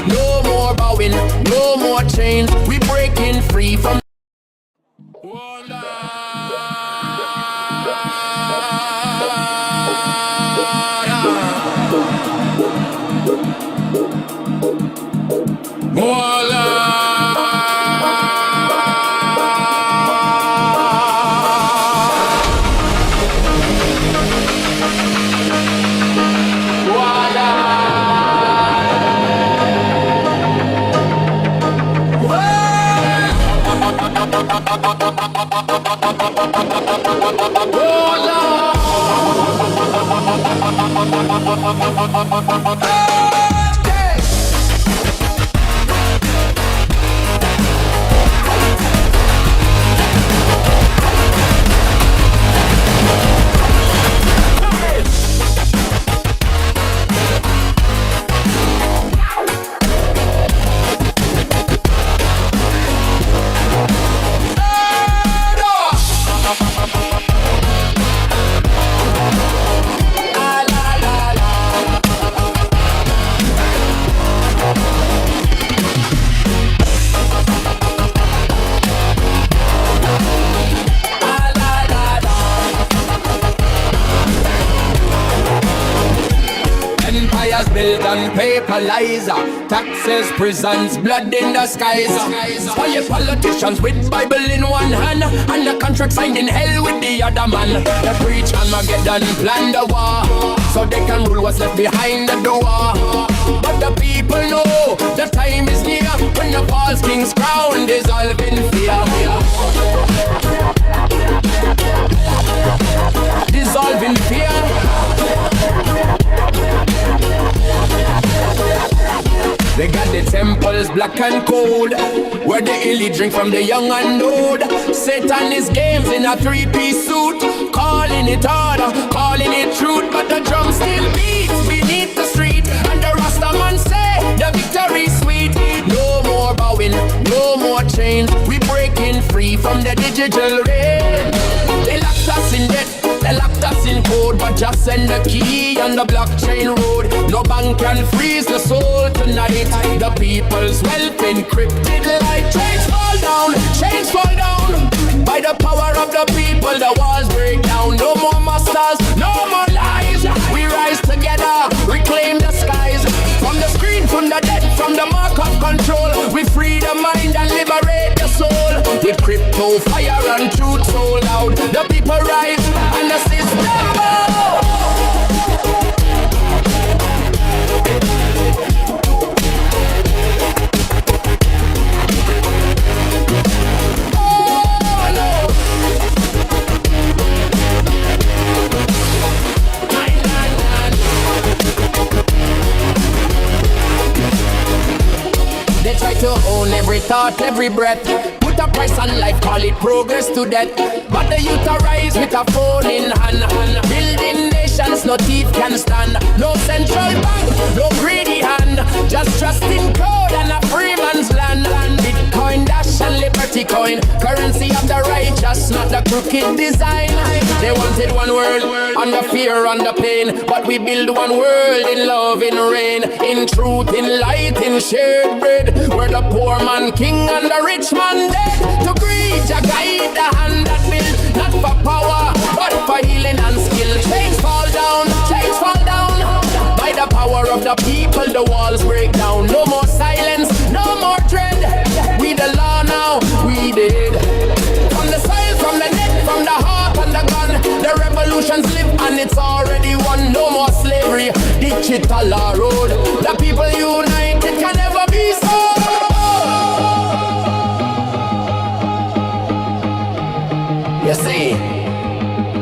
No more bowing, no more chains. We breaking free from. Built on paper lies, taxes, prisons, blood in the skies. For your politicians with Bible in one hand and the contract signed in hell with the other man. They preach Armageddon, plan the war, so they can rule what's left behind the door. But the people know the time is near when the false king's crown dissolve in fear. Dissolve in fear. They got the temples black and cold, where the elite drink from the young and old. Satan is games in a three-piece suit, calling it order, calling it truth. But the drum still beats beneath the street, and the Rasta man say the victory's sweet. No more bowing, no more chains. We breaking free from the digital rain. They locked us in debt, they locked us in code, but just send the key on the blockchain road. No bank can freeze the soul tonight. The people's wealth encrypted like chains fall down. By the power of the people, the walls break down. No more masters, no more lies. We rise together, reclaim the skies. From the screen, from the dead, from the mark of control. We free the mind and liberate the soul. With crypto so fire and truth so loud. The people rise and the system bow. Oh no. They try to own every thought, every breath. Put a price on life, call it progress to death. But the youth arise with a phone in hand. Building nations, no teeth can stand. No central bank, no greedy hand. Just trust in code and a free man's land. Bitcoin, Dash and Liberty coin. Currency of the righteous, not the crooked design. They wanted one world, under fear, under pain. But we build one world in love, in rain. In truth, in light, in shared bread. We're the poor man king and the rich man dead. To greed, to guide the hand that build. Not for power, but for healing and skill. Chains fall down, chains fall down. By the power of the people, the walls break down. No more silence, no more dread. We the law now, we did. From the soil, from the net, from the heart and the gun. The revolutions live and it's already won. No more slavery, digital law road. The people unite, it can never be so. You see,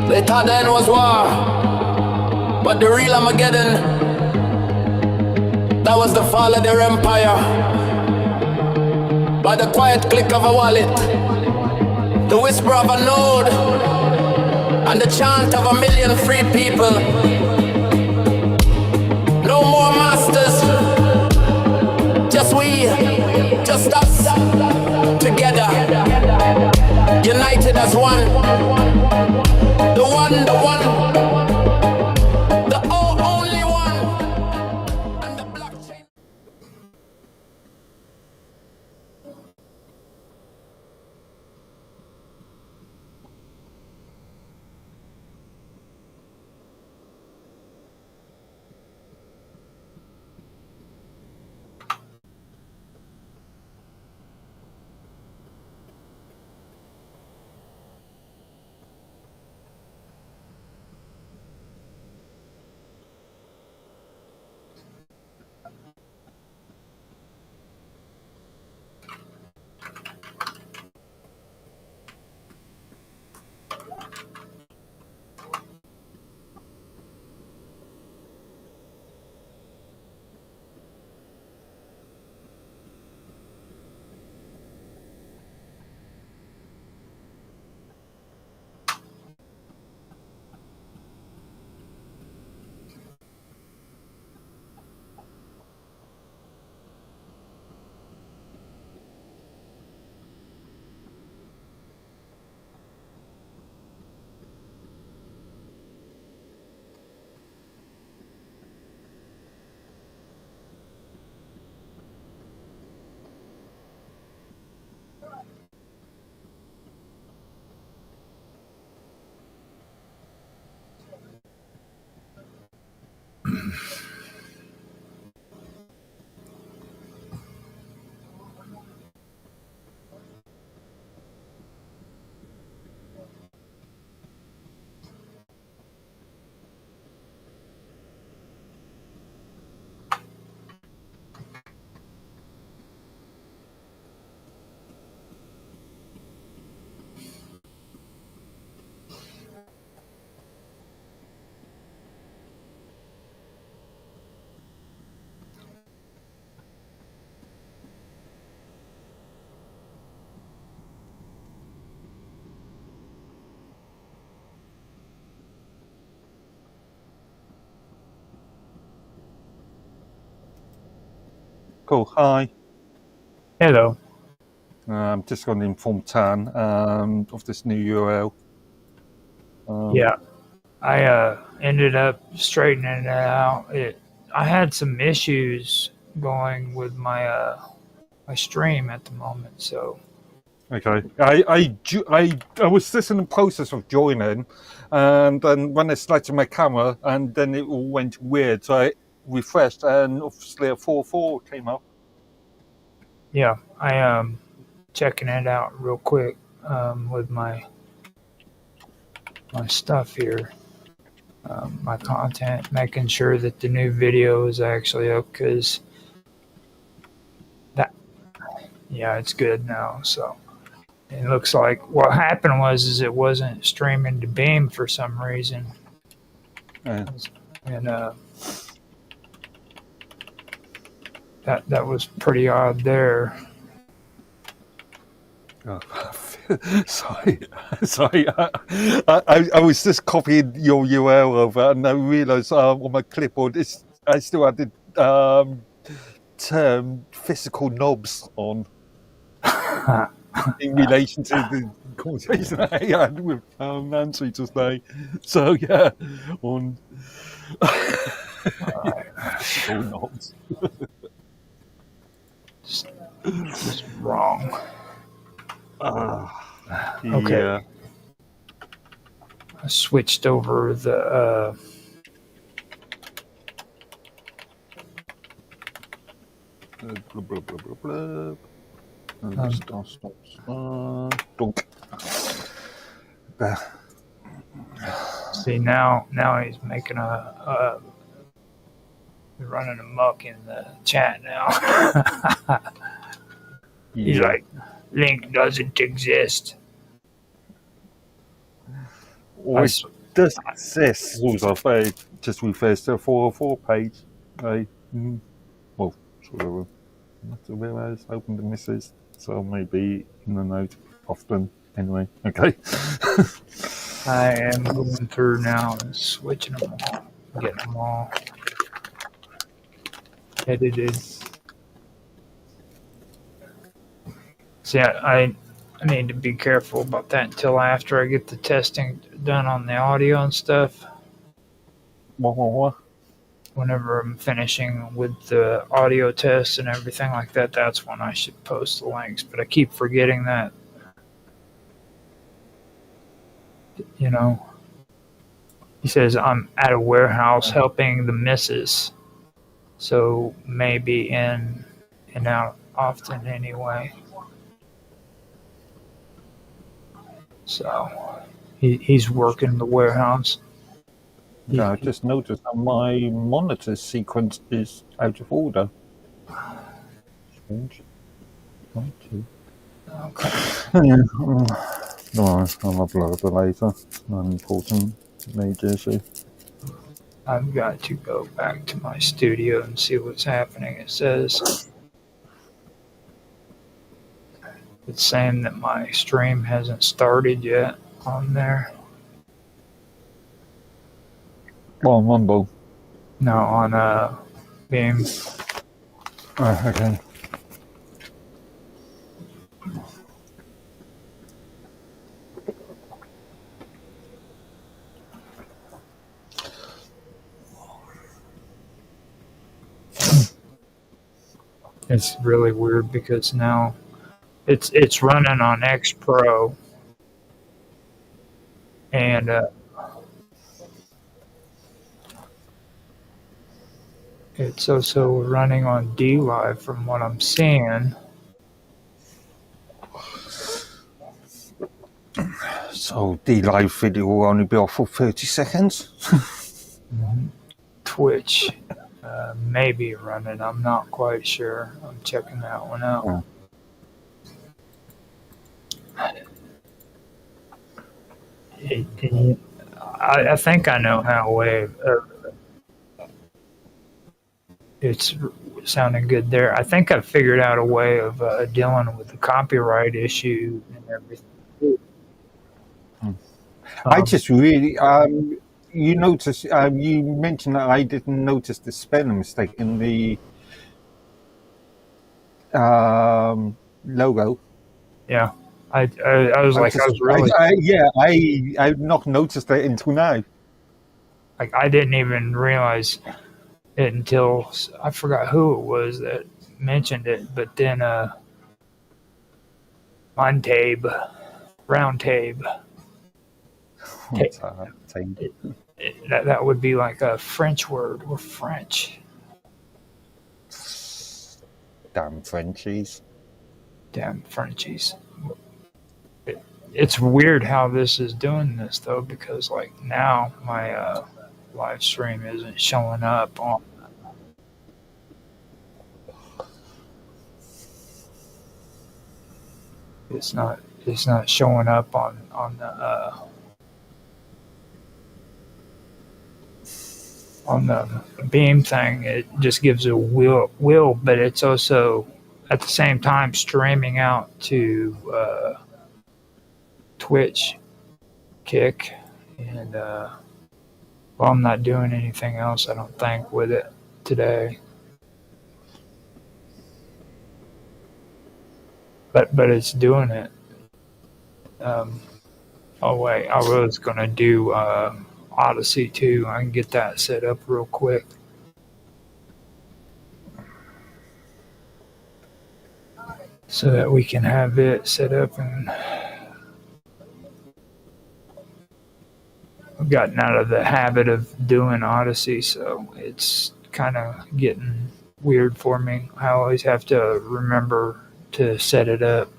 they thought the end was war, but the real Armageddon, that was the fall of their empire. By the quiet click of a wallet, the whisper of a node, and the chant of 1,000,000 free people. No more masters, just we, just us, together, united as one. The one, the one, the only one, and the blockchain. Cool. Hi. Hello. Just going to inform Tan of this new URL. Yeah, I ended up straightening it out. I had some issues going with my my stream at the moment, so. Okay. I was just in the process of joining, and then when I selected my camera, and then it all went weird. So I refreshed, and obviously a 4.4 came up. Yeah, I checking it out real quick. with my stuff here, my content, making sure that the new video is actually up, because that, yeah, it's good now. So it looks like what happened was it wasn't streaming to Beam for some reason, and that was pretty odd there. Oh, sorry. I was just copying your URL over, and I realised on my clipboard I still had the term physical knobs on in relation to the conversation I had with Nancy just now. So yeah, on physical knobs. Just wrong. Okay. Yeah. I switched over the blah, blah, blah, blah, blah. Stop. See, now he's making running amok in the chat now. He's like, link doesn't exist. Which does exist. I just refers to a 404 page. Well, sort of not to realise open the misses, so maybe in the note often. Anyway, okay. I am going through now and switching them all, getting them all edited. See, I need to be careful about that until after I get the testing done on the audio and stuff. What? Whenever I'm finishing with the audio tests and everything like that, that's when I should post the links. But I keep forgetting that. You know, he says I'm at a warehouse helping the missus, so maybe in and out often anyway. So he's working the warehouse. Yeah, I just noticed that my monitor sequence is out of order. Strange. Okay. No, I'll upload it later. Not important major issue. I've got to go back to my studio and see what's happening. It says it's saying that my stream hasn't started yet on there. Well, Mumble. No, on Beam. Oh, okay. It's really weird because now it's running on X Pro, and it's also running on D Live from what I'm seeing. So D Live video will only be off for 30 seconds. Twitch may be running. I'm not quite sure. I'm checking that one out. I think I know how way. It's sounding good there. I think I figured out a way of dealing with the copyright issue and everything. I just really, you notice, you mentioned that I didn't notice the spelling mistake in the logo. Yeah, I was like, I was really, I've not noticed it until now. Like, I didn't even realize it until I forgot who it was that mentioned it, but then Roundtabe. That would be like a French word. We're French. Damn Frenchies. Damn Frenchies. it's weird how this is doing this though, because like now my live stream isn't showing up on. It's not showing up on the beam thing. It just gives a will, but it's also at the same time streaming out to Twitch, Kick, and well, I'm not doing anything else, I don't think, with it today. But it's doing it. Oh wait, I was gonna do Odyssey too. I can get that set up real quick. So that we can have it set up, and I've gotten out of the habit of doing Odyssey, so it's kind of getting weird for me. I always have to remember to set it up.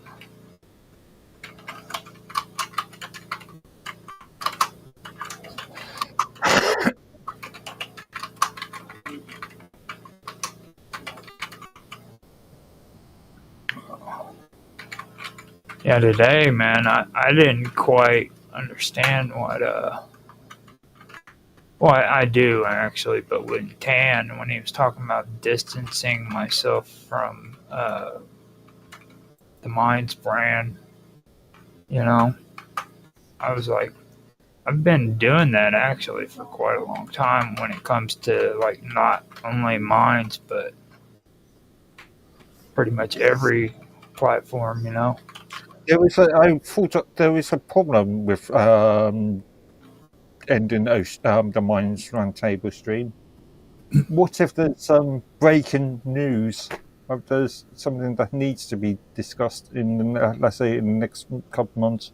Yeah, today, man, I didn't quite understand what well, I do actually, but with Tan, when he was talking about distancing myself from the Minds brand, you know, I was like, I've been doing that actually for quite a long time when it comes to like not only Minds, but pretty much every platform, you know. I thought that there was a problem with ending the Minds Roundtable stream. What if there's some breaking news? Or there's something that needs to be discussed in, let's say, in the next couple of months?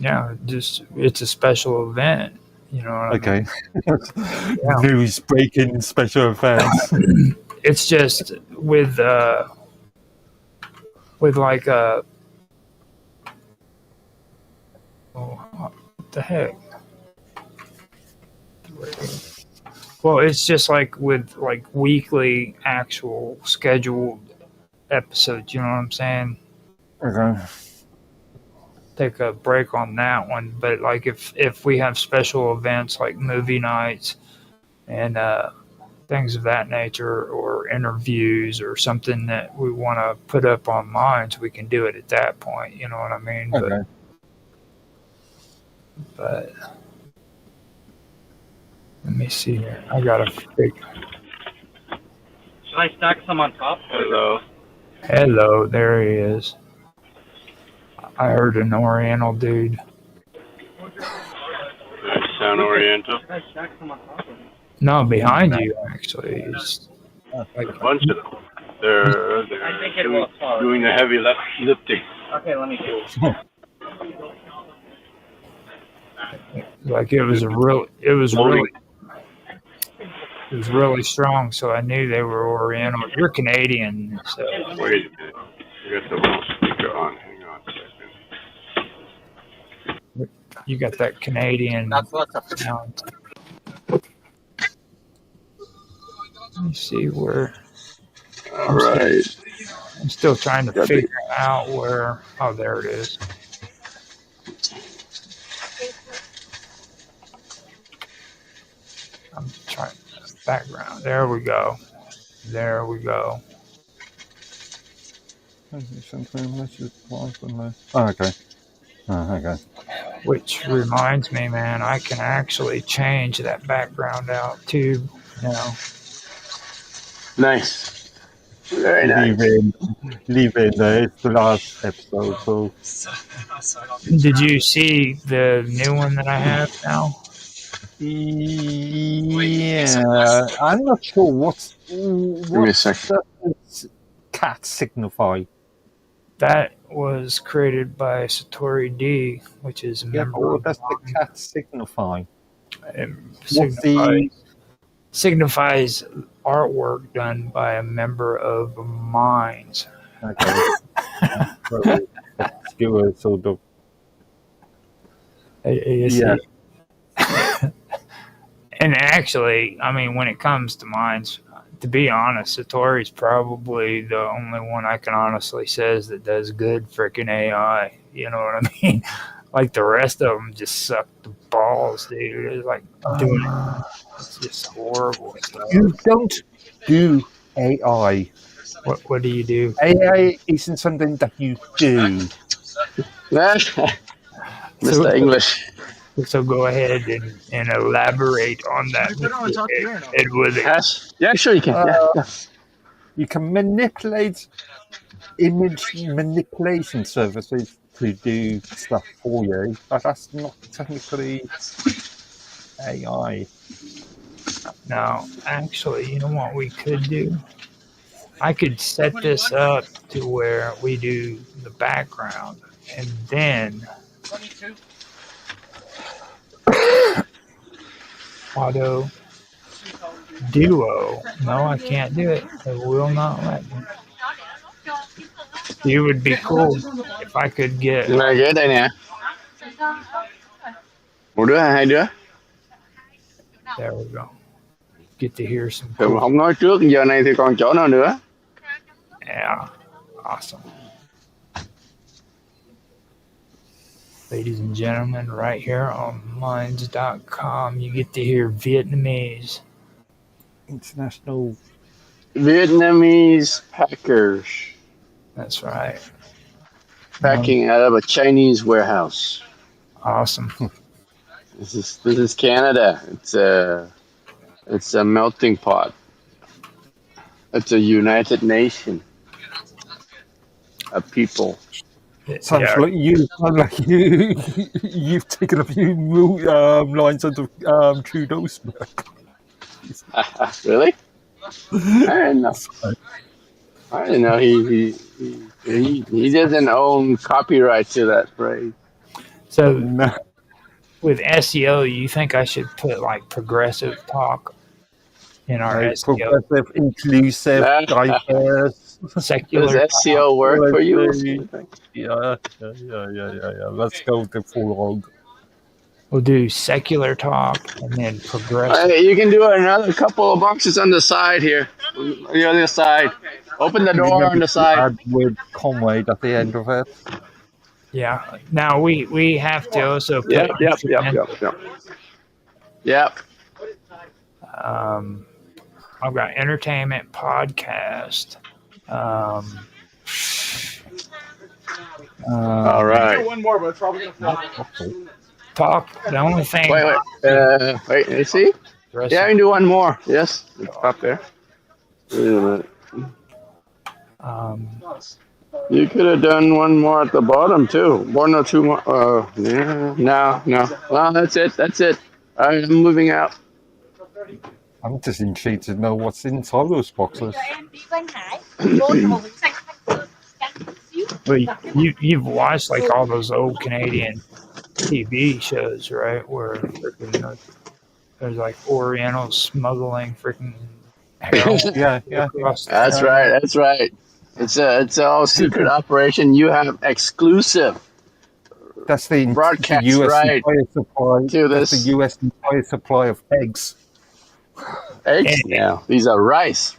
Yeah, just it's a special event, you know what I mean? Yeah. News breaking special events. It's just with like what the heck? Well, it's just like with like weekly actual scheduled episodes, you know what I'm saying? Okay. Take a break on that one, but like if we have special events like movie nights and things of that nature, or interviews or something that we want to put up on Minds, we can do it at that point, you know what I mean? Okay. But let me see here. I got a figure. Should I stack some on top? Hello, there he is. I heard an Oriental dude. Sound Oriental? Should I stack some on top of it? No, behind you actually. He's like a bunch of them. They're doing the heavy lifting. Okay, let me do it. Like it was really strong, so I knew they were Oriental. You're Canadian, so. Wait a minute. You got the wrong speaker on. Hang on a second. You got that Canadian sound. Let me see where. All right. I'm still trying to figure out where. Oh, there it is. I'm trying background. There we go. There we go. Oh, okay. Oh, okay. Which reminds me, man, I can actually change that background out too now. Nice. Very nice. Leave it there. It's the last episode, so. Did you see the new one that I have now? Yeah, I'm not sure what me a second. does cat signify. That was created by Satori D, which is a member what of does the cat signify? Signifies artwork done by a member of Minds. Okay. Obscure sort of. Yeah. And actually, I mean, when it comes to mines, to be honest, Satori's probably the only one I can honestly says that does good freaking AI. You know what I mean? Like the rest of them just suck the balls, dude. It's like doing it's just horrible stuff. You don't do AI. What do you do? AI isn't something that you do. Mr. English. So go ahead and elaborate on that, Ed Woodley. Yes. Yeah, sure you can. Yeah. You can manipulate image manipulation services to do stuff for you, but that's not technically AI. Now, actually, you know what we could do? I could set this up to where we do the background and then auto duo. No, I can't do it. It will not let me. It would be cool if I could get. Là ghế đây nè. Một đứa hay hai đứa? There we go. Get to hear some Thì cool. không nói trước, giờ này thì còn chỗ nào nữa? Yeah, awesome. Ladies and gentlemen, right here on minds.com, you get to hear Vietnamese. International. Vietnamese packers That's right. packing out of a Chinese warehouse. Awesome. This is Canada. It's a melting pot. It's a United Nation of people. Sounds Yeah. like you've taken a few lines out of Trudeau's book. Really? I didn't know. I didn't know he doesn't own copyright to that phrase. So No. with SEO, you think I should put like progressive talk in our SEO? Progressive, inclusive, diverse. Secular Does SEO work for you? Yeah. Let's go the full road. We'll do secular talk and then progressive. Hey, you can do another couple of boxes on the side here. On the other side. Open the door on the side. Add with Conway at the end of it. Yeah. Now we have to also put Yep. I've got entertainment podcast. All right. One more, but it's probably gonna Talk. The only thing. Wait. Let's see. Yeah, I can do one more. Yes. It's up there. Wait a minute. You could have done one more at the bottom too. One or two more. No. Well, that's it. I'm moving out. I'm just intrigued to know what's inside those boxes. Well, you've watched like all those old Canadian TV shows, right? Where there's like Orientals smuggling freaking heroin. Yeah. That's right. It's all secret operation. You have exclusive. That's the Broadcast US right entire supply. to That's this. the US entire supply of eggs. Eggs? Yeah. These are rice.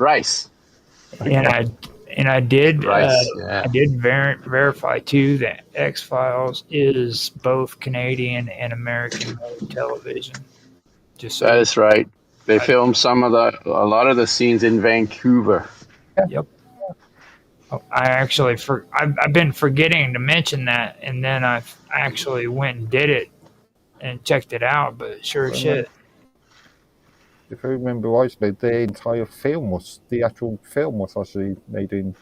And I did Rice, yeah. I did verify too that X-Files is both Canadian and American television. Just so That is right. They filmed a lot of the scenes in Vancouver. Yep. I actually I've been forgetting to mention that, and then I actually went and did it and checked it out. But sure as shit. If I remember rightly, the actual film was actually made in.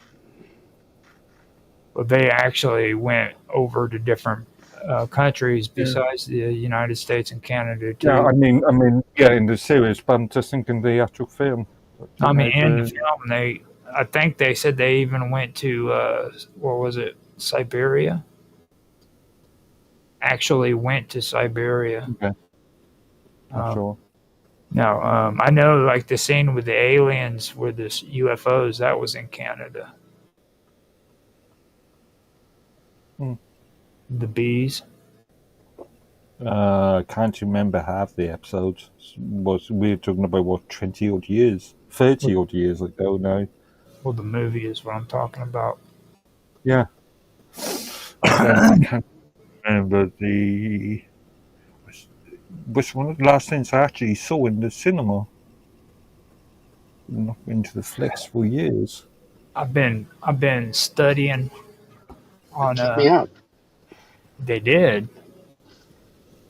Well, they actually went over to different countries besides the United States and Canada too. Yeah, I mean, in the series, but I'm just thinking the actual film. I mean, in the film, I think they said they even went to what was it, Siberia? Actually, went to Siberia. Okay. Not sure. No, I know like the scene with the aliens with this UFOs, that was in Canada. The bees. Can't remember half the episodes. We're talking about what 20 odd years, 30 odd years ago now. Well, the movie is what I'm talking about. Yeah. I can't remember which one of the last things I actually saw in the cinema. Not been to the flicks for years. I've been studying on Check me out. They did.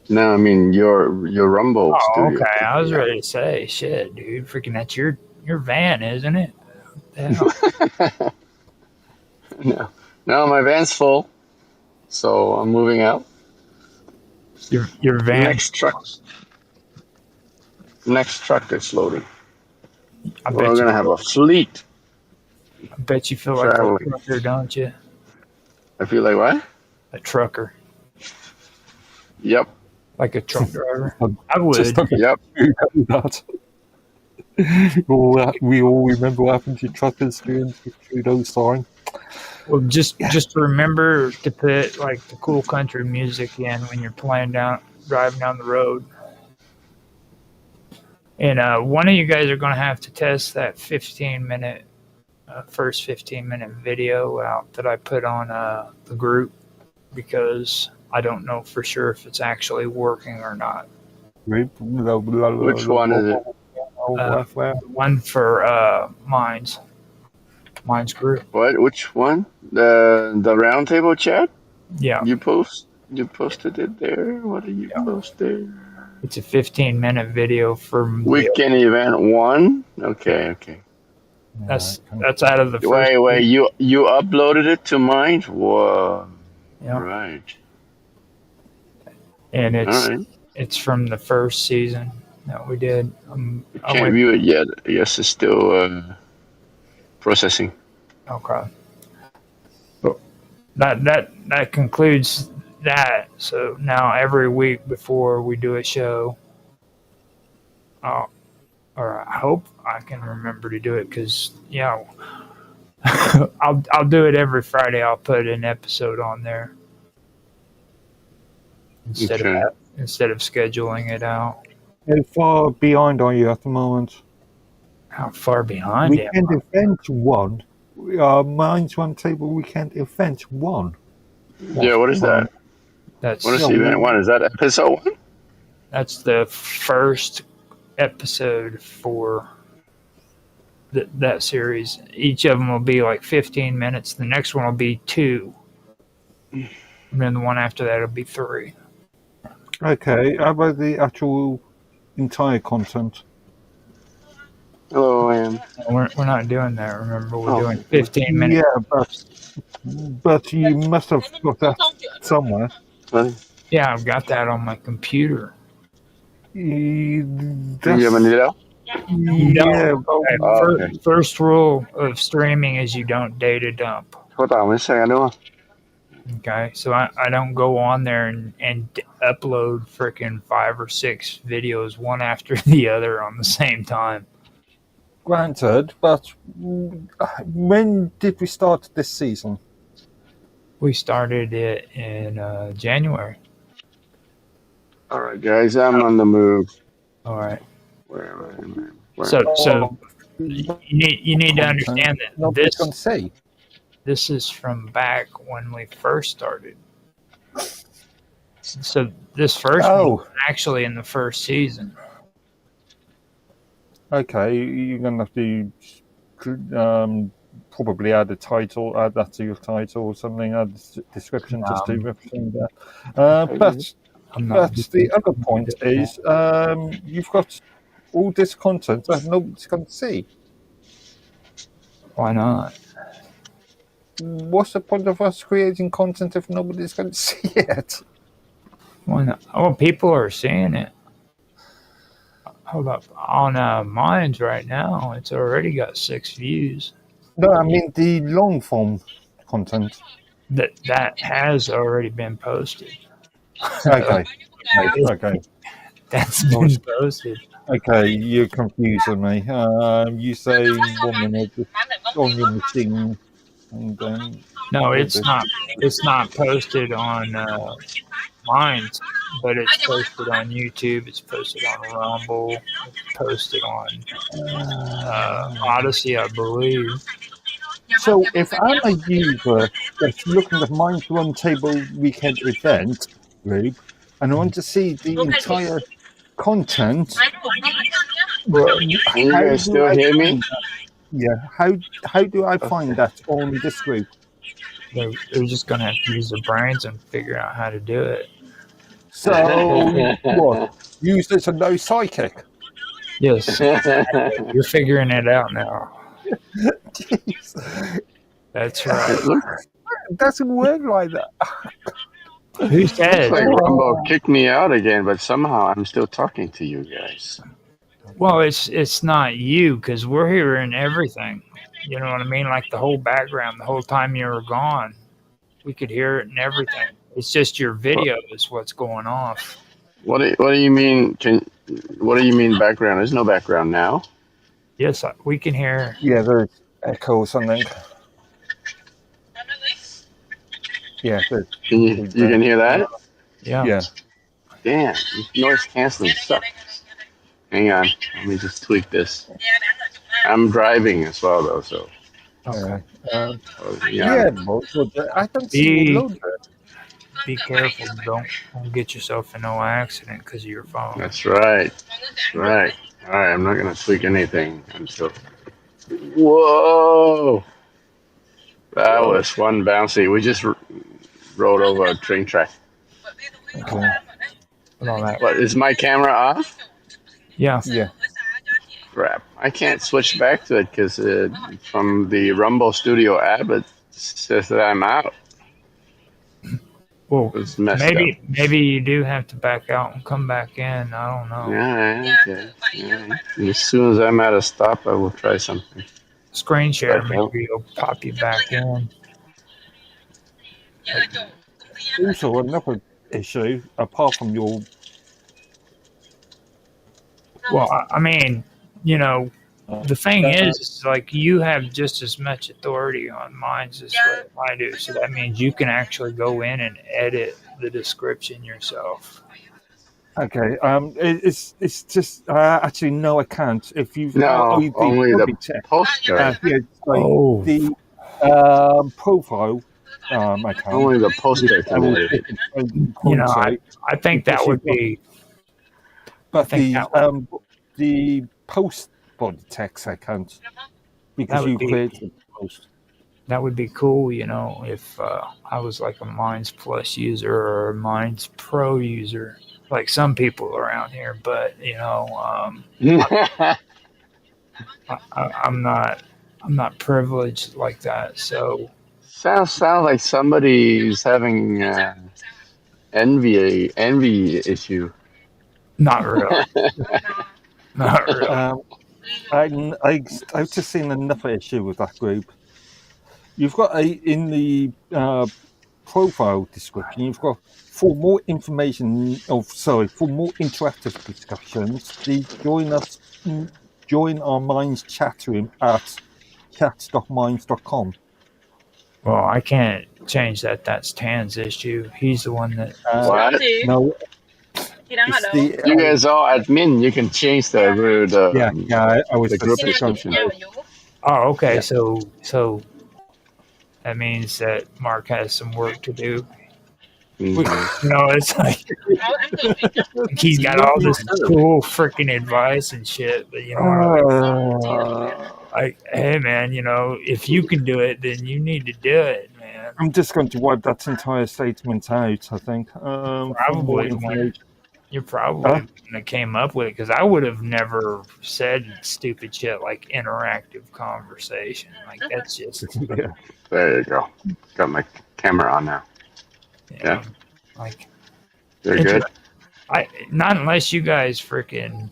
No, I mean your Rumble Oh, studio. okay. I was ready to say, shit, dude, freaking that's your van, isn't it? No, my van's full, so I'm moving out. Your van. Next truck is loading. I bet We're you gonna have a fleet. I bet you feel like a traveling. trucker, don't you? I feel like what? A trucker, Yep. like a truck driver. I would. Just don't Yep. do that. We all remember what happened to truckers during Trudeau's time. Well, just remember to put like the cool country music in when you're driving down the road. And one of you guys are going to have to test that 15-minute, first 15-minute video out that I put on the group, because I don't know for sure if it's actually working or not. Which one is it? One for mine's group. What? Which one? The round table chat? Yeah, You posted it there. What did you post there? it's a 15-minute video from Weekend event 1. Okay. that's out of the first. Wait. You uploaded it to mine? Whoa. Yeah. Right. And All right. it's from the first season that we did. Can't view it yet. Yes, it's still processing. Okay. But that concludes that. So now every week before we do a show, or I hope I can remember to do it, because I'll do it every Friday. I'll put an episode on there instead of scheduling it out. How far behind are you at the moment? How far behind? Weekend event 1. Mine's one table. Weekend event 1. Yeah, what is that? That's What is the event 1? Is that episode 1? That's the first episode for that series. Each of them will be like 15 minutes. The next one will be 2. And then the one after that will be 3. Okay, how about the actual entire content? Hello, I am. We're not doing that. Remember, we're doing 15 minutes. Yeah, but you must have got that somewhere. Yeah, I've got that on my computer. Do you have a needle? Yeah. Okay. First rule of streaming is you don't data dump. Hold on one second. Okay, so I don't go on there and upload freaking 5 or 6 videos one after the other on the same time. Granted, but when did we start this season? We started it in January. All right, guys, I'm on the move. All right. Where am I? So you need to understand that this is from back when we first started. So this first one was actually in the first season. Okay, you're gonna have to probably add a title, add that to your title or something, add a description just to represent that. But the other point is, you've got all this content that nobody's going to see. Why not? What's the point of us creating content if nobody's going to see it? Why not? Oh, people are seeing it. Hold up. On Minds right now, it's already got 6 views. No, I mean the long form content. That has already been posted. Okay. That's been posted. Okay, you're confusing me. You say 1 minute on your machine, and then no, it's not. It's not posted on Minds, but it's posted on YouTube. It's posted on Rumble. It's posted on Odyssey, I believe. So if I'm a user that's looking at Mind's Roundtable Weekend event group, and I want to see the entire content, Can you guys still hear me? how do I find that on this group? They're just gonna have to use their brains and figure out how to do it. So what? Use this and no psychic. Yes, you're figuring it out now. Jeez. That's right. It doesn't work like that. Who said? Like Rumble kicked me out again, but somehow I'm still talking to you guys. Well, it's not you because we're hearing everything. You know what I mean? Like the whole background, the whole time you were gone, we could hear it and everything. It's just your video is what's going off. What do you mean? What do you mean background? There's no background now. Yes, we can hear. Yeah, there's echo or something. Yeah, You can hear that? Yeah. Damn, noise canceling sucks. Hang on, let me just tweak this. I'm driving as well though, so. Okay. I don't see a load there. Be careful. Don't get yourself in no accident because of your phone. That's right. That's right. All right, I'm not gonna tweak anything until. Whoa! That was one bouncy. We just rode over a train track. Okay. Put on that. What, is my camera off? Yeah. Crap. I can't switch back to it because from the Rumble Studio app, it says that I'm out. Well, It's messed up. maybe you do have to back out and come back in. I don't know. Yeah, okay. Yeah. As soon as I'm at a stop, I will try something. Screen share, Okay. maybe it'll pop you back in. Also, another issue, apart from your... Well, I mean, you know, the thing is like you have just as much authority on Minds as what I do. So that means you can actually go in and edit the description yourself. Okay, it's just actually no, I can't. If you No, only the poster. the profile, I can't. Only the poster can edit. You know, I think that would be. But the post body text I can't because you created the post. That would be cool, you know, if I was like a Minds Plus user or a Minds Pro user, like some people around here. But you know, I'm not privileged like that. So sounds like somebody's having envy issue. not really. Not really. I've just seen another issue with that group. You've got in the profile description, you've got for more information, for more interactive discussions, please join our Minds chat room at chat.minds.com. Well, I can't change that. That's Tan's issue. He's the one that. What? No. You guys are admin. You can change I was the group description. Oh, okay. Yeah. So that means that Mark has some work to do. Mm-hmm. You know, it's like he's got all this cool freaking advice and shit, but you know, like, hey man, you know, if you can do it, then you need to do it, man. I'm just going to wipe that entire statement out, I think. Probably. You're probably the one that came up with it because I would have never said stupid shit like interactive conversation. Like that's just Yeah. There you go. Got my camera on now. Yeah. Like You're good. Not unless you guys freaking.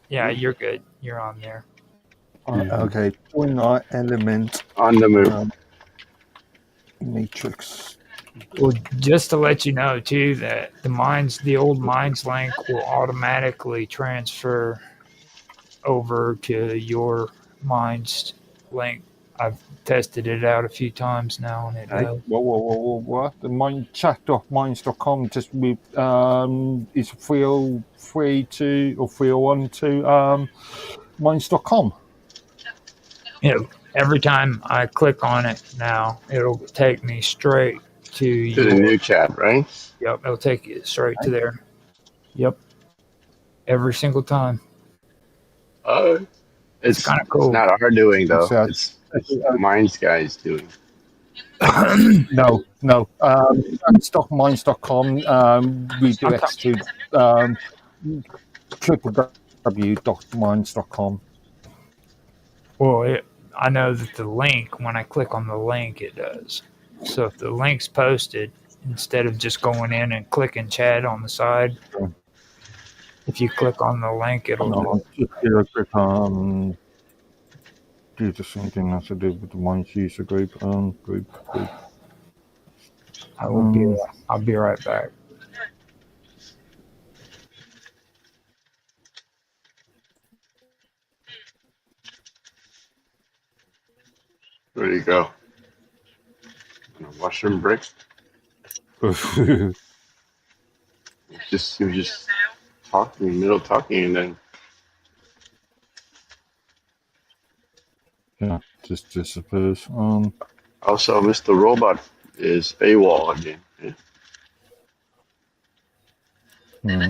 Yeah, you're good. You're on there. Okay. Join our element On the move. matrix. Well, just to let you know too that the old Minds link will automatically transfer over to your Minds link I've tested it out a few times now, and it Hey, does. what? The chat.minds.com just with it's 3032 or 3012 minds.com. Every time I click on it now, it'll take me straight to To the new chat, right? Yep, it'll take you straight to there. Yep, every single time. Oh, It's kind of cool. It's not our doing though. It's, It's Minds guys doing. No. Stockminds.com. Redirects to www.minds.com. Well, I know that the link, when I click on the link, it does. So if the link's posted, instead of just going in and clicking chat on the side, if you click on the link, it'll No, just click do the same thing as I did with the Minds user group. Group. I'll be right back. Where do you go? On a mushroom break? You just talking, middle talking, and then Yeah, just disappears. also Mr. Robot is AWOL again. Yeah.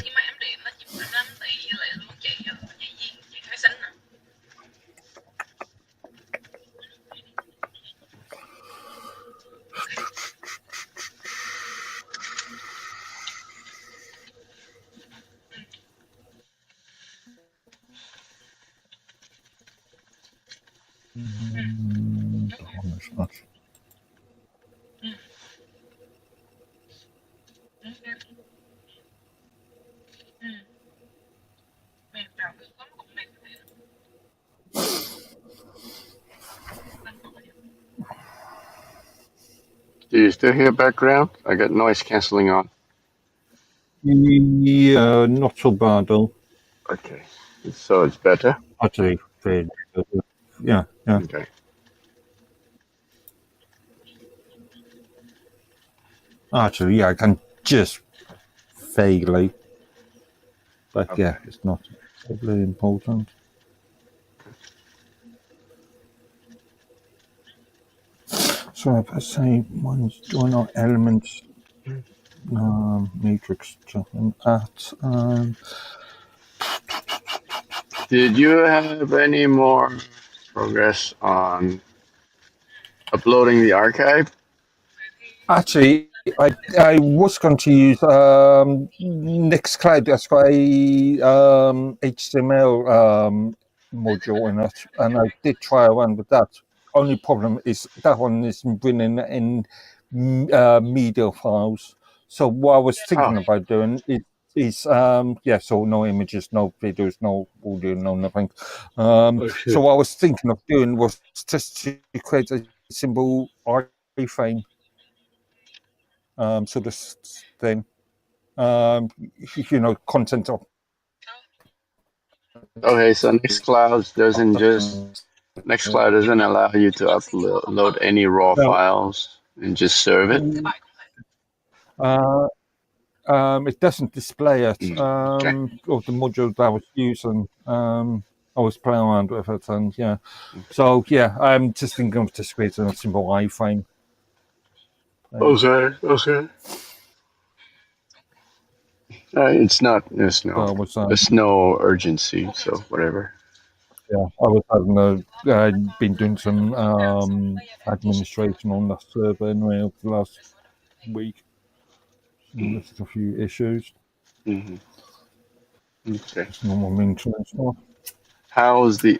Do you still hear background? I got noise cancelling on. Yeah, not so bad though. Okay, so it's better. Actually, fairly good. Yeah. Okay. Actually, yeah, I can just vaguely, but Okay. yeah, it's not really important. So if I say one's join our elements matrix and at Did you have any more progress on uploading the archive? actually I was going to use Nextcloud. That's got a HTML module in it, and I did try around with that. Only problem is that one is bringing in media files. So what I was thinking about doing is so no images, no videos, no audio, no nothing. So what I was thinking of doing was just to create a simple iframe sort of thing. Content of. Okay, so Nextcloud doesn't allow you to upload any raw files and just serve it. It doesn't display it. Okay. Of the module that I was using, I was playing around with it, and yeah. So yeah, I'm just thinking of just creating a simple iframe. Okay. It's not. There's no urgency. So whatever. Yeah, I was I'd been doing some administration on that server anyway over the last week. There's a few issues. Mm-hmm. Okay. It's normal maintenance stuff. How is the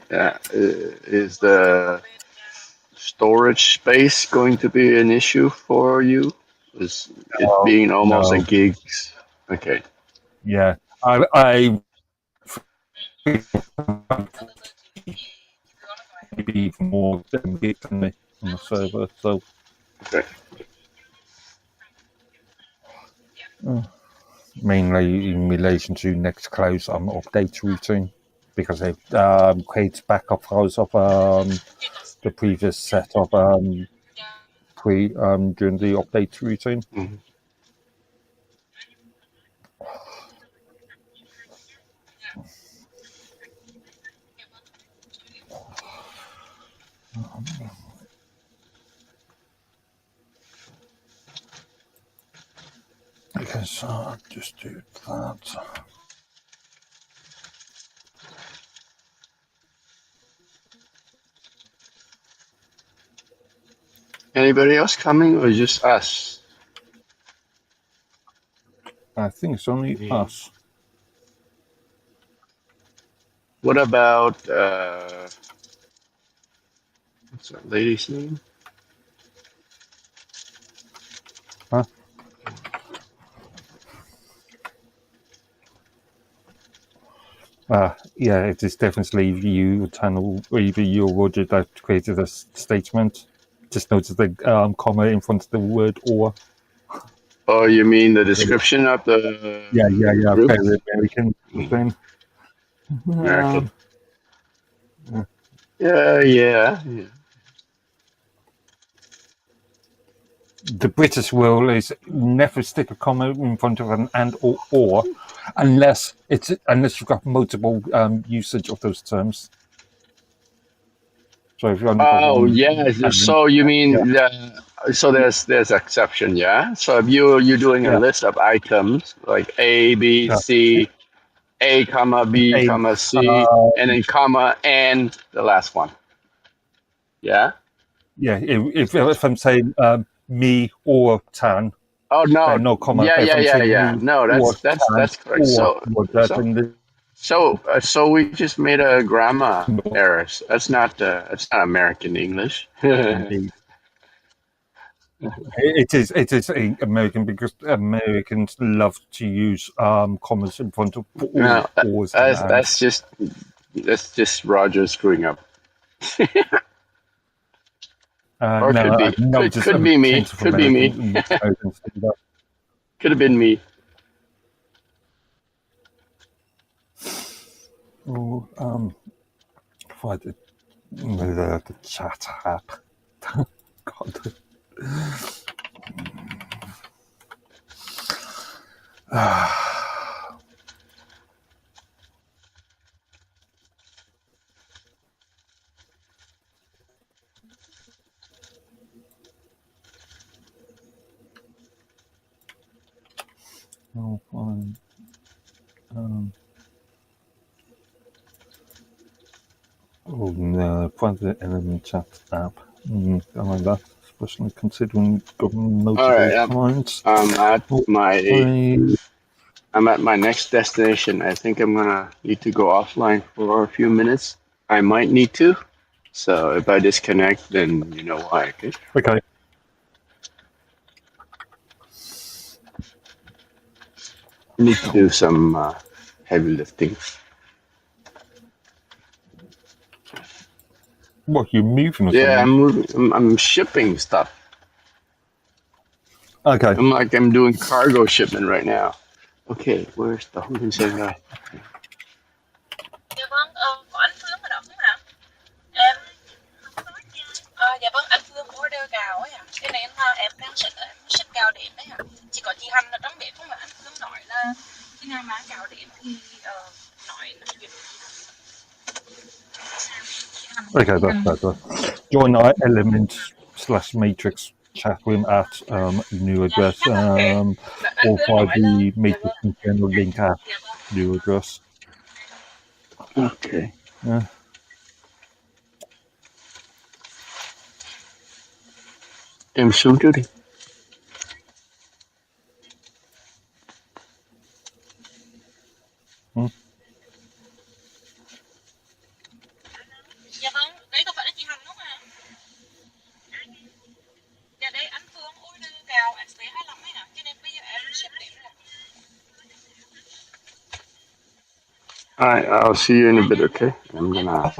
storage space going to be an issue for you? Is it being almost a gigs? Okay. Yeah, I maybe even more than gigs than me on the server. So okay. Mainly in relation to Nextcloud's update routine, because it creates backup files of the previous set of during the update routine. Mhm. Okay, so I'll just do that. Anybody else coming or just us? I think it's only us. What about what's that lady's name? Huh? Yeah, it is definitely you, Tan, or either you or Roger that created a statement. Just notice the comma in front of the word or. Oh, you mean the description of the Yeah, group? very American thing. American. Yeah. The British rule is never stick a comma in front of an and or unless you've got multiple usage of those terms. So if you've only got Oh, one, yes. and So you yeah, mean so there's exception, yeah? So if you're doing a yeah, list of items like A, B, yeah. C, A, comma, B, A, comma, C, and then comma, and the last one. Yeah? yeah. If I'm saying me or Tan, Oh no. no comma. Yeah, But if yeah, I'm yeah, saying yeah. me No, or Tan that's correct. or So Roger, so then so we just made a grammar error. That's not American English. indeed. It is American because Americans love to use commas in front of all No, ors and ands. that's just Roger screwing up. Or No, could be. I've noticed Could be me. plenty of Could be me. Americans do that. Could have been me. Oh, if I did the chat app. God. Oh, fine. Oh no, find the element chat app. I like that, especially considering got All multiple right. clients. I'm at Oh, my I, I'm at my next destination. I think I'm gonna need to go offline for a few minutes. I might need to. So if I disconnect, then you know why. Okay. okay. Need to do some heavy lifting. What, you moving or Yeah, something? I'm moving. I'm shipping stuff. Okay. I'm doing cargo shipment right now. Okay, where's the Hong Kong same guy? Dạ vâng, của anh Phương ở đó không ạ? Em dạ vâng, anh Phương order gạo ấy ạ. Cái này em đang ship gạo đến đấy ạ. Chỉ có chị Hạnh ở trong bếp không ạ? Anh Phương nói là khi nào mang gạo đến thì nói chuyện. Okay, that's better. Join our element/matrix chat room at new address Anh or Phương via nói là the dạ matrix vâng, internal link at dạ vâng. new address. Okay. Yeah. Em xuống trước đi. Dạ vâng, đấy có phải là chị Hạnh không ạ? Dạ đây anh Phương order gạo SP25 ấy ạ. Cho nên bây giờ em ship đến rồi. All right, I'll see you in a bit. Okay. I'm gonna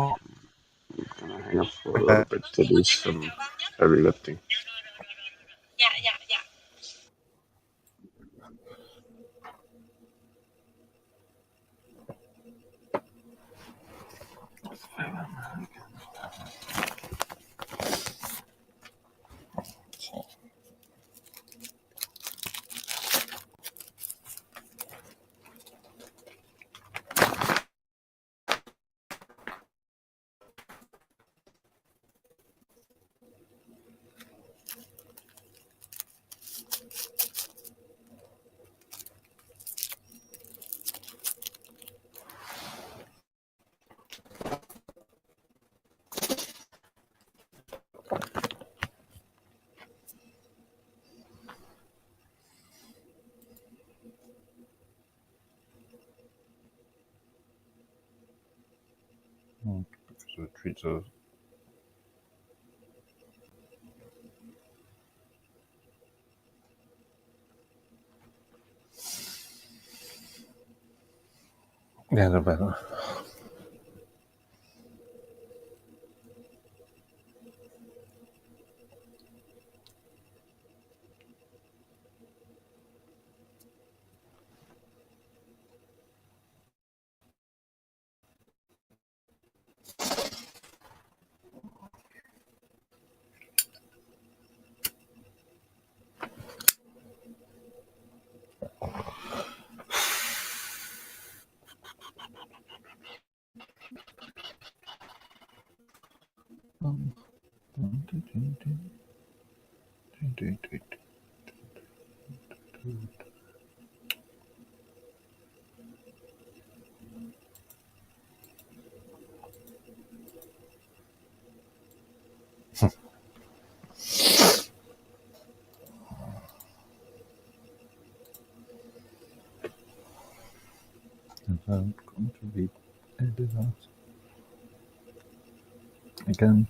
hang up for a little bit to do some heavy lifting. Dạ, dạ, dạ. Because the trees are. Yeah, they're better. And I'm going to read edit that again.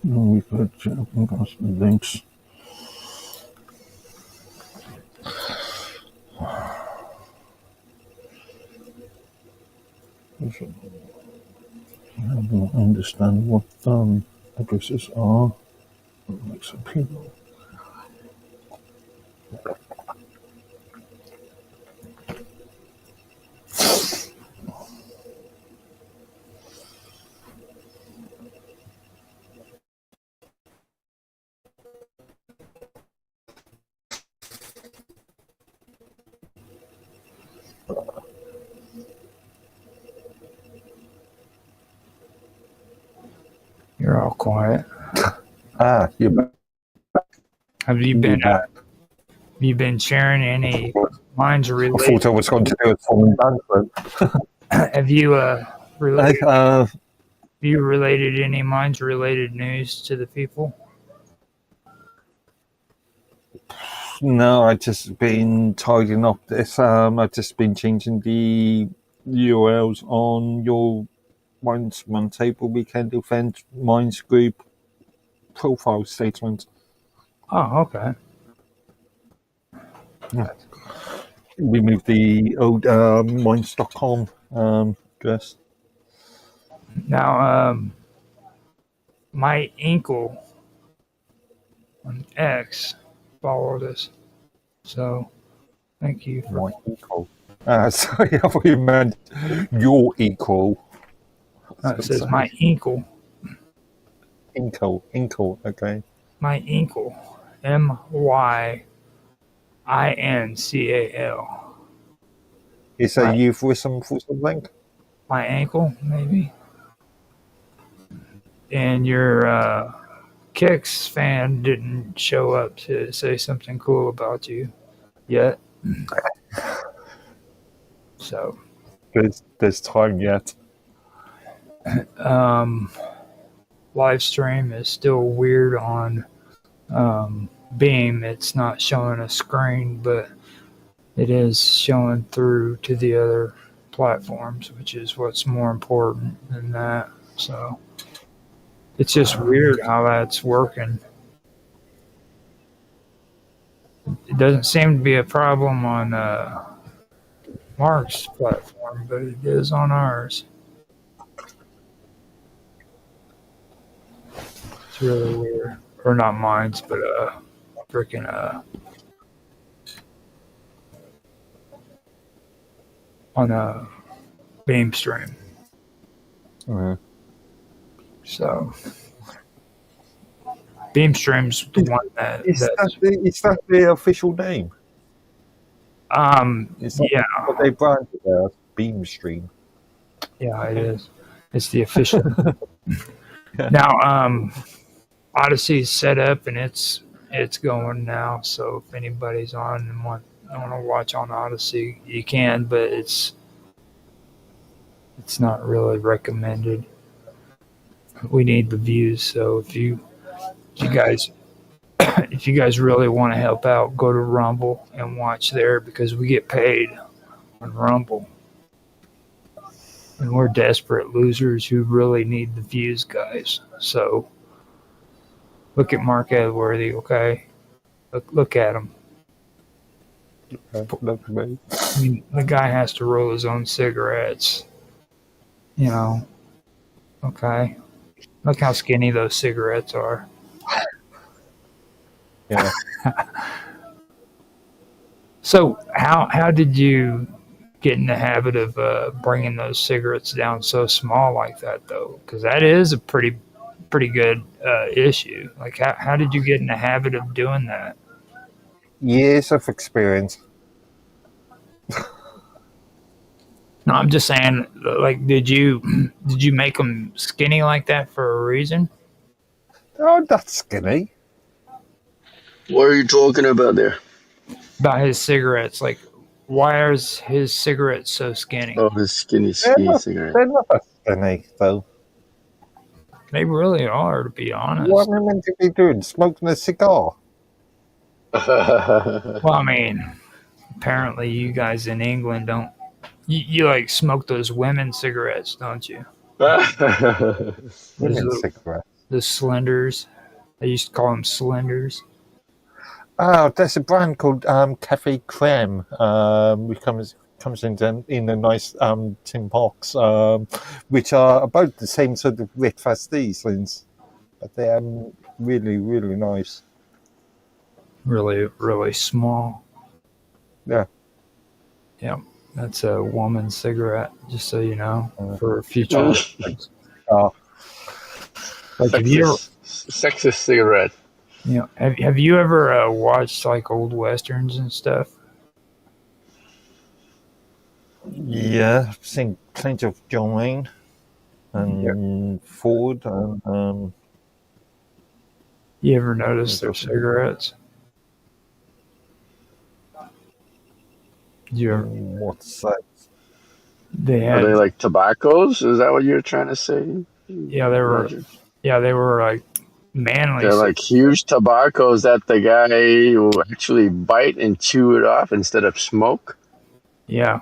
No, we've got some links. I don't understand what addresses are. Like some people. You're all quiet. You're back. Have you been sharing any minds I related? thought I was going to do a song and dance. Have you related any minds related news to the people? No, I've just been tidying up this. I've just been changing the URLs on your Minds Table Weekend event Minds group profile statement. Oh, okay. We moved the old Minds.com address. Now, my uncle on X followed us, so thank you for. My equal. Sorry, I thought you meant your equal. It says my uncle. Inkle, okay. My uncle, MYINCAL. Is that euphemism for something? My ankle, maybe. And your Kicks fan didn't show up to say something cool about you yet. So there's time yet. Live stream is still weird on Beam. It's not showing a screen, but it is showing through to the other platforms, which is what's more important than that. So it's just weird how that's working. It doesn't seem to be a problem on Mark's platform, but it is on ours. It's really weird. Or not mine's, but freaking on a Beam stream. So Beam stream's the one that is that the official name? Yeah. What they branded there as Beam Stream. Yeah, it is. It's the official. Yeah. Now, Odyssey's set up and it's going now. So if anybody's on and want to watch on Odyssey, you can, but it's not really recommended. We need the views, so if you guys if you guys really want to help out, go to Rumble and watch there because we get paid on Rumble. And we're desperate losers who really need the views, guys. So look at Mark Edworthy, okay? Look at him. Look at me. I mean, the guy has to roll his own cigarettes. You know, okay? Look how skinny those cigarettes are. Yeah. So how did you get in the habit of bringing those cigarettes down so small like that, though? Because that is a pretty good issue. Like, how did you get in the habit of doing that? Years of experience. No, I'm just saying, like, did you make them skinny like that for a reason? Oh, that's skinny. What are you talking about there? About his cigarettes, like, why are his cigarettes so skinny? Oh, the skinny cigarette. They're not that skinny, though. They really are, to be honest. What am I meant to be doing? Smoking a cigar? Well, I mean, apparently you guys in England don't. You like smoke those women cigarettes, don't you? Women cigarettes. The Slenders. I used to call them Slenders. Oh, there's a brand called Cafe Creme, which comes in a nice tin box, which are about the same sort of width as these things, but they are really, really nice. Really, really small. Yeah. Yeah, that's a woman's cigarette, just so you know, for future. Like, Sexist cigarette. You know, have you ever watched like old westerns and stuff? Yeah, I've seen plenty of John Wayne and Ford. And, you ever notice their cigarettes? You ever, what's that? Are they like tobaccos? Is that what you're trying to say? Yeah, they were. Roger? Yeah, they were like manly. They're like huge tobaccos that the guy will actually bite and chew it off instead of smoke. Yeah.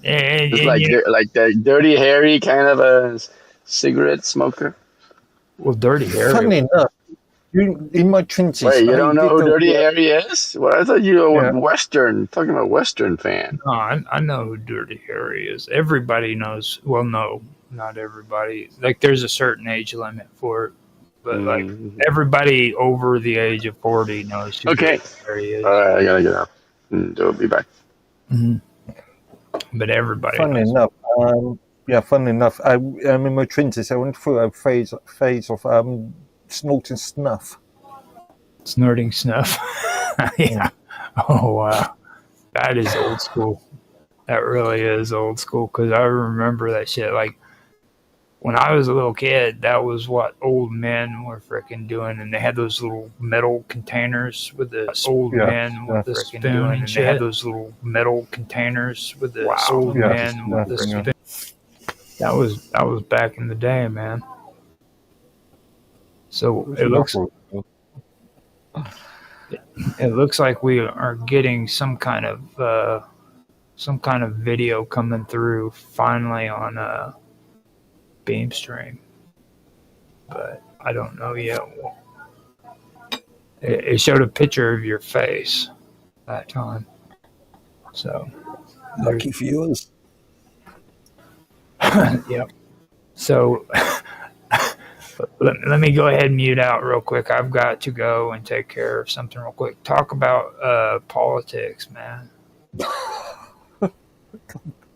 It's like the Dirty Harry kind of a cigarette smoker. Well, Dirty Harry. Funny enough, in my 20s. Wait, you don't know who Dirty Harry is? Well, I thought you were talking about Western fan. No, I know who Dirty Harry is. Everybody knows. Well, no, not everybody. Like, there's a certain age limit for it, but like everybody over the age of 40 knows who Dirty Harry is. All right, I gotta get up. They'll be back. Mm-hmm. But everybody. Funny enough, funny enough, I'm in my 20s. I went through a phase of snorting snuff. Snorting snuff. Yeah. Oh, wow. That is old school. That really is old school, because I remember that shit. Like, when I was a little kid, that was what old men were freaking doing, and they had those little metal containers with the old men with the spoon doing, and they had those little metal containers with the old men with the spoon. That was back in the day, man. So it looks like we are getting some kind of video coming through finally on Beamstream, but I don't know yet. It showed a picture of your face that time, so lucky viewers. Yep. So let me go ahead and mute out real quick. I've got to go and take care of something real quick. Talk about politics, man.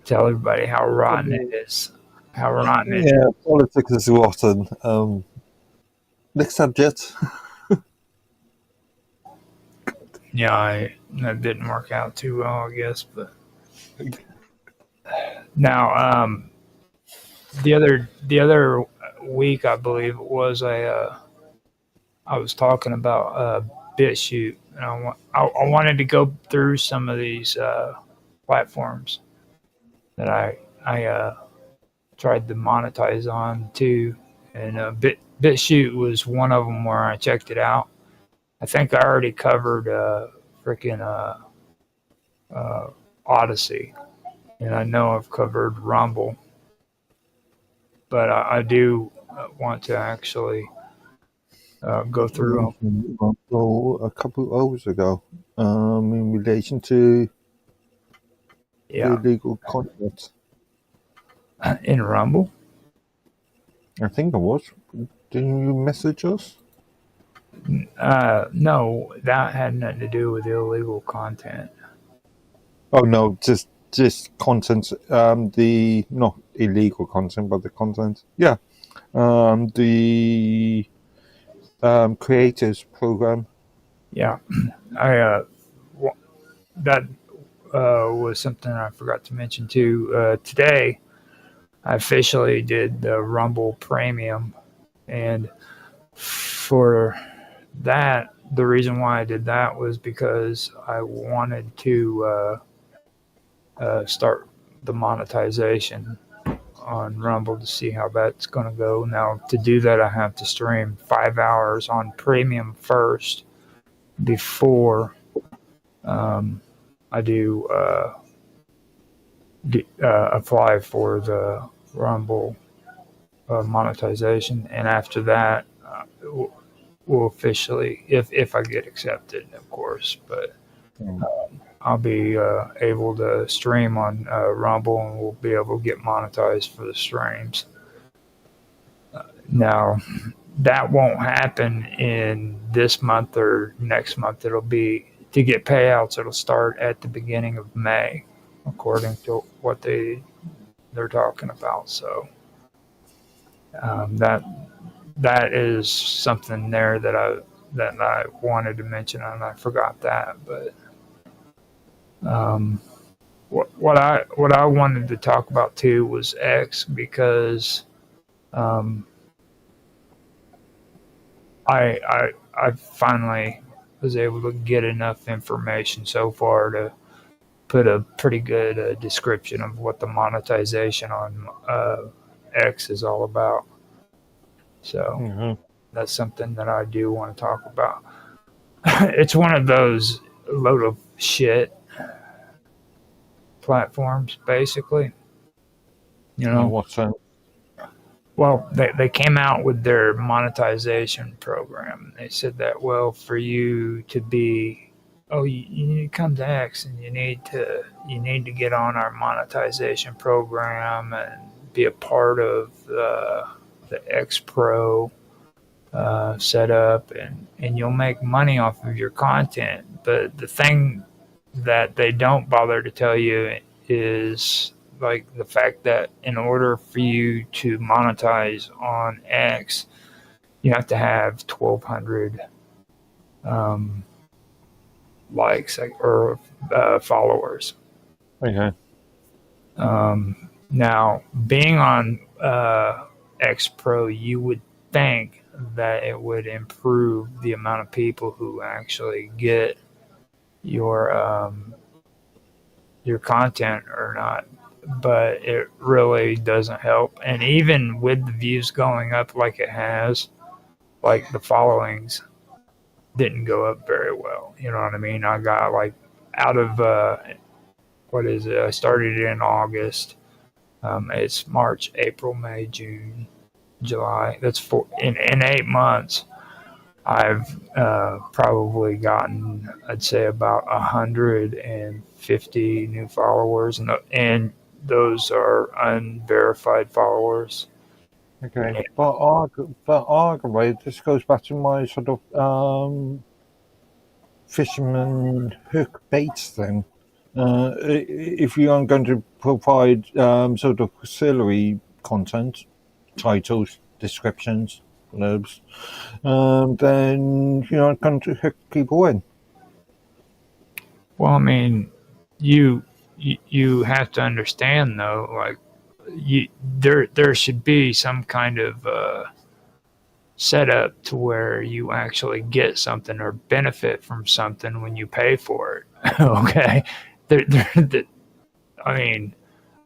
Tell everybody how rotten it is. How rotten it is. Yeah, politics is rotten. Next subject. Yeah, that didn't work out too well, I guess. But now, the other week, I believe it was, I was talking about BitChute, and I wanted to go through some of these platforms that I tried to monetize on too, and BitChute was one of them where I checked it out. I think I already covered freaking Odyssey, and I know I've covered Rumble, but I do want to actually go through them. A couple of hours ago, in relation to Yeah, illegal content. in Rumble. I think it was. Didn't you message us? No, that had nothing to do with illegal content. Oh no, just content. The not illegal content, but the content. Yeah. The creators program. Yeah, that was something I forgot to mention too. Today, I officially did the Rumble Premium, and for that, the reason why I did that was because I wanted to start the monetization on Rumble to see how that's going to go. Now, to do that, I have to stream 5 hours on Premium first before I do apply for the Rumble monetization, and after that, we'll officially, if I get accepted, of course, but I'll be able to stream on Rumble, and we'll be able to get monetized for the streams. Now, that won't happen in this month or next month. It'll be, to get payouts, it'll start at the beginning of May, according to what they're talking about. So that is something there that I wanted to mention, and I forgot that. But what I wanted to talk about too was X, because I finally was able to get enough information so far to put a pretty good description of what the monetization on X is all about. So that's something that I do want to talk about. It's one of those load of shit platforms, basically. You know, What's that? well, they came out with their monetization program. They said that, well, for you to be, you need to come to X, and you need to get on our monetization program and be a part of the X Pro setup, and you'll make money off of your content. But the thing that they don't bother to tell you is, like, the fact that in order for you to monetize on X, you have to have 1,200 likes or followers. Okay. Now, being on X Pro, you would think that it would improve the amount of people who actually get your content or not, but it really doesn't help. And even with the views going up like it has, like, the followings didn't go up very well. You know what I mean? I got, like, out of what is it? I started in August. It's March, April, May, June, July. That's in 8 months. I've probably gotten, I'd say, about 150 new followers, and those are unverified followers. Okay. But arguably, this goes back to my sort of fisherman hook baits thing. If you are going to provide sort of auxiliary content, titles, descriptions, blurbs, then you're not going to hook people in. Well, I mean, you have to understand, though, like, there should be some kind of setup to where you actually get something or benefit from something when you pay for it. Okay, I mean,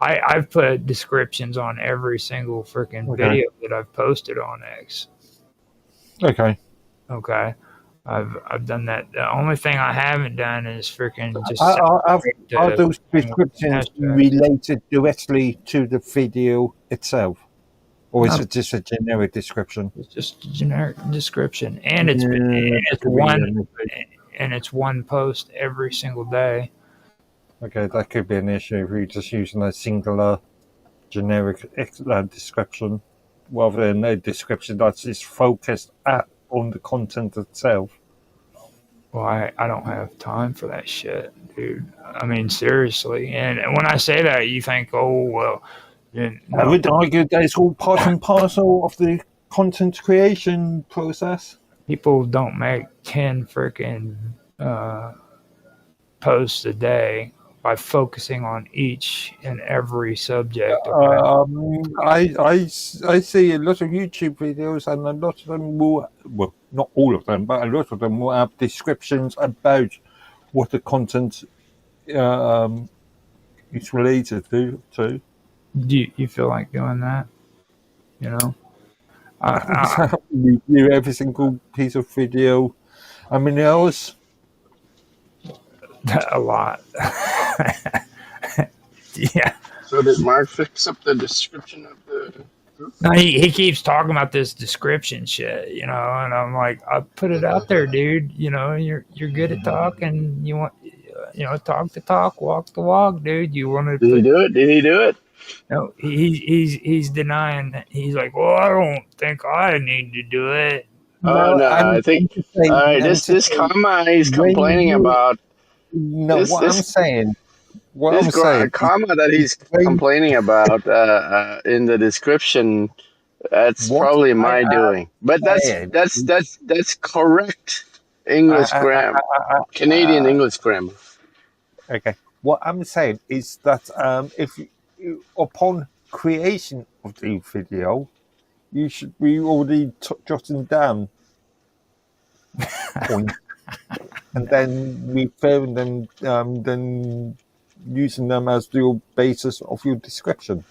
I've put descriptions on every single freaking video that I've posted on X. Okay. Okay. I've done that. The only thing I haven't done is freaking just Are those thing with descriptions hashtags. related directly to the video itself? Or is No. it just a generic description? It's just a generic description, and it's That could be an issue. it's one post every single day. Okay, that could be an issue if you're just using a singular generic description rather than a description that's just focused on the content itself. Well, I don't have time for that shit, dude. I mean, seriously. And when I say that, you think, oh, well, then, I would argue that it's all part and parcel of the content creation process. people don't make 10 freaking posts a day by focusing on each and every subject. Okay? I see a lot of YouTube videos, and a lot of them will, well, not all of them, but a lot of them will have descriptions about what the content is related to. Do you feel like doing that? You know? Review every single piece of video. How many hours? A lot. Yeah. So did Mark fix up the description of the group? No, he keeps talking about this description shit, you know, and I'm like, I put it out there, dude. You know, you're good at talking. You want, you know, talk the talk, walk the walk, dude. You want to? Did he do it? Did he do it? No, he's denying that. He's like, well, I don't think I need to do it. Oh no, I think. All right, this comma he's complaining about. No, This- what this- I'm saying. What This I'm saying. comma that he's complaining about in the description, that's What probably I my am doing. But saying- that's correct English grammar, Canadian English grammar. Okay. What I'm saying is that if you, upon creation of the video, you should be already jotting down points and then referring them, then using them as the basis of your description.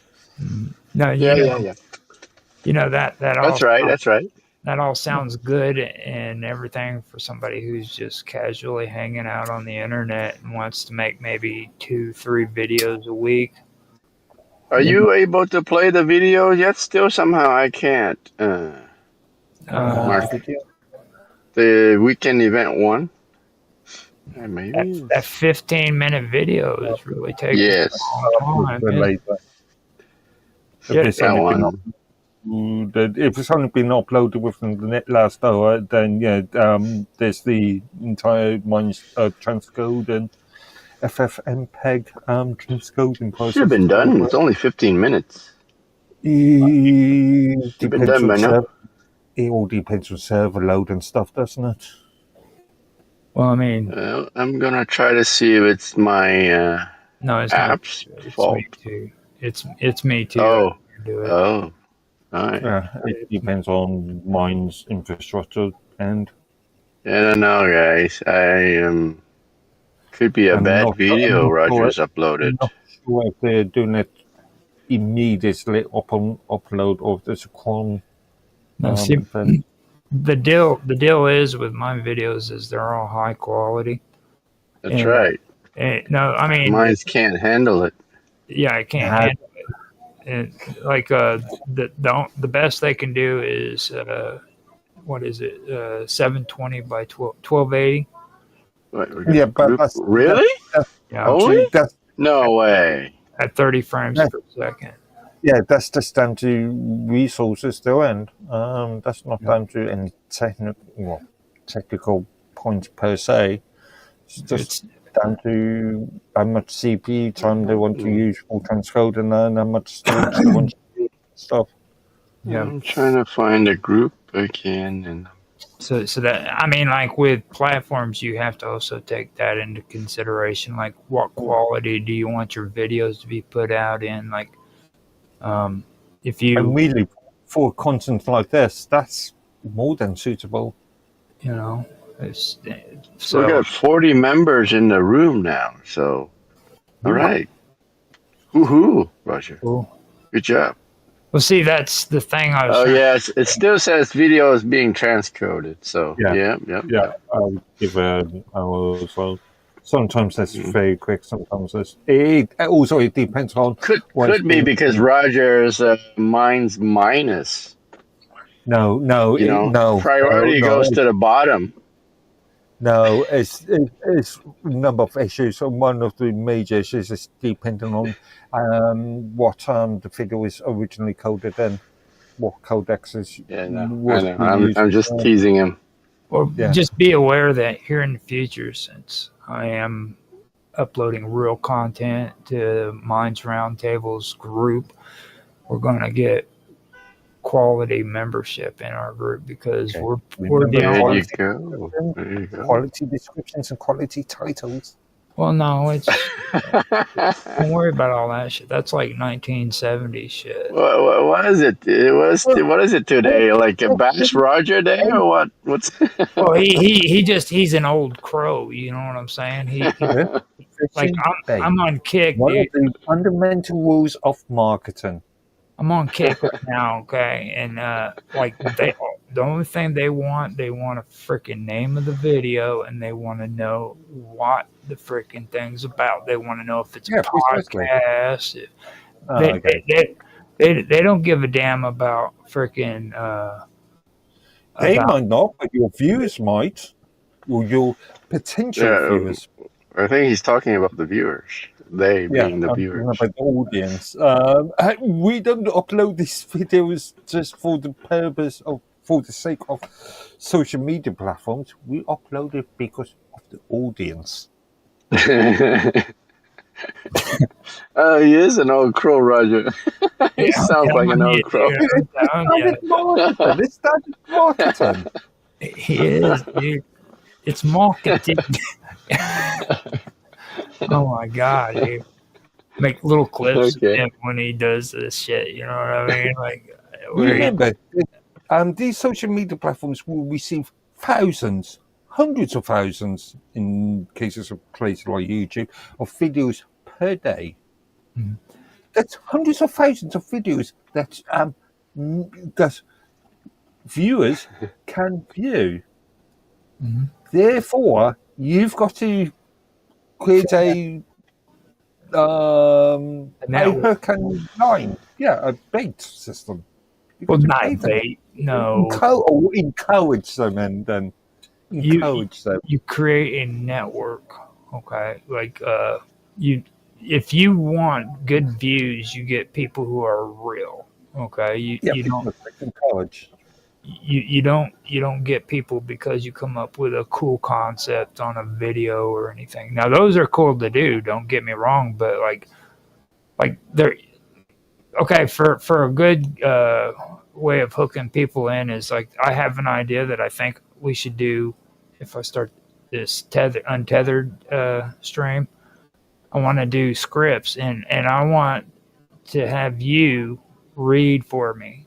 No, Yeah. You know that all That's right. That's right. that all sounds good and everything for somebody who's just casually hanging out on the internet and wants to make maybe 2-3 videos a week. Are you able to play the video yet? Still, somehow I can't. Mark, the weekend event one. Maybe. That 15-minute video is really taking Yes. a long time. Later. Yeah, If it's that only one. if it's only been uploaded within the last hour, then yeah, there's the entire Minds transcode and FFmpeg transcoding process. Should have been done. It's only 15 minutes. It been done by now? It all depends on server load and stuff, doesn't it? Well, I mean, I'm gonna try to see if it's my no, it's not. app's It's fault. me too. It's me too. Oh. I do it. Oh, all right. It depends on Mind's infrastructure and. I don't know, guys. Could be a I'm bad not- video I'm not Roger's sure. uploaded. I'm not sure if they're doing it immediately upon upload or if there's a cron. No, see, then- the deal is with my videos is they're all high quality. That's Yeah. right. No, I mean, Mine can't handle it. yeah, I can't handle it. And like the best they can do is what is it? 720 by 1280. What, Yeah, but group- that's really? Yeah, Only? That's, No way. at 30 frames per second. yeah, that's just down to resources to end. That's not down to any technical points per se. It's just down to how much CPU time they want to use for transcoding and how much storage they want to use stuff. Yeah. I'm trying to find a group again. And So that, I mean, like with platforms, you have to also take that into consideration. Like, what quality do you want your videos to be put out in? Like, if you, And really, for content like this, that's more than suitable. you know, it's, we so got 40 members in the room now. So, all right. Woohoo, Roger. cool. Good job. Well, see, that's the thing I was. Oh trying- yes, it still says video is being transcoded. So Yeah. yeah. I'll give an hour as well. Sometimes that's Mhm. very quick. Sometimes that's it. Also, it depends on what's Could be being. because Roger's mine's minus. No, You know, no, priority goes to the bottom. no. It's a number of issues. And one of the major issues is depending on what the figure was originally coded in, what codexes Yeah, no, I was know. being used. I'm just teasing him. Or Yeah. just be aware that here in the future, since I am uploading real content to Minds Roundtable's group, we're going to get quality membership in our group because Okay. we're the There only. you go. There you go. Quality descriptions and quality titles. Well, no, it's don't worry about all that shit. That's like 1970s shit. What is it? What is it today? Like a Bash Roger Day or what? What's Well, he's an old crow. You know what I'm saying? He like I'm on Kick, One of dude. the fundamental rules of marketing. I'm on Kick right now, okay? And like the only thing they want a freaking name of the video, and they want to know what the freaking thing's about. They want to know if it's a podcast. They don't give a damn about freaking. They might not, but your viewers might, or your potential viewers. I think he's talking about the viewers. They being the viewers. About the audience. We don't upload these videos just for the sake of social media platforms. We upload it because of the audience. He is an old crow, Roger. He sounds like an old crow. This started marketing. He is, dude. It's marketing. Oh my god, dude. Make little clips of him when he does this shit, you know what I mean? Like, remember, these social media platforms will receive thousands, hundreds of thousands, in cases of places like YouTube, of videos per day. Mm-hmm. That's hundreds of thousands of videos that viewers can view. Mm-hmm. Therefore, you've got to create a hook and line, a bait system. Well, not bait, no. Encourage them, and then encourage them. You create a network, okay? Like if you want good views, you get people who are real, okay? You don't encourage. You don't get people because you come up with a cool concept on a video or anything. Now those are cool to do, don't get me wrong, but like they're okay for a good way of hooking people in is like I have an idea that I think we should do if I start this untethered stream. I want to do scripts and I want to have you read for me.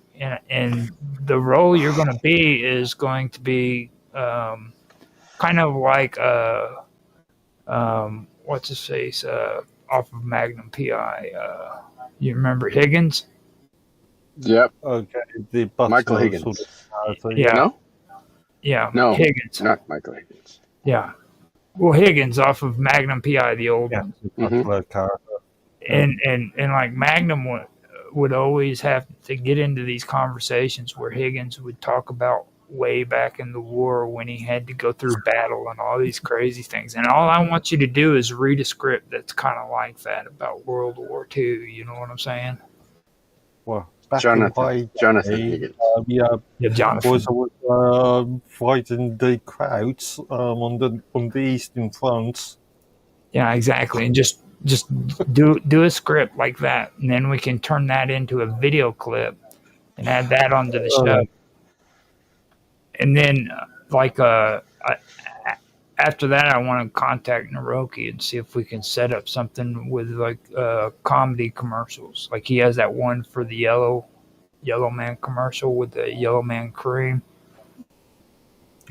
And the role you're going to be is going to be kind of like what's his face off of Magnum PI. You remember Higgins? Yep. Okay. Michael Higgins. Yeah. No? Yeah. No. Higgins. Not Michael Higgins. Yeah. Well, Higgins off of Magnum PI, the old one. And like Magnum would always have to get into these conversations where Higgins would talk about way back in the war when he had to go through battle and all these crazy things. And all I want you to do is read a script that's kind of like that about World War II. You know what I'm saying? Well, Jonathan Higgins. Jonathan was fighting the crowds on the Eastern Front. Yeah, exactly. And just do a script like that, and then we can turn that into a video clip and add that onto the show. And then, after that, I want to contact Naroki and see if we can set up something with comedy commercials. Like he has that one for the Yellow Man commercial with the Yellow Man cream.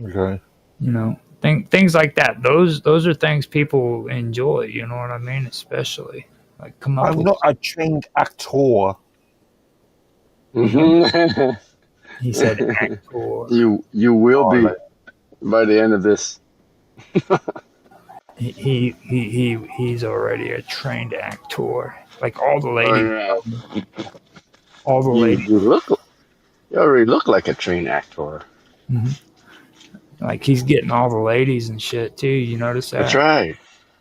Okay. You know, things like that. Those are things people enjoy. You know what I mean? Especially like come up. I'm not a trained actor. Mhm. He said actor. you will Oh, be by the end of this. He's already a trained actor. Like all the Oh, ladies, yeah. all the You ladies. you look you already look like a trained actor. Mhm. Like he's getting all the ladies and shit too. You notice That's that? right.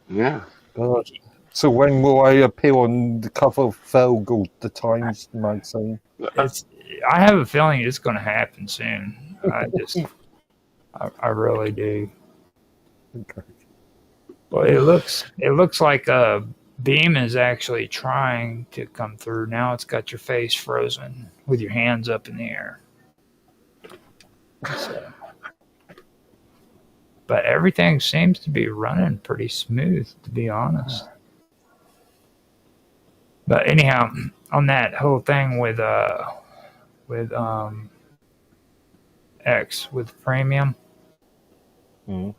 Yeah. God. So when will I appear on the cover of Vogue or the Times magazine? It's. I have a feeling it's going to happen soon. I really do. Okay. But it looks like Beam is actually trying to come through. Now it's got your face frozen with your hands up in the air. So, but everything seems to be running pretty smooth, to be honest. But anyhow, on that whole thing with X with premium. Mm.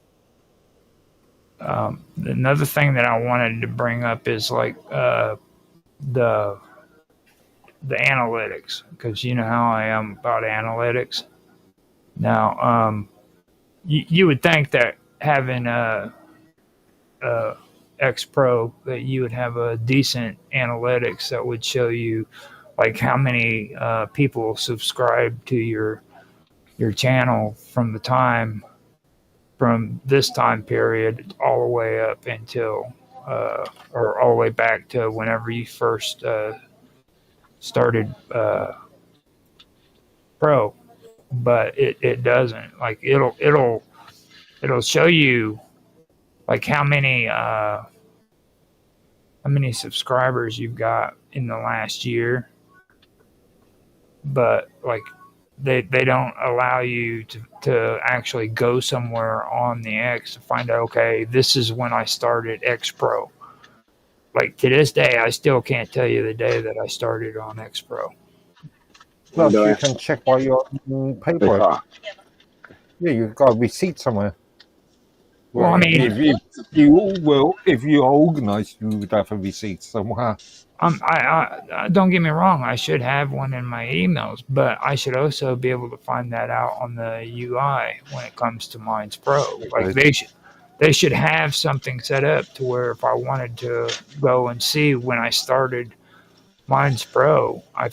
Another thing that I wanted to bring up is like the analytics, because you know how I am about analytics. Now, you would think that having a X Pro that you would have a decent analytics that would show you like how many people subscribe to your channel from this time period all the way up until or all the way back to whenever you first started pro, but it doesn't. Like it'll show you like how many subscribers you've got in the last year, but like they don't allow you to actually go somewhere on the X to find out, okay, this is when I started X Pro. Like to this day, I still can't tell you the day that I started on X Pro. Plus, you can check by your paperwork. Dạ vâng. Yeah, you've got a receipt somewhere. Well, I mean, if you're organized, you would have a receipt somewhere. I don't get me wrong. I should have one in my emails, but I should also be able to find that out on the UI when it comes to Minds Pro. Like they should have something set up to where if I wanted to go and see when I started Minds Pro, I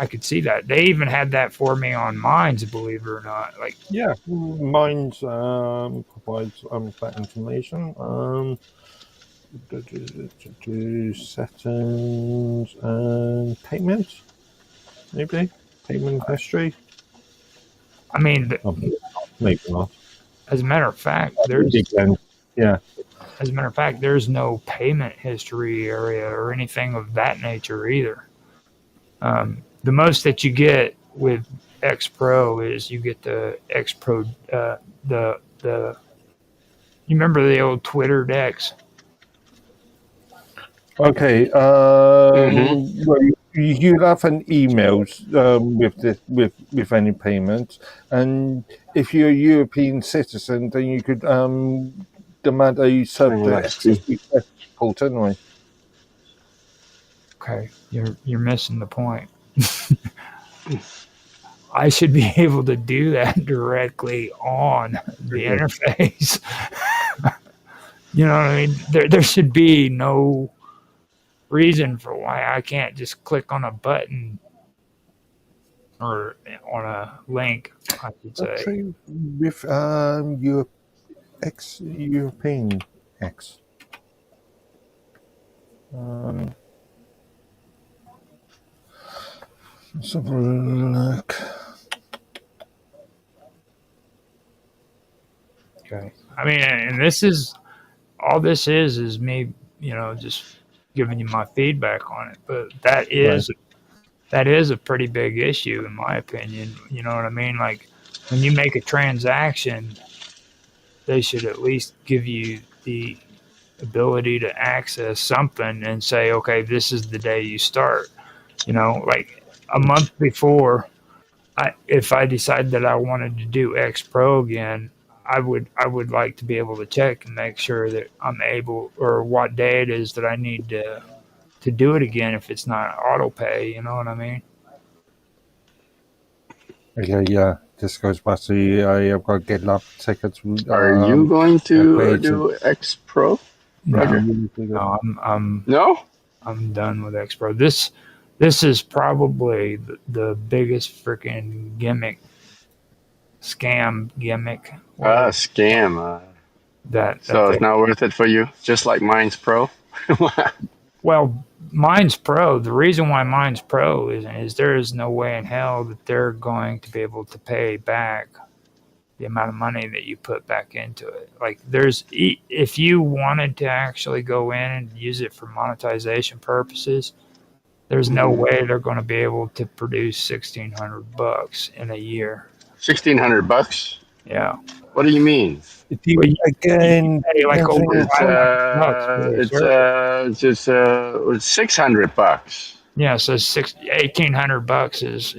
could see that. They even had that for me on Minds, believe it or not. Like Yeah, Minds provides that information. Settings and payments, maybe payment history. I mean, Maybe not. as a matter of fact, Yeah. as a matter of fact, there's no payment history area or anything of that nature either. The most that you get with X Pro is you get the X Pro, the you remember the old Twitter decks? Okay. Well, you have an emails with any payment, and if you're a European citizen, then you could demand a access report anyway. Okay, you're missing the point. I should be able to do that directly on the interface. You know what I mean? There should be no reason for why I can't just click on a button or on a link, I should say. Actually, with European X. Let's have a look. Okay. I mean, and all this is me, just giving you my feedback on it. But that is a pretty big issue in my opinion. You know what I mean? Like when you make a transaction, they should at least give you the ability to access something and say, okay, this is the day you start. Like a month before, if I decide that I wanted to do X Pro again, I would like to be able to check and make sure that I'm able, or what day it is that I need to do it again if it's not auto pay. You know what I mean? Okay, yeah. This goes back to I've got to get lab tickets. Are you going to created. do X Pro, Roger? No, No? I'm done with X Pro. This is probably the biggest freaking scam gimmick. Scam. That So they, it's not worth it for you, just like Mine's Pro. well, Mine's Pro. The reason why Mine's Pro is there is no way in hell that they're going to be able to pay back the amount of money that you put back into it. Like if you wanted to actually go in and use it for monetization purposes, there's no way they're going to be able to produce $1,600 in a year. $1,600? Yeah. What do you mean? Again, Pay like over It's $600. Yeah, so $1,800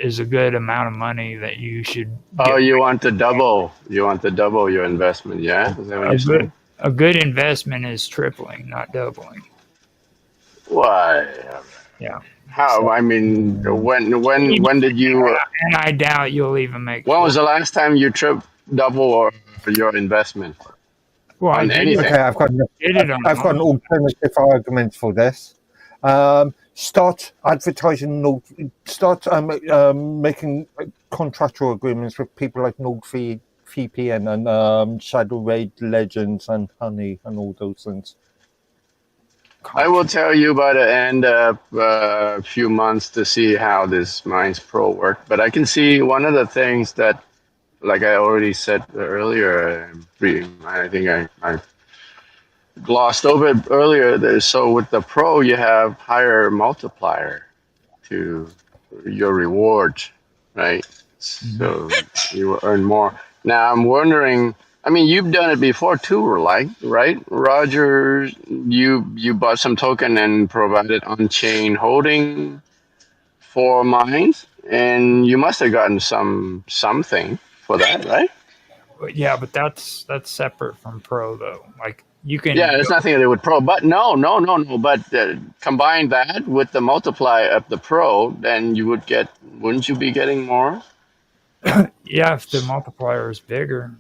is a good amount of money that you should. Oh, you want to double? You want to double your investment? Yeah, is that what you're saying? A good investment is tripling, not doubling. Why? Yeah. How? So, I mean, when did you? And I doubt you'll even make. When was the last time you double your investment? Well, on anything? Okay, I've got an alternative argument for this. Start advertising. Start making contractual agreements with people like NordVPN and Shadow Raid Legends and Honey and all those things. I will tell you by the end of a few months to see how this Minds Pro worked. But I can see one of the things that, like I already said earlier, I think I glossed over it earlier. So with the Pro, you have higher multiplier to your reward, right? So you will earn more. Now I'm wondering. I mean, you've done it before too, right? Roger, you bought some token and provided on-chain holding for mines, and you must have gotten something for that, right? Yeah, but that's separate from Pro though. Like you can. Yeah, there's nothing to do with Pro, but no. But combine that with the multiply of the Pro, then you would get. Wouldn't you be getting more? Yeah, if the multiplier is bigger.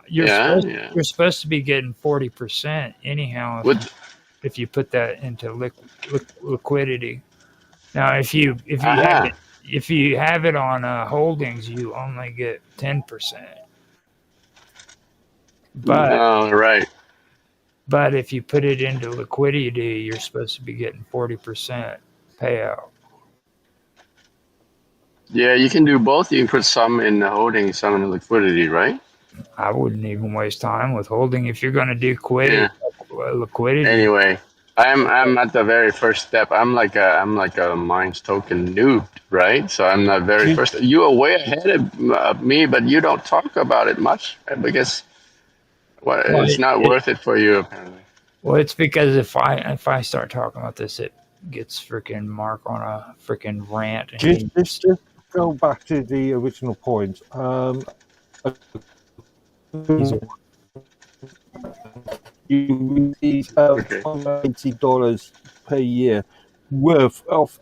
You're supposed to be getting 40% anyhow if you put that into liquidity. Now, if you have it on holdings, you only get 10%. Right. But if you put it into liquidity, you're supposed to be getting 40% payout. Yeah, you can do both. You can put some in the holding, some in the liquidity, right? I wouldn't even waste time with holding if you're going to do liquidity. Anyway, I'm at the very first step. I'm like a Minds token noob, right? So I'm not very first. You are way ahead of me, but you don't talk about it much because it's not worth it for you apparently. Well, it's because if I start talking about this, it gets freaking Mark on a freaking rant. Just go back to the original point. You receive $80 per year worth of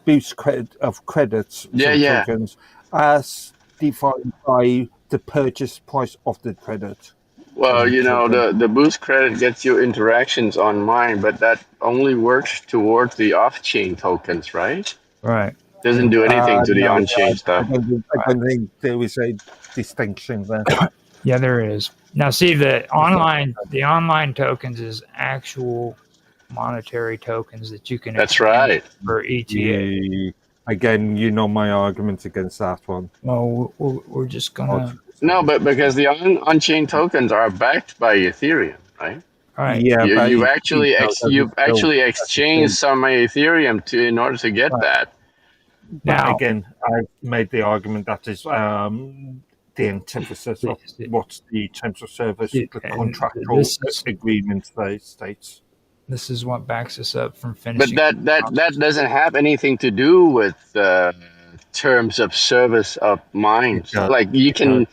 boost credits tokens as defined by the purchase price of the credit. Well, the boost credit gets you interactions on mine, but that only works towards the off-chain tokens, right? Right. Doesn't do anything to the on-chain stuff. I don't think there is a distinction there. Yeah, there is. Now, see, the online tokens is actual monetary tokens that you can. That's right. For ETA. Again, my arguments against that one. Well, we're just gonna. No, but because the on-chain tokens are backed by Ethereum, right? Right. Yeah, you've actually exchanged some Ethereum in order to get that. Now, again, I've made the argument that is the antithesis of what the terms of service, the contractual agreement states. This is what backs us up from finishing. But that doesn't have anything to do with terms of service of mines. Like you can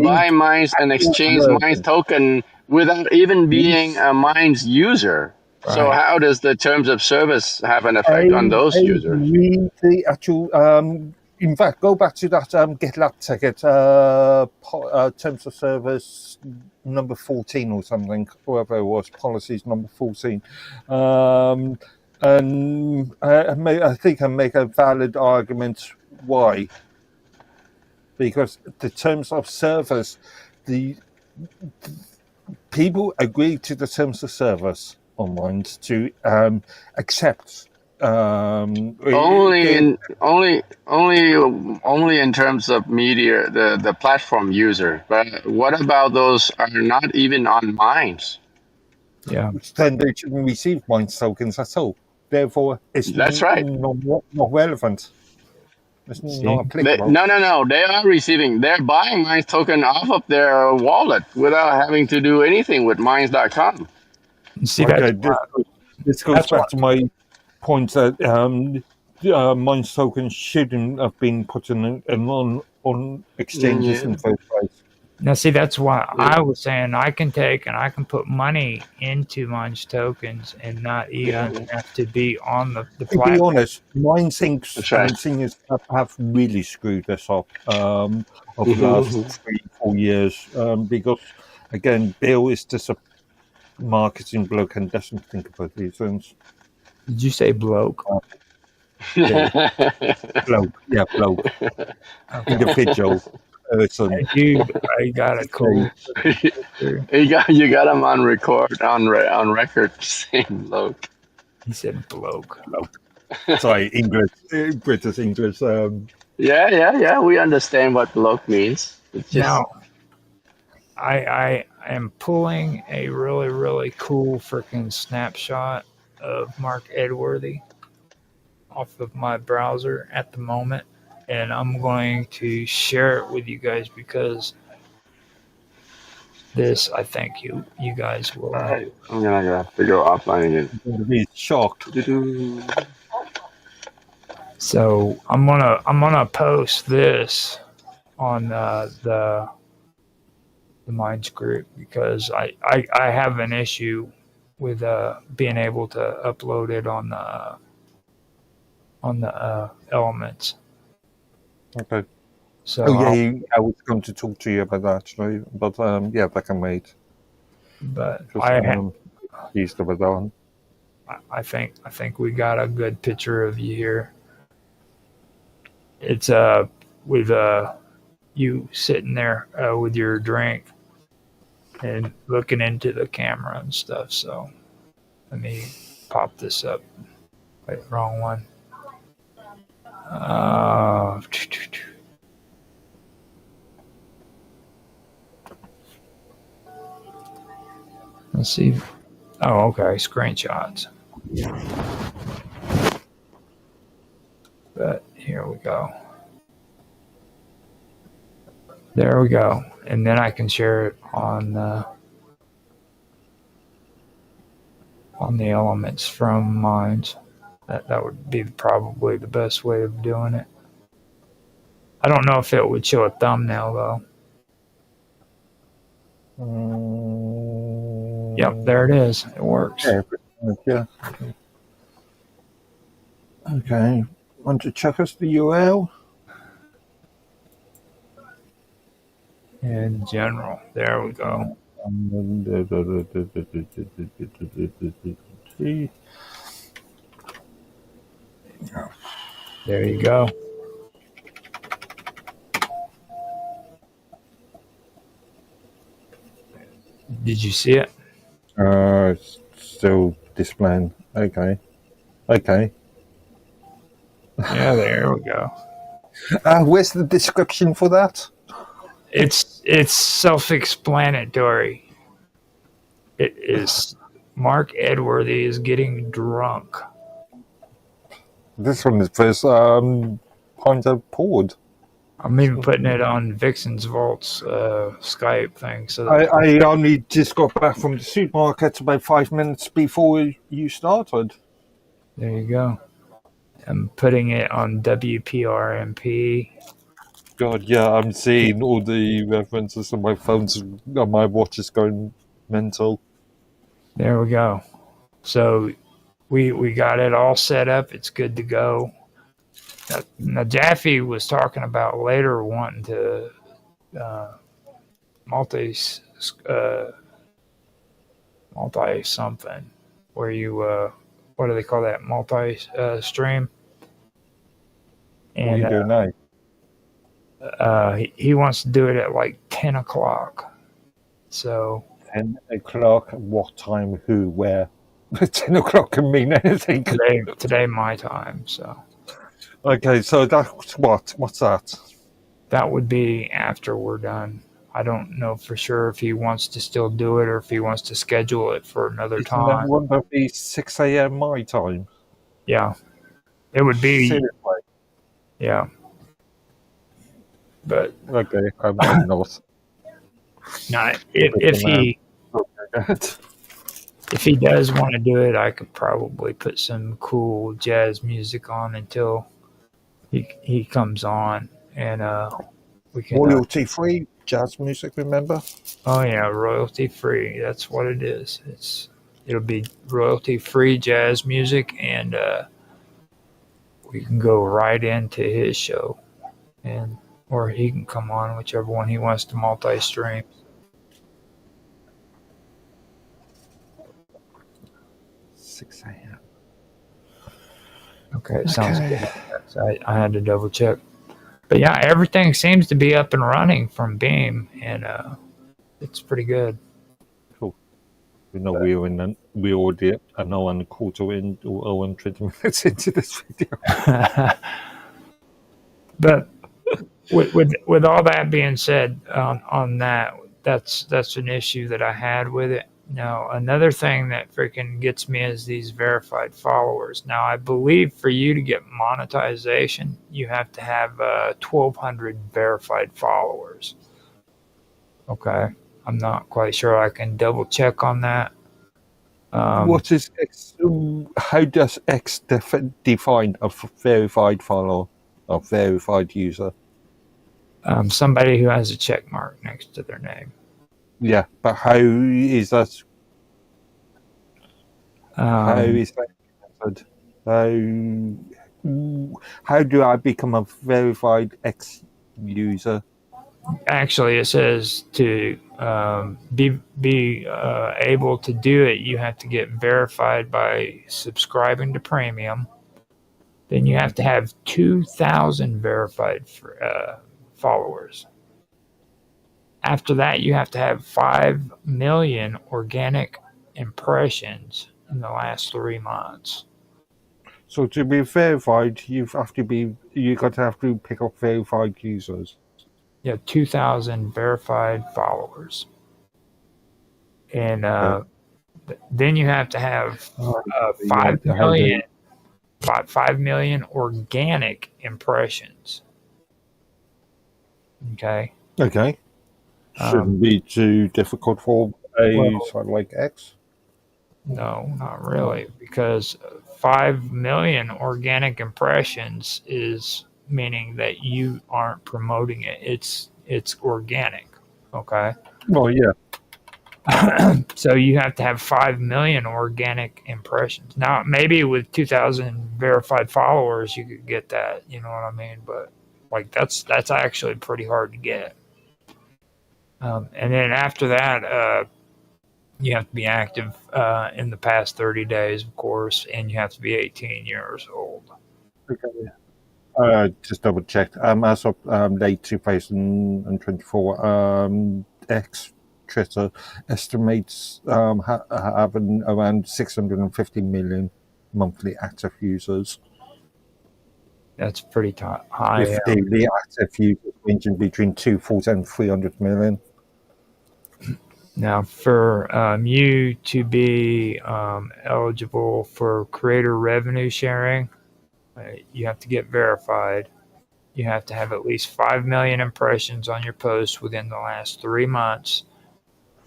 buy mines and exchange mines token without even being a mines user. So Right. how does the terms of service have an effect on those I users? read the actual. In fact, go back to that GitLab ticket, terms of service number 14 or something, whoever it was, policies number 14. And I think I make a valid argument why. Because the terms of service, the people agree to the terms of service online to accept. Only in terms of media, the platform user. But what about those are not even on Minds? Yeah. Then they shouldn't receive Minds tokens at all. Therefore, it's That's right. not relevant. It's not applicable. No. They are receiving. They're buying Minds token off of their wallet without having to do anything with Minds.com. See, Okay, that's this goes that's back to my point that Minds tokens shouldn't have been put on exchanges in the first place. now. See, that's why I was saying I can take and I can put money into Minds tokens and not even have to be on the To be platform. honest, Minds Inc. That's right. and seniors have really screwed this up over the last 3-4 years because, again, Bill is just a marketing bloke and doesn't think about these things. Did you say bloke? Bloke, yeah, bloke. Individual person. Hey, dude, I got a cold. you got them on record on record saying bloke. He said bloke. Sorry, English, British English. Yeah. We understand what bloke means. It's just, Now, I am pulling a really, really cool freaking snapshot of Mark Edworthy off of my browser at the moment, and I'm going to share it with you guys because this, I think you guys will. I'm gonna have to go offline again. He's shocked. So I'm gonna post this on the Minds group because I have an issue with being able to upload it on the Elements. Okay. So I was going to talk to you about that actually, but yeah, that can wait. but He's the one. I think we got a good picture of you here. It's with you sitting there with your drink and looking into the camera and stuff. So let me pop this up. Wait, wrong one. Let's see. Oh, okay. Screenshots. But here we go. There we go. And then I can share it on the Elements from Minds. That would be probably the best way of doing it. I don't know if it would show a thumbnail though. Yep, there it is. It works. Yeah. Okay. Want to check us the URL? In general. There we go. There you go. Did you see it? It's still displaying. Okay. Yeah, there we go. Where's the description for that? It's self-explanatory. It is Mark Edworthy is getting drunk. This one is first point I've poured. I'm even putting it on Vixen's Vault's Skype thing. So I only just got back from the supermarket about 5 minutes before you started. There you go. I'm putting it on WPRMP. God, yeah, I'm seeing all the references on my phones, on my watch is going mental. There we go. So we got it all set up. It's good to go. Now Jaffe was talking about later wanting to multi multi something where you what do they call that, multi stream, What are and you doing now? he wants to do it at like 10 o'clock. So 10 o'clock, what time, who, where? 10 o'clock can mean anything. today my time. So Okay, so that's what? What's that? that would be after we're done. I don't know for sure if he wants to still do it or if he wants to schedule it for another Isn't that time. one that be 6 a.m. my time? Yeah, it would be. Seriously? Yeah, but Okay, I'm not. no, if he does want to do it, I could probably put some cool jazz music on until he comes on, and we can. Royalty free jazz music, remember? Oh yeah, royalty free. That's what it is. It'll be royalty free jazz music, and we can go right into his show, and or he can come on whichever one he wants to multi-stream. 6 a.m. Okay, sounds good. So I had to double check. But yeah, everything seems to be up and running from Beam, and it's pretty good. Cool. We know we're already an hour and a quarter in, or hour and 20 minutes into this video. But with all that being said, on that's an issue that I had with it. Now, another thing that freaking gets me is these verified followers. Now, I believe for you to get monetization, you have to have 1,200 verified followers. Okay, I'm not quite sure. I can double check on that. What is X? How does X define a verified follower, a verified user? Somebody who has a check mark next to their name. Yeah, but how is that? How is that method? How do I become a verified X user? Actually, it says to be able to do it, you have to get verified by subscribing to Premium. Then you have to have 2,000 verified followers. After that, you have to have 5 million organic impressions in the last 3 months. So to be verified, you got to have to pick up verified users. You have 2,000 verified followers, and then you have to have 5 million organic impressions. Okay. Okay. Shouldn't be too difficult for a site like X. No, not really, because 5 million organic impressions is meaning that you aren't promoting it. It's organic. Okay. Well, yeah. So you have to have 5 million organic impressions. Now, maybe with 2,000 verified followers, you could get that. You know what I mean? But like that's actually pretty hard to get. And then after that, you have to be active in the past 30 days, of course, and you have to be 18 years old. Okay. Just double checked. As of late 2024, X Twitter estimates having around 650 million monthly active users. That's pretty high. With daily active users ranging between 240 and 300 million. Now, for you to be eligible for creator revenue sharing, you have to get verified. You have to have at least 5 million impressions on your post within the last 3 months,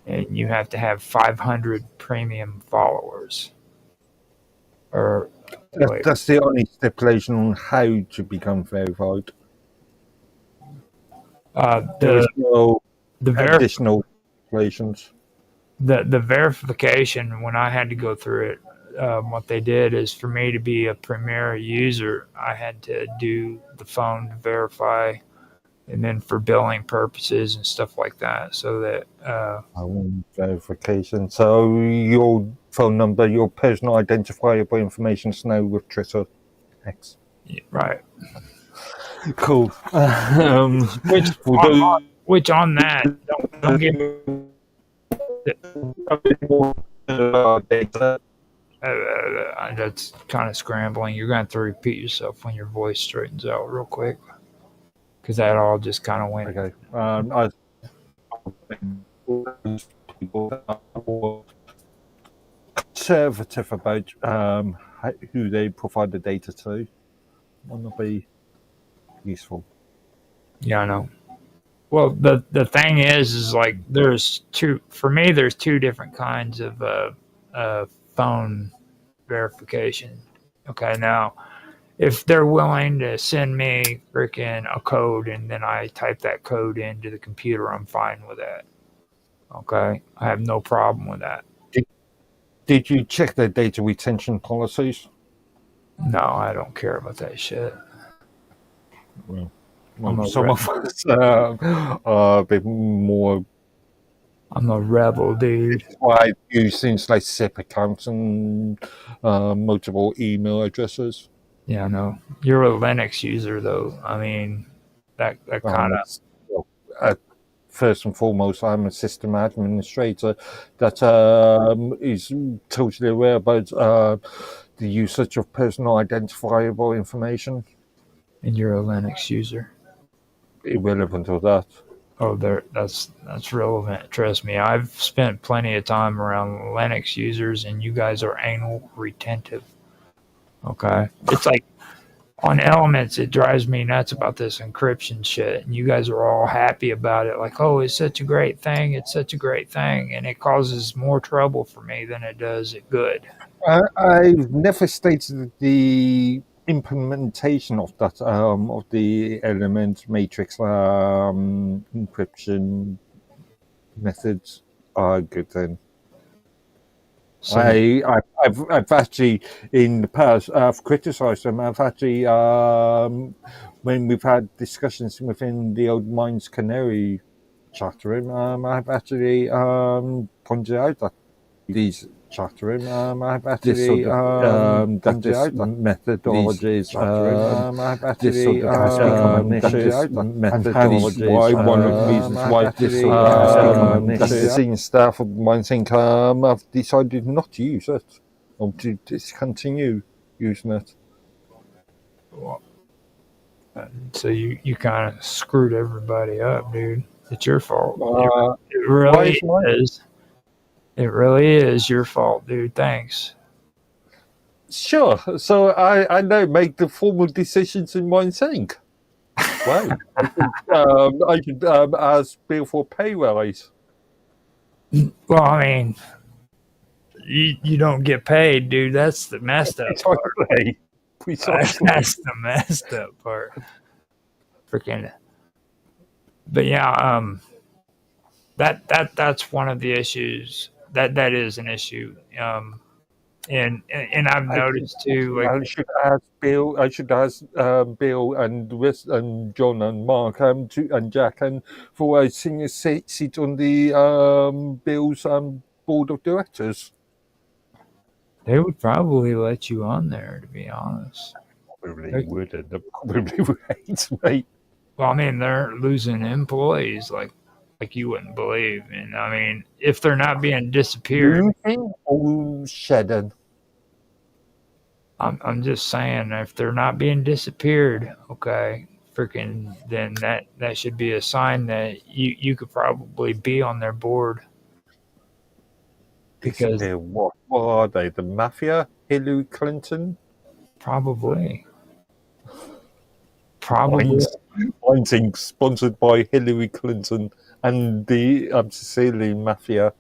and you have to have 500 premium followers. That's the only stipulation on how to become verified. There is no additional stipulations. The verification, when I had to go through it, what they did is for me to be a premier user, I had to do the phone to verify, and then for billing purposes and stuff like that, so that Verification. So your phone number, your personal identifiable information is now with Twitter X. right. Cool. Which on that, don't give me data. that's kind of scrambling. You're going to have to repeat yourself when your voice straightens out real quick, because that all just kind of went. Okay. People are conservative about who they provide the data to. Might not be useful. Yeah, I know. Well, the thing is like there's two different kinds of phone verification. Okay, now if they're willing to send me freaking a code and then I type that code into the computer, I'm fine with that. Okay, I have no problem with that. Did you check their data retention policies? No, I don't care about that shit. Well some of us are a bit more. I'm a rebel, dude. I use things like SIP accounts and multiple email addresses. Yeah, I know. You're a Linux user, though. I mean, that kind of. First and foremost, I'm a system administrator that is totally aware about the usage of personal identifiable information. And you're a Linux user. Irrelevant of that. Oh, that's relevant. Trust me, I've spent plenty of time around Linux users, and you guys are anal retentive. Okay, it's like on Elements, it drives me nuts about this encryption shit, and you guys are all happy about it. Like, oh, it's such a great thing. It's such a great thing, and it causes more trouble for me than it does it good. I've never stated the implementation of that of the element matrix encryption methods are a good thing. So, I've actually in the past I've criticised them. I've actually when we've had discussions within the old Minds Canary chat room, I've actually pointed out that these chat room, I've actually pointed out that methodologies. I've actually has become an issue. Methodologies. Why one of the reasons why this has become an issue. Senior staff of mine think have decided not to use it or to discontinue using it. So you kind of screwed everybody up, dude. It's your fault. It really is your fault, dude. Thanks. Sure. So I now make the formal decisions in my sync. Wow. I should ask Bill for pay rise. Well, I mean, you don't get paid, dude. That's the messed up part. Precisely. That's the messed up part. Freaking. But yeah, that's one of the issues. That is an issue. And I've noticed too. Like, I should ask Bill. I should ask Bill and Wes and John and Mark and Jack and for a senior seat on the Bill's board of directors. They would probably let you on there, to be honest. Probably wouldn't. They probably would, mate. Well, I mean, they're losing employees like you wouldn't believe. And I mean, if they're not being disappeared, or shedded. I'm just saying, if they're not being disappeared, okay, freaking, then that should be a sign that you could probably be on their board. Because what are they? The mafia? Hillary Clinton? Probably. Mine's sponsored by Hillary Clinton and the Sicilian mafia.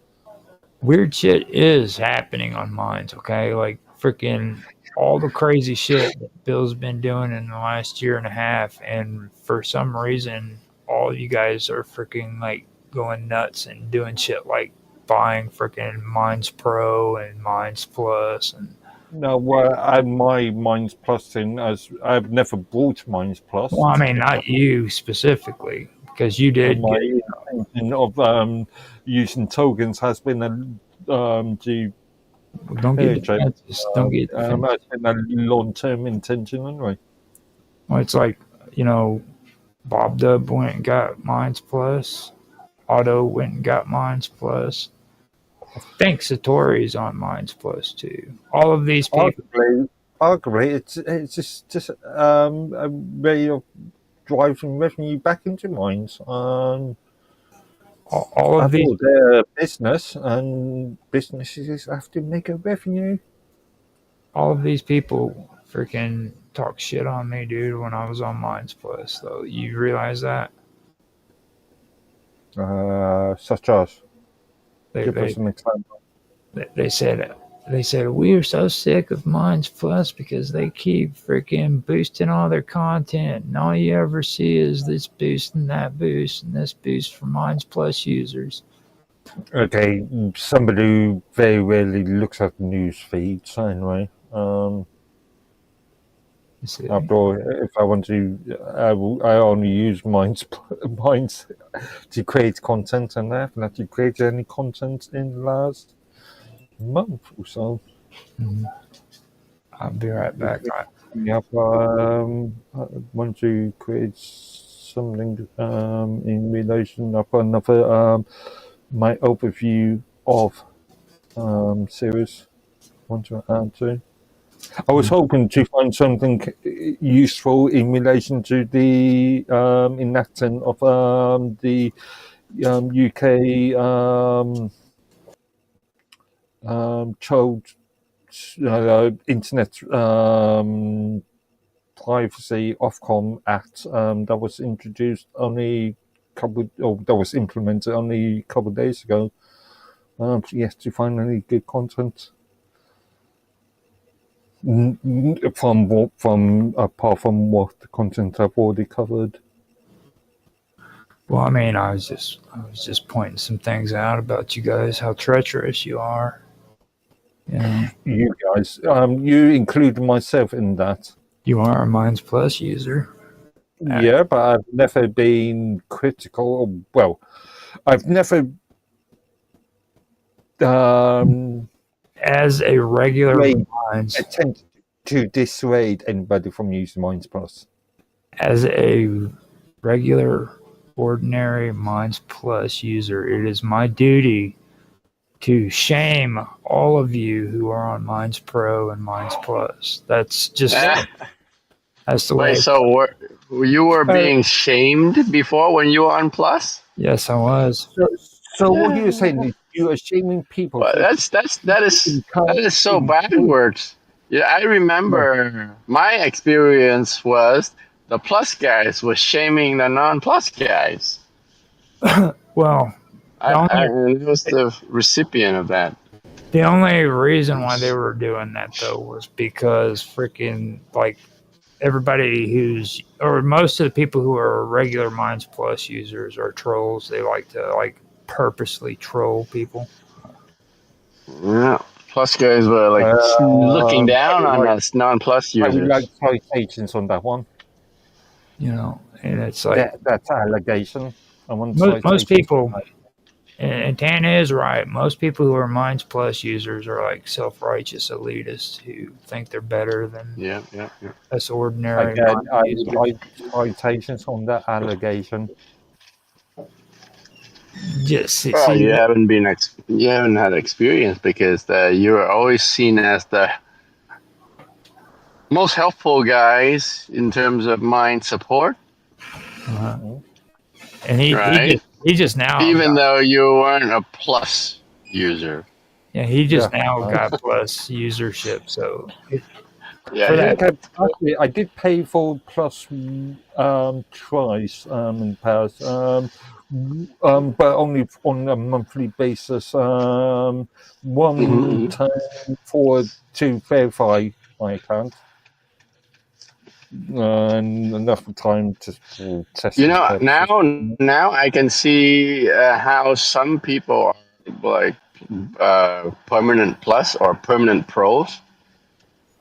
Weird shit is happening on Minds, okay? Like freaking all the crazy shit that Bill's been doing in the last year and a half, and for some reason, all you guys are freaking like going nuts and doing shit like buying freaking Minds Pro and Minds Plus and No, well, my Minds Plus thing, as I've never bought Minds Plus. Well, I mean, not you specifically, because you did My get. intention of using tokens has been to Don't get purchase. defenses. Don't get defenses. That's been a long-term intention anyway. Well, it's like, Bob Dub went and got Minds Plus. Otto went and got Minds Plus. I think Satori's on Minds Plus too. All of these people. Arguably, it's just a way of driving revenue back into Minds. All of these. They're business, and businesses have to make a revenue. All of these people freaking talk shit on me, dude, when I was on Minds Plus. Though you realize that? Such as, give They us an example. they said we are so sick of Minds Plus because they keep freaking boosting all their content, and all you ever see is this boost and that boost and this boost for Minds Plus users. Okay, somebody who very rarely looks at the news feeds anyway. After all, if I want to, I only use Minds to create content, and I haven't actually created any content in the last month or so. Mm-hmm. I'll be right back. Yep, I want to create something in relation of another my overview of series I want to add to. I was hoping to find something useful in relation to the enacting of the UK child internet privacy Ofcom Act that was introduced only that was implemented only a couple of days ago. Yes, to find any good content. From apart from what the content I've already covered. Well, I mean, I was just pointing some things out about you guys, how treacherous you are. You guys, you include myself in that. You are a Minds Plus user. Yeah, but I've never been critical. Well, I've never as a regular Minds attempt to dissuade anybody from using Minds Plus. As a regular, ordinary Minds Plus user, it is my duty to shame all of you who are on Minds Pro and Minds Plus. That's just that's the way. Wait, so you were being shamed before when you were on Plus? Yes, I was. So what are you saying? You are shaming people? Well, that is so backwards. Yeah, I remember my experience was the Plus guys were shaming the non-Plus guys. Well, I was the recipient of that. The only reason why they were doing that though was because freaking everybody most of the people who are regular Minds Plus users are trolls. They like to purposely troll people. Yeah, Plus guys were looking down on us non-Plus users. I would like citations on that one. And it's like that's allegation. Most people, and Tana is right. Most people who are Minds Plus users are self-righteous elitists who think they're better than us ordinary. Again, I would like citations on that allegation. Yes, well, you haven't had experience because you are always seen as the most helpful guys in terms of mind support. And he just now, even though you weren't a Plus user. Yeah, he just now got Plus usership. So actually, I did pay for Plus twice in the past, but only on a monthly basis. One time to verify my account. And enough time to test. Now I can see how some people are permanent Plus or permanent pros,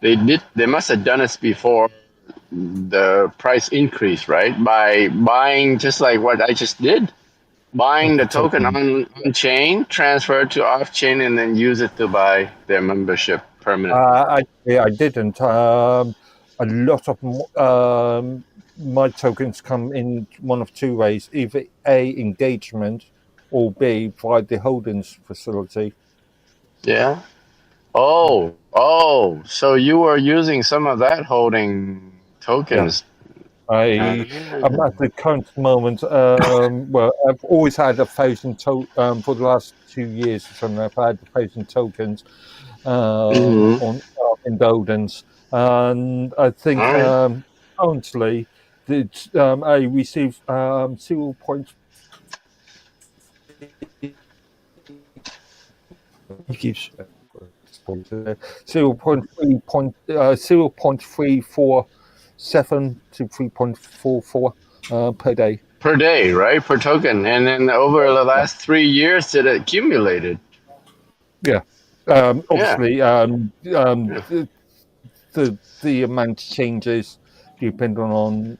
They must have done this before the price increase, right? By buying just like what I just did, buying the token on chain, transfer it to off chain, and then use it to buy their membership permanently. I didn't. A lot of my tokens come in one of two ways: either A, engagement, or B, via the holdings facility. Yeah. Oh, so you were using some of that holding tokens. I'm at the current moment. Well, I've always had 1,000 for the last 2 years or something. I've had 1,000 tokens on in holdings, and I think currently I receive 0.3 0.347 to 3.44 per day. Per day, right? Per token. And then over the last 3 years, it accumulated. Yeah. Obviously, the amount changes depending on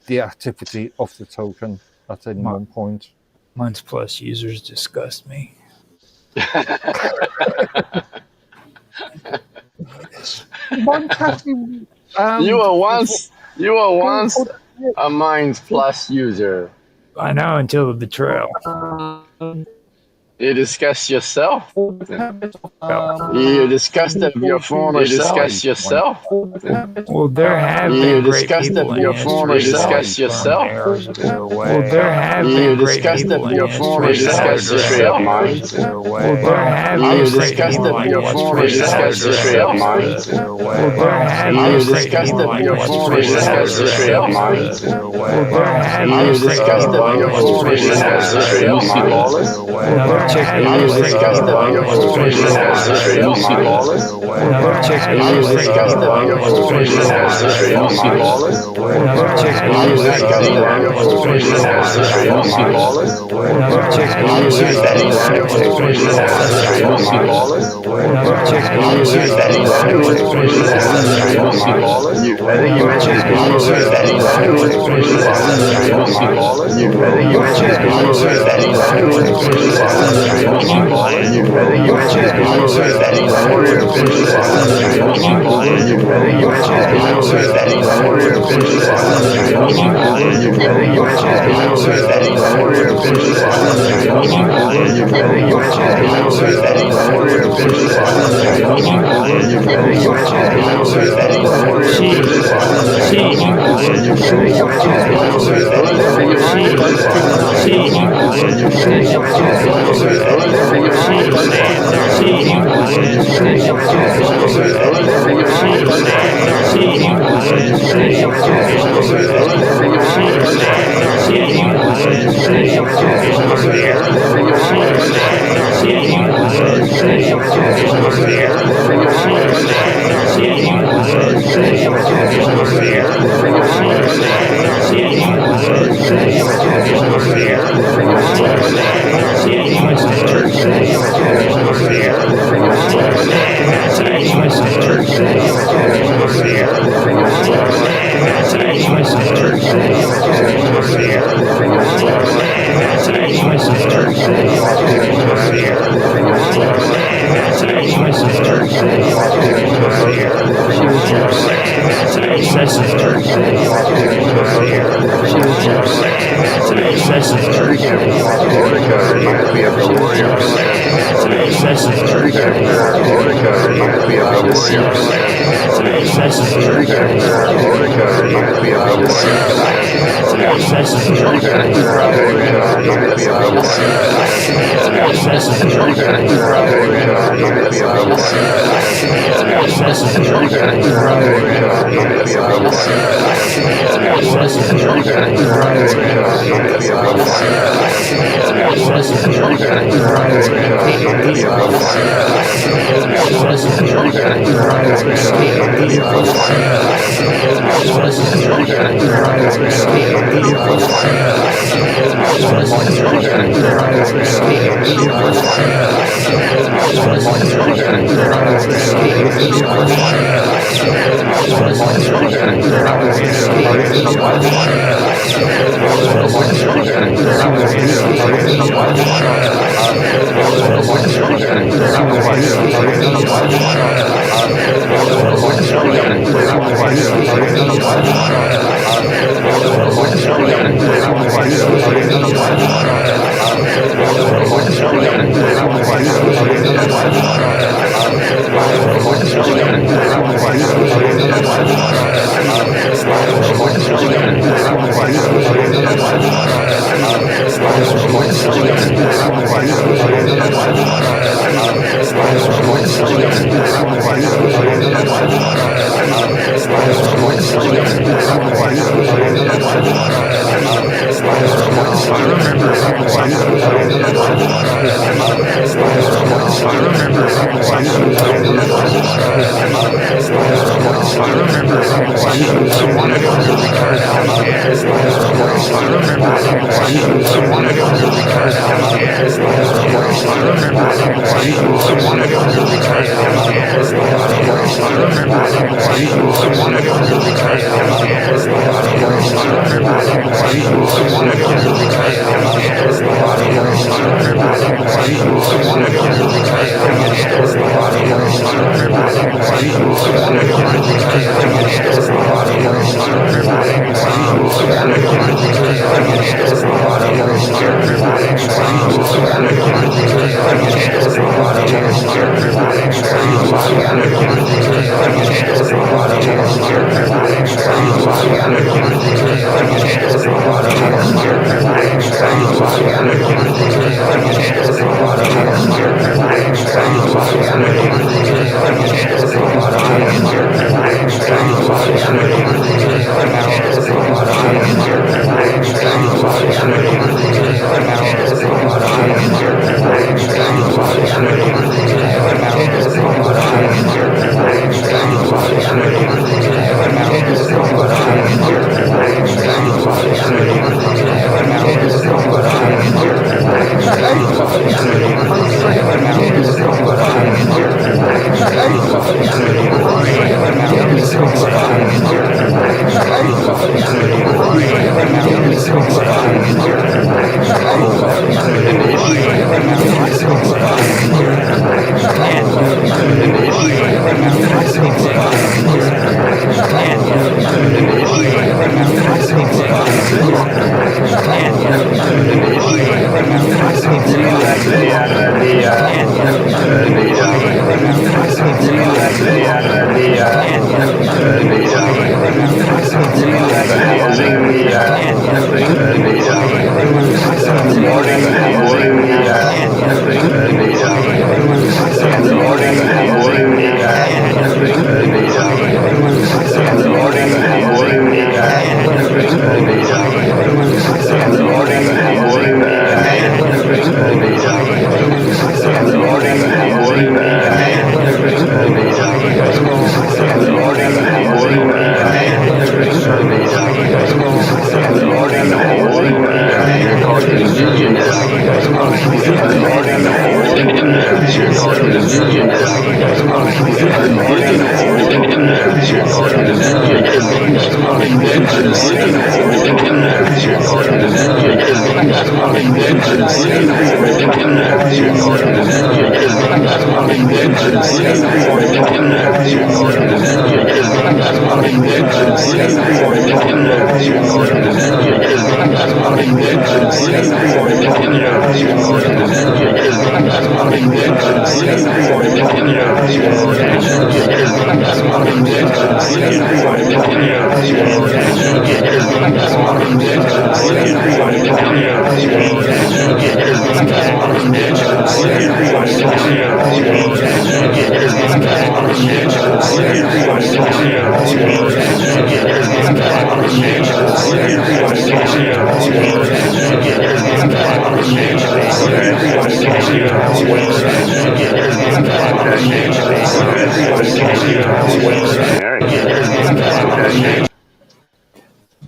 the activity of the token at any one point. Months plus users disgust me. You were once a Minds Plus user. I know, until the betrayal. You discuss yourself. You discussed your former self. You discuss yourself. Well, there have been great people in history. You discuss yourself. Well, there have been great people in history. You discuss yourself. Well, there have been great people in history. You discuss yourself. Well, there have been great people in history. You discuss yourself. Well, there have been great people in history. Check the You discussed your former Check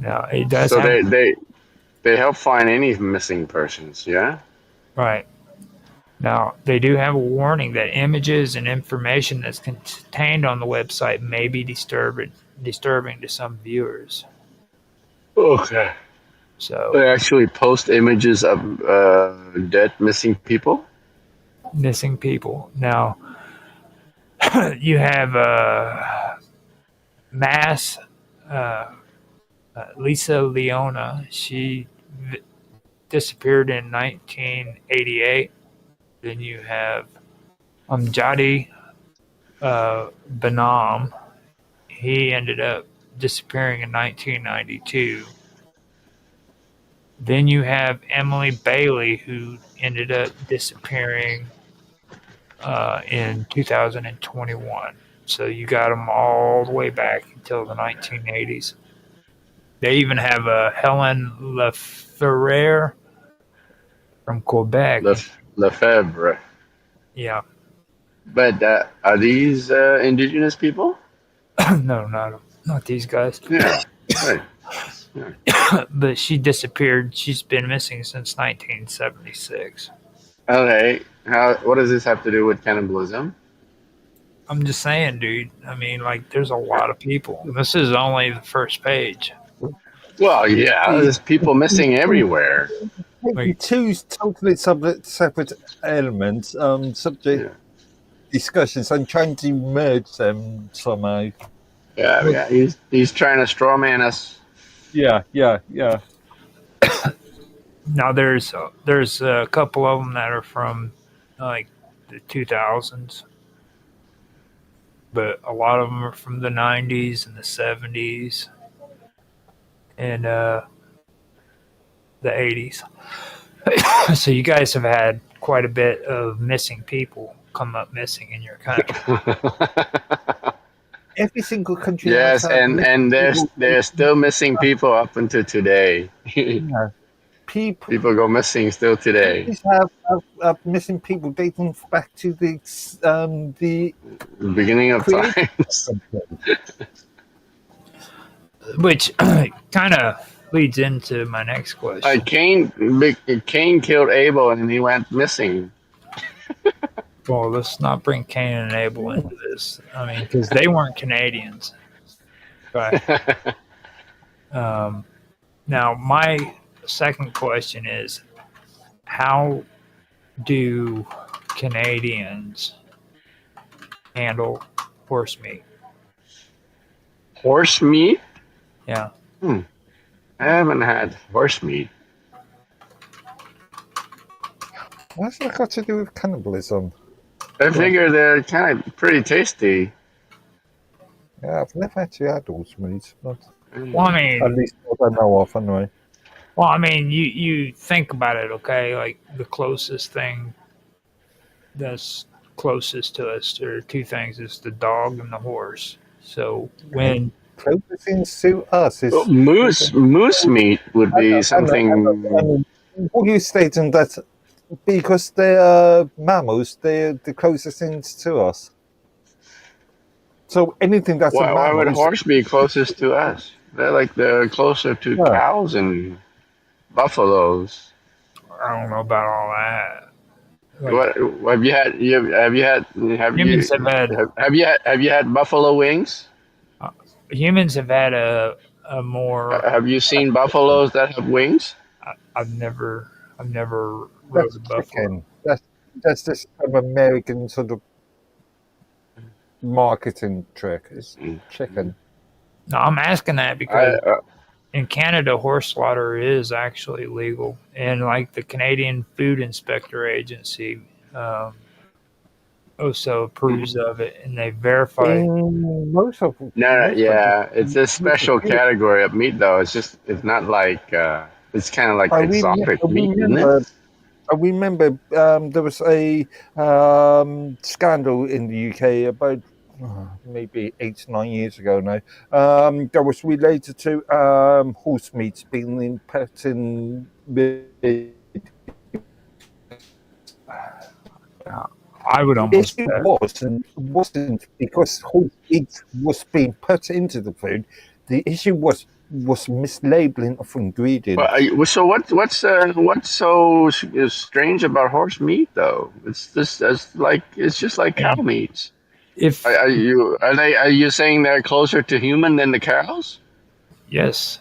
Now, it does So have. they They help find any missing persons. Yeah. Right. Now, they do have a warning that images and information that's contained on the website may be disturbing to some viewers. Okay. So, They actually post images of dead, missing people. missing people. Now, you have Mass Lisa Leona. She disappeared in 1988. Then you have Amjadi Banam. He ended up disappearing in 1992. Then you have Emily Bailey, who ended up disappearing in 2021. So you got them all the way back until the 1980s. They even have Helen Lefebvre from Quebec. Lefebvre. Yeah. But are these indigenous people? No, not these guys. Yeah. Right. But she disappeared. She's been missing since 1976. Okay. What does this have to do with cannibalism? I'm just saying, dude. I mean, like, there's a lot of people. This is only the first page. Well, yeah, there's people missing everywhere. Like, two totally separate elements, subject discussions. I'm trying to merge them somehow. Yeah. He's trying to strawman us. Yeah. now there's a couple of them that are from like the 2000s, but a lot of them are from the 90s and the 70s and the 80s. So you guys have had quite a bit of missing people come up missing in your country. Every single country. Yes, and there's still missing people up until today. Yeah. People go missing still today. Have missing people dating back to the Beginning of times. Which kind of leads into my next question. Cain killed Abel and he went missing. Well, let's not bring Cain and Abel into this. I mean, because they weren't Canadians. Right. Now, my second question is, how do Canadians handle horse meat? Horse meat? Yeah. I haven't had horse meat. What's that got to do with cannibalism? I figure they're kind of pretty tasty. Yeah, I've never actually had horse meat. Well, I mean, At least I don't know of, anyway. Well, I mean, you think about it, okay? Like the closest thing that's closest to us, there are two things: it's the dog and the horse. So when closest things to us is moose meat would be something. I mean, what are you stating that because they're mammals, they're the closest things to us? So anything that's why would horse be closest to us? They're closer to cows and buffaloes. I don't know about all that. What have you had? Have you had buffalo wings? Humans have had a more. Have you seen buffaloes that have wings? I've never rode a buffalo. That's just an American sort of marketing trick. It's chicken. No, I'm asking that because in Canada, horse slaughter is actually legal, and like the Canadian Food Inspector Agency also approves of it, and they verify. Most of it's a special category of meat, though. It's not like it's kind of like exotic meat, isn't it? I remember there was a scandal in the UK about maybe 8 to 9 years ago now. That was related to horse meat being put in. I would almost. It wasn't because horse meat was being put into the food. The issue was was mislabeling of ingredients. So what's so strange about horse meat though? It's just like cow meats. If Are you saying they're closer to human than the cows? yes.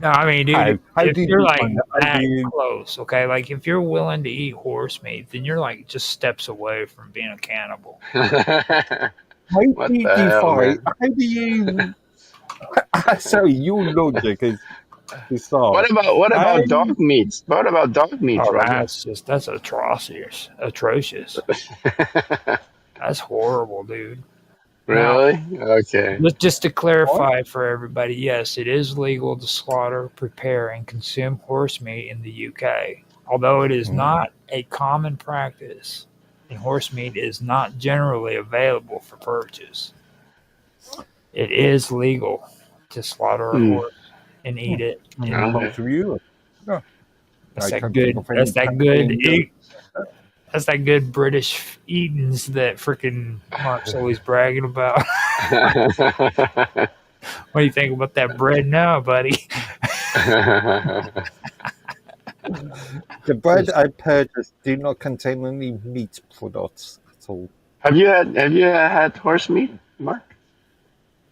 No, I mean, dude, How if do you're you like find that? How that do you- close, okay, like if you're willing to eat horse meat, then you're like just steps away from being a cannibal. How What do you the hell, define? man? How do you? Sorry, your logic is bizarre. What about I- dog meats? What about dog meats, Oh, Roger? that's atrocious. That's horrible, dude. Really? Okay. Just to clarify for everybody, yes, it is legal to slaughter, prepare, and consume horse meat in the UK. Although it is not a common practice, and horse meat is not generally available for purchase. It is legal to slaughter a horse and eat it. in Okay. most of Europe. Yeah. That's I that can't good. think of any That's that country good. in Europe. That's that good British eatings that freaking Mark's always bragging about. What do you think about that bread now, buddy? The bread I purchased do not contain any meat products at all. Have you had horse meat, Mark?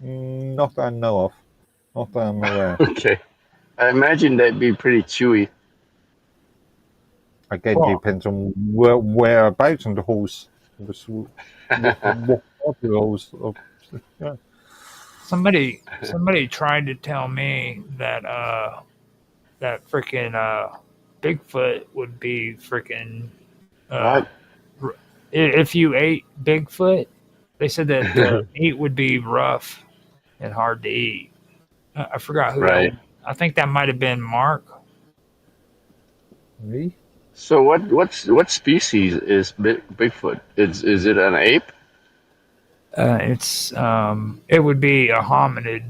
Not that I know of. Not that I'm aware. Okay. I imagine they'd be pretty chewy. Again, Well- depends on whereabouts on the horse. What part of the horse? Yeah. Somebody tried to tell me that that freaking Bigfoot would be freaking What? if you ate Bigfoot, they said that the meat would be rough and hard to eat. I forgot who. Right. I think that might have been Mark. Me? So what species is Bigfoot? Is it an ape? It would be a hominid.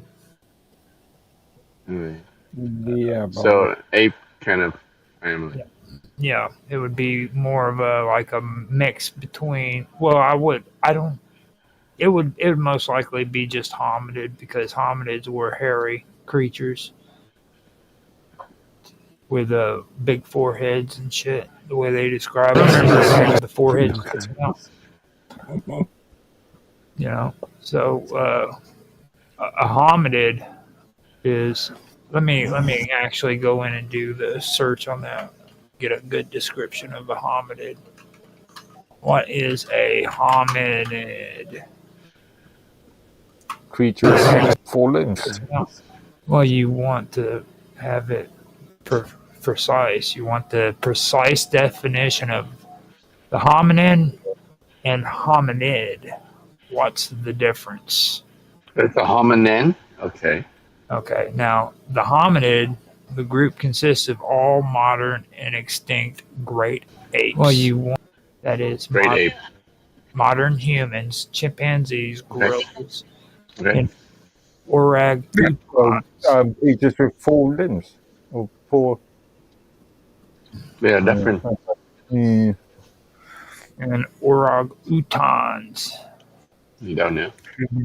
Yeah. But So ape kind of family. Yeah, it would be more of a mix between. Well, it would most likely be just hominid because hominids were hairy creatures with big foreheads and shit. The way they describe it, the forehead cuts out. You know, so a hominid is. Let me actually go in and do the search on that. Get a good description of a hominid. What is a hominid? creatures, 4 limbs. Well, you want to have it precise. You want the precise definition of the hominin and hominid. What's the difference? It's a hominin. Okay. Okay, now the hominid, the group consists of all modern and extinct great apes. Well, that is Great ape. modern humans, chimpanzees, gorillas, Okay. and orangutans. Creatures with 4 limbs. Or 4. Yeah, different. Mm, And orangutans. You don't know.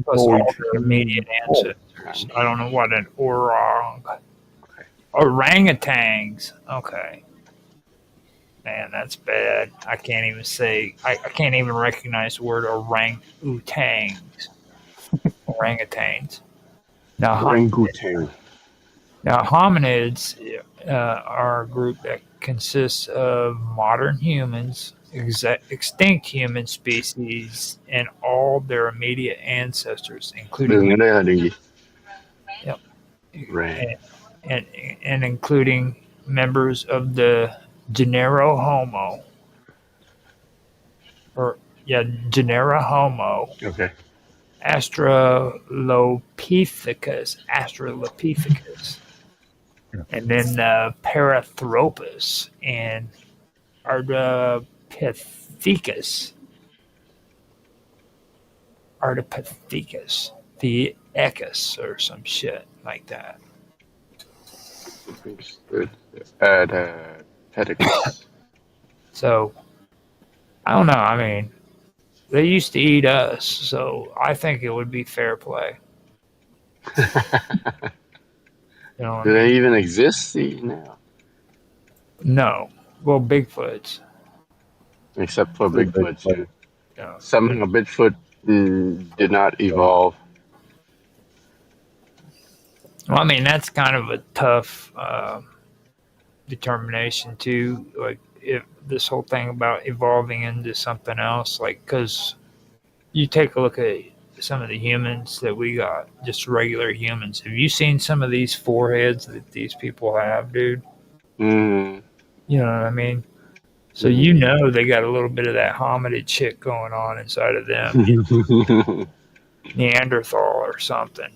Plus all their immediate ancestors. I don't know what an orangutans. Okay. Man, that's bad. I can't even say. I can't even recognize the word orangutans. Orangutans. Now, Orangutan. Now, hominids are a group that consists of modern humans, extinct human species, and all their immediate ancestors, including Yep. Right. and including members of the genera Homo. Genera Homo. Okay. Australopithecus, and then Parathropus and Ardipithecus, the Ecus or some shit like that. Pedicus. So I don't know. I mean, they used to eat us, so I think it would be fair play. You know what Do I they mean? even exist now? No. Well, Bigfoots. Except for Bigfoot. Yeah. No. Somehow Bigfoot did not evolve. Well, I mean, that's kind of a tough determination too. Like, if this whole thing about evolving into something else, like, because you take a look at some of the humans that we got, just regular humans. Have you seen some of these foreheads that these people have, dude? Mm. You know what I mean? So you know they got a little bit of that hominid shit going on inside of them, Neanderthal or something.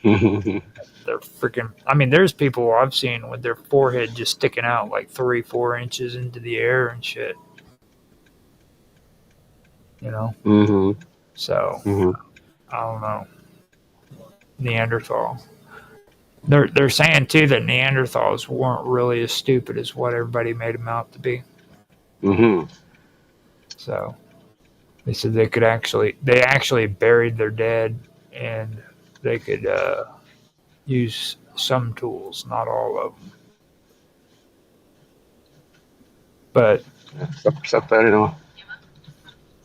They're freaking. I mean, there's people I've seen with their forehead just sticking out like 3-4 inches into the air and shit. You know. Mm-hmm. So Mm-hmm. I don't know. Neanderthal. They're saying too that Neanderthals weren't really as stupid as what everybody made them out to be. Mm-hmm. So they said they actually buried their dead, and they could use some tools, not all of them. But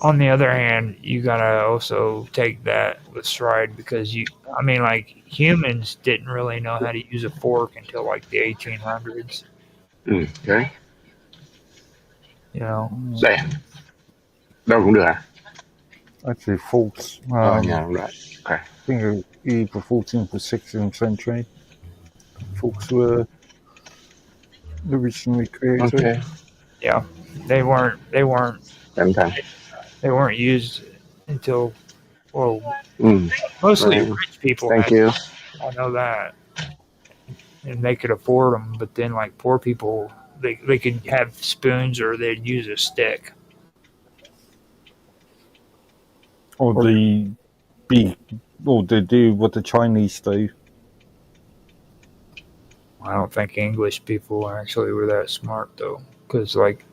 on the other hand, you gotta also take that with stride because I mean, like humans didn't really know how to use a fork until like the 1800s. Okay. You know. Đây. Đâu cũng được à? Actually, forks. Yeah, right. Okay. I think either 14th or 16th century. Forks were originally created. Okay. Yeah, they weren't Cẩn thận. they weren't used until Mm. mostly Right. rich people. Thank you. I know that, and they could afford them. But then, like poor people, they could have spoons or they'd use a stick. Or they do what the Chinese do. I don't think English people actually were that smart though, because like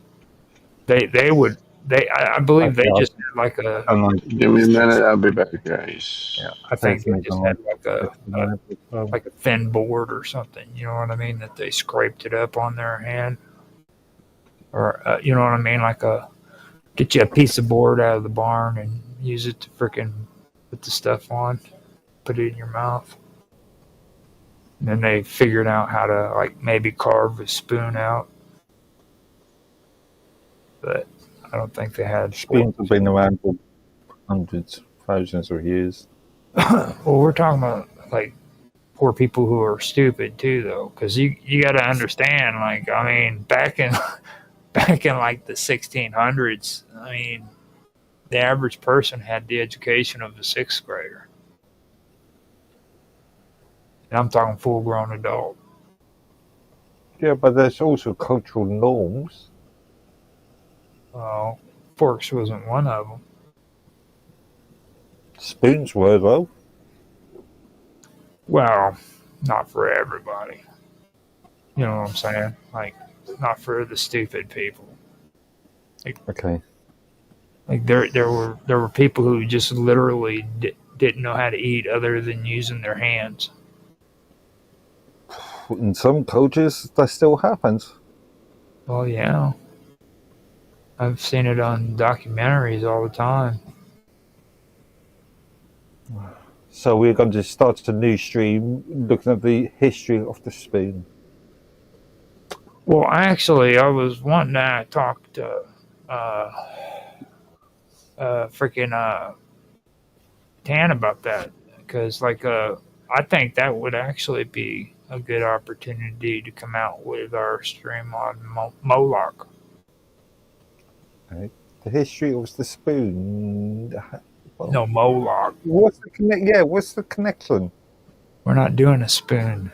they would. I believe they just had like a. Give me a minute. I'll be back, guys. Yeah, I think they just had like a thin board or something. You know what I mean? That they scraped it up on their hand, or you know what I mean? Like get you a piece of board out of the barn and use it to frickin' put the stuff on, put it in your mouth. And then they figured out how to like maybe carve a spoon out, but I don't think they had spoons. Have been around for hundreds, thousands of years. Well, we're talking about like poor people who are stupid too, though, because you got to understand. Like, I mean, back in like the 1600s, I mean, the average person had the education of a sixth grader, and I'm talking full-grown adult. Yeah, but there's also cultural norms. Well, forks wasn't one of them. Spoons were, though. Well, not for everybody. You know what I'm saying? Like, not for the stupid people. Like, okay. Like there were people who just literally didn't know how to eat other than using their hands. In some cultures, that still happens. Well, yeah. I've seen it on documentaries all the time. So we're going to start a new stream looking at the history of the spoon. Well, actually, I was wanting to talk to Tan about that because, like, I think that would actually be a good opportunity to come out with our stream on Moloch. Okay. The history of the spoon. Well, no, Moloch. What's the connection? We're not doing a spoon.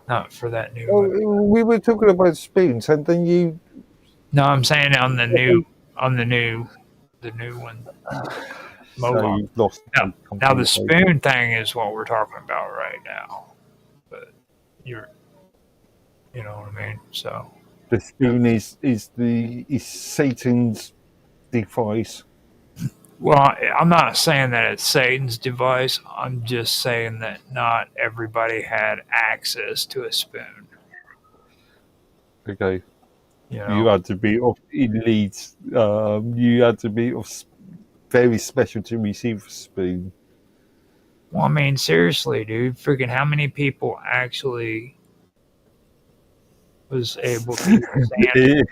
Not for that new one. We were talking about spoons, and then you. No, I'm saying on the new one. So you've lost. Now the spoon thing is what we're talking about right now, but you know what I mean. So the spoon is Satan's device. Well, I'm not saying that it's Satan's device. I'm just saying that not everybody had access to a spoon. Okay. You You know? had to be of elite. You had to be of very special to receive a spoon. Well, I mean, seriously, dude. Freaking how many people actually was able to eat sand?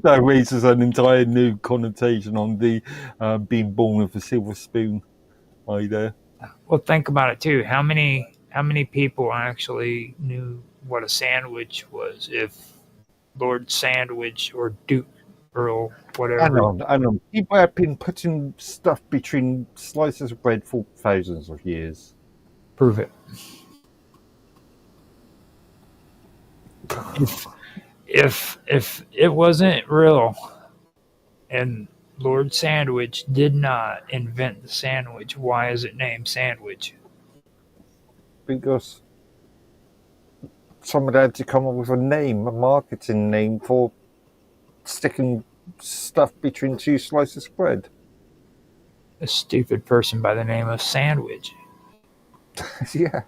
That raises an entire new connotation on the being born with a silver spoon idea. Well, think about it too. How many people actually knew what a sandwich was? If Lord Sandwich or Duke Earl, whatever. I know. People have been putting stuff between slices of bread for thousands of years. Prove it. If it wasn't real and Lord Sandwich did not invent the sandwich, why is it named sandwich? Because somebody had to come up with a name, a marketing name for sticking stuff between two slices of bread. A stupid person by the name of Sandwich. Yeah.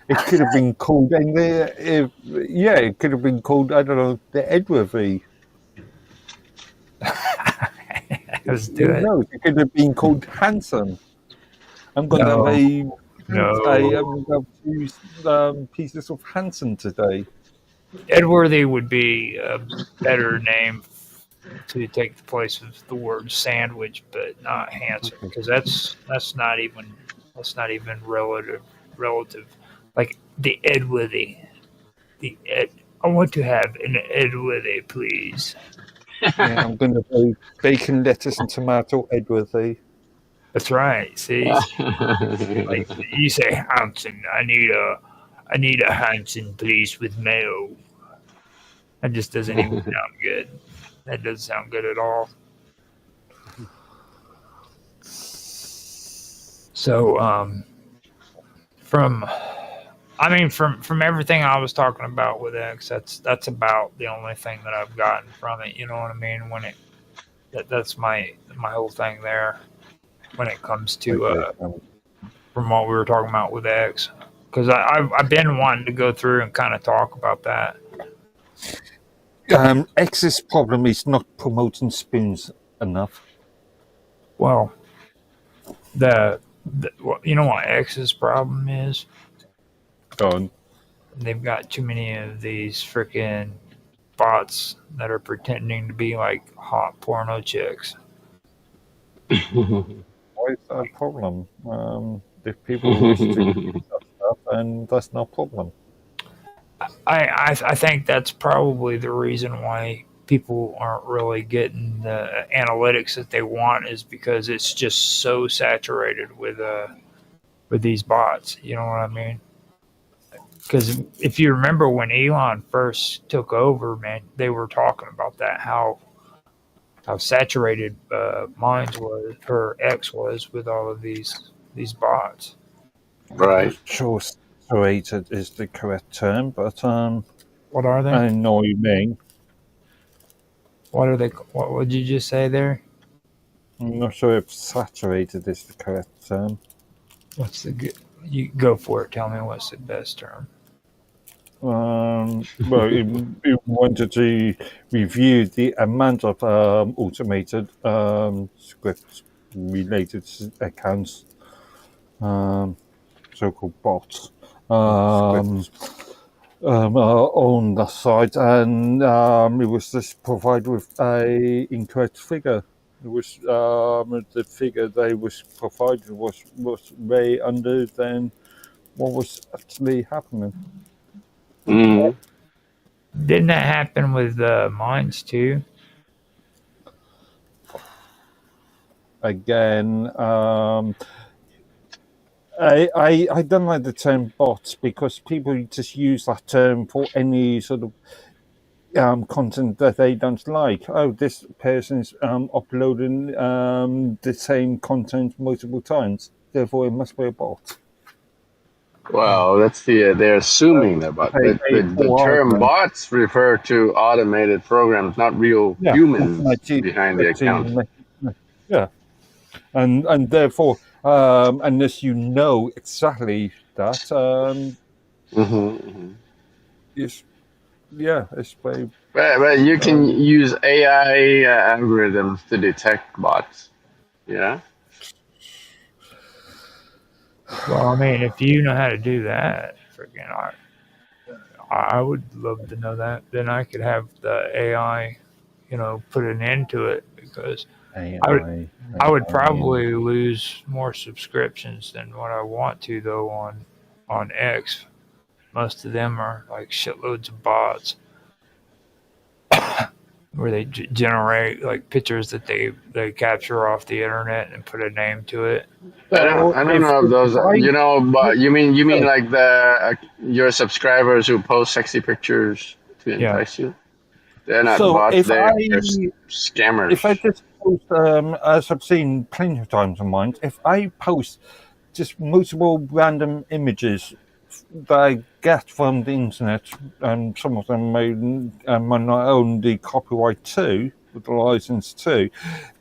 It could have been called, it could have been called, I don't know, the Edworthy. Let's do it. No, it could have been called Hanson. I'm going to have two pieces of Hanson today. Edworthy would be a better name to take the place of the word sandwich, but not Hanson, because that's not even relative. Like the Edworthy, I want to have an Edworthy, please. Yeah, I'm going to say bacon, lettuce, and tomato Edworthy. That's right. See, like you say, Hanson. I need a Hanson, please, with mayo. That just doesn't even sound good. That doesn't sound good at all. So, from everything I was talking about with X, that's about the only thing that I've gotten from it. You know what I mean? That's my whole thing there when it comes to from what we were talking about with X, because I've been wanting to go through and kind of talk about that. X's problem is not promoting spoons enough. Well, you know what X's problem is? Go on. They've got too many of these freaking bots that are pretending to be like hot porno chicks. Why is that a problem? If people wish to do that stuff, then that's no problem. I think that's probably the reason why people aren't really getting the analytics that they want, is because it's just so saturated with these bots. You know what I mean? Because if you remember when Elon first took over, man, they were talking about that, how saturated X was with all of these bots. Right. Sure, saturated is the correct term, but What are they? I know what you mean. What are they? What would you just say there? I'm not sure if saturated is the correct term. What's the good? You go for it. Tell me what's the best term. Well, it wanted to review the amount of automated script-related accounts, so-called bots, on the site, and it was just provided with a incorrect figure. It was the figure they was provided was way under than what was actually happening. Mm. Didn't that happen with mines too? Again, I don't like the term bots, because people just use that term for any sort of content that they don't like. Oh, this person's uploading the same content multiple times, therefore it must be a bot. Well, that's they're assuming that, but the term bots refer to automated programs, not real humans behind the account. Yeah. and therefore, unless you know exactly that, it's very. But you can use AI algorithms to detect bots. Yeah. Well, I mean, if you know how to do that, freaking, I would love to know that. Then I could have the AI, put an end to it because I would probably lose more subscriptions than what I want to though on X. Most of them are like shitloads of bots where they generate like pictures that they capture off the internet and put a name to it. I don't know if those but you mean like the your subscribers who post sexy pictures to entice you? They're not bots, they're scammers. If I just post, as I've seen plenty of times on mine, if I post just multiple random images that I get from the internet, and some of them may not own the copyright to, with the license to,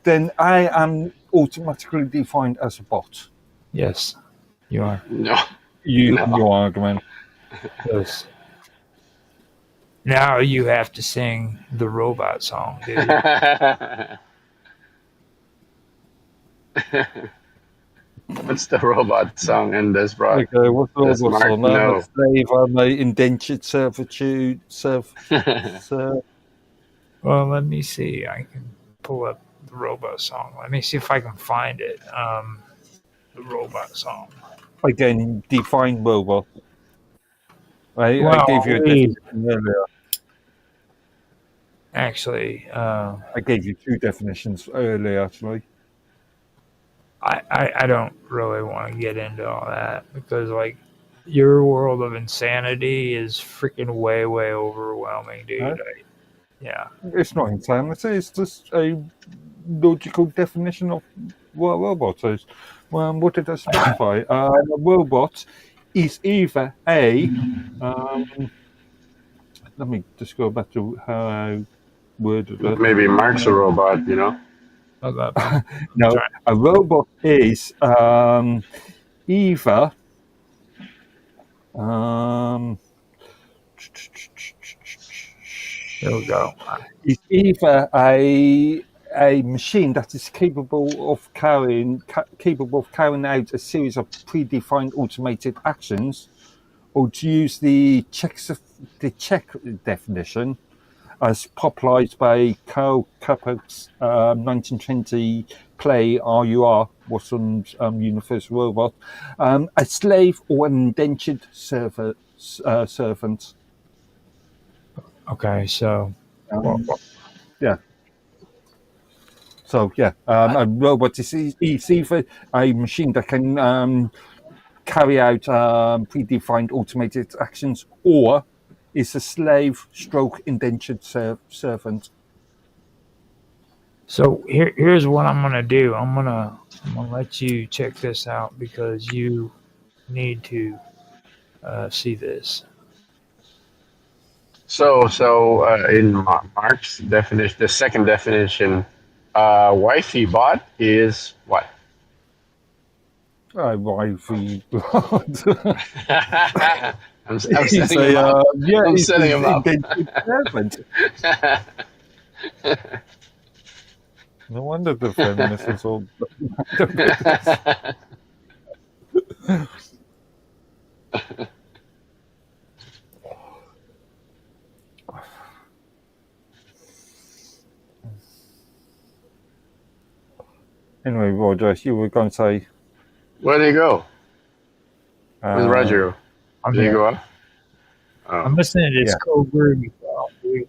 then I am automatically defined as a bot. Yes, you are. No. Your argument. Yes. Now you have to sing the robot song, dude. What's the robot song in this, bro? Okay, what's the robot song? I'm a slave, I'm a indentured servitude. Well, let me see. I can pull up the robot song. Let me see if I can find it. The robot song. Again, define robot. I gave you a definition earlier. Actually, I gave you 2 definitions earlier, actually. I don't really want to get into all that because, like, your world of insanity is freaking way overwhelming, dude. Huh? Yeah. It's not insanity, it's just a logical definition of what a robot is. Well, what did I specify? A robot is either a... let me just go back to how I worded it. Maybe Mark's a robot, No, a robot is either there we go. It's either a machine that is capable of carrying out a series of predefined automated actions, or to use the check definition as popularized by Karl Popper's 1920 play RUR, Watson's Universal Robot, a slave or an indentured servant. Okay, so yeah. So yeah, a robot is either a machine that can carry out predefined automated actions, or is a slave stroke indentured servant. So here's what I'm gonna do. I'm gonna let you check this out because you need to see this. So in Mark's definition, the second definition, wifey bot is what? Wifey bot. I'm setting him up. I'm setting him up. No wonder the feminists is all. Anyway, Roger, you were going to say. Where did he go? Where's Roger? Did he go up? Oh. I'm listening to this cold groovy song, dude.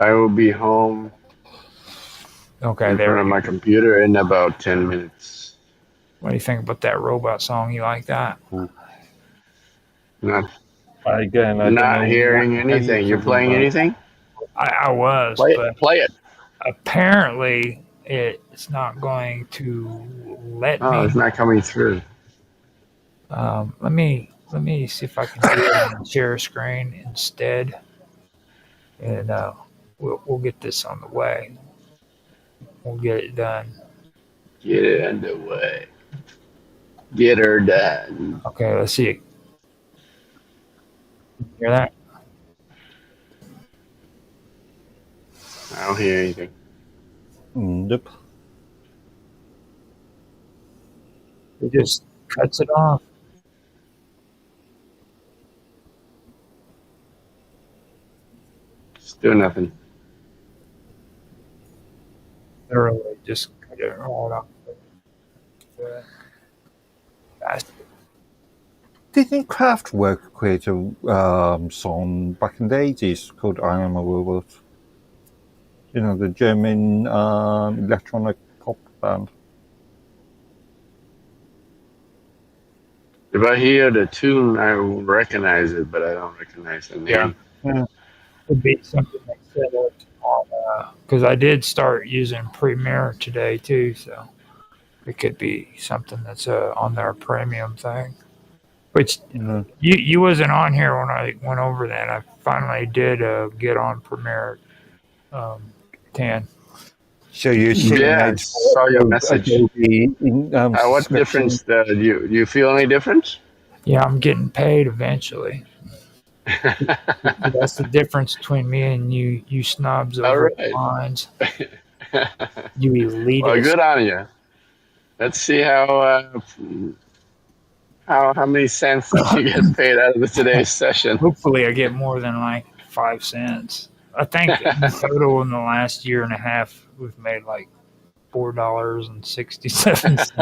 I will be home. Okay, in front of my computer in about 10 minutes. What do you think about that robot song? You like that? Not hearing anything. You're playing anything? I was. Play it. Apparently, it's not going to let me. Oh, it's not coming through. Let me see if I can do it on share screen instead. and we'll get this on the way. We'll get it done. Get it underway. Get her done. Okay, let's see. Hear that? I don't hear anything. Nope. It just cuts it off. Still nothing. Literally just cut it all off. Fast. Didn't Kraftwerk create a song back in the 80s called I Am a Robot? You know, the German electronic pop band. If I hear the tune, I will recognize it, but I don't recognize the name. Yeah. Could be something like set up on, because I did start using Premiere today too, so it could be something that's on their premium thing. Which you wasn't on here when I went over that. I finally did get on Premiere 10. So you're seeing Yes, saw your message. What difference do you feel any difference? Yeah, I'm getting paid eventually. That's the difference between me and you snobs over the lines. You elitists. Well, good on you. Let's see how many cents did you get paid out of today's session. Hopefully, I get more than like 5 cents. I think in total in the last year and a half, we've made like $4.67.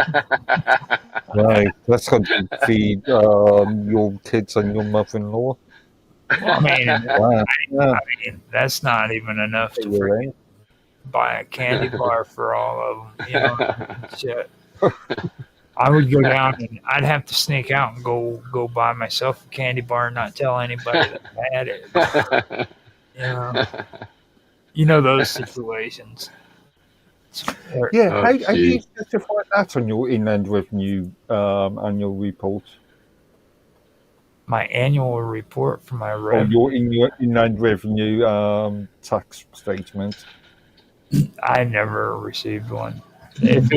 Right, that's going to feed your kids and your mother-in-law. Well, I mean, that's not even enough to freaking buy a candy bar for all of them. You know, shit. I would go down and I'd have to sneak out and go buy myself a candy bar and not tell anybody that I had it. You know those situations. Yeah, how do you justify that on your inland revenue annual report? My annual report for my revenue. Or your inland revenue tax statement. I never received one. If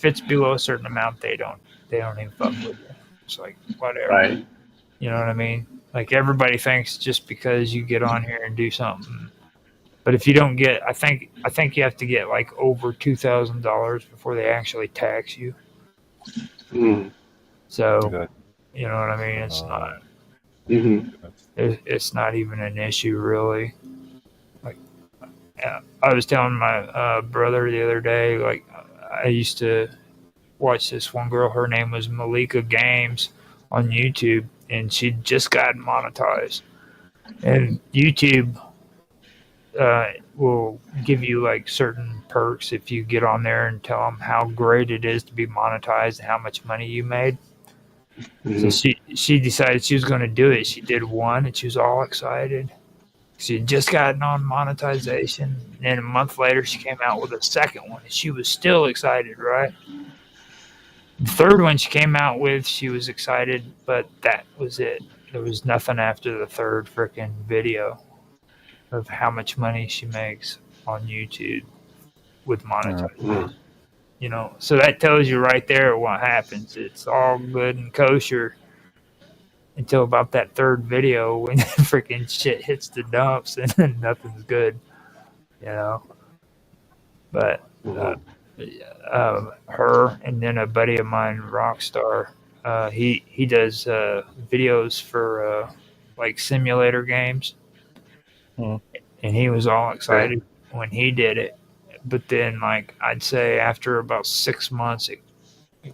it's below a certain amount, they don't even fuck with you. It's like whatever. Right. You know what I mean? Like everybody thinks just because you get on here and do something. But if you don't get, I think you have to get like over $2,000 before they actually tax you. So, you know what I mean? It's not. It's not even an issue really. Like, I was telling my brother the other day, like I used to watch this one girl. Her name was Malika Games on YouTube, and she'd just gotten monetized. And YouTube will give you like certain perks if you get on there and tell them how great it is to be monetized and how much money you made. So she decided she was going to do it. She did one and she was all excited. She had just gotten on monetization. And then a month later she came out with a second one and she was still excited, right? The third one she came out with, she was excited, but that was it. There was nothing after the third freaking video of how much money she makes on YouTube with monetization. You know, so that tells you right there what happens. It's all good and kosher until about that third video when freaking shit hits the dumps and nothing's good, you know. But her and then a buddy of mine, Rockstar, he does videos for like simulator games. And he was all excited when he did it. But then, like, I'd say after about 6 months, it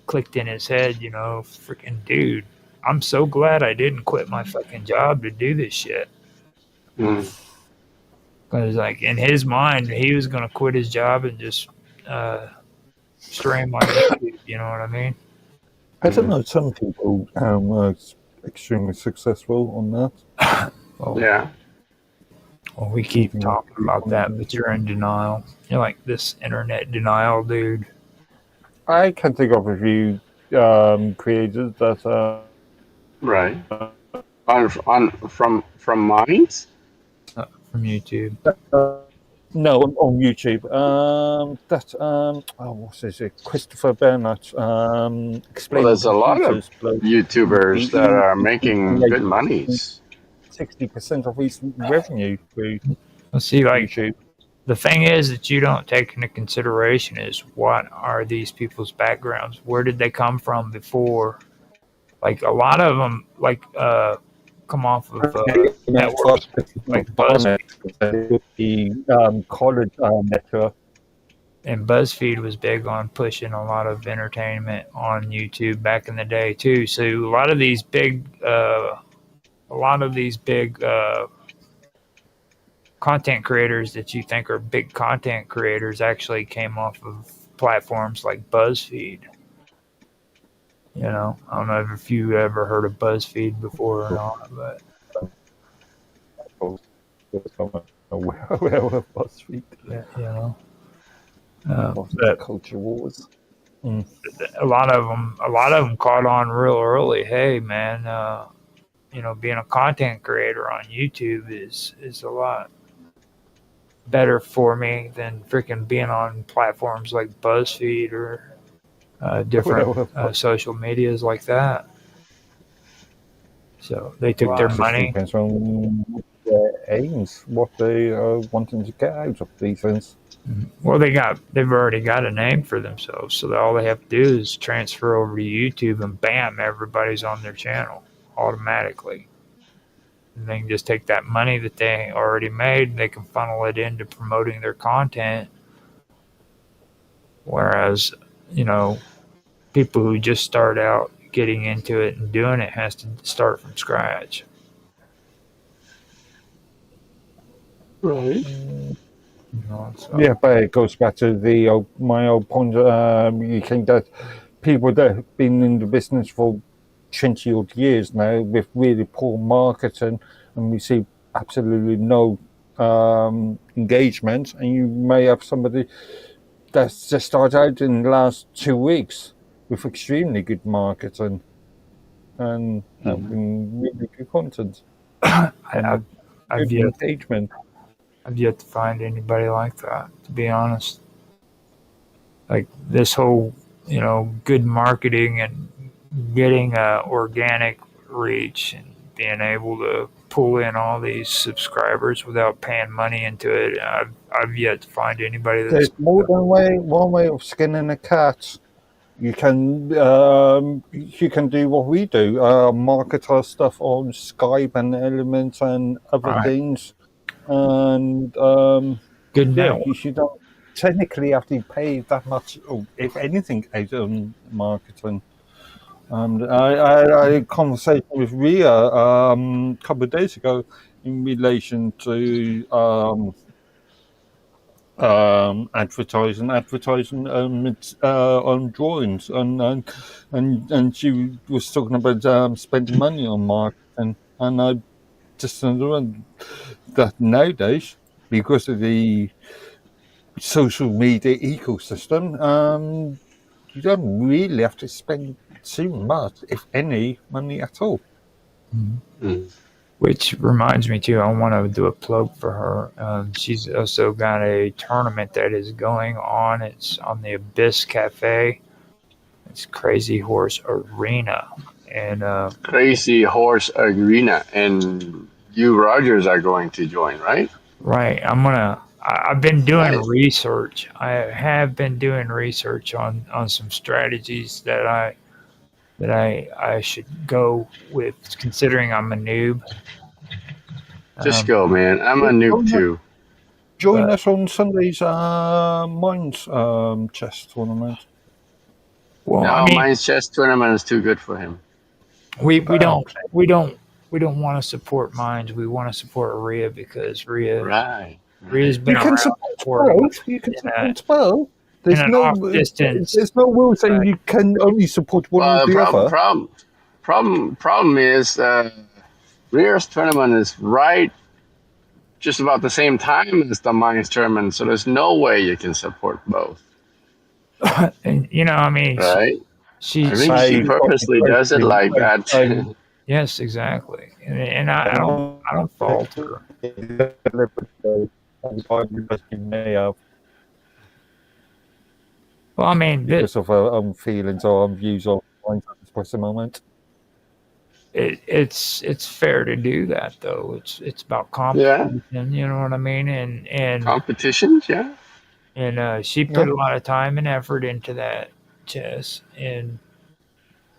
clicked in his head, you know, freaking dude, I'm so glad I didn't quit my fucking job to do this shit. Because, like, in his mind, he was going to quit his job and just stream on YouTube, you know what I mean? I don't know, some people are extremely successful on that. Well, we keep talking about that, but you're in denial. You're like this internet denial dude. I can think of a few creators that right from Minds. from YouTube? No, on YouTube. What's his name? Christopher Bernard. Well, Explaining there's a lot of computers. Bloke. YouTubers that are making good monies. 60% of his revenue through Let's see, like YouTube. the thing is that you don't take into consideration is what are these people's backgrounds? Where did they come from before? Like a lot of them, like come off of networks like BuzzFeed. The college network. And BuzzFeed was big on pushing a lot of entertainment on YouTube back in the day too. So a lot of these big content creators that you think are big content creators actually came off of platforms like BuzzFeed. You know, I don't know if you ever heard of BuzzFeed before or not, but BuzzFeed. yeah, you know, Culture wars. a lot of them caught on real early. Hey, man, you know, being a content creator on YouTube is a lot better for me than freaking being on platforms like BuzzFeed or different social medias like that. So they took their money. Depends on their aims, what they are wanting to get out of these things. Well, they've already got a name for themselves, so all they have to do is transfer over to YouTube, and bam, everybody's on their channel automatically. And they can just take that money that they already made, and they can funnel it into promoting their content. Whereas, you know, people who just start out getting into it and doing it has to start from scratch. Right. You know, so. Yeah, but it goes back to my old point. You think that people that have been in the business for 20 odd years now with really poor marketing, and we see absolutely no engagement, and you may have somebody that's just started out in the last 2 weeks with extremely good marketing and having really good content and good engagement. I've yet to find anybody like that, to be honest. Like this whole, you know, good marketing and getting organic reach and being able to pull in all these subscribers without paying money into it. I've yet to find anybody that's... There's more than one way of skinning a cat. You can do what we do, market our stuff on Skype and Elements and other things. And good you should not technically have to pay that much, or if anything, out on marketing. I had a conversation with Ria a couple of days ago in relation to advertising on drawings, and she was talking about spending money on marketing, and I just learned that nowadays, because of the social media ecosystem, you don't really have to spend too much, if any, money at all. Mm-hmm. Which reminds me too, I want to do a plug for her. She's also got a tournament that is going on. It's on the Abyss Cafe. It's Crazy Horse Arena. And Crazy Horse Arena, and you Rogers are going to join, right? Right. I've been doing research. I have been doing research on some strategies that I should go with, considering I'm a noob. Just go, man. I'm a noob too. Join us on Sunday's Minds chess tournament. Well, no, Minds chess tournament is too good for him. We don't want to support Minds. We want to support Rhea because Rhea's been around for you can support both. There's no rule saying you can only support one or the other. Problem is Rhea's tournament is right just about the same time as the Minds tournament, so there's no way you can support both. And you know, I mean, right? She purposely does it like that. Yes, exactly. And I don't fault her. Well, I mean, because of our own feelings or own views on things at this present moment. it's fair to do that though. It's about Yeah. competition, you know what I mean? Competitions, yeah. And she Yeah. put a lot of time and effort into that chess, and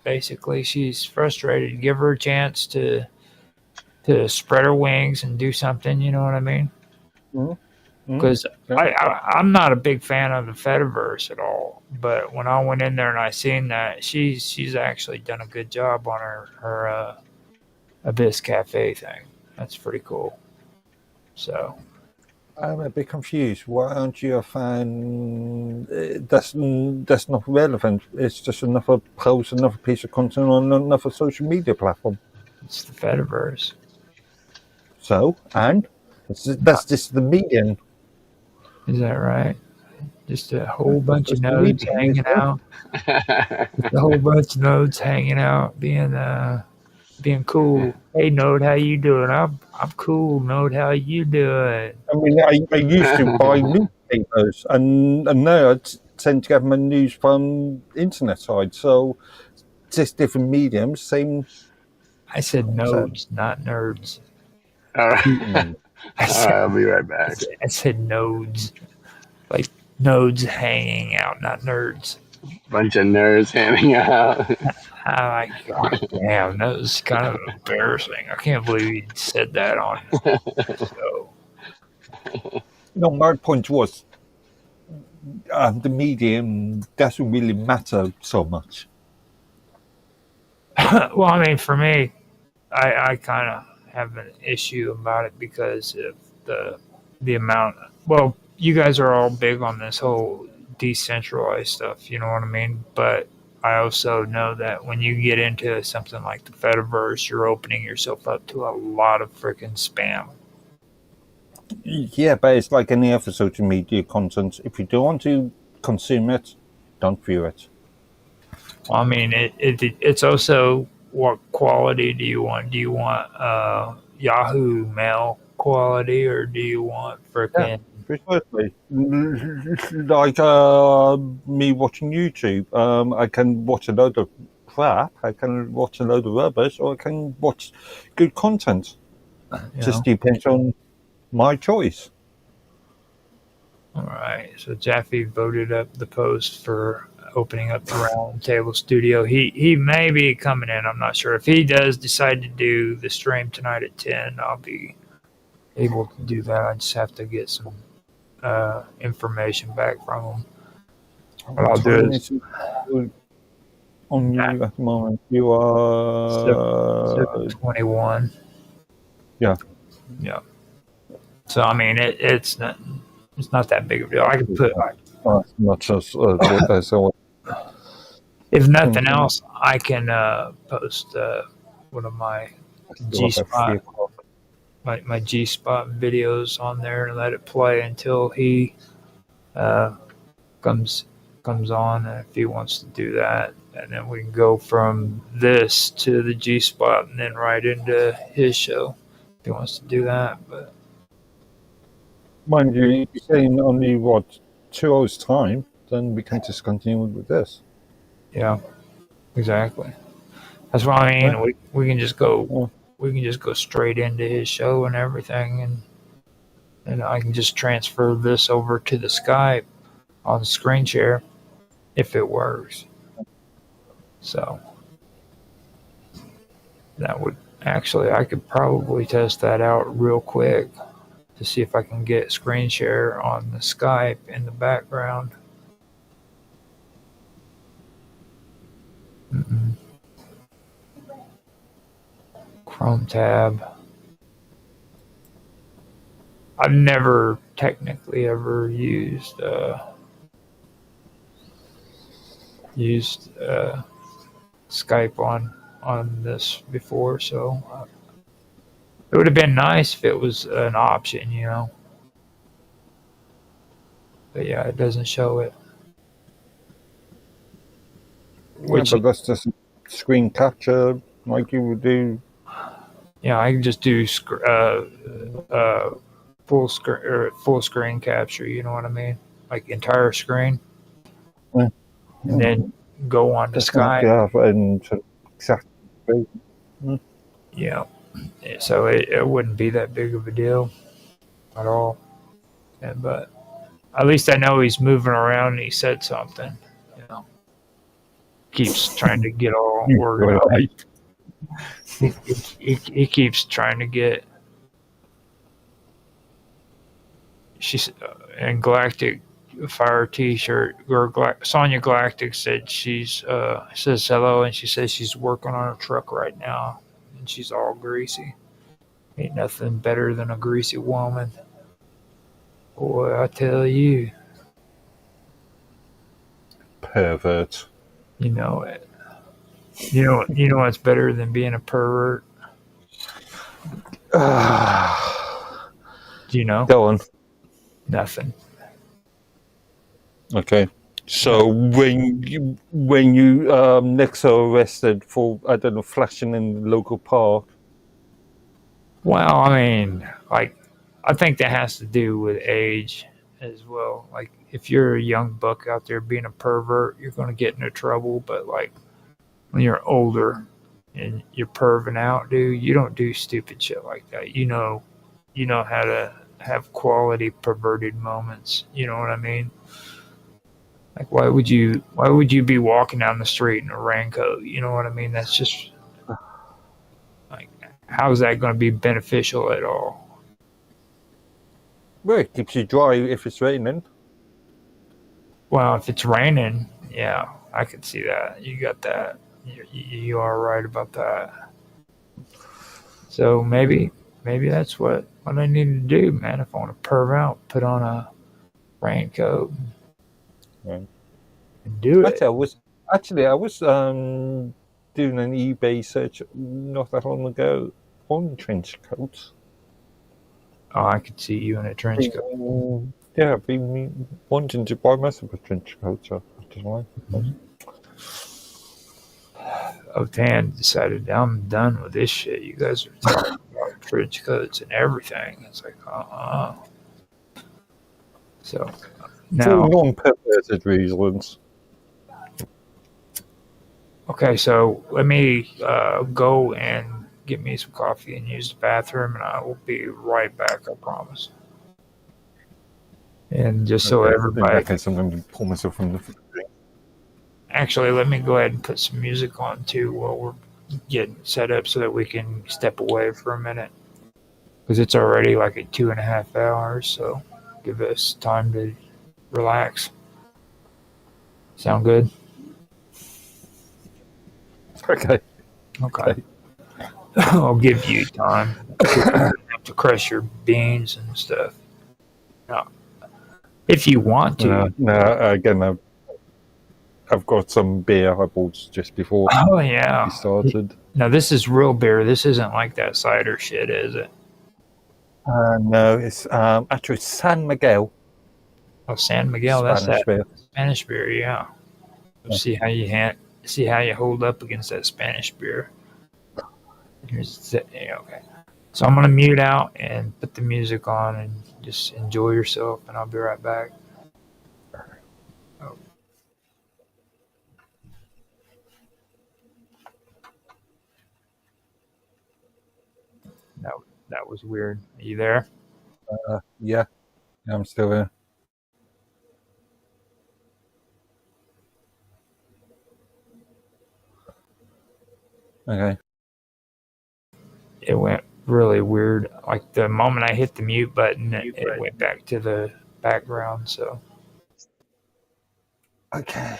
basically she's frustrated. Give her a chance to spread her wings and do something, you know what I mean? Mm-hmm. Because Yeah. I'm not a big fan of the Fediverse at all, but when I went in there and I seen that, she's actually done a good job on her Abyss Cafe thing. That's pretty cool. So I'm a bit confused. Why aren't you a fan? That's not relevant. It's just another post, another piece of content on another social media platform. it's the Fediverse. So, and that's just the medium. Is that right? Just a whole bunch of That's the nodes medium. hanging out. Just a whole bunch of nodes hanging out, being cool. Hey node, how you doing? I'm cool, node. How you doing? I mean, I used to buy newspapers, and now I tend to get my news from internet side. So, just different mediums, same. I said So, nodes, not nerds. All right. mm, I All right, said I'll be right back. I said nodes, like nodes hanging out, not nerds. Bunch of nerds hanging out. I'm like, God damn, that was kind of embarrassing. I can't believe he said that on the show. no, my point was the medium doesn't really matter so much. Well, I mean, for me, I kind of have an issue about it because of the amount. Well, you guys are all big on this whole decentralized stuff, you know what I mean? But I also know that when you get into something like the Fediverse, you're opening yourself up to a lot of freaking spam. Yeah, but it's like any other social media content. If you don't want to consume it, don't view it. Well, I mean, it's also what quality do you want? Do you want Yahoo Mail quality, or do you want Yeah, freaking? precisely. Like me watching YouTube, I can watch a load of crap, I can watch a load of rubbish, or I can watch good content. Just depends on my choice. All right. So Jaffe voted up the post for opening up the Round Table Studio. He may be coming in. I'm not sure. If he does decide to do the stream tonight at 10, I'll be able to do that. I just have to get some information back from him. What I'll do is on you at the moment. You are 21. Yeah. Yeah. So I mean, it's not that big of a deal. I can put not just what I saw. if nothing else, I can post one of my G Spot my G Spot videos on there and let it play until he comes on, and if he wants to do that, and then we can go from this to the G Spot and then right into his show if he wants to do that. But mind you, you're saying only what 2 hours time, then we can just continue with this. yeah, exactly. That's what I mean. Yeah. We can just go. We can just go straight into his show and everything, and I can just transfer this over to the Skype on screen share if it works. So that would actually, I could probably test that out real quick to see if I can get screen share on the Skype in the background. Chrome tab. I've never technically ever used Skype on this before, so it would have been nice if it was an option, you know. But yeah, it doesn't show it. But that's just screen capture like you would do. Yeah, I can just do full screen capture. You know what I mean? Like entire screen, Yeah. and then go on to Skype. Yeah, and exactly. Yeah, so it wouldn't be that big of a deal at all. Yeah, but at least I know he's moving around and he said something. You know, keeps trying to get all organized. Right. He keeps trying to get. She's in Galactic Fire T-shirt. Or Sonya Galactic said she's says hello, and she says she's working on her truck right now, and she's all greasy. Ain't nothing better than a greasy woman. Boy, I tell you. Pervert. You know it. You know what's better than being a pervert? Do you know? Go on. Nothing. Okay. So when you next are arrested for, I don't know, flashing in the local park. Well, I mean, like, I think that has to do with age as well. Like, if you're a young buck out there being a pervert, you're going to get into trouble. But, like, when you're older and you're perving out, dude, you don't do stupid shit like that. You know how to have quality perverted moments. You know what I mean? Like, why would you be walking down the street in a raincoat? You know what I mean? That's just like, how is that going to be beneficial at all? Well, it keeps you dry if it's raining. Well, if it's raining, yeah, I could see that. You got that. You are right about that. So maybe that's what I need to do, man. If I want to perv out, put on a raincoat and do it. Actually, I was doing an eBay search not that long ago on trench coats. Oh, I could see you in a trench coat. Yeah, I've been wanting to buy myself a trench coat. So I don't like it. Oh, Dan decided I'm done with this shit. You guys are talking about trench coats and everything. It's like, So now, for non-perverted reasons. Okay, so let me go and get me some coffee and use the bathroom, and I will be right back. I promise. And just so everybody, In that case, I'm going to pull myself from the. Actually, let me go ahead and put some music on too while we're getting set up, so that we can step away for a minute, because it's already like at 2.5 hours. So give us time to relax. Sound good? Okay. I'll give you time to crush your beans and stuff. No. If you want to. Again, I've got some beer I bought just before we started. Now, this is real beer. This isn't like that cider shit, is it? No, it's actually San Miguel. Oh, San Miguel. Spanish That's that beer. Spanish beer, yeah. See how you hold up against that Spanish beer. Okay. So I'm gonna mute out and put the music on and just enjoy yourself, and I'll be right back. Oh. That was weird. Are you there? Yeah, I'm still there. Okay. It went really weird. Like the moment I hit the mute button, it went back to the background. So. Okay.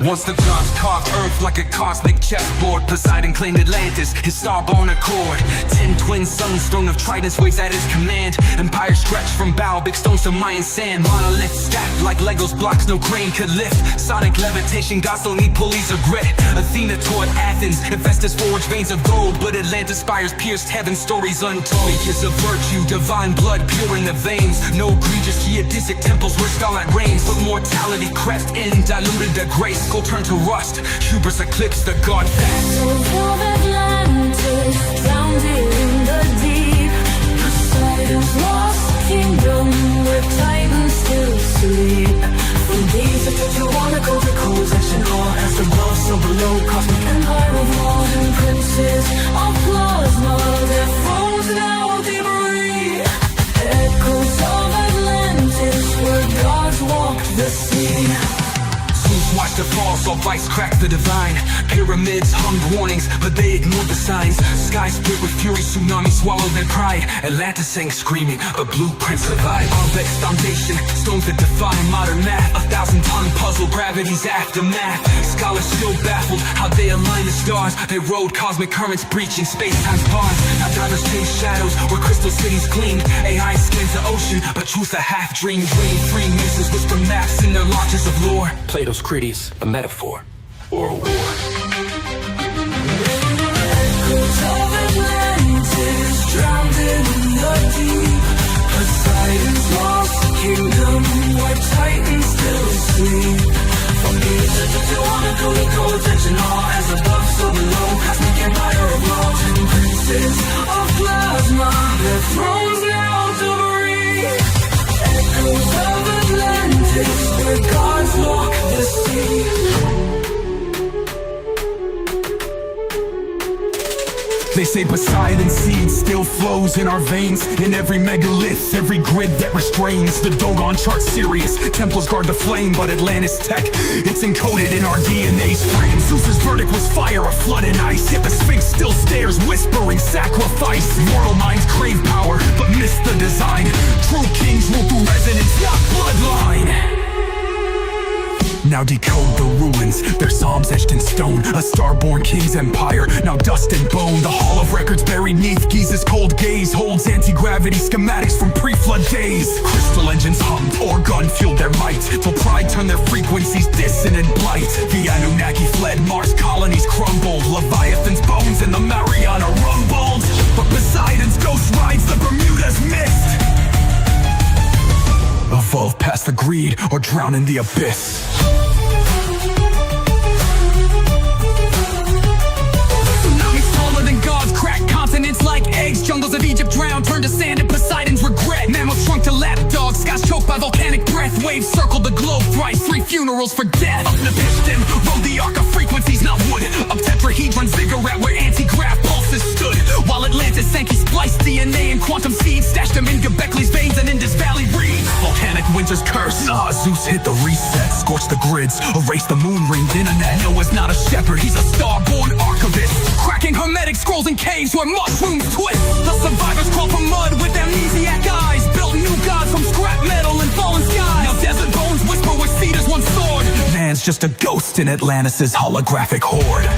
Once the gods carved earth like a cosmic chessboard, Poseidon claimed Atlantis, his starborn accord. 10 twin suns, throne of tridents waves at his command. Empire stretched from Baalbek stones to Mayan sand. Monolith stacked like Legos blocks no crane could lift. Sonic levitation, gods don't need pulleys or grit. Athena taught Athens, Hephaestus forged veins of gold, but Atlantis spires pierced heaven, stories untold. Is of virtue, divine blood pure in the veins. No egregious geodesic temples where starlight reigns, but mortality crept in, diluted the grace. Gold turned to rust, hubris eclipsed the god face. Souls of Atlantis, drowned in the deep. Poseidon's lost kingdom, where titans still sleep. From these to wanna go to causation, all as above, so below. Cosmic empire of modern princes of plasma, their thrones now debris. Echoes of Atlantis, where gods walked the sea. Watch the fall, saw vice crack the divine. Pyramids hummed warnings, but they ignored the signs. Sky split with fury, tsunami swallowed their pride. Atlantis sang screaming, but blueprints survived. Baalbek's foundation, stones that defy modern math. 1,000-ton puzzle, gravity's aftermath. Scholars still baffled how they align the stars. They rode cosmic currents, breaching space-time's bars. Now divers chase shadows, where crystal cities gleamed. AI skins the ocean, but truth a half-dream. Freemasons whisper maps in their lodges of lore. Plato's Critias, a metaphor or a war. Echoes of Atlantis, drowned in the deep. Poseidon's lost kingdom, where titans still sleep. From Egypt to Anatolia, attention all as above, so below. Cosmic empire of laws and princes of plasma, their thrones now debris. Echoes of Atlantis, where gods walk the sea. They say Poseidon's seed still flows in our veins. In every megalith, every grid that restrains. The Dogon chart Sirius, temples guard the flame. But Atlantis tech, it's encoded in our DNA's frame. Zeus's verdict was fire, a flood and ice. Yet the Sphinx still stares, whispering sacrifice. Mortal minds crave power, but miss the design. True kings rule through resonance, not bloodline. Now decode the ruins, their psalms etched in stone. A star-born king's empire, now dust and bone. The hall of records buried neath Giza's cold gaze holds anti-gravity schematics from pre-flood days. Crystal engines hummed, organ fueled their might, till pride turned their frequencies dissonant blight. The Anunnaki fled, Mars colonies crumbled. Leviathan's bones and the Mariana rumbled. But Poseidon's ghost rides the Bermuda's mist. Evolve past the greed or drown in the abyss. Tsunamis taller than gods, crack continents like eggs. Jungles of Egypt drowned, turned to sand in Poseidon's regret. Mammals shrunk to lapdogs, skies choked by volcanic breath. Waves circled the globe thrice, 3 funerals for death. Up Nepiston, rode the arc of frequencies, not wood. Up tetrahedron ziggurat where anti-grav pulses stood. While Atlantis sank, he spliced DNA and quantum seeds, stashed them in Göbekley's veins and Indus Valley reeds. Volcanic winter's curse, Zeus hit the reset, scorched the grids, erased the moon-ringed internet. Noah's not a shepherd, he's a star-born archivist, cracking hermetic scrolls in caves where mushrooms twist. The survivors crawl from mud with amnesiac eyes, built new gods from scrap metal and fallen skies. Now desert bones whisper where cedars once soared. Man's just a ghost in Atlantis' holographic horde.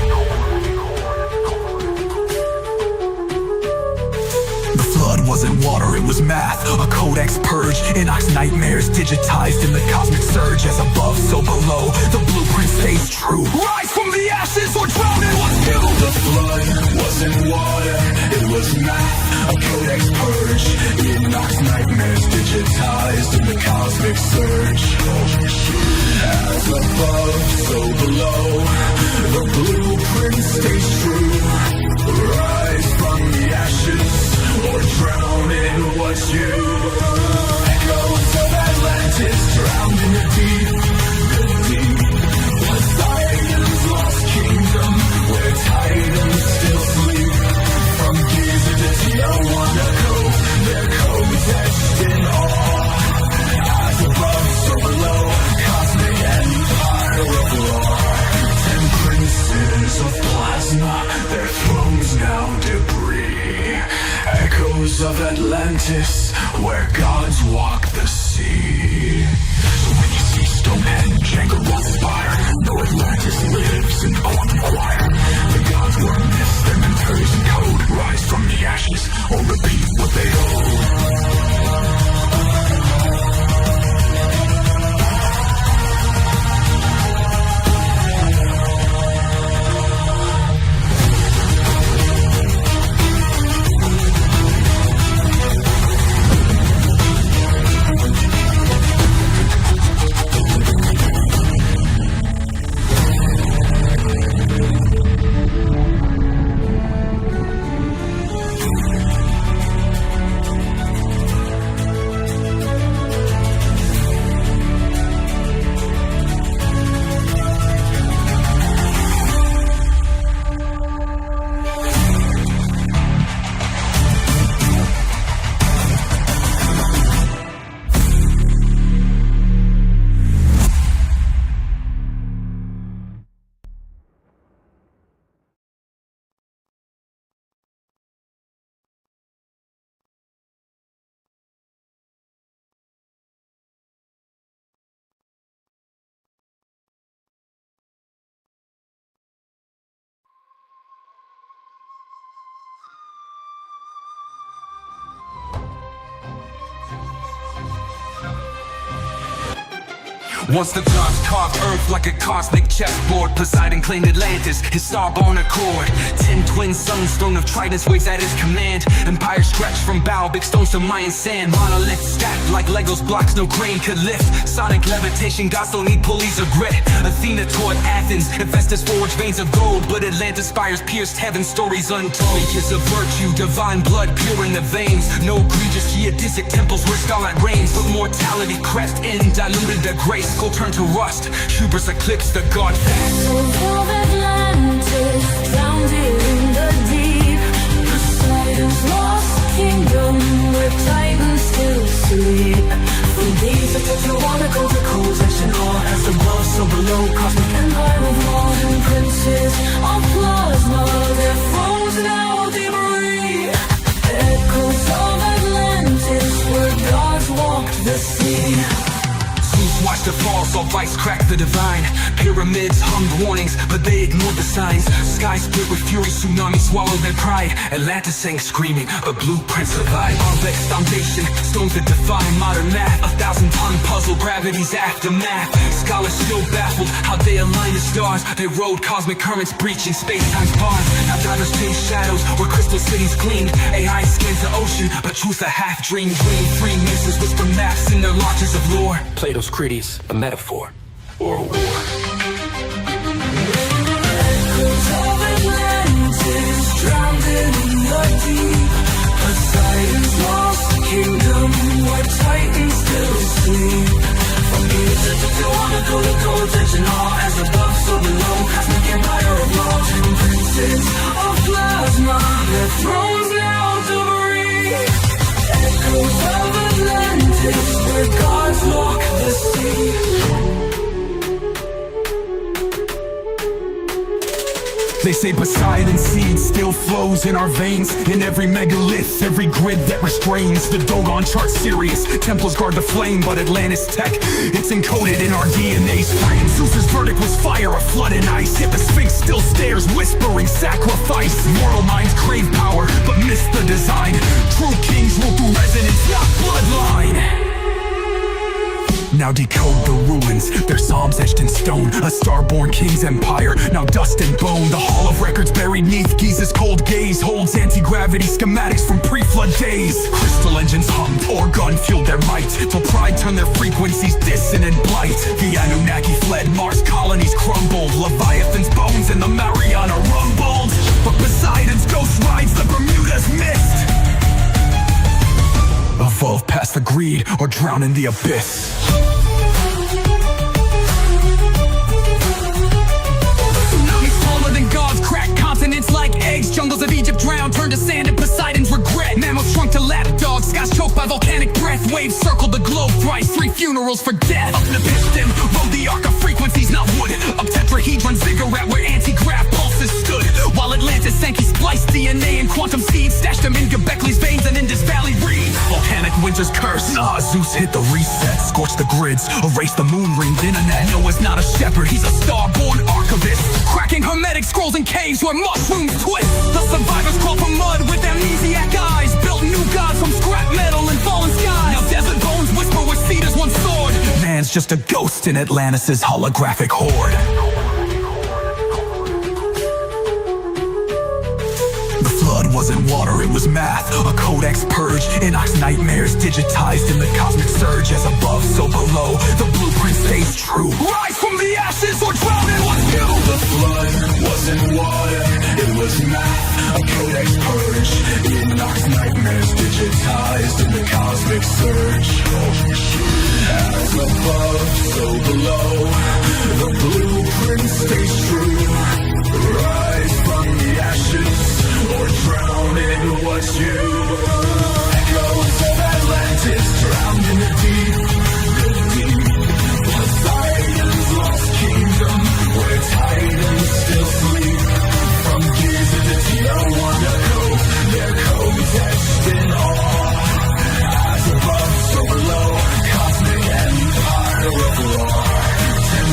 The flood wasn't water, it was math. A codex purge, Enoch's nightmares digitized in the cosmic surge. As above, so below, the blueprint stays true. Rise from the ashes or drown in what's new. The flood wasn't water, it was math. A codex purge, Enoch's nightmares digitized in the cosmic surge. As above, so below, the blueprint stays true. Rise from the ashes or drown in what's you. Echoes of Atlantis drowned in the deep. Poseidon's lost kingdom, where titans still sleep. From Giza to Tiahuanaco, their codes etched in awe. As above, so below, cosmic empire of law. 10 princes of plasma, their thrones now debris. Echoes of Atlantis, where gods walk the sea. So when you see Stonehenge, Angkor Wat Spire, know Atlantis Once the gods carved earth like a cosmic chessboard, Poseidon claimed Atlantis, his star-born accord. 10 twin suns, throne of Tritons waves at his command. Empire stretched from big stones to Mayan sand. Monoliths stacked like Legos blocks no grain could lift. Sonic levitation, gods don't need pulleys or grit. Athena taught Athens, Hephaestus forged veins of gold, but Atlantis spires pierced heaven, stories untold. Is of virtue, divine blood pure in the veins. No egregious geodesic temples where scarlet reigns, but mortality crept in, diluted the grace. Gold turned to rust, hubris eclipsed the god face. Souls of Atlantis, drowned in the deep. Poseidon's lost kingdom, where titans still sleep. From these of Tetralogical to quotation, all as above, so below. Cosmic empire of modern princes of plasma, their thrones now debris. Echoes of Atlantis, where gods walked the sea. Watch the fall, saw vice crack the divine. Pyramids hummed warnings, but they ignored the signs. Sky split with fury, tsunami swallowed their pride. Atlantis sang screaming, but blueprints survived. Arbex foundation, stones that defy modern math. 1,000-ton puzzle, gravity's aftermath. Scholars still baffled how they align the stars. They rode cosmic currents, breaching space-time's bars. Now divers chase shadows, where crystal cities gleamed. AI scans the ocean, but truth a half-dream. Dream free misses whisper maps in their launches of lore. Plato's Critics, a metaphor or a war. Echoes of Atlantis, drowned in the deep. Poseidon's lost kingdom, where titans still sleep. From Egypt to Teotihuacan, the quotation, all as above, so below. Cosmic empire of laws and princes of plasma, their thrones now debris. Echoes of Atlantis, where gods walk the sea. They say Poseidon's seed still flows in our veins. In every megalith, every grid that restrains. The Dogon chart Sirius, temples guard the flame. But Atlantis tech, it's encoded in our DNA's frame. Zeus's verdict was fire, a flood and ice. Yet the Sphinx still stares, whispering sacrifice. Mortal minds crave power, but miss the design. True kings rule through resonance, not bloodline. Now decode the ruins, their psalms etched in stone. A star-born king's empire, now dust and bone. The hall of records buried neath Giza's cold gaze holds anti-gravity schematics from pre-flood days. Crystal engines hummed, organ fueled their might, till pride turned their frequencies dissonant blight. The Anunnaki fled, Mars colonies crumbled. Leviathan's bones and the Mariana rumbled. But Poseidon's ghost rides the Bermuda's mist. Evolve past the greed or drown in the abyss. Tsunamis taller than gods, crack continents like eggs. Jungles of Egypt drowned, turned to sand in Poseidon's regret. Mammals shrunk to lapdogs, skies choked by volcanic breath. Waves circled the globe thrice, 3 funerals for death. Up the piston, rode the arc of frequencies, not wood. Up tetrahedron ziggurat where anti-grav pulses stood. While Atlantis sank, he spliced DNA and quantum seeds, stashed them in Göbekley's veins and Indus Valley reeds. Volcanic winter's curse, Zeus hit the reset, scorched the grids, erased the moon ringed internet. Noah's not a shepherd, he's a star-born archivist, cracking hermetic scrolls in caves where mushrooms twist. The survivors crawl from mud with amnesiac eyes, built new gods from scrap metal and fallen skies. Now desert bones whisper where cedars once soared. Man's just a ghost in Atlantis' holographic horde. Wasn't water, it was math. A codex purge, Enoch's nightmares digitized in the cosmic surge. As above, so below, the blueprint stays true. Rise from the ashes or drown in what's new. The flood wasn't water, it was math. A codex purge, Enoch's nightmares digitized in the cosmic surge. As above, so below, the blueprint stays true. Rise from the ashes or drown in what's you. Echoes of Atlantis drowned in the deep. Poseidon's lost kingdom, where titans still sleep. From Giza to Tiahuanaco, their codes etched in awe. As above, so below, cosmic empire of law. 10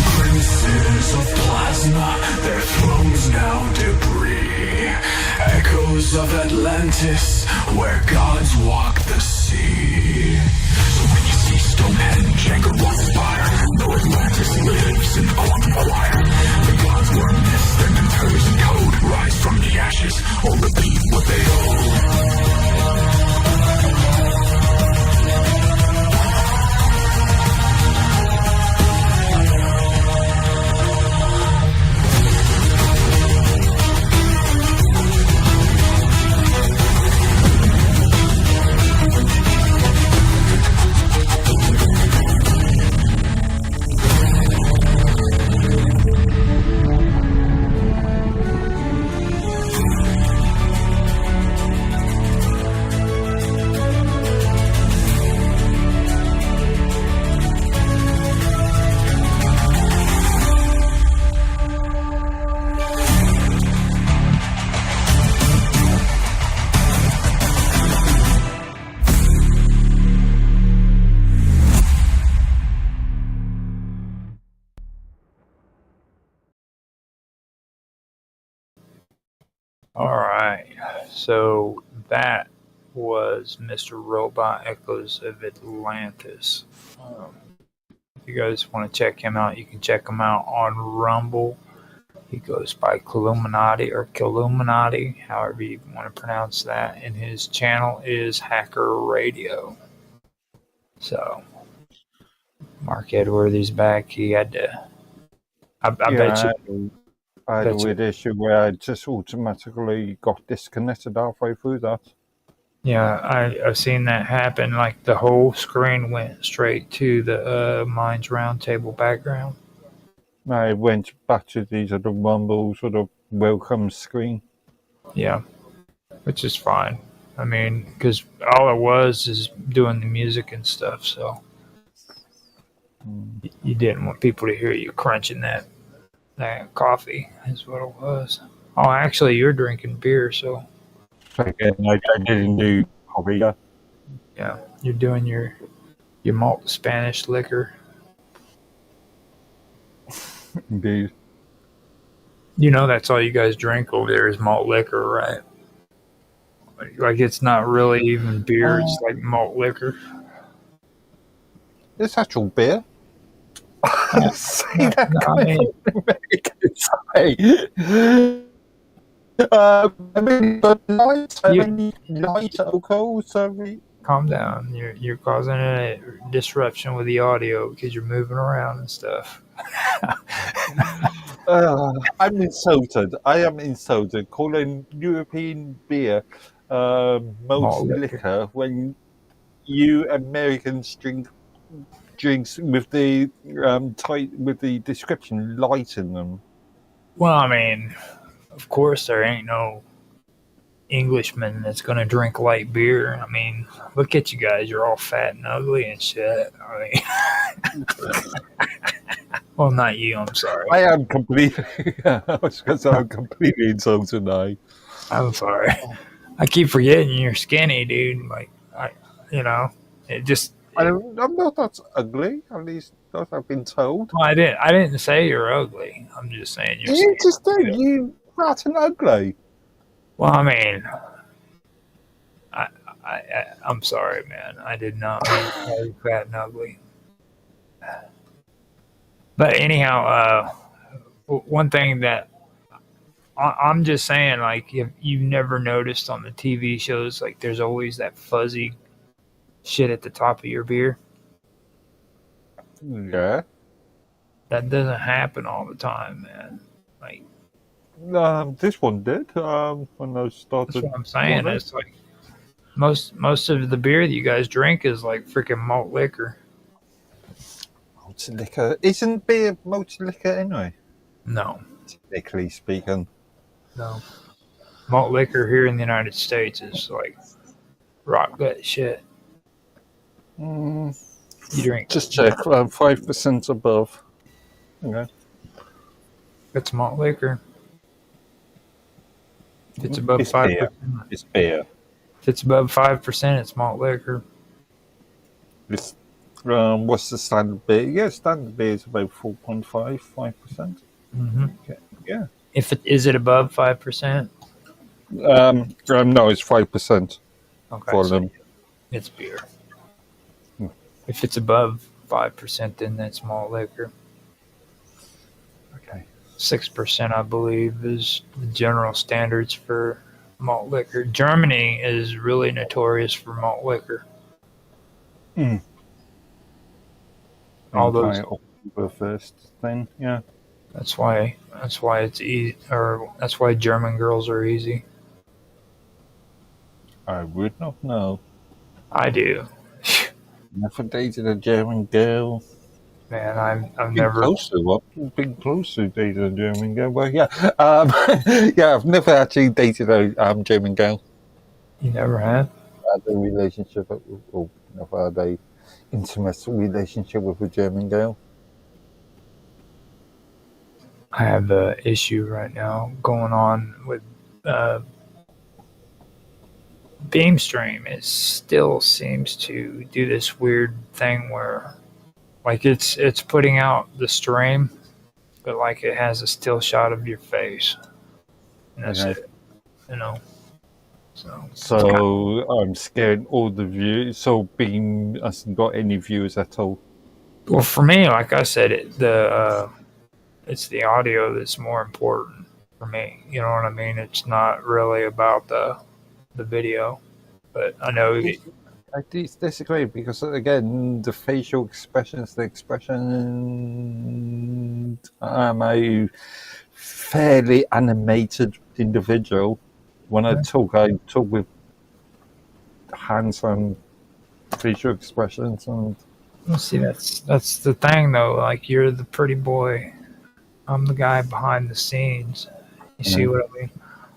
shores of Atlantis, where gods walk the sea. So when you see Stonehenge anchored on fire, know Atlantis lives in the quagmire. The gods were mist and in Persian code, rise from the ashes, or repeat what they owe. All right, so that was Mr. Robot Echoes of Atlantis. If you guys want to check him out, you can check him out on Rumble. He goes by Killuminati or Killuminati, however you want to pronounce that. And his channel is Hacker Radio. So, Mark Edworthy's back. He had to. I bet you. I had a weird issue where I just automatically got disconnected halfway through that. Yeah, I've seen that happen. Like the whole screen went straight to the Minds Roundtable background. I went back to the sort of Rumble sort of welcome screen. Yeah, which is fine. I mean, because all it was is doing the music and stuff, so you didn't want people to hear you crunching that coffee is what it was. Oh, actually, you're drinking beer, so. Again, I didn't do coffee. Yeah, you're doing your malt Spanish liquor. Indeed. You know that's all you guys drink over there is malt liquor, right? Like it's not really even beer, it's like malt liquor. It's actual beer. See that I mean, but light alcohol, so calm down. You're causing a disruption with the audio because you're moving around and stuff. I'm insulted. I am insulted. Calling European beer malt liquor when you Americans drink drinks with the with the description light in them. Well, I mean, of course there ain't no Englishman that's gonna drink light beer. I mean, look at you guys, you're all fat and ugly and shit. I mean well, not you, I'm sorry. I am completely I was gonna say I'm completely insulted now. I'm sorry. I keep forgetting you're skinny, dude. Like it just I'm not that ugly, at least that I've been told. Well, I didn't say you're ugly. I'm just saying you're You just do, you fat and ugly. Well, I mean, I'm sorry, man. I did not mean you fat and ugly. But anyhow, one thing that I'm just saying, like, if you've never noticed on the TV shows, like, there's always that fuzzy shit at the top of your beer. Yeah. That doesn't happen all the time, man. Like, this one did. When I started. That's what I'm saying. It's like most of the beer that you guys drink is like freaking malt liquor. Malt liquor isn't beer malt liquor anyway. No, technically speaking. No, malt liquor here in the United States is like rock gut shit. You drink. Just check. 5% above. Okay. It's malt liquor. If it's above 5%, it's beer. If it's above 5%, it's malt liquor. It's, what's the standard beer? Yeah, standard beer is about 4.5%. Mm-hmm. Okay. Yeah. Is it above 5%? No, it's 5% Okay, for so them. it's beer. If it's above 5%, then that's malt liquor. Okay. 6%, I believe, is the general standards for malt liquor. Germany is really notorious for malt liquor. Mm. All And try those. it over first, then, yeah. That's why it's easy, or that's why German girls are easy. I would not know. I do. Never dated a German girl. Man, I've Been never. close to what? Been close to dating a German girl. Well, yeah. Yeah, I've never actually dated a German girl. You never have? Had a relationship, or never had a intimate relationship with a German girl. I have a issue right now going on with Beamstream. It still seems to do this weird thing where, like, it's putting out the stream, but like it has a still shot of your face, and that's Okay. it. You know. So I'm scared all the views. So Beam hasn't got any views at all. Well, for me, like I said, it's the audio that's more important for me. You know what I mean? It's not really about the video, but I know. I disagree because again, the facial expressions, the expression. I'm a fairly animated individual. When I talk with hands-on facial expressions, and Well, see, that's the thing though. Like you're the pretty boy, I'm the guy behind the scenes. You see what I mean?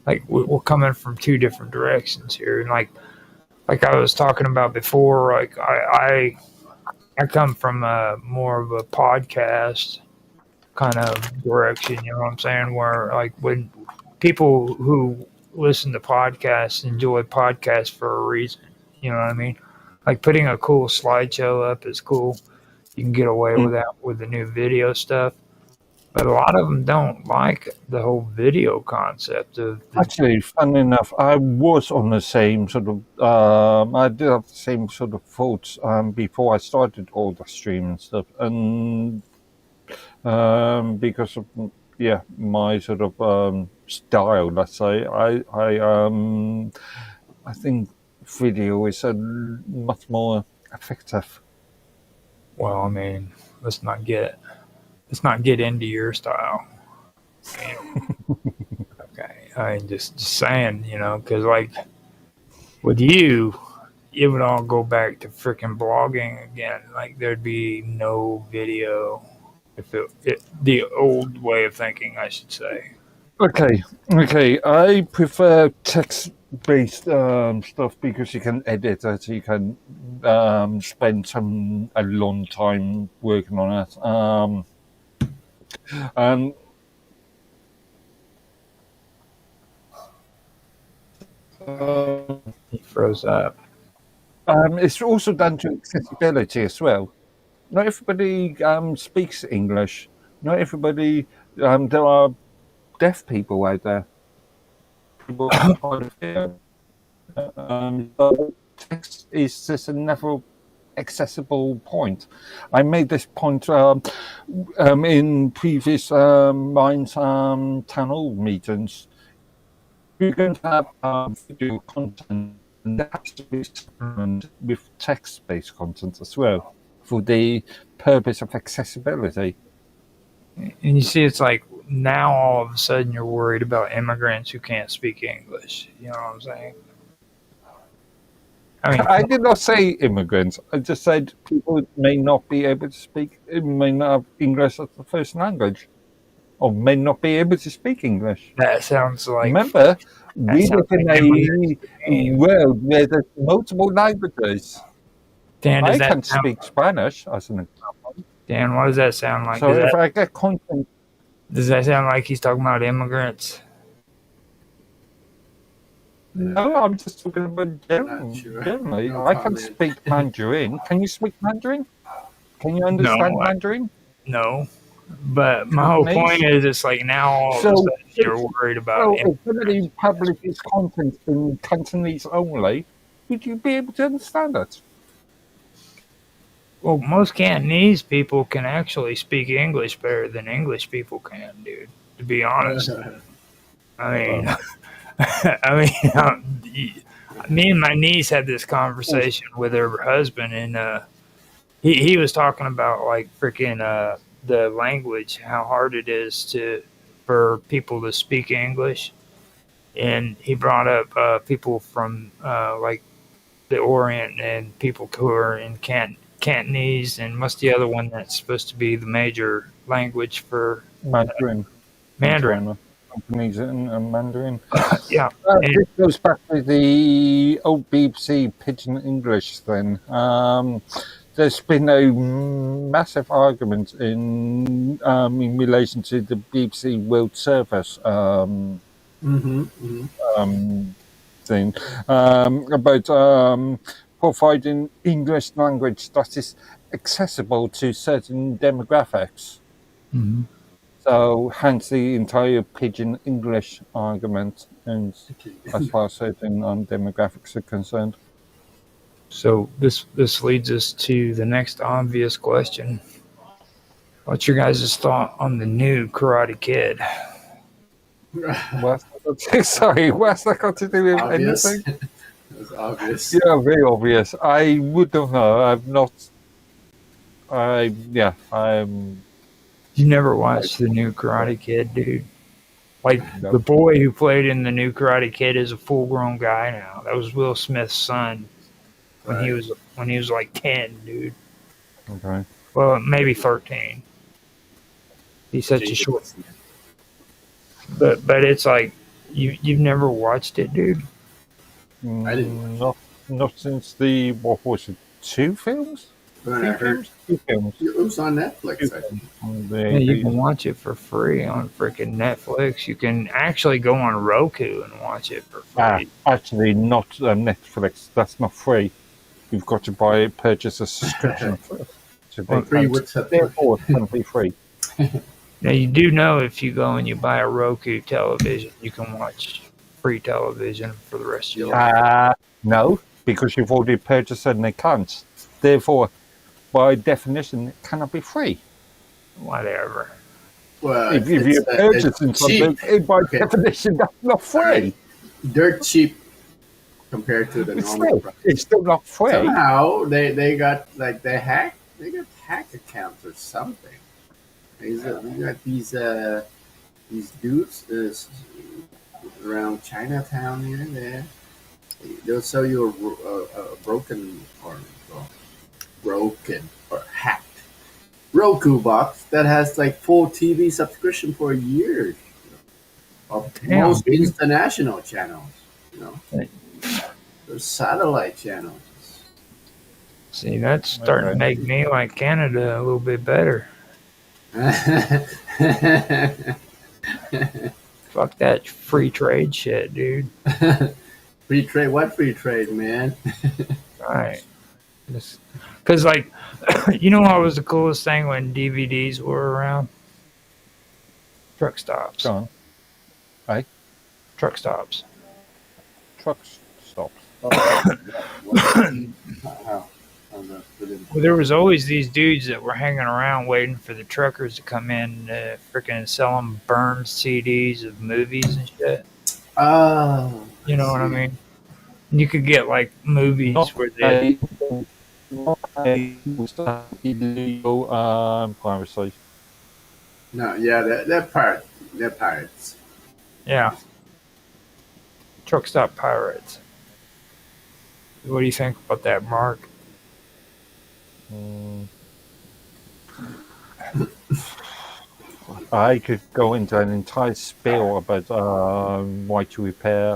Like we're coming from two different directions here, and like I was talking about before, like I come from more of a podcast kind of direction. You know what I'm saying? Where like when people who listen to podcasts enjoy podcasts for a reason. You know what I mean? Like putting a cool slideshow up is cool. You can get away with that with the new video stuff. But a lot of them don't like the whole video concept of. actually, fun enough, I was on the same sort of. I did have the same sort of thoughts before I started all the stream and stuff, and because of my sort of style, let's say, I think video is much more effective. Well, I mean, let's not get into your style. Okay, I mean, just saying, you know, because like with you, it would all go back to freaking blogging again. Like there'd be no video if it the old way of thinking, I should say. Okay. I prefer text-based stuff because you can edit it. You can spend a long time working on it. And He froze up. it's also down to accessibility as well. Not everybody speaks English. Not everybody. There are deaf people out there. People hard of hearing. So text is just another accessible point. I made this point in previous Minds Town Hall meetings. You're going to have video content, and that has to be supplemented with text-based content as well, for the purpose of accessibility. And you see, it's like now all of a sudden you're worried about immigrants who can't speak English. You know what I'm saying? I mean, I did not say immigrants. I just said people may not be able to speak, may not have English as the first language, or may not be able to speak English. that sounds like. Remember, we live in like a world where there's multiple languages. Dan, I does that can sound, speak Spanish as an example. Dan, what does that sound like? So if I get content, Does that sound like he's talking about immigrants? no, I'm just talking about generally. No I can comment. speak Mandarin. Can you speak Mandarin? Can you understand No, Mandarin? No, But my whole point is, it's like now all of a So, sudden you're worried about. if somebody publishes content in Cantonese only, would you be able to understand it? Well, most Cantonese people can actually speak English better than English people can, dude. To be honest, I mean, me and my niece had this conversation with her husband, and he was talking about like freaking the language, how hard it is for people to speak English, and he brought up people from like the Orient and people who are in Cantonese, and what's the other one that's supposed to be the major language for Mandarin. Mandarin. Cantonese and Mandarin. Yeah. This goes back to the old BBC Pidgin English thing. There's been a massive argument in relation to the BBC World Service thing about providing English language that is accessible to certain demographics. Mm-hmm. So, hence the entire Pidgin English argument, and as far as certain demographics are concerned. So this leads us to the next obvious question. What's your guys' thought on the new Karate Kid? What's that got to do with anything? It's obvious. Yeah, very obvious. I wouldn't know. I've not. You never watched the new Karate Kid, dude? Like, the boy who played in the new Karate Kid is a full-grown guy now. That was Will Smith's son when he was like 10, dude. Okay. Well, maybe 13. He's such a short. But it's like you've never watched it, dude. I didn't. Not since the what was it? 2 films? But I heard 2 films. it was on Netflix. I think. Yeah, you can watch it for free on freaking Netflix. You can actually go on Roku and watch it for free. Actually, not Netflix. That's not free. You've got to purchase a subscription first. Free, what's that? Therefore, it's going to be free. Now, you do know if you go and you buy a Roku television, you can watch free television for the rest of your life. No, because you've already purchased it and it can't. Therefore, by definition, it cannot be free. Whatever. Well, If you're purchasing something, by definition, that's not free. Dirt cheap compared to the normal price. It's still not free. Somehow they got like they got hack accounts or something. We got these dudes around Chinatown here and there. They'll sell you a broken or hacked Roku box that has like full TV subscription for a year of most international channels. You know, those satellite channels. See, that's starting to make me like Canada a little bit better. Fuck that free trade shit, dude. Free trade? What free trade, man? Right. Because, like, you know what was the coolest thing when DVDs were around? Truck stops. Go on. Right? Truck stops. Truck stops. Well, there was always these dudes that were hanging around waiting for the truckers to come in to freaking sell them burned CDs of movies and shit. Oh. You know what I mean? You could get, like, movies where they... illegal piracy. No, yeah, they're pirates. Yeah. Truck stop pirates. What do you think about that, Mark? I could go into an entire spiel about why to repair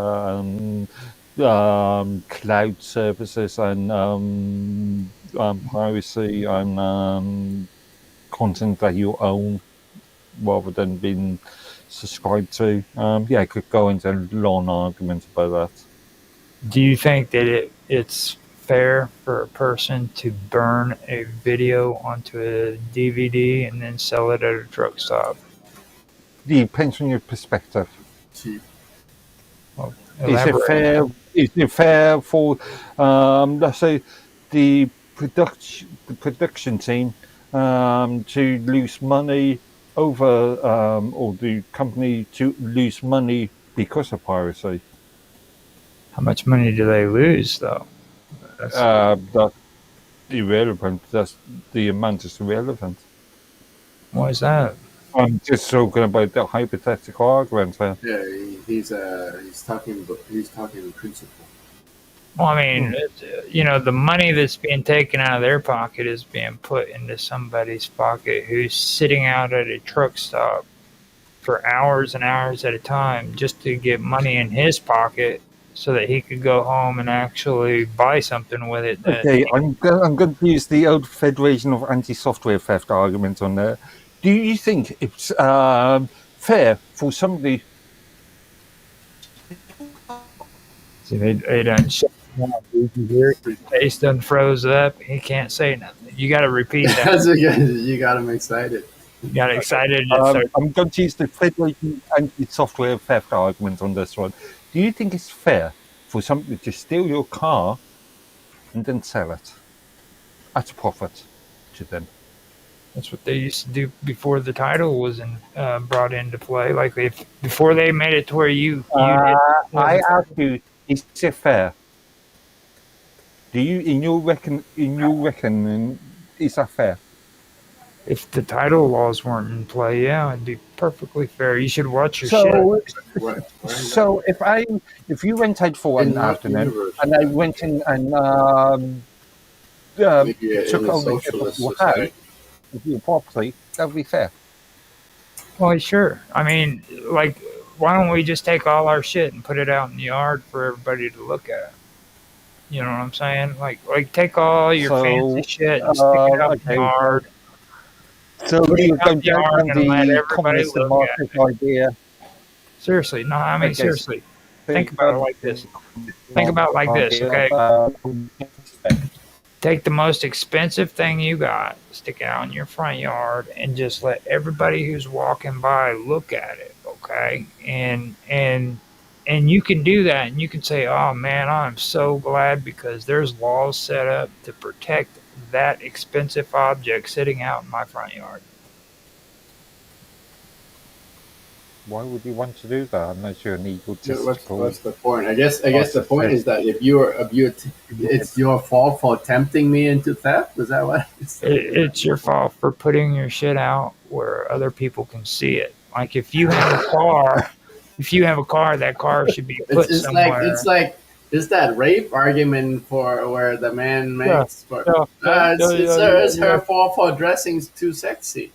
cloud services and piracy and content that you own rather than being subscribed to. Yeah, I could go into a long argument about that. Do you think that it's fair for a person to burn a video onto a DVD and then sell it at a truck stop? Depends on your perspective. Cheap. Well, Is it fair? Is it fair for, let's say, the production team to lose money over, or the company to lose money because of piracy? How much money do they lose, though? That's irrelevant. That's the amount is irrelevant. Why is that? I'm just talking about the hypothetical argument here. Yeah, he's talking in principle. Well, I mean, the money that's being taken out of their pocket is being put into somebody's pocket who's sitting out at a truck stop for hours and hours at a time just to get money in his pocket so that he could go home and actually buy something with it. Okay, I'm going to use the old Federation of Anti-Software Theft argument on there. Do you think it's fair for somebody? See, they done shut down. His face done froze up. He can't say nothing. You got to repeat that. You got him excited. You got excited. I'm going to use the Federation Anti-Software Theft argument on this one. Do you think it's fair for somebody to steal your car and then sell it at a profit to them? That's what they used to do before the title was brought into play. Like before they made it to where you. I ask you, is it fair? Do you, in your reckoning, is that fair? If the title laws weren't in play, yeah, it'd be perfectly fair. You should watch your shit. So if you went out for an afternoon and I went in and took ownership of your house, of your property, that would be fair. Well, sure. I mean, like, why don't we just take all our shit and put it out in the yard for everybody to look at? You know what I'm saying? Like take all your fancy shit and stick it out in the yard. So you go down the communist market idea. Seriously, no, I mean, seriously. Think about it like this. Think about it like this, okay? Take the most expensive thing you got, stick it out in your front yard, and just let everybody who's walking by look at it, okay? And you can do that, and you can say, oh, man, I'm so glad because there's laws set up to protect that expensive object sitting out in my front yard. Why would you want to do that unless you're an egotistical? What's the point? I guess the point is that if it's your fault for tempting me into theft. Is that what? It's your fault for putting your shit out where other people can see it. Like if you have a car, that car should be put somewhere. It's that rape argument for where the man makes. It's her fault for dressing too sexy.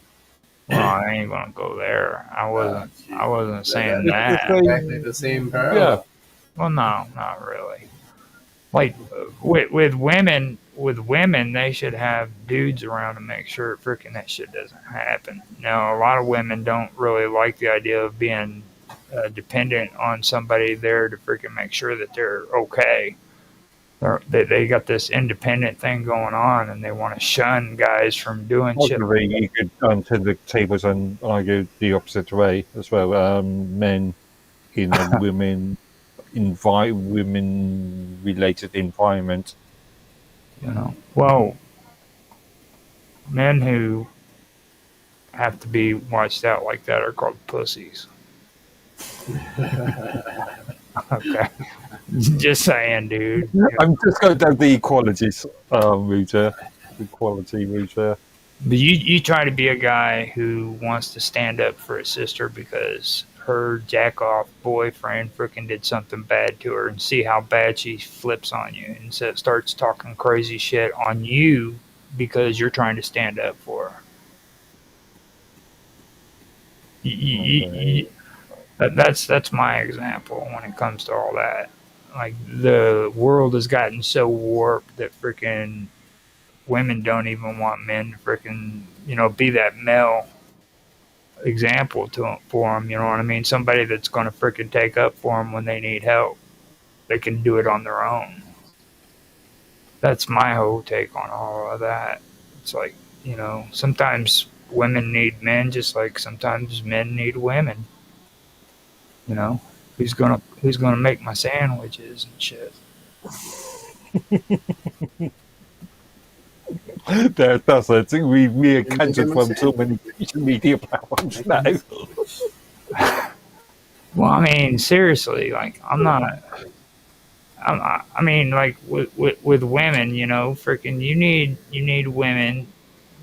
Well, I ain't gonna go there. I wasn't saying that. Exactly the same parallel. Yeah. Well, no, not really. Like with women, they should have dudes around to make sure freaking that shit doesn't happen. Now, a lot of women don't really like the idea of being dependent on somebody there to freaking make sure that they're okay. They got this independent thing going on, and they want to shun guys from doing shit. You could turn to the tables and argue the opposite way as well. Men in a women-related environment. You know, well, men who have to be watched out like that are called pussies. Okay. Just saying, dude. I'm just going down the equality route there. Equality route there. But you try to be a guy who wants to stand up for his sister because her jack-off boyfriend freaking did something bad to her, and see how bad she flips on you and starts talking crazy shit on you because you're trying to stand up for her. That's my example when it comes to all that. Like the world has gotten so warped that freaking women don't even want men to freaking be that male example for them. You know what I mean? Somebody that's going to freaking take up for them when they need help. They can do it on their own. that's my whole take on all of that. It's like, sometimes women need men just like sometimes men need women. You know, who's gonna make my sandwiches and shit? That's it. We are Give cancelled him a from so many social media platforms now. Well, I mean, seriously, like I mean, like with women, freaking, you need women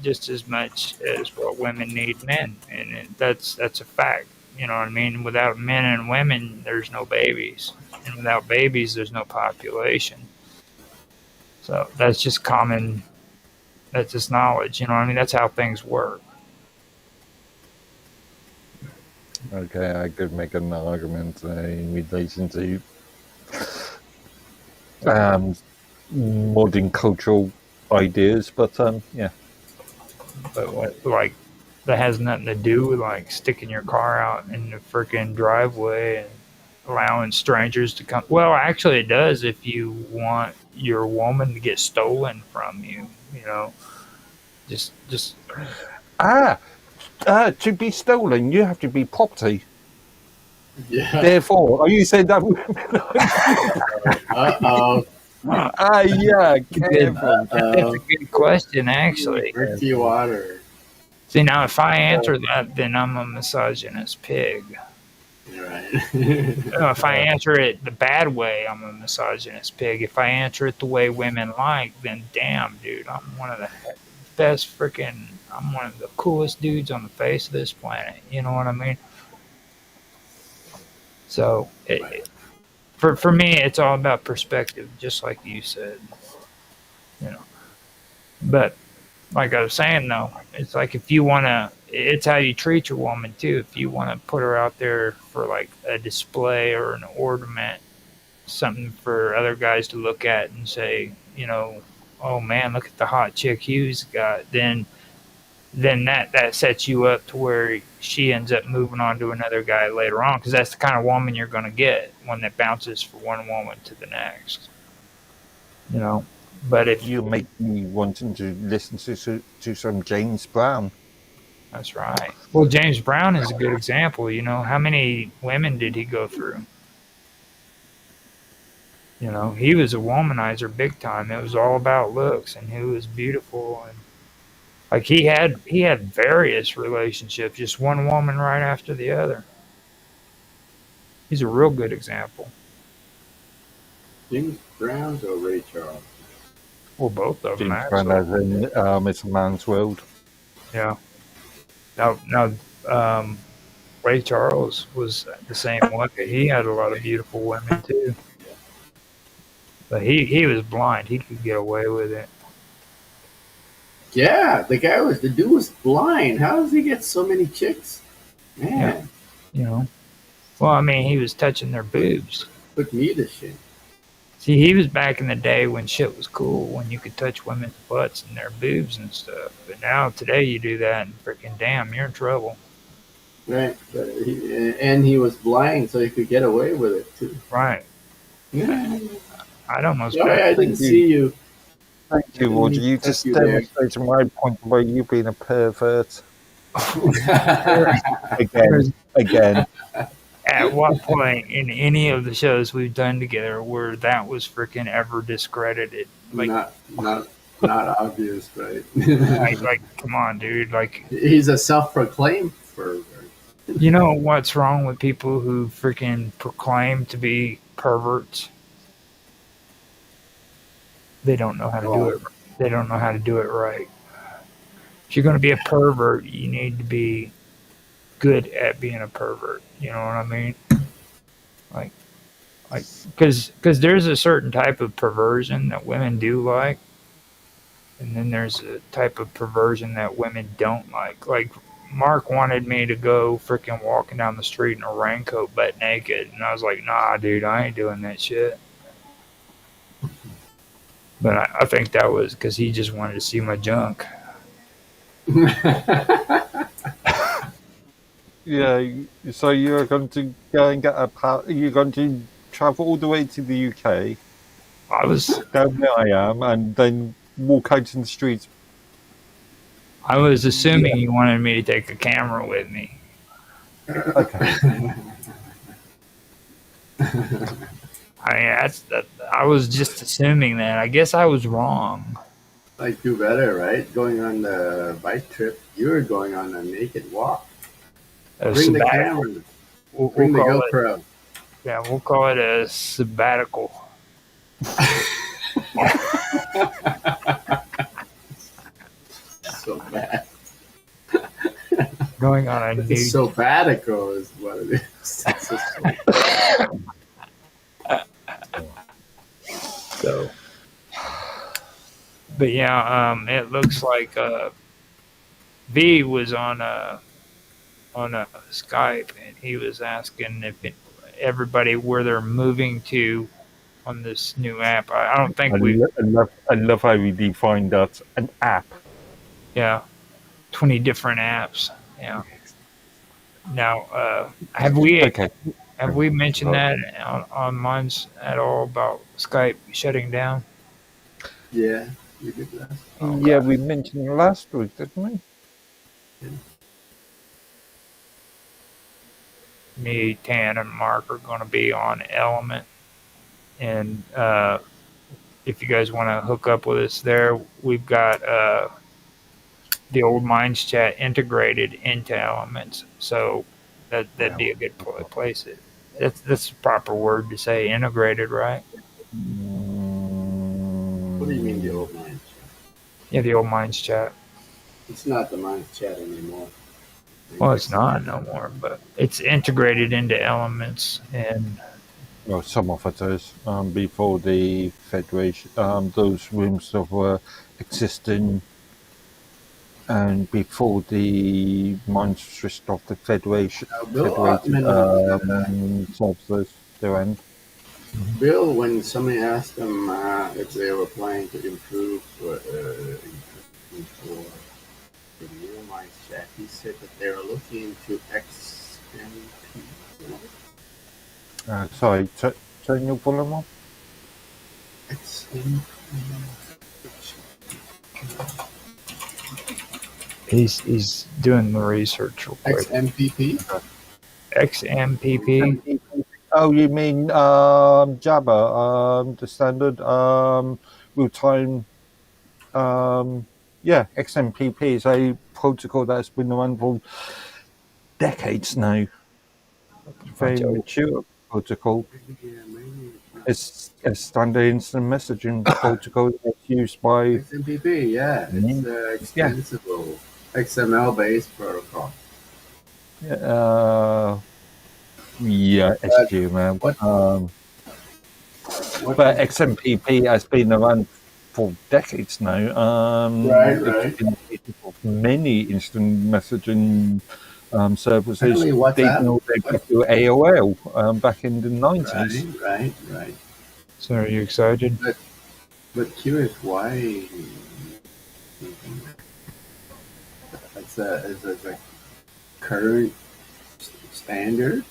just as much as what women need men, and that's a fact. You know what I mean? Without men and women, there's no babies, and without babies, there's no population. So that's just common. That's just knowledge. You know what I mean? That's how things work. Okay, I could make an argument in relation to modern cultural ideas, but yeah. But like, that has nothing to do with like sticking your car out in the freaking driveway and allowing strangers to come. Well, actually, it does if you want your woman to get stolen from you. Just To be stolen, you have to be property. Yeah. Therefore, are you saying that? Uh-oh. Yeah, careful. That's a good question, actually. Murky water. See, now if I answer that, then I'm a misogynist pig. You're right. If I answer it the bad way, I'm a misogynist pig. If I answer it the way women like, then damn, dude, I'm one of the best freaking. I'm one of the coolest dudes on the face of this planet. You know what I mean? So, for me, it's all about perspective, just like you said. But like I was saying, though, it's like if you want to, it's how you treat your woman too. If you want to put her out there for like a display or an ornament, something for other guys to look at and say, oh man, look at the hot chick Hugh's got, then that sets you up to where she ends up moving on to another guy later on, because that's the kind of woman you're going to get, one that bounces from one woman to the next. But if You make me wanting to listen to some James Brown. That's right. Well, James Brown is a good example. How many women did he go through? He was a womanizer big time. It was all about looks and who was beautiful, and like he had various relationships, just one woman right after the other. He's a real good example. James Brown or Ray Charles? Well, both of them James Brown, actually. as in It's a Man's World. Yeah. Now, Ray Charles was the same way. He had a lot of beautiful women too, but he was blind. He could get away with it. Yeah, the dude was blind. How does he get so many chicks? Man. Well, I mean, he was touching their boobs. Put me to shit. See, he was back in the day when shit was cool, when you could touch women's butts and their boobs and stuff. But now, today, you do that and freaking damn, you're in trouble. Right. And he was blind, so he could get away with it, too. Right. Yeah. I'd almost I didn't see you. Thank you, Roger. You just demonstrated my point about you being a pervert. Again. At what point in any of the shows we've done together where that was freaking ever discredited? Like, not obvious, right? like, come on, dude. Like, he's a self-proclaimed pervert. You know what's wrong with people who freaking proclaim to be perverts? They don't know how to do it. They don't know how to do it right. If you're going to be a pervert, you need to be good at being a pervert. You know what I mean? Like, because there's a certain type of perversion that women do like, and then there's a type of perversion that women don't like. Like, Mark wanted me to go freaking walking down the street in a raincoat butt naked, and I was like, nah, dude, I ain't doing that shit. But I think that was because he just wanted to see my junk. Yeah, so you're going to go and get you're going to travel all the way to the UK I was down where I am, and then walk out in the streets. assuming you wanted me to take a camera with me. Okay. I was just assuming that. I guess I was wrong. Like do better, right? Going on the bike trip, you're going on a naked walk. Bring the camera. Bring the GoPro. We'll call it a sabbatical. So bad. Going on a It's nude. sabbatical is what it is. It's just So, but yeah, it looks like V was on a Skype, and he was asking if everybody where they're moving to on this new app. I don't think I love how we define that an app. Yeah, 20 different apps. Yeah. Now, have we mentioned that on Minds at all about Skype shutting down? yeah, you did that. Yeah, we mentioned last week, didn't we? Me, Tan, and Mark are going to be on Element, and if you guys want to hook up with us there, we've got the old Minds chat integrated into Elements, so that'd be a good place. That's the proper word to say, integrated, right? What do you mean the old Minds chat? Yeah, the old Minds chat. It's not the Minds chat anymore. Well, it's not no more, but it's integrated into Elements, and Well, some of it is. Before the Federation, those rooms that were existing, and before the Minds switched off the Federation, services, their end. Bill, when somebody asked them if they were planning to improve for the new Minds chat, he said that they were looking into XMP. Sorry, turn your volume on. XMP. he's doing the research real quick. XMPP? XMPP. Oh, you mean Jabber, the standard real-time. Yeah, XMPP is a protocol that's been around for decades now. Very mature protocol. It's a standard instant messaging protocol that's used by XMPP, yeah. It's extensible XML-based protocol. SGML. But XMPP has been around for decades now. Right. It's been for many instant messaging services. Apparently WhatsApp. To AOL back in the 90s. Right. So are you excited? But curious why it's a current standard.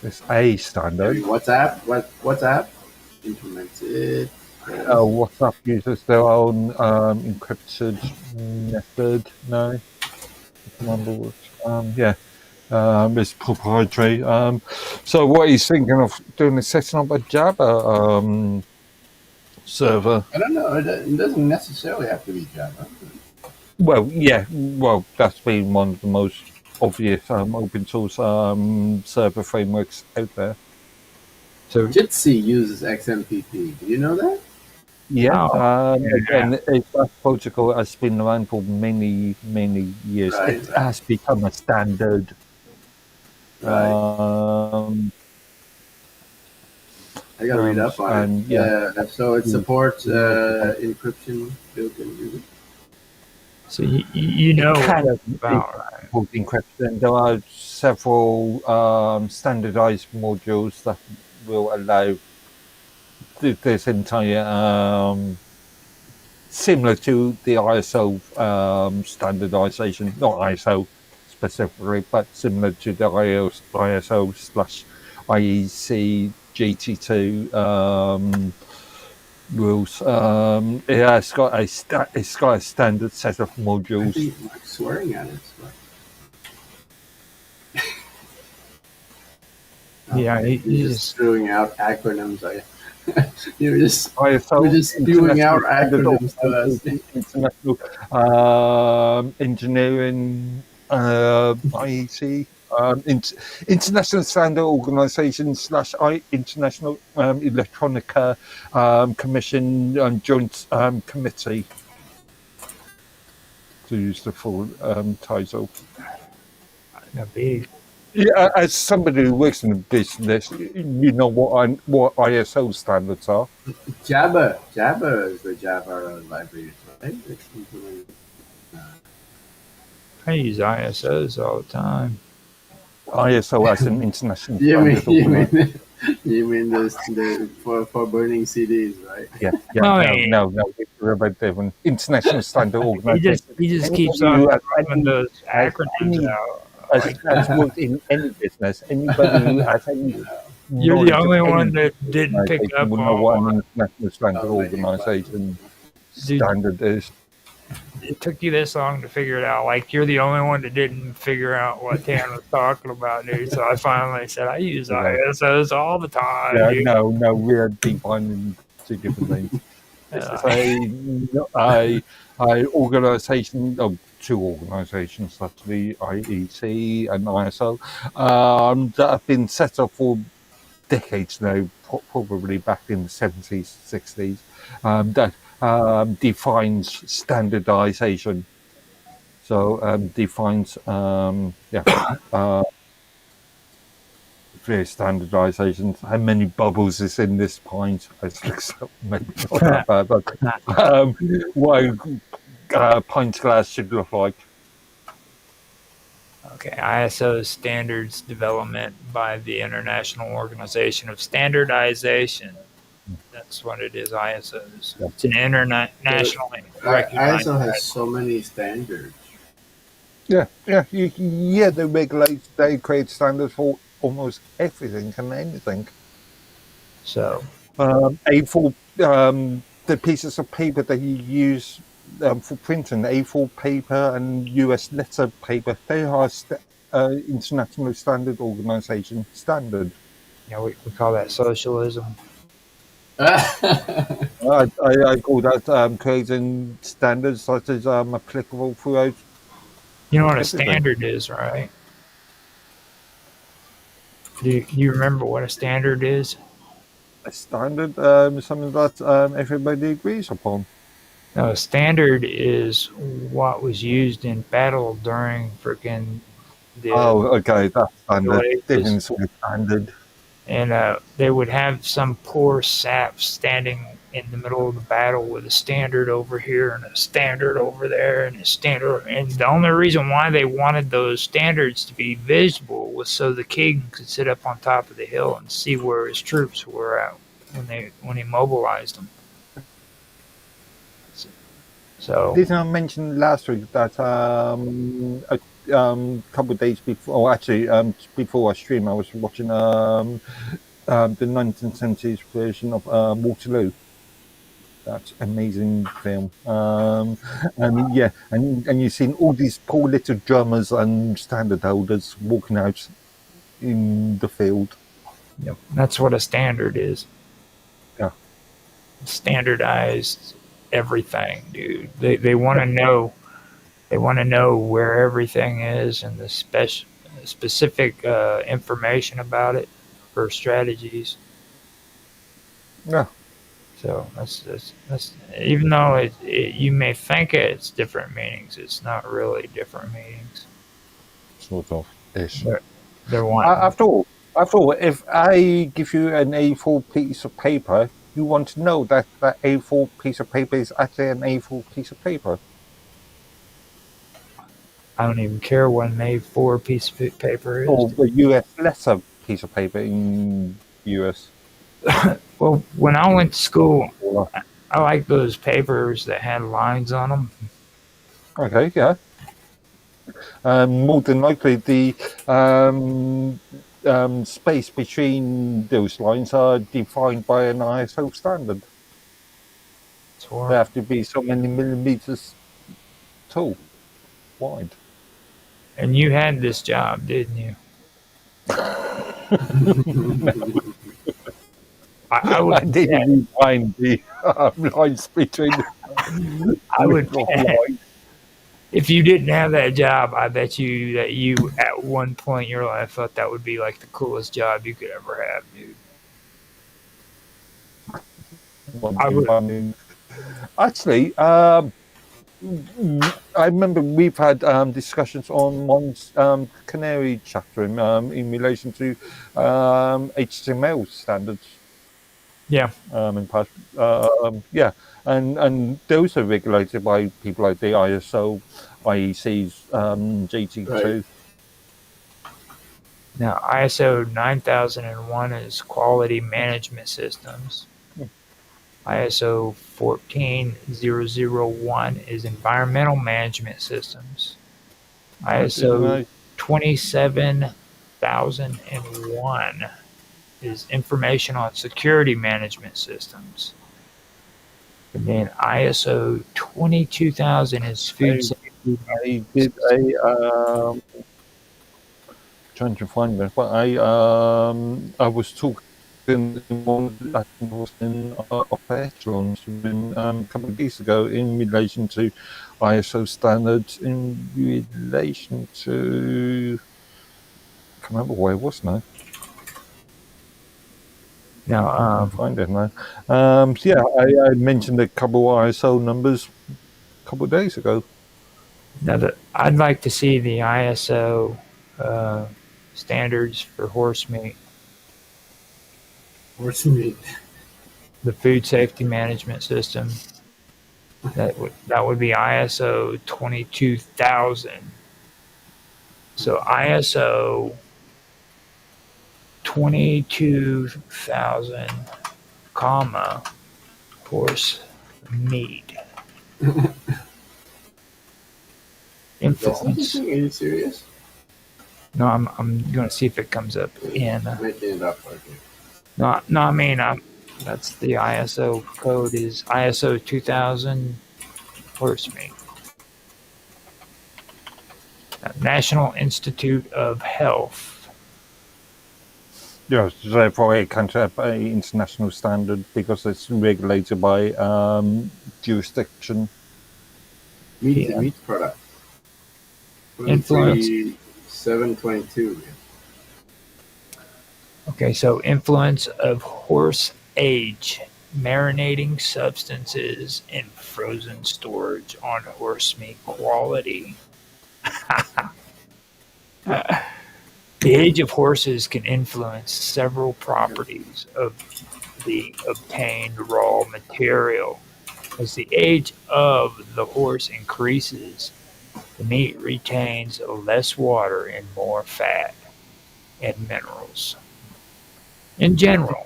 It's a standard. Maybe WhatsApp implements it. WhatsApp uses their own encrypted method now. It's proprietary. So what he's thinking of doing is setting up a Jabber server. I don't know. It doesn't necessarily have to be Java. Well, yeah. Well, that's been one of the most obvious open source server frameworks out there. So Jitsi uses XMPP. Do you know that? Yeah. And that protocol has been around for many, many years. Right. It has become a standard. Right. I gotta read up on it. So it supports encryption built-in. So you know about encryption. There are several standardized modules that will allow this entire similar to the ISO standardization, not ISO specifically, but similar to the ISO/IEC GT2 rules. Yeah, it's got a standard set of I modules. think Mike's swearing at it. Yeah, He's just spewing out acronyms. We're just spewing out acronyms to us. International Engineering IEC. International Standard Organization / International Electronica Commission Joint Committee, to use the full title. Big. Yeah, as somebody who works in the business, you know what ISO standards are. Jabba is the Java library, right? I use ISOs all the time. ISO as an international You standard. mean the for burning CDs, right? Yeah. No, No. We're about different. International Standard Organization. He just keeps on throwing those acronyms out. As worked in any business, anybody who has any. You're the only one that didn't pick up will know what on an international standard organization standard is. It took you this long to figure it out. Like, you're the only one that didn't figure out what Dan was talking about, dude. So I finally said, I use ISOs all the time. Yeah, dude. no, we're defining two different things. This is a organization of two organizations, actually, IEC and ISO, that have been set up for decades now, probably back in the 70s, 60s, that defines standardization. So defines various standardizations. How many bubbles is in this pint? Maybe not that bad, but what a pint glass should look like. Okay, ISO standards development by the International Organization of Standardization. That's what it is, ISOs. It's an internationally recognized. ISO has so many standards. Yeah. They regulate, they create standards for almost everything and anything. So, A4, the pieces of paper that you use for printing, A4 paper and US letter paper, they are international standard organization standard. Yeah, we call that socialism. I call that creating standards that is applicable throughout. You know what a standard is, right? Do you remember what a standard is? A standard, something that everybody agrees upon. No, a standard is what was used in battle during freaking the. Oh, okay, that's standard. Different sort of standard. And they would have some poor sap standing in the middle of the battle with a standard over here and a standard over there and a standard. And the only reason why they wanted those standards to be visible was so the king could sit up on top of the hill and see where his troops were at when he mobilized them. So didn't I mention last week that a couple of days before, or actually before I stream, I was watching the 1970s version of Waterloo. That's amazing film. And you've seen all these poor little drummers and standard holders walking out in the field. Yep, that's what a standard is. Yeah, standardized everything, dude. They want to know. They want to know where everything is and the specific information about it for strategies. Yeah. So that's even though you may think it's different meanings, it's not really different meanings. Sort of ish. They're one. After all, if I give you an A4 piece of paper, you want to know that that A4 piece of paper is actually an A4 piece of paper. I don't even care what an A4 piece of paper is. Or the US letter piece of paper in US. Well, when I went to school, I liked those papers that had lines on them. Okay, yeah. More than likely, the space between those lines are defined by an ISO standard. They have to be so many millimeters tall, wide. And you had this job, didn't you? I would. I didn't find the lines between. I would. If you didn't have that job, I bet you that you at one point in your life thought that would be like the coolest job you could ever have, dude. Actually, I remember we've had discussions on one's Canary chapter in relation to HTML standards. Yeah. In past, yeah, and those are regulated by people like the ISO, IEC's, GT2. Right. Now, ISO 9001 is quality management systems. ISO 14001 is environmental management systems. ISO 27001 is information on security management systems. And then ISO 22000 is food safety. I did trying to find that, but I was talking in Patreons a couple of days ago in relation to ISO standards in relation to, I can't remember where it was now. Now, I'll find it now. So yeah, I mentioned a couple of ISO numbers a couple of days ago. Now, I'd like to see the ISO standards for horse meat. Horse meat. The food safety management system. That would be ISO 22000. So ISO 22000, comma, horse meat. Influence. Are you serious? No, I'm going to see if it comes up in. Making it up. Okay. No, I mean, that's the ISO code is ISO 2000 horse meat. National Institute of Health. Yes, therefore it can't have an international standard because it's regulated by jurisdiction. Meat product. Influence. 722. Okay, so influence of horse age, marinating substances in frozen storage on horse meat quality. The age of horses can influence several properties of the obtained raw material. As the age of the horse increases, the meat retains less water and more fat and minerals. In general.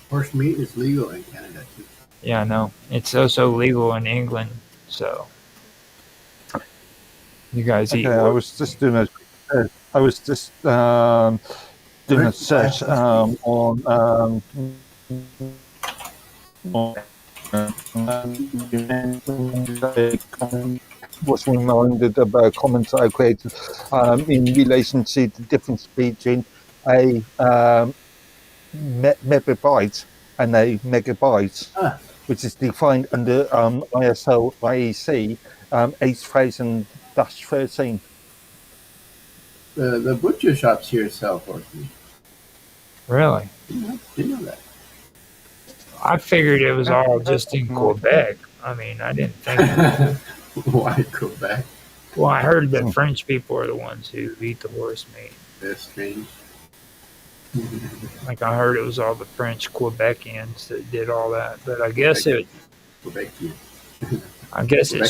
Horse meat is legal in Canada too. Yeah, I know. It's also legal in England, so you guys eat. I was just doing a search was reminded about comments I created in relation to the difference between a megabyte and a megabyte, which is defined under ISO IEC 8000-13. The butcher shops here sell horse meat. Really? Didn't know that. I figured it was all just in Quebec. I mean, I didn't think. Why Quebec? Well, I heard that French people are the ones who eat the horse meat. That's strange. Like I heard it was all the French Quebecians that did all that, but I guess Quebecian. I guess it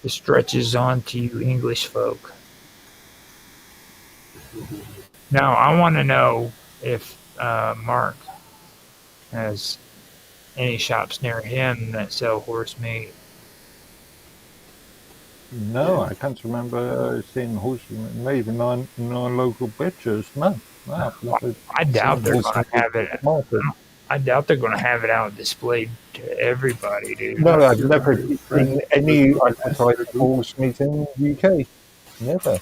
stretches on to you English folk. Now I want to know if Mark has any shops near him that sell horse meat. No, I can't remember seeing horsemen. Maybe non-local butchers. No, I've never I doubt seen they're going to horsemen have at it. the market. I doubt they're going to have it out displayed to everybody, dude. No, I've You're never right, seen right. any That's advertised true. horse meat in the UK. Never.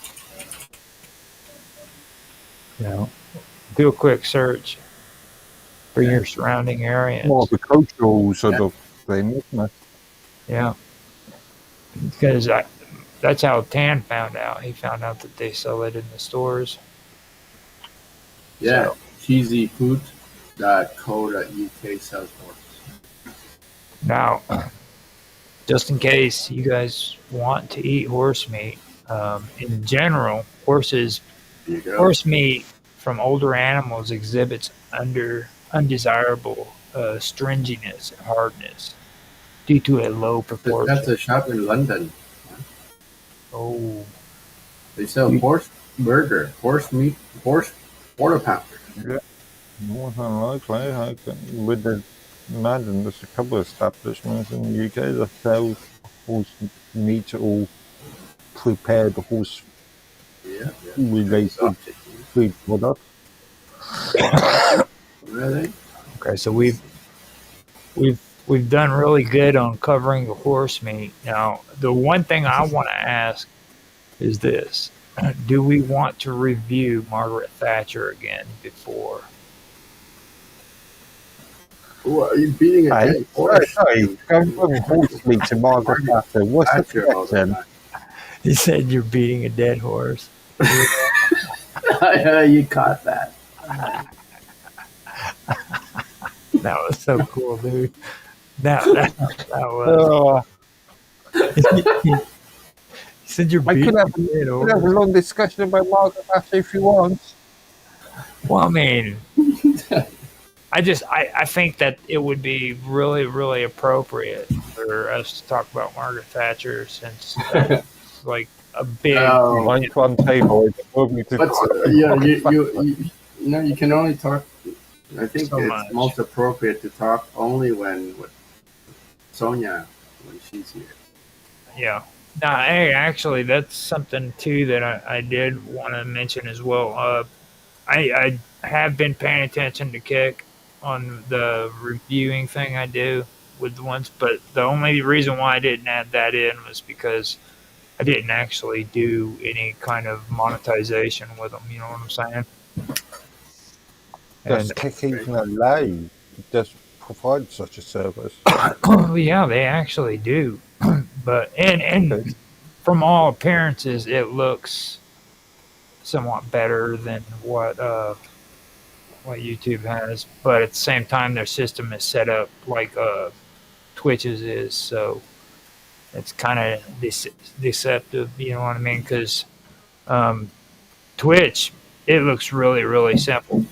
You know, do a quick search for your surrounding areas. More of a cultural sort of thing, isn't it? Yeah, because that's how Tan found out. He found out that they sell it in the stores. Yeah, So, cheesyfood.co.uk sells horses. now, just in case you guys want to eat horse meat, in general, There you go. horse meat from older animals exhibits undesirable stringiness and hardness due to a low That's proportion. a shop in London. Oh, They sell horse burger, horse meat, horse quarter pounder. More than likely, I would imagine there's a couple of establishments in the UK that sell horse meat or prepared horse Yeah. related Exotic. food products. Really? okay. So we've done really good on covering the horse meat. Now, the one thing I want to ask is this: do we want to review Margaret Thatcher again before? Well, are you beating a dead horse? Sorry, going from horse meat to Margaret Thatcher. What's the Thatcher all the connection? time. He said you're beating a dead horse. You caught that. That was so cool, dude. That was. He said you're I beating could have, a dead could have a horse. long discussion about Margaret Thatcher if you want. Well, I mean, I think that it would be really, really appropriate for us to talk about Margaret Thatcher since it's like a big. No. One table. But yeah, you can only talk. I think So it's much. most appropriate to talk only when with Sonia when she's here. Yeah. Now, hey, actually, that's something too that I did want to mention as well. I have been paying attention to Kick on the reviewing thing I do with the ones, but the only reason why I didn't add that in was because I didn't actually do any kind of monetization with them. You know what I'm saying? Does Kick even allow you to just provide such a service? Yeah, they actually do. But and from all appearances, it looks somewhat better than what YouTube has. But at the same time, their system is set up like Twitch's is, so it's kind of deceptive. You know what I mean? Because Twitch, it looks really, really simple.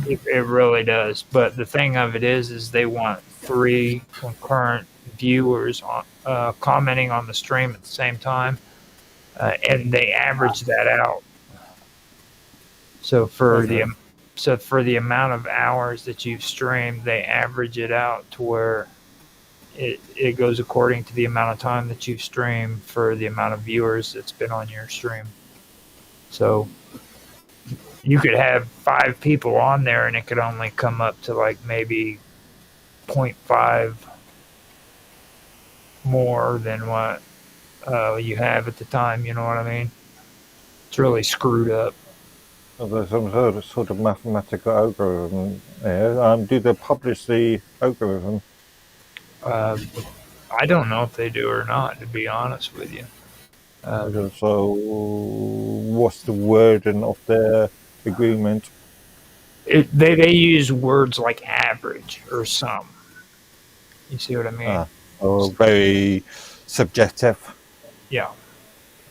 It really does. But the thing of it is they want 3 concurrent viewers on commenting on the stream at the same time, and they average that out. So for the amount of hours that you've streamed, they average it out to where it goes according to the amount of time that you've streamed for the amount of viewers that's been on your stream. So you could have 5 people on there and it could only come up to like maybe 0.5 more than what you have at the time. You know what I mean? It's really screwed up. So there's some sort of mathematical algorithm there. Do they publish the algorithm? I don't know if they do or not, to be honest with you. So what's the wording of their agreement? They use words like average or some. You see what I mean? Oh, very subjective. Yeah.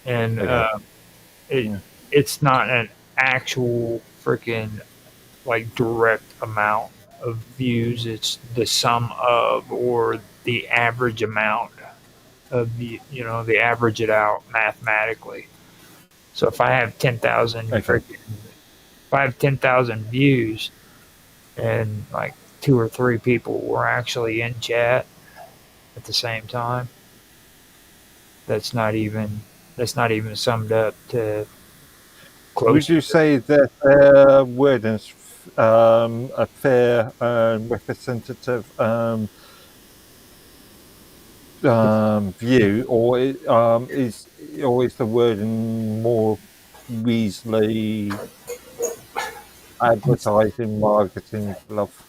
And Okay. it's not an actual freaking like direct amount of views. It's the sum of or the average amount of the average it out mathematically. So if I have 10,000 if I have 10,000 views and like 2 or 3 people were actually in chat at the same time, that's not even That's not even summed up to close. Would you say that word is a fair and representative view, or is the word more Weasley advertising, marketing fluff?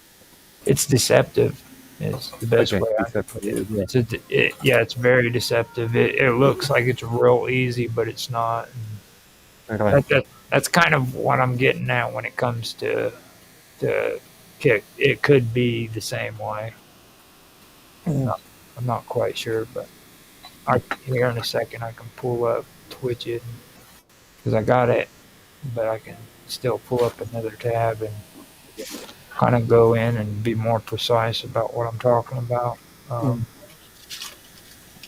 It's deceptive. Is the best Okay, way I can put it. deceptive, It's very deceptive. It looks like it's real easy, but it's not. Okay. That's kind of what I'm getting at when it comes to kick. It could be the same way. I'm not quite sure, but here in a second I can pull up Twitch it because I got it, but I can still pull up another tab and kind of go in and be more precise about what I'm talking about.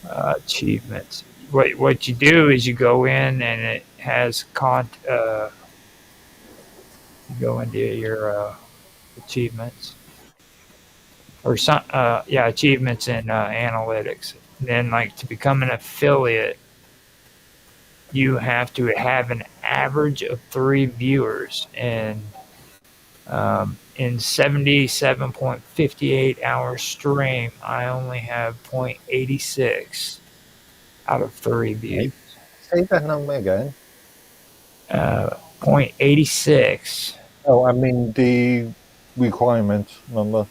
Achievements. What you do is you go in and it has you go into your achievements or some achievements in analytics. And then like to become an affiliate, you have to have an average of 3 viewers and in 77.58 hour stream, I only have 0.86 out of 3 views. Say that number again. 0.86. Oh, I mean the requirement number.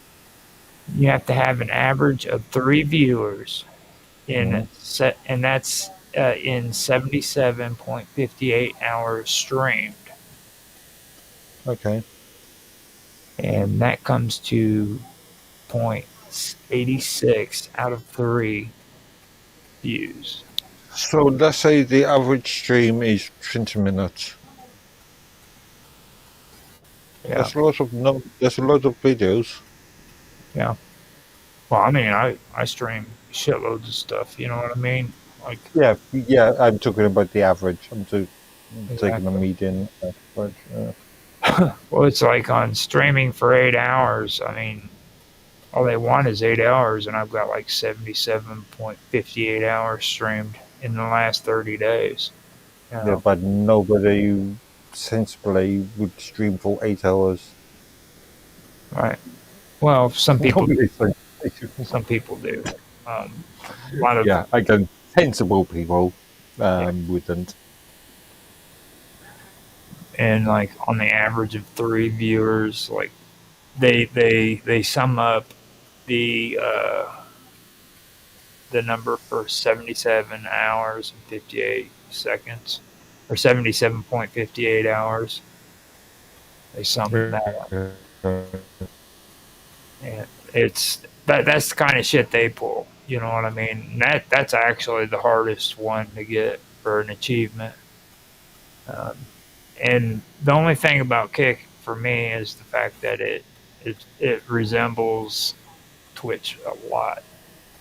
You have to have an average of 3 viewers and that's in 77.58 hours streamed. Okay. And that comes to 0.86 out of 3 views. So let's say the average stream is 20 minutes. Yeah. There's a lot of videos. Yeah. Well, I mean, I stream shitloads of stuff. You know what I mean? Like. Yeah. I'm talking about the average. I'm taking the median average. Well, it's like on streaming for 8 hours. I mean, all they want is 8 hours, and I've got like 77.58 hours streamed in the last 30 days. You know? Yeah, but nobody sensibly would stream for 8 hours. Right. Well, some people do. Some people do. A lot of I don't. Sensible people wouldn't. And like on the average of 3 viewers, like they sum up the number for 77 hours and 58 seconds, or 77.58 hours. They sum that up. And that's the kind of shit they pull. You know what I mean? And that's actually the hardest one to get for an achievement. And the only thing about Kick for me is the fact that it resembles Twitch a lot,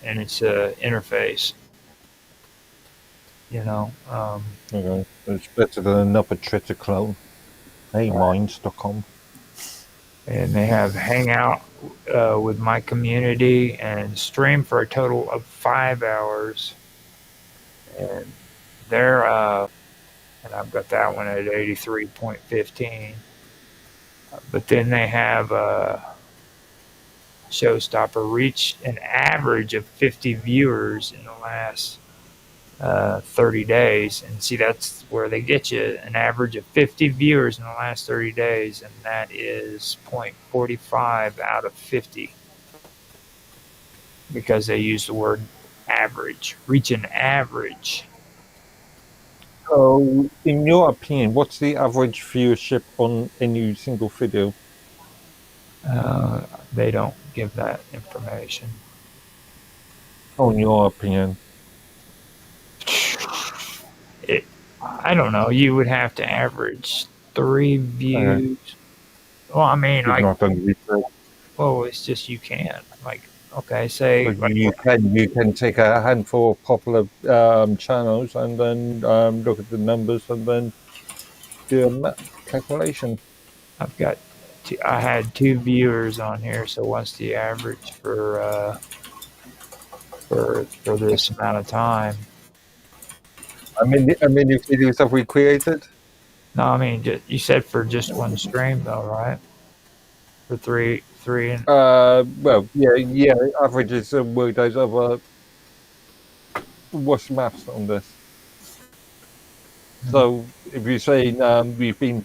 and it's a interface. You know. Okay. It's better than another Twitter clone. Hey, minds.com. And they have Hangout with my community and stream for a total of 5 hours. And they're and I've got that one at 83.15. But then they have Showstopper reached an average of 50 viewers in the last 30 days. And see, that's where they get you, an average of 50 viewers in the last 30 days. And that is 0.45 out of 50. Because they use the word average, reach an average. So, in your opinion, what's the average viewership on any single video? They don't give that information. In your opinion? I don't know. You would have to average 3 views. Well, I mean, You're not going to research. Well, it's just you can. Like, okay, say like, you can take a handful of popular channels and then look at the numbers and then do a calculation. I had 2 viewers on here, so what's the average for this amount of time? I mean, if videos have we created? No, I mean, you said for just one stream, though, right? For three, and Well, yeah. Averages and workdays over. What's the maths on this? So if you're saying we've been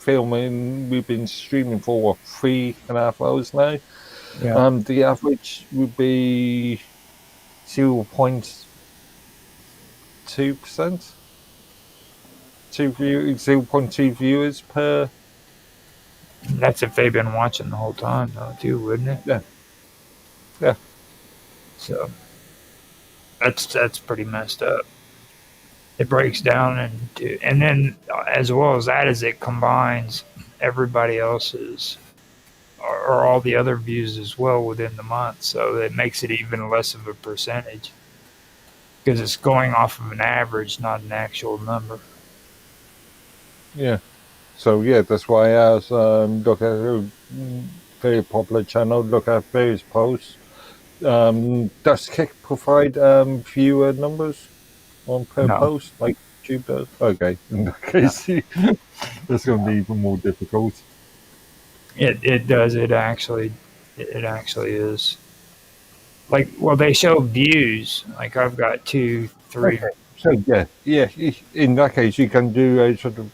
streaming for what, 3.5 hours now, yeah, the average would be 0.2%, 0.2 viewers per. that's if they've been watching the whole time, though, too, wouldn't it? Yeah. So that's pretty messed up. It breaks down into, and then as well as that, is it combines everybody else's or all the other views as well within the month, so it makes it even less of a percentage because it's going off of an average, not an actual number. Yeah. So yeah, that's why I asked, look at a very popular channel, look at various posts. Does Kick provide viewer numbers on per No, post like YouTube does? Okay, in that case, that's going to be even more difficult. it does. It actually is. Like, well, they show views. Like, I've got 2, 3. Okay. So yeah. In that case, you can do a sort of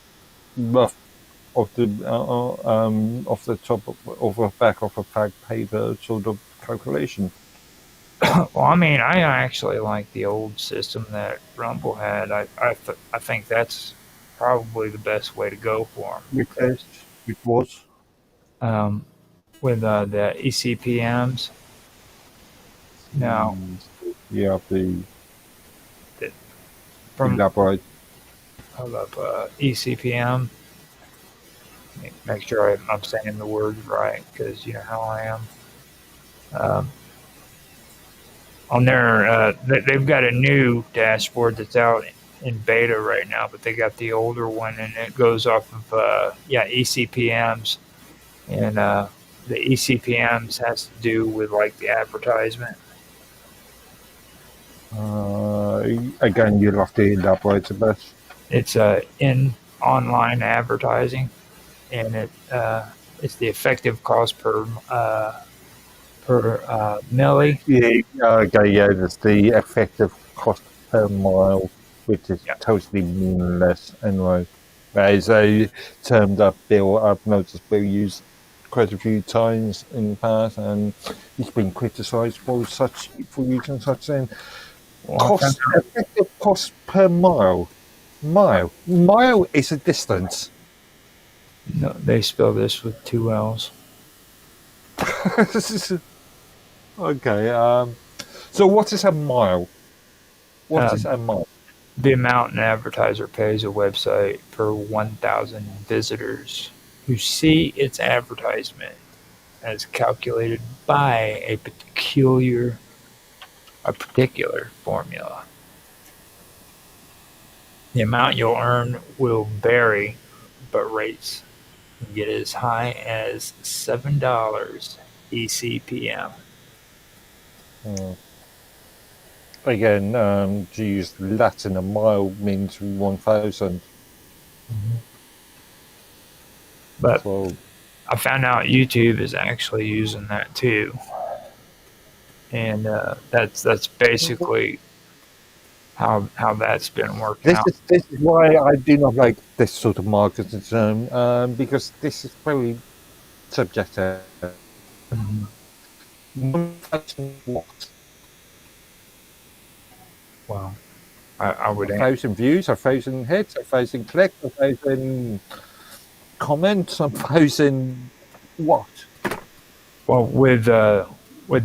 rough off the top of the back of a fact paper sort of calculation. Well, I mean, I actually like the old system that Rumble had. I think that's probably the best way to go for them. It was. With the ECPMs. Now, Yeah, from elaborate. hold up, ECPM. Make sure I'm saying the words right because you know how I am. On their, they've got a new dashboard that's out in beta right now, but they got the older one, and it goes off of ECPMs, and the ECPMs has to do with like the advertisement. Again, you'll have to elaborate a bit. It's in online advertising, and it's the effective cost per milli. That's the effective cost per mile, which is totally meaningless anyway. That is a term that Bill, I've noticed Bill used quite a few times in the past, and he's been criticised for using such thing. Effective cost per mile. Mile is a distance. No, they spell this with 2 L's. Okay. So what is a mile? What is a mile? The amount an advertiser pays a website per 1,000 visitors who see its advertisement as calculated by a particular formula. The amount you'll earn will vary, but rates can get as high as $7 ECPM. Again, to use Latin, a mile means 1,000. But so, I found out YouTube is actually using that too, and that's basically how that's been working out. This is why I do not like this sort of marketing term, because this is very subjective. Mm-hmm. 1,000 what? Well, I would 1,000 views, 1,000 hits, 1,000 clicks, 1,000 comments, 1,000 what? Well, with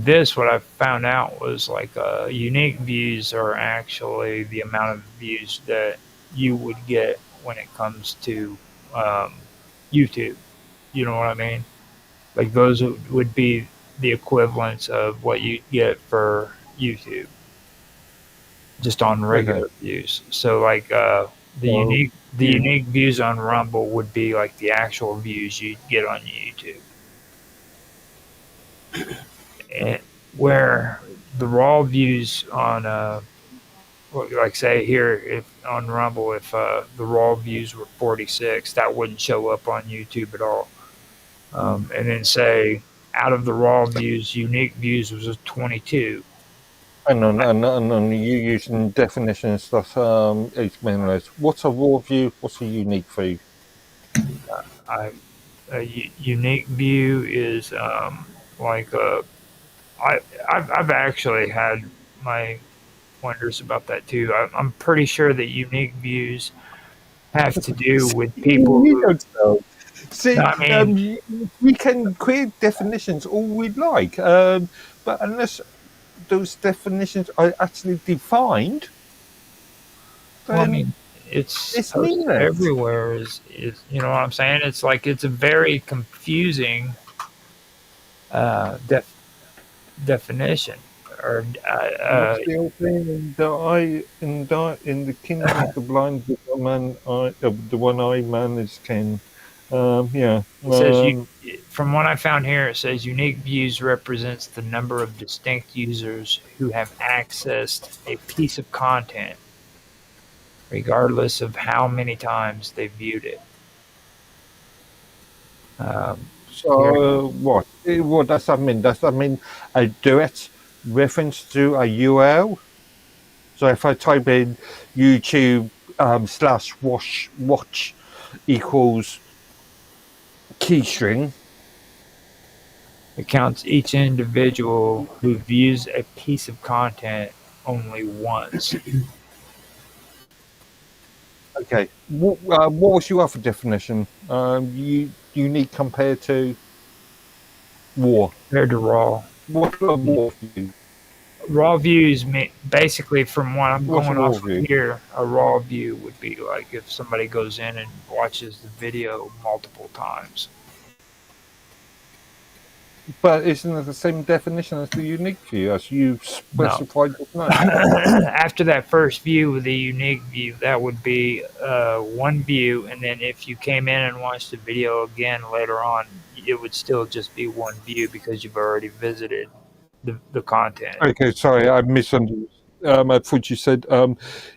this, what I found out was like unique views are actually the amount of views that you would get when it comes to YouTube. You know what I mean? Like those would be the equivalents of what you get for YouTube, just on regular views. So like the unique views on Rumble would be like the actual views you'd get on YouTube. And where the raw views on like say here, if on Rumble, if the raw views were 46, that wouldn't show up on YouTube at all. And then say out of the raw views, unique views was a 22. And on you using definitions that is meaningless. What's a raw view? What's a unique view? Unique view is like I've actually had my wonders about that too. I'm pretty sure that unique views have to do with people. You don't know. See, I mean, we can create definitions all we'd like, but unless those definitions are actually defined, then well, I mean, it's meaningless. everywhere. Is you know what I'm saying? It's like it's a very confusing definition. Or what's the old thing? In the kingdom of the blind, the one-eyed man is king. Yeah. It says from what I found here, it says unique views represents the number of distinct users who have accessed a piece of content, regardless of how many times they viewed it. So what? What does that mean? Does that mean a direct reference to a URL? So if I type in YouTube /watch equals keystring, it counts each individual who views a piece of content only once. Okay. What was your other definition? Unique compared to war. Compared to raw. What's a raw view? Raw views, basically, from what I'm What's going a raw off view? of here, a raw view would be like if somebody goes in and watches the video multiple times. But isn't it the same definition as the unique view, as you specified? No. After that first view with the unique view, that would be one view, and then if you came in and watched the video again later on, it would still just be one view because you've already visited the content. Okay, sorry, I misunderstood. I thought you said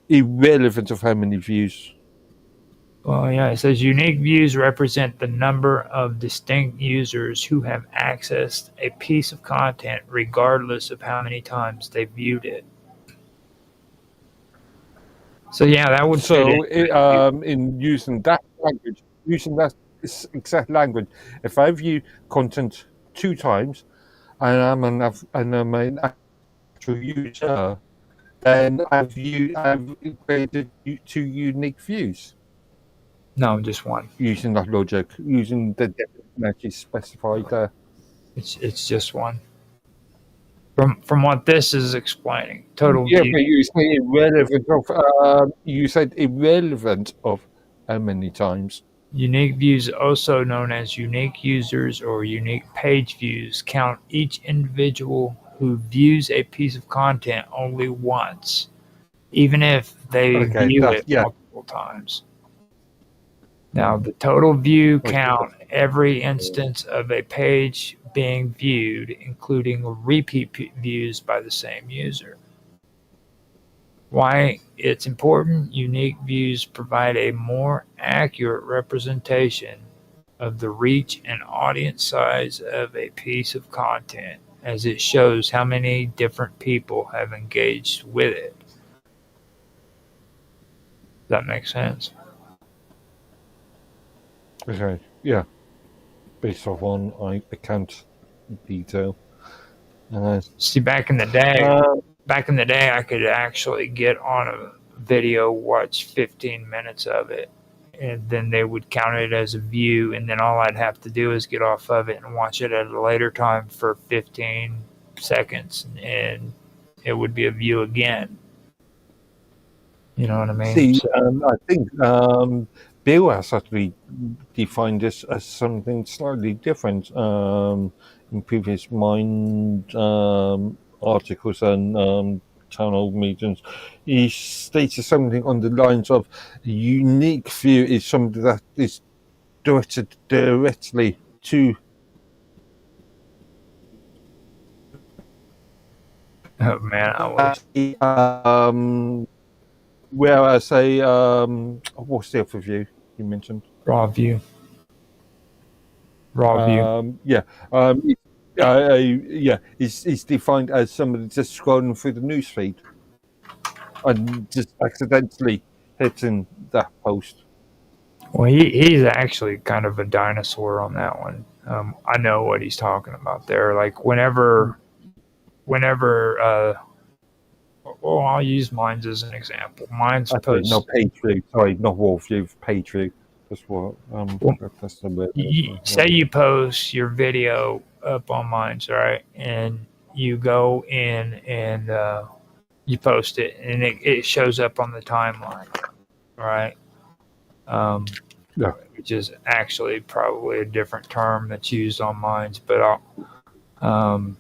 irrelevant of how many views. Well, yeah, it says unique views represent the number of distinct users who have accessed a piece of content regardless of how many times they viewed it. So yeah, that would so in using that exact language, if I view content 2 times and I'm an actual user, then I've created 2 unique views. No, just one. Using that logic, using the definition that you specified there. It's just one. From what this is explaining, total. Yeah, but you say irrelevant of. You said irrelevant of how many times. Unique views, also known as unique users or unique page views, count each individual who views a piece of content only once, even if they view it multiple times. Now, the total view count every instance of a page being viewed, including repeat views by the same user. Why it's important? Unique views provide a more accurate representation of the reach and audience size of a piece of content, as it shows how many different people have engaged with it. Does that make sense? Okay, yeah. Based off on account detail. See, back in the day, I could actually get on a video, watch 15 minutes of it, and then they would count it as a view, and then all I'd have to do is get off of it and watch it at a later time for 15 seconds, and it would be a view again. You know what I mean? See, I think Bill has actually defined this as something slightly different in previous Mind articles and channel meetings. He stated something on the lines of a unique view is something that is directed directly to. Oh man, I wish. whereas what's the other view you mentioned? Raw view. Raw view. It's defined as somebody just scrolling through the newsfeed and just accidentally hitting that post. Well, he's actually kind of a dinosaur on that one. I know what he's talking about there. Like whenever, well, I'll use Minds as an example. Minds posts. No, page view. Sorry, not wall view. Page view. That's what. That's the word. Say you post your video up on Minds, right? And you go in and you post it, and it shows up on the timeline, right? Which is actually probably a different term that's used on Minds, but on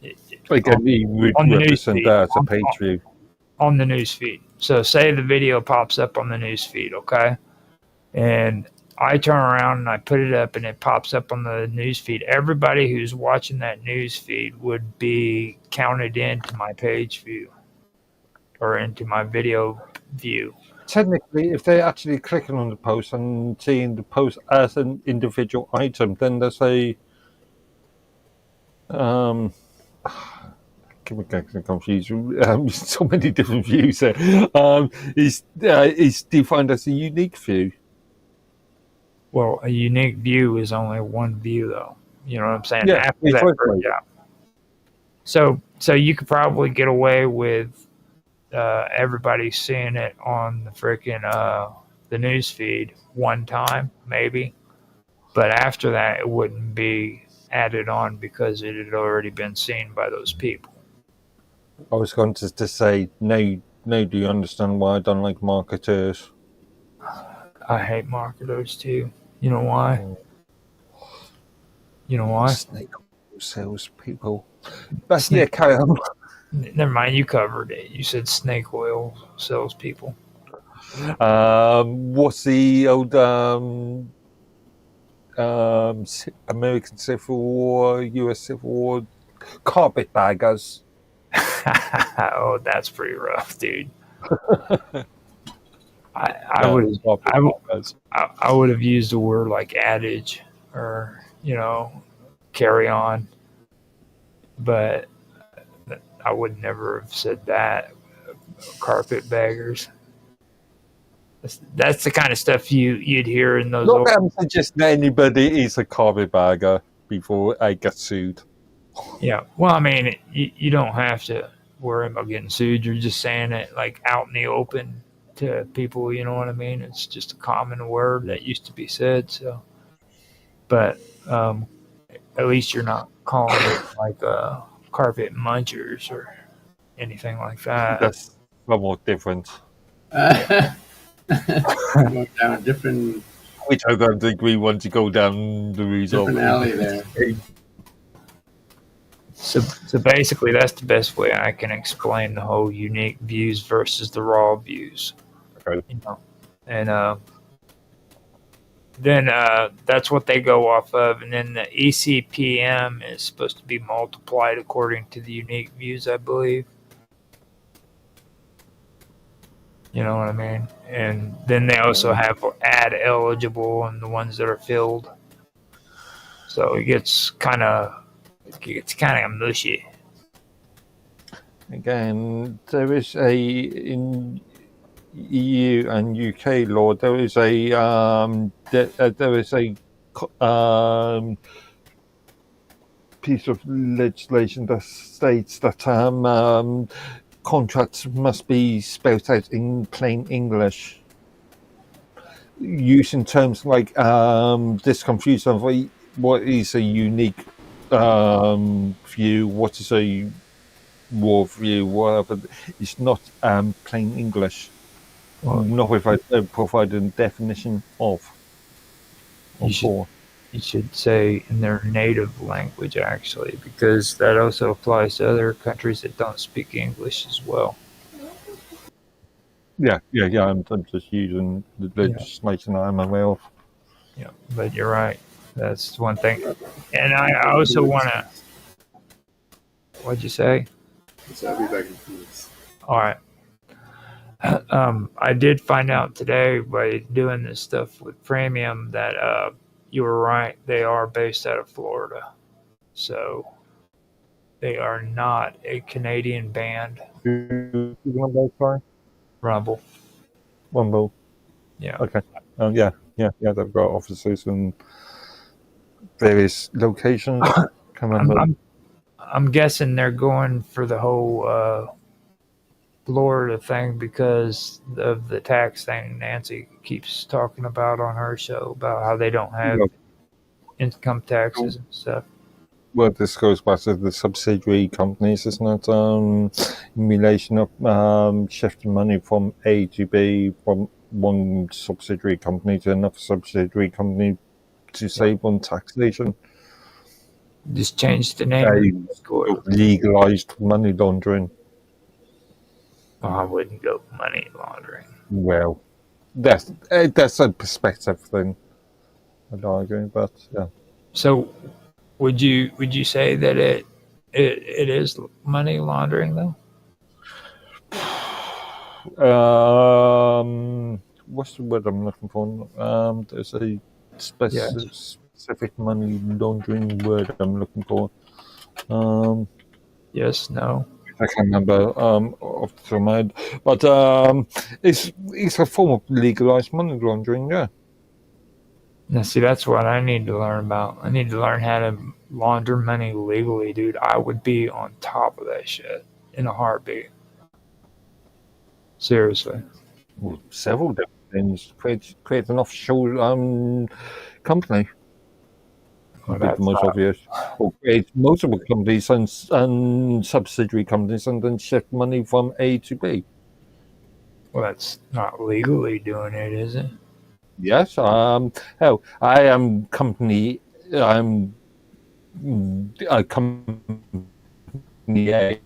the newsfeed, that's a page view. On the newsfeed. So say the video pops up on the newsfeed, okay? And I turn around and I put it up and it pops up on the newsfeed. Everybody who's watching that newsfeed would be counted into my page view or into my video view. Technically, if they're actually clicking on the post and seeing the post as an individual item, then there's a getting confused. So many different views there. It's defined as a unique view. Well, a unique view is only one view, though. You know what I'm saying? Yeah, after that, So you could probably get away with everybody seeing it on the freaking the news feed one time, maybe. But after that, it wouldn't be added on because it had already been seen by those people. I was going to say, no, do you understand why I don't like marketers? I hate marketers too. You know why? You know why? Snake salespeople. That's yeah, carry on. Never mind, you covered it. You said snake oil salespeople. What's the old American Civil War, U.S. Civil War, carpetbaggers? Oh, that's pretty rough, dude. I would have used a word like adage or carry on, but I would never have said that. Carpetbaggers. That's the kind of stuff you'd hear in those. Not that I'm suggesting anybody is a carpetbagger before I get sued. Yeah, well, I mean, you don't have to worry about getting sued. You're just saying it like out in the open to people. You know what I mean? It's just a common word that used to be said. So, but at least you're not calling it like carpet munchers or anything like that. That's somewhat different. Going down a different. Which I don't think we want to go down the result. Different alley there. So basically, that's the best way I can explain the whole unique views versus the raw views. Okay. And then that's what they go off of, and then the ECPM is supposed to be multiplied according to the unique views, I believe. You know what I mean? And then they also have ad eligible and the ones that are filled. So it gets kind of mushy. Again, there is in EU and UK law. There is a piece of legislation that states that contracts must be spelled out in plain English, using terms like this confusion of what is a unique view, what is a raw view, whatever. It's not plain English, not without providing definition of. You should say in their native language, actually, because that also applies to other countries that don't speak English as well. Yeah. I'm just using the legislation I'm aware of. Yeah, but you're right. That's one thing. And I also want to... What'd you say? So I'll be back in 2 weeks. All right. I did find out today by doing this stuff with Premium that you were right. They are based out of Florida. So they are not a Canadian band. Sorry? Rumble. Rumble. Yeah. Okay. Yeah. They've got offices in various locations. I'm guessing they're going for the whole Florida thing because of the tax thing Nancy keeps talking about on her show about how they don't have income taxes and stuff. Well, this goes back to the subsidiary companies, isn't it? In relation of shifting money from A to B, from one subsidiary company to another subsidiary company to save on taxation. Just changed the name. Legalized money laundering. Well, I wouldn't go money laundering. Well, that's a perspective thing, I'd argue, but yeah. So, would you say that it is money laundering though? What's the word I'm looking for? There's a specific money laundering word I'm looking for. Yes, no. I can't remember off the top of my head, but it's a form of legalized money laundering. Yeah. Now, see, that's what I need to learn about. I need to learn how to launder money legally, dude. I would be on top of that shit in a heartbeat. Seriously. Well, several different things. Create an offshore company. Well, the most obvious. Or create multiple companies and subsidiary companies and then shift money from A to B. Well, that's not legally doing it, is it? Yes. Hell, I am company. I'm a company A.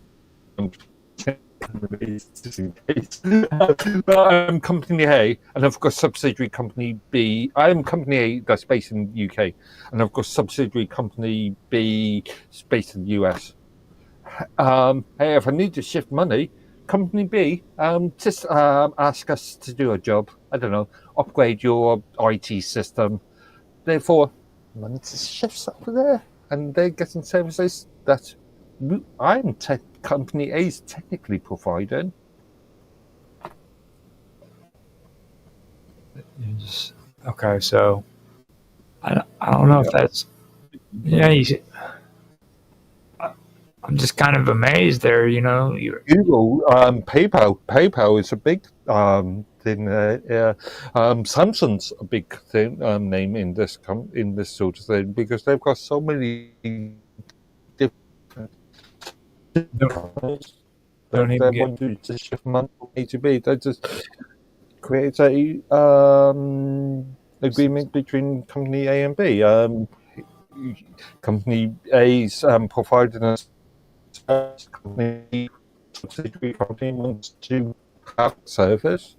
But I'm company A, and I've got subsidiary company B. I'm company A that's based in the UK, and I've got subsidiary company B based in the US. Hey, if I need to shift money, company B, just ask us to do a job. I don't know, upgrade your IT system. Therefore, money just shifts over there, and they're getting services that company A is technically providing. Okay, so I don't know if that's I'm just kind of amazed there. Google, PayPal is a big thing. Samsung's a big thing name in this sort of thing because they've got so many different. They want to shift money from A to B. They just create a agreement between company A and B. Company A's providing a subsidiary company wants to have service.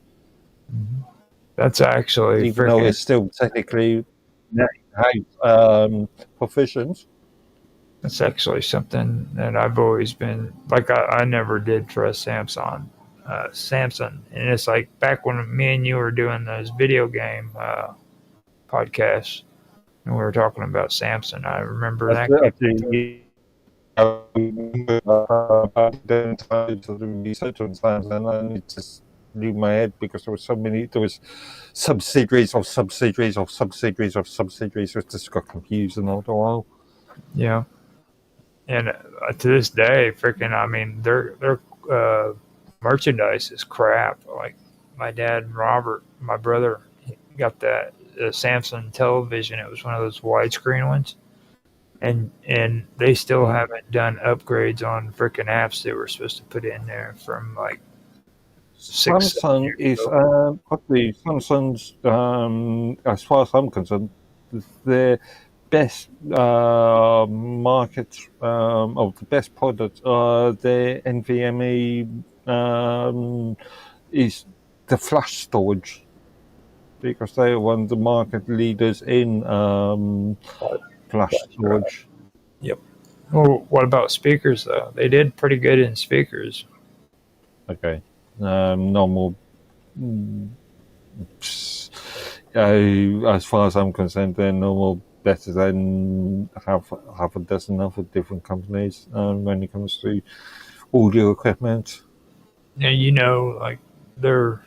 That's actually even though it's still technically proficient. That's actually something that I've always been like. I never did trust Samsung, and it's like back when me and you were doing those video game podcasts, and we were talking about Samsung. I remember that. Research on Samsung, and it just blew my head because there was subsidiaries of subsidiaries of subsidiaries of subsidiaries. It just got confusing all the while. Yeah. And to this day, their merchandise is crap. Like my dad and Robert, my brother, got that Samsung television. It was one of those widescreen ones, and they still haven't done upgrades on freaking apps they were supposed to put in there from like 6-7 years ago. Probably Samsung's, as far as I'm concerned, their best market of the best product, their NVMe is the flash storage because they are one of the market leaders in flash storage. Yep. Well, what about speakers though? They did pretty good in speakers. Okay. Normal as far as I'm concerned, they're no more better than half a dozen other different companies when it comes to audio equipment. Yeah, like their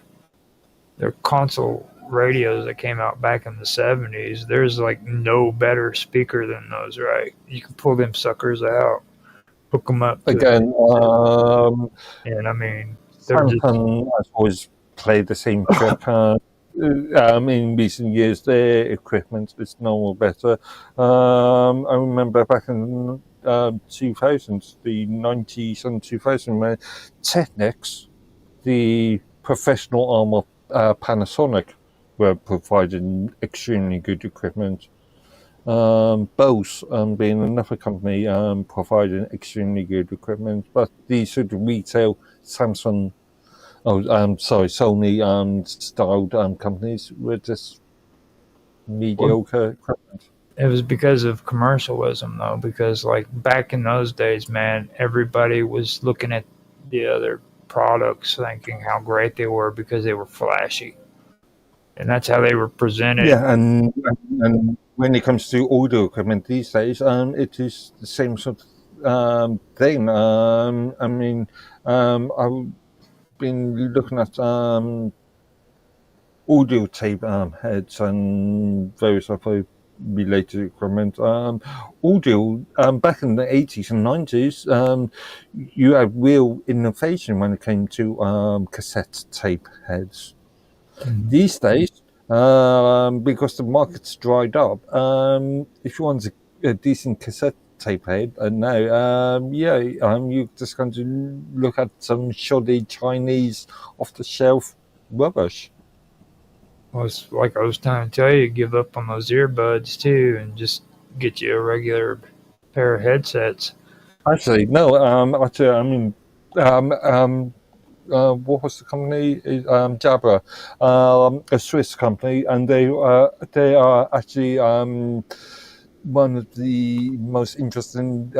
console radios that came out back in the 70s. There's like no better speaker than those, right? You can pull them suckers out, hook them up. Again, and I mean, they're Samsung has always played the same trick. In recent years, their equipment is no more better. I remember back in 2000s, the 90s and 2000s, when Technics, the professional arm of Panasonic, were providing extremely good equipment. Bose, being another company, providing extremely good equipment, but the sort of retail Samsung, Sony styled companies were just mediocre equipment. It was because of commercialism, though, because like back in those days, man, everybody was looking at the other products thinking how great they were because they were flashy. And that's how they were presented. Yeah, and when it comes to audio equipment these days, it is the same sort of thing. I mean, I've been looking at audio tape heads and various other related equipment. Audio, back in the 80s and 90s, you had real innovation when it came to cassette tape heads. Mm-hmm. These days, because the market's dried up, if you want a decent cassette tape head now, you're just going to look at some shoddy Chinese off-the-shelf rubbish. Well, it's like I was trying to tell you, give up on those earbuds too, and just get you a regular pair of headsets. Actually, no. I mean, what was the company? Jabra, a Swiss company, and they are actually one of the most interesting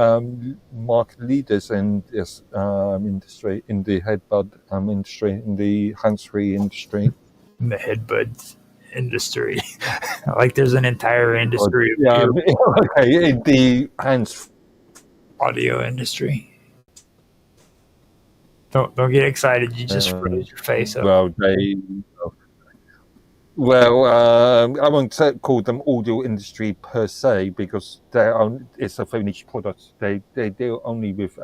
market leaders in this industry, in the headbud industry, in the hands-free industry. In the headbuds industry, like there's an entire industry. In the hands audio industry. Don't get excited. You just froze your face up. I won't call them audio industry per se because it's a very niche product. They deal only with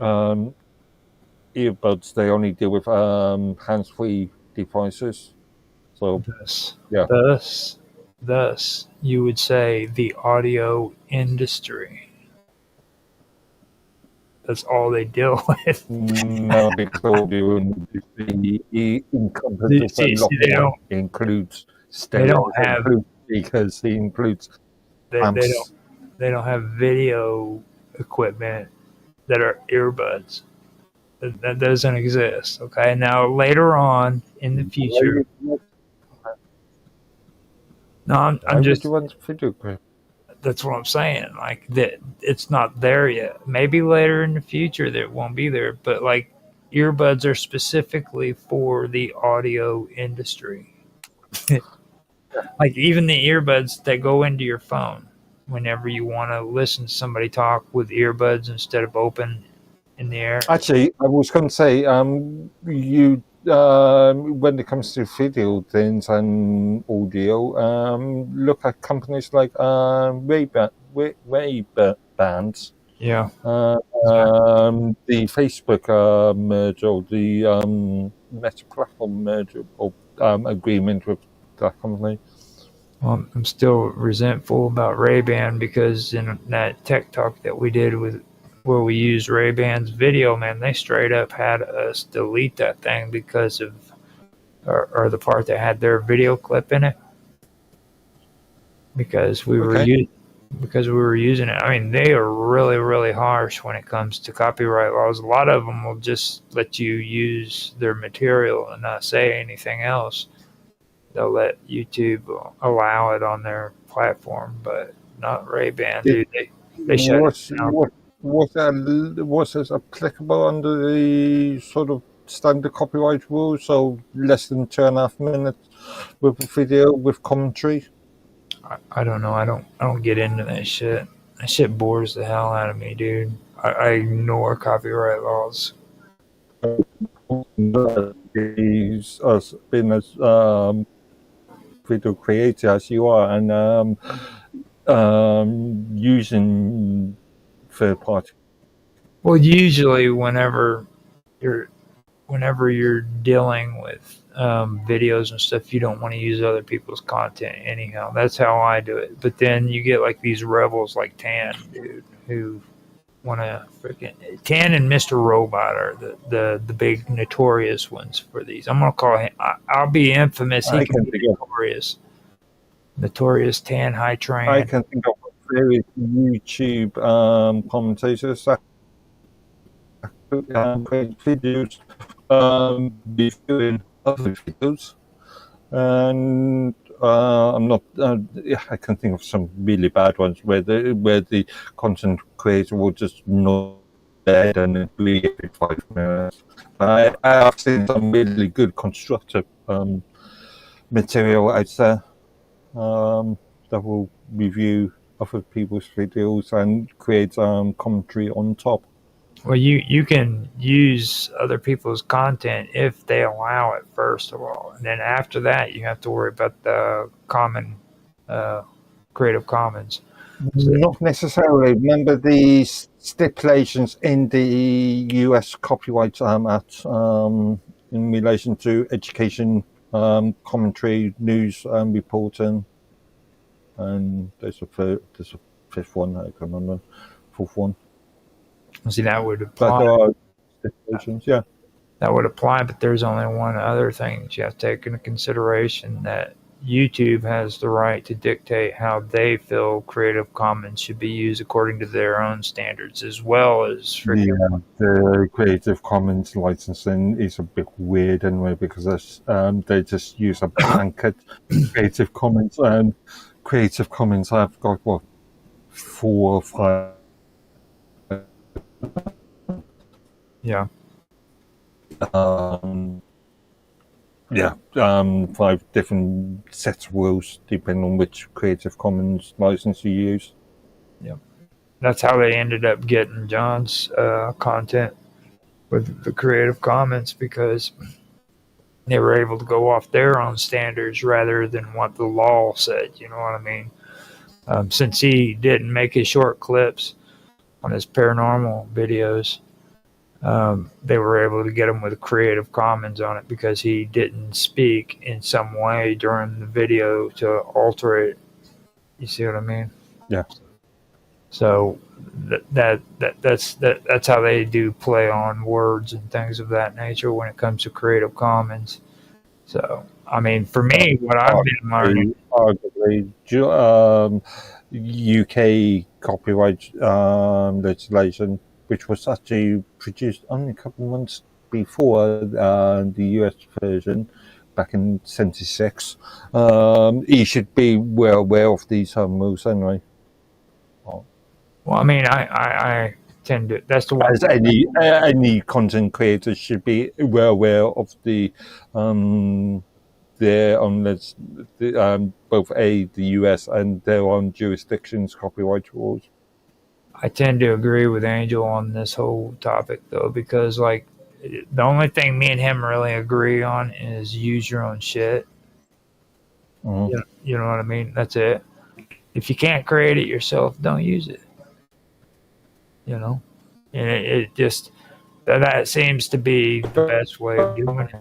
earbuds. They only deal with hands-free devices. So thus, you would say the audio industry. That's all they deal with. No, because audio industry includes stereo. They don't have speakers. It includes amps. They don't have video equipment that are earbuds. That doesn't exist. Okay. Now later on in the future. No, I'm just. That's what I'm saying. Like that, it's not there yet. Maybe later in the future that won't be there. But like, earbuds are specifically for the audio industry. Like even the earbuds that go into your phone whenever you want to listen to somebody talk with earbuds instead of open in the air. Actually, I was going to say, when it comes to video things and audio, look at companies like Ray-Bans. Yeah. The Facebook merger, or the Meta platform merger or agreement with that company. Well, I'm still resentful about Ray-Ban because in that tech talk that we did where we used Ray-Ban's video, man, they straight up had us delete that thing because of or the part that had their video clip in it. Because we were using it. I mean, they are really, really harsh when it comes to copyright laws. A lot of them will just let you use their material and not say anything else. They'll let YouTube allow it on their platform, but not Ray-Ban, dude. They shut it down. Was this applicable under the sort of standard copyright rules, so less than 2.5 minutes with a video with commentary? I don't know. I don't get into that shit. That shit bores the hell out of me, dude. I ignore copyright laws. He's been as video creator as you are, and using third party. Well, usually whenever you're dealing with videos and stuff, you don't want to use other people's content anyhow. That's how I do it. But then you get like these rebels like Tan, dude, who want to freaking Tan and Mr. Robot are the big notorious ones for these. I'm gonna call him. I'll be infamous. He can be notorious Tan High Train. I can think of various YouTube commentators that create videos reviewing other videos, and I'm not. I can think of some really bad ones where the content creator will just nod their head and agree every 5 minutes. I have seen some really good constructive material out there that will review other people's videos and create commentary on top. Well, you can use other people's content if they allow it, first of all. And then after that, you have to worry about the Creative Commons. Not necessarily. Remember the stipulations in the US Copyright Act in relation to education, commentary, news, reporting, and there's a fifth one, I can't remember, fourth one. See, that would apply. Yeah. That would apply, but there's only one other thing that you have to take into consideration, that YouTube has the right to dictate how they feel Creative Commons should be used according to their own standards, as well as the Creative Commons licensing is a bit weird anyway, because they just use a blanket Creative Commons. Creative Commons, I've got 4 or 5. Yeah. 5 different sets of rules depending on which Creative Commons license you use. Yeah. That's how they ended up getting John's content with the Creative Commons, because they were able to go off their own standards rather than what the law said, you know what I mean? Since he didn't make his short clips on his paranormal videos, they were able to get him with Creative Commons on it because he didn't speak in some way during the video to alter it. You see what I mean? Yeah. So that's how they do play on words and things of that nature when it comes to Creative Commons. So, I mean, for me, what I've been learning, arguably, UK copyright legislation, which was actually produced only a couple of months before the US version, back in '76. You should be well aware of these rules anyway. Well, I mean, I tend to. That's the one. As any content creator should be well aware of the their own both the US and their own jurisdictions copyright rules. I tend to agree with Angel on this whole topic, though, because like the only thing me and him really agree on is use your own shit. Mm-hmm. You know what I mean? That's it. If you can't create it yourself, don't use it. You know, and it just that seems to be the best way of doing it.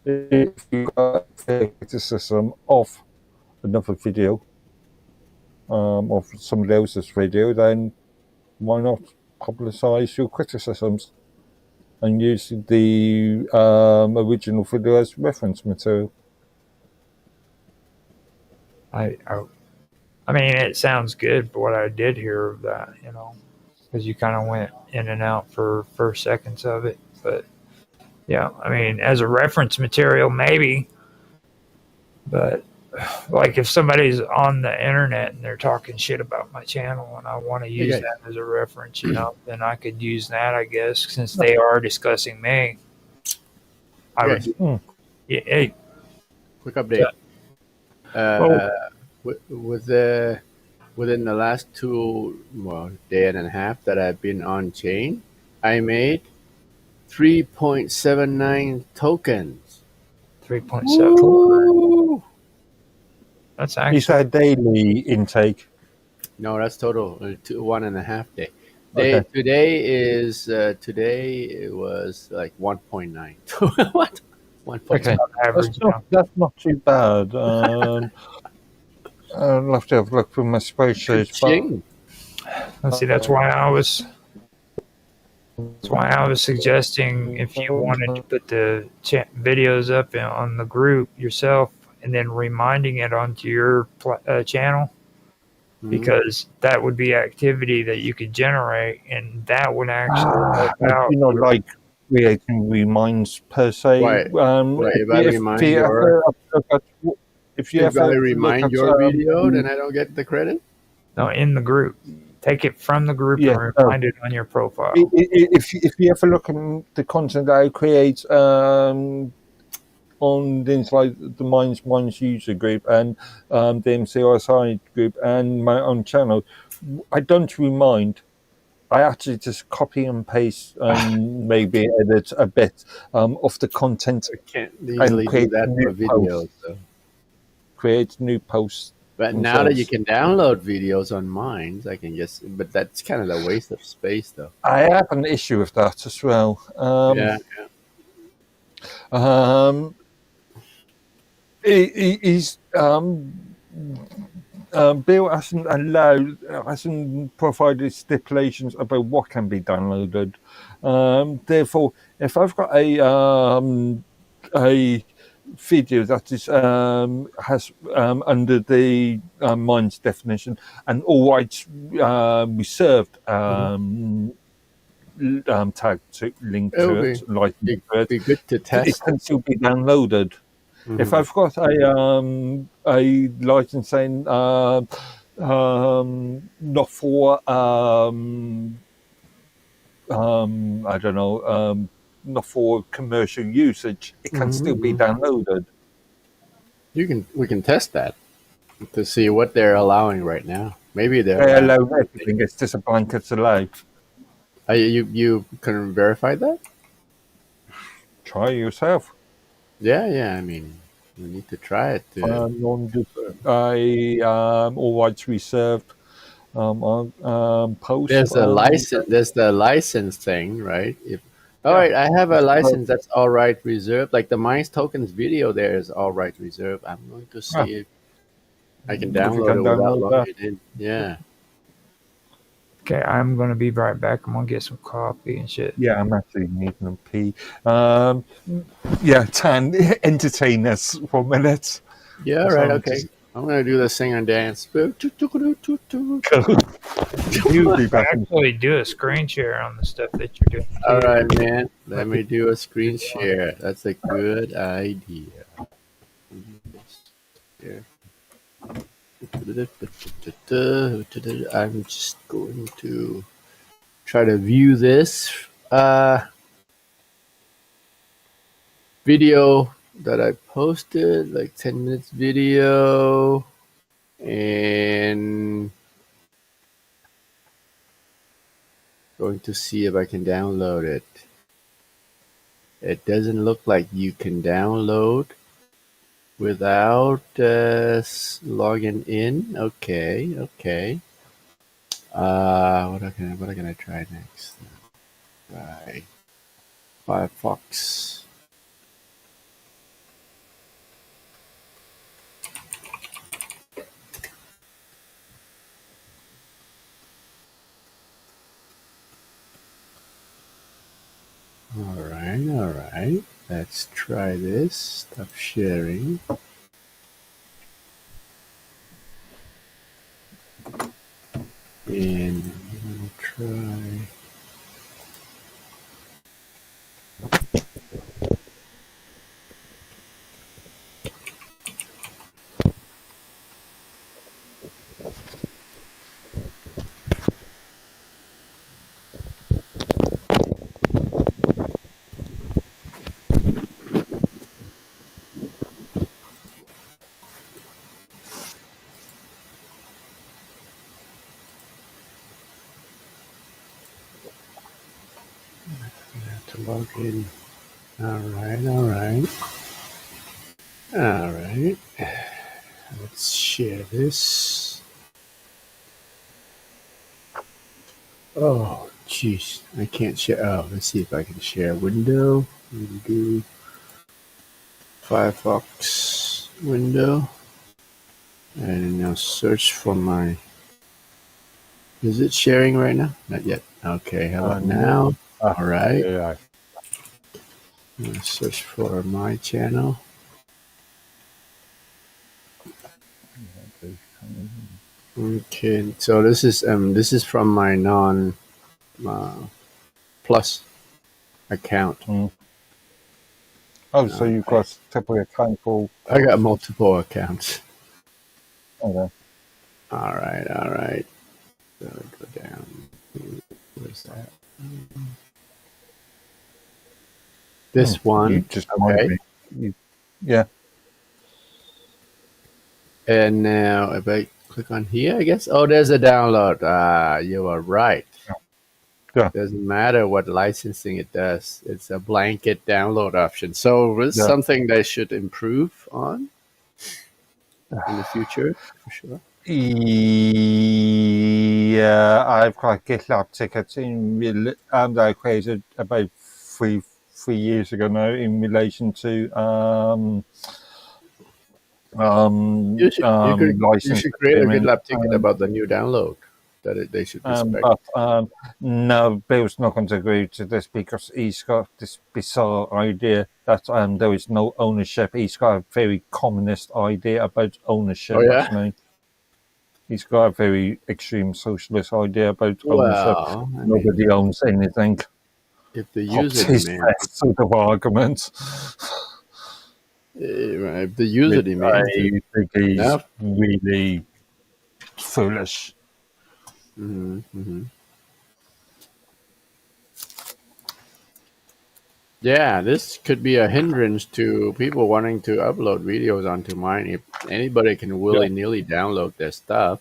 If you got a criticism of another video, of somebody else's video, then why not publicize your criticisms and use the original video as reference material? I mean, it sounds good for what I did hear of that, you know, because you kind of went in and out for first seconds of it. But yeah, I mean, as a reference material, maybe, but like if somebody's on the internet and they're talking shit about my channel and I want to use that as a reference, then I could use that, I guess, since they are discussing me. I would. Hey, quick update. Within the last day and a half that I've been on chain, I made 3.79 tokens. 3.7. That's actually. Is that daily intake? No, that's total. 1.5 day. Okay. Today it was like 1.9. What? 1.9. Okay. Average. That's not too bad. I'll have to have a look through my spreadsheet. Let's see. That's why I was suggesting if you wanted to put the videos up on the group yourself, and then reminding it onto your channel, because that would be activity that you could generate, and that would actually help out. Like creating reminds per se. Right. If you ever remind your video, then I don't get the credit? No, in the group. Take it from the group and remind it on your profile. If you ever look at the content that I create on things like the Minds user group and the MCRSI group and my own channel, I don't remind. I actually just copy and paste and maybe edit a bit of the content. I can't easily do that for videos. So. Create new posts. But now that you can download videos on Minds, I can but that's kind of a waste of space, though. I have an issue with that as well. Bill hasn't provided stipulations about what can be downloaded. Therefore, if I've got a video that is has under the Minds definition and all rights reserved tag to link to it, like be good to test. It can still be downloaded. If I've got a license saying not for I don't know, not for commercial usage, it can still be downloaded. We can test that to see what they're allowing right now. Maybe they allow everything. It's just a blanket allow. You can verify that? Try yourself. Yeah. I mean, we need to try it. All rights reserved. Post. There's the license. There's the license thing, right? All right, I have a license that's all right reserved. Like the Minds tokens video, there is all right reserved. I'm going to see if I can download it without logging in. Yeah. Okay, I'm going to be right back. I'm going to get some coffee and shit. Yeah, I'm actually needing a pee. Tan, entertain us for a minute. Yeah, right, okay. I'm going to do this sing and dance. You'll be back. Actually do a screen share on the stuff that you're doing. All right, man. Let me do a screen share. That's a good idea. I'm just going to try to view this video that I posted, like 10 minutes video, and going to see if I can download it. It doesn't look like you can download without logging in. Okay. What can I try next? Try Firefox. All right. Let's try this. Stop sharing. And I'm gonna try. to log in. All right. Let's share this. Oh, jeez. I can't share. Oh, let's see if I can share a window. Do Firefox window. And now search for my. Is it sharing right now? Not yet. Okay, how about now? All right. Yeah. I'm gonna search for my channel. Okay, so this is from my non plus account. Oh, so you've got typically a account for. I got multiple accounts. Okay. All right. So go down. Where's that? This one. You just okay. Yeah. And now if I click on here, I guess. Oh, there's a download. You are right. Yeah. Doesn't matter what licensing it does. It's a blanket download option. So it's something they should improve on in the future, for sure. Yeah, I've got GitLab tickets that I created about three years ago now in relation to You should create a GitLab ticket about the new download that they should respect. But no, Bill's not going to agree to this because he's got this bizarre idea that there is no ownership. He's got a very communist idea about ownership. Oh, yeah? Actually. He's got a very extreme socialist idea about ownership. Nobody owns anything. If the user demands sort of argument. If the user demands, I think he's really foolish. Yeah, this could be a hindrance to people wanting to upload videos onto mine. If anybody can willy-nilly download their stuff.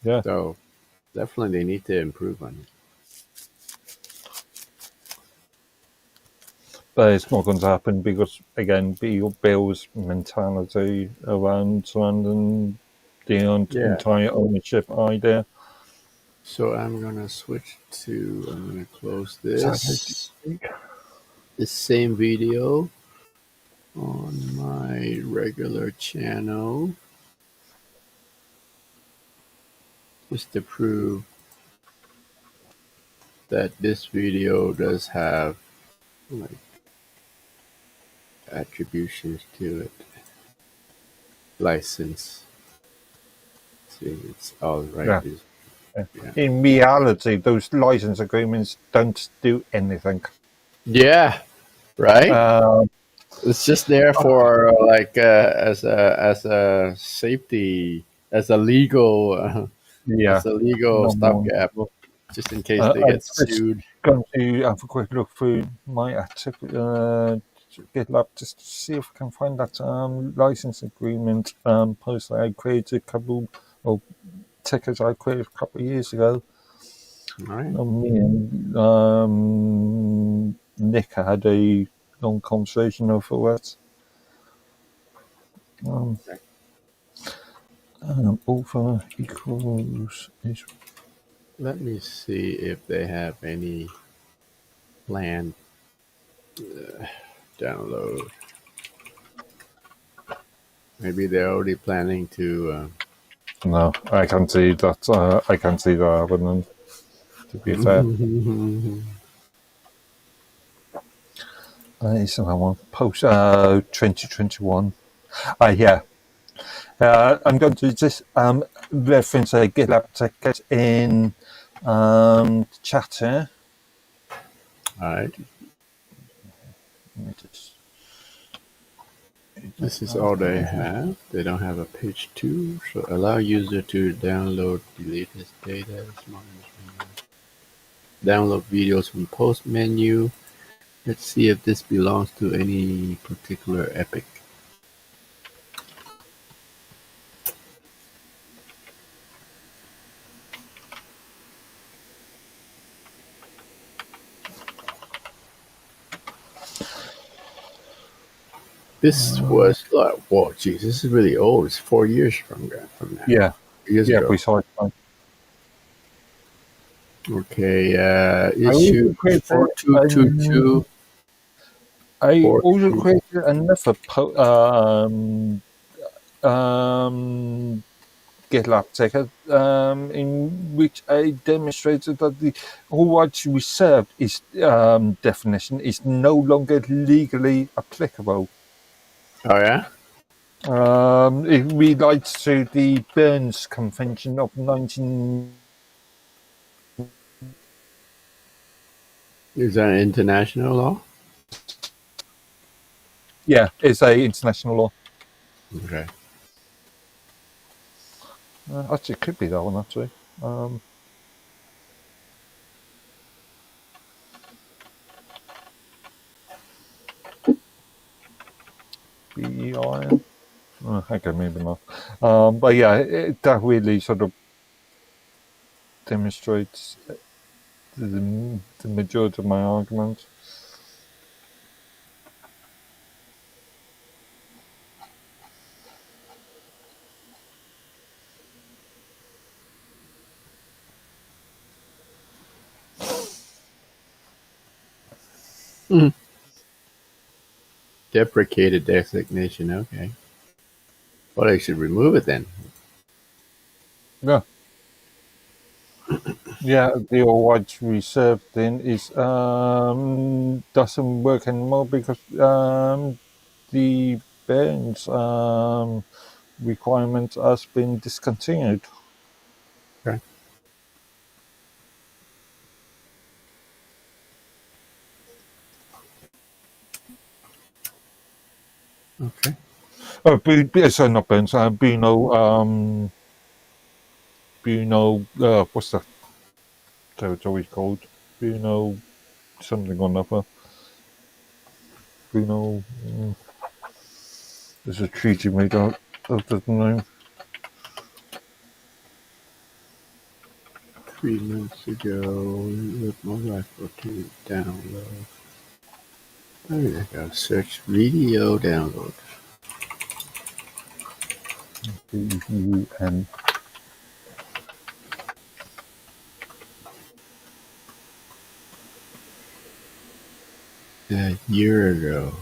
Yeah. So definitely they need to improve on it. But it's not going to happen because, again, Bill's mentality around surrounding the entire ownership idea. So I'm going to switch to, I'm going to close this. The same video on my regular channel. Just to prove that this video does have like attributions to it. License. See, it's all right. Yeah. In reality, those license agreements don't do anything. Yeah, right. It's just there for like as a safety, as a legal, stopgap, just in case they get sued. I'm going to have a quick look through my article. GitLab just to see if I can find that license agreement post that I created a couple of tickets I created a couple of years ago. All right. Me and Nick had a long conversation over it. Over equals. Let me see if they have any planned download. Maybe they're already planning to. No, I can see that. I can see that happening. To be fair, is that one post 2021? Yeah. I'm going to just reference a GitLab ticket in chat here. All right. This is all they have. They don't have a page 2. So allow user to download, delete his data. Download videos from post menu. Let's see if this belongs to any particular epic. This was like, whoa, geez, this is really old. It's 4 years from now. Yeah. 4 years ago. Precisely. Okay, issue 4222. I also created another GitLab ticket in which I demonstrated that the all rights reserved is definition is no longer legally applicable. Oh yeah. It relates to the Burns Convention of 19. Is that international law? Yeah, it's a international law. Okay. Actually, it could be that one, actually. BEIN? Okay, maybe not. But yeah, that really sort of demonstrates the majority of my arguments. Deprecated designation. Okay. Well, I should remove it then. Yeah. Yeah, the all rights reserved then is doesn't work anymore because the Burns requirement has been discontinued. Okay. Okay. Oh, sorry, not Burns. Bruno. What's that territory called? Bruno, something or another. Bruno. There's a treaty made out of the name. 3 months ago, with my rifle to download. There I go. Search video download. BUN. A year ago.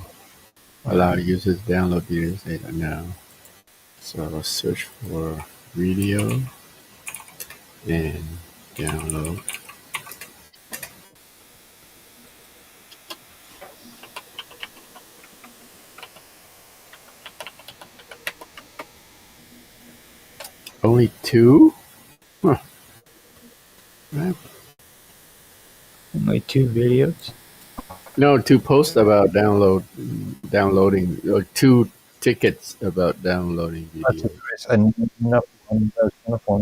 Allow users to download videos data now. So I'll search for video and download. Only 2? Huh. Right. Only 2 videos. No, 2 posts about downloading, or 2 tickets about downloading video. There's another one,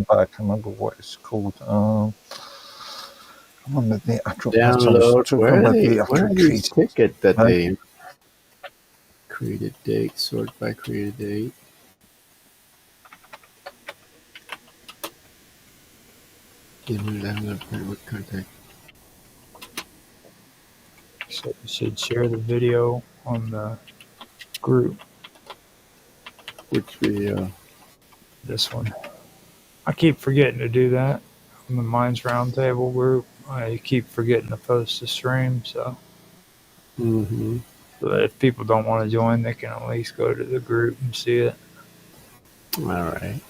but I can't remember what it's called. The actual Download. Where are these tickets that they created date, sort by created date? Download with contact. So you should share the video on the group. Which video? This one. I keep forgetting to do that on the Minds Roundtable group. I keep forgetting to post the stream, so. But if people don't want to join, they can at least go to the group and see it. All right.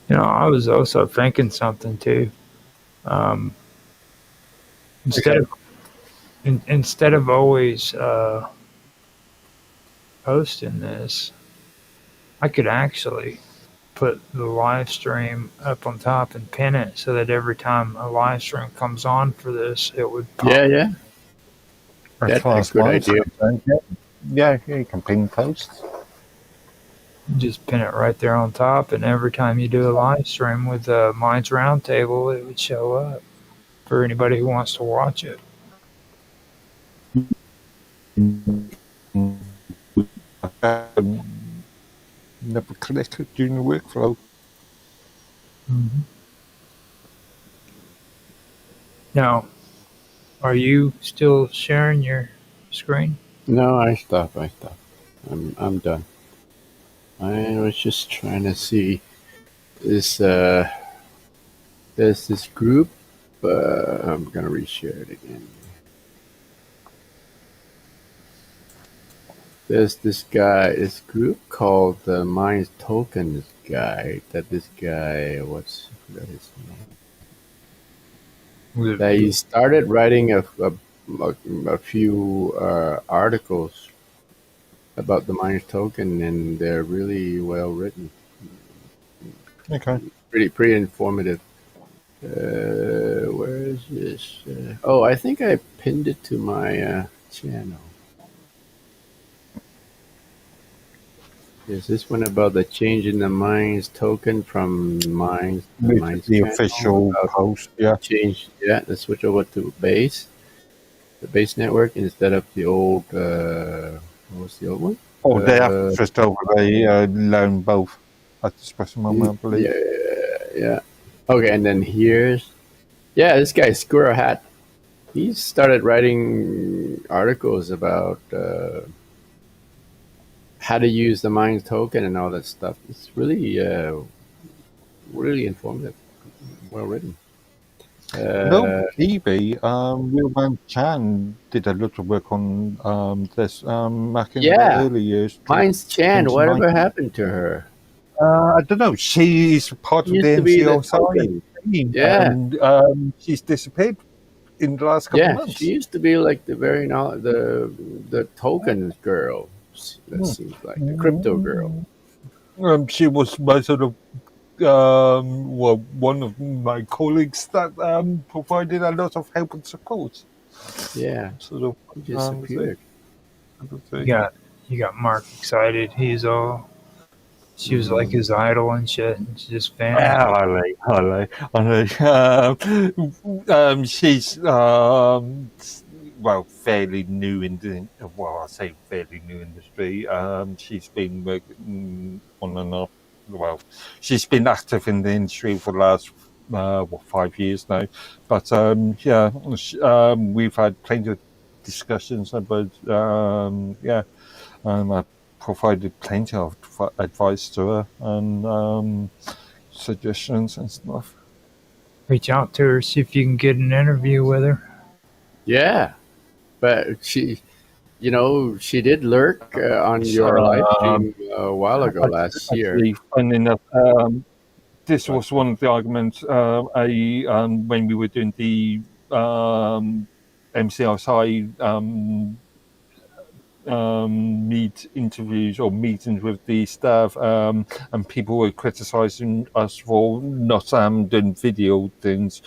You know, I was also thinking something too. Instead of always posting this, I could actually put the live stream up on top and pin it so that every time a live stream comes on for this, it would pop. Yeah. That's a good idea. Yeah, you can pin posts. Just pin it right there on top, and every time you do a live stream with Minds Roundtable, it would show up for anybody who wants to watch it. never click during the workflow. Mm-hmm. Now, are you still sharing your screen? No, I stopped. I'm done. I was just trying to see this. There's this group. I'm gonna reshare it again. There's this group called the Minds Tokens guy. This guy, what's his name? That he started writing a few articles about the Minds Token, and they're really well written. Okay. Pretty informative. Where is this? I think I pinned it to my channel. Is this one about the change in the Minds token from Minds to Minds The channel? official post, yeah. Change, the switch over to Base, the Base network instead of the old. What was the old one? Oh, they have switched over. They learn both at this present moment, I believe. Yeah. Okay, and then here's this guy Squirrel Hat. He started writing articles about how to use the Minds token and all that stuff. It's really, really informative, well written. No, Evie, Wilman Chan did a lot of work on this back in the early years. Minds Chan, whatever happened to her? I don't know. She's part of the MCLSI team, and she's disappeared in the last couple of months. She used to be like the token girl. That seems like the crypto girl. She was my sort of one of my colleagues that provided a lot of help and support. Yeah, sort of disappeared. You got Mark excited. She was like his idol and shit, and she just vanished. She's fairly new in the I say fairly new industry. She's been working on and off. She's been active in the industry for the last 5 years now. But we've had plenty of discussions about I provided plenty of advice to her and suggestions and stuff. Reach out to her, see if you can get an interview with her. Yeah, but she did lurk on your live stream a while ago last year. Funny enough, this was one of the arguments when we were doing the MCLSI interviews or meetings with the staff, and people were criticizing us for not doing video things.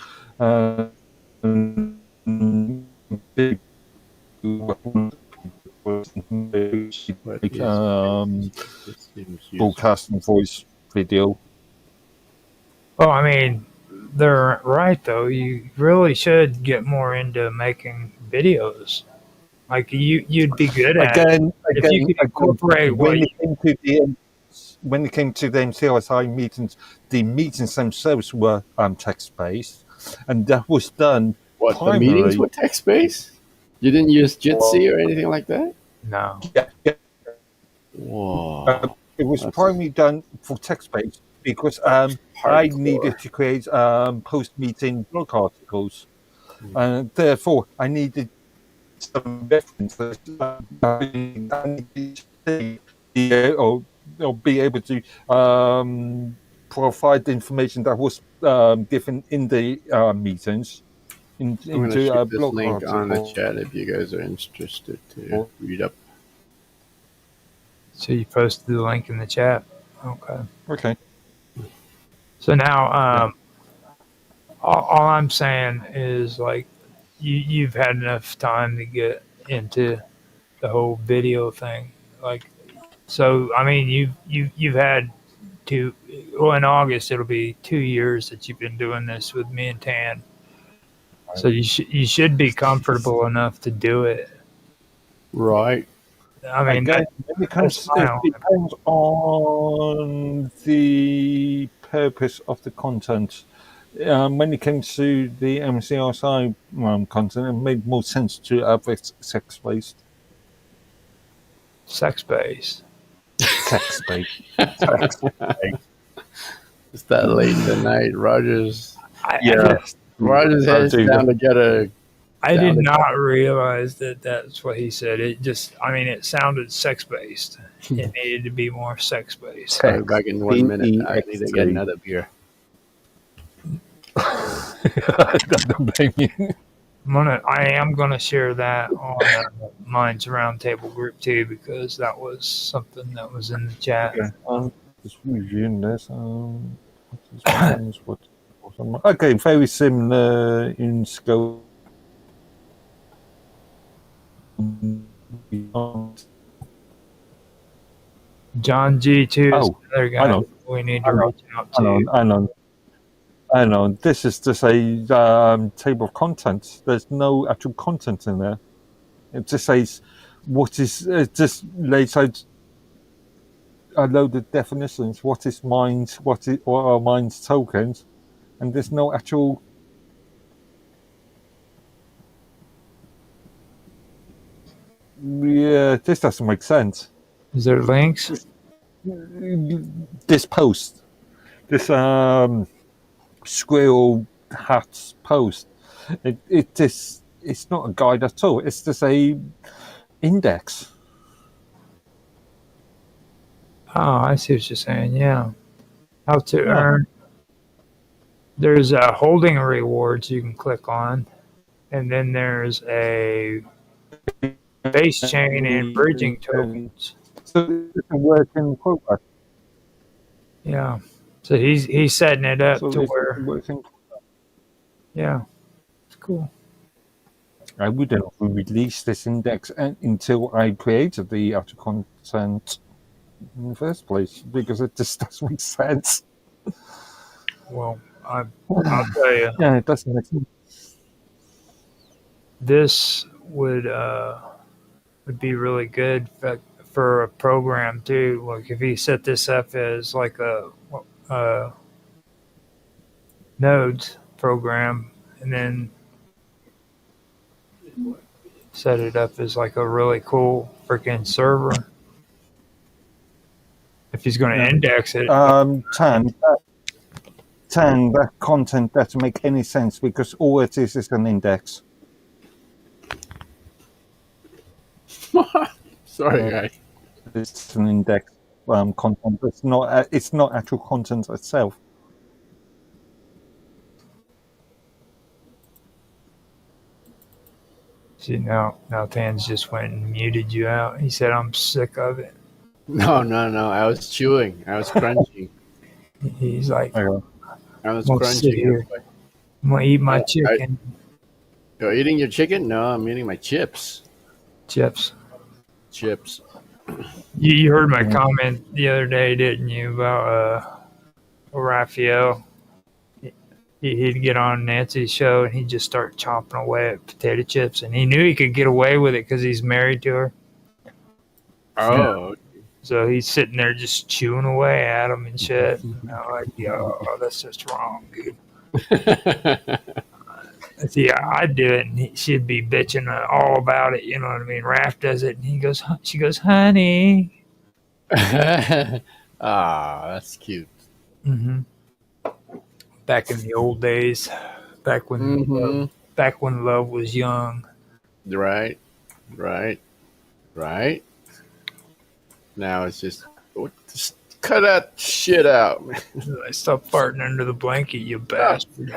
Broadcasting voice video. Well, I mean, they're right though. You really should get more into making videos. Like you'd be good at it. If you could incorporate when it came to the MCLSI meetings, the meetings themselves were text based, and that was done. What, the meetings were text based? You didn't use Jitsi or anything like that? No. Yeah. Whoa. It was primarily done for text based because I needed to create post meeting blog articles, and therefore I needed some references or be able to provide the information that was given in the meetings I'm going to shoot this link on the chat if you guys are interested to read up. So you posted the link in the chat. Okay. So now all I'm saying is like you've had enough time to get into the whole video thing. Like, so I mean you've had in August it'll be 2 years that you've been doing this with me and Tan. So you should be comfortable enough to do it. Right. I mean, again, when it comes, it depends on the purpose of the content. When it comes to the MCRSI content, it made more sense to have it sex-based. Sex-based. Sex-based. It's that late in the night. Rogers Yes. Rogers heads down to get a. I did not realize that that's what he said. It just, I mean, it sounded sex-based. It needed to be more sex-based. I'll be back in 1 minute. I need to get another beer. I don't blame you. I am gonna share that on Minds Roundtable group too, because that was something that was in the chat. Okay. Just reviewing this. Okay, very similar in scope. John G2 is another guy we need to reach out to. I know. This is just a table of contents. There's no actual content in there. It just says what is. It just lays out a load of definitions. What is minds? What are minds tokens? And there's no actual. Yeah, this doesn't make sense. Is there links? This post, this squirrel hats post, it's not a guide at all. It's just a index. Oh, I see what you're saying. Yeah, how to earn. There's a holding rewards you can click on, and then there's a base chain and bridging tokens. So it's a work in progress. Yeah. So he's setting it up to where. Yeah, it's cool. I wouldn't release this index until I created the outer content in the first place, because it just doesn't make sense. Well, I'll tell you. Yeah, it doesn't make sense. This would be really good for a program too. Like if he set this up as like a nodes program, and then set it up as like a really cool freaking server. If he's going to index it. Tan, that content doesn't make any sense, because all it is an index. Sorry, guys. It's an index content. It's not actual content itself. See, now Tan's just went and muted you out. He said, "I'm sick of it." No. I was chewing. I was crunching. He's like, I was I'm crunching. Here. I'm gonna eat my chicken. You're eating your chicken? No, I'm eating my chips. Chips. You heard my comment the other day, didn't you, about Raphael? He'd get on Nancy's show and he'd just start chomping away at potato chips, and he knew he could get away with it because he's married to her. Oh. So he's sitting there just chewing away at them and shit. And I'm like, yo, that's just wrong, dude. See, I'd do it, and she'd be bitching all about it. You know what I mean? Raph does it, and she goes, honey. That's cute. Mm-hmm. Back in the old days, back when love was young. Right. Now it's just cut that shit out, man. Stop farting under the blanket, you bastard.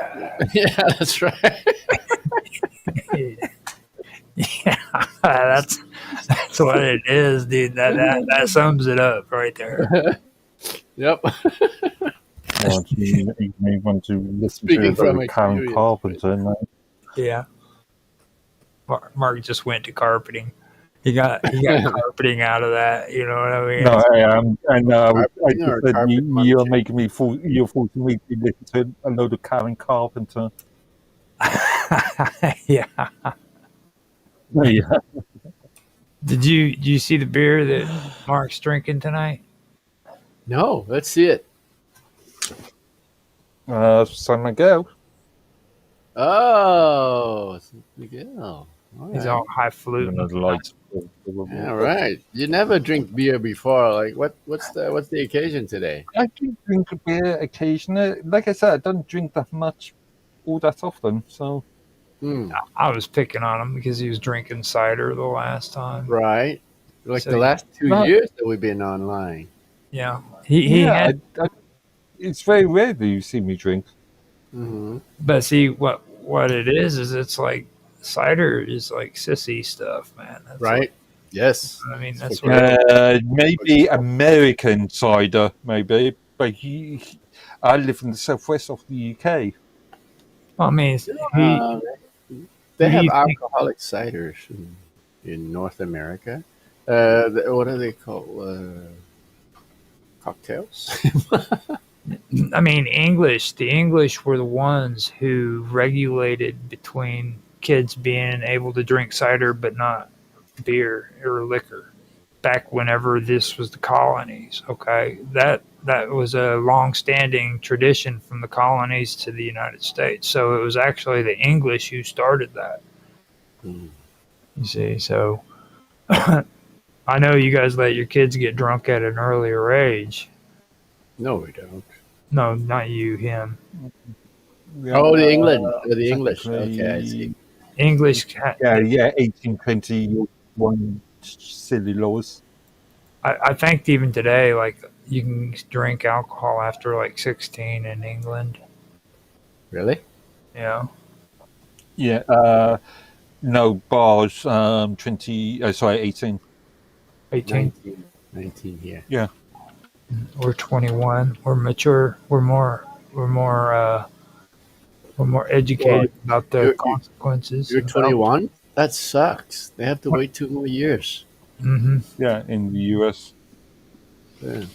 Yeah, that's right. Yeah, that's what it is, dude. That sums it up right there. Yep. You may want to listen to Karen Carpenter. Yeah. Mark just went to carpeting. He got carpeting out of that. You know what I mean? No, I know. You're making me you're forcing me to listen to a load of Karen Carpenter. Yeah. Did you see the beer that Mark's drinking tonight? No, let's see it. San Miguel. Oh, Miguel. All He's right. all highfalutin. Yeah, right. You never drink beer before. Like, what's the occasion today? I do drink a beer occasionally. Like I said, I don't drink that much all that often. So I was picking on him because he was drinking cider the last time. Right. Like So the last 2 Right. years that we've been online. Yeah, he had. It's very rare that you see me drink. Mm-hmm. But see what it is it's like cider is like sissy stuff, man. That's Right. Yes. I mean, that's what Maybe American cider, maybe. But I live in the southwest of the UK. I mean. They have you think- alcoholic ciders in North America. What are they called? Cocktails. I mean, the English were the ones who regulated between kids being able to drink cider but not beer or liquor back whenever this was the colonies. Okay, that was a long-standing tradition from the colonies to the United States. So it was actually the English who started that. Mm. You see, so I know you guys let your kids get drunk at an earlier age. No, we don't. No, not you, him. Oh, the English. Okay, I see. English. Yeah, 1821 silly laws. I think even today, like you can drink alcohol after like 16 in England. Really? Yeah. Yeah. No bars. 18. 18. 19 here. Yeah. We're 21. We're mature. We're more educated about the consequences. You're 21? That sucks. They have to wait 2 more years. Mm-hmm. Yeah, in the US. Yeah.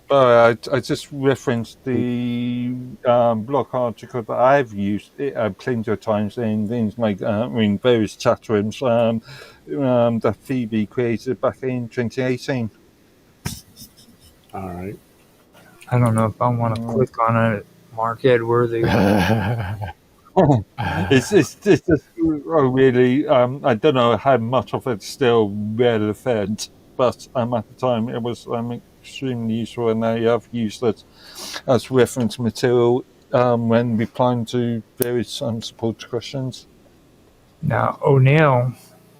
I just referenced the blog article that I've used plenty of times in things like in various chat rooms that Phoebe created back in 2018. All right. I don't know if I want to click on it. Mark Edworthy. It's just really I don't know how much of it's still relevant, but at the time it was extremely useful, and I have used it as reference material when replying to various support questions. Now O'Neill,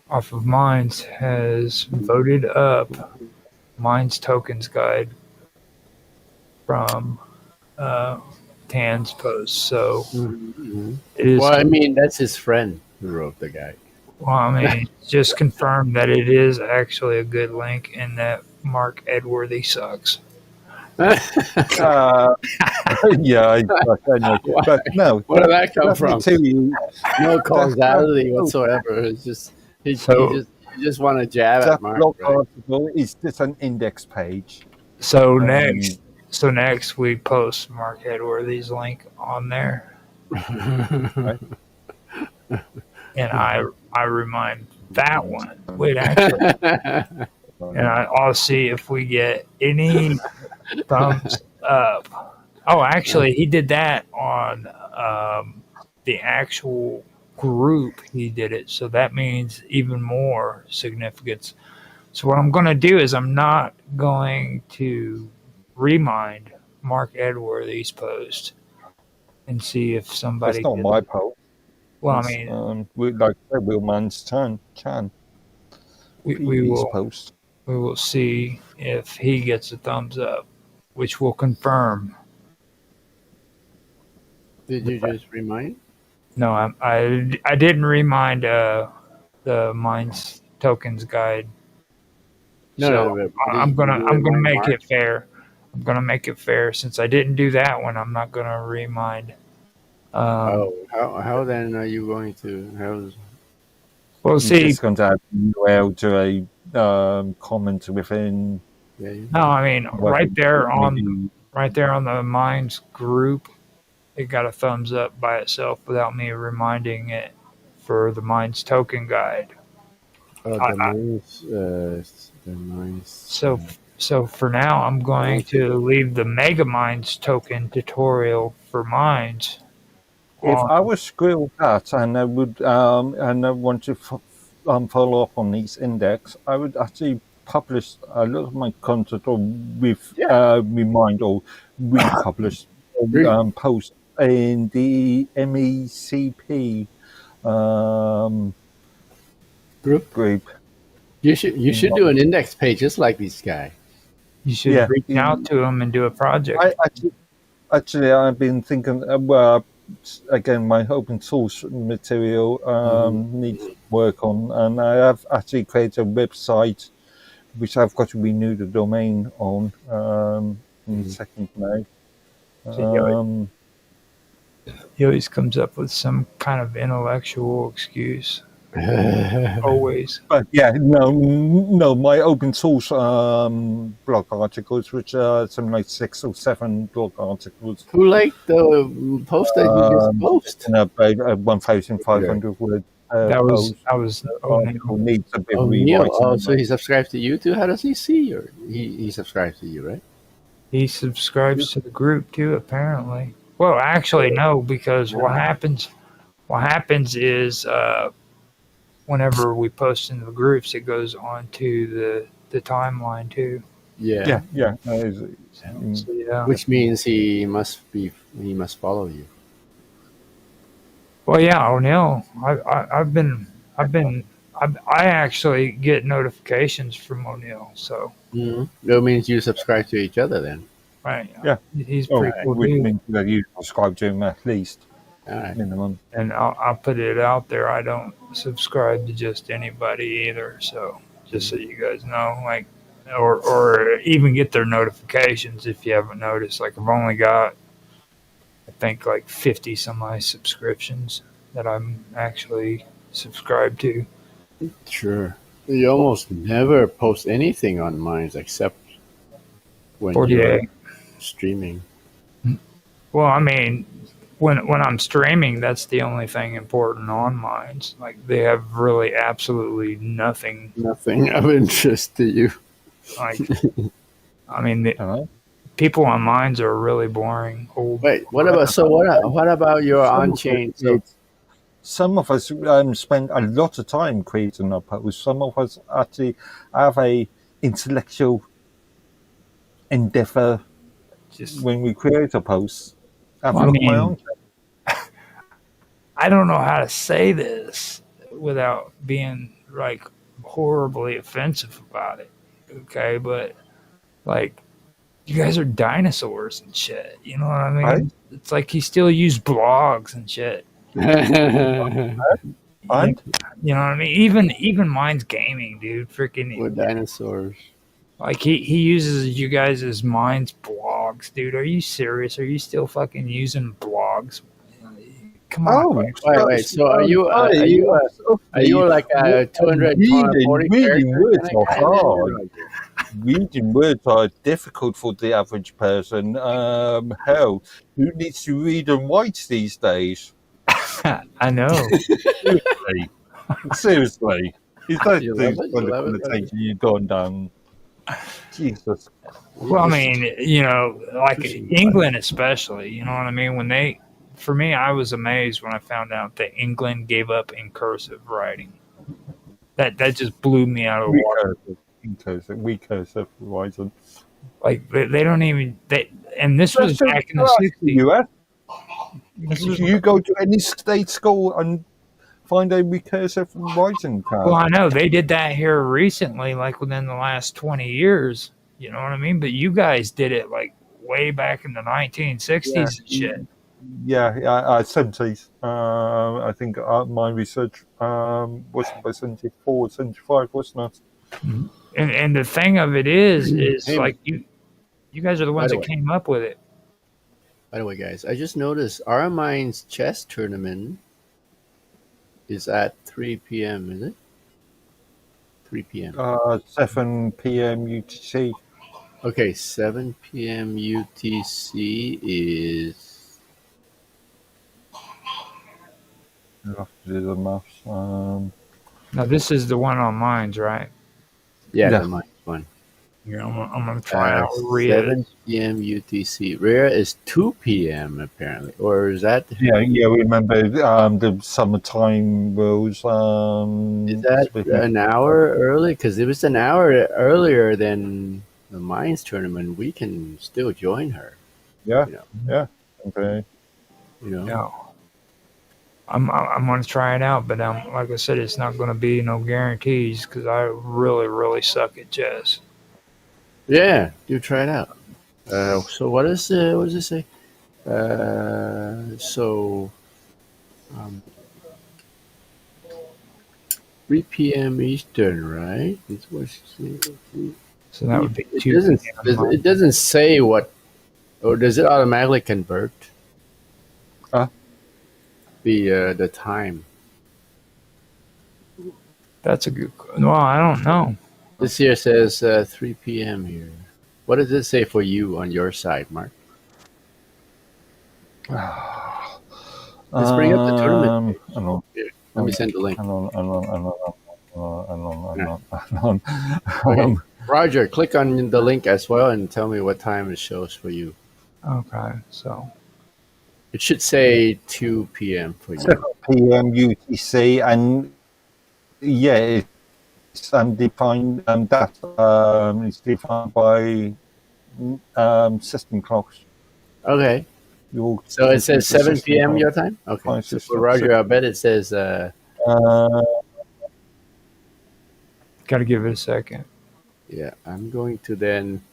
off of Minds, has voted up Minds Tokens Guide from Tan's post. So it is. Well, I mean, that's his friend who wrote the guide. Well, I mean, just confirmed that it is actually a good link and that Mark Edworthy sucks. Yeah, I know. But no, Where did that come from? You, No causality whatsoever. It's just he just want to jab that at Mark. blog Right? article is just an index page. So next we post Mark Edworthy's link on there, and I remind that one. Wait, actually, and I'll see if we get any thumbs up. Oh, actually, he did that on the actual group. He did it, so that means even more significance. So what I'm going to do is I'm not going to remind Mark Edworthy's post and see if somebody. That's not my post. Well, That's, I mean, Willman's turn. we will post. we will see if he gets a thumbs up, which will confirm. Did you just remind? No, I didn't remind the Minds Tokens Guide. No, I'm gonna make it fair. I'm gonna make it fair. Since I didn't do that one, I'm not gonna remind. How then are you going to? Well, see, It's going to add URL to a comment within. Yeah, no, I mean right there on the Minds group, it got a thumbs up by itself without me reminding it for the Minds Token Guide. Oh, I, the I, nice, the nice. so for now, I'm going to leave the Mega Minds token tutorial for mines If on. I was skilled that and I would and I want to follow up on these index, I would actually publish a lot of my content or Yeah, remind or republish agree. post in the MECP um, Group. group. You should do an index page just like this guy. You should Yeah, reach out to them and do a project. I actually I've been thinking. Well, again, my open source material Hmm. needs work on, and I have actually created a website which I've got to renew the domain on in the Hmm. 2nd May. So he always comes up with some kind of intellectual excuse. Always. But yeah, no, my open source blog articles, which are something like 6 or 7 blog articles, Who liked the post that you just post? in about a 1,500 word post. That was Article needs a bit of Oh, Neil. Oh, rewriting. so he subscribes to you too? How does he see you? He subscribes to you, right? He subscribes to the group too, apparently. Well, actually, no, because what happens is whenever we post in the groups, it goes on to the timeline too. Yeah. Yeah. So, yeah. Which means he must follow you. Well, yeah, O'Neill. I actually get notifications from O'Neill. So, That means you subscribe to each other then. right, Yeah. he's pretty cool Which dude. means that you subscribe to him at least All right. minimum. And I'll put it out there. I don't subscribe to just anybody either. So, just so you guys know, like, or even get their notifications if you haven't noticed. Like, I've only got, I think, like 50 some odd subscriptions that I'm actually subscribed to. Sure. You almost never post anything on mine except when 48. you're streaming. Well, I mean, when I'm streaming, that's the only thing important on mine. Like, they have really absolutely nothing. Nothing of interest to you. Like, I mean, Hello? people on mines are really boring. Old. Wait, what about your on-chain? So, Some of us spend a lot of time creating our posts. Some of us actually have a intellectual endeavor Just, when we create a post. I've I looked at my mean, own. I don't know how to say this without being like horribly offensive about it. Okay, but like, you guys are dinosaurs and shit. You know what I mean? Right. It's like he still used blogs and shit. And You know what I mean? Even mine's gaming, dude. we're Freaking dinosaurs. like he uses you guys as mine's blogs, dude. Are you serious? Are you still fucking using blogs? Come on. Wait. So are you like a 240 reading character words kind of are guy then? hard. Reading words are difficult for the average person. Hell, who needs to read and write these days? I know. Seriously. Is that You the love it? kind You of love it? conversation you've gone down? Jesus. Well, I mean, you know, like England especially, you know what I mean? For me, I was amazed when I found out that England gave up in cursive writing. That just blew me out of the water. We cursive writing. Like they don't even and this was back in the 60s. US. You go to any state school and find a recursive writing card. Well, I know they did that here recently, like within the last 20 years. You know what I mean? But you guys did it like way back in the 1960s and shit. Yeah, 70s. I think my research was by 74, 75, wasn't it? And the thing of it is Hey, like you guys are the ones by that the way. came up with it. By the way, guys, I just noticed our Minds chess tournament is at 3 p.m. Is it? 3 p.m. 7 p.m. UTC. Okay, 7 p.m. UTC is I'll have to do the maths. Now this is the one on Mines, right? Yeah, Yeah. the mic one. Yeah, I'm gonna try out Rhea. 7 p.m. UTC. Rhea is 2 p.m. apparently, or is that? Yeah, remember the summertime rules. Is that an hour early? Because if it's an hour earlier than the Mines tournament, we can still join her. Yeah, You know. yeah. Okay. You know. No. I'm gonna try it out, but like I said, it's not gonna be no guarantees because I really suck at chess. Yeah, do try it out. So what does it say? So 3 p.m. Eastern, right? It's what So that would be it 2 doesn't. p.m. It doesn't say what, or does it automatically convert? The time. That's a good. Well, I don't know. This here says 3 p.m. here. What does it say for you on your side, Mark? Let's bring up the tournament. Here, let me send the link. Okay. Roger, click on the link as well and tell me what time it shows for you. Okay, so It should say 2 p.m. for you. 7 p.m. UTC, and yeah, it's defined. That is defined by system clocks. Okay. So it says 7 p.m. your time? Okay. So for Roger, I bet it says... gotta give it a second. Yeah, I'm going to then...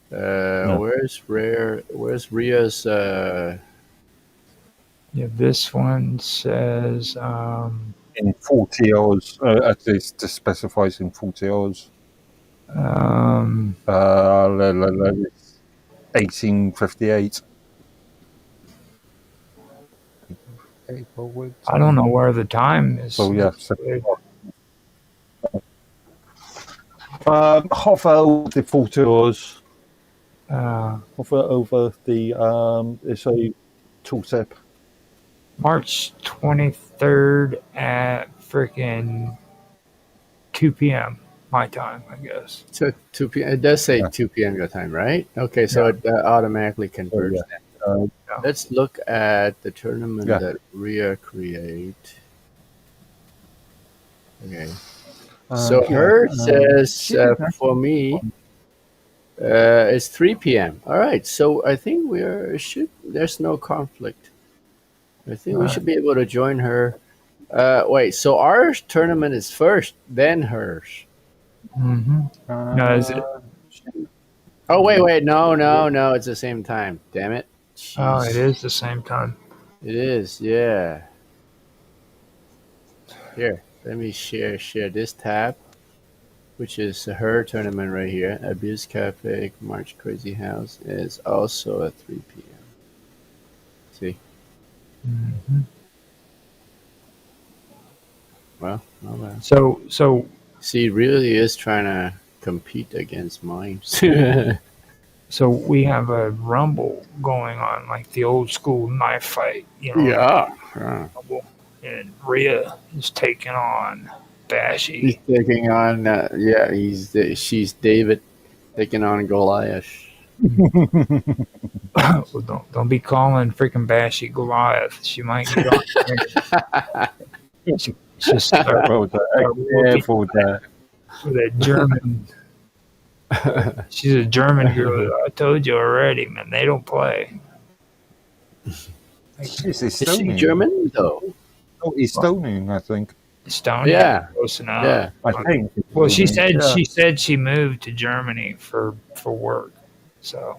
Where's Ria's... Yeah, this one says... in 40 hours, at least it specifies in 40 hours. 1858. I don't know where the time is. So yeah, half over the 40 hours. Half over the it's a tooltip. March 23rd at freaking 2 p.m. my time, I guess. So 2 p.m. It does say 2 p.m. your time, right? Okay, so it automatically converts. Let's look at the tournament that Rhea create. Okay. So her says for me it's 3 p.m. All right. So I think there's no conflict. I think we should be able to join her. Wait, so our tournament is first, then hers. Mm-hmm. No, is it? Oh wait, no, it's the same time. Damn it. Jeez. Oh, it is the same time. It is, yeah. Here, let me share this tab, which is her tournament right here. Abuse Cafe, March Crazy House is also at 3 p.m. See? Mm-hmm. Well, not bad. So see, it really is trying to compete against mine. So we have a rumble going on, like the old school knife fight, you know. Yeah. And Rhea is taking on Bashy. He's taking on, she's David taking on Goliath. Well, don't be calling freaking Bashy Goliath. She might get on. She's just with that German. She's a German girl. I told you already, man. They don't play. Is she German though? Oh, Estonian, I think. Estonian, yeah, close enough. Yeah, I think. Well, she said she moved to Germany for work. So.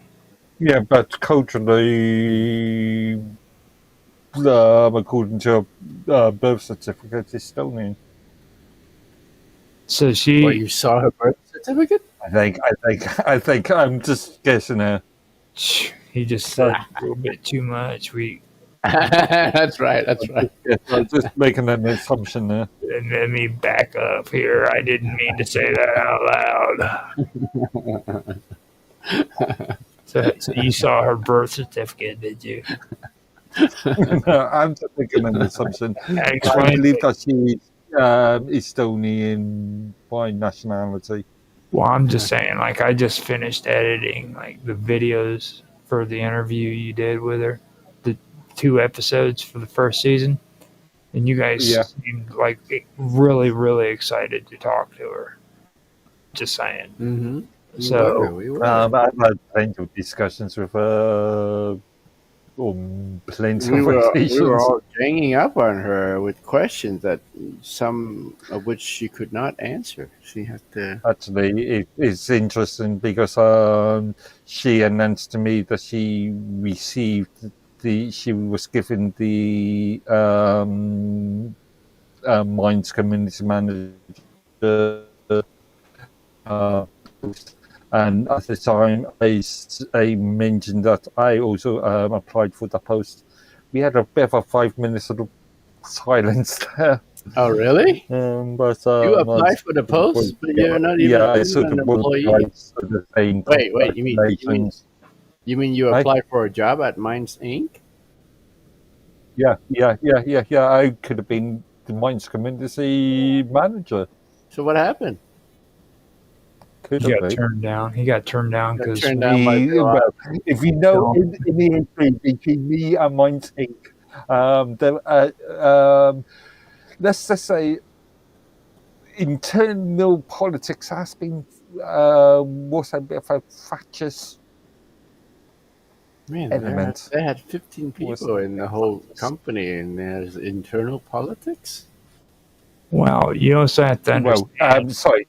Yeah, but culturally, according to her birth certificate, Estonian. So she. Well, you saw her birth certificate? I think I'm just guessing her. He just said a little bit too much. That's right. Yeah, I'm just making an assumption there. And let me back up here. I didn't mean to say that out loud. So you saw her birth certificate, did you? No, I'm just making an assumption. I believe that Estonian by nationality. Well, I'm just saying, like, I just finished editing like the videos for the interview you did with her, the 2 episodes for the first season, and you guys Yeah. seemed like really, really excited to talk to her. Just saying. Mm-hmm. So We were. I've had plenty of discussions with her, plenty We of were occasions. all ganging up on her with questions that some of which she could not answer. She had to. Actually, it's interesting because she announced to me that she was given the Minds Community Manager post. And at the time, I mentioned that I also applied for the post. We had a bit of a 5 minute sort of silence there. Oh, really? But You applied for the post, but you're not even, I sort an of employee. sort of saying Wait, you mean you Right? applied for a job at Minds Inc.? Yeah. I could have been the Minds Community Manager. So what happened? Could he have got been. turned down. He got turned down because Turned down by Bill. If you know, in the history between me and Minds Inc., let's just say internal politics has been was a bit of a fractious Man, element. they had 15 people in the whole company, and there's internal politics. well, you also have to understand. Sorry,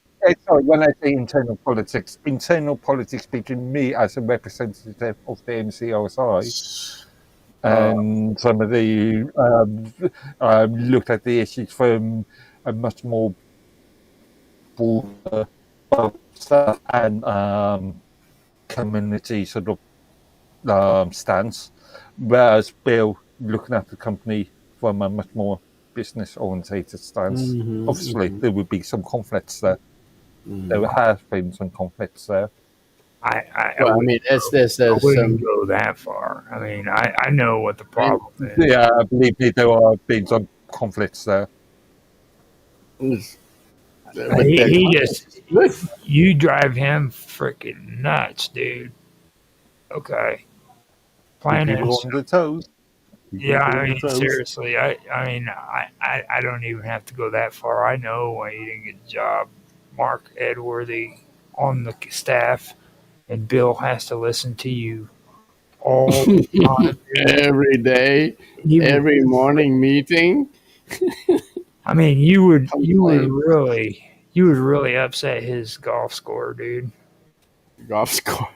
when I say internal politics between me as a representative of the MCRSI and some of the looked at the issues from a much more broader stuff and community sort of stance, whereas Bill looking at the company from a much more business orientated stance. Obviously, there would be some conflicts there. There have been some conflicts there. I some. wouldn't go that far. I mean, I know what the problem is. Yeah, believe me, there have been some conflicts there. He just, you drive him freaking nuts, dude. Okay. Plan People is, on the toes. yeah, I mean, seriously, I mean, I don't even have to go that far. I know why you didn't get the job. Mark Edworthy on the staff, and Bill has to listen to you all the time. Every day, every morning meeting. I mean, you would really upset his golf score, dude. Golf score.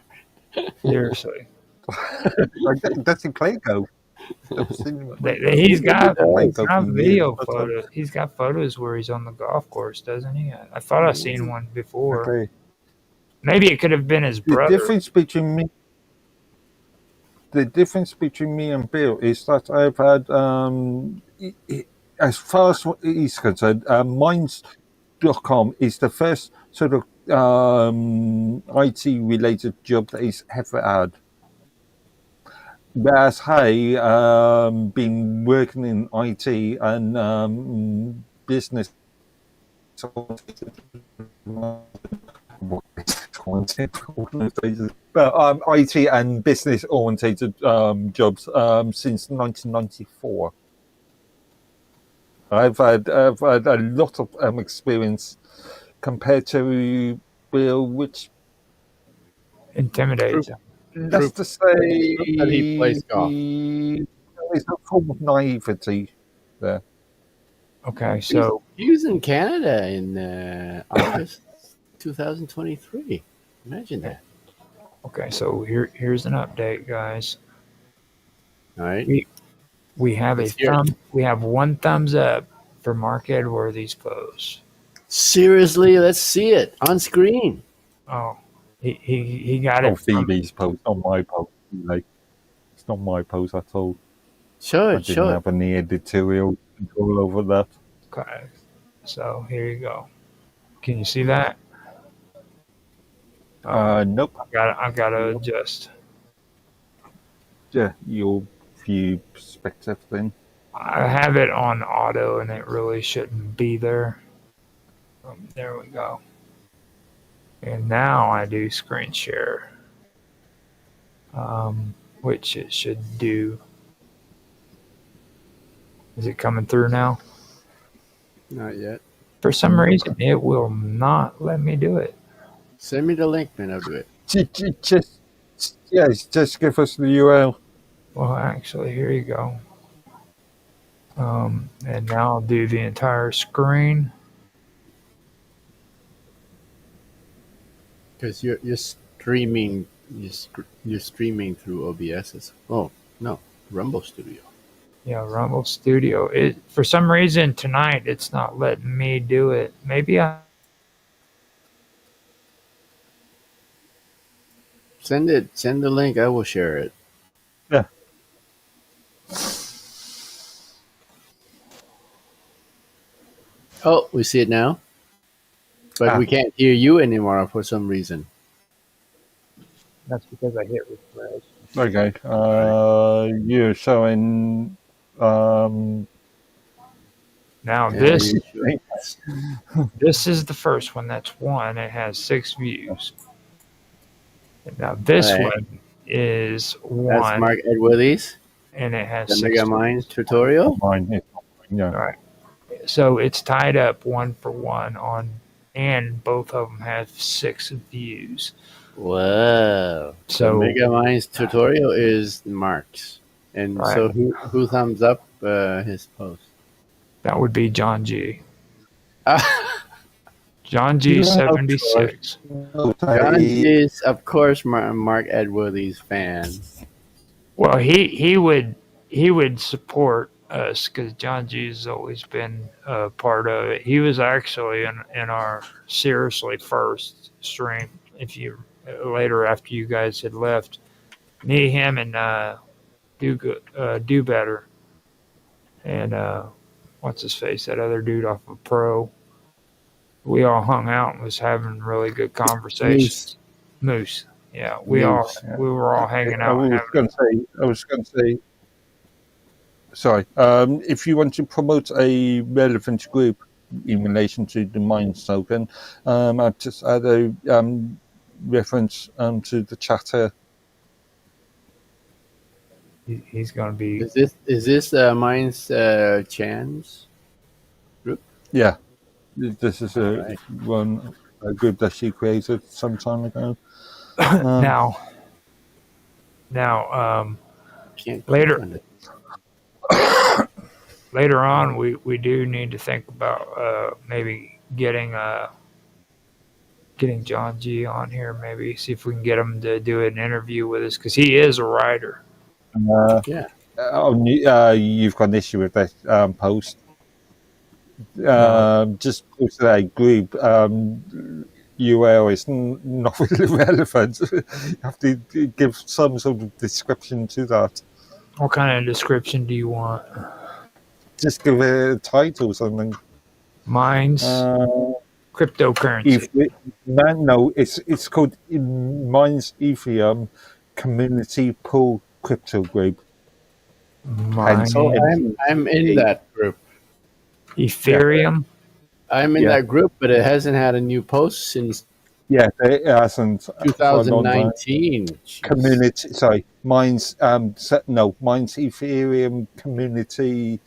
Seriously. Does he play golf? He's got video photos. He's got photos where he's on the golf course, doesn't he? I thought I seen one before. Okay. Maybe it could have been his brother. The difference between me and Bill is that I've had, as far as he's concerned, Minds.com is the first sort of IT-related job that he's ever had. Whereas I been working in IT and business, IT and business orientated jobs since 1994. I've had a lot of experience compared to Bill, which intimidates him. Let's just say that he plays golf. There's a form of naivety there. Okay, so he was in Canada in August 2023. Imagine that. Okay, so here's an update, guys. All right. We have we have 1 thumbs up for Mark Edworthy's post. Seriously, let's see it on screen. Oh, he got it. Phoebe's post, not my post. Like, it's not my post at all. Sure, I didn't have any editorial control over that. Okay, so here you go. Can you see that? Nope. I've got to adjust. Yeah, your view perspective then. I have it on auto, and it really shouldn't be there. There we go. And now I do screen share, which it should do. Is it coming through now? Not yet. For some reason, it will not let me do it. Send me the link, man. I'll do it. Just give us the URL. Well, actually, here you go. And now I'll do the entire screen. Because you're streaming, you're streaming through OBS. Oh no, Rumble Studio. Yeah, Rumble Studio. It for some reason tonight it's not letting me do it. Maybe I. Send the link. I will share it. Yeah. Oh, we see it now. But we can't hear you anymore for some reason. That's because I hit refresh. Okay. You're showing. Now this is the first one. That's one. It has 6 views. And now this one is one. That's Mark Edworthy's. And it has the 6 Mega Minds tutorial. Yeah. All right. So it's tied up 1 for 1 on, and both of them have 6 views. Wow. So Mega Minds tutorial is Mark's. And so who thumbs up his post? That would be John G. John G 76. John G is, of course, Mark Edworthy's fan. Well, he would support us because John G has always been a part of it. He was actually in our seriously first stream. If you later after you guys had left, me, him, and do better, and what's his face, that other dude off of Pro. We all hung out and was having really good conversations. Moose. Yeah, we were all hanging out. I was going to say. Sorry. If you want to promote a relevant group in relation to the Minds token, I've just add a reference to the chatter. He's going to be. Is this Minds Chan's group? Yeah. This is a group that she created some time ago. Now, later on, we do need to think about maybe getting John G on here. Maybe see if we can get him to do an interview with us because he is a writer. You've got an issue with that post. Just post that group URL is not really relevant. You have to give some sort of description to that. What kind of description do you want? Just give it a title or something. Mine's cryptocurrency. No, it's called Mine's Ethereum Community Pool Crypto Group. I'm in that group. Ethereum. I'm in that group, but it hasn't had a new post since. Yeah, it hasn't. 2019. Community. Sorry, Mine's Ethereum Community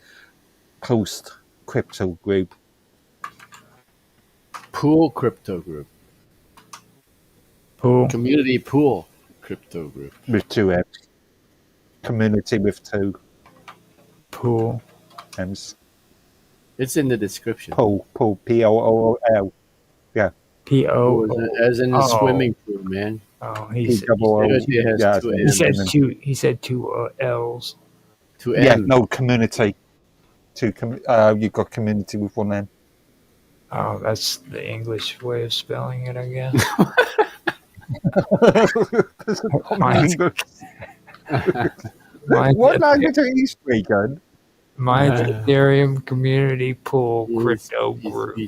Post Crypto Group. Pool Crypto Group. Pool. Community Pool Crypto Group. With 2 M's. Community with 2. Pool. M's. It's in the description. Pool. P-O-O-L. Yeah. P-O. As in the swimming pool, man. Oh, he said 2 L's. 2 M's. Yeah, no, community. You've got community with 1 M. Oh, that's the English way of spelling it, I guess. What language are you speaking? Mine's Ethereum Community Pool Crypto Group.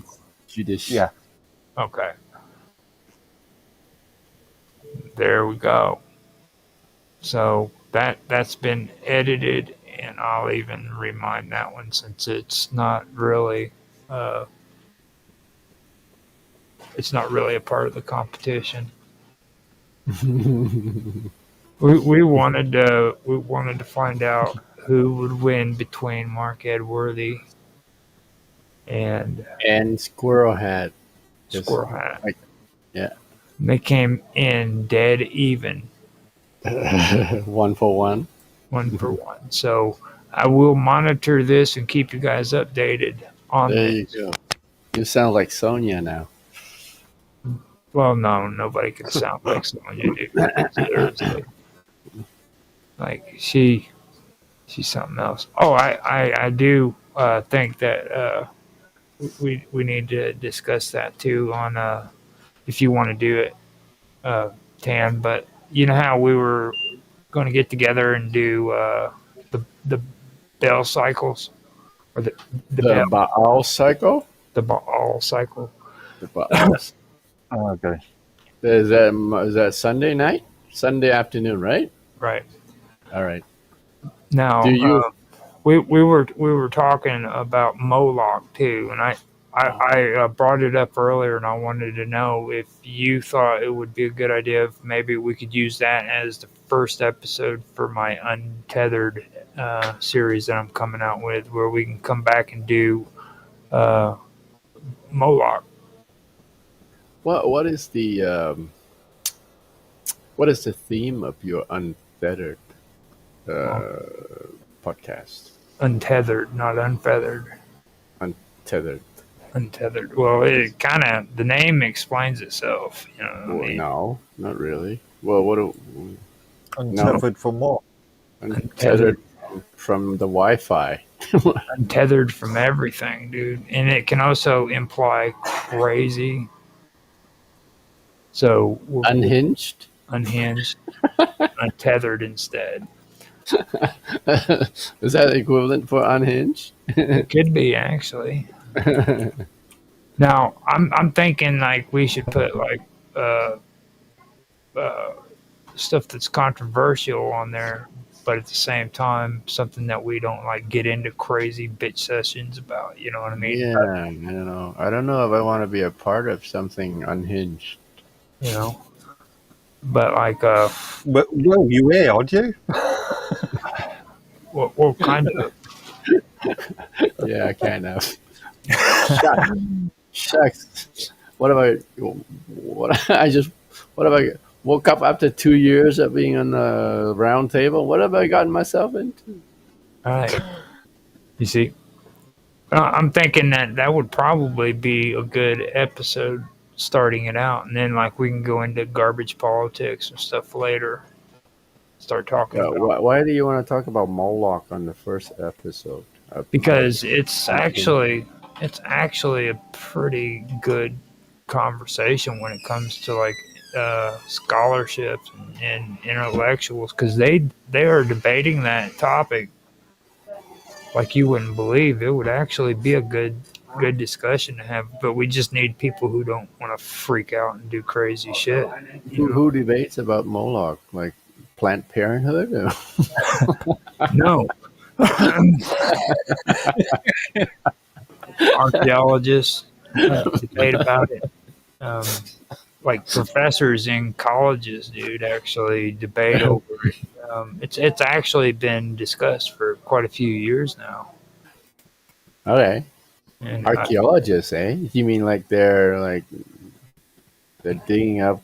Yeah. Okay. There we go. So that's been edited and I'll even remind that one since it's not really a part of the competition. we wanted to find out who would win between Mark Edworthy and Squirrel Hat. Squirrel Hat. Yeah. They came in dead even. 1 for 1. 1 for 1. So I will monitor this and keep you guys updated on There this. you go. You sound like Sonia now. Well, no, nobody can sound like Sonya, dude. Seriously. Like she's something else. Oh, I do think that we need to discuss that too on if you want to do it, Tan. But you know how we were going to get together and do the bell cycles or the Baal cycle. The Baal cycle. The Baal. Okay. Is that Sunday night? Sunday afternoon, right? Right. All right. Now, we were talking about Moloch too, and I brought it up earlier, and I wanted to know if you thought it would be a good idea if maybe we could use that as the first episode for my Untethered series that I'm coming out with, where we can come back and do Moloch. What is the theme of your Unfeathered podcast? Untethered, not unfeathered. Untethered. Untethered. Well, it kind of, the name explains itself. You know what I mean? No, not really. Well, Untethered for more. Untethered from the Wi-Fi. Untethered from everything, dude. And it can also imply crazy. So unhinged, untethered instead. Is that equivalent for unhinged? It could be actually. Now I'm thinking like we should put like stuff that's controversial on there, but at the same time something that we don't like get into crazy bitch sessions about. You know what I mean? Yeah, I don't know. I don't know if I want to be a part of something unhinged. You know, but like, well, you are, aren't you? well, kind of. Yeah, kind of. Shucks. What if I woke up after 2 years of being on the round table? What have I gotten myself into? All right. You see, I'm thinking that would probably be a good episode starting it out, and then like we can go into garbage politics and stuff later. Start talking about why do you want to talk about Moloch on the first episode? Because it's actually a pretty good conversation when it comes to like scholarships and intellectuals, because they are debating that topic like you wouldn't believe. It would actually be a good discussion to have, but we just need people who don't want to freak out and do crazy shit. Who debates about Moloch? Like Planned Parenthood? No. Archaeologists debate about it. Like professors in colleges, dude, actually debate over it. It's actually been discussed for quite a few years now. Okay. And archaeologists, eh? You mean like they're digging up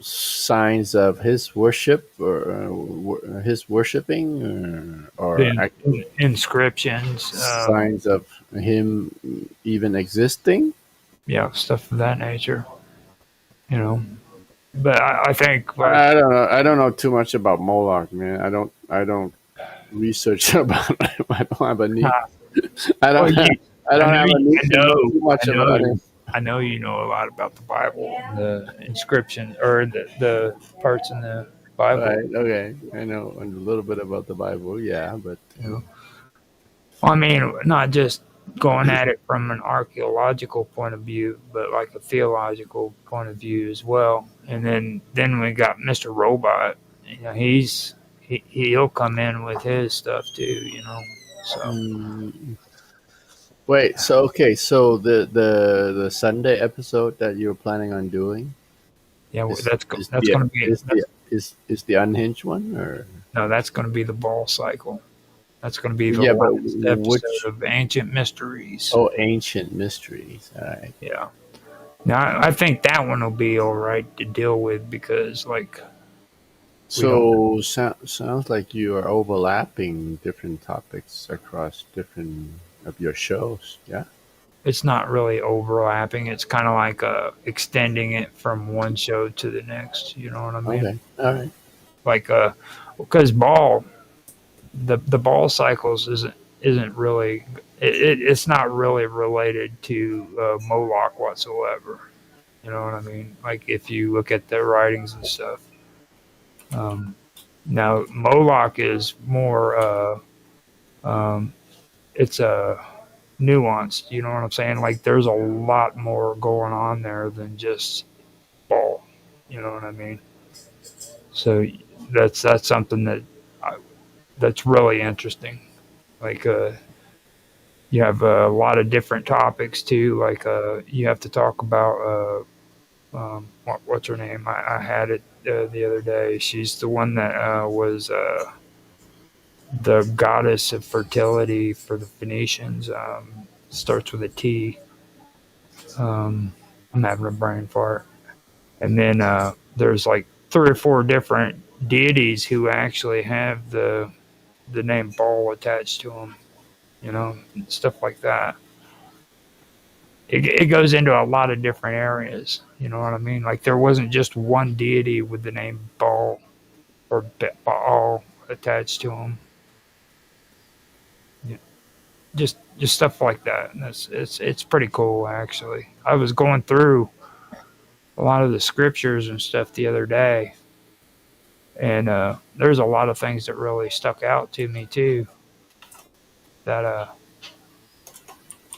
signs of his worship or his worshiping or inscriptions, signs of him even existing? Yeah, stuff of that nature. You know, but I think I don't know. I don't know too much about Moloch, man. I don't research about it. I don't have a need. I don't have a need to know too much about him. I know you know a lot about the Bible, the inscription, or the parts in the Bible. Right, okay. I know a little bit about the Bible, yeah, but you know. I mean, not just going at it from an archaeological point of view, but like a theological point of view as well. And then we got Mr. Robot. You know, he's he'll come in with his stuff too, you know. So Wait, so okay, so the Sunday episode that you're planning on doing yeah, is that's is that's the gonna be is the is the unhinged one or no, that's gonna be the ball cycle. That's gonna be the yeah, but last episode which of Ancient Mysteries. ancient mysteries. All right. Yeah. Now I think that one will be all right to deal with because like we don't. So sounds like you are overlapping different topics across different of your shows. Yeah. It's not really overlapping. It's kind of like extending it from one show to the next. You know what I mean? Okay. All right. Like because the ball cycles isn't really it's not really related to Moloch whatsoever. You know what I mean? Like if you look at the writings and stuff. Now Moloch is more it's nuanced. You know what I'm saying? Like there's a lot more going on there than just ball. You know what I mean? So that's something that's really interesting. Like you have a lot of different topics too. Like you have to talk about what's her name? I had it the other day. She's the one that was the goddess of fertility for the Phoenicians. Starts with a T. I'm having a brain fart. And then there's like 3 or 4 different deities who actually have the name Baal attached to them. You know, stuff like that. It goes into a lot of different areas. You know what I mean? Like there wasn't just one deity with the name Baal or Baal attached to him. Yeah. Just stuff like that. And it's pretty cool actually. I was going through a lot of the scriptures and stuff the other day, and there's a lot of things that really stuck out to me too. That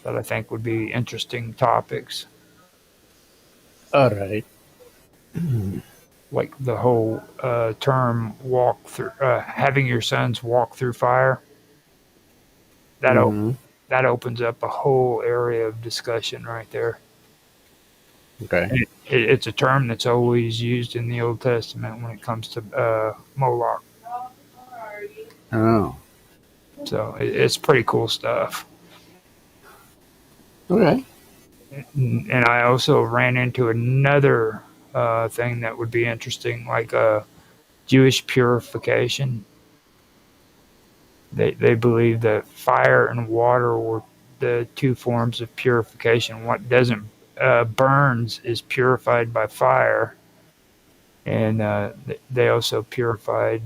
I think would be interesting topics. All right. Like the whole term "walk through," having your sons walk through fire. That opens up a whole area of discussion right there. Okay. It's a term that's always used in the Old Testament when it comes to Moloch. Oh. So it's pretty cool stuff. Okay. And I also ran into another thing that would be interesting, like Jewish purification. They believe that fire and water were the 2 forms of purification. What doesn't burns is purified by fire, and they also purified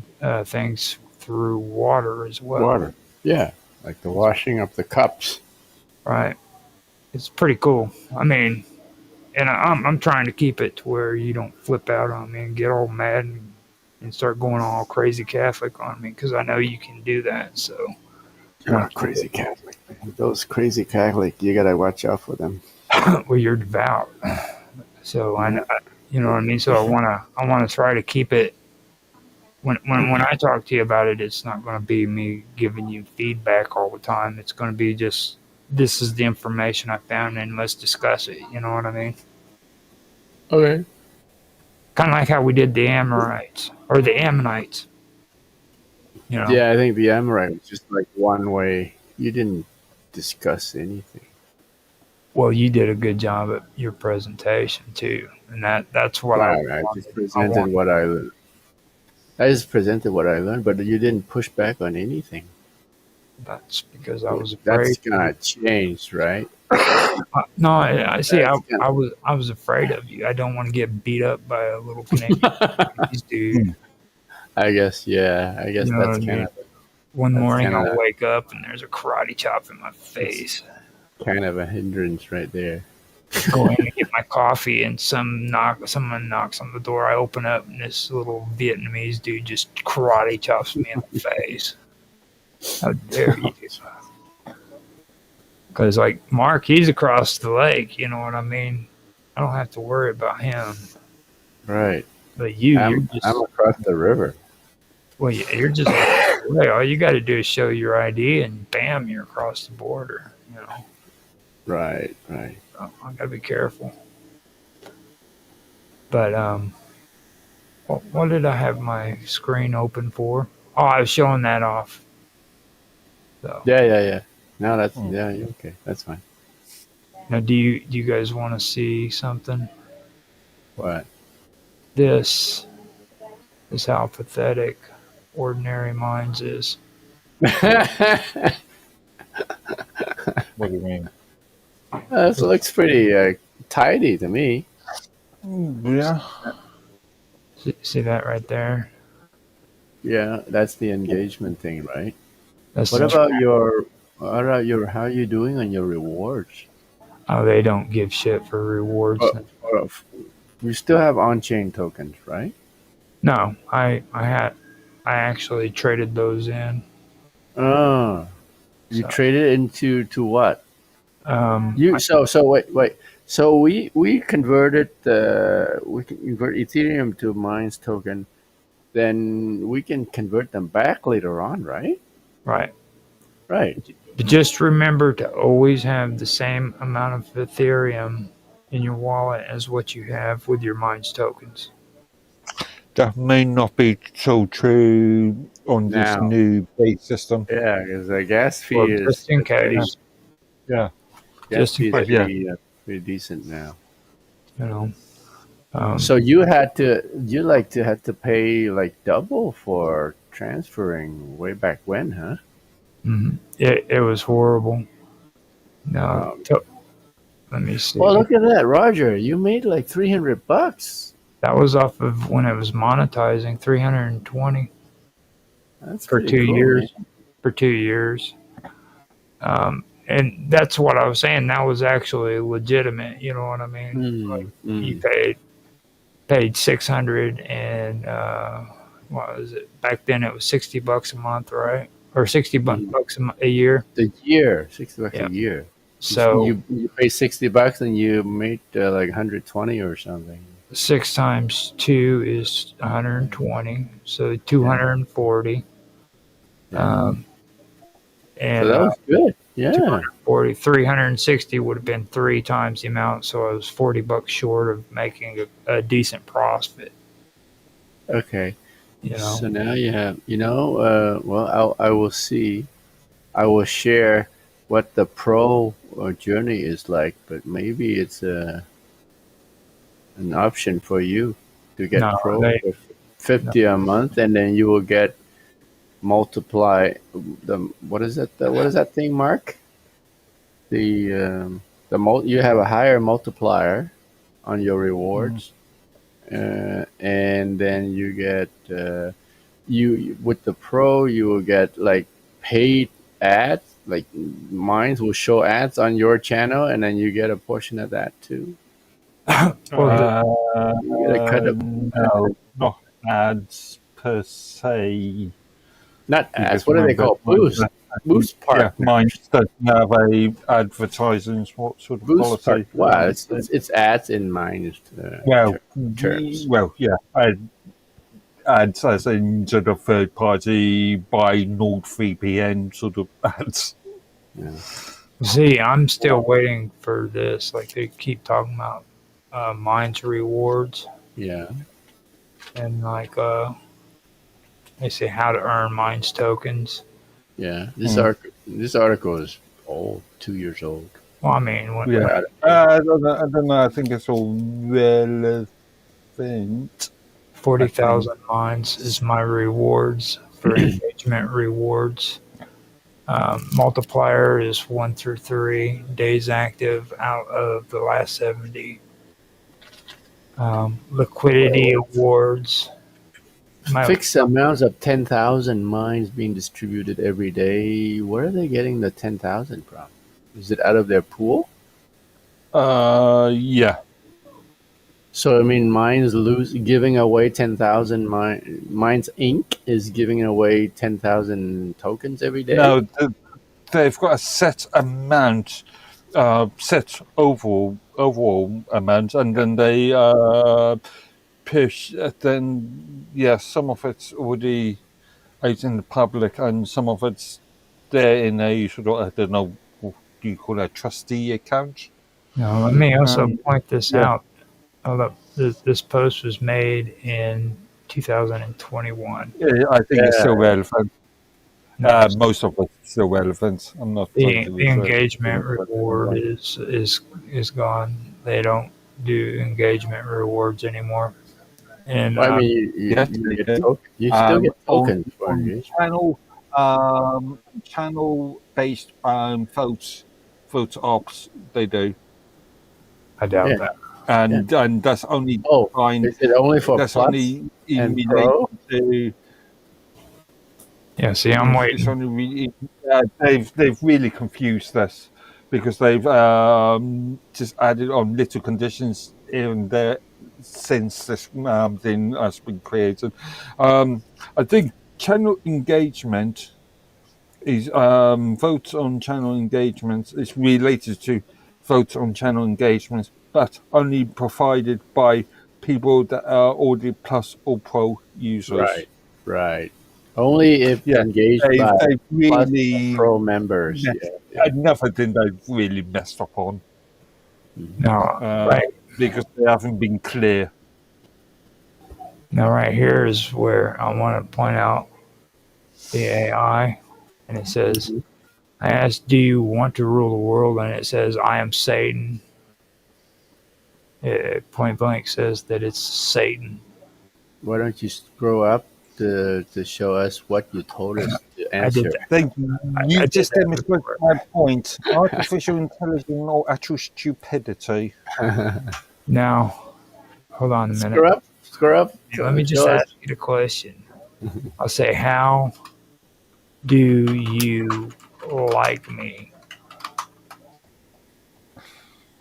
things through water as well. Water. Yeah, like the washing of the cups. Right. It's pretty cool. I mean, and I'm trying to keep it to where you don't flip out on me and get all mad and start going all crazy Catholic on me, because I know you can do that. So. Oh, crazy Catholic, man. Those crazy Catholic, you gotta watch out for them. Well, you're devout, so you know what I mean. So I wanna try to keep it. When I talk to you about it, it's not going to be me giving you feedback all the time. It's going to be just, this is the information I found and let's discuss it. You know what I mean? Okay. Kind of like how we did the Amorites or the Ammonites. You know? Yeah, I think the Amorite was just like one way. You didn't discuss anything. Well, you did a good job at your presentation too, and that's what I just presented what I learned. I just presented what I learned, but you didn't push back on anything. That's because I was afraid. That's gonna change, right? No, I see. I was afraid of you. I don't want to get beat up by a little Canadian dude. I guess, yeah. I guess that's kind of. One morning I'll wake up and there's a karate chop in my face. Kind of a hindrance right there. Go in and get my coffee, and someone knocks on the door. I open up, and this little Vietnamese dude just karate chops me in the face. How dare you? Because, like, Mark, he's across the lake, you know what I mean? I don't have to worry about him. Right. But I'm across the river. Well, you're just all you got to do is show your ID, and bam, you're across the border. You know. Right. So I got to be careful. But what did I have my screen open for? Oh, I was showing that off. So Yeah. No, that's okay. That's fine. now, do you guys want to see something? What? This is how pathetic Ordinary Minds is. What do you mean? This looks pretty tidy to me. Yeah. See that right there? Yeah, that's the engagement thing, right? That's What the about your how are you doing on your rewards? Oh, they don't give shit for rewards. You still have on-chain tokens, right? No, I actually traded those in. Oh, you So, traded into what? I- So wait. So we converted we can convert Ethereum to Minds token. Then we can convert them back later on, right? right. Right. But just remember to always have the same amount of Ethereum in your wallet as what you have with your Minds tokens. That may not be so true on this Now. new base system. Yeah, because the gas fee Well, is just in case, Yeah. just in pretty, case. pretty decent now. you know. So you had to pay like double for transferring way back when, huh? It was horrible. No, let me see. Well, look at that, Roger. You made like $300. That was off of when it was monetizing 320 That's for pretty 2 cool, years. man. For 2 years. And that's what I was saying. That was actually legitimate. You know what I mean? You paid 600 and what was it? Back then it was $60 a month, right? Or 60 bucks a year. $60 Yeah. a year. So you pay $60 and you made like 120 or something. 6 times 2 is 120, so 240. Yeah. And So that was good. Yeah. 240, 360 would have been 3 times the amount, so I was $40 short of making a decent profit. Okay. You know, So now you have, well, I will see. I will share what the pro journey is like, but maybe it's an option for you to get No, pro they- for 50 a month, and then you will get multiply what is that thing, Mark? You have a higher multiplier on your rewards, and then you get you with the pro you will get like paid ads, like Minds will show ads on your channel, and then you get a portion of that too. No, not ads per se. Not ads. Because What are they remember, called? Boost Yeah, partners. mine doesn't have a advertising sort of Boost policy. Wow, it's ads in Minds. Terms. Well, yeah, ads as in sort of third party by NordVPN sort of ads. Yeah. see, I'm still waiting for this. Like they keep talking about Minds rewards Yeah. and like they say how to earn Minds tokens. Yeah. This article is old, 2 years old. Well, I mean, when, Yeah, I don't know. I think it's all relevant. 40,000 Minds is my rewards for engagement rewards. Multiplier is 1 through 3 days active out of the last 70. Liquidity awards. Fixed amounts of 10,000 Minds being distributed every day. Where are they getting the 10,000 from? Is it out of their pool? Yeah. So I mean, Minds giving away 10,000 Minds Inc. is giving away 10,000 tokens every day. No, they've got a set amount, set overall amount, and then they push. Then some of it's already out in the public, and some of it's there in a sort of, I don't know, what do you call it, a trustee account? Now, let me also point this yeah. out. Hold up. This post was made in 2021. Yeah, I think it's still relevant. No, Most of it's still relevant. I'm not trying to the refer engagement to it, but reward is gone. They don't do engagement rewards anymore. And Well, I mean, yes, you they get do. you still get on, tokens for on engagement. channel-based vote ops, they do. I doubt Yeah. that. And that's only Is it only for that's Plus only in and relation Pro? to. Yeah, see, I'm waiting. It's only really, they've really confused us because they've just added on little conditions here and there since this thing has been created. I think channel engagement is votes on channel engagements is related to votes on channel engagements, but only provided by people that are already Plus or Pro users. Right. Only if engaged by They Plus really and Pro members. another thing they've really messed up on. No, right. Because they haven't been clear. Now, right here is where I want to point out the AI, and it says, I asked, do you want to rule the world? And it says, I am Satan. It point blank says that it's Satan. Why don't you scroll up to show us what you told us to answer? Thank you. You just demonstrated my point. Artificial intelligence or actual stupidity. Now, hold on a minute. Scroll up. Let me just ask you the question. I'll say, how do you like me?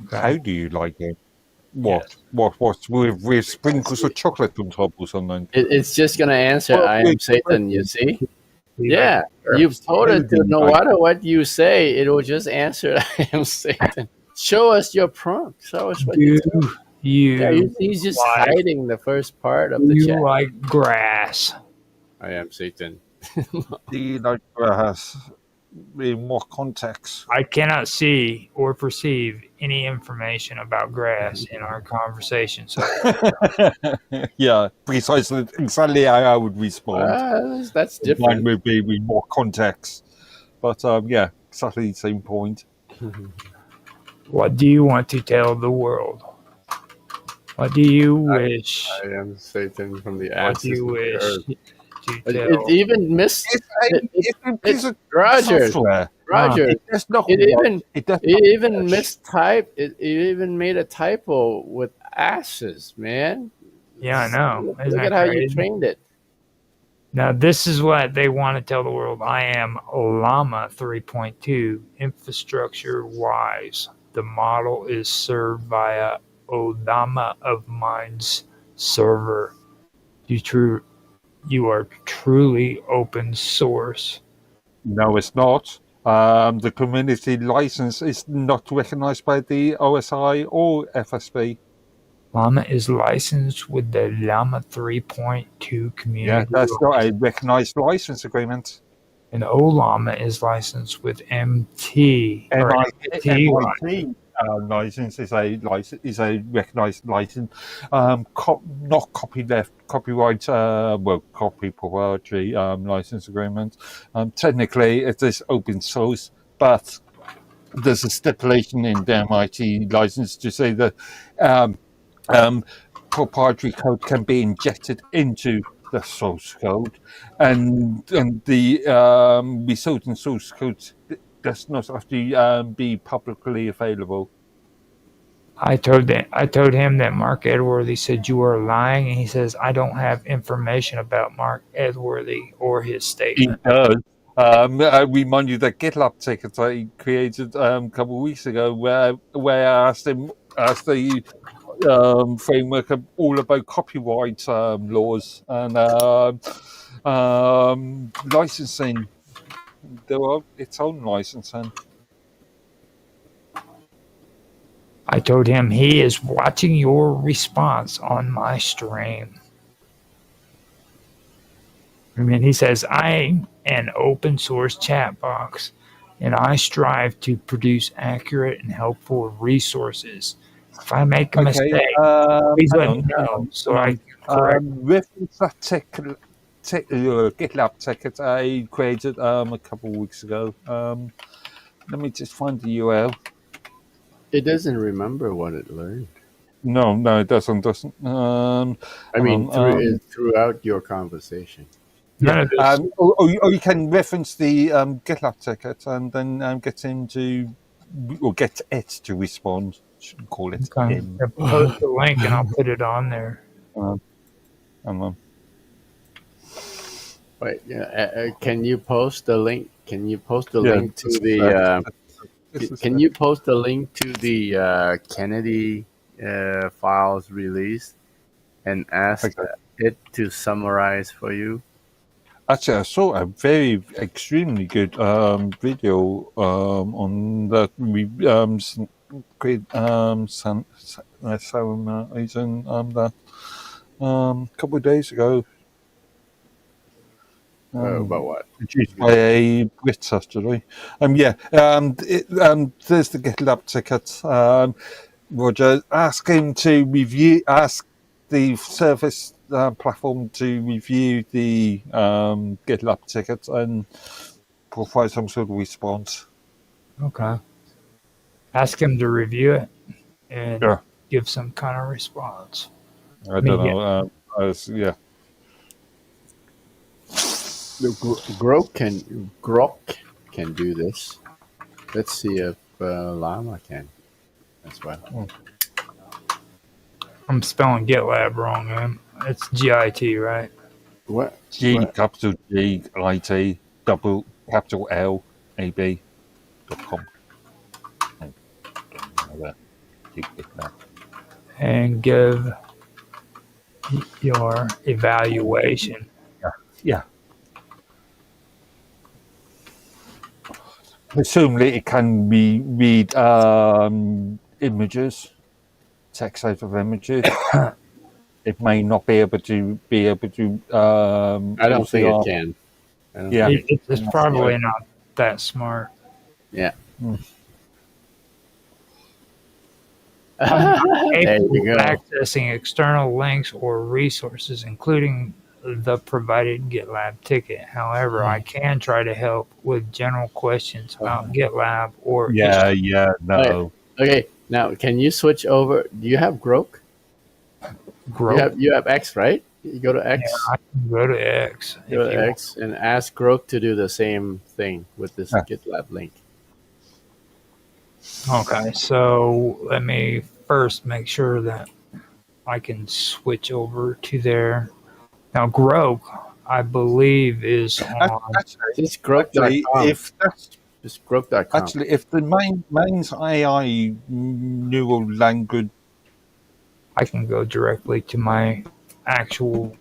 Okay. How do you like it? What? Yes. What? With sprinkles of chocolate on top or something? It's just going to answer, I am Satan, you see? Yeah. You've told it to no matter what you say, it will just answer, I am Satan. Show us your prompt. Show us what you do. He's just hiding the first part of the chat. You like grass. I am Satan. Do you like grass? In what context? I cannot see or perceive any information about grass in our conversation. So, yeah, precisely, exactly how I would respond. That's different. Mine would be with more context, but yeah, exactly the same point. What do you want to tell the world? What do you wish? I am Satan from the What do you wish to tell? It even missed. Roger. It even mistyped. It even made a typo with asses, man. Yeah, I know. Look at how you trained it. Now, this is what they want to tell the world. I am Llama 3.2, infrastructure-wise. The model is served by a Odama of Minds server. You are truly open source. No, it's not. The community license is not recognized by the OSI or FSB. Llama is licensed with the Llama 3.2 community. Yeah, that's not a recognized license agreement. And Olama is licensed with MIT. MIT license is a recognized license. Not copyright. Copy proprietary license agreement. Technically, it is open source, but there's a stipulation in the MIT license to say that proprietary code can be injected into the source code, and the resulting source code does not have to be publicly available. I told him that Mark Edworthy said you are lying, and he says I don't have information about Mark Edworthy or his statement. He does. I remind you that GitLab ticket that he created a couple of weeks ago, where I asked the framework all about copyright laws and licensing. There are its own licensing. I told him he is watching your response on my stream. mean, he says, I'm an open source chat box, and I strive to produce accurate and helpful resources. If I make a mistake, please let me know so I can correct. Reference that GitLab ticket I created a couple of weeks ago. Let me just find the URL. It doesn't remember what it learned. No, it doesn't. I mean, throughout your conversation. Yeah. Or you can reference the GitLab ticket and then get him to, or get it to respond. Shouldn't call it him. Post the link and I'll put it on there. Wait, can you post the link? Can you post the link to the? Can you post the link to the Kennedy files release and ask it to summarize for you? Actually, I saw a extremely good video on that. We create Sam Asian that couple of days ago. About what? Produced by a Brit yesterday. There's the GitLab ticket. Roger, ask him to ask the service platform to review the GitLab ticket and provide some sort of response. Okay. Ask him to review it and give some kind of response. I don't know. Grok can do this. Let's see if Llama can as well. I'm spelling GitLab wrong, man. It's GIT, right? What? Capital G I T double capital L A B.com. And give your evaluation. Yeah. Presumably, it can read images, text out of images. It may not be able to. I don't think it can. It's probably not that smart. Yeah. Accessing external links or resources, including the provided GitLab ticket. However, I can try to help with general questions about GitLab or no. Okay, now can you switch over? Do you have Grok? You have X, right? You go to X. Yeah, I can go to X. Go to X and ask Grok to do the same thing with this GitLab link. Okay, so let me first make sure that I can switch over to there. Now, Grok, I believe, is on. It's Grok.com. It's Grok.com. Actually, if the mains AI neural language, I can go directly to my actual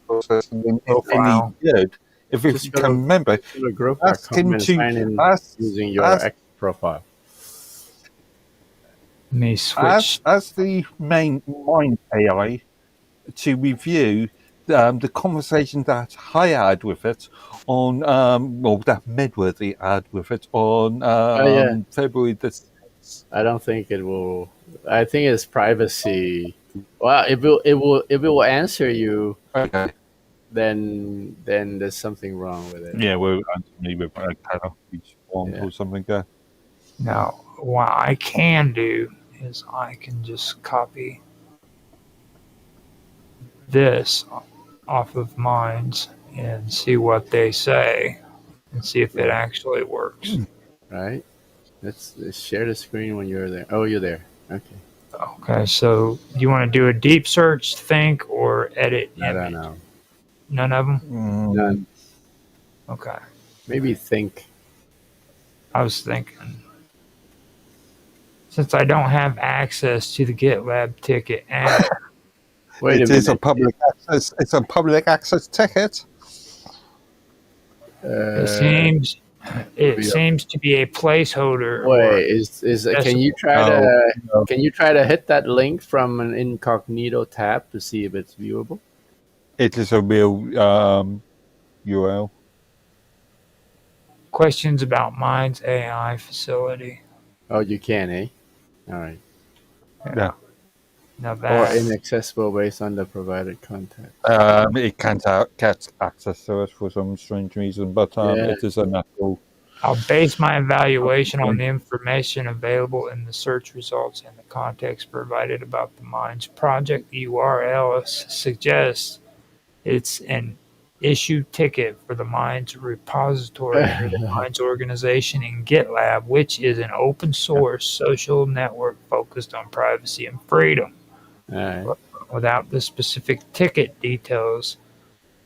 profile. If you can remember, ask him to using your X profile. Let me switch. As the main mind AI to review the conversation that I had with it on, that Medworthy had with it on February the 6th. I don't think it will. I think it's privacy. Well, if it will answer you, then there's something wrong with it. Yeah, well, me with a kind of or something there. Now, what I can do is I can just copy this off of Minds and see what they say and see if it actually works. Right. Let's share the screen when you're there. Oh, you're there. Okay. Okay, so do you want to do a deep search, think, or edit image? I don't know. None of them? None. Okay. Maybe think. I was thinking, since I don't have access to the GitLab ticket app. It is a public access. It's a public access ticket. It seems to be a placeholder. Wait, can you try to hit that link from an incognito tab to see if it's viewable? It is a real URL. Questions about Mind's AI facility. Oh, you can, eh? All right. Yeah. Now Or that inaccessible based on the provided content. It can't get access to it for some strange reason, but Yeah. it is a natural. I'll base my evaluation on the information available in the search results and the context provided about the Minds project. URL suggests it's an issue ticket for the Minds repository under the Minds organization in GitLab, which is an open source social network focused on privacy and freedom. All right. Without the specific ticket details,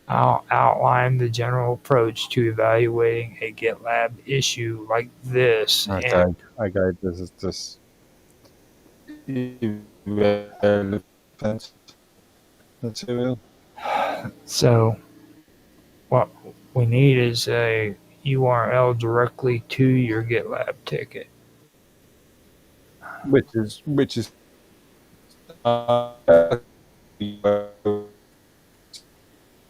I'll outline the general approach to evaluating a GitLab issue like this. Okay, this is just irrelevant material. So what we need is a URL directly to your GitLab ticket. Which is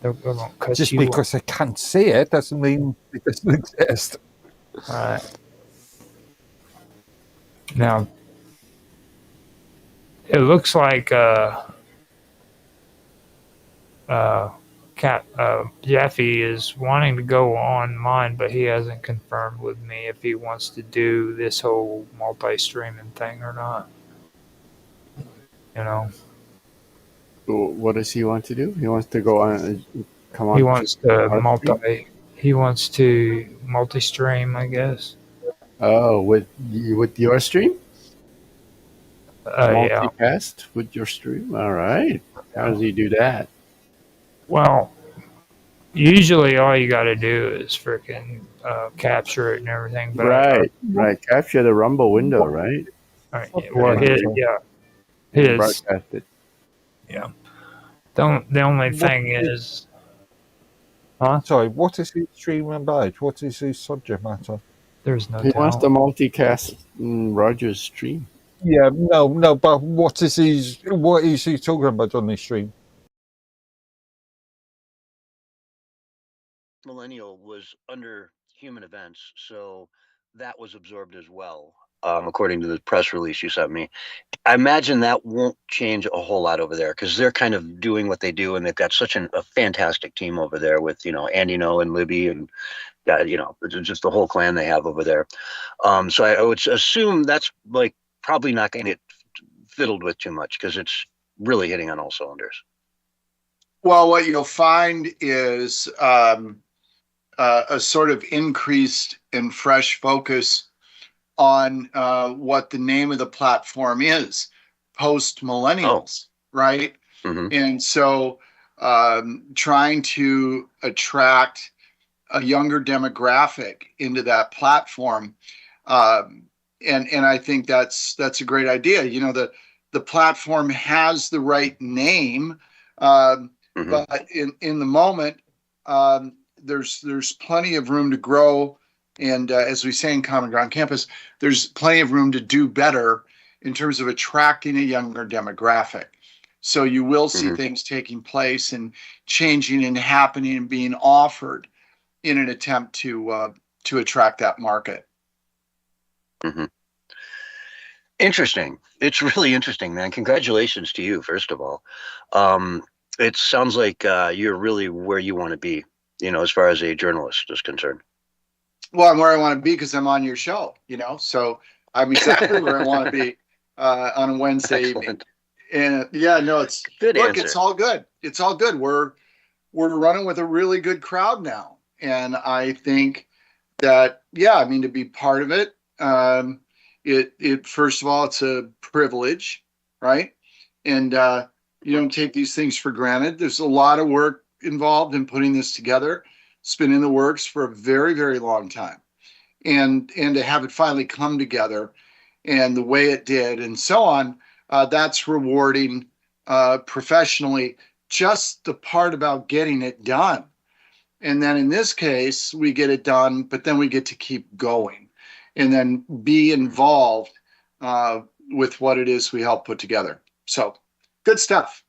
They're gonna cut just you because I can't see it doesn't mean it doesn't exist. All right. Now, it looks like Jeffy is wanting to go on mine, but he hasn't confirmed with me if he wants to do this whole multi-streaming thing or not. You know, What does he want to do? He wants to go on, come on. he wants to our stream? multi-stream, I guess. Oh, with your stream? Yeah. Multicast with your stream? All right. How does he do that? Well, usually all you got to do is freaking capture it and everything. But Right. Capture the Rumble window, right? Well, his. Broadcast it. Yeah. The only thing is. Huh? Sorry, what is his stream about? What is his subject matter? There's no. He wants to multicast Roger's stream. Yeah, no, but what is he talking about on this stream? Millennial was under human events, so that was absorbed as well, according to the press release you sent me. I imagine that won't change a whole lot over there because they're kind of doing what they do, and they've got such a fantastic team over there with Andy No and Libby and just the whole clan they have over there. So I would assume that's like probably not going to get fiddled with too much because it's really hitting on all cylinders. Well, what you'll find is a sort of increased and fresh focus on what the name of the platform is, post-millennials, right? Mm-hmm. And so trying to attract a younger demographic into that platform. And I think that's a great idea. The platform has the right name, but in the moment, there's plenty of room to grow. And as we say in Common Ground Campus, there's plenty of room to do better in terms of attracting a younger demographic. So you will see things taking place and changing and happening and being offered in an attempt to attract that market. Mm-hmm. Interesting. It's really interesting, man. Congratulations to you, first of all. It sounds like you're really where you want to be, as far as a journalist is concerned. Well, I'm where I want to be because I'm on your show, so I'm exactly where I want to be on a Wednesday evening. And it's good. Look, answer. It's all good. It's all good. We're running with a really good crowd now. And I think that, to be part of it, it first of all, it's a privilege, right? And you don't take these things for granted. There's a lot of work involved in putting this together. It's been in the works for a very, very long time. And to have it finally come together and the way it did and so on, that's rewarding professionally, just the part about getting it done. And then in this case, we get it done, but then we get to keep going and then be involved with what it is we help put together. So good stuff.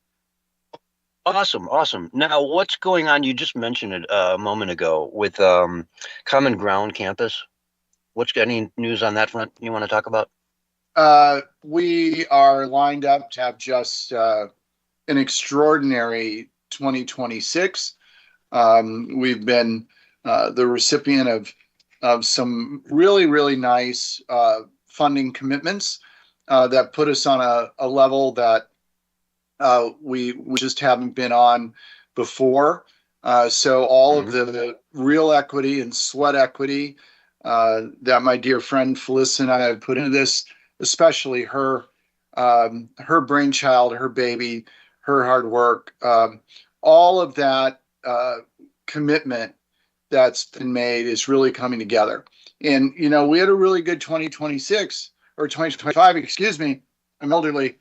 Awesome, awesome. Now, what's going on? You just mentioned it a moment ago with Common Ground Campus. What's any news on that front you want to talk about? We are lined up to have just an extraordinary 2026. We've been the recipient of some really, really nice funding commitments that put us on a level that we just haven't been on before. So all of the real equity and sweat equity that my dear friend Felissa and I have put into this, especially her brainchild, her baby, her hard work, all of that commitment that's been made is really coming together. And, you know, we had a really good 2026 or 2025, excuse me, I'm elderly.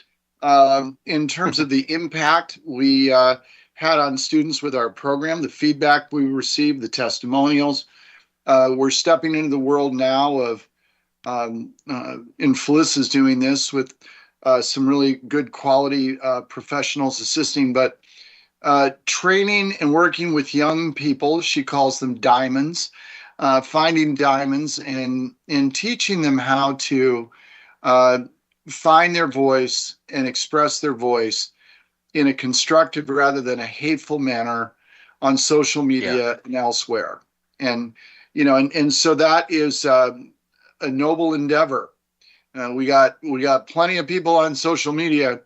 In terms of the impact we had on students with our program, the feedback we received, the testimonials. We're stepping into the world now of, and Felice is doing this with some really good quality professionals assisting, but training and working with young people, she calls them diamonds, finding diamonds and teaching them how to find their voice and express their voice in a constructive rather than a hateful manner on social media and elsewhere. And, you know, and so that is a noble endeavor. We got plenty of people on social media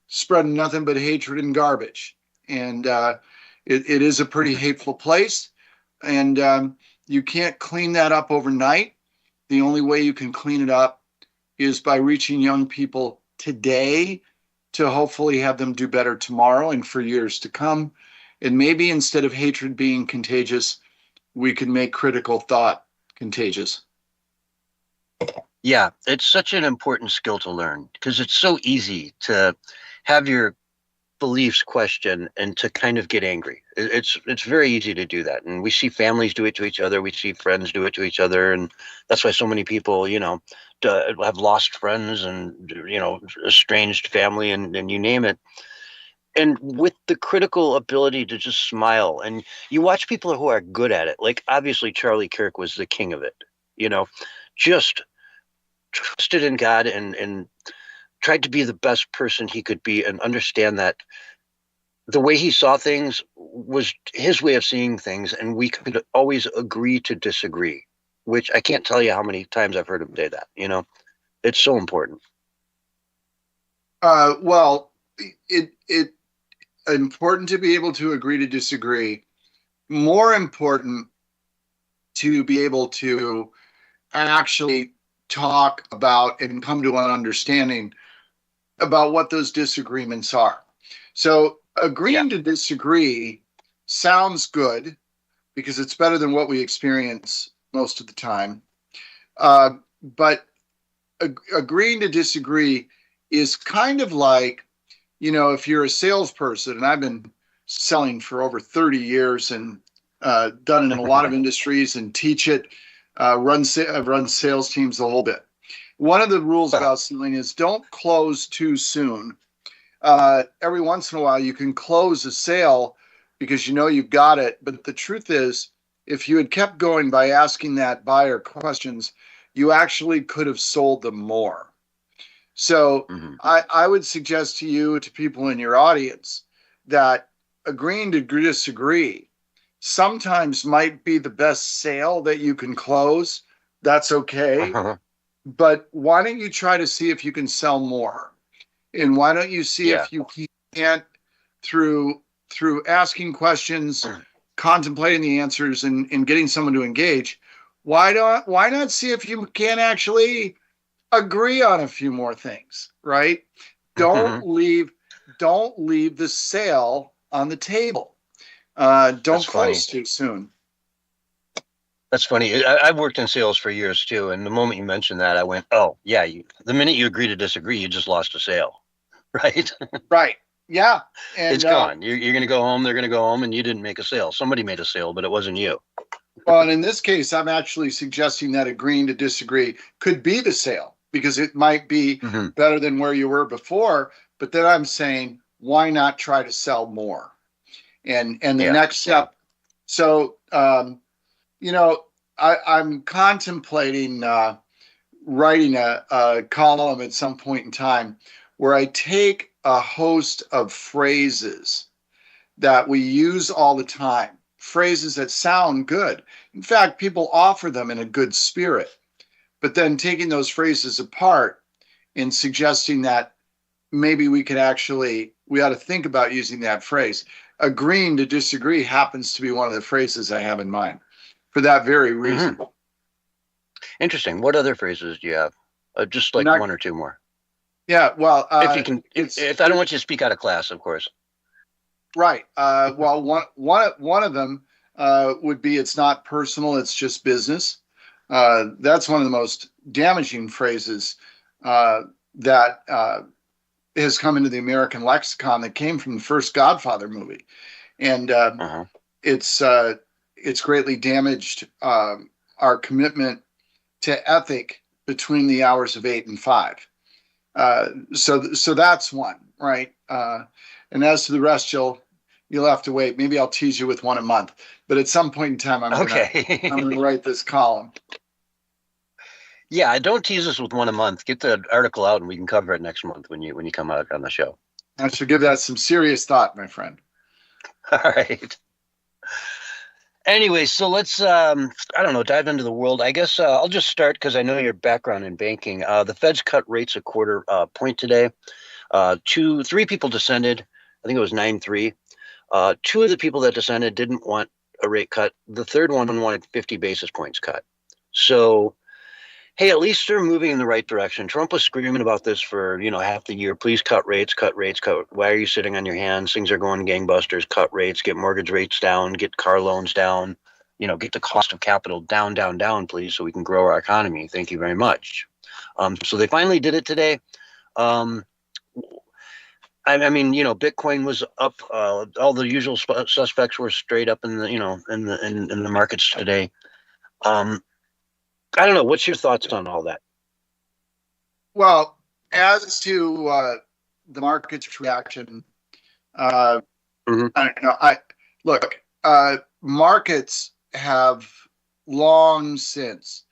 spreading nothing but hatred and garbage. And it is a pretty hateful place. And you can't clean that up overnight. The only way you can clean it up is by reaching young people today to hopefully have them do better tomorrow and for years to come. And maybe instead of hatred being contagious, we can make critical thought contagious. Yeah, it's such an important skill to learn because it's so easy to have your beliefs questioned and to kind of get angry. It's very easy to do that. And we see families do it to each other. We see friends do it to each other. And that's why so many people, you know, have lost friends and, you know, estranged family and you name it. And with the critical ability to just smile, and you watch people who are good at it, like obviously Charlie Kirk was the king of it, you know, just trusted in God and tried to be the best person he could be and understand that the way he saw things was his way of seeing things, and we could always agree to disagree, which I can't tell you how many times I've heard him say that, you know. It's so important. Well, it important to be able to agree to disagree. More important to be able to actually talk about and come to an understanding about what those disagreements are. So agreeing to disagree sounds good because it's better than what we experience most of the time. But agreeing to disagree is kind of like, you know, if you're a salesperson, and I've been selling for over 30 years and done it in a lot of industries and teach it, I've run sales teams a whole bit. One of the rules about selling is don't close too soon. Every once in a while, you can close a sale because you know you've got it. But the truth is, if you had kept going by asking that buyer questions, you actually could have sold them more. So I would suggest to you, to people in your audience, that agreeing to disagree sometimes might be the best sale that you can close. That's okay. But why don't you try to see if you can sell more? And why don't you see if you can't, through asking questions, contemplating the answers, and getting someone to engage, why not see if you can actually agree on a few more things, right? Don't leave the sale on the table. Don't close too soon. That's funny. I've worked in sales for years too, and the moment you mentioned that, I went, "Oh yeah." The minute you agree to disagree, you just lost a sale, right? Right. Yeah. And it's gone. You're going to go home. They're going to go home, and you didn't make a sale. Somebody made a sale, but it wasn't you. Well, and in this case, I'm actually suggesting that agreeing to disagree could be the sale because it might be better than where you were before. But then I'm saying, why not try to sell more? and the next step. So I'm contemplating writing a column at some point in time where I take a host of phrases that we use all the time, phrases that sound good. In fact, people offer them in a good spirit, but then taking those phrases apart and suggesting that maybe we ought to think about using that phrase. Agreeing to disagree happens to be one of the phrases I have in mind for that very reason. Mm-hmm. Interesting. What other phrases do you have? Just like one or two more. Yeah, well, if you can, if I don't want you to speak out of class, of course. Right. Well, one of them would be, it's not personal, it's just business. That's one of the most damaging phrases that has come into the American lexicon that came from the first Godfather movie. And it's greatly damaged our commitment to ethic between the hours of 8 and 5. So that's one, right? And as to the rest, you'll have to wait. Maybe I'll tease you with one a month. But at some point in time, I'm going to write this column. Yeah, don't tease us with one a month. Get the article out, and we can cover it next month when you come out on the show. I should give that some serious thought, my friend. All right. Anyway, so let's dive into the world. I guess I'll just start because I know your background in banking. The Fed's cut rates a quarter point today. 3 people dissented. I think it was 9-3. 2 of the people that dissented didn't want a rate cut. The third one wanted 50 basis points cut. So, hey, at least they're moving in the right direction. Trump was screaming about this for, half the year. Please cut rates, cut rates, cut. Why are you sitting on your hands? Things are going gangbusters. Cut rates, get mortgage rates down, get car loans down, get the cost of capital down, down, down, please, so we can grow our economy. Thank you very much. So they finally did it today. Bitcoin was up. All the usual suspects were straight up in the, in the markets today. I don't know. What's your thoughts on all that? Well, as to the market's reaction, I don't know. Markets have long since,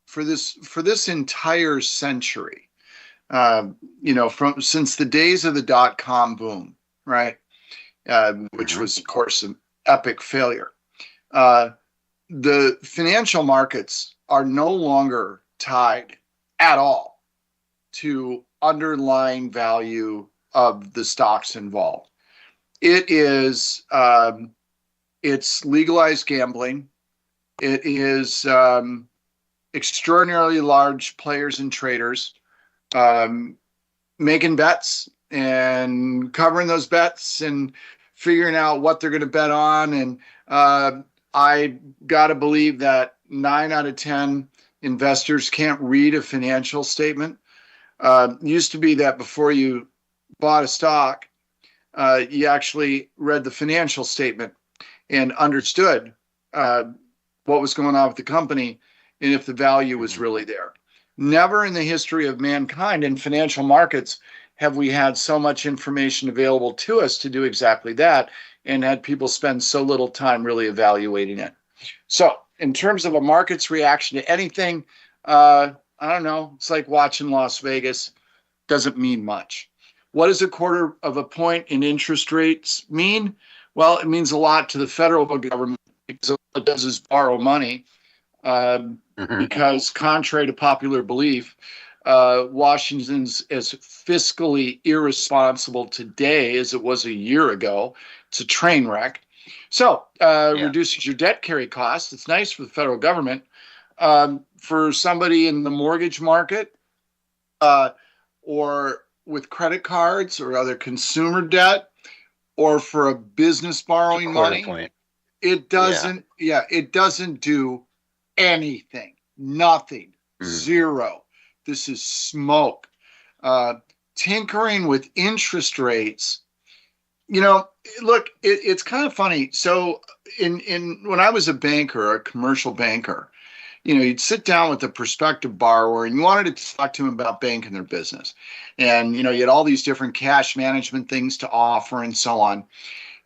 for this entire century, since the days of the dot-com boom, right, which was, of course, an epic failure. The financial markets are no longer tied at all to underlying value of the stocks involved. It is it's legalized gambling. It is extraordinarily large players and traders making bets and covering those bets and figuring out what they're going to bet on. And I got to believe that 9 out of 10 investors can't read a financial statement. Used to be that before you bought a stock, you actually read the financial statement and understood what was going on with the company and if the value was really there. Never in the history of mankind in financial markets have we had so much information available to us to do exactly that, and had people spend so little time really evaluating it. So in terms of a market's reaction to anything, I don't know. It's like watching Las Vegas. Doesn't mean much. What does a quarter of a point in interest rates mean? Well, it means a lot to the federal government because all it does is borrow money. Because contrary to popular belief, Washington's as fiscally irresponsible today as it was a year ago. It's a train wreck. So reduces your debt carry costs. It's nice for the federal government. For somebody in the mortgage market or with credit cards or other consumer debt or for a business borrowing money, it doesn't do anything. Nothing. Zero. This is smoke. Tinkering with interest rates. Look, it's kind of funny. So in when I was a banker, a commercial banker, you'd sit down with a prospective borrower and you wanted to talk to them about banking their business. And, you had all these different cash management things to offer and so on.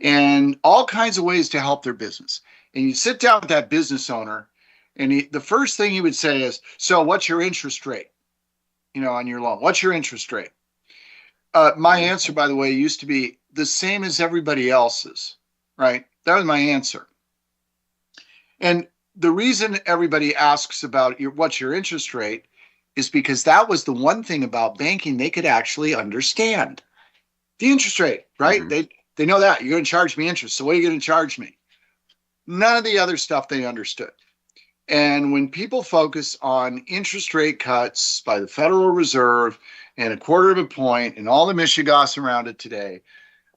and all kinds of ways to help their business. And you sit down with that business owner, and the first thing he would say is, so what's your interest rate, on your loan? What's your interest rate? My answer, by the way, used to be the same as everybody else's, right? That was my answer. And the reason everybody asks about what's your interest rate is because that was the one thing about banking they could actually understand. The interest rate, right? Mm-hmm. They know that. You're going to charge me interest. So what are you going to charge me? None of the other stuff they understood. And when people focus on interest rate cuts by the Federal Reserve and 1/4 of a point and all the mishigas around it today,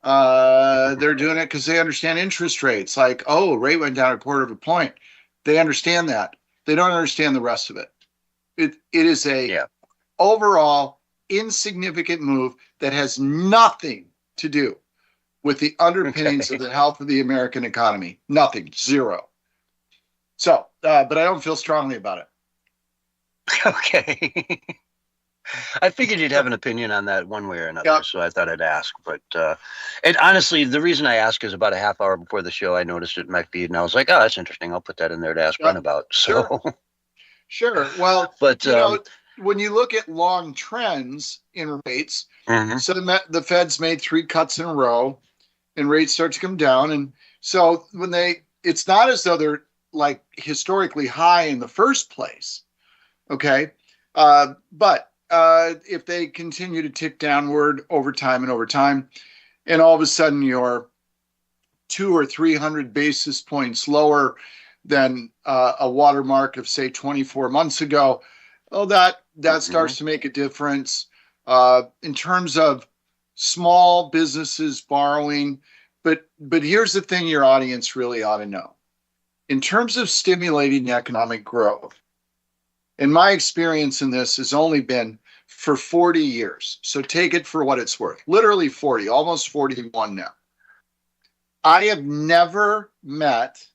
they're doing it because they understand interest rates. Like, oh, rate went down 1/4 of a point. They understand that. They don't understand the rest of it. It is a overall insignificant move that has nothing to do with the underpinnings of the health of the American economy. Nothing. Zero. So, but I don't feel strongly about it. Okay. I figured you'd have an opinion on that one way or another, so I thought I'd ask. But and honestly, the reason I ask is about a half hour before the show, I noticed it in my feed, and I was like, "Oh, that's interesting. I'll put that in there to ask Brent about." So, sure. Well, but when you look at long trends in rates, so the Fed's made 3 cuts in a row, and rates start to come down, and so it's not as though they're like historically high in the first place, okay? But if they continue to tick downward over time, and all of a sudden you're 200 or 300 basis points lower than a watermark of, say, 24 months ago, that starts to make a difference in terms of small businesses borrowing. But here's the thing your audience really ought to know. In terms of stimulating economic growth, and my experience in this has only been for 40 years. So take it for what it's worth. Literally 40, almost 41 now. I have never met,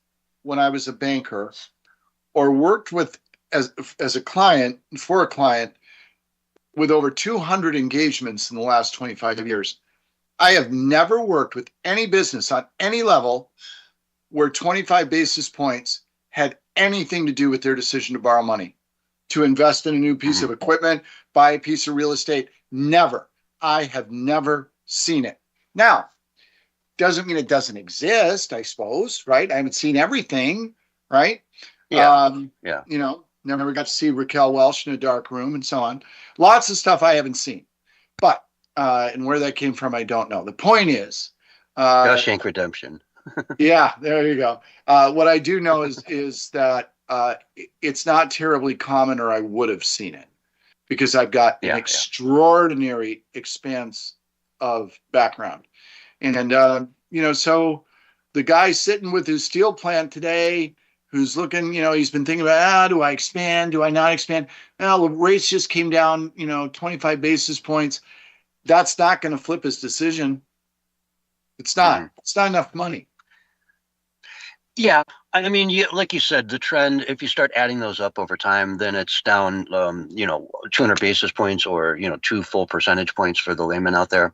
when I was a banker, or worked with as a client, for a client, with over 200 engagements in the last 25 years. I have never worked with any business on any level where 25 basis points had anything to do with their decision to borrow money, to invest in a new piece of equipment, buy a piece of real estate. Never. I have never seen it. Now, doesn't mean it doesn't exist, I suppose, right? I haven't seen everything, right? Yeah. Never got to see Raquel Welch in a dark room and so on. Lots of stuff I haven't seen. But, and where that came from, I don't know. The point is... Shawshank Redemption. Yeah, there you go. What I do know is that it's not terribly common, or I would have seen it, because I've got an extraordinary expanse of background. And, so the guy sitting with his steel plant today, who's looking, he's been thinking about, do I expand? Do I not expand? Well, the rates just came down, 25 basis points. That's not going to flip his decision. It's not. It's not enough money. Yeah. I mean, like you said, the trend, if you start adding those up over time, then it's down, 200 basis points or, 2 full percentage points for the layman out there.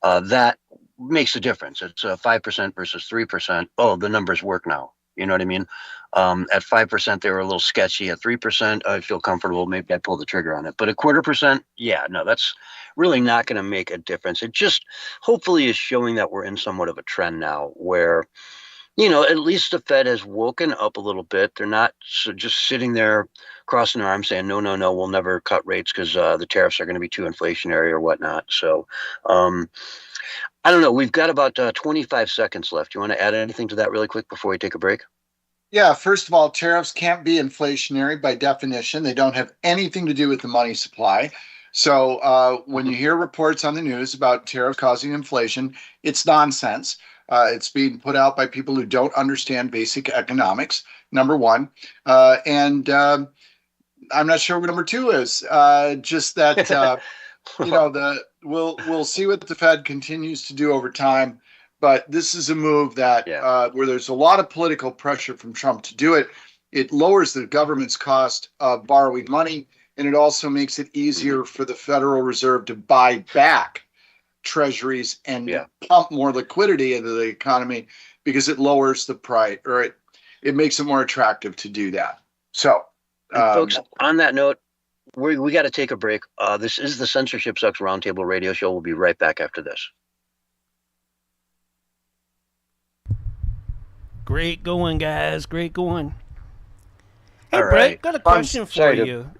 That makes a difference. It's 5% versus 3%. Oh, the numbers work now. You know what I mean? At 5%, they were a little sketchy. At 3%, I feel comfortable. Maybe I pull the trigger on it. But 1/4%, no, that's really not going to make a difference. It just hopefully is showing that we're in somewhat of a trend now where, at least the Fed has woken up a little bit. They're not just sitting there crossing their arms saying, no, we'll never cut rates because the tariffs are going to be too inflationary or whatnot. So I don't know. We've got about 25 seconds left. You want to add anything to that really quick before we take a break? Yeah, first of all, tariffs can't be inflationary by definition. They don't have anything to do with the money supply. So when you hear reports on the news about tariffs causing inflation, it's nonsense. It's being put out by people who don't understand basic economics, number one. And I'm not sure what number two is. Just that, we'll see what the Fed continues to do over time. But this is a move that where there's a lot of political pressure from Trump to do it. It lowers the government's cost of borrowing money, and it also makes it easier for the Federal Reserve to buy back treasuries and pump more liquidity into the economy because it lowers the price, or it makes it more attractive to do that. So, folks, on that note, we got to take a break. This is the Censorship Sucks Roundtable Radio Show. We'll be right back after this. Great going, guys. Great going. Hey, All Brett, right. got a question for you.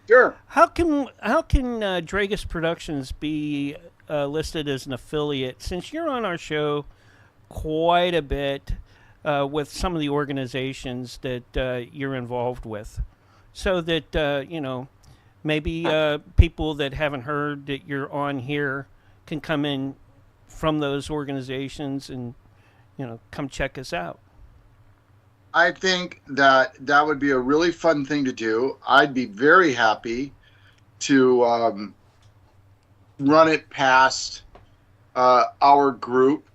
Sure. How can Dragus Productions be listed as an affiliate, since you're on our show quite a bit with some of the organizations that you're involved with, so that maybe people that haven't heard that you're on here can come in from those organizations and come check us out. I think that would be a really fun thing to do. I'd be very happy to run it past our group.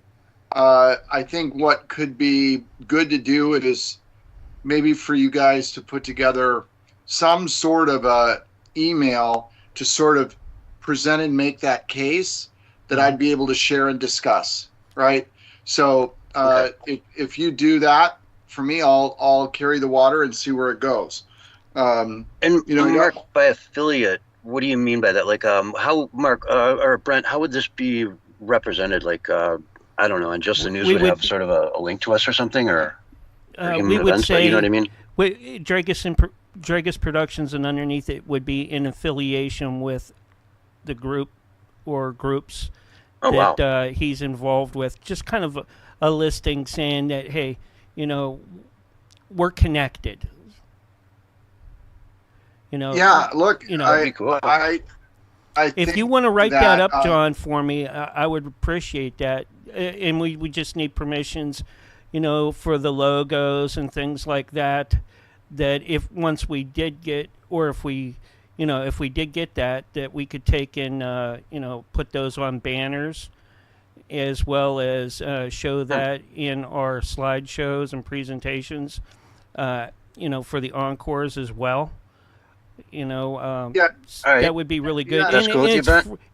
I think what could be good to do is maybe for you guys to put together some sort of a email to sort of present and make that case that I'd be able to share and discuss, right? So if you do that, for me, I'll carry the water and see where it goes. And Mark, by affiliate, what do you mean by that? Like, how, Mark or Brent, how would this be represented? Like, I don't know, and Just the News would have sort of a link to us or something, or we would say, you know what I mean? Dragus Productions, and underneath it would be in affiliation with the group or groups that he's involved with. Just kind of a listing saying that, hey, we're connected. Yeah, look, that'd be cool. I if you want to write that up, John, for me, I would appreciate that. And we just need permissions, for the logos and things like that. That if once we did get, or if we did get that we could take and put those on banners, as well as show that in our slideshows and presentations, for the encores as well. That would be really good. Yeah, that's cool.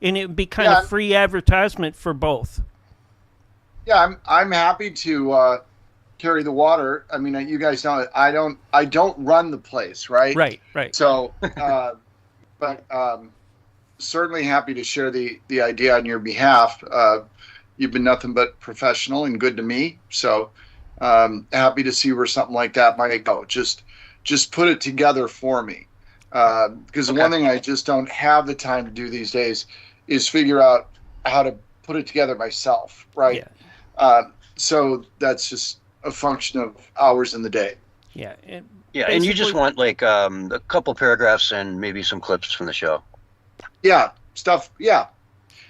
And it would be kind of free advertisement for both. Yeah, I'm happy to carry the water. I mean, you guys know I don't run the place, right? Right. So, but certainly happy to share the idea on your behalf. You've been nothing but professional and good to me. So happy to see where something like that might go. Just put it together for me. Because the one thing I just don't have the time to do these days is figure out how to put it together myself. Right. Yeah. So that's just a function of hours in the day. Yeah. And you just want like a couple paragraphs and maybe some clips from the show. Yeah. Stuff. Yeah.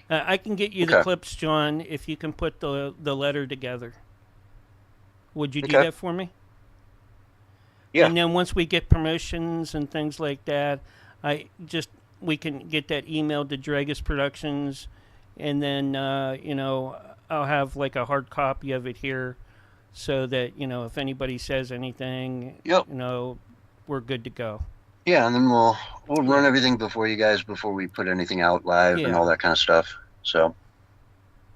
I can get you the clips, John, if you can put the letter together. Would you do that for me? Yeah. And then once we get permissions and things like that, we can get that emailed to Dragus Productions, and then I'll have like a hard copy of it here, so that if anybody says anything, we're good to go. Yeah, and then we'll run everything before we put anything out live and all that kind of stuff. So,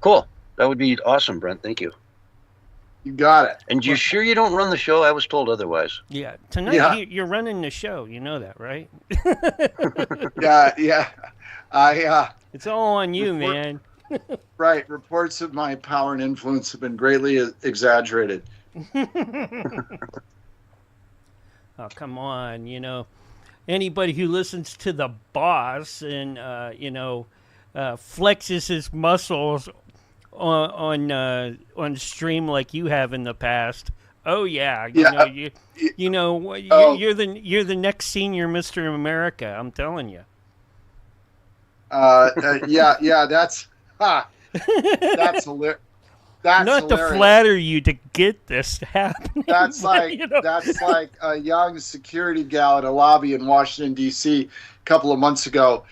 cool. That would be awesome, Brent. Thank you. You got it. And you sure you don't run the show? I was told otherwise. Yeah, tonight you're running the show. You know that, right? Yeah. It's all on you, man. Right. Reports of my power and influence have been greatly exaggerated. Oh, come on, anybody who listens to the boss and flexes his muscles on stream like you have in the past. Oh yeah, you're the next senior Mr. America. I'm telling you. That's hilarious. That's not hilarious. to flatter you to get this happening. That's like that's like a young security gal at a lobby in Washington D.C. a couple of months ago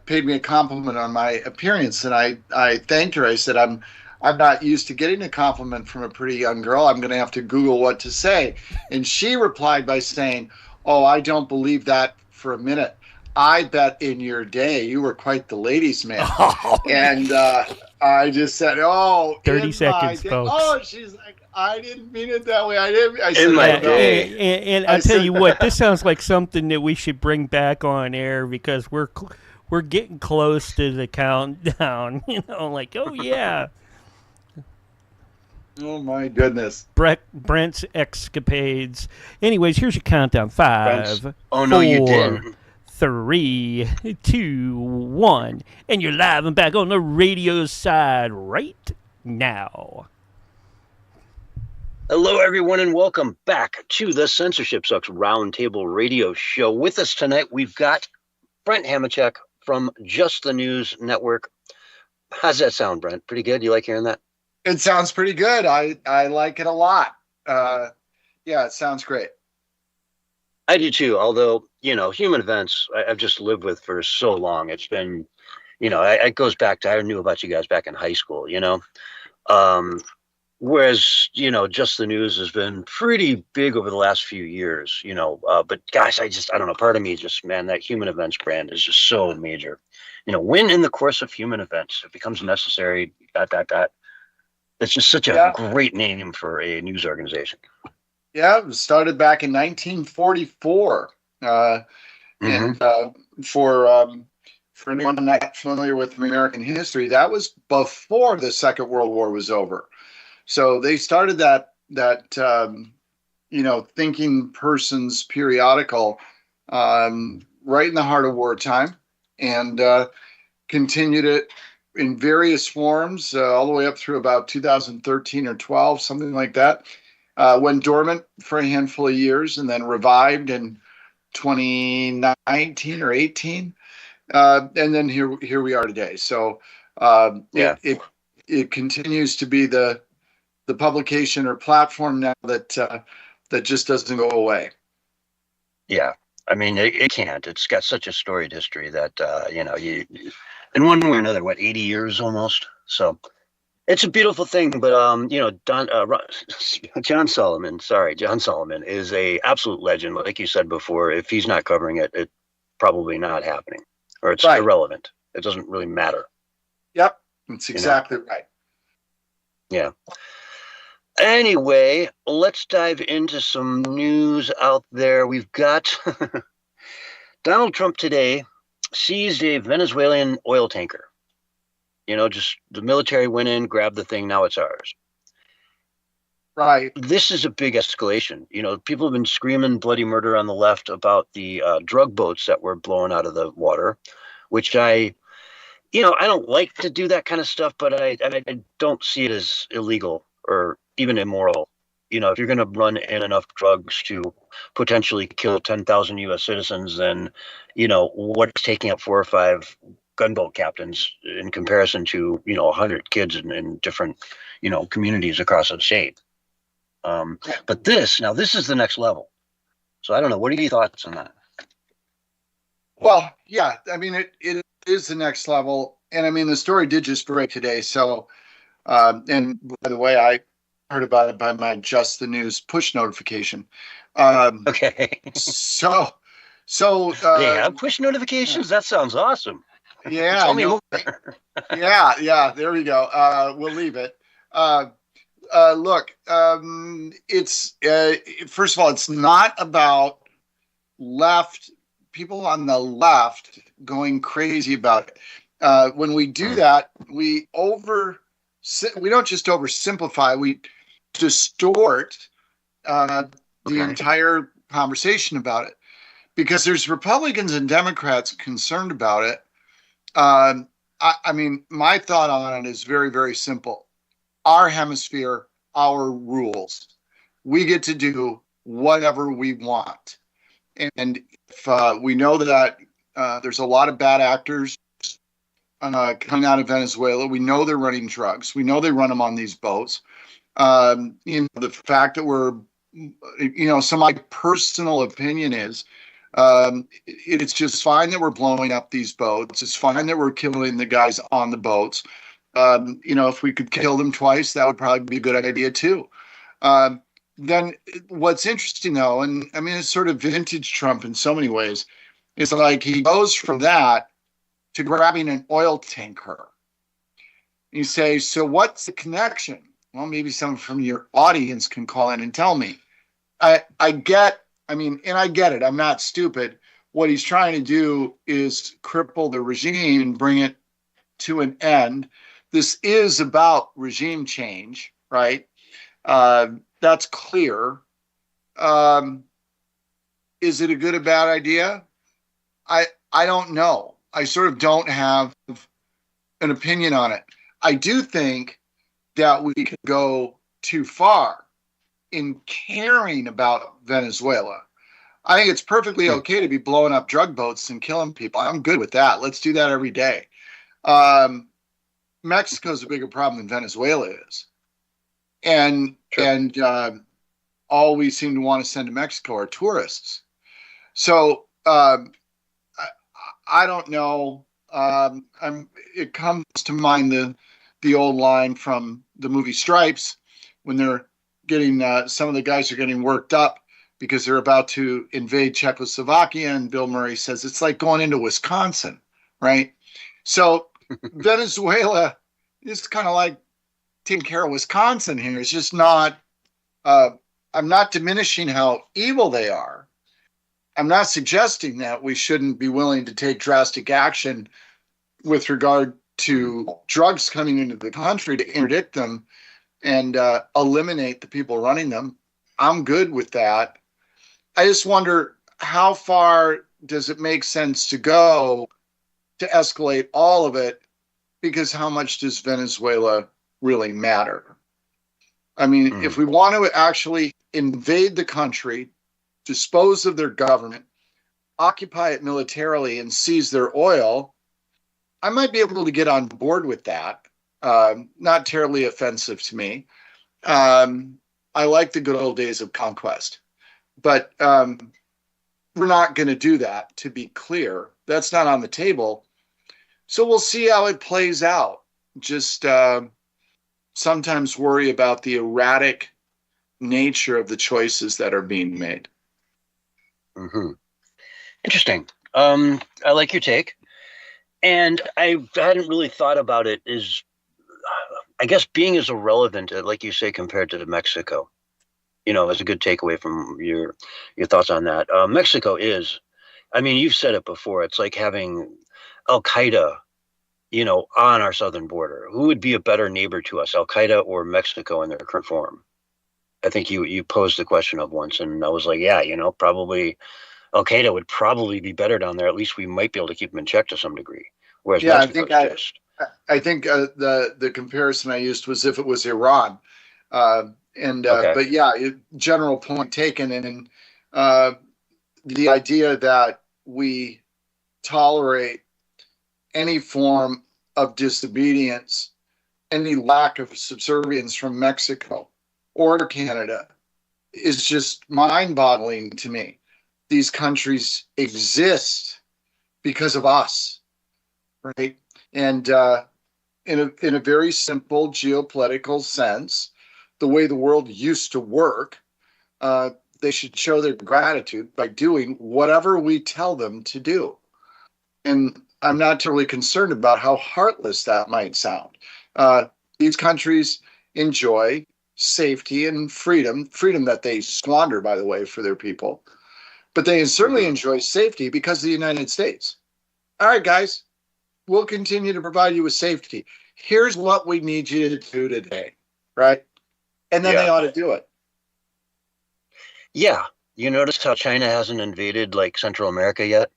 paid me a compliment on my appearance, and I thanked her. I said, I'm not used to getting a compliment from a pretty young girl. I'm going to have to Google what to say. And she replied by saying, "Oh, I don't believe that for a minute. I bet in your day you were quite the ladies' man. And I just said, "Oh, 30 seconds, folks. Oh, she's like, "I didn't mean it that way. I didn't." I In said, my "Oh, no." day. And I'll tell you what, this sounds like something that we should bring back on air because we're getting close to the countdown. You know, like, oh yeah. Oh my goodness. Brent's escapades. Anyways, here's your countdown. 5, Oh no, you 4, didn't. 3, 2, 1. And you're live and back on the radio side right now. Hello, everyone, and welcome back to the Censorship Sucks Roundtable Radio Show. With us tonight, we've got Brent Hamachek from Just the News Network. How's that sound, Brent? Pretty good? You like hearing that? It sounds pretty good. I like it a lot. Yeah, it sounds great. I do too. Although, you know, human events I've just lived with for so long. It's been, you know, it goes back to, I knew about you guys back in high school, you know. Whereas, you know, Just the News has been pretty big over the last few years, you know. But gosh, I don't know. Part of me just, man, that human events brand is just so major. You know, when in the course of human events it becomes necessary, ... It's just such a great name for a news organization. Yeah, it was started back in 1944. And for anyone not familiar with American history, that was before the Second World War was over. So they started that you know, thinking person's periodical right in the heart of wartime, and continued it in various forms all the way up through about 2013 or 12, something like that. Went dormant for a handful of years and then revived in 2019 or 18. And then here we are today. So it continues to be the publication or platform now that just doesn't go away. Yeah. I mean, it can't. It's got such a storied history that, you know, you in one way or another, 80 years almost. So it's a beautiful thing. But, you know, John Solomon is a absolute legend. Like you said before, if he's not covering it, it's probably not happening, or it's irrelevant. It doesn't really matter. Yep. That's exactly right. Yeah. Anyway, let's dive into some news out there. We've got Donald Trump today seized a Venezuelan oil tanker. You know, just the military went in, grabbed the thing, now it's ours. Right. This is a big escalation. You know, people have been screaming bloody murder on the left about the drug boats that were blown out of the water, which I don't like to do that kind of stuff, but I don't see it as illegal or even immoral. You know, if you're going to run in enough drugs to potentially kill 10,000 U.S. citizens, then, you know, what's taking up 4 or 5 gunboat captains in comparison to, you know, 100 kids in different, you know, communities across the state. But this is the next level. So I don't know. What are your thoughts on that? Well, yeah, I mean, it is the next level. And I mean, the story did just break today. So, and by the way, I heard about it by my Just the News push notification. Okay. So they have push notifications? That sounds awesome. Yeah. Tell me more. Yeah. There we go. We'll leave it. Look, it's first of all, it's not about people on the left going crazy about it. When we do that, we don't just oversimplify, we distort the entire conversation about it, because there's Republicans and Democrats concerned about it. I mean, my thought on it is very, very simple. Our hemisphere, our rules. We get to do whatever we want. And if we know that there's a lot of bad actors coming out of Venezuela, we know they're running drugs. We know they run them on these boats. You know, the fact that so my personal opinion is it's just fine that we're blowing up these boats. It's fine that we're killing the guys on the boats. You know, if we could kill them twice, that would probably be a good idea too. Then what's interesting though, and I mean, it's sort of vintage Trump in so many ways, It's like he goes from that to grabbing an oil tanker. You say, so what's the connection? Well, maybe someone from your audience can call in and tell me. I get it. I'm not stupid. What he's trying to do is cripple the regime and bring it to an end. This is about regime change, right? That's clear. Is it a good or bad idea? I don't know. I sort of don't have an opinion on it. I do think that we could go too far in caring about Venezuela. I think it's perfectly okay to be blowing up drug boats and killing people. I'm good with that. Let's do that every day. Mexico's a bigger problem than Venezuela is. And all we seem to want to send to Mexico are tourists. So I don't know. It comes to mind the old line from the movie Stripes when they're getting some of the guys are getting worked up because they're about to invade Czechoslovakia, and Bill Murray says it's like going into Wisconsin, right? So Venezuela is kind of like taking care of Wisconsin here. It's just not. I'm not diminishing how evil they are. I'm not suggesting that we shouldn't be willing to take drastic action with regard to drugs coming into the country to interdict them and eliminate the people running them. I'm good with that. I just wonder, how far does it make sense to go to escalate all of it? Because how much does Venezuela really matter? I mean, if we want to actually invade the country, dispose of their government, occupy it militarily, and seize their oil, I might be able to get on board with that. Not terribly offensive to me. I like the good old days of conquest. But we're not going to do that, to be clear. That's not on the table. So we'll see how it plays out. Just sometimes worry about the erratic nature of the choices that are being made. Mm-hmm. Interesting. I like your take. And I hadn't really thought about it as, I guess, being as irrelevant, like you say, compared to Mexico. You know, as a good takeaway from your thoughts on that. Mexico is, I mean, you've said it before, it's like having Al Qaeda, you know, on our southern border. Who would be a better neighbor to us, Al Qaeda or Mexico in their current form? I think you posed the question of once, and I was like, yeah, you know, probably Al Qaeda would probably be better down there. At least we might be able to keep them in check to some degree. Whereas yeah, Mexico's I think the comparison I used was if it was Iran. Okay. But yeah, general point taken. And the idea that we tolerate any form of disobedience, any lack of subservience from Mexico or Canada is just mind-boggling to me. These countries exist because of us, right? And in a very simple geopolitical sense, the way the world used to work, they should show their gratitude by doing whatever we tell them to do. And I'm not terribly concerned about how heartless that might sound. These countries enjoy safety and freedom that they squander, by the way, for their people. But they certainly enjoy safety because of the United States. All right, guys, we'll continue to provide you with safety. Here's what we need you to do today, right? And then they ought to do it. Yeah. You notice how China hasn't invaded like Central America yet?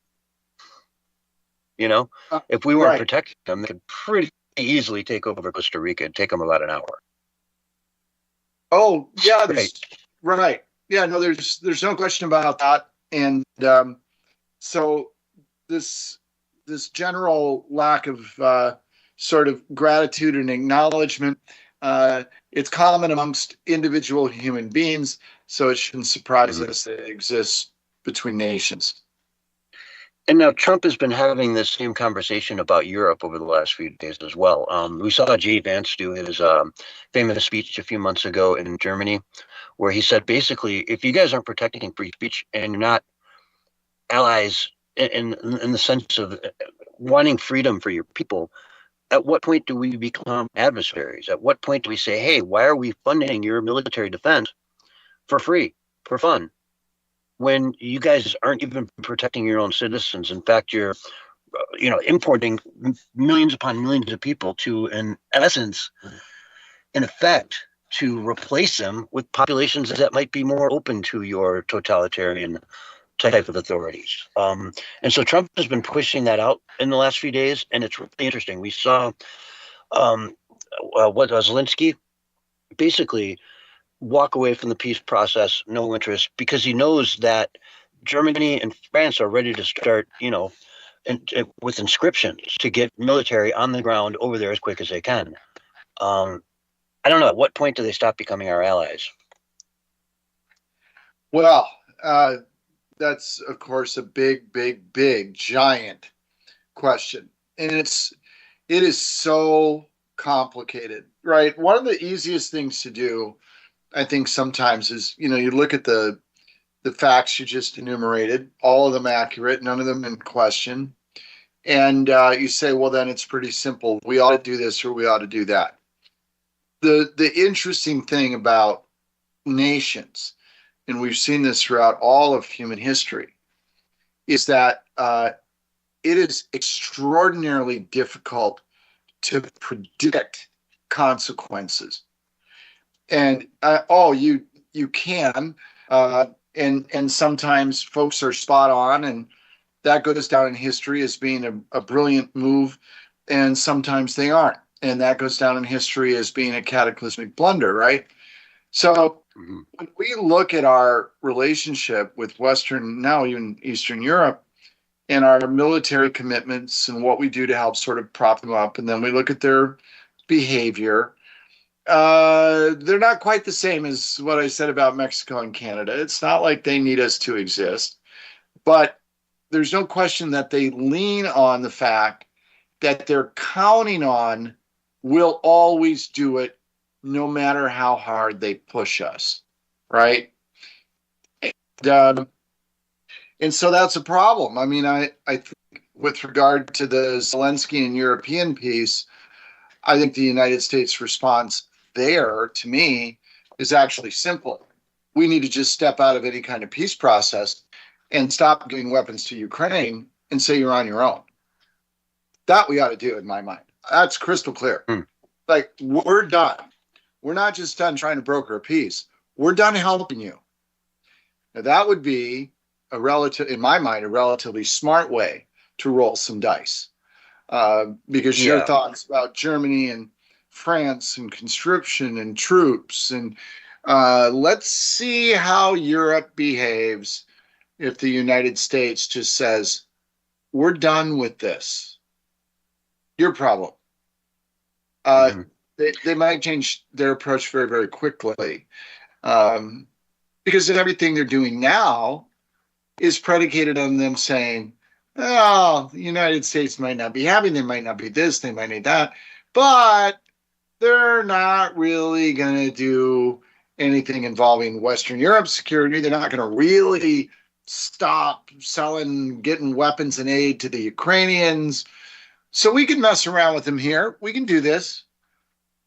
You know, if we weren't protecting them, they could pretty easily take over Costa Rica. It'd take them about an hour. Oh, yeah. Right. Yeah, no, there's no question about that. And so this general lack of sort of gratitude and acknowledgement, it's common amongst individual human beings, so it shouldn't surprise us that it exists between nations. And now Trump has been having this same conversation about Europe over the last few days as well. We saw Jay Vance do his famous speech a few months ago in Germany, where he said, basically, if you guys aren't protecting free speech and you're not allies in the sense of wanting freedom for your people, at what point do we become adversaries? At what point do we say, hey, why are we funding your military defense for free, for fun, when you guys aren't even protecting your own citizens? In fact, you're importing millions upon millions of people to, in essence, in effect, to replace them with populations that might be more open to your totalitarian type of authorities. And so Trump has been pushing that out in the last few days, and it's really interesting. We saw Zelensky basically walk away from the peace process, no interest, because he knows that Germany and France are ready to start, with inscriptions to get military on the ground over there as quick as they can. I don't know. At what point do they stop becoming our allies? Well, that's, of course, a big, giant question. And it is so complicated, right? One of the easiest things to do, I think, sometimes is, you look at the facts you just enumerated, all of them accurate, none of them in question. And you say, well, then it's pretty simple. We ought to do this or we ought to do that. The interesting thing about nations, and we've seen this throughout all of human history, is that it is extraordinarily difficult to predict consequences. And you can, and sometimes folks are spot on, and that goes down in history as being a brilliant move, and sometimes they aren't, and that goes down in history as being a cataclysmic blunder, right? So when we look at our relationship with Western, now even Eastern Europe, and our military commitments and what we do to help sort of prop them up, and then we look at their behavior, they're not quite the same as what I said about Mexico and Canada. It's not like they need us to exist, but there's no question that they lean on the fact that they're counting on we'll always do it no matter how hard they push us, right? And so that's a problem. I mean, I think with regard to the Zelensky and European piece, I think the United States response there, to me, is actually simple. We need to just step out of any kind of peace process and stop giving weapons to Ukraine and say you're on your own. That we ought to do, in my mind. That's crystal clear. Like, we're done. We're not just done trying to broker a peace. We're done helping you. Now, that would be in my mind, a relatively smart way to roll some dice. Because your thoughts about Germany and France and conscription and troops, and let's see how Europe behaves if the United States just says, we're done with this. Your problem. They might change their approach very, very quickly, because everything they're doing now is predicated on them saying, oh, the United States might not be happy, they might not be this, they might need that, but they're not really going to do anything involving Western Europe security. They're not going to really stop getting weapons and aid to the Ukrainians. So we can mess around with them here. We can do this.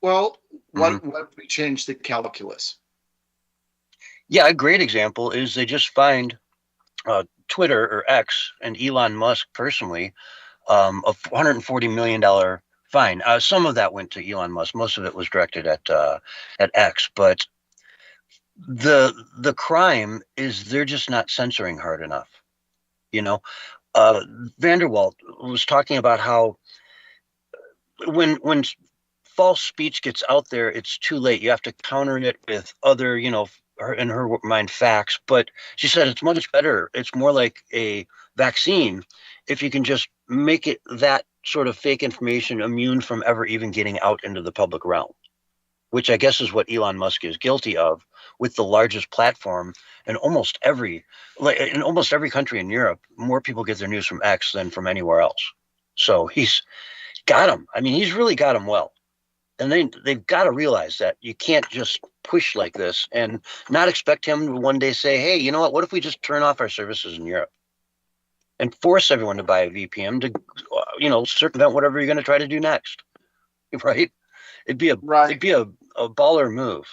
Well, what if we change the calculus? Yeah, a great example is they just fined Twitter or X and Elon Musk personally a $140 million fine. Some of that went to Elon Musk. Most of it was directed at X. But the crime is they're just not censoring hard enough. Vanderwalt was talking about how when false speech gets out there, it's too late. You have to counter it with other, in her mind, facts. But she said it's much better. It's more like a vaccine if you can just make it that sort of fake information immune from ever even getting out into the public realm, which I guess is what Elon Musk is guilty of with the largest platform in almost every country in Europe. More people get their news from X than from anywhere else. So he's got him. I mean, he's really got him well. And they've got to realize that you can't just push like this and not expect him to one day say, hey, you know what if we just turn off our services in Europe? and force everyone to buy a VPN to, circumvent whatever you're going to try to do next, right? It'd be a baller move.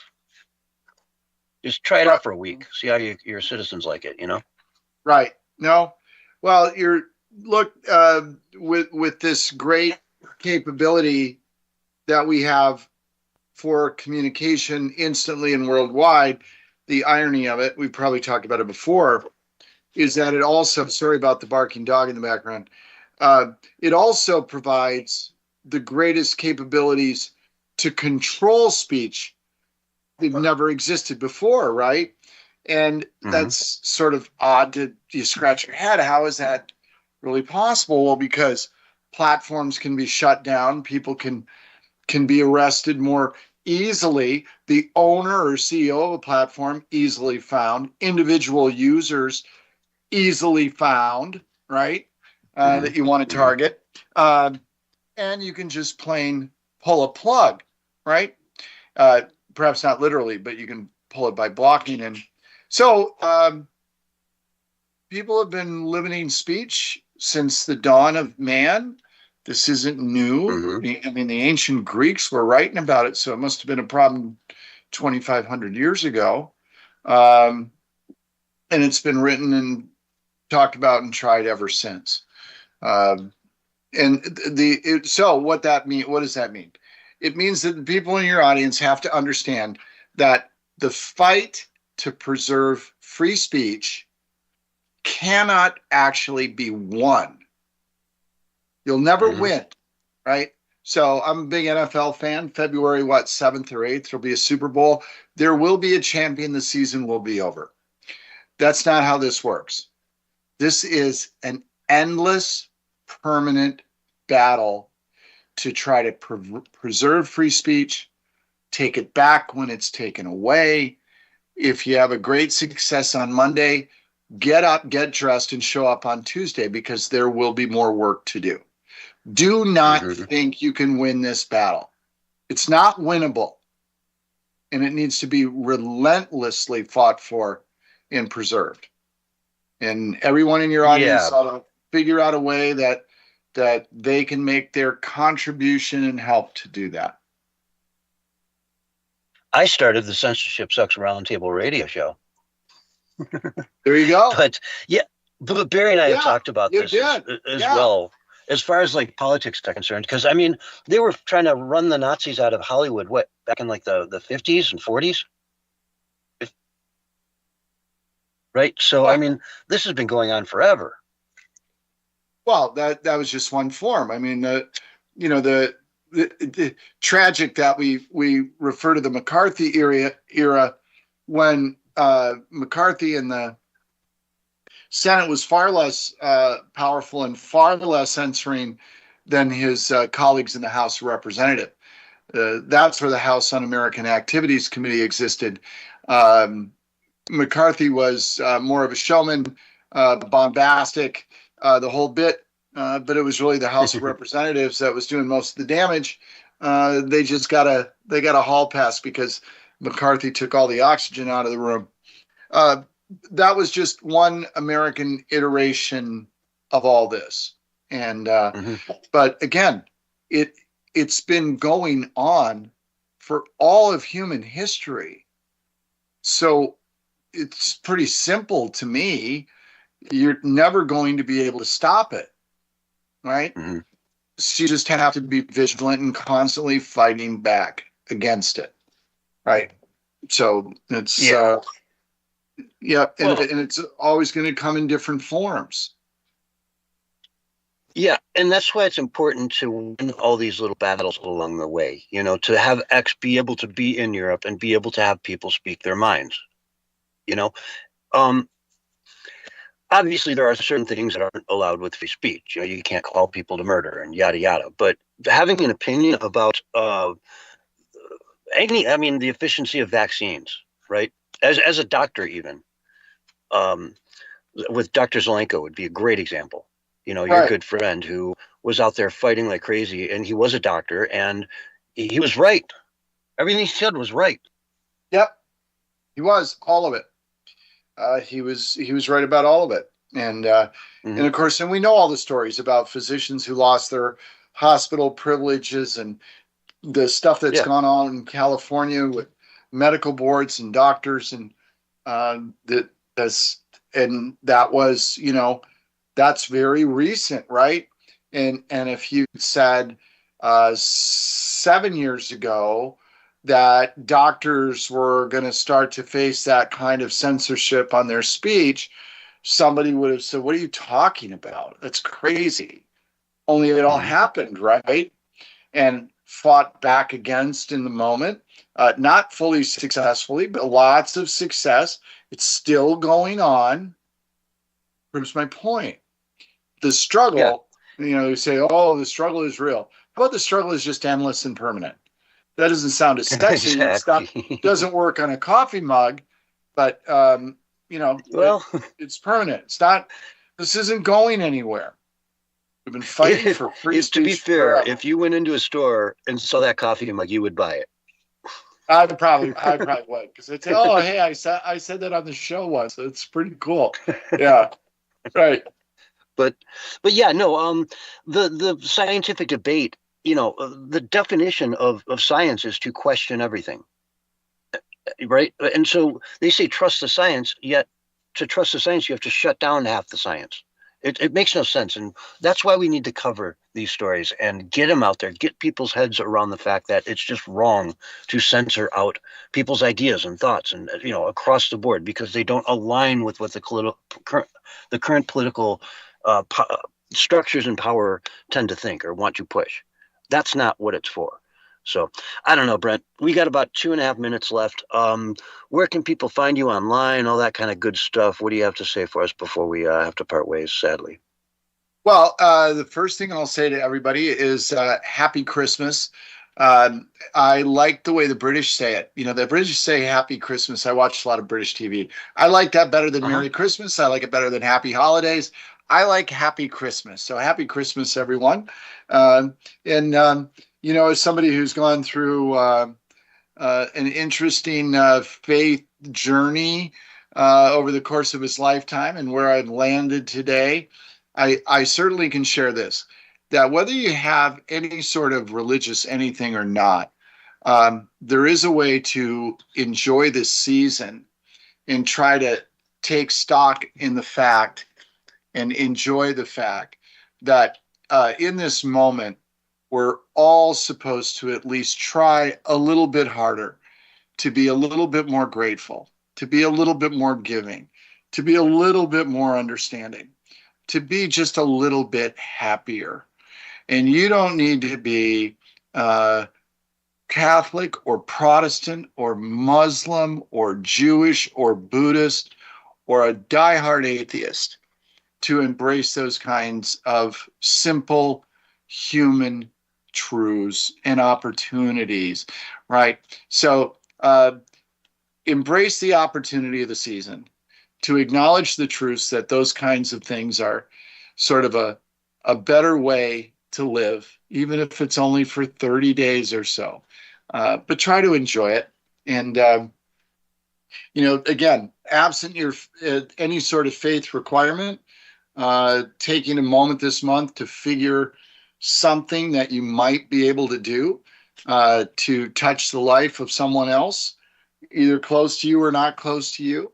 Just try it out for a week. See how your citizens like it. Right. No. Well, with this great capability that we have for communication instantly and worldwide, the irony of it, we've probably talked about it before, is that it also, sorry about the barking dog in the background, it also provides the greatest capabilities to control speech that never existed before, right? And that's sort of odd you scratch your head. How is that really possible? Well, because platforms can be shut down, people can be arrested more easily. The owner or CEO of a platform easily found, individual users easily found, right? That you want to target. And you can just plain pull a plug, right? Perhaps not literally, but you can pull it by blocking. And so people have been limiting speech since the dawn of man. This isn't new. I mean, the ancient Greeks were writing about it, so it must have been a problem 2,500 years ago. And it's been written and talked about and tried ever since. So what does that mean? It means that the people in your audience have to understand that the fight to preserve free speech cannot actually be won. You'll never win, right? So I'm a big NFL fan. February, 7th or 8th, there'll be a Super Bowl. There will be a champion. The season will be over. That's not how this works. This is an endless, permanent battle to try to preserve free speech, take it back when it's taken away. If you have a great success on Monday, get up, get dressed, and show up on Tuesday, because there will be more work to do. Do not think you can win this battle. It's not winnable. And it needs to be relentlessly fought for and preserved. And everyone in your audience ought to figure out a way that they can make their contribution and help to do that. I started the Censorship Sucks Roundtable radio show. There you go. But Barry and I have talked about this as well, as far as like politics are concerned. Because I mean, they were trying to run the Nazis out of Hollywood, back in like the 50s and 40s? Right? So, I mean, this has been going on forever. Well, that was just one form. I mean, the tragic that we refer to the McCarthy era when McCarthy and the Senate was far less powerful and far less censoring than his colleagues in the House of Representatives. That's where the House Un-American Activities Committee existed. McCarthy was more of a showman, bombastic, the whole bit, but it was really the House of Representatives that was doing most of the damage. They just got a hall pass because McCarthy took all the oxygen out of the room. That was just one American iteration of all this. And but again, it's been going on for all of human history. So it's pretty simple to me. You're never going to be able to stop it, right? So you just have to be vigilant and constantly fighting back against it, right? So it's and it's always going to come in different forms. Yeah, and that's why it's important to win all these little battles along the way, to have X be able to be in Europe and be able to have people speak their minds, Obviously, there are certain things that aren't allowed with free speech. You can't call people to murder and yada, yada. But having an opinion about the efficiency of vaccines, right? As a doctor even, with Dr. Zelenko would be a great example. Your good friend who was out there fighting like crazy, and he was a doctor, and he was right. Everything he said was right. Yep, he was, all of it. He was right about all of it. And of course, and we know all the stories about physicians who lost their hospital privileges and the stuff that's gone on in California with medical boards and doctors, and that was, that's very recent, right? And if you said 7 years ago that doctors were going to start to face that kind of censorship on their speech, somebody would have said, "What are you talking about? That's crazy." Only it all happened, right? And fought back against in the moment, not fully successfully, but lots of success. It's still going on. Proves my point. The struggle, you say, "Oh, the struggle is real." How about the struggle is just endless and permanent? That doesn't sound as sexy. It doesn't work on a coffee mug, but it's permanent. It's not. This isn't going anywhere. We've been fighting for free speech. To be fair, if you went into a store and saw that coffee mug, you would buy it. I probably would, because I'd say, "Oh, hey, I said that on the show once. It's pretty cool." Yeah, right. But yeah, no. The scientific debate. The definition of science is to question everything, right? And so they say trust the science, yet to trust the science, you have to shut down half the science. It makes no sense. And that's why we need to cover these stories and get them out there, get people's heads around the fact that it's just wrong to censor out people's ideas and thoughts and, across the board, because they don't align with what the current political structures and power tend to think or want to push. That's not what it's for. So I don't know, Brent, we got about 2.5 minutes left. Where can people find you online? All that kind of good stuff. What do you have to say for us before we have to part ways, sadly? Well, the first thing I'll say to everybody is Happy Christmas. I like the way the British say it. The British say Happy Christmas. I watch a lot of British TV. I like that better than Merry Christmas. I like it better than Happy Holidays. I like Happy Christmas. So Happy Christmas, everyone. As somebody who's gone through an interesting faith journey over the course of his lifetime and where I've landed today, I certainly can share this, that whether you have any sort of religious anything or not, there is a way to enjoy this season and try to take stock in the fact and enjoy the fact that in this moment, we're all supposed to at least try a little bit harder, to be a little bit more grateful, to be a little bit more giving, to be a little bit more understanding, to be just a little bit happier. And you don't need to be Catholic or Protestant or Muslim or Jewish or Buddhist or a diehard atheist to embrace those kinds of simple human truths and opportunities, right? So embrace the opportunity of the season to acknowledge the truths that those kinds of things are sort of a better way to live, even if it's only for 30 days or so. But try to enjoy it. And, again, absent any sort of faith requirement, taking a moment this month to figure something that you might be able to do to touch the life of someone else, either close to you or not close to you.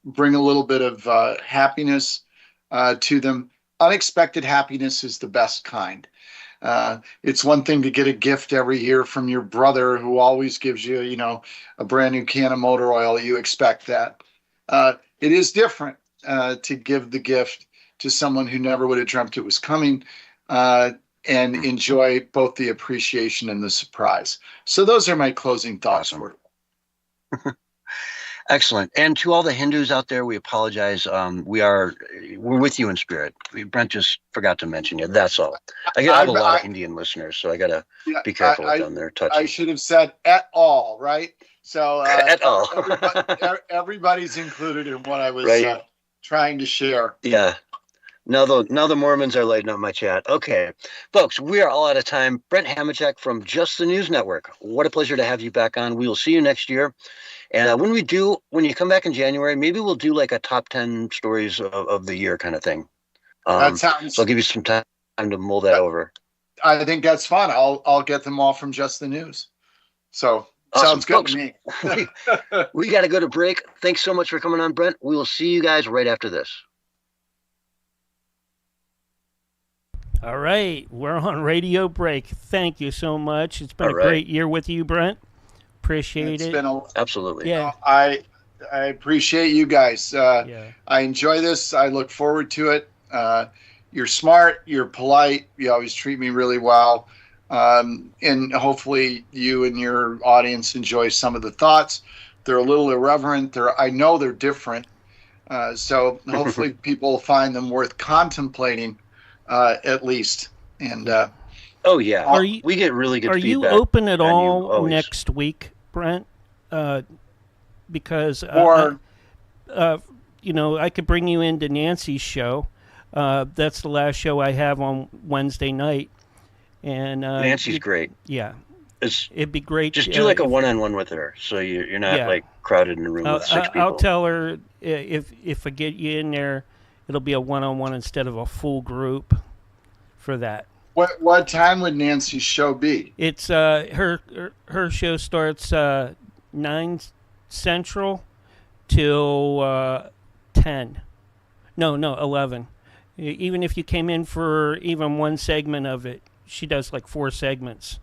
Bring a little bit of happiness to them. Unexpected happiness is the best kind. It's one thing to get a gift every year from your brother who always gives you, a brand new can of motor oil. You expect that. It is different to give the gift to someone who never would have dreamt it was coming, and enjoy both the appreciation and the surprise. So those are my closing thoughts. Excellent. And to all the Hindus out there, we apologize. We're with you in spirit. Brent just forgot to mention you. That's all. I have a lot of Indian listeners, so I got to be careful with them. They're touchy. I should have said et al, right? So et al. Everybody's included in what I was right. Trying to share. Yeah. Now the Mormons are lighting up my chat. Okay, folks, we are all out of time. Brent Hamachek from Just the News Network. What a pleasure to have you back on. We will see you next year. And when you come back in January, maybe we'll do like a top 10 stories of the year kind of thing. That sounds. So I'll give you some time to mull that over. I think that's fun. I'll get them all from Just the News. So awesome. Sounds good folks, to me. we got to go to break. Thanks so much for coming on, Brent. We will see you guys right after this. All right, we're on radio break. Thank you so much. It's been a great year with you, Brent. Appreciate it. Absolutely. Yeah, I appreciate you guys. I enjoy this. I look forward to it. You're smart. You're polite. You always treat me really well. And hopefully you and your audience enjoy some of the thoughts. They're a little irreverent. I know they're different. So hopefully people find them worth contemplating. At least, and oh yeah, we get really good. Are feedback you open at all next week, Brent? Because I could bring you into Nancy's show. That's the last show I have on Wednesday night, and Nancy's great. Yeah, it'd be great. Just do like a one-on-one with her, so you're not like crowded in a room with 6 people. I'll tell her if I get you in there. It'll be a one-on-one instead of a full group for that. What time would Nancy's show be? It's her show starts 9 Central till 10. No, 11. Even if you came in for even one segment of it, she does like 4 segments.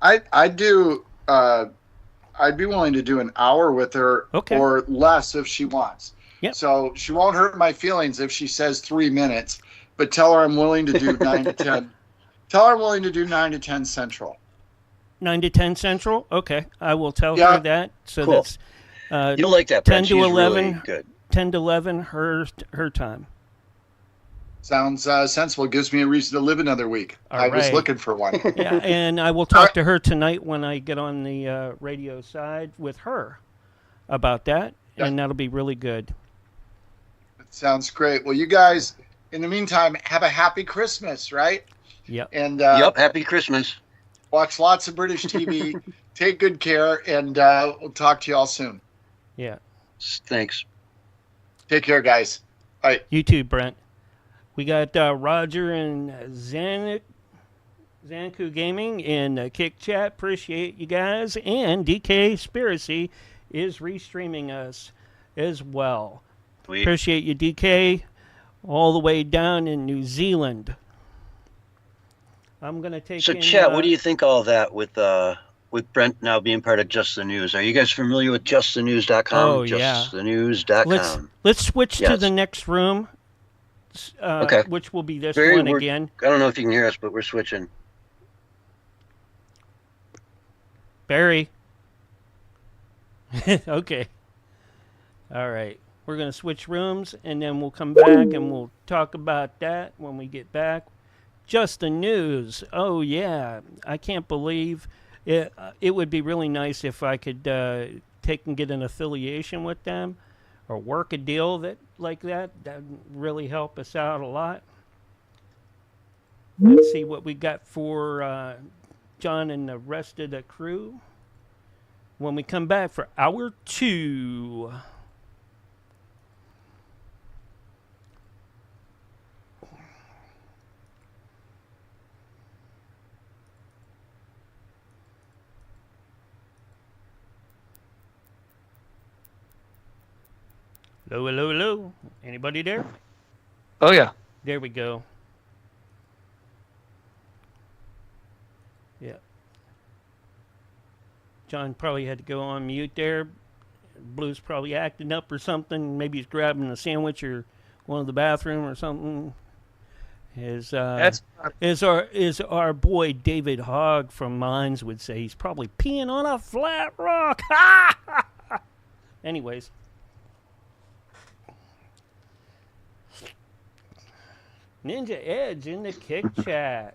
I'd do. I'd be willing to do an hour with her, or less if she wants. Yep. So she won't hurt my feelings if she says 3 minutes, but tell her I'm willing to do 9 to 10. Tell her I'm willing to do 9 to 10 Central. 9 to 10 Central? Okay. I will tell her that. So cool. That's you'll like that, 10 to 11. Really good. 10 to 11 her time. Sounds sensible. Gives me a reason to live another week. I was looking for one. Yeah, and I will talk to her tonight when I get on the radio side with her about that, and that'll be really good. Sounds great. Well, you guys, in the meantime, have a happy Christmas, right? Yep. And happy Christmas. Watch lots of British TV. Take good care, and we'll talk to you all soon. Yeah. Thanks. Take care, guys. Bye. You too, Brent. We got Roger and Zanku Gaming in Kick Chat. Appreciate you guys. And DK Spiracy is restreaming us as well. Sweet. Appreciate you, DK, all the way down in New Zealand. I'm gonna take. So, Chat, what do you think of all that with Brent now being part of Just the News? Are you guys familiar with justthenews.com? Oh, justthenews.com. Let's switch to the next room. Which will be this one again. I don't know if you can hear us, but we're switching. Barry. Okay. All right. We're going to switch rooms, and then we'll come back, and we'll talk about that when we get back. Just the news. Oh, yeah. I can't believe it. It would be really nice if I could take and get an affiliation with them or work a deal like that. That would really help us out a lot. Let's see what we got for John and the rest of the crew when we come back for hour 2. Hello, hello, hello. Anybody there? Oh, yeah. There we go. Yeah. John probably had to go on mute there. Blue's probably acting up or something. Maybe he's grabbing a sandwich or going to the bathroom or something. Is our boy David Hogg from Mines would say he's probably peeing on a flat rock. Anyways. Ninja Edge in the Kick Chat.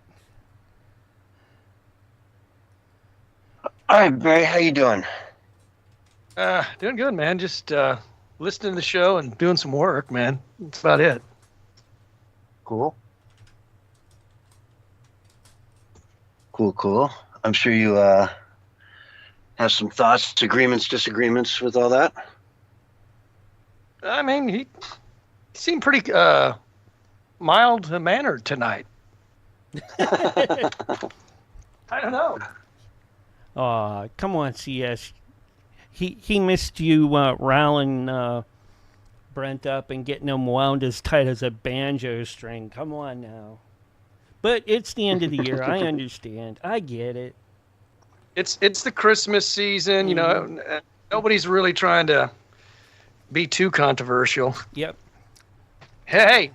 All right, Barry, how you doing? Doing good, man. Just listening to the show and doing some work, man. That's about it. Cool. Cool. I'm sure you have some thoughts, agreements, disagreements with all that. I mean, he seemed pretty mild-mannered tonight. I don't know. Come on, CS. He missed you riling Brent up and getting him wound as tight as a banjo string. Come on now. But it's the end of the year. I understand. I get it. It's the Christmas season. You know, nobody's really trying to be too controversial. Yep. Hey,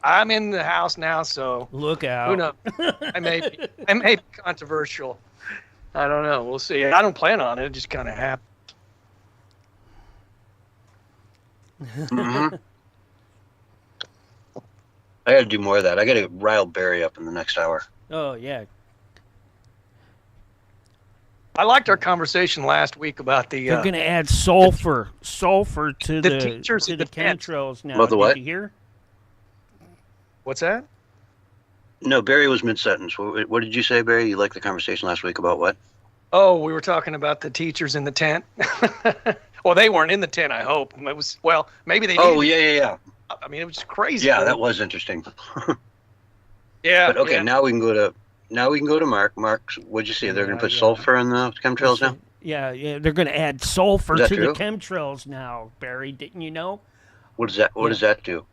I'm in the house now, so look out. Who knows? I may be controversial. I don't know. We'll see. I don't plan on it. It just kind of happened. Mm-hmm. I got to do more of that. I got to rile Barry up in the next hour. Oh yeah. I liked our conversation last week about the. They're going to add sulfur to the teachers to in the the tent. chemtrails now. About the what? Did you hear? What's that? No, Barry was mid-sentence. What did you say, Barry? You liked the conversation last week about what? Oh, we were talking about the teachers in the tent. Well, they weren't in the tent, I hope. It was, well, maybe they. Oh, yeah. I mean, it was just crazy. Yeah, that was interesting. Yeah. But okay, yeah. now we can go to Mark. Mark, what'd you say? They're going to put sulfur in the chemtrails now? Yeah. They're going to add sulfur Is to that the true? chemtrails now, Barry. Didn't you know? What does that do?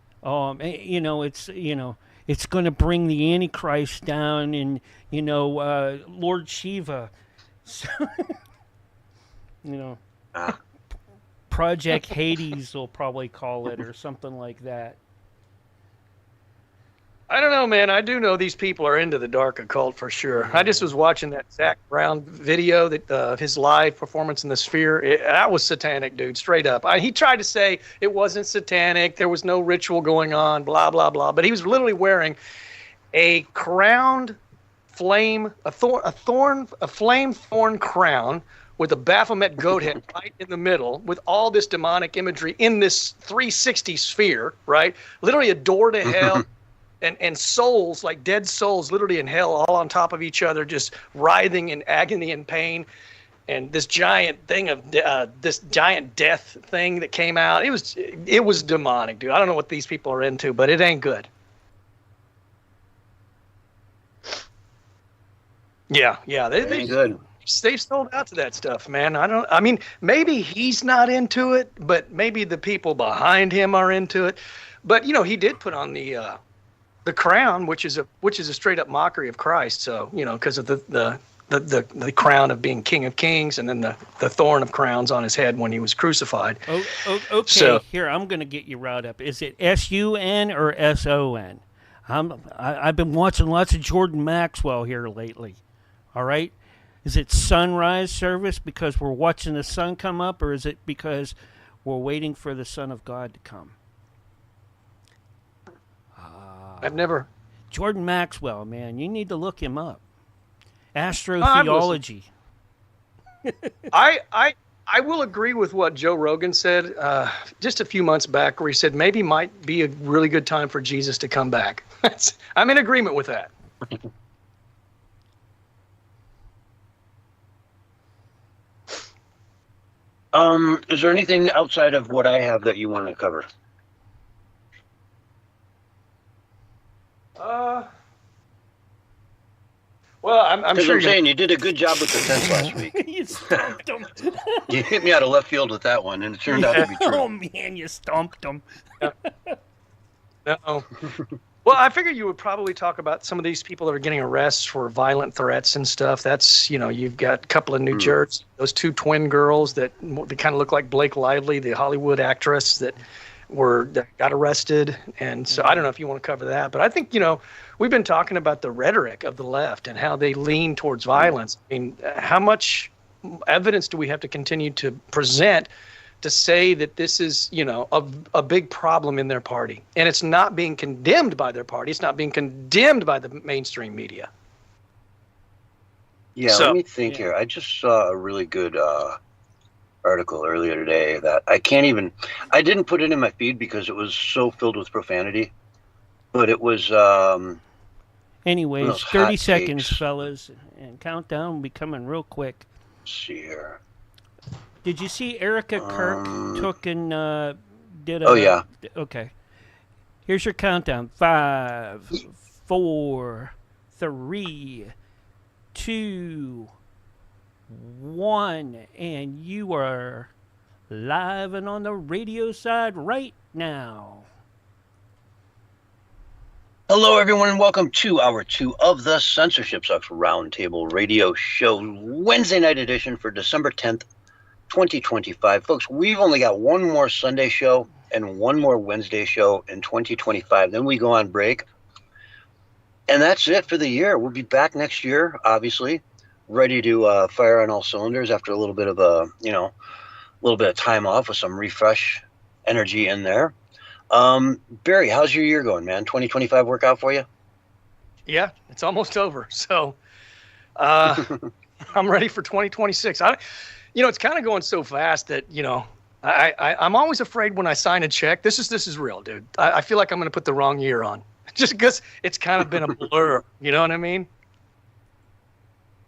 It's going to bring the Antichrist down, and Lord Shiva. So, Project Hades will probably call it, or something like that. I don't know, man. I do know these people are into the dark occult for sure. I just was watching that Zach Brown video, that his live performance in the Sphere. That was satanic, dude, straight up. He tried to say it wasn't satanic, there was no ritual going on, blah blah blah. But he was literally wearing a crowned flame, a flame thorn crown with a Baphomet goat head right in the middle, with all this demonic imagery in this 360 sphere, right? Literally a door to hell. And souls, like dead souls, literally in hell, all on top of each other, just writhing in agony and pain. And this giant thing of this giant death thing that came out, it was demonic, dude. I don't know what these people are into, but it ain't good. Yeah, they've sold out to that stuff, man. I mean, maybe he's not into it, but maybe the people behind him are into it. But he did put on the crown, which is a straight up mockery of Christ. So because of the crown of being King of Kings, and then the thorn of crowns on his head when he was crucified. Okay. So, here, I'm going to get you riled up. Is it SUN or SON? I've been watching lots of Jordan Maxwell here lately. All right. Is it sunrise service because we're watching the sun come up, or is it because we're waiting for the Son of God to come? I've never. Jordan Maxwell, man, you need to look him up. Astrotheology. I will agree with what Joe Rogan said just a few months back, where he said maybe might be a really good time for Jesus to come back. I'm in agreement with that. Is there anything outside of what I have that you want to cover? Well, I'm sure I'm saying you did a good job with the tents last week. You stumped him. You hit me out of left field with that one, and it turned out to be true. Oh, man, you stumped him. No. Well, I figured you would probably talk about some of these people that are getting arrests for violent threats and stuff. That's, you've got a couple of New Jersey, those two twin girls that they kind of look like Blake Lively, the Hollywood actress that got arrested. And so I don't know if you want to cover that, but I think, we've been talking about the rhetoric of the left and how they lean towards violence. I mean, how much evidence do we have to continue to present to say that this is, a big problem in their party? And it's not being condemned by their party. It's not being condemned by the mainstream media. Yeah, let me think here. I just saw a really good article earlier today that I didn't put it in my feed because it was so filled with profanity. But it was anyways, 30 seconds, fellas, and countdown will be coming real quick. Let's see here. Did you see Erica Kirk took and did a... Oh, yeah. Okay. Here's your countdown. 5, 4, 3, 2, 1. And you are live and on the radio side right now. Hello, everyone, and welcome to Hour 2 of the Censorship Sucks Roundtable Radio Show, Wednesday night edition for December 10th, 2025. Folks, we've only got one more Sunday show and one more Wednesday show in 2025. Then we go on break. And that's it for the year. We'll be back next year, obviously, ready to fire on all cylinders after a little bit of time off with some refresh energy in there. Barry, how's your year going, man? 2025 work out for you? Yeah, it's almost over. So I'm ready for 2026. It's kind of going so fast that, I'm always afraid when I sign a check. This is real, dude. I feel like I'm going to put the wrong year on just because it's kind of been a blur. You know what I mean?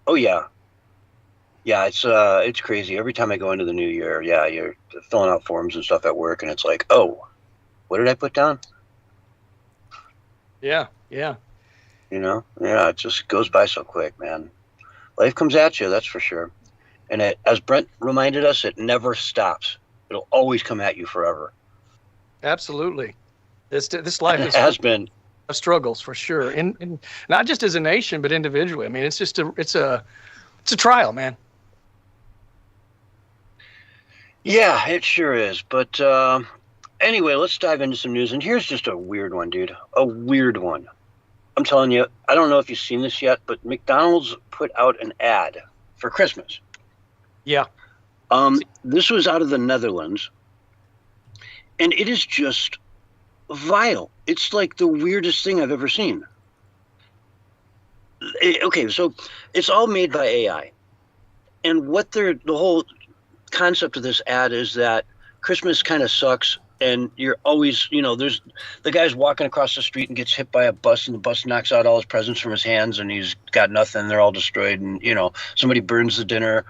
Oh, yeah. Yeah, it's crazy. Every time I go into the new year, you're filling out forms and stuff at work, and it's like, oh, what did I put down? Yeah. Yeah, it just goes by so quick, man. Life comes at you, that's for sure. And as Brent reminded us, it never stops. It'll always come at you forever. Absolutely. This life has been struggles for sure, and not just as a nation, but individually. I mean, it's a trial, man. Yeah, it sure is. But anyway, let's dive into some news. And here's just a weird one, dude. A weird one. I'm telling you, I don't know if you've seen this yet, but McDonald's put out an ad for Christmas. Yeah. This was out of the Netherlands. And it is just vile. It's like the weirdest thing I've ever seen. Okay, so it's all made by AI. And the whole concept of this ad is that Christmas kind of sucks. And you're always, there's the guy's walking across the street and gets hit by a bus, and the bus knocks out all his presents from his hands, and he's got nothing. They're all destroyed, and somebody burns the dinner.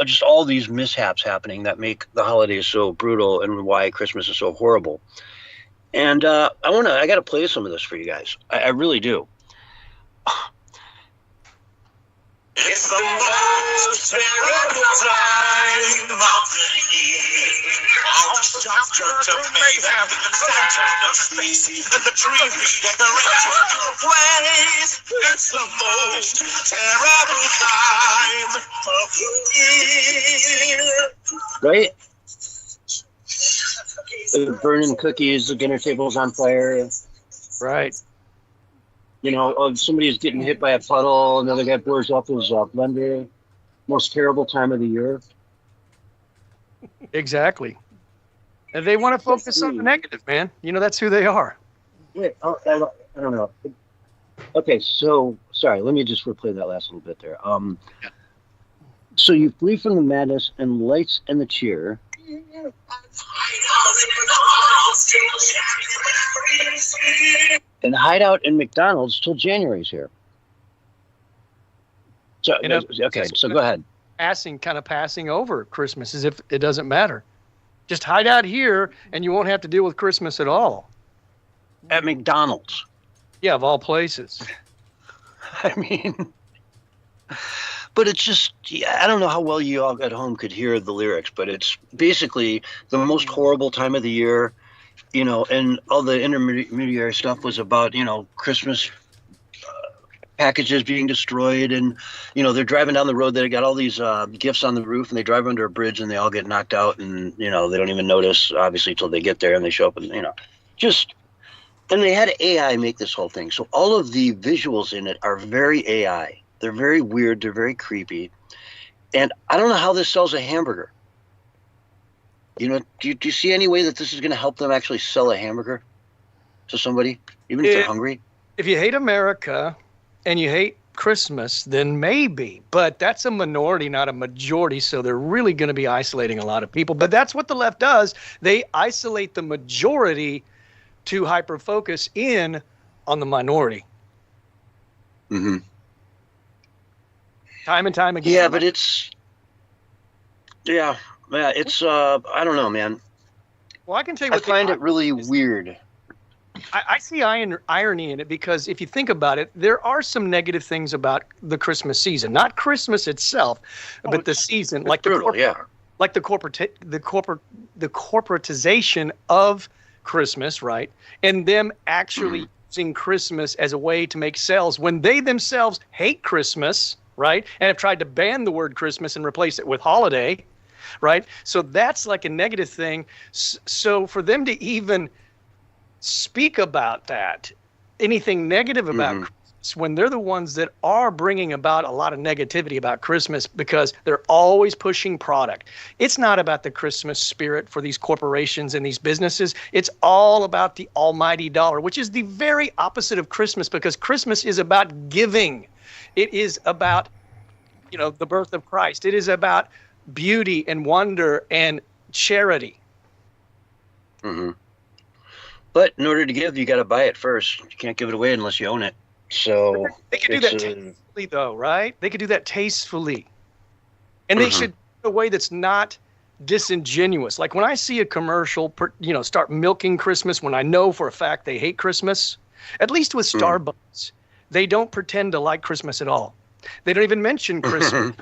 Just all these mishaps happening that make the holidays so brutal, and why Christmas is so horrible. And I got to play some of this for you guys. I really do. It's the most terrible time of the year. All the shops turn to mayhem, and Santa no space, and the tree redecorates your ways. It's the most terrible time of the year. Right? Burning cookies, the dinner table's on fire. Right. Somebody's getting hit by a puddle, another guy blows up his blender. Most terrible time of the year. Exactly. And they want to focus on the negative, man. That's who they are. Wait, I don't know. Okay, so, sorry, let me just replay that last little bit there. So you flee from the madness and lights and the cheer. And hide out in McDonald's till January's here. So so go ahead. Passing over Christmas as if it doesn't matter. Just hide out here, and you won't have to deal with Christmas at all. At McDonald's. Yeah, of all places. I mean, but it's just, I don't know how well you all at home could hear the lyrics, but it's basically the most horrible time of the year. And all the intermediary stuff was about, Christmas packages being destroyed. And, they're driving down the road. They got all these gifts on the roof, and they drive under a bridge, and they all get knocked out. And, they don't even notice, obviously, till they get there and they show up. And, and they had AI make this whole thing. So all of the visuals in it are very AI. They're very weird. They're very creepy. And I don't know how this sells a hamburger. Do you see any way that this is going to help them actually sell a hamburger to somebody, even if they're hungry? If you hate America and you hate Christmas, then maybe. But that's a minority, not a majority, so they're really going to be isolating a lot of people. But that's what the left does. They isolate the majority to hyper-focus in on the minority. Mm-hmm. Time and time again. Yeah, but it's I don't know, man. Well, I can tell you I what find it really weird. I see irony in it because if you think about it, there are some negative things about the Christmas season. Not Christmas itself, but the season, like brutal, like the corporatization of Christmas, right? And them actually using Christmas as a way to make sales when they themselves hate Christmas, right? And have tried to ban the word Christmas and replace it with holiday, right? So that's like a negative thing. So for them to even speak about that, anything negative about Christmas, when they're the ones that are bringing about a lot of negativity about Christmas because they're always pushing product. It's not about the Christmas spirit for these corporations and these businesses. It's all about the almighty dollar, which is the very opposite of Christmas, because Christmas is about giving. It is about, the birth of Christ. It is about beauty and wonder and charity. Mm-hmm. But in order to give, you got to buy it first. You can't give it away unless you own it. So they could do that tastefully, though, right? They could do that tastefully, and they should in a way that's not disingenuous. Like when I see a commercial, start milking Christmas when I know for a fact they hate Christmas. At least with Starbucks, they don't pretend to like Christmas at all. They don't even mention Christmas.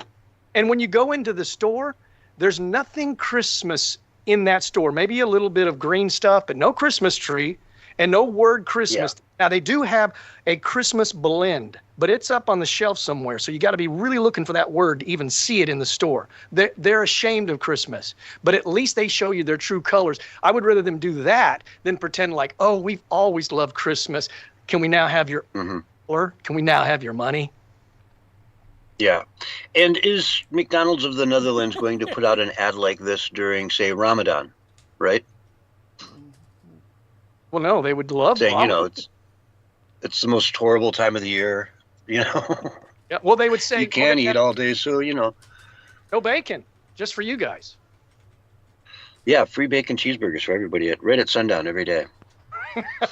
And when you go into the store, there's nothing Christmas in that store. Maybe a little bit of green stuff, but no Christmas tree and no word Christmas. Yeah. Now, they do have a Christmas blend, but it's up on the shelf somewhere. So you got to be really looking for that word to even see it in the store. They're ashamed of Christmas, but at least they show you their true colors. I would rather them do that than pretend like, oh, we've always loved Christmas. Can we now have your color? Can we now have your money? Yeah. And is McDonald's of the Netherlands going to put out an ad like this during, say, Ramadan, right? Well, no, they would love saying, it's the most horrible time of the year, Yeah, well, they would say you can't eat all day, so no bacon, just for you guys. Yeah, free bacon cheeseburgers for everybody right at sundown every day.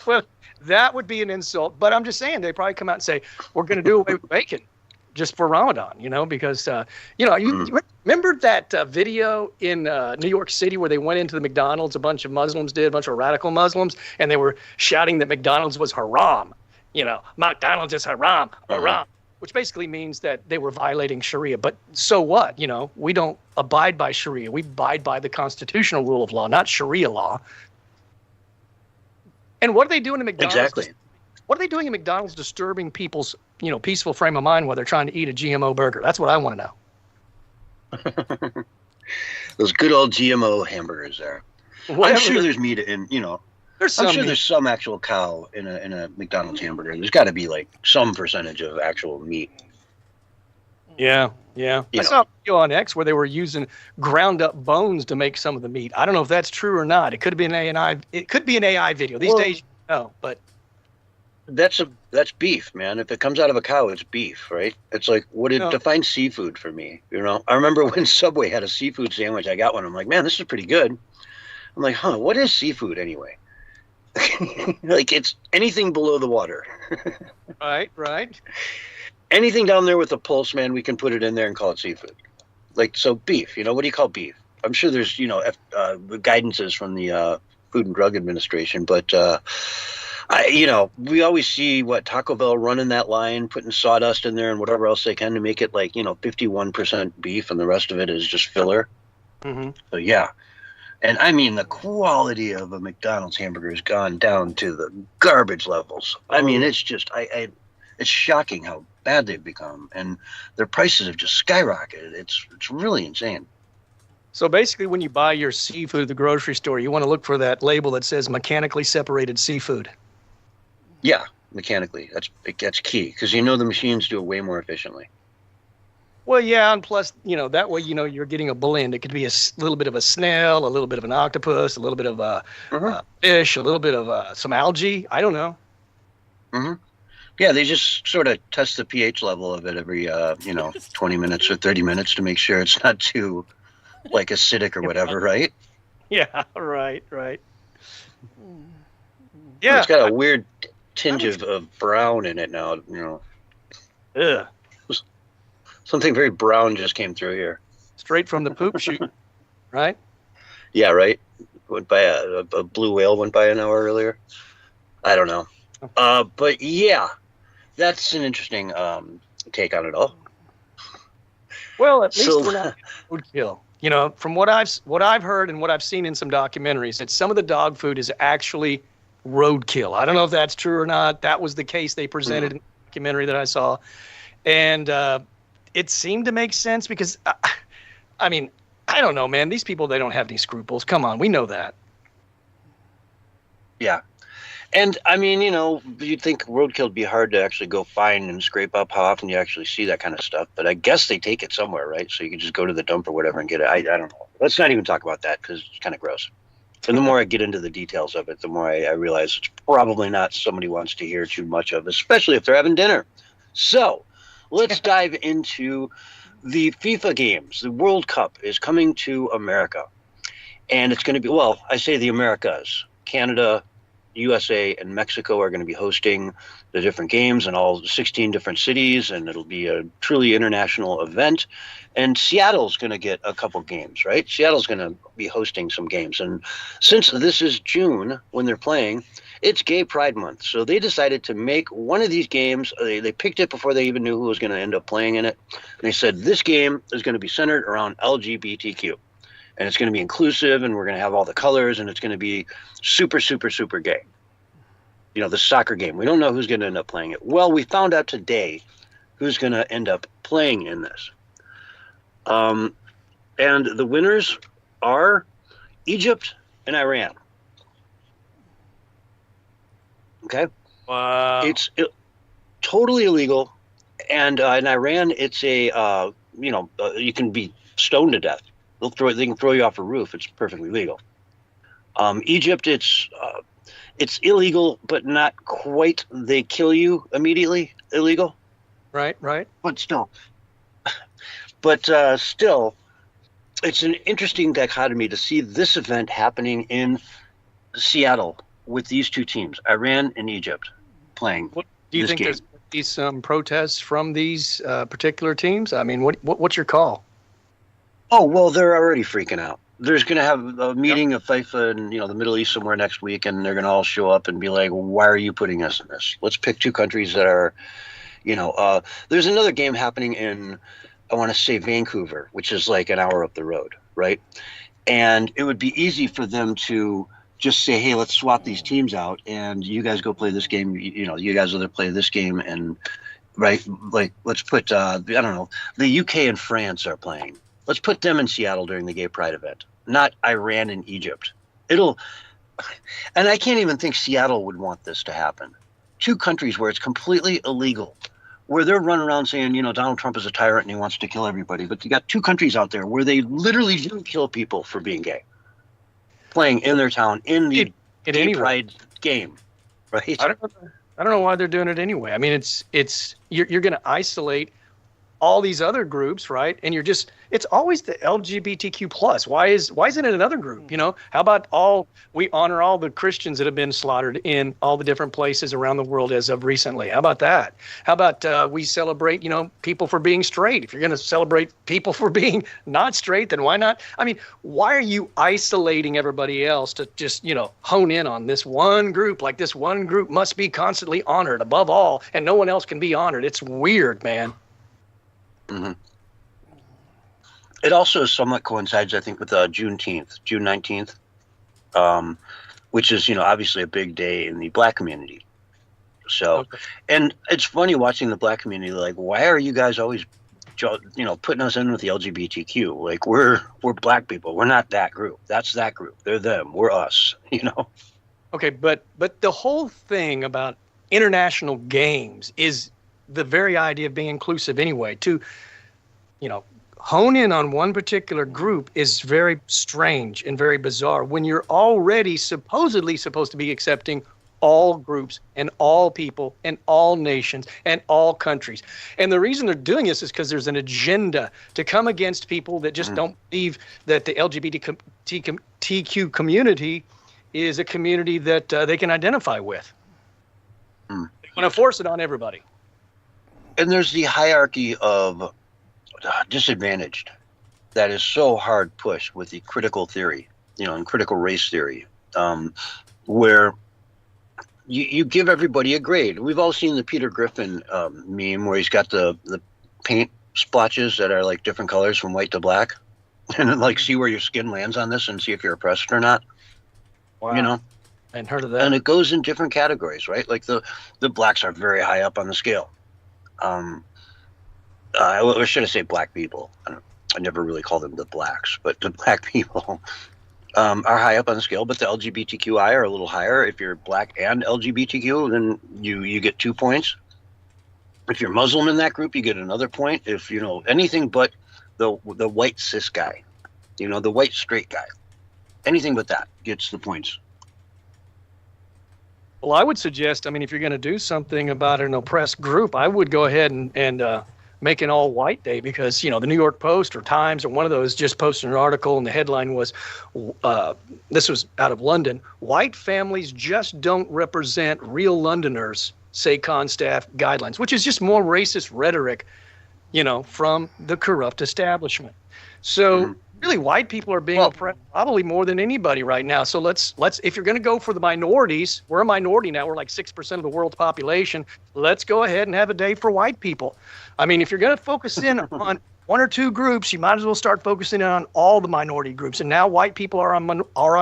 Well, that would be an insult, but I'm just saying they probably come out and say we're going to do away with bacon just for Ramadan, because you remember that video in New York City where they went into the McDonald's, a bunch of Muslims did, a bunch of radical Muslims, and they were shouting that McDonald's was haram. McDonald's is haram, which basically means that they were violating Sharia. But so what? We don't abide by Sharia. We abide by the constitutional rule of law, not Sharia law. And what are they doing in McDonald's? Exactly. What are they doing in McDonald's disturbing people's, peaceful frame of mind while they're trying to eat a GMO burger? That's what I want to know. Those good old GMO hamburgers there. I'm sure there's meat in, I'm sure there's some actual cow in a McDonald's hamburger. There's got to be like some percentage of actual meat. Yeah. I saw a video on X where they were using ground up bones to make some of the meat. I don't know if that's true or not. It could be an AI. It could be an AI video. These days, but that's beef, man. If it comes out of a cow, it's beef, right? It's like what it defines seafood for me. I remember when Subway had a seafood sandwich. I got one. I'm like, man, this is pretty good. I'm like, what is seafood anyway? Like it's anything below the water. Right. Anything down there with a pulse, man, we can put it in there and call it seafood. Like, so beef, what do you call beef? I'm sure there's, guidances from the Food and Drug Administration, but, we always see Taco Bell running that line, putting sawdust in there and whatever else they can to make it like, 51% beef and the rest of it is just filler. Mm-hmm. So, yeah. And I mean, the quality of a McDonald's hamburger has gone down to the garbage levels. I mean, it's just, it's shocking how bad they've become, and their prices have just skyrocketed. It's really insane. So basically, when you buy your seafood at the grocery store, you want to look for that label that says mechanically separated seafood. Yeah, mechanically. That's key, because the machines do it way more efficiently. Well, yeah, and plus, that way, you're getting a blend. It could be a little bit of a snail, a little bit of an octopus, a little bit of a fish, a little bit of some algae. I don't know. Mm-hmm. Yeah, they just sort of test the pH level of it every, 20 minutes or 30 minutes to make sure it's not too, acidic or whatever, right? Yeah, right. Yeah. It's got a weird tinge of brown in it now. You know. Yeah. Something very brown just came through here. Straight from the poop chute, right? Yeah, right. Went by a blue whale went by an hour earlier. I don't know. But yeah, that's an interesting take on it all. Well, at least we're not roadkill. You know, from what I've heard and what I've seen in some documentaries, that some of the dog food is actually roadkill. I don't know if that's true or not. That was the case they presented in the documentary that I saw, and it seemed to make sense because, I mean, I don't know, man. These people, they don't have any scruples. Come on, we know that. Yeah. And I mean, you know, you'd think roadkill would be hard to actually go find and scrape up. How often you actually see that kind of stuff? But I guess they take it somewhere, right? So you can just go to the dump or whatever and get it. I don't know. Let's not even talk about that because it's kind of gross. And the more I get into the details of it, the more I realize it's probably not somebody wants to hear too much of, especially if they're having dinner. So let's dive into the FIFA games. The World Cup is coming to America. And it's going to be, well, I say the Americas. Canada, USA, and Mexico are going to be hosting the different games in all 16 different cities, and it'll be a truly international event. And Seattle's going to get a couple games, right? Seattle's going to be hosting some games. And since this is June when they're playing, it's Gay Pride Month. So they decided to make one of these games. They picked it before they even knew who was going to end up playing in it. And they said, this game is going to be centered around LGBTQ. And it's going to be inclusive, and we're going to have all the colors, and it's going to be super, super, super gay. You know, the soccer game. We don't know who's going to end up playing it. Well, we found out today who's going to end up playing in this. And the winners are Egypt and Iran. Okay? Wow. It's totally illegal. And in Iran, it's you can be stoned to death. They can throw you off a roof. It's perfectly legal. Egypt, it's illegal, but not quite. They kill you immediately. Illegal. Right. But still, it's an interesting dichotomy to see this event happening in Seattle with these two teams, Iran and Egypt, playing. Do you think game. there's going to be some protests from these particular teams? I mean, what's your call? Oh, well, they're already freaking out. There's going to have a meeting of FIFA in the Middle East somewhere next week, and they're going to all show up and be like, why are you putting us in this? Let's pick two countries that are, there's another game happening in, I want to say Vancouver, which is like an hour up the road, right? And it would be easy for them to just say, hey, let's swap these teams out, and you guys go play this game, you guys other play this game, and, right, like, let's put, I don't know, the UK and France are playing. Let's put them in Seattle during the Gay Pride event, not Iran and Egypt. And I can't even think Seattle would want this to happen. Two countries where it's completely illegal, where they're running around saying, Donald Trump is a tyrant and he wants to kill everybody. But you got two countries out there where they literally do kill people for being gay, playing in their town in the Gay Pride game, right? I don't know why they're doing it anyway. I mean, you're going to isolate all these other groups, right? And it's always the LGBTQ plus. Why isn't it another group? How about we honor all the Christians that have been slaughtered in all the different places around the world as of recently? How about that? How about we celebrate, people for being straight? If you're going to celebrate people for being not straight, then why not? I mean, why are you isolating everybody else to just, hone in on this one group? Like this one group must be constantly honored above all, and no one else can be honored. It's weird, man. Mm-hmm. It also somewhat coincides, I think, with June 19th, which is, obviously a big day in the Black community. So, And it's funny watching the Black community, like, why are you guys always, putting us in with the LGBTQ? Like, we're Black people. We're not that group. That's that group. They're them. We're us, Okay, but the whole thing about international games is the very idea of being inclusive anyway. To, hone in on one particular group is very strange and very bizarre when you're already supposedly supposed to be accepting all groups and all people and all nations and all countries. And the reason they're doing this is because there's an agenda to come against people that just don't believe that the LGBTQ community is a community that they can identify with. Mm. They want to force it on everybody. And there's the hierarchy of disadvantaged that is so hard pushed with the critical theory, and critical race theory, where you give everybody a grade. We've all seen the Peter Griffin meme where he's got the paint splotches that are like different colors from white to black, and then like see where your skin lands on this and see if you're oppressed or not. Wow. I hadn't heard of that. And it goes in different categories, right? Like the blacks are very high up on the scale. Or should I say black people? I never really call them the blacks, but the black people are high up on the scale, but the LGBTQI are a little higher. If you're black and LGBTQ, then you get 2 points. If you're Muslim in that group, you get another point. If anything but the white cis guy, the white straight guy, anything but that gets the points. Well, I would suggest, if you're going to do something about an oppressed group, I would go ahead and make an all-white day, because, the New York Post or Times or one of those just posted an article, and the headline was, this was out of London, "White families just don't represent real Londoners, say Constaff guidelines," which is just more racist rhetoric, from the corrupt establishment. So really, white people are being oppressed probably more than anybody right now. So let's if you're going to go for the minorities, we're a minority now. We're like 6% of the world's population. Let's go ahead and have a day for white people. If you're going to focus in on one or two groups, you might as well start focusing on all the minority groups. And now white people are a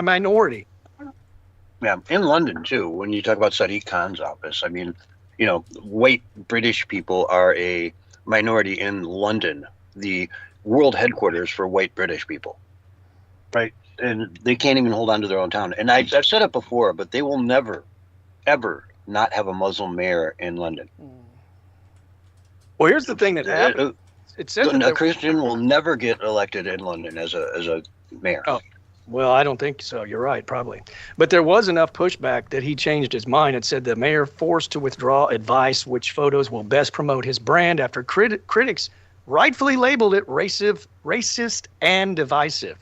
minority. Yeah, in London too. When you talk about Sadiq Khan's office, white British people are a minority in London, the world headquarters for white British people, right? And they can't even hold on to their own town. And I've said it before, but they will never, ever not have a Muslim mayor in London. Well, here's the thing that happened. It says that a Christian will never get elected in London as a mayor. Oh, well, I don't think so. You're right, probably. But there was enough pushback that he changed his mind. It said the mayor forced to withdraw advice which photos will best promote his brand after critics rightfully labeled it racist and divisive,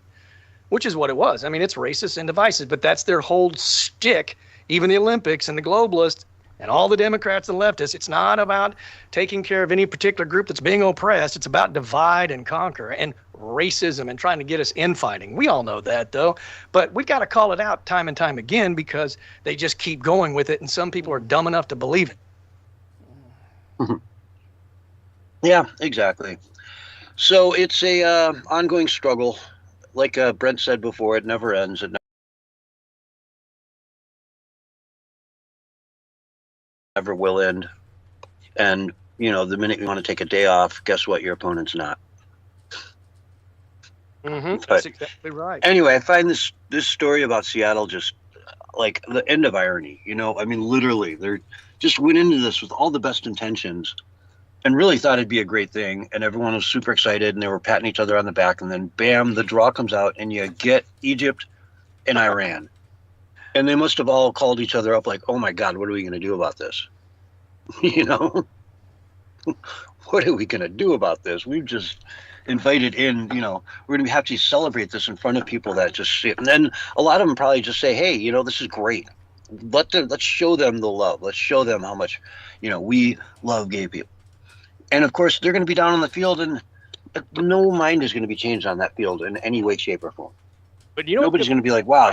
which is what it was. It's racist and divisive, but that's their whole shtick. Even the Olympics and the globalists and all the Democrats and leftists, it's not about taking care of any particular group that's being oppressed. It's about divide and conquer and racism and trying to get us infighting. We all know that, though. But we got to call it out time and time again, because they just keep going with it, and some people are dumb enough to believe it. Yeah, exactly. So it's a ongoing struggle. Like Brent said before, it never ends. It never will end. And, the minute you want to take a day off, guess what? Your opponent's not. That's exactly right. Anyway, I find this story about Seattle just like the end of irony. Literally, they just went into this with all the best intentions and really thought it'd be a great thing. And everyone was super excited and they were patting each other on the back. And then, bam, the draw comes out and you get Egypt and Iran. And they must have all called each other up like, oh, my God, what are we going to do about this? What are we going to do about this? We've just invited in, we're going to have to celebrate this in front of people that just see it. And then a lot of them probably just say, hey, this is great. Let's show them the love. Let's show them how much, we love gay people. And of course, they're going to be down on the field, and no mind is going to be changed on that field in any way, shape, or form. But nobody's going to be like, wow,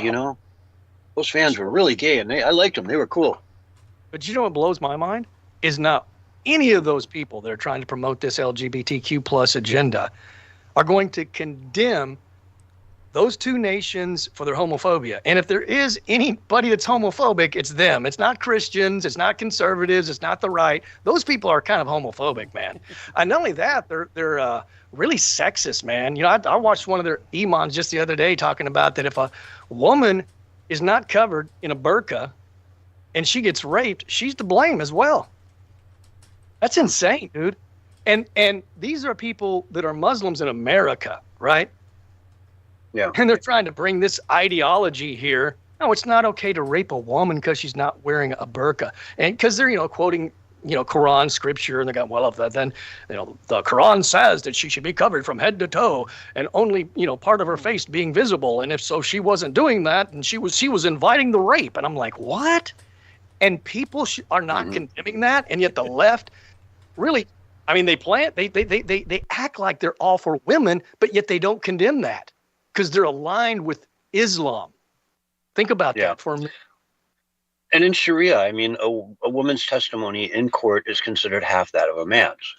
those fans were really gay, and I liked them. They were cool. But what blows my mind is not any of those people that are trying to promote this LGBTQ plus agenda are going to condemn those two nations for their homophobia. And if there is anybody that's homophobic, it's them. It's not Christians. It's not conservatives. It's not the right. Those people are kind of homophobic, man. And not only that, they're really sexist, man. I watched one of their imams just the other day talking about that if a woman is not covered in a burqa and she gets raped, she's to blame as well. That's insane, dude. And these are people that are Muslims in America, right? Yeah. And they're trying to bring this ideology here. No, it's not okay to rape a woman because she's not wearing a burqa. And because they're, quoting Quran scripture, and they go, well, then the Quran says that she should be covered from head to toe, and only part of her face being visible, and if so, she wasn't doing that, and she was inviting the rape, and I'm like, what? And people are not condemning that, and yet the left really, I mean, they act like they're all for women, but yet they don't condemn that because they're aligned with Islam. Think about that for a minute. And in Sharia, I mean, a woman's testimony in court is considered half that of a man's.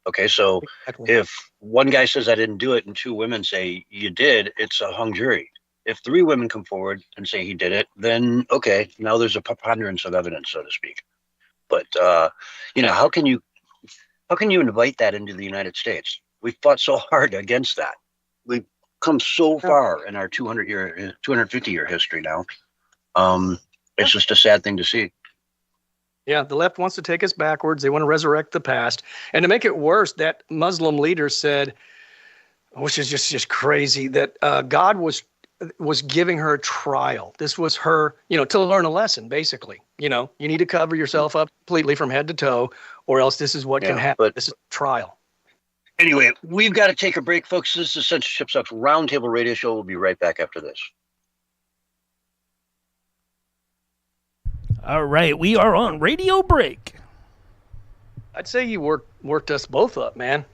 Okay, so if one guy says I didn't do it and two women say you did, it's a hung jury. If three women come forward and say he did it, then okay, now there's a preponderance of evidence, so to speak. But how can you invite that into the United States? We fought so hard against that. We've come so far in our 250-year history now. It's just a sad thing to see. Yeah, the left wants to take us backwards. They want to resurrect the past. And to make it worse, that Muslim leader said, which is just crazy, that God was giving her a trial. This was her, to learn a lesson, basically. You need to cover yourself up completely from head to toe, or else this is what can happen. This is a trial. Anyway, we've got to take a break, folks. This is Censorship Sucks Roundtable Radio Show. We'll be right back after this. All right, we are on radio break. I'd say you worked us both up, man.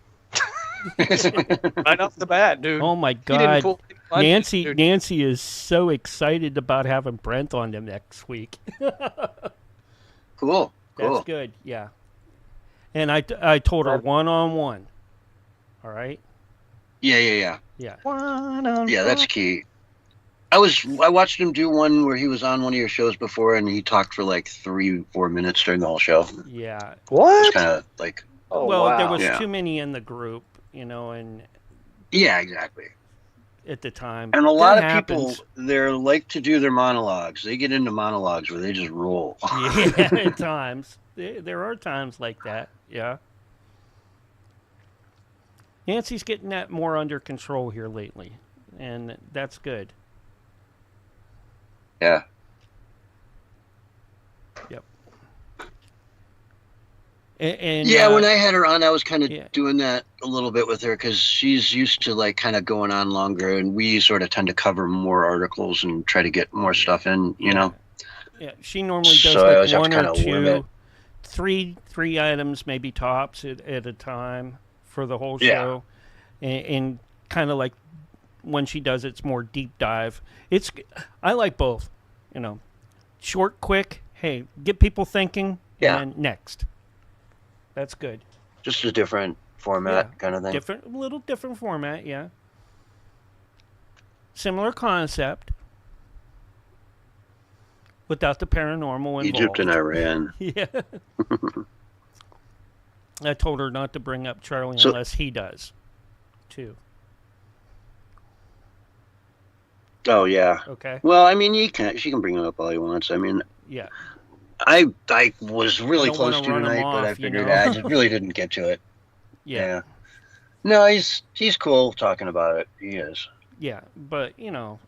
Right off the bat, dude. Oh my God, Nancy is so excited about having Brent on them next week. Cool. That's good. Yeah, and I told her one-on-one. All right. Yeah. One-on-one. Yeah, that's key. I watched him do one where he was on one of your shows before, and he talked for like 3-4 minutes during the whole show. Yeah. What? It was kind of like. Oh, well, there was too many in the group, and. Yeah, exactly. At the time. And a lot of people, they're like to do their monologues. They get into monologues where they just roll. Yeah, at times. There are times like that. Yeah. Nancy's getting that more under control here lately, and that's good. Yeah. Yep. And when I had her on, I was kind of doing that a little bit with her because she's used to like kind of going on longer, and we sort of tend to cover more articles and try to get more stuff in, Yeah, she normally does so like one or two, three items maybe tops at a time for the whole show, and kind of like when she does it's more deep dive. I like both, short, quick. Hey, get people thinking. And next. That's good. Just a different format kind of thing. A little different format, yeah. Similar concept. Without the paranormal involved. Egypt and Iran. Yeah. I told her not to bring up Charlie unless he does, too. Oh, yeah. Okay. Well, I mean, she can bring it up all he wants. I mean, yeah. I was really close to tonight, but I figured I just really didn't get to it. Yeah. No, he's cool talking about it. He is. Yeah, but, I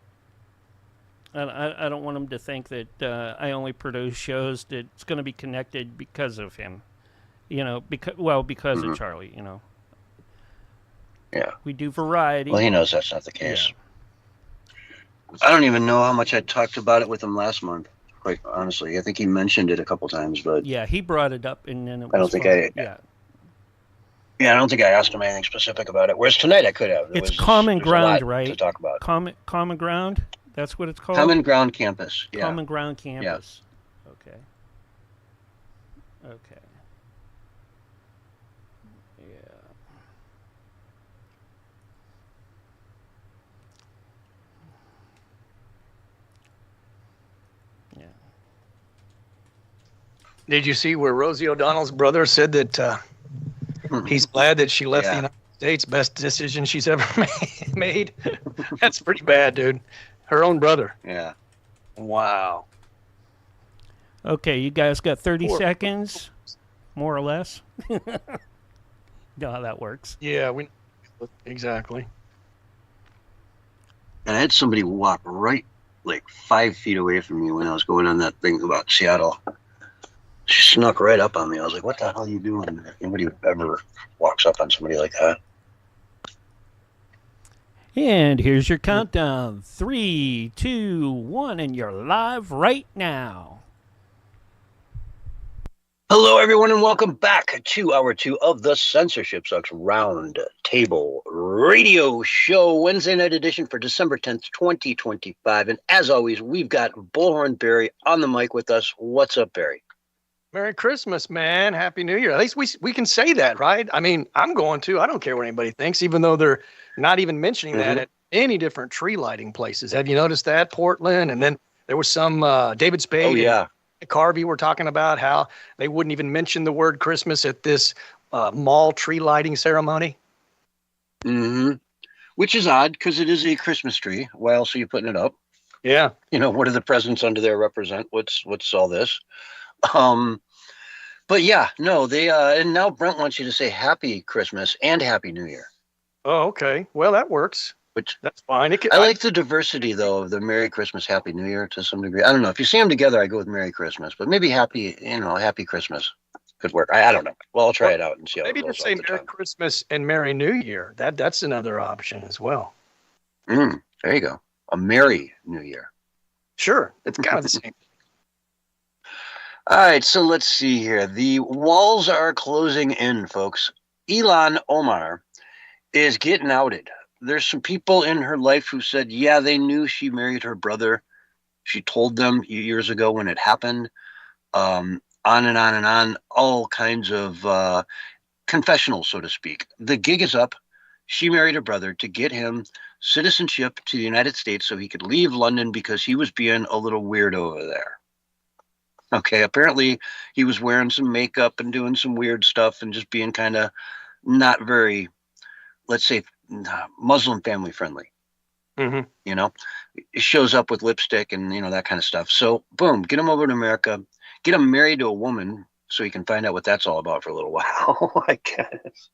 don't want him to think that I only produce shows that's going to be connected because of him. Because of Charlie, Yeah. We do variety. Well, he knows that's not the case. Yeah. I don't even know how much I talked about it with him last month, quite honestly. I think he mentioned it a couple times, but... Yeah, he brought it up, and then it was I don't think I don't think I asked him anything specific about it, whereas tonight I could have. It's common ground, right? To talk about. Common ground? That's what it's called? Common Ground Campus, yeah. Common Ground Campus. Yeah. Okay. Did you see where Rosie O'Donnell's brother said that he's glad that she left the United States? Best decision she's ever made. That's pretty bad, dude. Her own brother. Yeah. Wow. Okay, you guys got 30 seconds, more or less. You know how that works. Yeah, exactly. And I had somebody walk right like 5 feet away from me when I was going on that thing about Seattle. She snuck right up on me. I was like, what the hell are you doing? Nobody ever walks up on somebody like that. And here's your countdown. 3, 2, 1, and you're live right now. Hello, everyone, and welcome back to hour 2 of the Censorship Sucks Round Table Radio Show, Wednesday night edition for December 10th, 2025. And as always, we've got Bullhorn Barry on the mic with us. What's up, Barry? Merry Christmas, man. Happy New Year. At least we can say that, right? I mean, I'm going to. I don't care what anybody thinks, even though they're not even mentioning that at any different tree lighting places. Have you noticed that? Portland, and then there was some David Spade. Oh, yeah. Carvey were talking about how they wouldn't even mention the word Christmas at this mall tree lighting ceremony. Mm-hmm. Which is odd because it is a Christmas tree. Why else are you putting it up? Yeah. You know, what do the presents under there represent? What's all this? But yeah, no, they and now Brent wants you to say Happy Christmas and Happy New Year. Oh, okay. Well, that works. Which that's fine. I like the diversity though of the Merry Christmas, Happy New Year to some degree. I don't know if you see them together, I go with Merry Christmas, but maybe Happy Christmas could work. I don't know. Well, I'll try it out and see how maybe it goes. just say Merry Christmas and Merry New Year. That's another option as well. There you go. A Merry New Year. Sure, it's kind of the same. All right, so let's see here. The walls are closing in, folks. Ilhan Omar is getting outed. There's some people in her life who said, yeah, they knew she married her brother. She told them years ago when it happened. On and on and on. All kinds of confessionals, so to speak. The gig is up. She married her brother to get him citizenship to the United States so he could leave London because he was being a little weird over there. Okay, apparently he was wearing some makeup and doing some weird stuff and just being kind of not very, let's say, Muslim family friendly. Mm-hmm. You know, it shows up with lipstick and, you know, that kind of stuff. So, boom, get him over to America, get him married to a woman so he can find out what that's all about for a little while, I guess.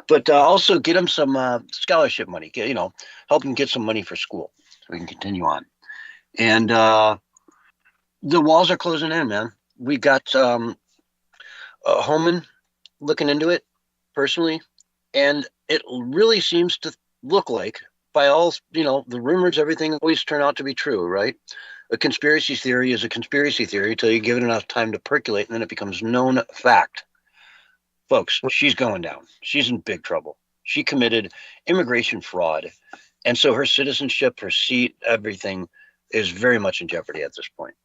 But also get him some scholarship money, help him get some money for school so we can continue on. And the walls are closing in, man. We got Homan looking into it personally, and it really seems to look like, by all, the rumors, everything always turn out to be true, right? A conspiracy theory is a conspiracy theory until you give it enough time to percolate, and then it becomes known fact. Folks, she's going down. She's in big trouble. She committed immigration fraud, and so her citizenship, her seat, everything is very much in jeopardy at this point.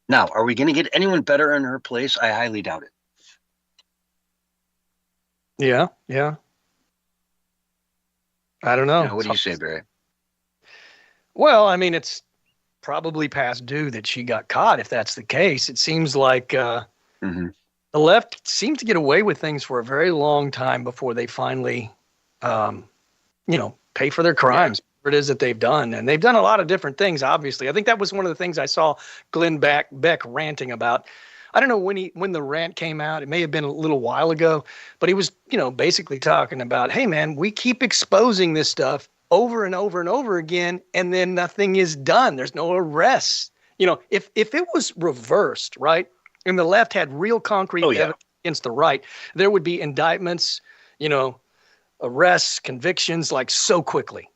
Now, are we going to get anyone better in her place? I highly doubt it. Yeah. I don't know. Yeah, what do you say, Barry? Well, I mean, it's probably past due that she got caught. If that's the case, it seems like the left seems to get away with things for a very long time before they finally, pay for their crimes. Whatever it is that they've done. And they've done a lot of different things, obviously. I think that was one of the things I saw Glenn Beck ranting about. I don't know when the rant came out. It may have been a little while ago, but he was, basically talking about, hey, man, we keep exposing this stuff over and over and over again, and then nothing is done. There's no arrests. If it was reversed, right, and the left had real concrete evidence against the right, there would be indictments, arrests, convictions, like so quickly.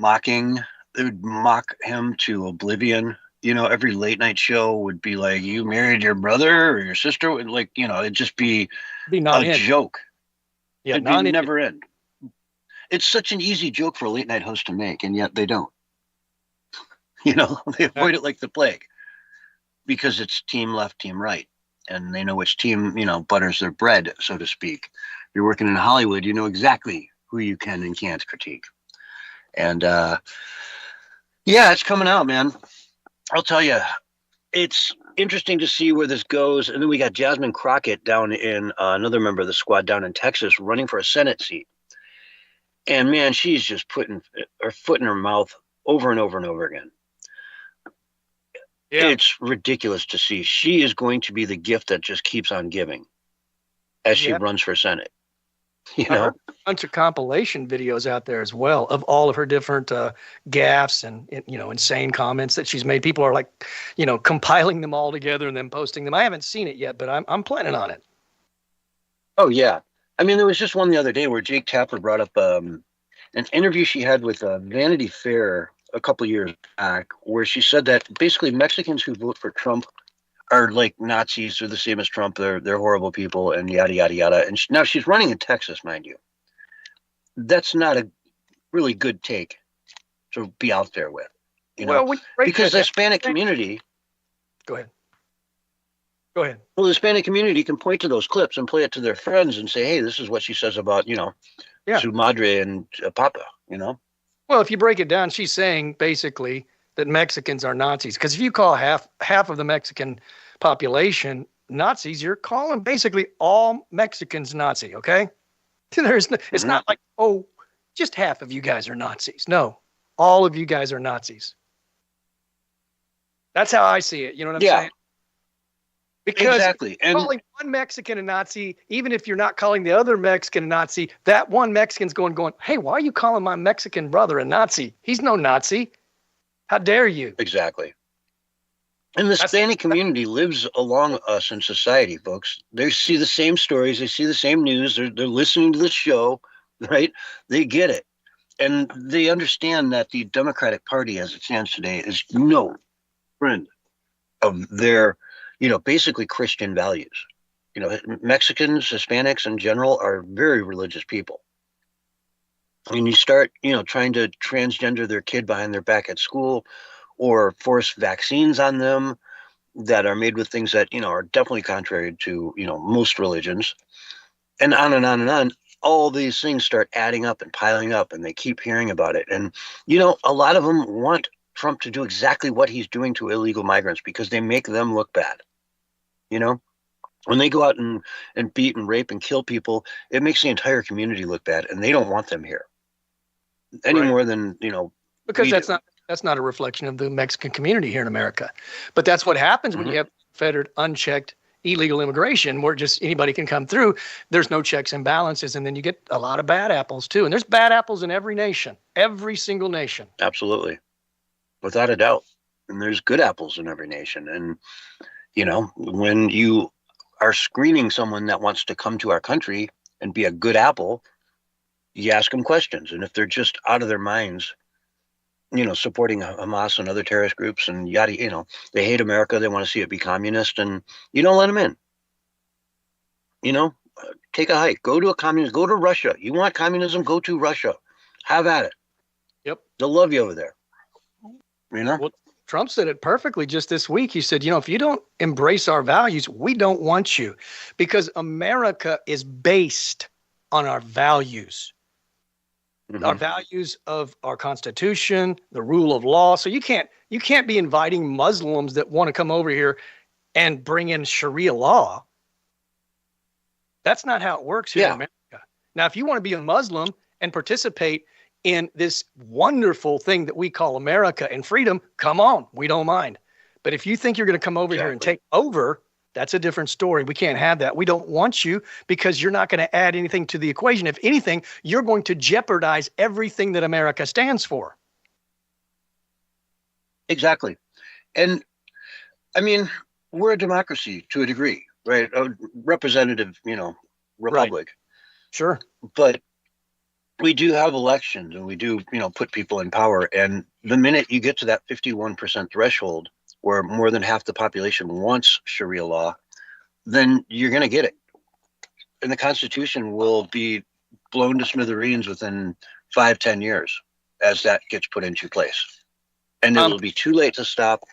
They would mock him to oblivion. Every late night show would be like, you married your brother or your sister. Like, it'd just be a joke. Yeah, it'd be never end. It's such an easy joke for a late night host to make, and yet they don't. They avoid it like the plague because it's team left, team right. And they know which team, butters their bread, so to speak. If you're working in Hollywood, you know exactly who you can and can't critique. And it's coming out, man. I'll tell you, it's interesting to see where this goes. And then we got Jasmine Crockett down in another member of the squad down in Texas running for a Senate seat. And man, she's just putting her foot in her mouth over and over and over again. Yeah. It's ridiculous to see. She is going to be the gift that just keeps on giving as she runs for Senate. You I know, heard a bunch of compilation videos out there as well of all of her different gaffes and insane comments that she's made. People are like, compiling them all together and then posting them. I haven't seen it yet, but I'm planning on it. oh yeah. I mean, there was just one the other day where Jake Tapper brought up an interview she had with Vanity Fair a couple years back, where she said that basically Mexicans who vote for Trump are like Nazis. They're the same as Trump. They're horrible people, and yada yada yada. And now she's running in Texas, mind you. That's not a really good take to be out there with, because the Hispanic community. Go ahead. Go ahead. Well, the Hispanic community can point to those clips and play it to their friends and say, "Hey, this is what she says about su madre and papa." Well, if you break it down, she's saying basically that Mexicans are Nazis. Because if you call half of the Mexican population Nazis, you're calling basically all Mexicans Nazi, okay? It's not like, oh, just half of you guys are Nazis. No, all of you guys are Nazis. That's how I see it. You know what I'm saying? Because exactly. And calling one Mexican a Nazi, even if you're not calling the other Mexican a Nazi, that one Mexican's going, hey, why are you calling my Mexican brother a Nazi? He's no Nazi. How dare you? Exactly. And the Hispanic community lives along us in society, folks. They see the same stories. They see the same news. They're listening to the show, right? They get it. And they understand that the Democratic Party as it stands today is no friend of their, basically Christian values. Mexicans, Hispanics in general are very religious people. When you start, trying to transgender their kid behind their back at school or force vaccines on them that are made with things that, are definitely contrary to, most religions, and on and on and on, all these things start adding up and piling up, and they keep hearing about it. And, a lot of them want Trump to do exactly what he's doing to illegal migrants because they make them look bad. When they go out and beat and rape and kill people, it makes the entire community look bad, and they don't want them here any more than, because that's not a reflection of the Mexican community here in America. But that's what happens when you have fettered, unchecked, illegal immigration where just anybody can come through. There's no checks and balances, and then you get a lot of bad apples too. And there's bad apples in every nation, every single nation. Absolutely. Without a doubt. And there's good apples in every nation. And, when you are screening someone that wants to come to our country and be a good apple, you ask them questions. And if they're just out of their minds, supporting Hamas and other terrorist groups and yada, they hate America, they want to see it be communist, and you don't let them in. Take a hike, go to a communist, go to Russia. You want communism, go to Russia. Have at it. Yep. They'll love you over there. Well, Trump said it perfectly just this week. He said, if you don't embrace our values, we don't want you, because America is based on our values. Our values of our Constitution, the rule of law. So you can't be inviting Muslims that want to come over here and bring in Sharia law. That's not how it works here in America. Now, if you want to be a Muslim and participate in this wonderful thing that we call America and freedom, come on, we don't mind. But if you think you're going to come over here and take over, that's a different story. We can't have that. We don't want you because you're not going to add anything to the equation. If anything, you're going to jeopardize everything that America stands for. Exactly. And I mean, we're a democracy to a degree, right? A representative, republic. Right. Sure. But we do have elections and we do, put people in power. And the minute you get to that 51% threshold, where more than half the population wants Sharia law, then you're going to get it. And the Constitution will be blown to smithereens within 5-10 years as that gets put into place. And it will be too late to stop,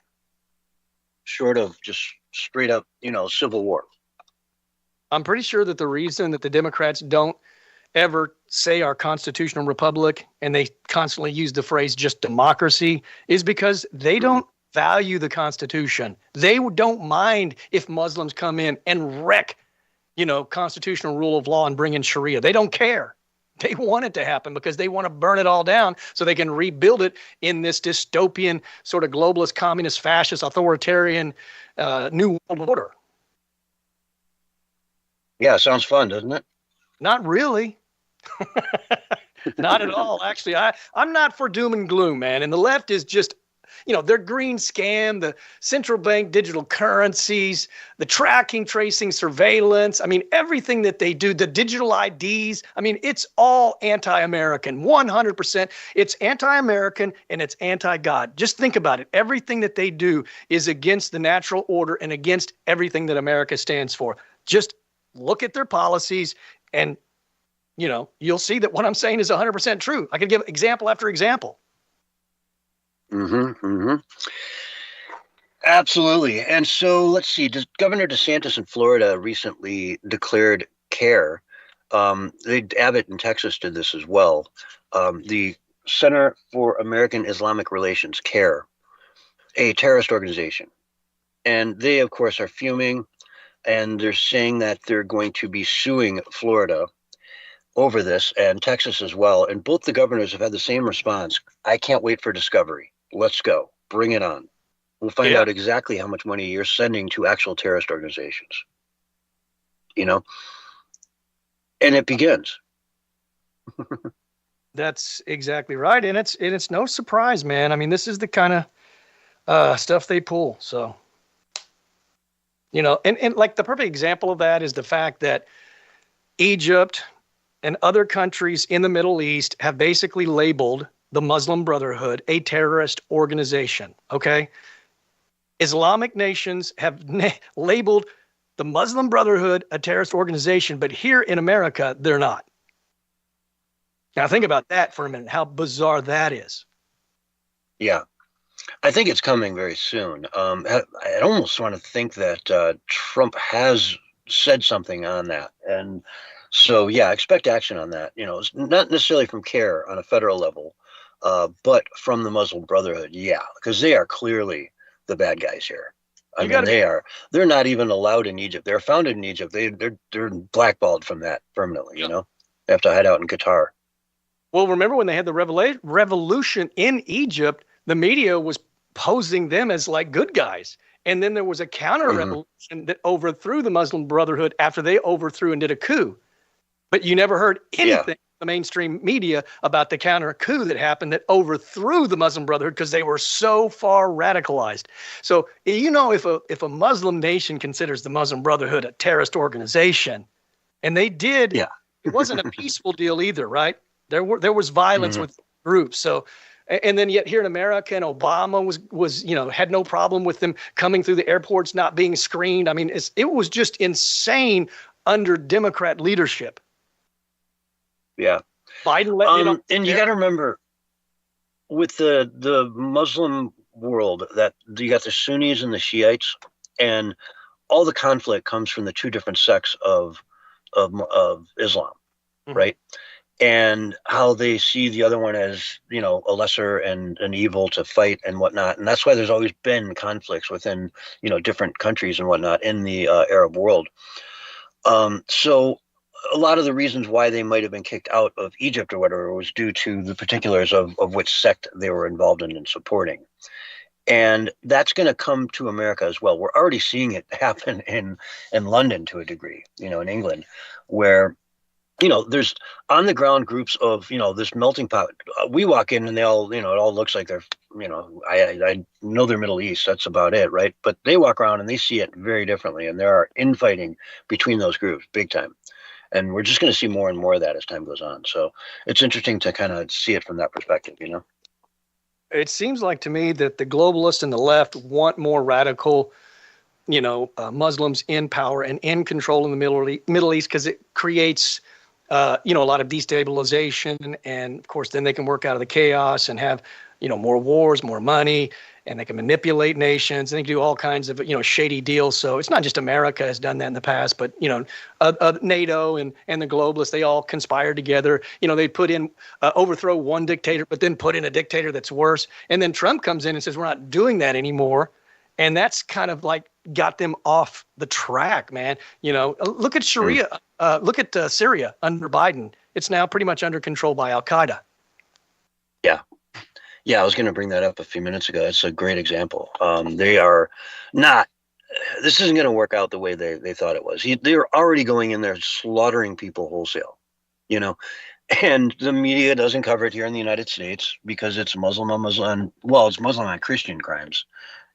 short of just straight up, civil war. I'm pretty sure that the reason that the Democrats don't ever say our constitutional republic and they constantly use the phrase just democracy is because they don't value the Constitution. They don't mind if Muslims come in and wreck, constitutional rule of law and bring in Sharia. They don't care. They want it to happen because they want to burn it all down so they can rebuild it in this dystopian sort of globalist, communist, fascist, authoritarian new world order. Yeah, sounds fun, doesn't it? Not really. Not at all. Actually, I'm not for doom and gloom, man. And the left is just, their green scam, the central bank digital currencies, the tracking, tracing, surveillance. I mean, everything that they do, the digital IDs. I mean, it's all anti-American, 100%. It's anti-American and it's anti-God. Just think about it. Everything that they do is against the natural order and against everything that America stands for. Just look at their policies and you'll see that what I'm saying is 100% true. I could give example after example. Absolutely. And so let's see. Governor DeSantis in Florida recently declared CARE. Abbott in Texas did this as well. The Center for American Islamic Relations, CARE, a terrorist organization. And they, of course, are fuming. And they're saying that they're going to be suing Florida over this, and Texas as well. And both the governors have had the same response. I can't wait for discovery. Let's go. Bring it on. We'll find out exactly how much money you're sending to actual terrorist organizations. And it begins. That's exactly right. And it's no surprise, man. I mean, this is the kind of stuff they pull. So, and like the perfect example of that is the fact that Egypt and other countries in the Middle East have basically labeled the Muslim Brotherhood a terrorist organization, okay? Islamic nations have labeled the Muslim Brotherhood a terrorist organization, but here in America, they're not. Now think about that for a minute, how bizarre that is. Yeah. I think it's coming very soon. I almost want to think that Trump has said something on that. And so, yeah, expect action on that. It's not necessarily from CARE on a federal level, but from the Muslim Brotherhood. Yeah, because they are clearly the bad guys here. I mean, they're not even allowed in Egypt. They're founded in Egypt. They're blackballed from that permanently, They have to hide out in Qatar. Well, remember when they had the revolution in Egypt, the media was posing them as like good guys. And then there was a counter-revolution that overthrew the Muslim Brotherhood after they overthrew and did a coup. But you never heard anything in the mainstream media about the counter coup that happened that overthrew the Muslim Brotherhood because they were so far radicalized. So, if a Muslim nation considers the Muslim Brotherhood a terrorist organization, and they did, it wasn't a peaceful deal either, right? There was violence with groups. So, and then yet here in America, and Obama was had no problem with them coming through the airports, not being screened. I mean, it was just insane under Democrat leadership. Yeah. Biden let and you got to remember with the Muslim world that you got the Sunnis and the Shiites, and all the conflict comes from the two different sects of Islam, right? And how they see the other one as, a lesser and an evil to fight and whatnot. And that's why there's always been conflicts within, different countries and whatnot in the Arab world. So a lot of the reasons why they might have been kicked out of Egypt or whatever was due to the particulars of which sect they were involved in and supporting. And that's going to come to America as well. We're already seeing it happen in London to a degree, in England, where there's on the ground groups of, this melting pot. We walk in and they all, it all looks like they're, I know they're Middle East. That's about it. Right. But they walk around and they see it very differently. And there are infighting between those groups big time. And we're just going to see more and more of that as time goes on. So it's interesting to kind of see it from that perspective, It seems like to me that the globalists and the left want more radical Muslims in power and in control in the Middle East because it creates a lot of destabilization, and of course then they can work out of the chaos and have more wars, more money, and they can manipulate nations, and they can do all kinds of shady deals. So it's not just America has done that in the past, but NATO and the globalists, they all conspired together. They put in overthrow one dictator, but then put in a dictator that's worse. And then Trump comes in and says we're not doing that anymore, and that's kind of like got them off the track, man. Look at Sharia. Look at Syria under Biden. It's now pretty much under control by Al Qaeda. Yeah, I was going to bring that up a few minutes ago. It's a great example. They are not. This isn't going to work out the way they thought it was. They're already going in there slaughtering people wholesale. And the media doesn't cover it here in the United States because it's Muslim on Christian crimes.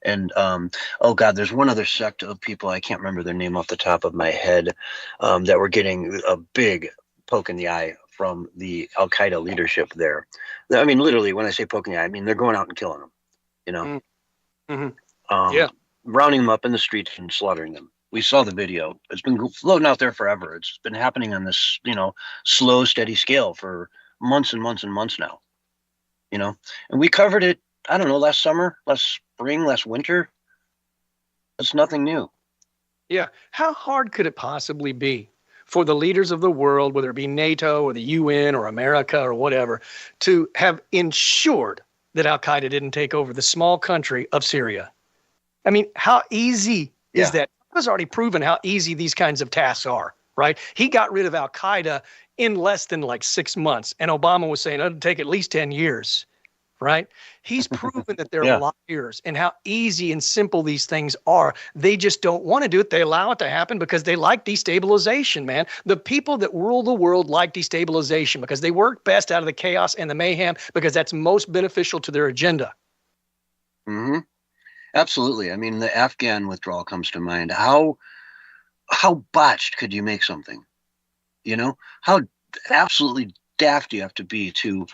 And oh God, there's one other sect of people, I can't remember their name off the top of my head, that were getting a big poke in the eye from the Al Qaeda leadership there. I mean, literally, when I say poke in the eye, I mean they're going out and killing them. You know, Yeah. rounding them up in the streets and slaughtering them. We saw the video. It's been floating out there forever. It's been happening on this, slow, steady scale for months and months and months now. And we covered it, I don't know, last summer, last spring, last winter. It's nothing new. Yeah. How hard could it possibly be for the leaders of the world, whether it be NATO or the UN or America or whatever, to have ensured that Al Qaeda didn't take over the small country of Syria? I mean, how easy is that? Trump has already proven how easy these kinds of tasks are, right? He got rid of Al Qaeda in less than like 6 months, and Obama was saying it'll take at least 10 years, right? He's proven that they're liars and how easy and simple these things are. They just don't want to do it. They allow it to happen because they like destabilization, man. The people that rule the world like destabilization because they work best out of the chaos and the mayhem because that's most beneficial to their agenda. Mm-hmm. Absolutely. I mean, the Afghan withdrawal comes to mind. How botched could you make something? How absolutely daft do you have to be to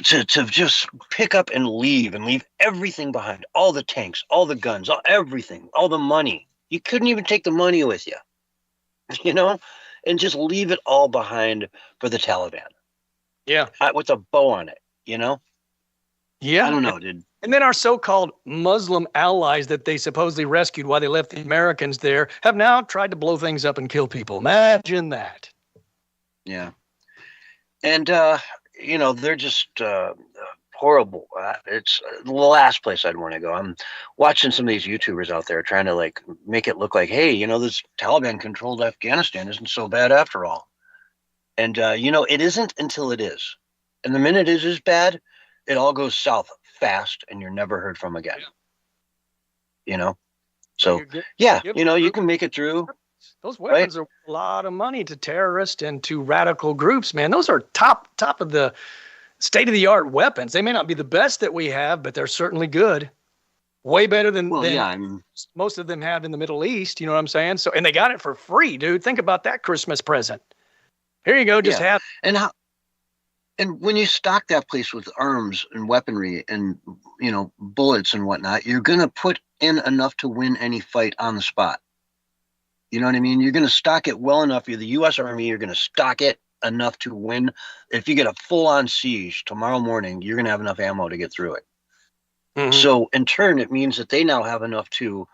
just pick up and leave everything behind, all the tanks, all the guns, everything, all the money. You couldn't even take the money with you, and just leave it all behind for the Taliban. Yeah. With a bow on it, Yeah. I don't know, dude. And then our so-called Muslim allies that they supposedly rescued while they left the Americans there have now tried to blow things up and kill people. Imagine that. Yeah. And, they're just horrible. It's the last place I'd want to go. I'm watching some of these YouTubers out there trying to make it look like, hey, this Taliban-controlled Afghanistan isn't so bad after all. And, it isn't until it is. And the minute it is bad, it all goes south fast and you're never heard from again. So you can make it through. Those weapons are a lot of money to terrorists and to radical groups, man. Those are top of the state-of-the-art weapons. They may not be the best that we have, but they're certainly good. Way better than most of them have in the Middle East. You know what I'm saying? So, and they got it for free, dude. Think about that Christmas present. Here you go. Just have. And when you stock that place with arms and weaponry and, bullets and whatnot, you're going to put in enough to win any fight on the spot. You know what I mean? You're going to stock it well enough. You're the U.S. Army. You're going to stock it enough to win. If you get a full-on siege tomorrow morning, you're going to have enough ammo to get through it. Mm-hmm. So in turn, it means that they now have enough to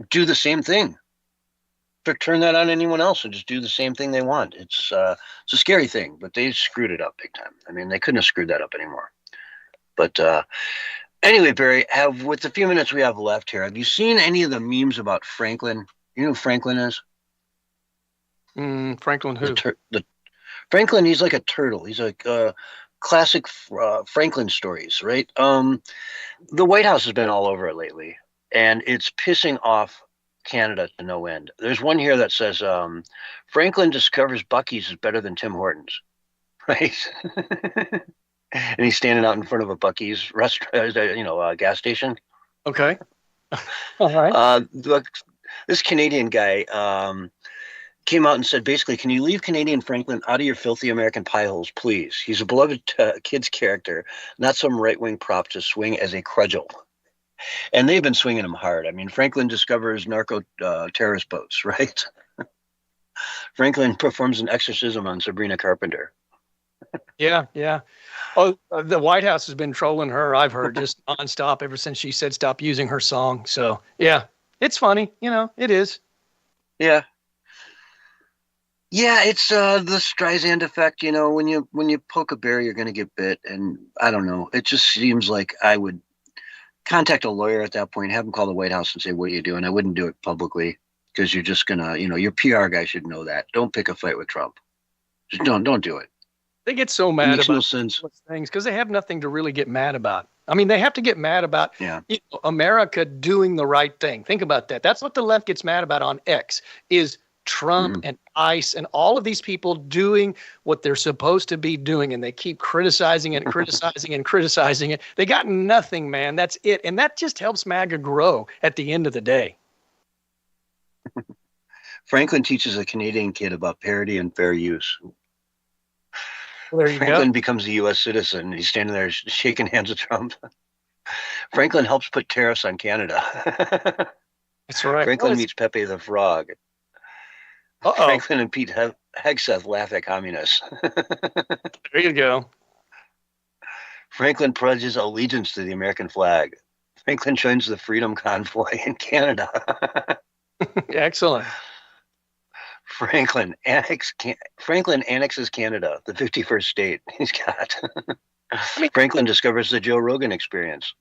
do the same thing. To turn that on anyone else and just do the same thing they want. It's a scary thing, but they screwed it up big time. I mean, they couldn't have screwed that up anymore. But anyway, Barry, with the few minutes we have left here, have you seen any of the memes about Franklin? You know who Franklin is? Franklin who? Franklin, he's like a turtle. He's like classic Franklin stories, right? The White House has been all over it lately, and it's pissing off Canada to no end. There's one here that says Franklin discovers Buc-ee's is better than Tim Hortons, right? And he's standing out in front of a Buc-ee's restaurant, gas station. Okay. All right. This Canadian guy came out and said, basically, can you leave Canadian Franklin out of your filthy American pie holes, please? He's a beloved kid's character, not some right-wing prop to swing as a cudgel. And they've been swinging him hard. I mean, Franklin discovers narco terrorist boats, right? Franklin performs an exorcism on Sabrina Carpenter. Yeah. Oh, the White House has been trolling her, I've heard, just nonstop ever since she said stop using her song. So, yeah, it's funny. It is. Yeah. Yeah, it's the Streisand effect. When you poke a bear, you're going to get bit. And I don't know. It just seems like I would contact a lawyer at that point, have him call the White House and say, what are you doing? I wouldn't do it publicly because you're just going to, your PR guy should know that. Don't pick a fight with Trump. Just don't do it. They get so mad about no sense. Things because they have nothing to really get mad about. I mean, they have to get mad about America doing the right thing. Think about that. That's what the left gets mad about on X is Trump and ICE and all of these people doing what they're supposed to be doing, and they keep criticizing it, criticizing and criticizing it. They got nothing, man. That's it. And that just helps MAGA grow at the end of the day. Franklin teaches a Canadian kid about parity and fair use. Well, there you Franklin go. becomes a U.S. citizen. He's standing there shaking hands with Trump. Franklin helps put tariffs on Canada. That's right. Franklin meets Pepe the Frog. Franklin and Pete Hegseth laugh at communists. There you go. Franklin pledges allegiance to the American flag. Franklin joins the Freedom Convoy in Canada. Excellent. Franklin annexes Canada, the 51st state. He's got. Franklin discovers the Joe Rogan experience.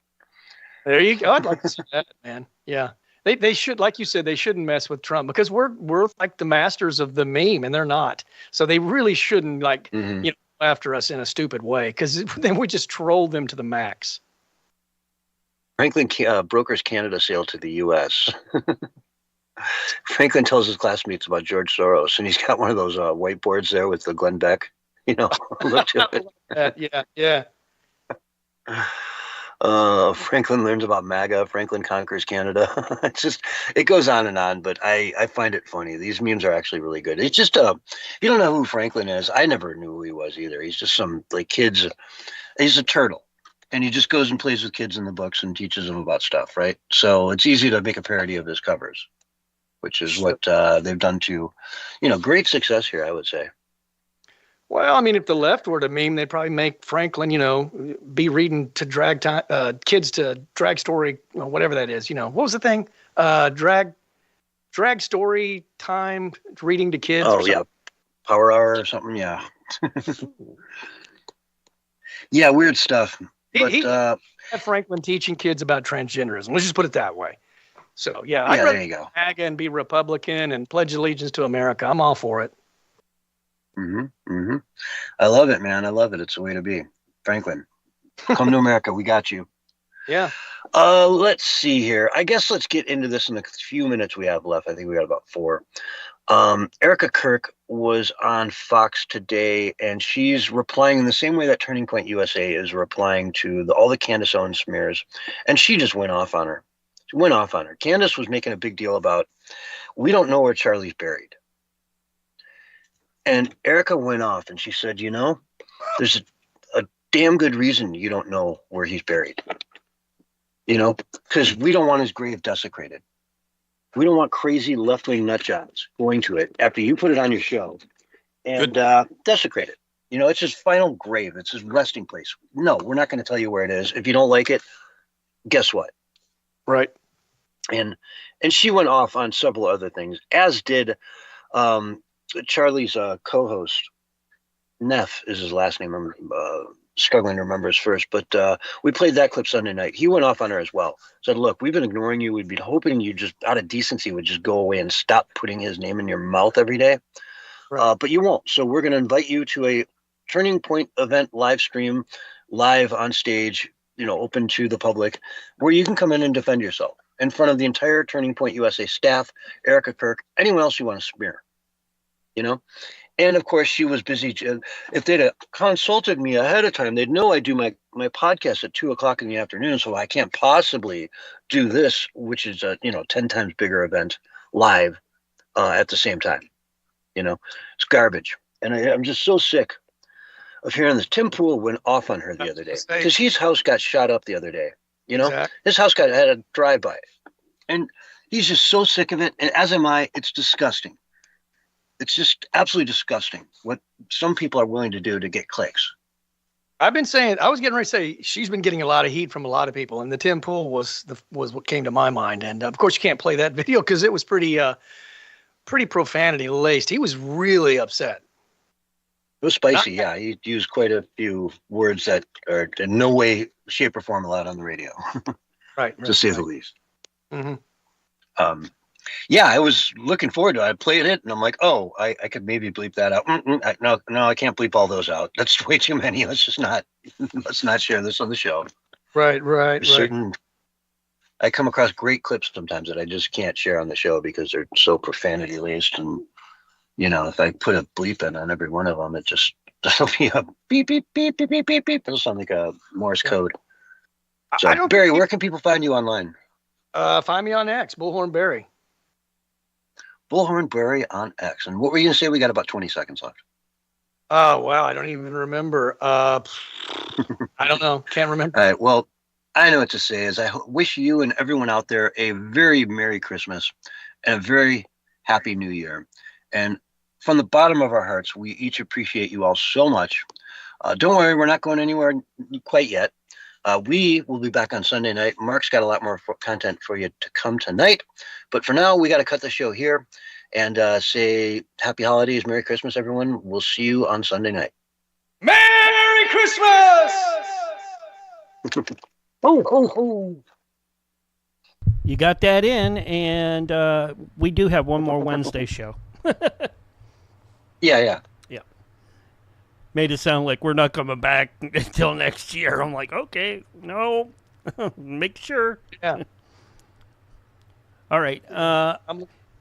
There you go. I'd like to see that, man. Yeah. They should, like you said, they shouldn't mess with Trump because we're like the masters of the meme, and they're not. So they really shouldn't go after us in a stupid way, because then we just troll them to the max. Franklin brokers Canada sale to the U.S. Franklin tells his classmates about George Soros, and he's got one of those whiteboards there with the Glenn Beck, look to it. Yeah. Franklin learns about MAGA. Franklin conquers Canada. It goes on and on, but I find it funny. These memes are actually really good. It's just if you don't know who Franklin is, I never knew who he was either. He's just some kids. He's a turtle, and he just goes and plays with kids in the books and teaches them about stuff, right? So it's easy to make a parody of his covers, which is what they've done to, great success here, I would say. Well, I mean, if the left were to meme, they'd probably make Franklin, be reading to kids to drag story, whatever that is. What was the thing? Drag story time reading to kids. Oh, yeah. Power Hour or something. Yeah. Yeah. Weird stuff. But he had Franklin teaching kids about transgenderism. Let's just put it that way. So, yeah, I'd there you go. MAGA and be Republican and pledge allegiance to America. I'm all for it. I love it, man. I love it. It's the way to be. Franklin, come to America. We got you. Yeah. Let's see here. I guess let's get into this in the few minutes we have left. I think we got about 4. Erica Kirk was on Fox today, and she's replying in the same way that Turning Point USA is replying to all the Candace Owens smears, and she just went off on her. Candace was making a big deal about, we don't know where Charlie's buried. And Erica went off and she said, there's a damn good reason you don't know where he's buried. Because we don't want his grave desecrated. We don't want crazy left-wing nutjobs going to it after you put it on your show and desecrate it. It's his final grave. It's his resting place. No, we're not going to tell you where it is. If you don't like it, guess what? Right. And she went off on several other things, as did Charlie's co-host. Neff is his last name. I'm struggling to remember his first, but we played that clip Sunday night. He went off on her as well. Said, look, we've been ignoring you. We'd been hoping you just, out of decency, would just go away and stop putting his name in your mouth every day. Right. But you won't. So we're going to invite you to a Turning Point event live stream, live on stage, open to the public, where you can come in and defend yourself in front of the entire Turning Point USA staff, Erica Kirk, anyone else you want to smear. And of course she was busy. If they'd consulted me ahead of time, they'd know I do my podcast at 2:00 in the afternoon. So I can't possibly do this, which is a 10 times bigger event live at the same time. It's garbage. And I'm just so sick of hearing this. Tim Pool went off on her the other day because his house got shot up the other day. Exactly. His house had a drive-by, and he's just so sick of it. And as am I. It's disgusting. It's just absolutely disgusting what some people are willing to do to get clicks. I was getting ready to say, she's been getting a lot of heat from a lot of people, and the Tim Pool was what came to my mind. And of course, you can't play that video because it was pretty profanity laced. He was really upset. It was spicy, yeah. He used quite a few words that are in no way, shape, or form allowed on the radio. Right. To say the least. Mm-hmm. Yeah, I was looking forward to it. I played it, and I'm like, oh, I could maybe bleep that out. No, I can't bleep all those out. That's way too many. Let's not share this on the show. Right. I come across great clips sometimes that I just can't share on the show because they're so profanity laced and if I put a bleep in on every one of them, that'll be a beep, beep, beep, beep, beep, beep, beep. It'll sound like a Morse code. So, Barry, where can people find you online? Find me on X, Bullhorn Barry. Bullhorn Barry on X. And what were you going to say? We got about 20 seconds left. Oh, wow. I don't even remember. I don't know. Can't remember. All right. Well, I know what to say is I wish you and everyone out there a very Merry Christmas and a very Happy New Year. And from the bottom of our hearts, we each appreciate you all so much. Don't worry, we're not going anywhere quite yet. We will be back on Sunday night. Mark's got a lot more content for you to come tonight. But for now, we got to cut the show here and say Happy Holidays, Merry Christmas, everyone. We'll see you on Sunday night. Merry Christmas! Oh. You got that in, and we do have one more Wednesday show. Yeah. Made it sound like we're not coming back until next year. I'm like, okay, no, make sure. Yeah. All right.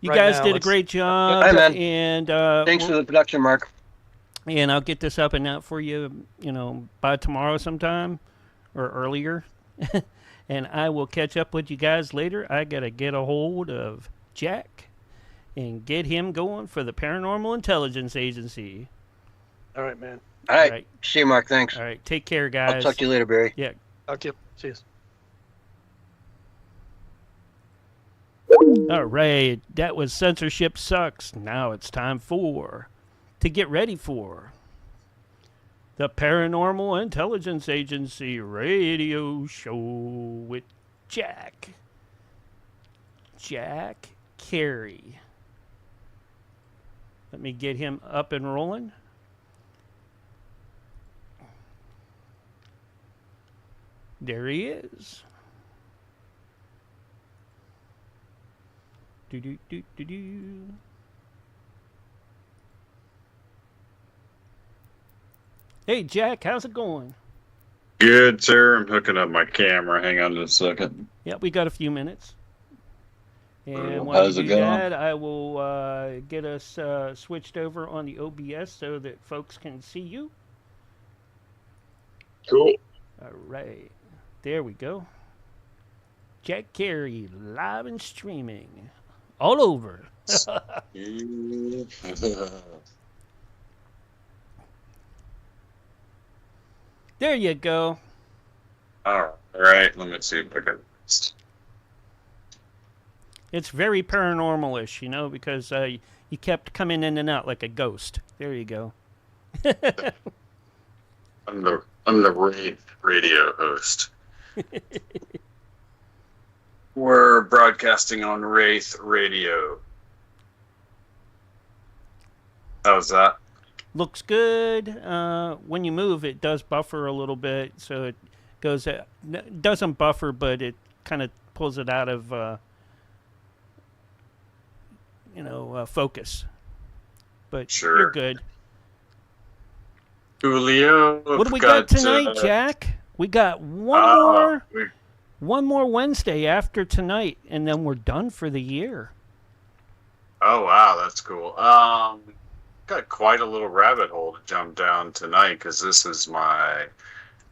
You guys did a great job. Hi, man. And thanks for the production, Mark. And I'll get this up and out for you, by tomorrow sometime or earlier. And I will catch up with you guys later. I got to get a hold of Jack and get him going for the Paranormal Intelligence Agency. All right, man. All right. See you, Mark. Thanks. All right. Take care, guys. I'll talk to you later, Barry. Yeah. Okay. Cheers. All right. That was Censorship Sucks. Now it's time to get ready for the Paranormal Intelligence Agency radio show with Jack Carey. Let me get him up and rolling. There he is. Do. Hey, Jack, how's it going? Good, sir. I'm hooking up my camera. Hang on just a second. Yeah, we got a few minutes. And while how's you it do going? that, I will get us switched over on the OBS so that folks can see you. Cool. All right. There we go. Jack Carey, live and streaming all over. There you go. All right. Let me see if I can. It's very paranormal-ish, because you kept coming in and out like a ghost. There you go. I'm the radio host. We're broadcasting on Wraith Radio. How's that? Looks good. When you move, it does buffer a little bit, so it goes. Doesn't buffer, but it kind of pulls it out of, focus. But sure. You're good. Julio, what do we got tonight, Jack? We got one more Wednesday after tonight, and then we're done for the year. Oh wow, that's cool. Got quite a little rabbit hole to jump down tonight because this is I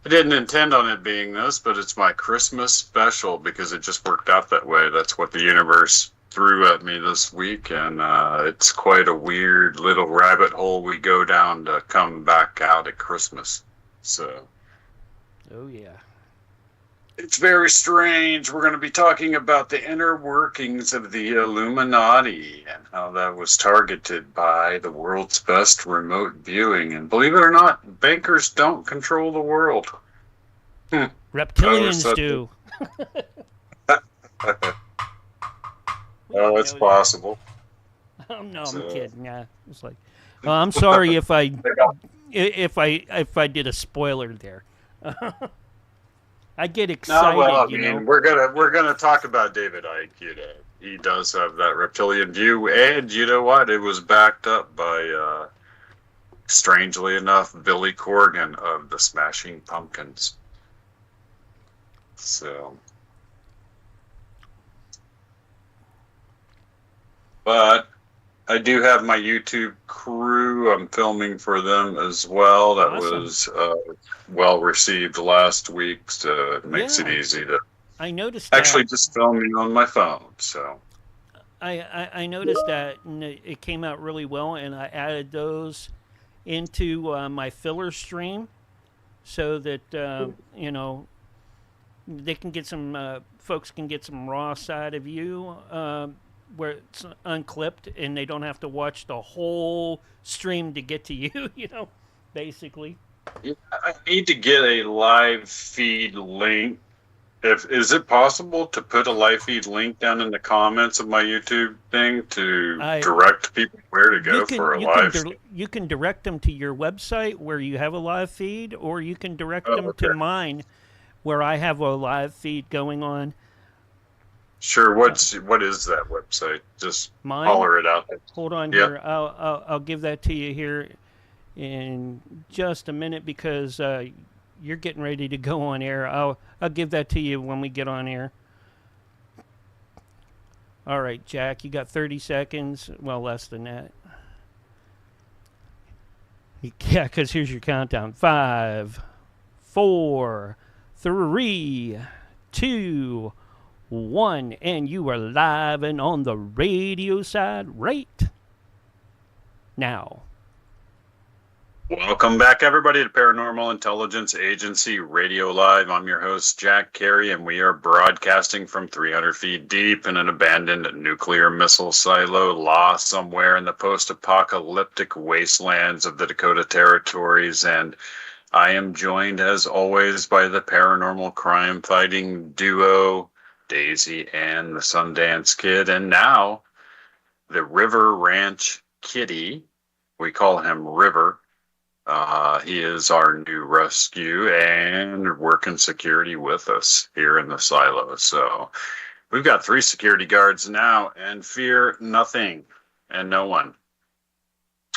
didn't intend on it being this, but it's my Christmas special because it just worked out that way. That's what the universe threw at me this week, and it's quite a weird little rabbit hole we go down to come back out at Christmas. So, oh yeah, it's very strange. We're going to be talking about the inner workings of the Illuminati and how that was targeted by the world's best remote viewing. And believe it or not, bankers don't control the world. Reptilians do. Oh, it's possible. Oh no, I'm kidding. Yeah, it's like, I'm sorry if I did a spoiler there. I get excited. No, well, we're gonna talk about David Icke. He does have that reptilian view, and you know what? It was backed up by, strangely enough, Billy Corgan of the Smashing Pumpkins. So. But I do have my YouTube crew. I'm filming for them as well. That Awesome. was well received last week, so it makes it Yeah. easy to I noticed actually that. just filming on my phone. So I noticed that, and it came out really well, and I added those into my filler stream so that they can get some folks can get some raw side of you where it's unclipped, and they don't have to watch the whole stream to get to you. Basically. yeah, I need to get a live feed link. Is it possible to put a live feed link down in the comments of my YouTube thing to direct people where to go for a live feed? You can direct them to your website where you have a live feed, or you can direct them to mine where I have a live feed going on. Sure. What is that website? Just holler it out. Hold on here. I'll give that to you here in just a minute because you're getting ready to go on air. I'll give that to you when we get on air. All right, Jack, you got 30 seconds. Well, less than that. Yeah, because here's your countdown. 5, 4, 3, 2, 1, and you are live and on the radio side right now. Welcome back, everybody, to Paranormal Intelligence Agency Radio Live. I'm your host, Jack Carey, and we are broadcasting from 300 feet deep in an abandoned nuclear missile silo lost somewhere in the post-apocalyptic wastelands of the Dakota Territories. And I am joined, as always, by the paranormal crime-fighting duo, Daisy and the Sundance Kid, and now the River Ranch Kitty. We call him River. He is our new rescue and working security with us here in the silo. So we've got 3 security guards now, and fear nothing and no one.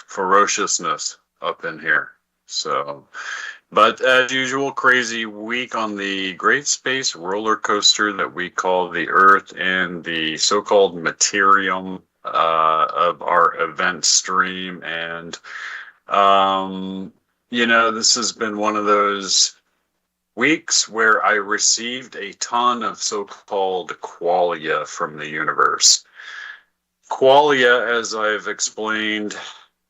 Ferociousness up in here. So, but as usual, crazy week on the great space roller coaster that we call the Earth and the so-called materium of our event stream. And this has been one of those weeks where I received a ton of so-called qualia from the universe. Qualia, as I've explained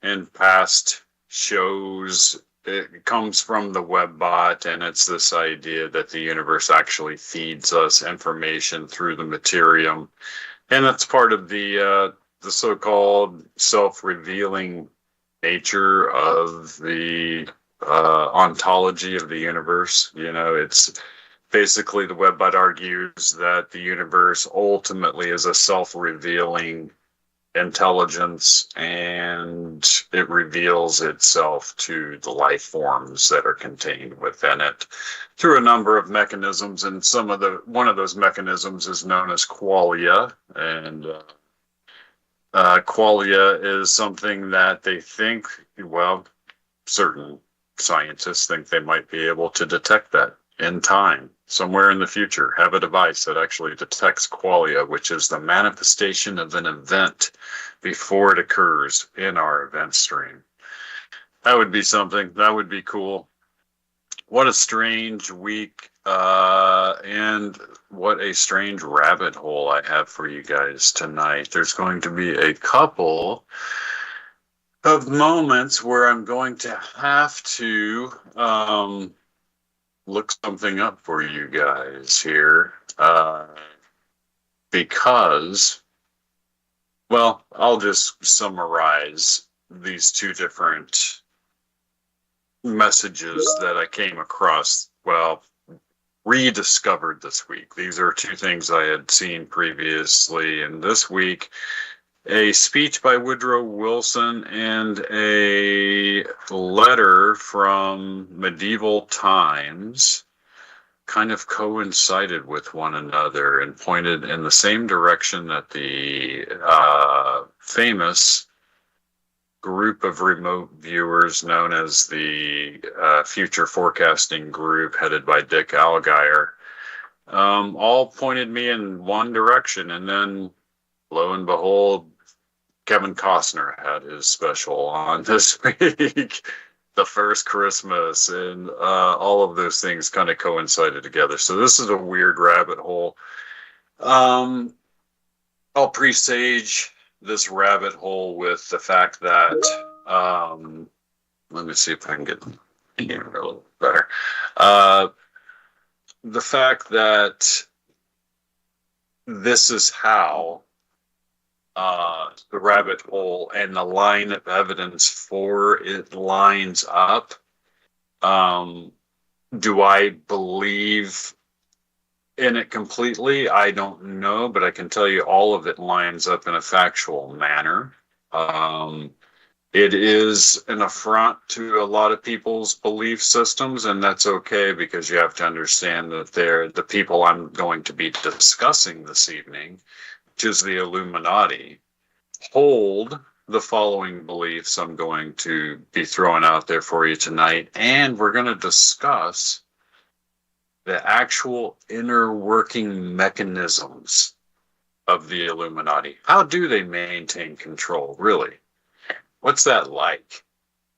in past shows, it comes from the webbot, and it's this idea that the universe actually feeds us information through the materium. And that's part of the so-called self-revealing nature of the ontology of the universe. It's basically, the webbot argues that the universe ultimately is a self-revealing intelligence, and it reveals itself to the life forms that are contained within it through a number of mechanisms. And one of those mechanisms is known as qualia, and qualia is something that they think, certain scientists think they might be able to detect that in time, somewhere in the future, have a device that actually detects qualia, which is the manifestation of an event before it occurs in our event stream. That would be something. That would be cool. What a strange week, and what a strange rabbit hole I have for you guys tonight. There's going to be a couple of moments where I'm going to have to look something up for you guys here, because, I'll just summarize these 2 different messages that I came across, rediscovered this week. These are 2 things I had seen previously, and this week, a speech by Woodrow Wilson and a letter from medieval times kind of coincided with one another and pointed in the same direction that the famous group of remote viewers known as the Future Forecasting Group, headed by Dick Algeier, all pointed me in one direction. And then, lo and behold, Kevin Costner had his special on this week. The first Christmas, and all of those things kind of coincided together. So this is a weird rabbit hole. I'll presage this rabbit hole with the fact that, let me see if I can get here a little better. The fact that this is how the rabbit hole and the line of evidence for it lines up. Do I believe in it completely? I don't know, but I can tell you all of it lines up in a factual manner. It is an affront to a lot of people's belief systems, and that's okay, because you have to understand that they're the people I'm going to be discussing this evening, which is the Illuminati, hold the following beliefs I'm going to be throwing out there for you tonight, and we're going to discuss the actual inner working mechanisms of the Illuminati. How do they maintain control, really? What's that like?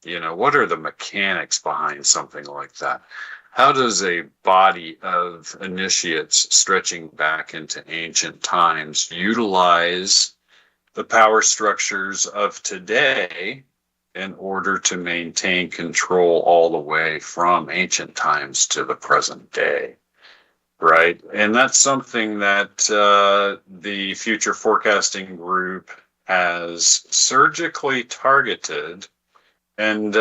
You know, what are the mechanics behind something like that? How does a body of initiates stretching back into ancient times utilize the power structures of today in order to maintain control all the way from ancient times to the present day? Right? And that's something that the Future Forecasting Group has surgically targeted. And, Dick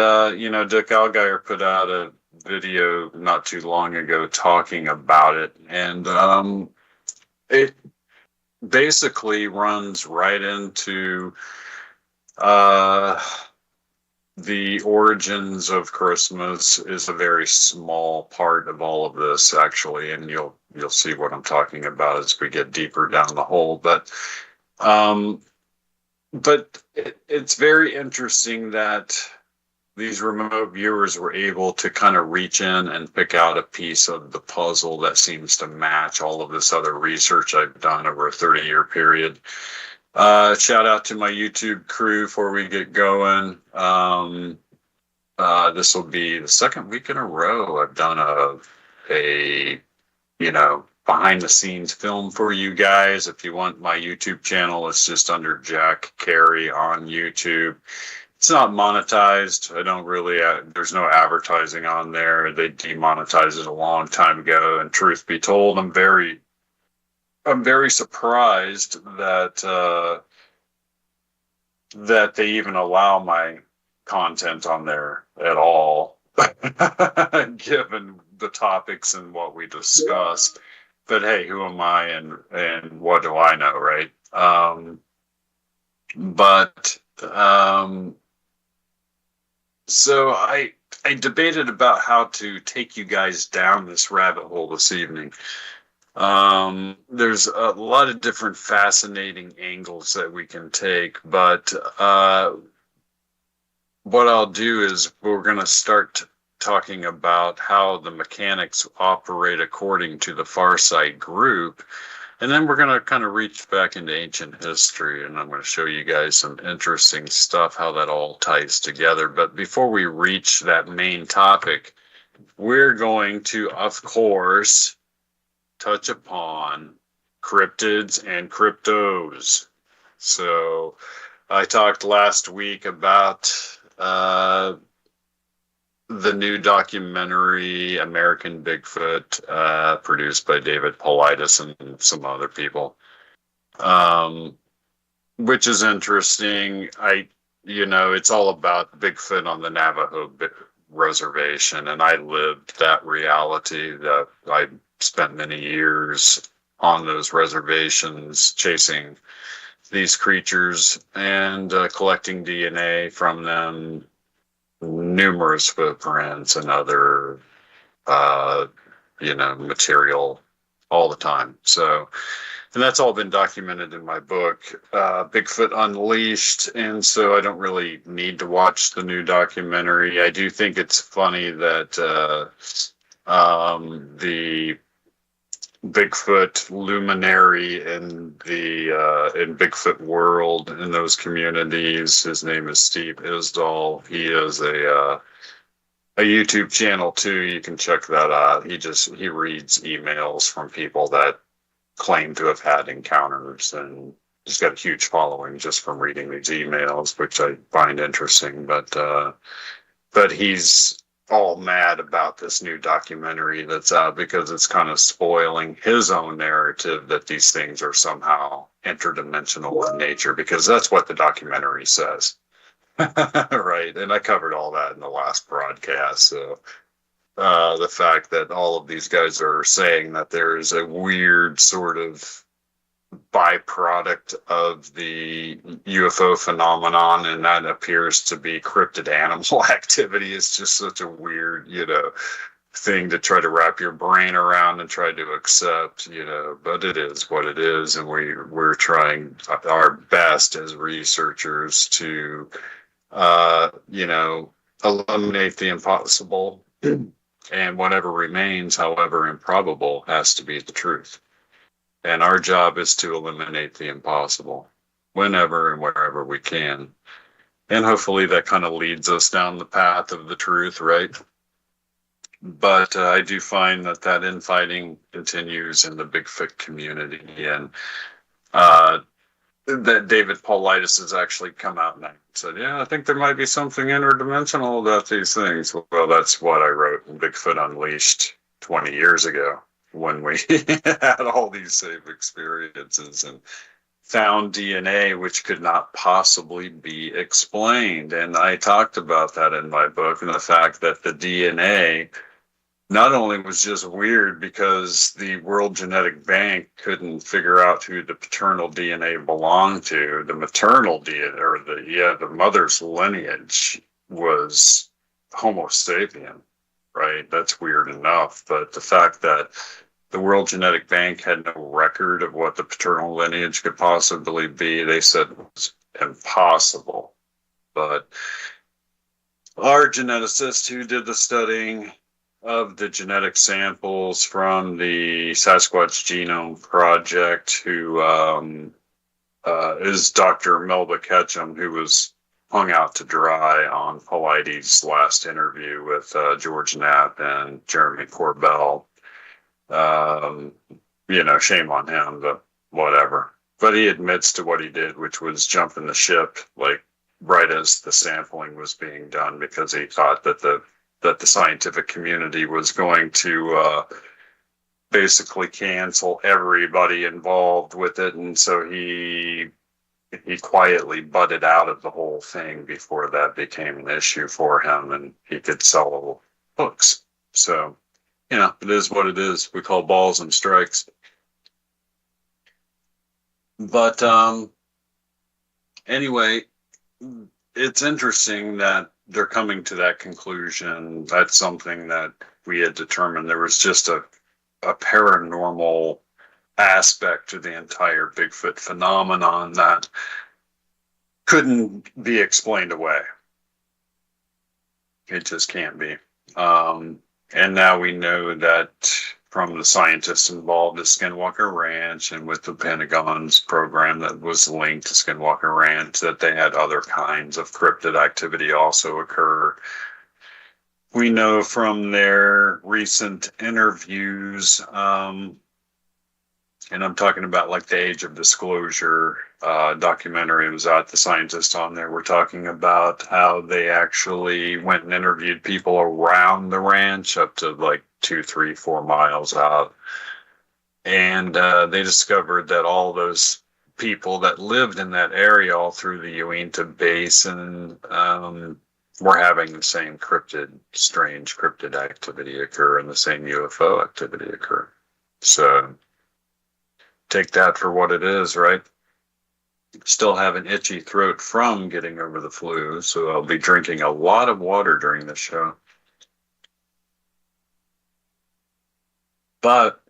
Allgaier put out a video not too long ago talking about it. And it basically runs right into the origins of Christmas is a very small part of all of this, actually. And you'll see what I'm talking about as we get deeper down the hole. But it's very interesting that these remote viewers were able to kind of reach in and pick out a piece of the puzzle that seems to match all of this other research I've done over a 30-year period. Shout out to my YouTube crew before we get going. This will be the second week in a row I've done a behind the scenes film for you guys. If you want my YouTube channel, it's just under Jack Carey on YouTube. It's not monetized. I don't really, there's no advertising on there. They demonetized it a long time ago. And truth be told, I'm very surprised that that they even allow my content on there at all, given the topics and what we discuss. But hey, who am I and what do I know, right? So I debated about how to take you guys down this rabbit hole this evening. There's a lot of different fascinating angles that we can take, but what I'll do is we're going to start talking about how the mechanics operate according to the Far Side group, and then we're going to kind of reach back into ancient history, and I'm going to show you guys some interesting stuff, how that all ties together. But before we reach that main topic, we're going to, of course, touch upon cryptids and cryptos. So I talked last week about the new documentary American Bigfoot, produced by David Paulides and some other people, which is interesting. It's all about Bigfoot on the Navajo reservation, and I lived that reality. That I spent many years on those reservations chasing these creatures and collecting DNA from them, numerous footprints and other, material all the time. So, and that's all been documented in my book, Bigfoot Unleashed. And so I don't really need to watch the new documentary. I do think it's funny that Bigfoot luminary in the in Bigfoot world in those communities. His name is Steve Isdall. He is a YouTube channel too. You can check that out. He reads emails from people that claim to have had encounters, and he's got a huge following just from reading these emails, which I find interesting. But he's all mad about this new documentary that's out because it's kind of spoiling his own narrative that these things are somehow interdimensional in nature, because that's what the documentary says. Right. And I covered all that in the last broadcast. So the fact that all of these guys are saying that there is a weird sort of byproduct of the UFO phenomenon, and that appears to be cryptid animal activity, is just such a weird, thing to try to wrap your brain around and try to accept, but it is what it is. And we're trying our best as researchers to, eliminate the impossible, and whatever remains, however improbable, has to be the truth. And our job is to eliminate the impossible whenever and wherever we can. And hopefully that kind of leads us down the path of the truth, right? But I do find that infighting continues in the Bigfoot community. And that David Paulides has actually come out and said, yeah, I think there might be something interdimensional about these things. Well, that's what I wrote in Bigfoot Unleashed 20 years ago, when we had all these same experiences and found DNA which could not possibly be explained. And I talked about that in my book, and the fact that the DNA not only was just weird because the World Genetic Bank couldn't figure out who the paternal DNA belonged to, the maternal DNA, or the mother's lineage was Homo sapien, right? That's weird enough. But the fact that the World Genetic Bank had no record of what the paternal lineage could possibly be, they said it was impossible. But our geneticist who did the studying of the genetic samples from the Sasquatch Genome Project, who is Dr. Melba Ketchum, who was hung out to dry on Paulides' last interview with George Knapp and Jeremy Corbell. Shame on him, but whatever. But he admits to what he did, which was jumping the ship, like right as the sampling was being done, because he thought that the scientific community was going to basically cancel everybody involved with it, and so he quietly butted out of the whole thing before that became an issue for him, and he could sell books. So, it is what it is. We call balls and strikes. But anyway, it's interesting that they're coming to that conclusion. That's something that we had determined. There was just a paranormal aspect to the entire Bigfoot phenomenon that couldn't be explained away. It just can't be. And now we know that from the scientists involved at Skinwalker Ranch and with the Pentagon's program that was linked to Skinwalker Ranch, that they had other kinds of cryptid activity also occur. We know from their recent interviews, and I'm talking about like the Age of Disclosure documentary was out, the scientists on there were talking about how they actually went and interviewed people around the ranch up to like 2, 3, 4 miles out. And they discovered that all those people that lived in that area all through the Uinta Basin were having the same strange cryptid activity occur and the same UFO activity occur. So take that for what it is, right? Still have an itchy throat from getting over the flu, so I'll be drinking a lot of water during the show. But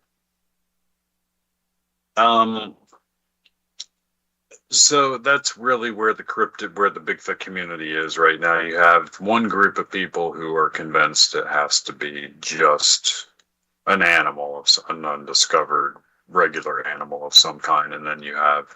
so that's really where the Bigfoot community is right now. You have one group of people who are convinced it has to be just an animal, an undiscovered regular animal of some kind, and then you have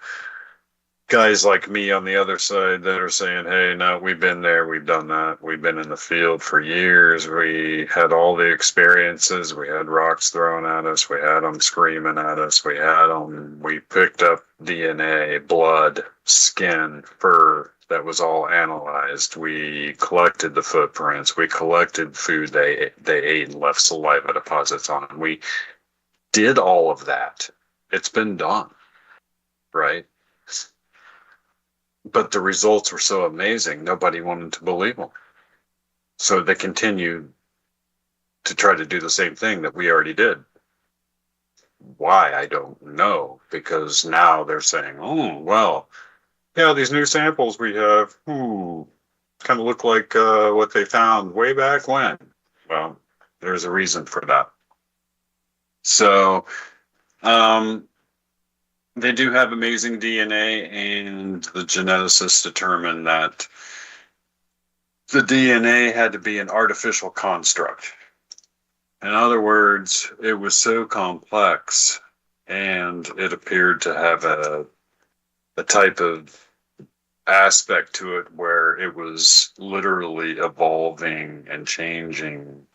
guys like me on the other side that are saying, hey, no, we've been there, we've done that, we've been in the field for years, we had all the experiences, we had rocks thrown at us, we had them screaming at us, we picked up DNA, blood, skin, fur, that was all analyzed. We collected the footprints, we collected food they ate and left saliva deposits on. We did all of that. It's been done, right? But the results were so amazing, nobody wanted to believe them. So they continued to try to do the same thing that we already did. Why, I don't know, because now they're saying, oh, well, yeah, these new samples we have, kind of look like what they found way back when. Well, there's a reason for that. So, they do have amazing DNA, and the geneticists determined that the DNA had to be an artificial construct. In other words, it was so complex, and it appeared to have a type of aspect to it where it was literally evolving and changing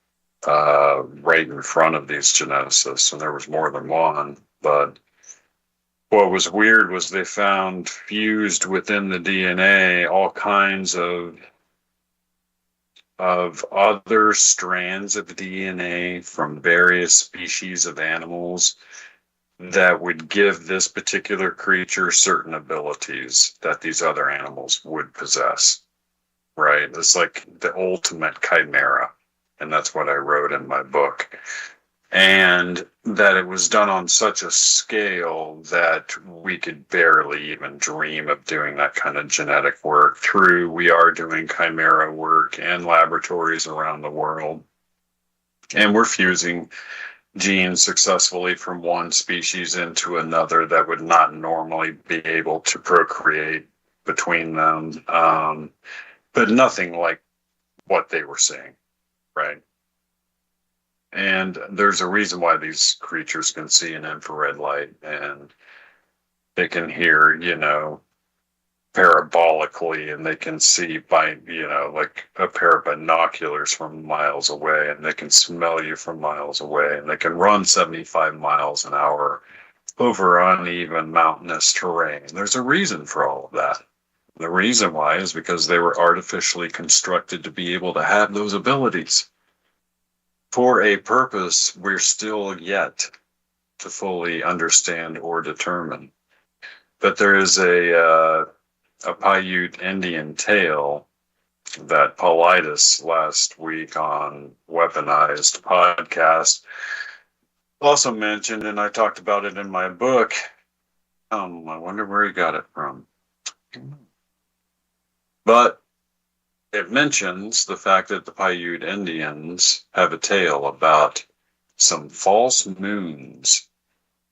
right in front of these geneticists, and there was more than one, but what was weird was they found fused within the DNA all kinds of other strands of DNA from various species of animals that would give this particular creature certain abilities that these other animals would possess, right? It's like the ultimate chimera, and that's what I wrote in my book. And that it was done on such a scale that we could barely even dream of doing that kind of genetic work. We are doing chimera work in laboratories around the world. And we're fusing genes successfully from one species into another that would not normally be able to procreate between them. But nothing like what they were seeing, right? And there's a reason why these creatures can see in infrared light, and they can hear, parabolically, and they can see by, like a pair of binoculars from miles away, and they can smell you from miles away, and they can run 75 miles an hour over uneven mountainous terrain. There's a reason for all of that. The reason why is because they were artificially constructed to be able to have those abilities. For a purpose we're still yet to fully understand or determine. But there is a Paiute Indian tale that Paulides last week on Weaponized podcast also mentioned, and I talked about it in my book. I wonder where he got it from. But it mentions the fact that the Paiute Indians have a tale about some false moons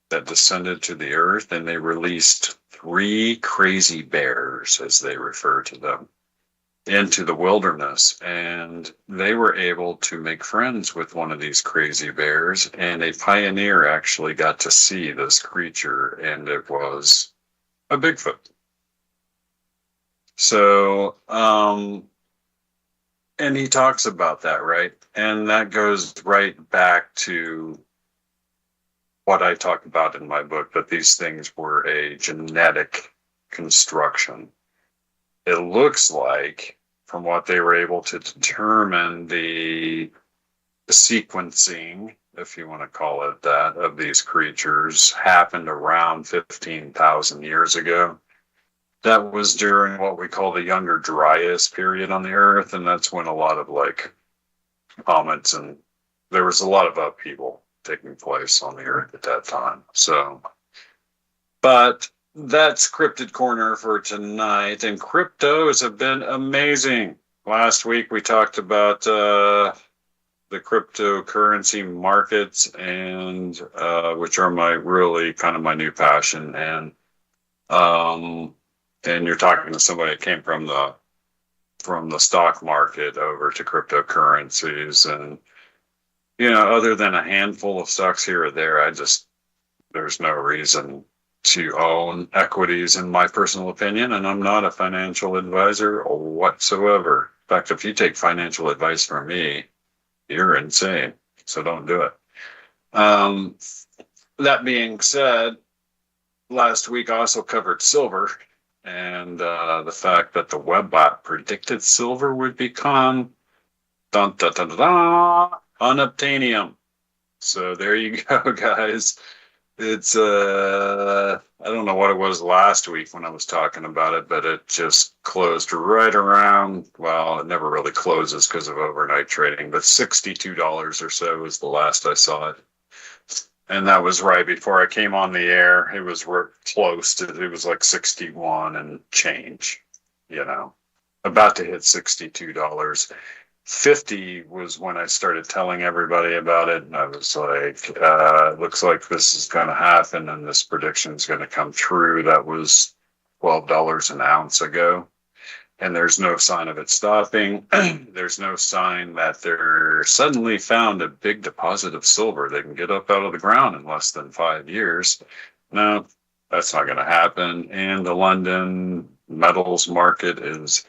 that descended to the earth, and they released 3 crazy bears, as they refer to them, into the wilderness. And they were able to make friends with one of these crazy bears, and a pioneer actually got to see this creature, and it was a Bigfoot. So, and he talks about that, right? And that goes right back to what I talk about in my book, that these things were a genetic construction. It looks like, from what they were able to determine, the sequencing, if you want to call it that, of these creatures happened around 15,000 years ago. That was during what we call the Younger Dryas period on the Earth, and that's when a lot of comets, and there was a lot of upheaval taking place on the Earth at that time. So, but that's Cryptid Corner for tonight, and cryptos have been amazing. Last week we talked about the cryptocurrency markets, and which are my new passion, and you're talking to somebody that came from the stock market over to cryptocurrencies, and other than a handful of stocks here or there, there's no reason to own equities in my personal opinion, and I'm not a financial advisor whatsoever. In fact, if you take financial advice from me, you're insane. So don't do it. That being said, last week I also covered silver and the fact that the web bot predicted silver would become unobtainium. So there you go, guys. It's I don't know what it was last week when I was talking about it, but it just closed right around, well, it never really closes because of overnight trading, but $62 or so was the last I saw it. And that was right before I came on the air. It was close to, it was like 61 and change, about to hit $62. 50 was when I started telling everybody about it, and I was like, looks like this is going to happen and this prediction is going to come true. That was $12 an ounce ago, and there's no sign of it stopping. There's no sign that they're suddenly found a big deposit of silver they can get up out of the ground in less than 5 years. No, that's not going to happen. And the London metals market is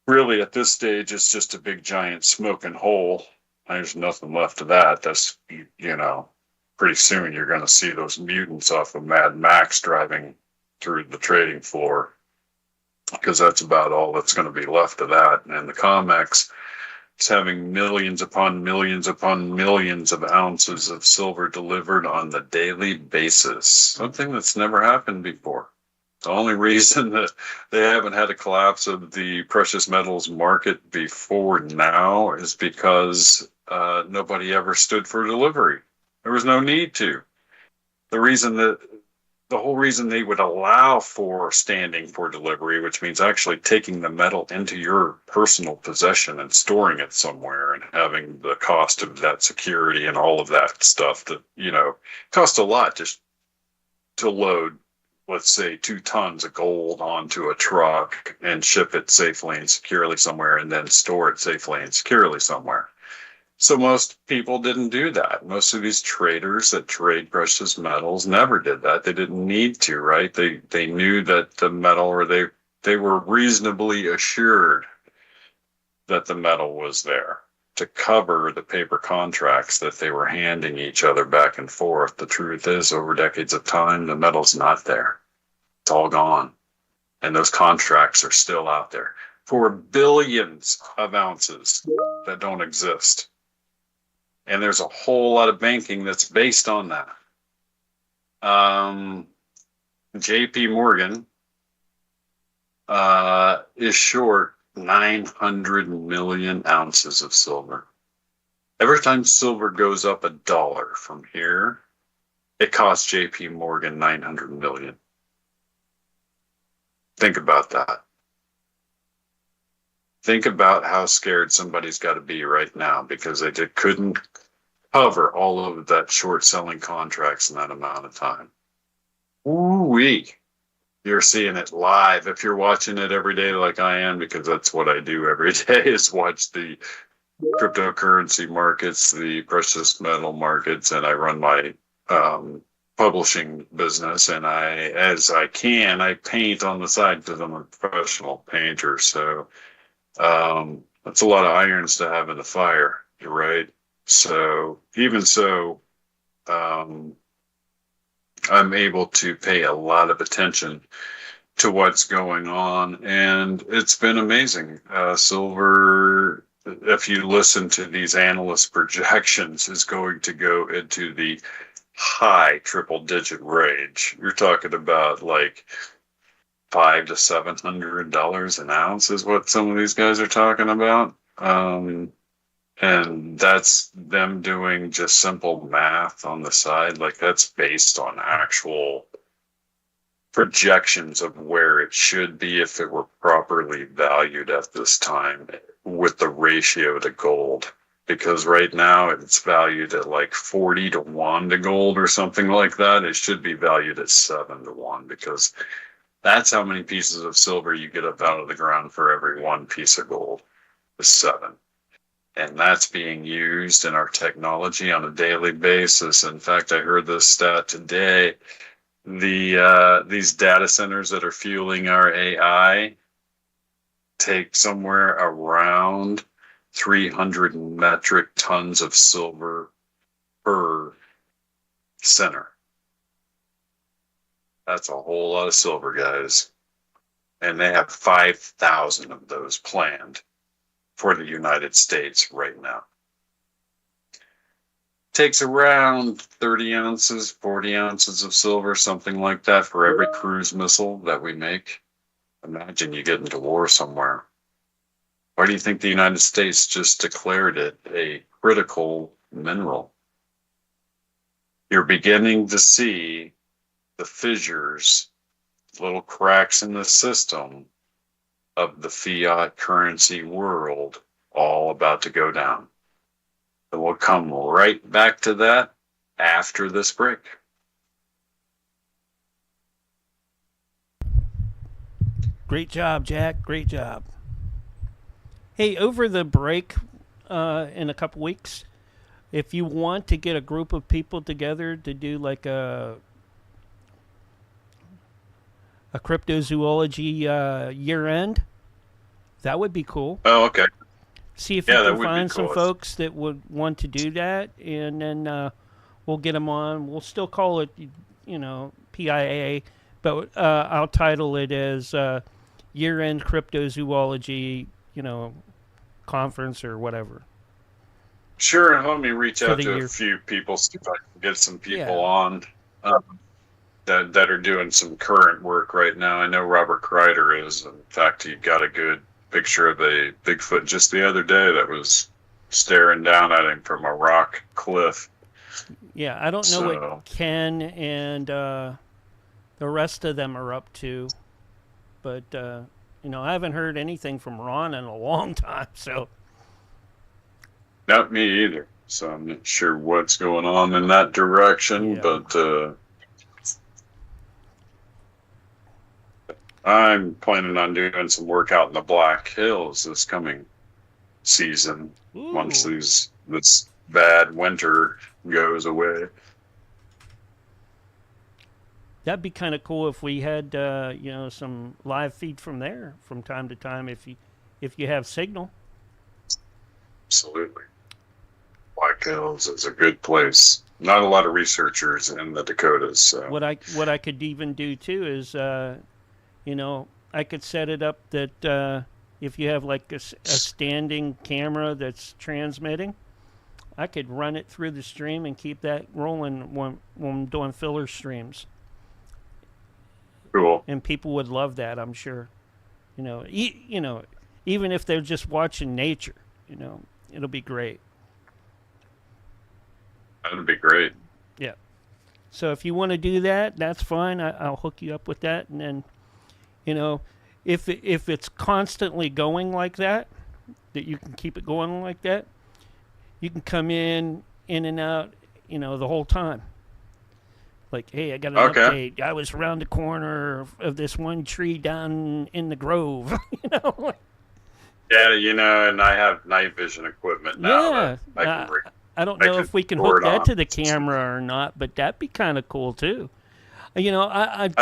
really, at this stage, it's just a big giant smoking hole. There's nothing left of that. That's, pretty soon you're going to see those mutants off of Mad Max driving through the trading floor, because that's about all that's going to be left of that. And the COMEX is having millions upon millions upon millions of ounces of silver delivered on the daily basis, something that's never happened before. The only reason that they haven't had a collapse of the precious metals market before now is because nobody ever stood for delivery. There was no need to. The whole reason they would allow for standing for delivery, which means actually taking the metal into your personal possession and storing it somewhere and having the cost of that security and all of that stuff that, cost a lot just to load, let's say, 2 tons of gold onto a truck and ship it safely and securely somewhere and then store it safely and securely somewhere. So most people didn't do that. Most of these traders that trade precious metals never did that. They didn't need to, right? They knew that the metal, or they were reasonably assured that the metal was there to cover the paper contracts that they were handing each other back and forth. The truth is, over decades of time, the metal's not there. It's all gone. And those contracts are still out there for billions of ounces that don't exist. And there's a whole lot of banking that's based on that. JP Morgan is short 900 million ounces of silver. Every time silver goes up $1 from here, it costs JP Morgan 900 million. Think about that. Think about how scared somebody's got to be right now because they couldn't cover all of that short selling contracts in that amount of time. Ooh-wee. You're seeing it live. If you're watching it every day like I am, because that's what I do every day, is watch the cryptocurrency markets, the precious metal markets, and I run my publishing business. And I paint on the side because I'm a professional painter. So that's a lot of irons to have in the fire. You're right. So even so, I'm able to pay a lot of attention to what's going on, and it's been amazing. Silver, if you listen to these analyst projections, is going to go into the high triple-digit range. You're talking about like $500 to $700 an ounce is what some of these guys are talking about. And that's them doing just simple math on the side. Like, that's based on actual projections of where it should be if it were properly valued at this time with the ratio to gold. Because right now it's valued at like 40 to 1 to gold or something like that. It should be valued at 7 to 1 because that's how many pieces of silver you get up out of the ground for every 1 piece of gold is 7. And that's being used in our technology on a daily basis. In fact, I heard this stat today. These data centers that are fueling our AI take somewhere around 300 metric tons of silver per center. That's a whole lot of silver, guys. And they have 5,000 of those planned for the United States right now. Takes around 30 ounces, 40 ounces of silver, something like that, for every cruise missile that we make. Imagine you get into war somewhere. Why do you think the United States just declared it a critical mineral? You're beginning to see the fissures, little cracks in the system of the fiat currency world, all about to go down. And we'll come right back to that after this break. Great job, Jack. Great job. Hey, over the break in a couple weeks, if you want to get a group of people together to do like a cryptozoology year end, that would be cool. Oh, okay. See if you can find some folks that would want to do that, and then we'll get them on. We'll still call it, PIA, but I'll title it as year-end cryptozoology, conference or whatever. Sure, and let me reach out to a few people, see if I can get some people on that are doing some current work right now. I know Robert Kreider is. In fact, he got a good picture of a Bigfoot just the other day that was staring down at him from a rock cliff. Yeah, I don't know what Ken and the rest of them are up to, but I haven't heard anything from Ron in a long time, so. Not me either. So I'm not sure what's going on in that direction, but I'm planning on doing some work out in the Black Hills this coming season. Ooh. Once this bad winter goes away. That'd be kind of cool if we had some live feed from there from time to time if you have signal. Absolutely. Black Hills is a good place. Not a lot of researchers in the Dakotas. So. What I could even do too is I could set it up that if you have like a standing camera that's transmitting, I could run it through the stream and keep that rolling when I'm doing filler streams. Cool. And people would love that, I'm sure. Even if they're just watching nature, it'll be great. That'd be great. Yeah. So if you want to do that, that's fine. I'll hook you up with that, and then, if it's constantly going like that you can keep it going like that, you can come in and out, the whole time. Like, hey, I got an update. I was around the corner of this one tree down in the grove. Yeah, and I have night vision equipment now. Yeah. I don't know if we can hook that to the camera or not, but that'd be kind of cool too. I've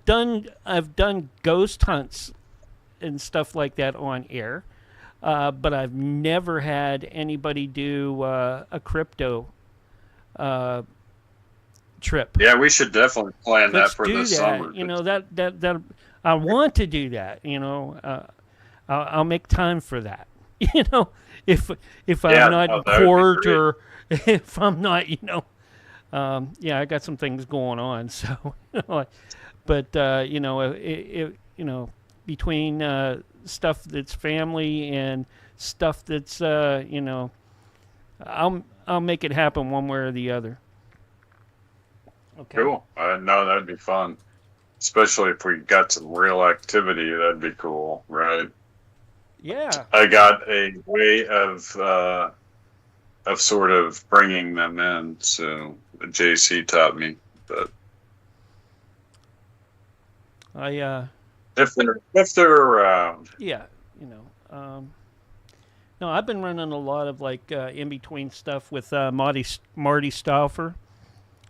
done ghost hunts and stuff like that on air, but I've never had anybody do a crypto trip. Yeah, we should definitely plan that for this summer. That I want to do that. I'll make time for that. If I'm not in court or if I'm not, I got some things going on. So, but between stuff that's family and stuff that's I'll make it happen one way or the other. Okay. Cool. No, that'd be fun, especially if we got some real activity. That'd be cool, right? Yeah. I got a way of sort of bringing them in. So JC taught me, but if they're around. Yeah, No, I've been running a lot of like in between stuff with Marty Stauffer.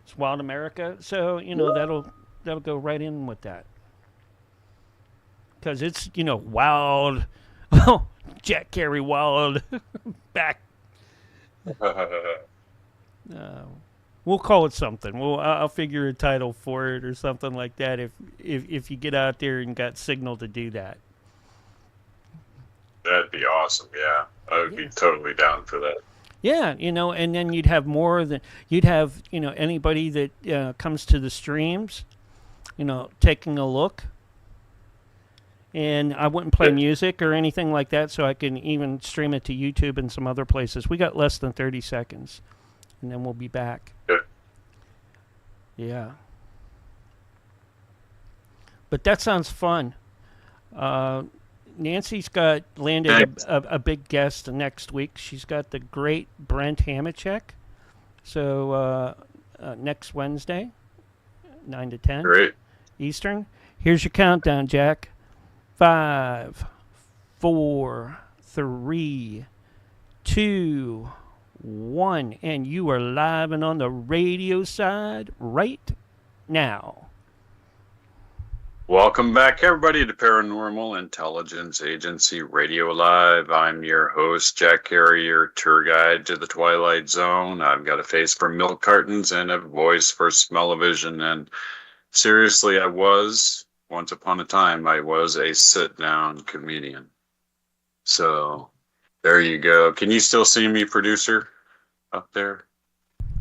It's Wild America, so that'll go right in with that because it's wild. Jack Carey wild back. We'll call it something. I'll figure a title for it or something like that. If you get out there and got signal to do that. That'd be awesome. Yeah, I would be totally down for that. Yeah, and then you'd have anybody that comes to the streams, taking a look. And I wouldn't play music or anything like that, so I can even stream it to YouTube and some other places. We got less than 30 seconds, and then we'll be back. Good. Yeah. But that sounds fun. Nancy's got landed a big guest next week. She's got the great Brent Hamachek. So next Wednesday, 9 to 10 Great. Eastern. Here's your countdown, Jack. 5, 4, 3, 2, 1. And you are live and on the radio side right now. Welcome back, everybody, to Paranormal Intelligence Agency Radio Live. I'm your host, Jack Carey, your tour guide to the Twilight Zone. I've got a face for milk cartons and a voice for smell-o-vision. And seriously, once upon a time, I was a sit-down comedian. So, there you go. Can you still see me, producer, up there?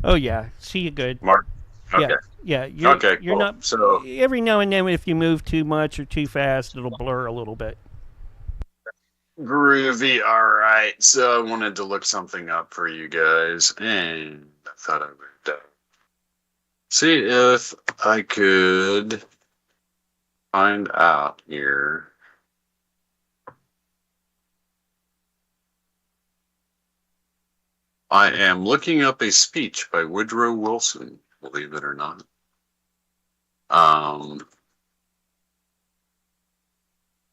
Oh, yeah. See you good. Mark? Okay. Yeah. You're cool. not. So every now and then, if you move too much or too fast, it'll blur a little bit. Groovy. All right. So I wanted to look something up for you guys, and I thought I would see if I could find out here. I am looking up a speech by Woodrow Wilson, believe it or not.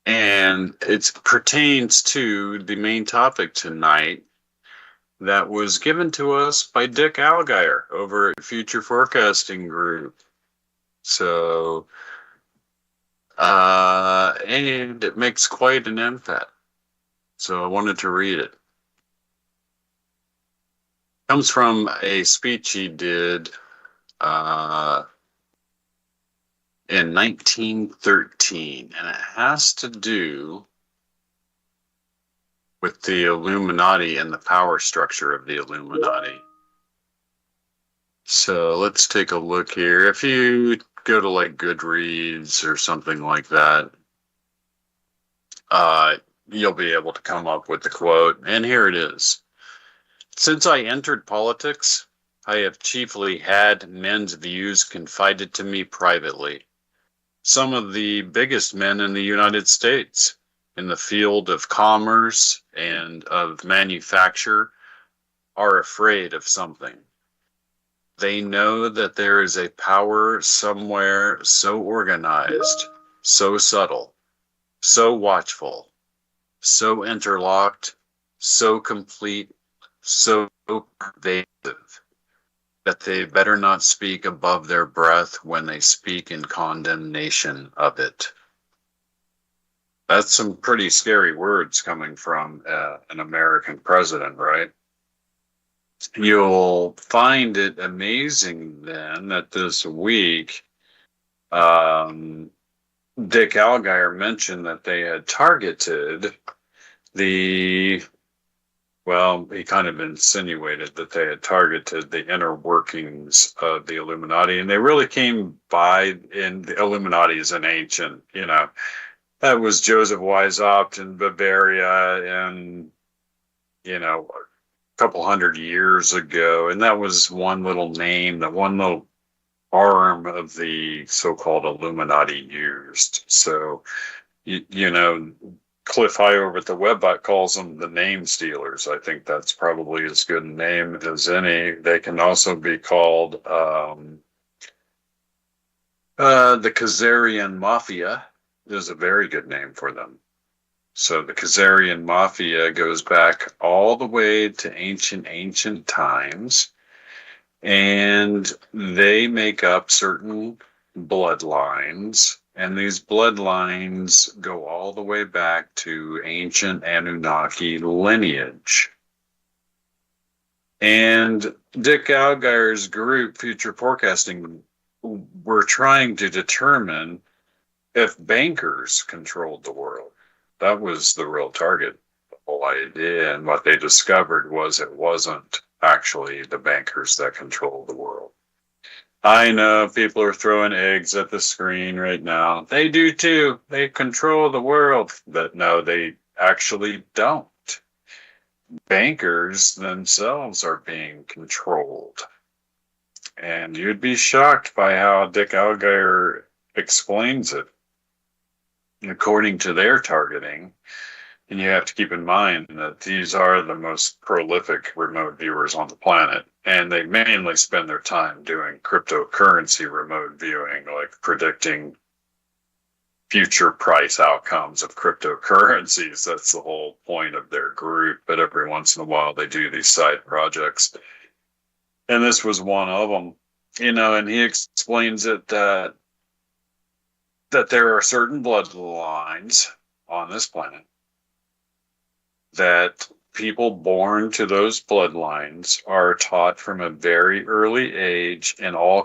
And it pertains to the main topic tonight that was given to us by Dick Algier over at Future Forecasting Group. So, and it makes quite an impact. So I wanted to read it. Comes from a speech he did in 1913, and it has to do with the Illuminati and the power structure of the Illuminati. So let's take a look here. If you go to like Goodreads or something like that, you'll be able to come up with the quote, and here it is. Since I entered politics, I have chiefly had men's views confided to me privately. Some of the biggest men in the United States in the field of commerce and of manufacture are afraid of something. They know that there is a power somewhere so organized, so subtle, so watchful, so interlocked, so complete, so pervasive, that they better not speak above their breath when they speak in condemnation of it. That's some pretty scary words coming from an American president, right? You'll find it amazing then that this week, Dick Algier mentioned that they had targeted he kind of insinuated that they had targeted the inner workings of the Illuminati, and they really came by, and the Illuminati is an ancient, that was Joseph Weishaupt in Bavaria and, a couple hundred years ago, and that was one little name, that one little arm of the so-called Illuminati used. So, Cliff High over at the Webbot calls them the name stealers. I think that's probably as good a name as any. They can also be called the Khazarian Mafia is a very good name for them. So the Khazarian Mafia goes back all the way to ancient times, and they make up certain bloodlines, and these bloodlines go all the way back to ancient Anunnaki lineage. And Dick Algire's group, Future Forecasting, were trying to determine if bankers controlled the world. That was the real target, the whole idea. And what they discovered was it wasn't actually the bankers that controlled the world. I know people are throwing eggs at the screen right now. They do too. They control the world. But no, they actually don't. Bankers themselves are being controlled. And you'd be shocked by how Dick Algire explains it. According to their targeting, and you have to keep in mind that these are the most prolific remote viewers on the planet, and they mainly spend their time doing cryptocurrency remote viewing, like predicting future price outcomes of cryptocurrencies. That's the whole point of their group, but every once in a while they do these side projects. And this was one of them, and he explains it that there are certain bloodlines on this planet that people born to those bloodlines are taught from a very early age in the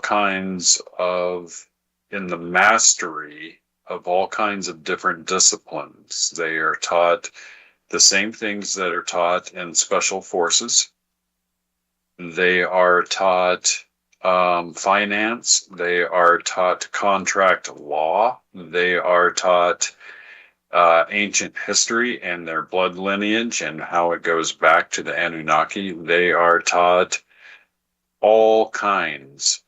mastery of all kinds of different disciplines. They are taught the same things that are taught in special forces. They are taught finance. They are taught contract law. They are taught ancient history and their blood lineage and how it goes back to the Anunnaki. They are taught all kinds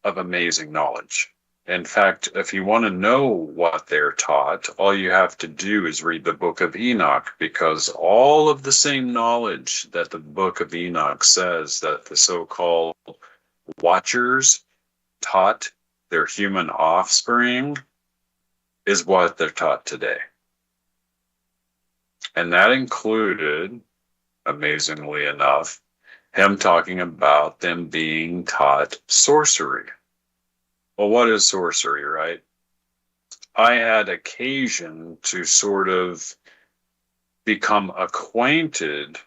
of amazing knowledge. In fact, if you want to know what they're taught, all you have to do is read the Book of Enoch, because all of the same knowledge that the Book of Enoch says that the so-called Watchers taught their human offspring is what they're taught today. And that included, amazingly enough, him talking about them being taught sorcery. Well, what is sorcery, right? I had occasion to sort of become acquainted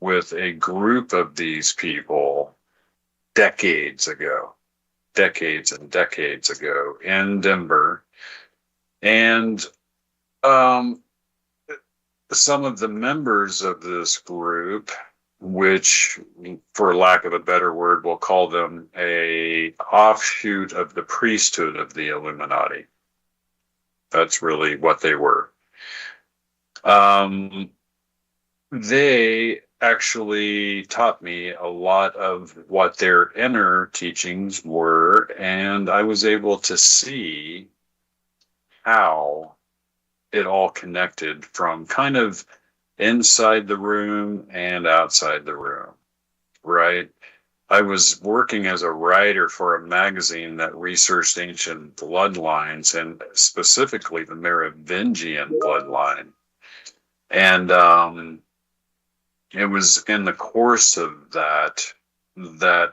with a group of these people decades and decades ago in Denver. And some of the members of this group, which, for lack of a better word, we'll call them a offshoot of the priesthood of the Illuminati. That's really what they were. They actually taught me a lot of what their inner teachings were, and I was able to see how it all connected from kind of inside the room and outside the room, right? I was working as a writer for a magazine that researched ancient bloodlines, and specifically the Merovingian bloodline. And it was in the course of that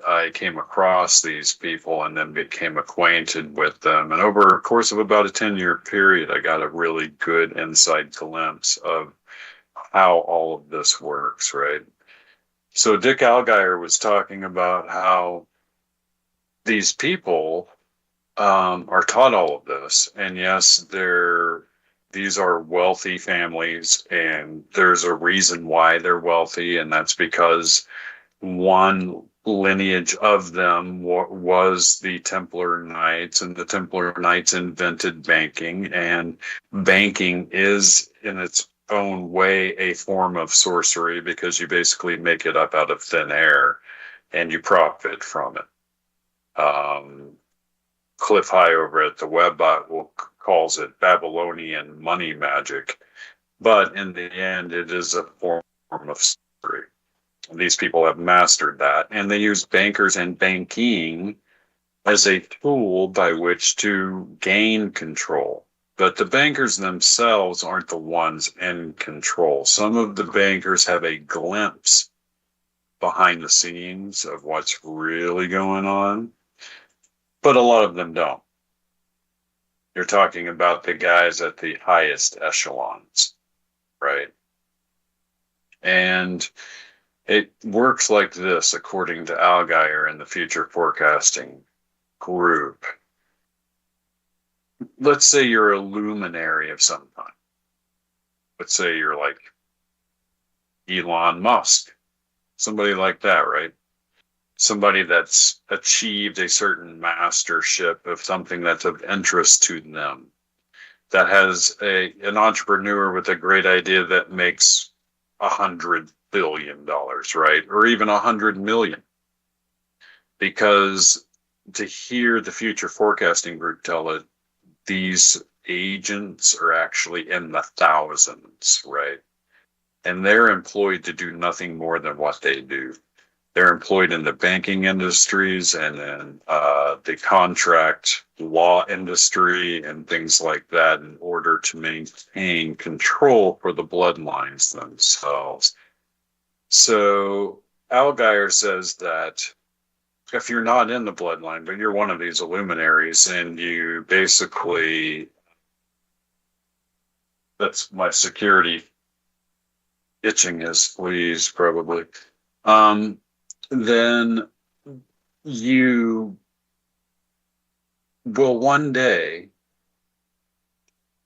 I came across these people and then became acquainted with them. And over a course of about a 10-year period, I got a really good inside glimpse of how all of this works, right? So Dick Algire was talking about how these people are taught all of this. And yes, these are wealthy families, and there's a reason why they're wealthy, and that's because one lineage of them was the Templar Knights, and the Templar Knights invented banking, and banking is in its own way a form of sorcery, because you basically make it up out of thin air and you profit from it. Cliff High over at the Webbot calls it Babylonian money magic, but in the end it is a form of sorcery. These people have mastered that, and they use bankers and banking as a tool by which to gain control. But the bankers themselves aren't the ones in control. Some of the bankers have a glimpse behind the scenes of what's really going on, but a lot of them don't. You're talking about the guys at the highest echelons, right? And it works like this, according to Algier and the future forecasting group. Let's say you're a luminary of some kind. Let's say you're like Elon Musk, somebody like that, right? Somebody that's achieved a certain mastership of something that's of interest to them, that has an entrepreneur with a great idea that makes $100 billion, right? Or even 100 million. Because to hear the future forecasting group tell it, these agents are actually in the thousands, right? And they're employed to do nothing more than what they do. They're employed in the banking industries and in the contract law industry and things like that in order to maintain control for the bloodlines themselves. So Algier says that if you're not in the bloodline, but you're one of these luminaries and you basically, that's my security itching his sleeves probably, then you will one day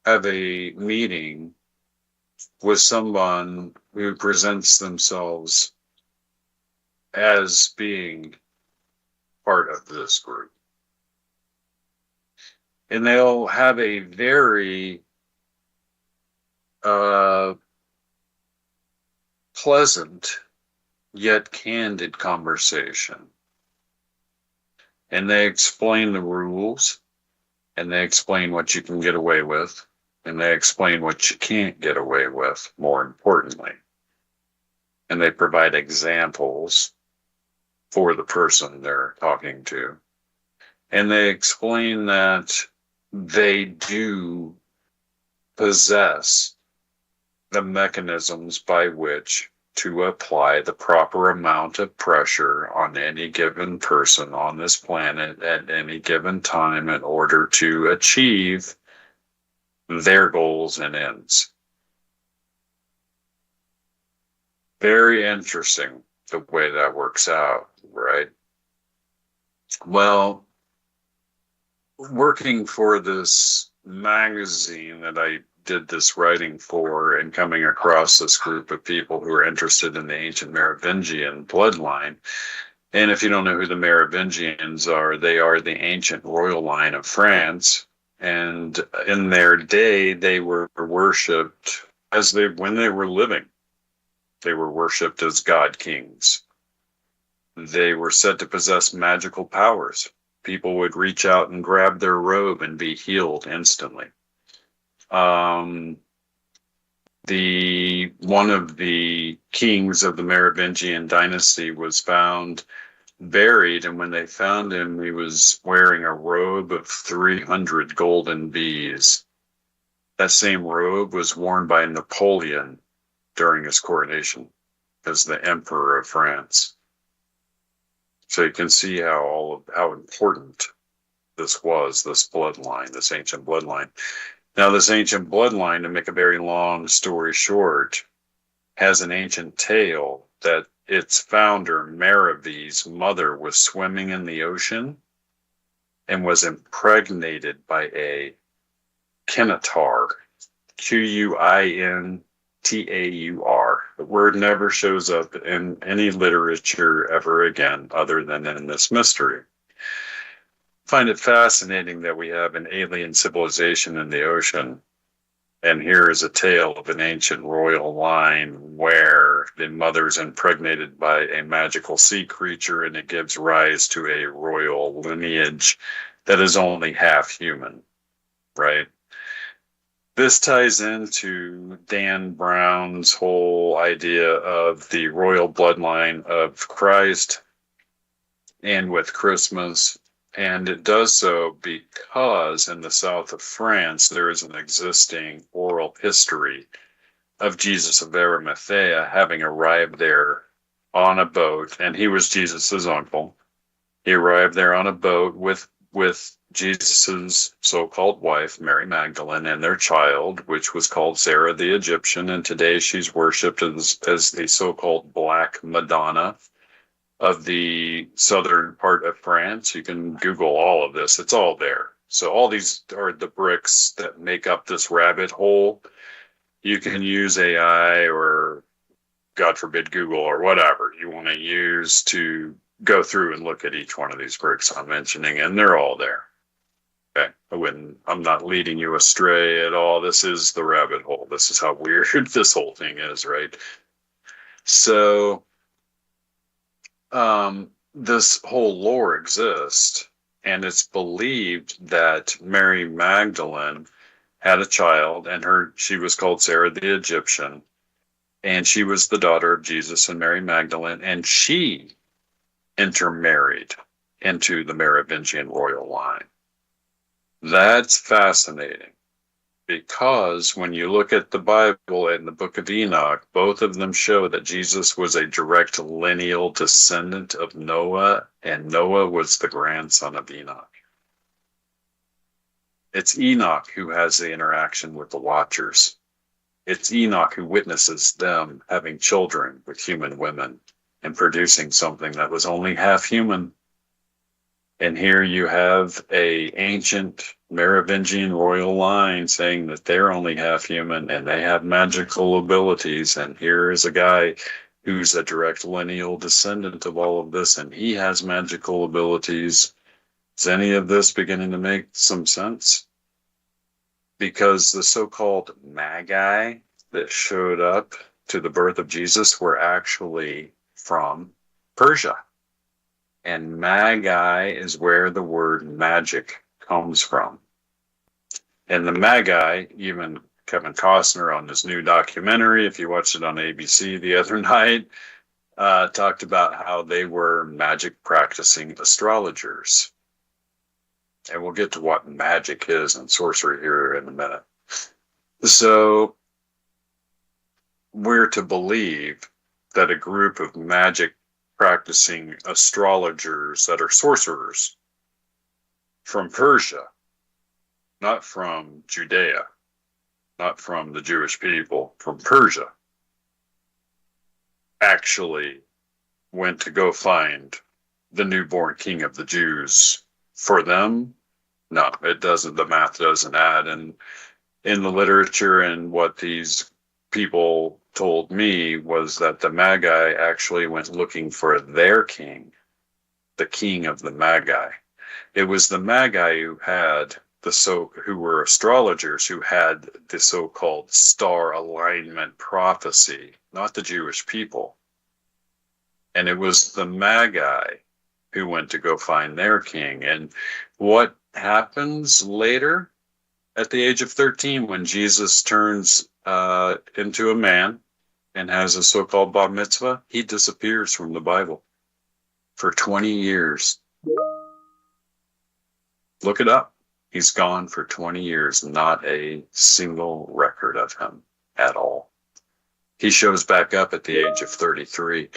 have a meeting with someone who presents themselves as being part of this group. And they'll have a very pleasant yet candid conversation. And they explain the rules, and they explain what you can get away with, and they explain what you can't get away with, more importantly. And they provide examples for the person they're talking to. And they explain that they do possess the mechanisms by which to apply the proper amount of pressure on any given person on this planet at any given time in order to achieve their goals and ends. Very interesting the way that works out, right? Well, working for this magazine that I did this writing for and coming across this group of people who are interested in the ancient Merovingian bloodline. And if you don't know who the Merovingians are, they are the ancient royal line of France. And in their day, they were worshipped when they were living. They were worshipped as god kings. They were said to possess magical powers. People would reach out and grab their robe and be healed instantly. One of the kings of the Merovingian dynasty was found buried, and when they found him, he was wearing a robe of 300 golden bees. That same robe was worn by Napoleon during his coronation as the Emperor of France. So you can see how important this was, this bloodline, this ancient bloodline. Now, this ancient bloodline, to make a very long story short, has an ancient tale that its founder, Meravi's mother, was swimming in the ocean and was impregnated by a Quinatar, Quintaur. The word never shows up in any literature ever again, other than in this mystery. I find it fascinating that we have an alien civilization in the ocean, and here is a tale of an ancient royal line where the mother's impregnated by a magical sea creature, and it gives rise to a royal lineage that is only half human, right? This ties into Dan Brown's whole idea of the royal bloodline of Christ, and with Christmas, And it does so because in the south of France, there is an existing oral history of Jesus of Arimathea having arrived there on a boat, and he was Jesus's uncle. He arrived there on a boat with Jesus's so-called wife, Mary Magdalene, and their child, which was called Sarah the Egyptian, and today she's worshipped as the so-called Black Madonna of the southern part of France. You can Google all of this. It's all there. So all these are the bricks that make up this rabbit hole. You can use AI or, God forbid, Google or whatever you want to use to go through and look at each one of these bricks I'm mentioning, and they're all there. Okay, I'm not leading you astray at all. This is the rabbit hole. This is how weird this whole thing is, right? So, this whole lore exists, and it's believed that Mary Magdalene had a child, and she was called Sarah the Egyptian, and she was the daughter of Jesus and Mary Magdalene, and she intermarried into the Merovingian royal line. That's fascinating, because when you look at the Bible and the book of Enoch, both of them show that Jesus was a direct lineal descendant of Noah, and Noah was the grandson of Enoch. It's Enoch who has the interaction with the Watchers. It's Enoch who witnesses them having children with human women and producing something that was only half human. And here you have a ancient Merovingian royal line saying that they're only half human and they have magical abilities. And here is a guy who's a direct lineal descendant of all of this, and he has magical abilities. Is any of this beginning to make some sense? Because the so-called Magi that showed up to the birth of Jesus were actually from Persia. And Magi is where the word magic comes from. And the Magi, even Kevin Costner on his new documentary, if you watched it on ABC the other night, talked about how they were magic practicing astrologers. And we'll get to what magic is and sorcery here in a minute. So we're to believe that a group of magic practicing astrologers that are sorcerers from Persia, not from Judea, not from the Jewish people, from Persia, actually went to go find the newborn king of the Jews for them. No, it doesn't. The math doesn't add. And in the literature, and what these people told me was that the Magi actually went looking for their king, the king of the Magi. It was the Magi who had who were astrologers, who had the so-called star alignment prophecy, not the Jewish people. And it was the Magi who went to go find their king. And what happens later at the age of 13 when Jesus turns into a man and has a so-called bar mitzvah? He disappears from the Bible for 20 years. Look it up. He's gone for 20 years, not a single record of him at all. He shows back up at the age of 33.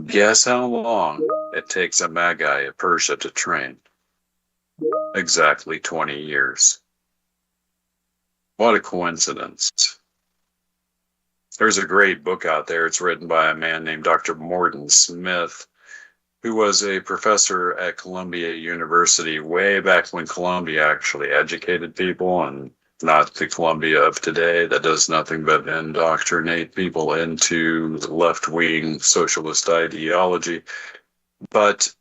Guess how long it takes a Magi of Persia to train? Exactly 20 years. What a coincidence. There's a great book out there. It's written by a man named Dr. Morton Smith, who was a professor at Columbia University way back when Columbia actually educated people, and not the Columbia of today that does nothing but indoctrinate people into left-wing socialist ideology. But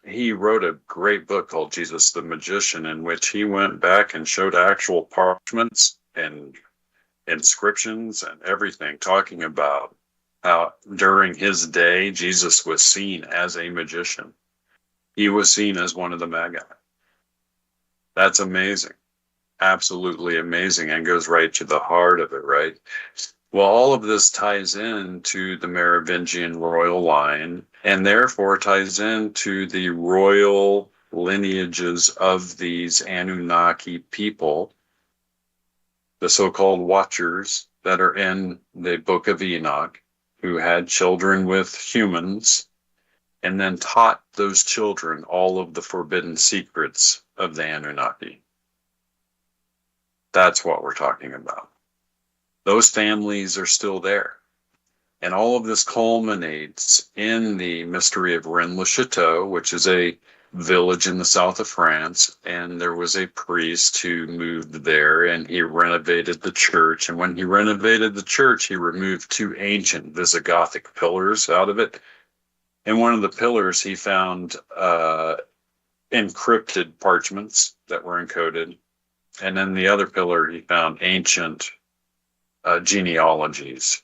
he wrote a great book called Jesus the Magician, in which he went back and showed actual parchments and inscriptions and everything, talking about how during his day Jesus was seen as a magician. He was seen as one of the Magi. That's amazing. Absolutely amazing, and goes right to the heart of it, right? Well, all of this ties into the Merovingian royal line, and therefore ties into the royal lineages of these Anunnaki people, the so-called Watchers that are in the Book of Enoch, who had children with humans, and then taught those children all of the forbidden secrets of the Anunnaki. That's what we're talking about. Those families are still there. And all of this culminates in the mystery of Rennes-le-Château, which is a village in the south of France. And there was a priest who moved there, and he renovated the church. And when he renovated the church, he removed 2 ancient Visigothic pillars out of it. And one of the pillars, he found encrypted parchments that were encoded. And then the other pillar, he found ancient genealogies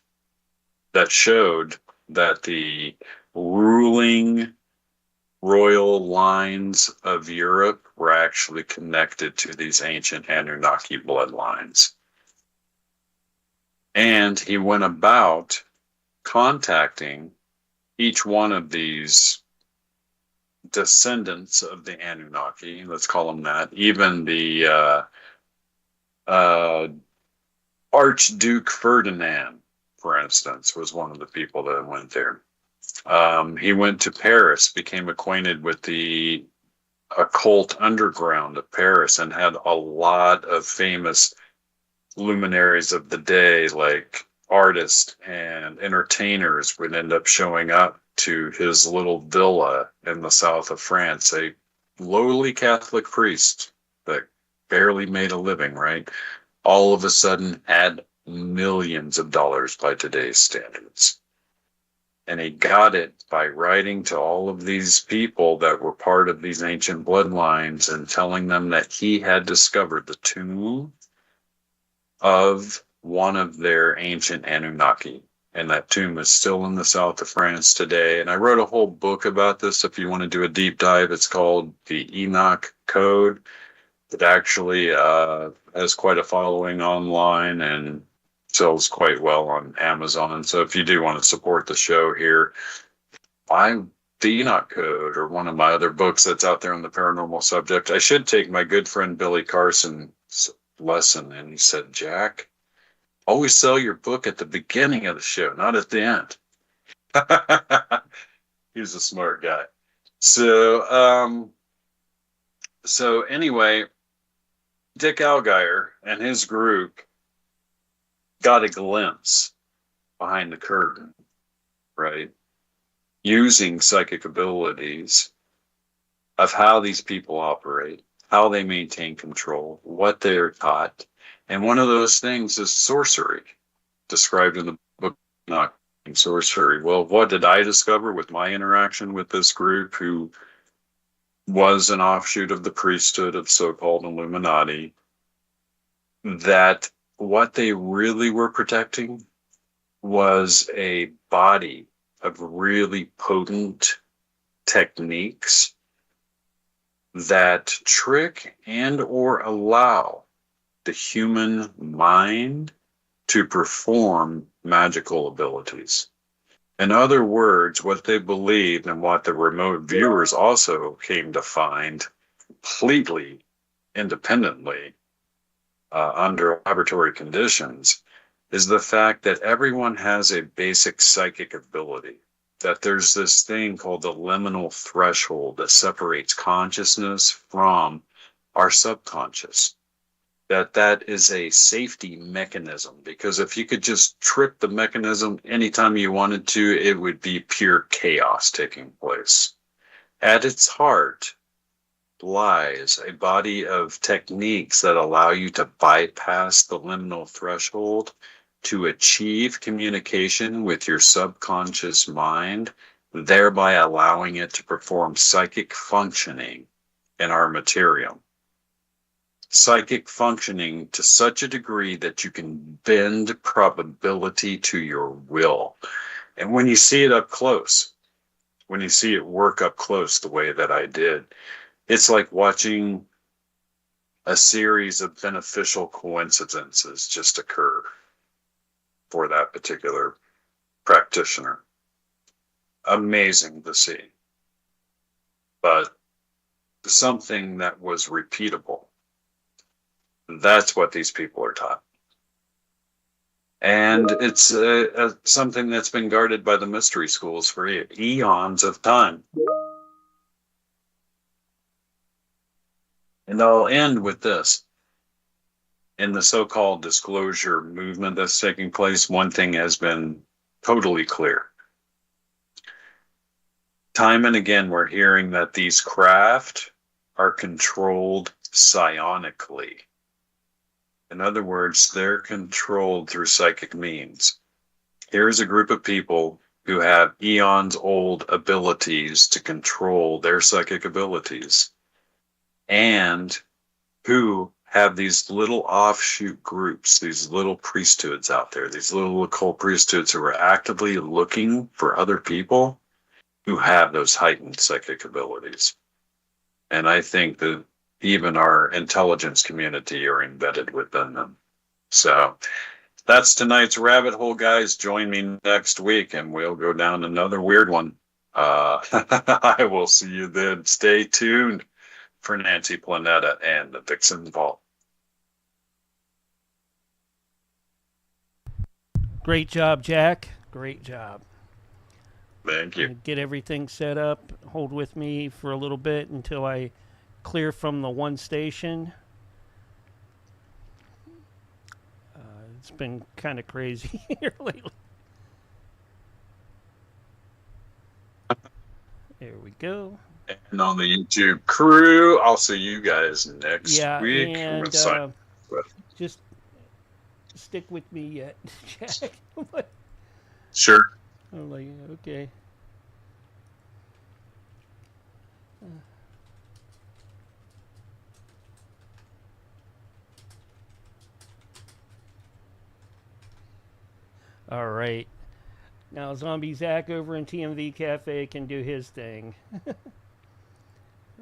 that showed that the ruling royal lines of Europe were actually connected to these ancient Anunnaki bloodlines. And he went about contacting each one of these descendants of the Anunnaki, let's call them that, even the Archduke Ferdinand, for instance, was one of the people that went there. He went to Paris, became acquainted with the occult underground of Paris, and had a lot of famous luminaries of the day, like artists and entertainers, would end up showing up to his little villa in the south of France. A lowly Catholic priest that barely made a living, right? All of a sudden had millions of dollars by today's standards. And he got it by writing to all of these people that were part of these ancient bloodlines and telling them that he had discovered the tomb of one of their ancient Anunnaki. And that tomb is still in the south of France today. And I wrote a whole book about this. If you want to do a deep dive, it's called The Enoch Code. It actually has quite a following online and sells quite well on Amazon. So if you do want to support the show here, buy The Enoch Code or one of my other books that's out there on the paranormal subject. I should take my good friend Billy Carson's lesson, and he said, Jack, always sell your book at the beginning of the show, not at the end. He's a smart guy. So anyway, Dick Algier and his group got a glimpse behind the curtain, right? Using psychic abilities of how these people operate, how they maintain control, what they're taught. And one of those things is sorcery, described in the book, Not Sorcery. Well, what did I discover with my interaction with this group, who was an offshoot of the priesthood of so-called Illuminati? That what they really were protecting was a body of really potent techniques that trick and or allow the human mind to perform magical abilities. In other words, what they believed, and what the remote viewers also came to find completely independently under laboratory conditions, is the fact that everyone has a basic psychic ability, that there's this thing called the liminal threshold that separates consciousness from our subconscious. That is a safety mechanism, because if you could just trip the mechanism anytime you wanted to, it would be pure chaos taking place. At its heart lies a body of techniques that allow you to bypass the liminal threshold to achieve communication with your subconscious mind, thereby allowing it to perform psychic functioning in our material. Psychic functioning to such a degree that you can bend probability to your will. And when you see it up close, when you see it work up close the way that I did, it's like watching a series of beneficial coincidences just occur. for that particular practitioner. Amazing to see. But something that was repeatable. That's what these people are taught. And it's something that's been guarded by the mystery schools for eons of time. And I'll end with this. In the so-called disclosure movement that's taking place, one thing has been totally clear. Time and again, we're hearing that these craft are controlled psionically. In other words, they're controlled through psychic means. Here's a group of people who have eons old abilities to control their psychic abilities, and who have these little offshoot groups, these little priesthoods out there, these little occult priesthoods who are actively looking for other people who have those heightened psychic abilities. And I think that even our intelligence community are embedded within them. So that's tonight's rabbit hole, guys. Join me next week and we'll go down another weird one. I will see you then. Stay tuned for Nancy Planeta and the Vixen Vault. Great job, Jack. Great job. Thank you. Get everything set up. Hold with me for a little bit until I clear from the one station. It's been kind of crazy here lately. There we go. And on the YouTube crew, I'll see you guys next week. And just stick with me yet, Jack. Sure. I'm like, okay. All right. Now Zombie Zach over in TMV Cafe can do his thing.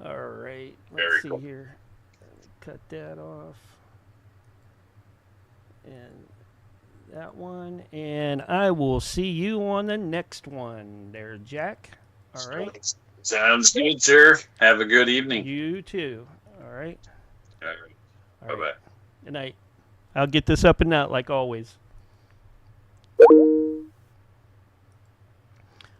All right. Let's see here. Cut that off. And that one. And I will see you on the next one there, Jack. All right. Sounds good, sir. Have a good evening. You too. All right. All right. Bye-bye. Good night. I'll get this up and out like always.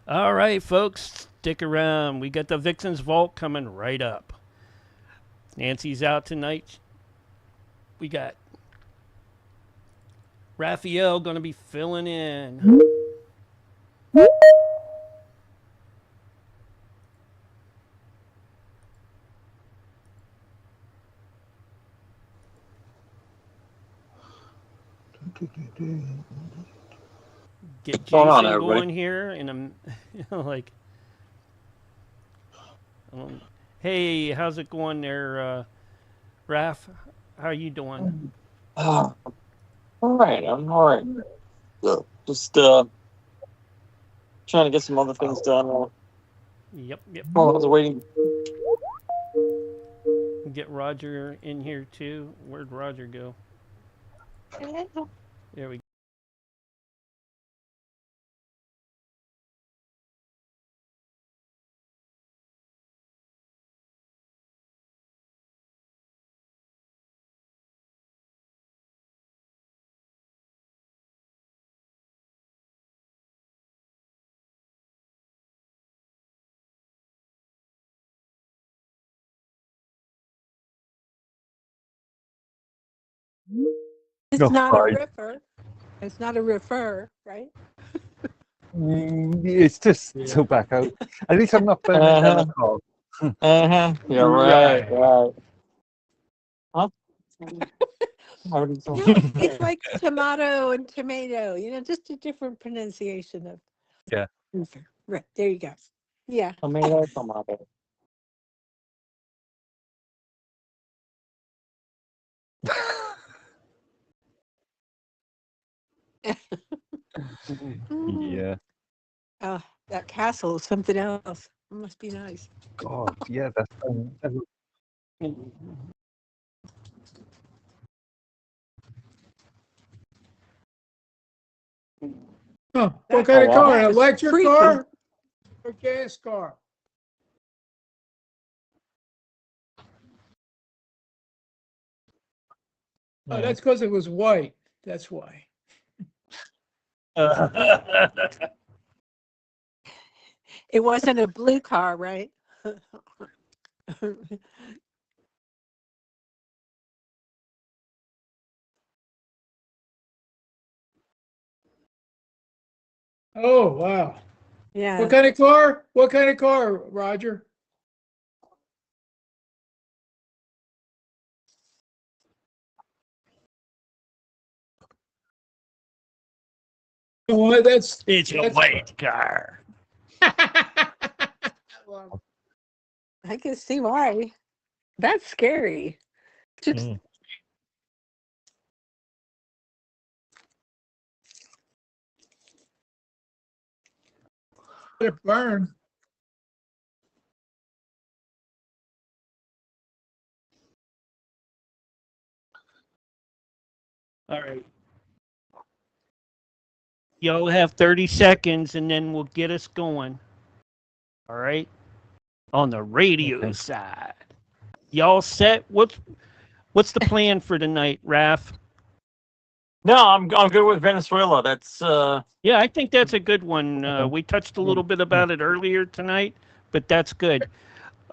All right, folks, stick around. We got the Vixen's Vault coming right up. Nancy's out tonight. We got Raphael going to be filling in. Get Jason going here in a like. Hey, how's it going there, Raph? How are you doing? All right, I'm all right. Just trying to get some other things done. Yep. Oh, I was waiting. Get Roger in here too. Where'd Roger go? There we go. It's not a ripper. It's not a refer, right? It's just tobacco. At least I'm not burning down the car. Yeah, right. Huh? It's like tomato and tomato, just a different pronunciation of. Yeah. Right, there you go. Yeah. Tomato. Yeah. Oh, that castle is something else. It must be nice. God, yeah, that's Huh. What kind of wow. car? An That was electric freaky. car or gas car? Oh, that's because it was white. That's why. It wasn't a blue car, right? Oh, wow. Yeah. What kind of car? What kind of car, Roger? Oh, that's It's a white car. I can see why. That's scary. Just let it burn. All right. Y'all have 30 seconds and then we'll get us going. All right. On the radio side. Y'all set? What's the plan for tonight, Raph? No, I'm good with Venezuela. That's Yeah, I think that's a good one. We touched a little bit about it earlier tonight, but that's good.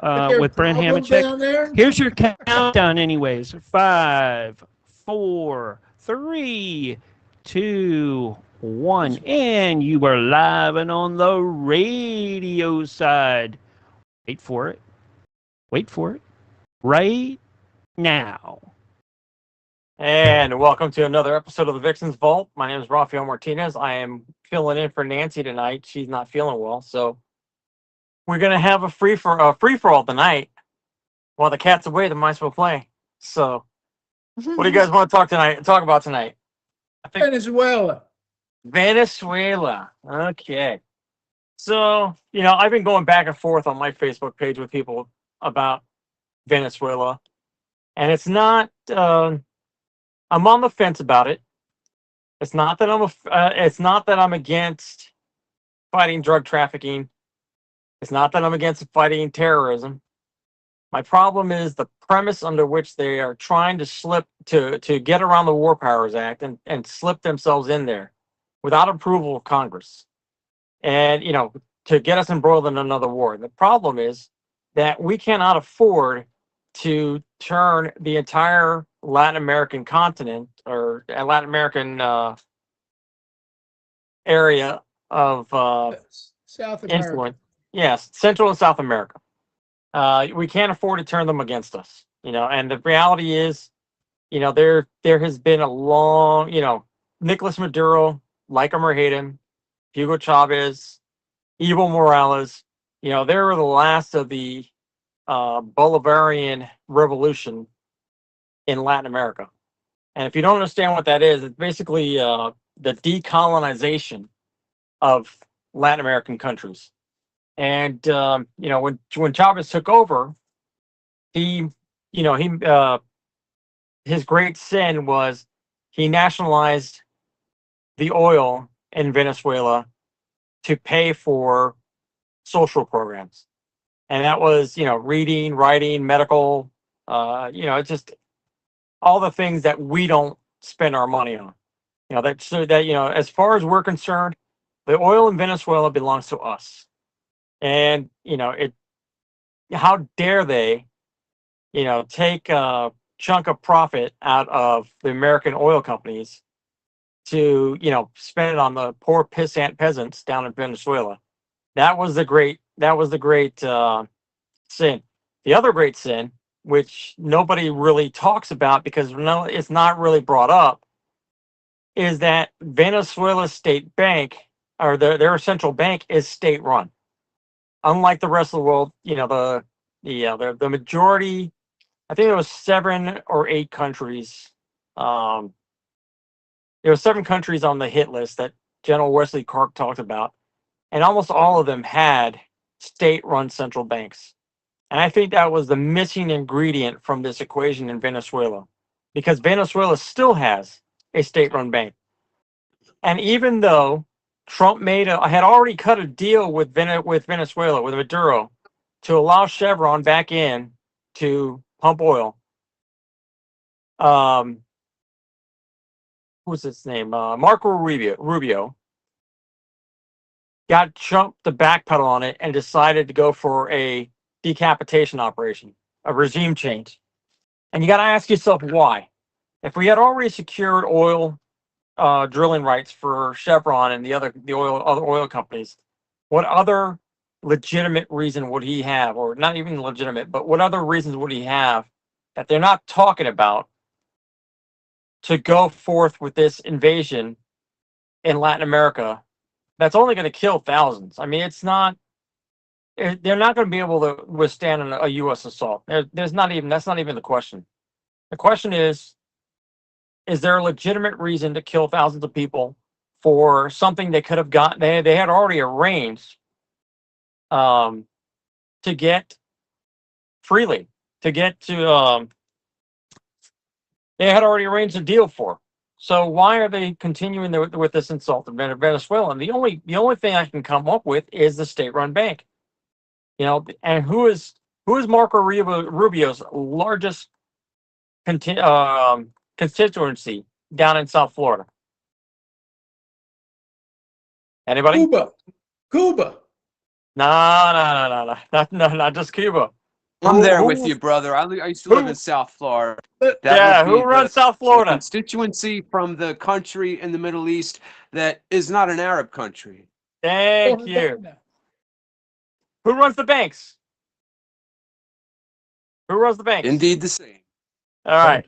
There With Brent problems Hamachek. down there? Here's your countdown, anyways. 5, 4, 3, 2, 1, and you are live and on the radio side. Wait for it. Wait for it. Right now. And welcome to another episode of the Vixen's Vault. My name is Rafael Martinez. I am filling in for Nancy tonight. She's not feeling well, so we're gonna have a free for all tonight. While the cat's away, the mice will play. So, what do you guys want to talk about tonight? Venezuela. Venezuela. Okay. So, I've been going back and forth on my Facebook page with people about Venezuela, and it's not. I'm on the fence about it. It's not that I'm against fighting drug trafficking. It's not that I'm against fighting terrorism. My problem is the premise under which they are trying to slip to get around the War Powers Act and slip themselves in there without approval of Congress. And to get us embroiled in another war. The problem is that we cannot afford to turn the entire Latin American continent or Latin American area of South America. influence. Yes, Central and South America. We can't afford to turn them against us. And the reality is, there has been a long, Nicolas Maduro, like him or hate him, Hugo Chavez, Evo Morales, they were the last of the Bolivarian revolution in Latin America. And if you don't understand what that is, it's basically the decolonization of Latin American countries. And when Chavez took over, he his great sin was he nationalized the oil in Venezuela to pay for social programs. And that was, reading, writing, medical, it's just all the things that we don't spend our money on. As far as we're concerned, the oil in Venezuela belongs to us. And, how dare they, take a chunk of profit out of the American oil companies to, spend it on the poor pissant peasants down in Venezuela. That was the great sin. The other great sin, which nobody really talks about because it's not really brought up, is that Venezuela's state bank or their central bank is state run. Unlike the rest of the world, the majority, I think there was 7 or 8 countries. There were 7 countries on the hit list that General Wesley Clark talked about, and almost all of them had state-run central banks. And I think that was the missing ingredient from this equation in Venezuela, because Venezuela still has a state-run bank. And even though Trump had already cut a deal with Venezuela, with Maduro, to allow Chevron back in to pump oil. What's his name? Marco Rubio got Trump to backpedal on it and decided to go for a decapitation operation, a regime change. And you got to ask yourself why. If we had already secured oil drilling rights for Chevron and other oil companies, what other legitimate reason would he have, or not even legitimate, but what other reasons would he have that they're not talking about to go forth with this invasion in Latin America that's only going to kill thousands? I mean, they're not going to be able to withstand a U.S. assault. That's not even the question. The question is there a legitimate reason to kill thousands of people for something they could have gotten? They had already arranged to get freely, they had already arranged a deal for. So why are they continuing with this insult to Venezuela? And the only thing I can come up with is the state-run bank. And who is Marco Rubio's largest constituency down in South Florida? Anybody? Cuba. No, not just Cuba. I'm there with you, brother. I used to live in South Florida. Who runs South Florida? The constituency from the country in the Middle East that is not an Arab country. Thank you. Who runs the banks? Who runs the banks? Indeed, the same. All right.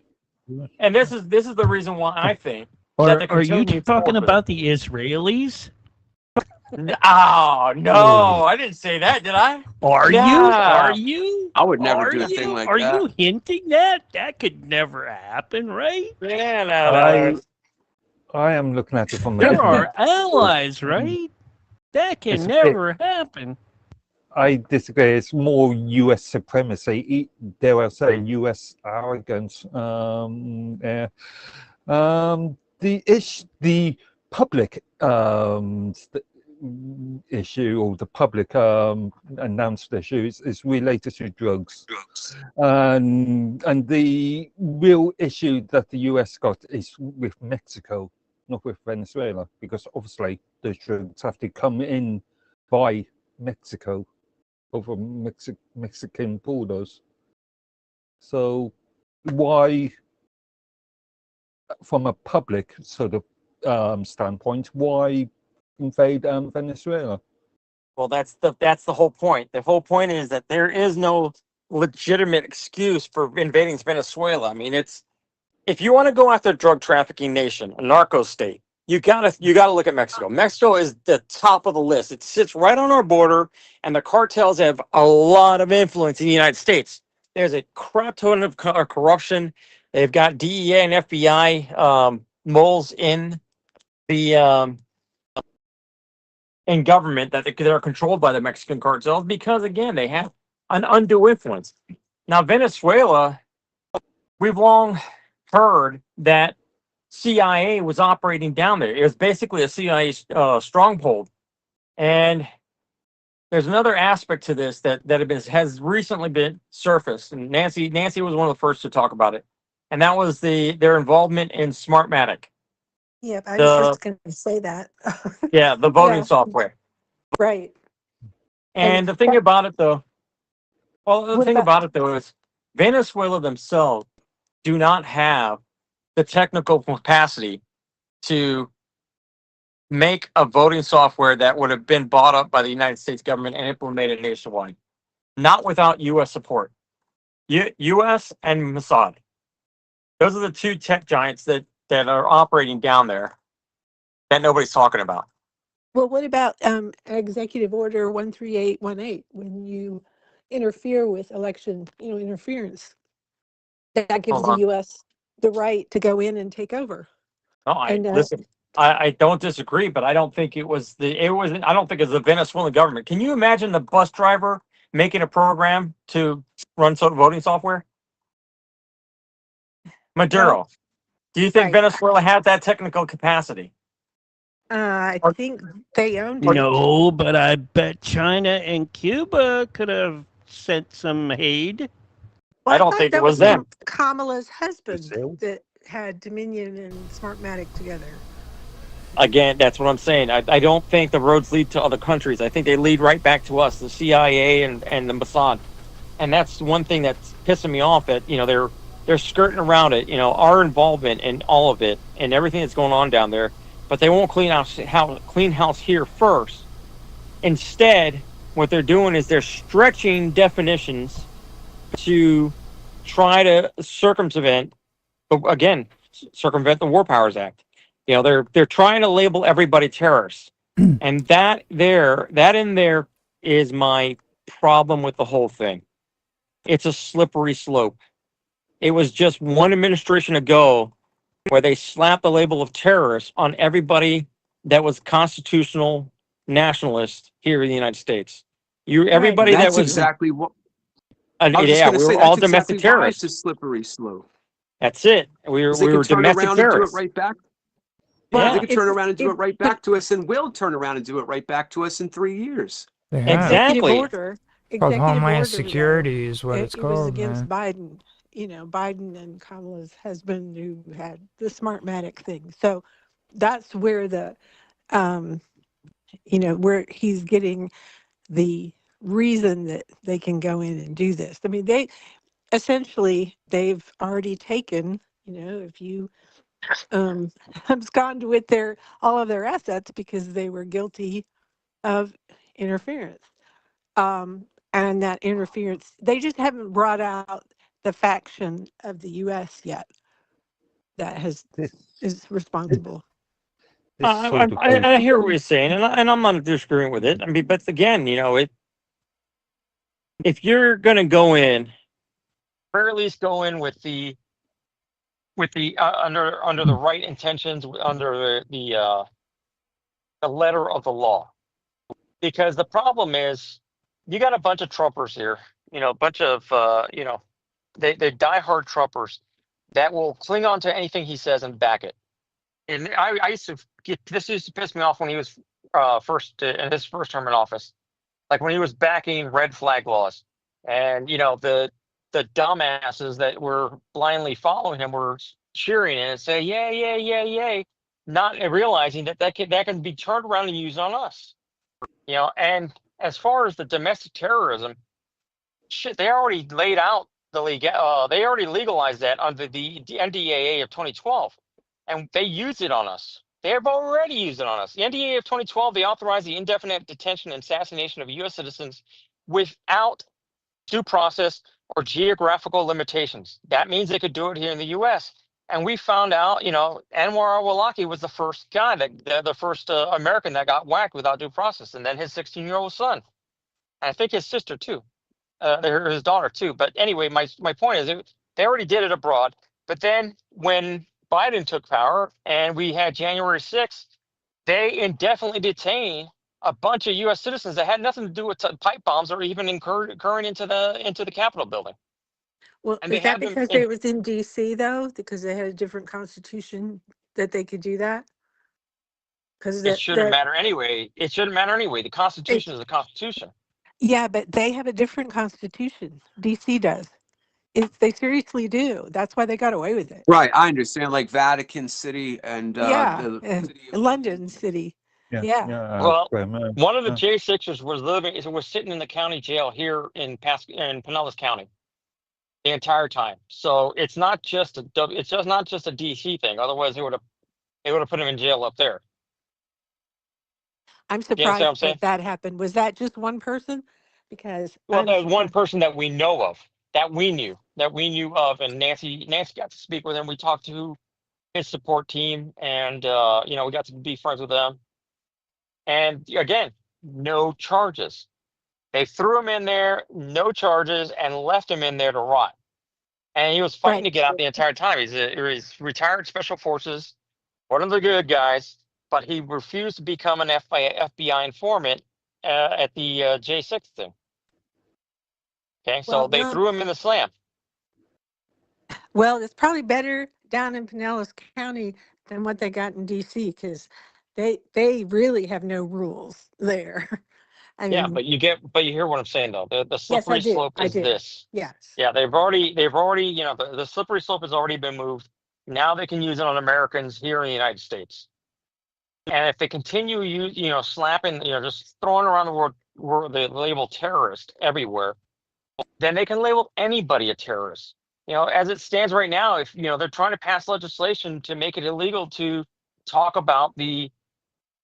And this is the reason why I think that Are you talking about the Israelis? Oh no, I didn't say that, did I? Are you? I would never do a thing like that. Are you hinting that? That could never happen, right? Yeah, I am looking at it from There are allies, right? That can never happen. I disagree. It's more U.S. supremacy, dare I say, U.S. arrogance. The public issue, or the public announced issue, is related to drugs, and the real issue that the US got is with Mexico, not with Venezuela, because obviously those drugs have to come in by Mexico over Mexican borders. So why, from a public sort of standpoint, why invade Venezuela? Well, that's the whole point. The whole point is that there is no legitimate excuse for invading Venezuela. I mean, if you want to go after a drug trafficking nation, a narco state, you gotta look at Mexico. Mexico is the top of the list. It sits right on our border, and the cartels have a lot of influence in the United States. There's a crap ton of corruption. They've got DEA and FBI moles in the in government that are controlled by the Mexican cartels because, again, they have an undue influence. Now, Venezuela, we've long heard that CIA was operating down there. It was basically a CIA stronghold. And there's another aspect to this that has recently been surfaced, and Nancy was one of the first to talk about it, and that was their involvement in Smartmatic. Yeah, I was just going to say that. Yeah, the voting software. Right. And the thing about it, though, is Venezuela themselves do not have the technical capacity to make a voting software that would have been bought up by the United States government and implemented nationwide. Not without U.S. support. U.S. and Mossad. Those are the two tech giants that are operating down there that nobody's talking about. Well, what about Executive Order 13818 when you interfere with election, interference? That gives the U.S. the right to go in and take over. No, listen. I don't disagree, but I don't think it was the Venezuelan government. Can you imagine the bus driver making a program to run voting software? Maduro. Do you think Venezuela had that technical capacity? I think they owned it. No, but I bet China and Cuba could have sent some aid. Well, I don't thought think it that was was them. Kamala's husband that had Dominion and Smartmatic together. Again, that's what I'm saying. I don't think the roads lead to other countries. I think they lead right back to us, the CIA and the Mossad. And that's one thing that's pissing me off, that they're skirting around it, our involvement in all of it and everything that's going on down there, but they won't clean house here first. Instead, what they're doing is they're stretching definitions to try to circumvent the War Powers Act. They're trying to label everybody terrorists. And that in there is my problem with the whole thing. It's a slippery slope. It was just one administration ago where they slapped the label of terrorist on everybody that was constitutional nationalist here in the United States. Everybody And that that's was exactly what we were all domestic why it's a terrorists. slippery slope. That's it. We They were could turn domestic around and do it terrorists. right back. Yeah. They could turn around and do it right back to us, and will turn around and do it right back to us in 3 years. They have. Exactly. Called Executive Homeland order, Security though, is what it's it was called, against man. Biden. Biden and Kamala's husband, who had the Smartmatic thing. So that's where where he's getting the reason that they can go in and do this. I mean, they've already taken, if you abscond with all of their assets because they were guilty of interference. And that interference, they just haven't brought out the faction of the U.S. yet that is responsible. I hear what you're saying, and I'm not disagreeing with it. I mean, but again, if you're going to go in, or at least go in with the under the right intentions, under the letter of the law, because the problem is you got a bunch of Trumpers here, a bunch of they're diehard Trumpers that will cling on to anything he says and back it. And I used to this used to piss me off when he was in his first term in office, like when he was backing red flag laws, and the dumbasses that were blindly following him were cheering and say yay, yay, yay, yay, not realizing that can be turned around and used on us. And as far as the domestic terrorism shit, they already laid out they already legalized that under the NDAA of 2012, and they used it on us. They have already used it on us. The NDAA of 2012, they authorized the indefinite detention and assassination of U.S. citizens without due process or geographical limitations. That means they could do it here in the U.S. And we found out, Anwar al-Awlaki was the first guy the first American that got whacked without due process, and then his 16-year-old son, and I think his sister too. His daughter too. But anyway, my point is they already did it abroad. But then when Biden took power and we had January 6th, they indefinitely detained a bunch of U.S. citizens that had nothing to do with pipe bombs or even occurring into the Capitol building. Well, And is that because it was in D.C. though? Because they had a different constitution that they could do that? Because it shouldn't matter anyway. It shouldn't matter anyway. The Constitution is the Constitution. Yeah, but they have a different constitution. DC does. They seriously do. That's why they got away with it. Right, I understand. Like Vatican City and London City. Yeah. Well, one of the J6ers was sitting in the county jail here in Pinellas County the entire time. So it's not just a DC thing. Otherwise, they would have put him in jail up there. I'm surprised that happened. Was that just one person? Because that was one person that we know of, that we knew of, and Nancy got to speak with him. We talked to his support team, and we got to be friends with them. And again, no charges. They threw him in there, no charges, and left him in there to rot. And he was fighting to get out the entire time. He's retired Special Forces, one of the good guys, but he refused to become an FBI informant at the J6 thing. Okay, so they threw him in the slam. Well, it's probably better down in Pinellas County than what they got in D.C. because They really have no rules there. I Yeah, mean, but you hear what I'm saying though. The yes, I slippery do. slope I is do. this. Yes. Yeah, they've already, the slippery slope has already been moved. Now they can use it on Americans here in the United States. And if they continue slapping, just throwing around the word the label terrorist everywhere, then they can label anybody a terrorist. As it stands right now, if they're trying to pass legislation to make it illegal to talk about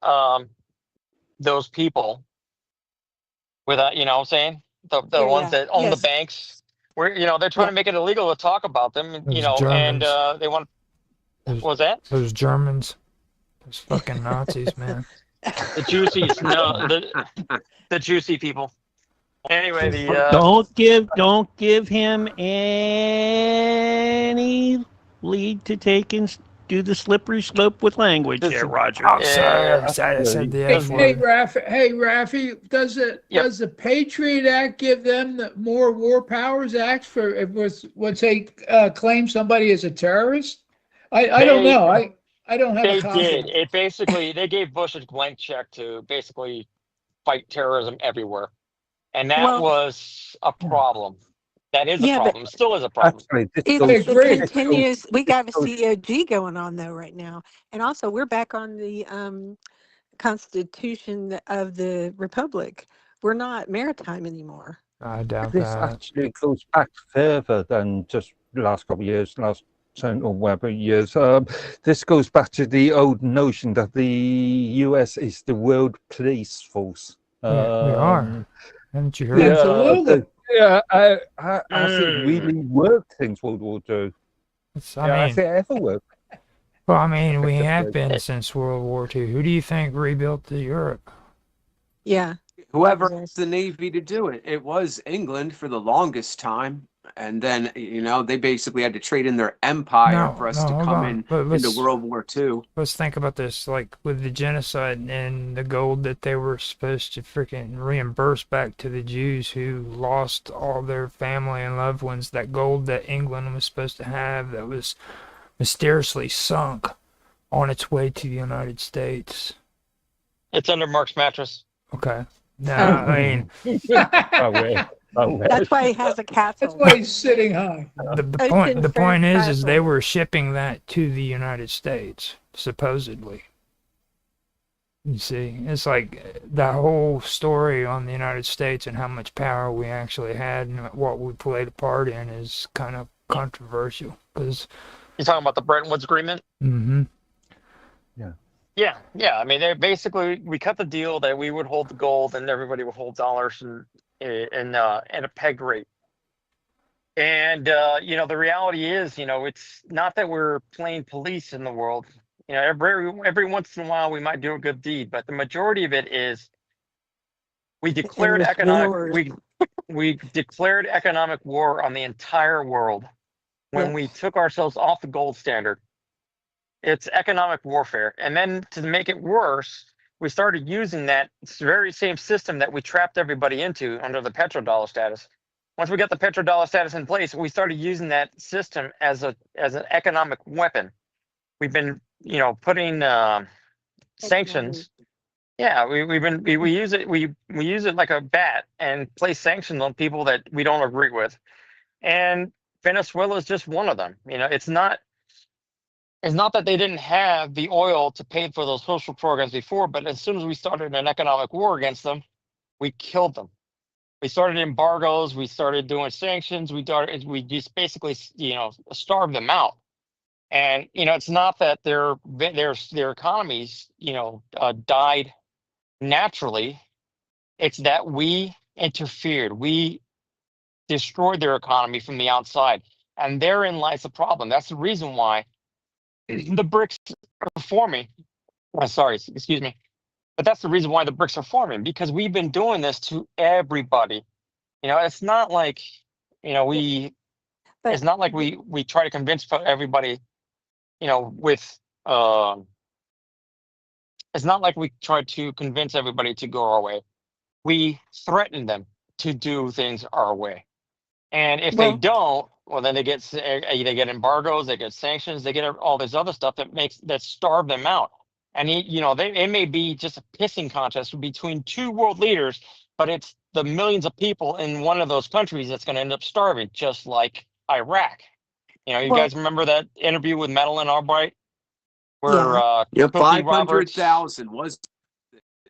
um those people without, what I'm saying, the Yeah. ones Yeah. that own the Yes. banks, where they're trying Yeah. to make it illegal to talk about them, and Those and Germans, they want, those, what was that? those Germans, those fucking Nazis, man. The juicies, no, the juicy people. Anyway, the Don't give him any lead to take and do the slippery slope with language this there, Roger. I'm sorry, I said the F Hey, word. Rafi, does Yep. the Patriot Act give them the more War Powers Act for once they claim somebody as a terrorist? I don't They know. I don't have a they copy did of it. it. Basically, they gave Bush a blank check to basically fight terrorism everywhere, and that Well, was a problem. That is a yeah, but problem. Still is a problem. Actually, this it I goes. it agree. This goes. continues. We This got a goes. COG going on though right now, and also we're back on the Constitution of the Republic. We're not maritime anymore. I doubt This that. actually goes back further than just the last couple of years, last 10 or whatever years. This goes back to the old notion that the US is the world police force. We are. Haven't you heard? Absolutely. Has it really worked since World War II? Has it ever worked? Well, I mean, we have been since World War II. Who do you think rebuilt the Europe? Yeah. Whoever asked the Navy to do it, it was England for the longest time. And then, they basically had to trade in their empire for us to hold come on. But into World War II. Let's think about this, like with the genocide and the gold that they were supposed to freaking reimburse back to the Jews who lost all their family and loved ones, that gold that England was supposed to have that was mysteriously sunk on its way to the United States. It's under Mark's mattress. Okay. No, I mean, that's why he has a castle. That's why he's sitting high. The point is they were shipping that to the United States, supposedly. You see, it's like that whole story on the United States and how much power we actually had and what we played a part in is kind of controversial. Because You talking about the Bretton Woods Agreement? Mm-hmm. Yeah. I mean, we cut the deal that we would hold the gold and everybody would hold dollars and at a peg rate. And the reality is, it's not that we're playing police in the world. Every once in a while we might do a good deed, but the majority of it is we declared we declared economic war on the entire world when we took ourselves off the gold standard. It's economic warfare. And then to make it worse, we started using that very same system that we trapped everybody into under the petrodollar status. Once we got the petrodollar status in place, we started using that system as an economic weapon. We've been, putting sanctions. Yeah, we use it we use it like a bat and place sanctions on people that we don't agree with. And Venezuela is just one of them. It's not that they didn't have the oil to pay for those social programs before, but as soon as we started an economic war against them, we killed them. We started embargoes, we started doing sanctions, we just basically, starved them out. And it's not that their economies, died naturally. It's that we interfered, we destroyed their economy from the outside, and therein lies the problem. That's the reason why the BRICS are forming. Sorry, excuse me. But that's the reason why the BRICS are forming, because we've been doing this to everybody. It's not like, it's not like we try to convince everybody, with, it's not like we try to convince everybody to go our way. We threaten them to do things our way. And if they don't, well, then they get embargoes, they get sanctions, they get all this other stuff that starve them out. And it may be just a pissing contest between two world leaders, but it's the millions of people in one of those countries that's going to end up starving, just like Iraq. You Well, guys remember that interview with Madeleine Albright, where yeah. Yeah, Cookie Roberts? 500,000 was,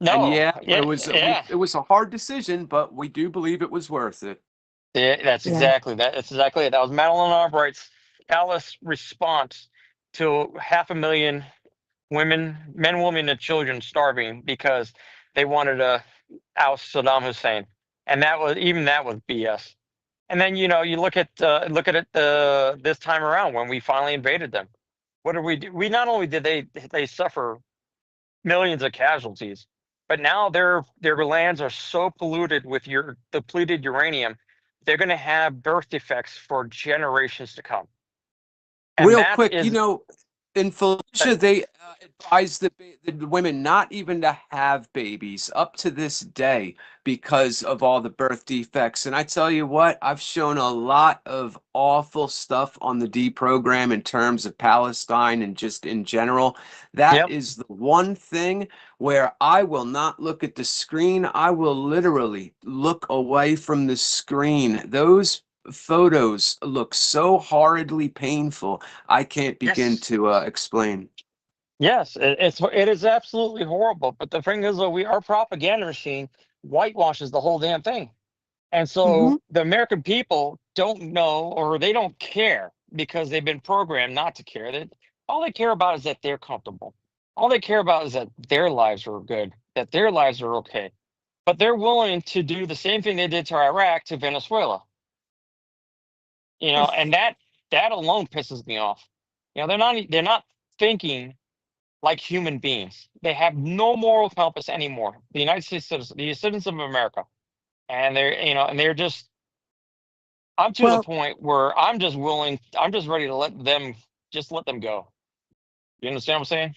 and No, yeah, yeah, yeah. it was a hard decision, but we do believe it was worth it. Yeah, that's Yeah. exactly that. That's exactly it. That was Madeleine Albright's callous response to 500,000 women, men, women, and children starving because they wanted to oust Saddam Hussein, and that was BS. And then you look at it this time around when we finally invaded them. What did we do? We not only did they suffer millions of casualties, but now their lands are so polluted with your depleted uranium, they're going to have birth defects for generations to come. And Real that quick, is in Felicia, they advised the women not even to have babies up to this day because of all the birth defects. And I tell you what, I've shown a lot of awful stuff on the D program in terms of Palestine and just in general. That is the one thing where I will not look at the screen. I will literally look away from the screen. Those photos look so horridly painful. I can't begin to explain. Yes, it is absolutely horrible. But the thing is, though, our propaganda machine whitewashes the whole damn thing, and Mm-hmm. so the American people don't know or they don't care because they've been programmed not to care. All they care about is that they're comfortable. All they care about is that their lives are good, that their lives are okay. But they're willing to do the same thing they did to Iraq to Venezuela. And that alone pisses me off. They're not thinking like human beings. They have no moral compass anymore. The United States citizens, the citizens of America, and they're just. I'm to the Well, point where I'm just ready to let them go. You understand what I'm saying?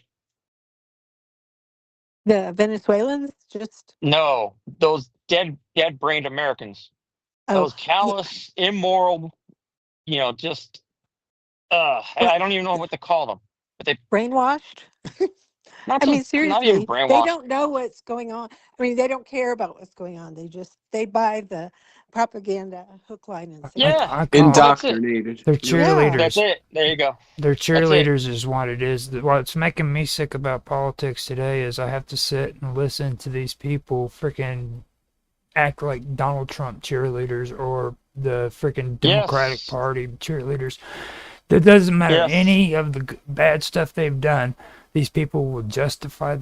the Venezuelans just. No, those dead brained Americans, Oh, those yeah. callous, immoral, just Well, I don't even know what to call them, but they brainwashed. not I mean, just not even seriously, they brainwashed. don't know what's going on. I mean, they don't care about what's going on. They buy the propaganda hook, line, and Yeah, sinker. I call well, it, that's it. Indoctrinated. they're Yeah. That's cheerleaders. it. There you go. Their That's it. cheerleaders is what it is. What's making me sick about politics today is I have to sit and listen to these people freaking act like Donald Trump cheerleaders or the freaking Democratic Yes. Party cheerleaders. It doesn't matter Yes. any of the bad stuff they've done. These people will justify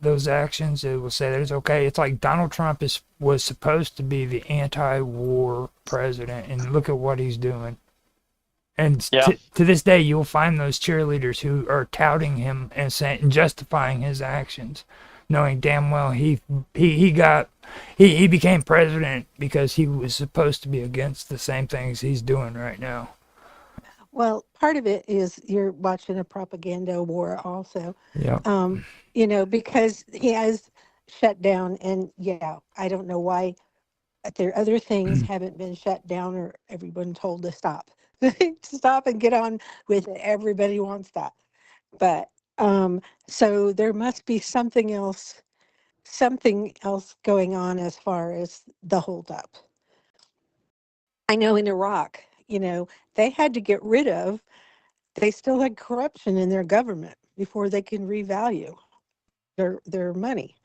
those actions. They will say that it's okay. It's like Donald Trump was supposed to be the anti-war president, and look at what he's doing. And Yeah. to this day, you'll find those cheerleaders who are touting him and saying and justifying his actions, knowing damn well he became president because he was supposed to be against the same things he's doing right now. Well, part of it is you're watching a propaganda war also. Yeah. Because he has shut down, and yeah, I don't know why there other things haven't been shut down or everyone told to stop. Stop and get on with it. Everybody wants that. But so there must be something else going on as far as the holdup. I know in Iraq, they had to get rid of, they still had corruption in their government before they can revalue their money.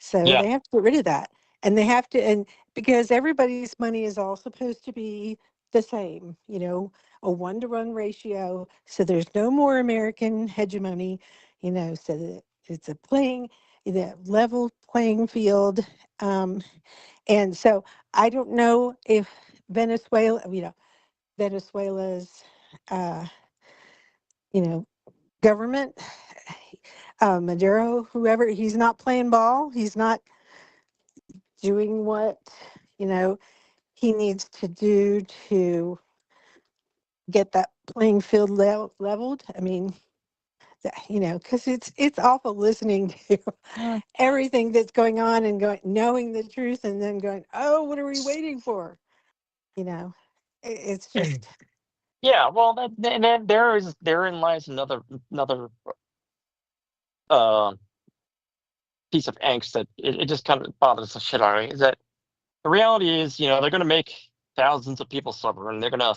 So Yeah. they have to get rid of that. And they have to, and because everybody's money is all supposed to be the same, a 1-to-1 ratio. So there's no more American hegemony, so that it's the level playing field. And so I don't know if Venezuela's, uh, you know, government, Maduro, whoever, he's not playing ball. He's not doing what, you know, he needs to do to get that playing field leveled. I mean, because it's awful listening to everything that's going on and knowing the truth and then going, oh, what are we waiting for? It's just, Yeah. Well, therein lies another piece of angst that it just kind of bothers the shit out of me. Is that the reality is, they're going to make thousands of people suffer, and they're going to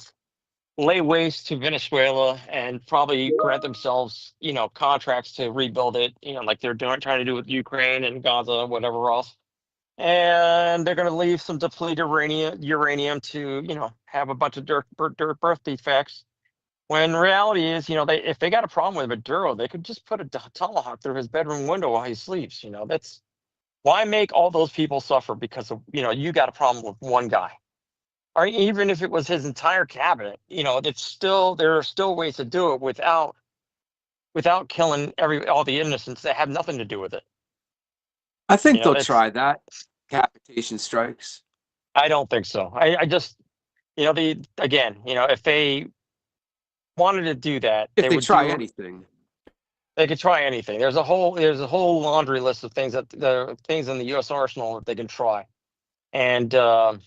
lay waste to Venezuela and probably grant themselves, contracts to rebuild it, like they're trying to do with Ukraine and Gaza, whatever else. And they're going to leave some depleted uranium to, have a bunch of dirt birth defects. When reality is, if they got a problem with Maduro, they could just put a tomahawk through his bedroom window while he sleeps. That's why make all those people suffer because of, you got a problem with one guy. Or even if it was his entire cabinet, there are still ways to do it without killing all the innocents that have nothing to do with it. I think they'll try that. Capitation strikes. I don't think so. I just, if they wanted to do that, If they try anything. They could try anything. There's a whole laundry list of things the things in the U.S. arsenal that they can try, and well,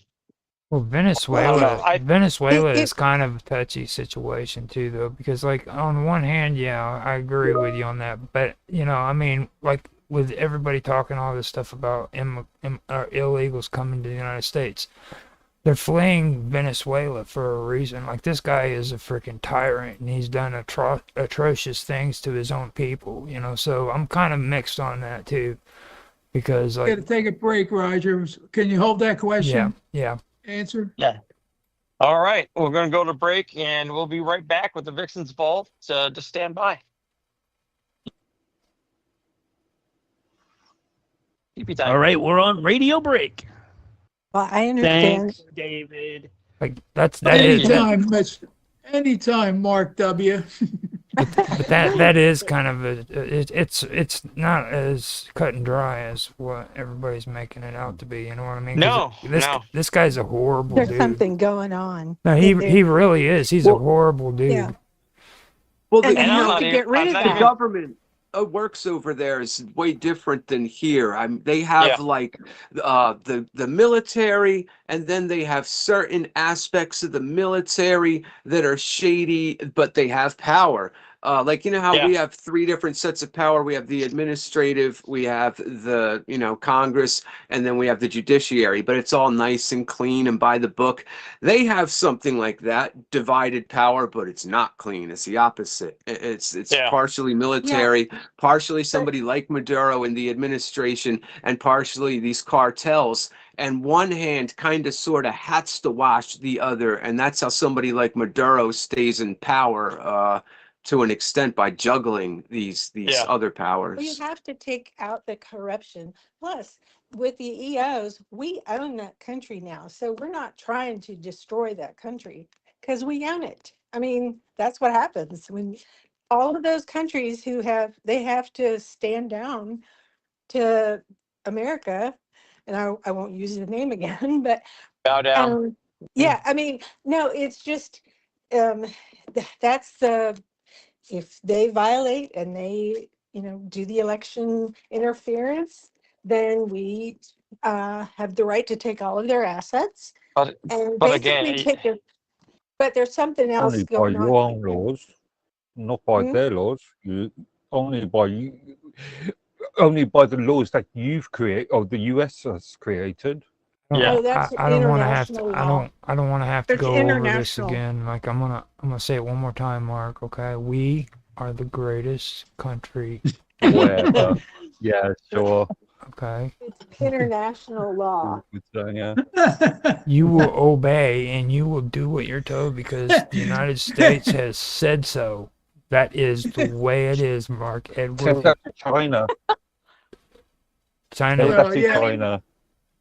Venezuela is kind of a touchy situation too, though, because like on one hand, yeah, I agree with you on that, but I mean, like with everybody talking all this stuff about illegals coming to the United States. They're fleeing Venezuela for a reason. Like, this guy is a freaking tyrant, and he's done atrocious things to his own people, so I'm kind of mixed on that, too, because, like... Gotta take a break, Roger. Can you hold that question? Yeah. Answer? Yeah. All right. We're going to go to break, and we'll be right back with the Vixens Vault, so just stand by. All right, we're on radio break. Well, I understand. Thanks, David. Like that Anytime, Mark W. but that is kind of it's not as cut and dry as what everybody's making it out to be. You know what I mean? No, this guy's a horrible There's dude. something going on. No, he really is. He's a horrible dude. Yeah. Well, and how to get rid of that. The government works over there is way different than here. They have like the military, and then they have certain aspects of the military that are shady, but they have power. Like, how we have three different sets of power. We have the administrative, we have the, Congress, and then we have the judiciary, but it's all nice and clean and by the book. They have something like that, divided power, but it's not clean. It's the opposite. It's partially military, partially somebody like Maduro in the administration, and partially these cartels. And one hand kind of sort of has to wash the other. And that's how somebody like Maduro stays in power, to an extent, by juggling these other powers. Well, you have to take out the corruption. Plus, with the EOs, we own that country now. So we're not trying to destroy that country because we own it. I mean, that's what happens when all of those countries they have to stand down to America. And I won't use the name again, but bow down. I mean, no, it's just that's the. If they violate and they, do the election interference, then we have the right to take all of their assets and but basically again, take their. But there's something else only going by on. your own laws, not by their laws. Only by the laws that you've created, or the US has created. Oh, that's I don't want to have international to. law. I don't want to have to It's go over this international. again. Like I'm gonna say it one more time, Mark. Okay, we are the greatest country. Whatever. Yeah, sure. Okay. It's international law. You will obey and you will do what you're told because the United States has said so. That is the way it is, Mark Edward. Tell that to China. China. Tell that to China.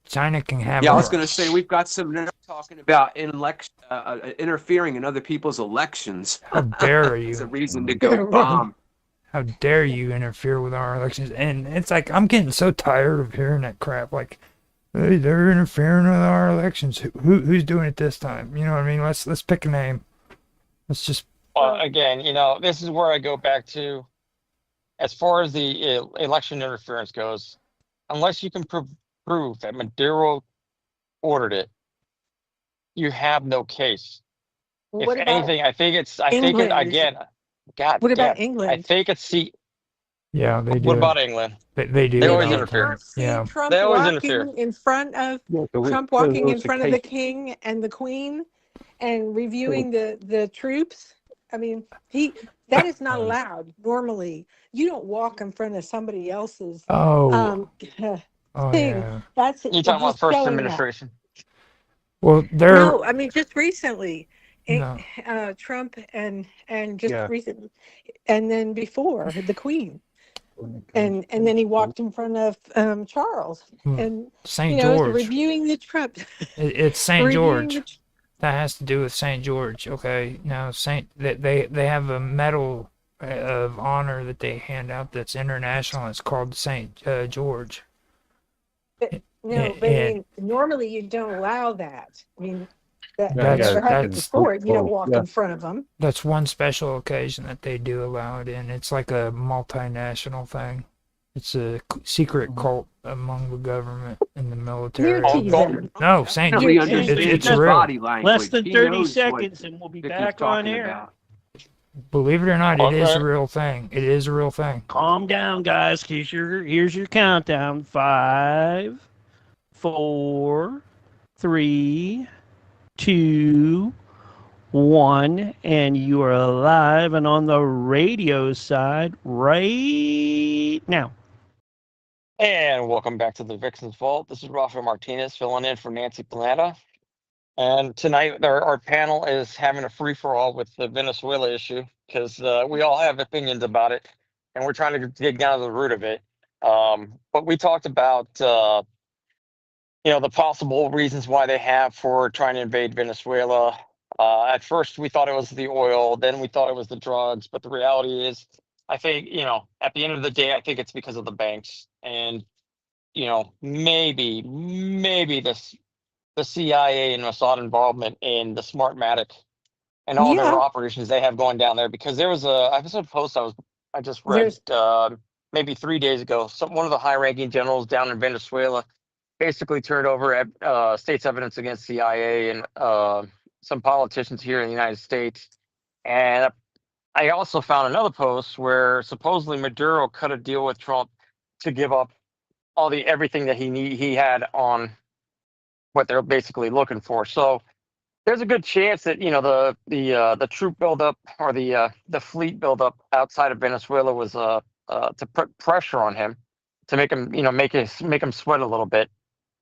China can have. Yeah, I was going to say we've got some nerds talking about interfering in other people's elections. How dare you? It's a reason to go bomb. How dare you interfere with our elections? And it's like I'm getting so tired of hearing that crap. Like, hey, they're interfering with our elections. Who's doing it this time? You know what I mean? Let's pick a name. Let's just. Again, this is where I go back to, as far as the election interference goes, unless you can prove that Maduro ordered it, you have no case. Well, if anything, I think it again. God, what about damn, England? I think it's Yeah, they do. What about England? They do. They always all the interfere. time. Yeah. Trump They always walking interfere. in front of Yeah, Trump there walking in was a front of the case. king and the queen and reviewing the troops. I mean, that is not allowed normally. You don't walk in front of somebody else's Oh. Oh thing. yeah. That's You talking about just first showing up. Well, they're No, I mean just recently, no. Trump and just Yeah. recently, and then before the Queen, and then he walked in front of Charles, and St. it's George. reviewing the Trump. It's St. reviewing George. the That has to do with St. George. Okay. Now they have a medal of honor that they hand out that's international. It's called St. George. No, but I mean, normally you don't allow that. I mean, that never happened that's before. You don't walk in front of them. That's one special occasion that they do allow it in. It's like a multinational thing. It's a secret cult among the government and the military. No, St. He George. understands It's his real. body language. Less than He 30 knows what seconds and we'll be Vicky's back on talking air. about. Believe it or not, it is Okay. a real thing. It is a real thing. Calm down, guys. Here's your countdown. 5, 4, 3, 2, 1, and you are alive and on the radio side right now. And welcome back to the Vixen's Vault. This is Rafa Martinez filling in for Nancy Planeta. And tonight our panel is having a free-for-all with the Venezuela issue because we all have opinions about it, and we're trying to dig down to the root of it. But we talked about the possible reasons why they have for trying to invade Venezuela. At first, we thought it was the oil, then we thought it was the drugs. But the reality is, I think, at the end of the day, I think it's because of the banks. And, maybe the CIA and Mossad involvement in the Smartmatic and all their operations they have going down there. Because I was a post I just read maybe 3 days ago. One of the high-ranking generals down in Venezuela basically turned over state's evidence against CIA and some politicians here in the United States. And I also found another post where supposedly Maduro cut a deal with Trump to give up everything that he had on what they're basically looking for. So there's a good chance that the troop buildup or the fleet buildup outside of Venezuela was to put pressure on him to make him make him sweat a little bit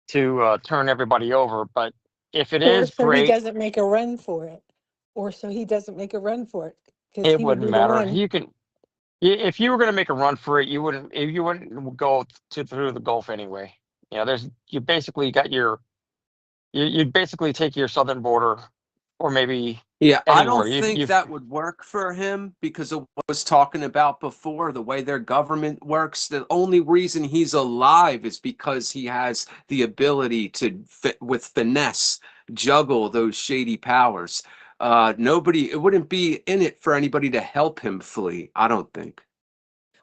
to turn everybody over. But if it is so great, he doesn't make a run for it, because it he would wouldn't be the matter. one. If you were going to make a run for it, you wouldn't go through the Gulf anyway. You basically got you'd basically take your southern border, or maybe Yeah, I don't anywhere. think that would work for him because of what I was talking about before, the way their government works. The only reason he's alive is because he has the ability to, with finesse, juggle those shady powers. It wouldn't be in it for anybody to help him flee, I don't think.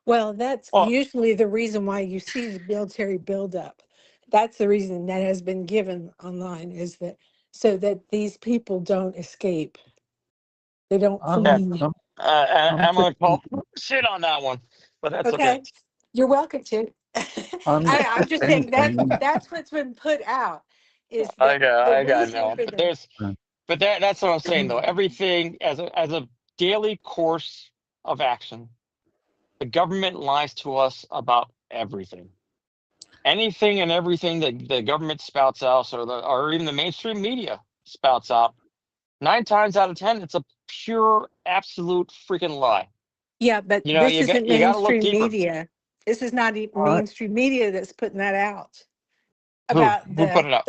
Well, that's usually the reason why you see the military buildup. That's the reason that has been given online, is that so that these people don't escape. They don't flee. I'm going to call shit on that one, but that's okay. You're welcome to. I'm just saying that's what's been put out. Is I the got reason no. for the But that's what I'm saying though. Everything as a daily course of action, the government lies to us about everything. Anything and everything that the government spouts out, or even the mainstream media spouts out, 9 times out of 10, it's a pure, absolute freaking lie. Yeah, but You know, this isn't you got to look mainstream deeper. media. This is not even mainstream media that's putting that out. Who put it out?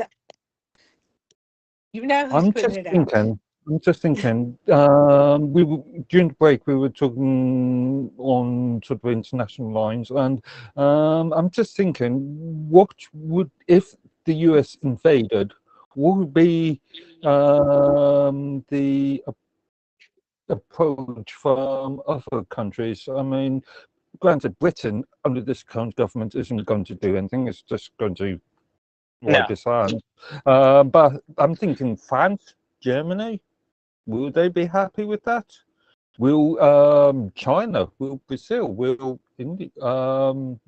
You know who's I'm putting just it out. thinking. I'm just thinking. During the break, we were talking on sort of international lines, and I'm just thinking, what would, if the US invaded, what would be the approach from other countries? I mean, granted, Britain under this current government isn't going to do anything; it's just going to wipe its hands. But I'm thinking France, Germany. Will they be happy with that? Will China, will Brazil, will India,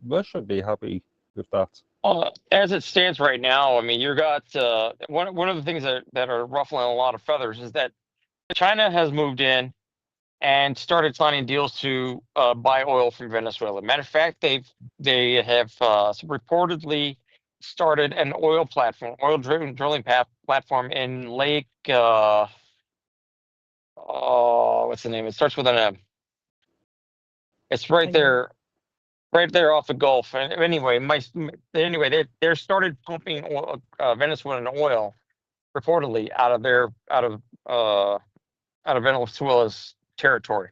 Russia be happy with that? As it stands right now, I mean, you got one of the things that are ruffling a lot of feathers is that China has moved in and started signing deals to buy oil from Venezuela. Matter of fact, they have reportedly started an oil platform, drilling platform in Lake. What's the name? It starts with an M. It's right there, off the Gulf. And anyway, they started pumping oil, Venezuelan oil, reportedly out of Venezuela's territory,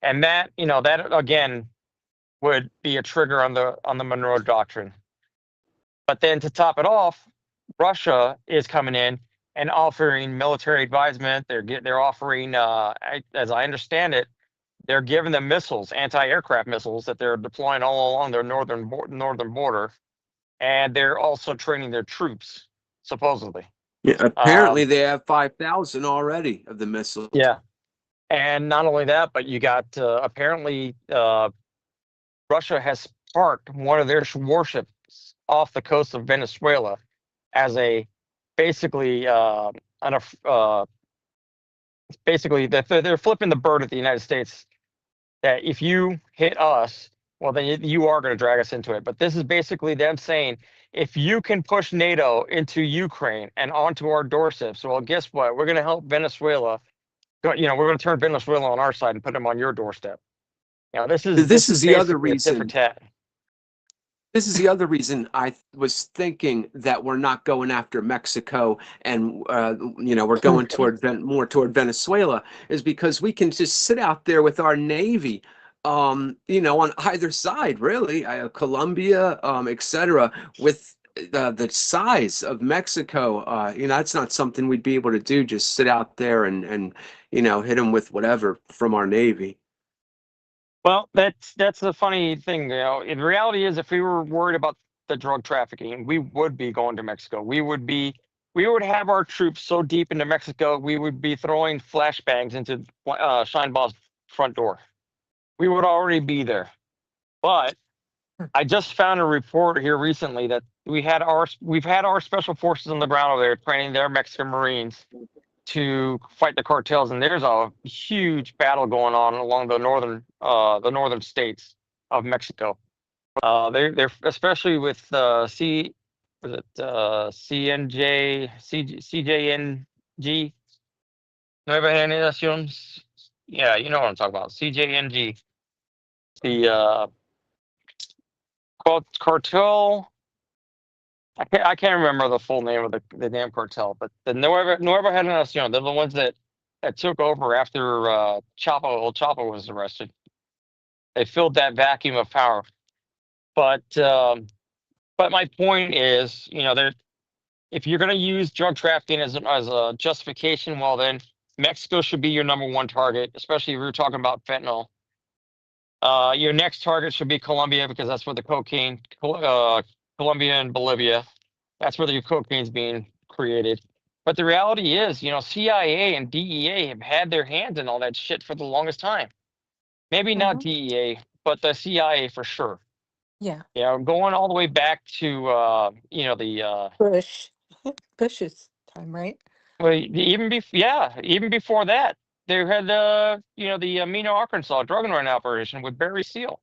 and that again would be a trigger on the Monroe Doctrine. But then to top it off, Russia is coming in and offering military advisement. They're offering, as I understand it, they're giving them missiles, anti-aircraft missiles that they're deploying all along their northern border, and they're also training their troops, supposedly. Yeah, apparently they have 5,000 already of the missiles. Yeah, and not only that, but you got apparently Russia has parked one of their warships off the coast of Venezuela as a basically they're flipping the bird at the United States, that if you hit us, well, then you are going to drag us into it. But this is basically them saying, if you can push NATO into Ukraine and onto our doorsteps, well, guess what? We're going to help Venezuela. We're going to turn Venezuela on our side and put them on your doorstep. This is the other basically a tit for reason. tat. This is the other reason I was thinking that we're not going after Mexico and we're going more toward Venezuela, is because we can just sit out there with our Navy, on either side, really, Colombia, etc., with the size of Mexico. It's not something we'd be able to do, just sit out there and hit them with whatever from our Navy. Well, that's the funny thing. In reality is, if we were worried about the drug trafficking, we would be going to Mexico. We would have our troops so deep into Mexico, we would be throwing flashbangs into Scheinbach's front door. We would already be there. But I just found a report here recently that we've had our special forces on the ground over there training their Mexican Marines to fight the cartels, and there's a huge battle going on along the northern states of Mexico. They're especially with CNJ, CJNG, Nueva Generación. Yeah, you know what I'm talking about. CJNG, the cartel. I can't remember the full name of the damn cartel, but the Nueva Generación, they're the ones that took over after Chapo was arrested. They filled that vacuum of power. But my point is, if you're going to use drug trafficking as a justification, well, then Mexico should be your number one target, especially if you're talking about fentanyl. Your next target should be Colombia, because that's where the cocaine, Colombia and Bolivia, that's where the cocaine's being created. But the reality is, CIA and DEA have had their hands in all that shit for the longest time. Maybe not DEA, but the CIA for sure. Yeah. Going all the way back to Bush's time, right? Well, even before that, they had the Mena, Arkansas drug and run operation with Barry Seal.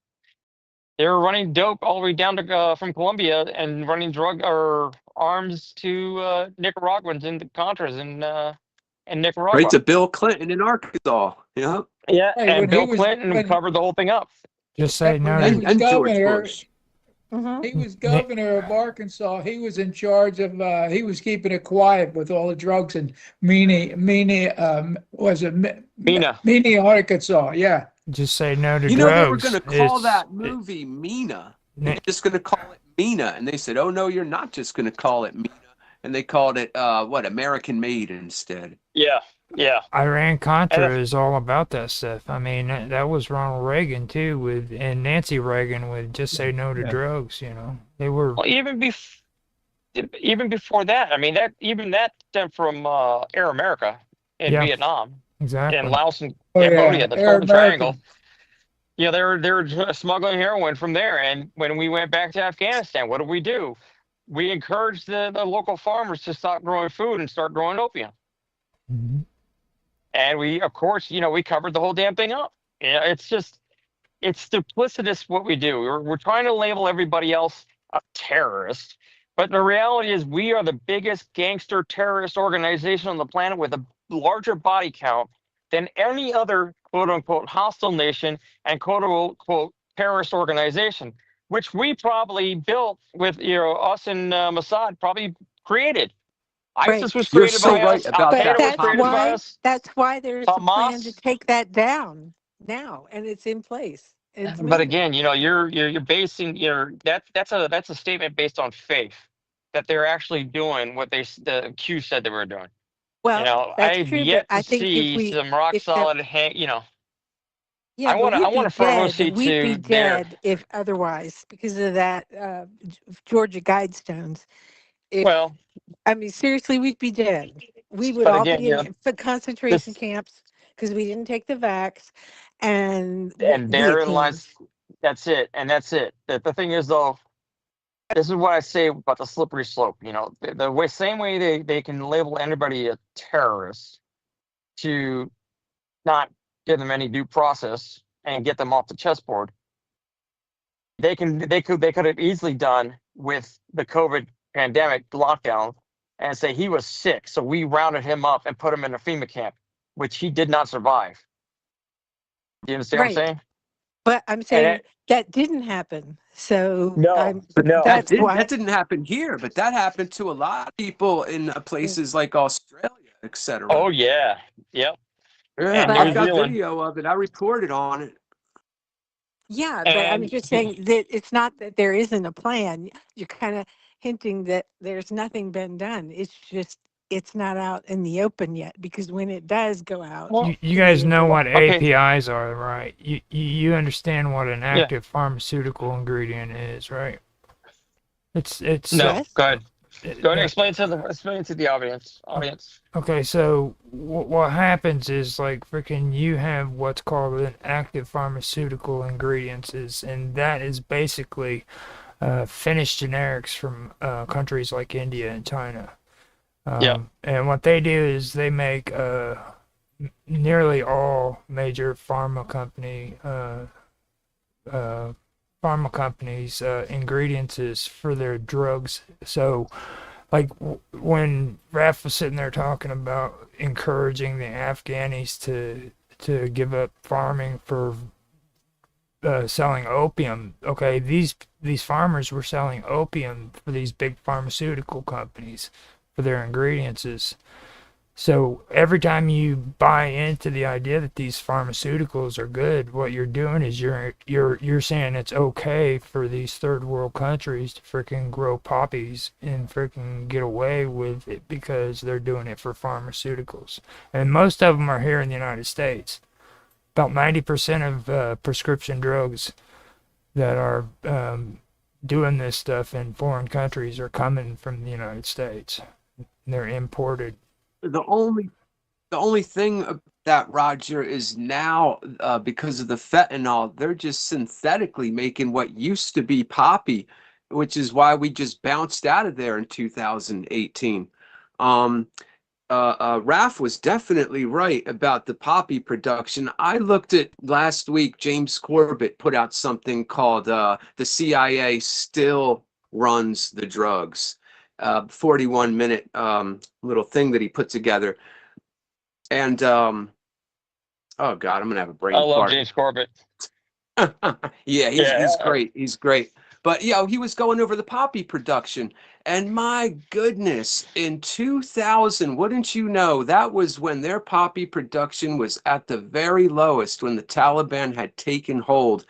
They were running dope all the way down to from Colombia and running drug or arms to Nicaraguans and the Contras in Nicaragua. Right to Bill Clinton in Arkansas. Yeah. Yeah, Hey, and when Bill Clinton covered the whole thing up. Just say no When he to was governor, Bush. he was governor of Arkansas. He was in charge of. He was keeping it quiet with all the drugs and Mena, Arkansas. Yeah. just say no to They were drugs. going to call that movie Mina. They're just going to call it Mina, and they said, "Oh no, you're not just going to call it Mina," and they called it American Made instead. Yeah. Iran Contra is all about that stuff. I mean, that was Ronald Reagan too, and Nancy Reagan with just say no to drugs. They were even before that. I mean, that stemmed from Air America in Vietnam, exactly. and Laos and Cambodia, the They're Golden Triangle. American. Yeah, they were smuggling heroin from there. And when we went back to Afghanistan, what do? We encouraged the local farmers to stop growing food and start growing opium. And we, of course, we covered the whole damn thing up. Yeah, it's duplicitous what we do. We're trying to label everybody else a terrorist, but the reality is we are the biggest gangster terrorist organization on the planet with a larger body count than any other quote unquote hostile nation and quote unquote terrorist organization, which we probably built with us and Mossad probably created. Right. ISIS was You're created so by right us. Al about But Qaeda that. was that's created by why us. that's why there's a plan to Hamas. take that down now, and it's in place. It's But moving. again, you're basing that's a statement based on faith that they're actually doing what the Q said they were doing. Well, that's I've true, but yet I to think see some rock if that, solid yeah, I but want to I we'd want be a front row dead. seat We'd be to their dead if otherwise, because of that Georgia Guidestones. If well, I mean, seriously, we'd be dead. We would but all again, be in the concentration this camps because we didn't take the vax, and and therein guillotines. lies that's it, and that's it. The thing is though, this is what I say about the slippery slope. The way same way they can label anybody a terrorist to not give them any due process and get them off the chessboard. They could have easily done with the COVID pandemic lockdown and say he was sick, so we rounded him up and put him in a FEMA camp, which he did not survive. Do you understand what I'm Right. saying? But I'm And saying that didn't happen. So no, But no. that's why. that didn't happen here, but that happened to a lot of people in places like Australia, etc. Oh yeah, yep. Yeah, And But I've New got Zealand. video of it. I reported on it. yeah, but I'm And just saying that it's not that there isn't a plan. You're kind of hinting that there's nothing been done. It's just it's not out in the open yet because when it does go out well, You in the guys know open, what okay, APIs are, right? You understand what an yeah. active pharmaceutical ingredient is, right? It's No, yes. go ahead. Go ahead and yeah. explain to the audience. Okay, so what happens is like freaking you have what's called an active pharmaceutical ingredients and that is basically finished generics from countries like India and China. Yeah. And what they do is they make nearly all major pharma companies ingredients is for their drugs. So like when Raph was sitting there talking about encouraging the Afghanis to give up farming for selling opium. Okay, these farmers were selling opium for these big pharmaceutical companies for their ingredients. So every time you buy into the idea that these pharmaceuticals are good, what you're doing is you're saying it's okay for these third world countries to freaking grow poppies and freaking get away with it because they're doing it for pharmaceuticals. And most of them are here in the United States. About 90% of prescription drugs that are doing this stuff in foreign countries are coming from the United States. They're imported. The only thing that Roger is now because of the fentanyl, they're just synthetically making what used to be poppy, which is why we just bounced out of there in 2018. Raf was definitely right about the poppy production. I looked at last week, James Corbett put out something called The CIA Still Runs the Drugs. 41-minute little thing that he put together. And oh God, I'm gonna have a I brain love fart. James Corbett. Yeah, he's great. He's great. But he was going over the poppy production. And my goodness, in 2000, wouldn't you know, that was when their poppy production was at the very lowest, when the Taliban had taken hold.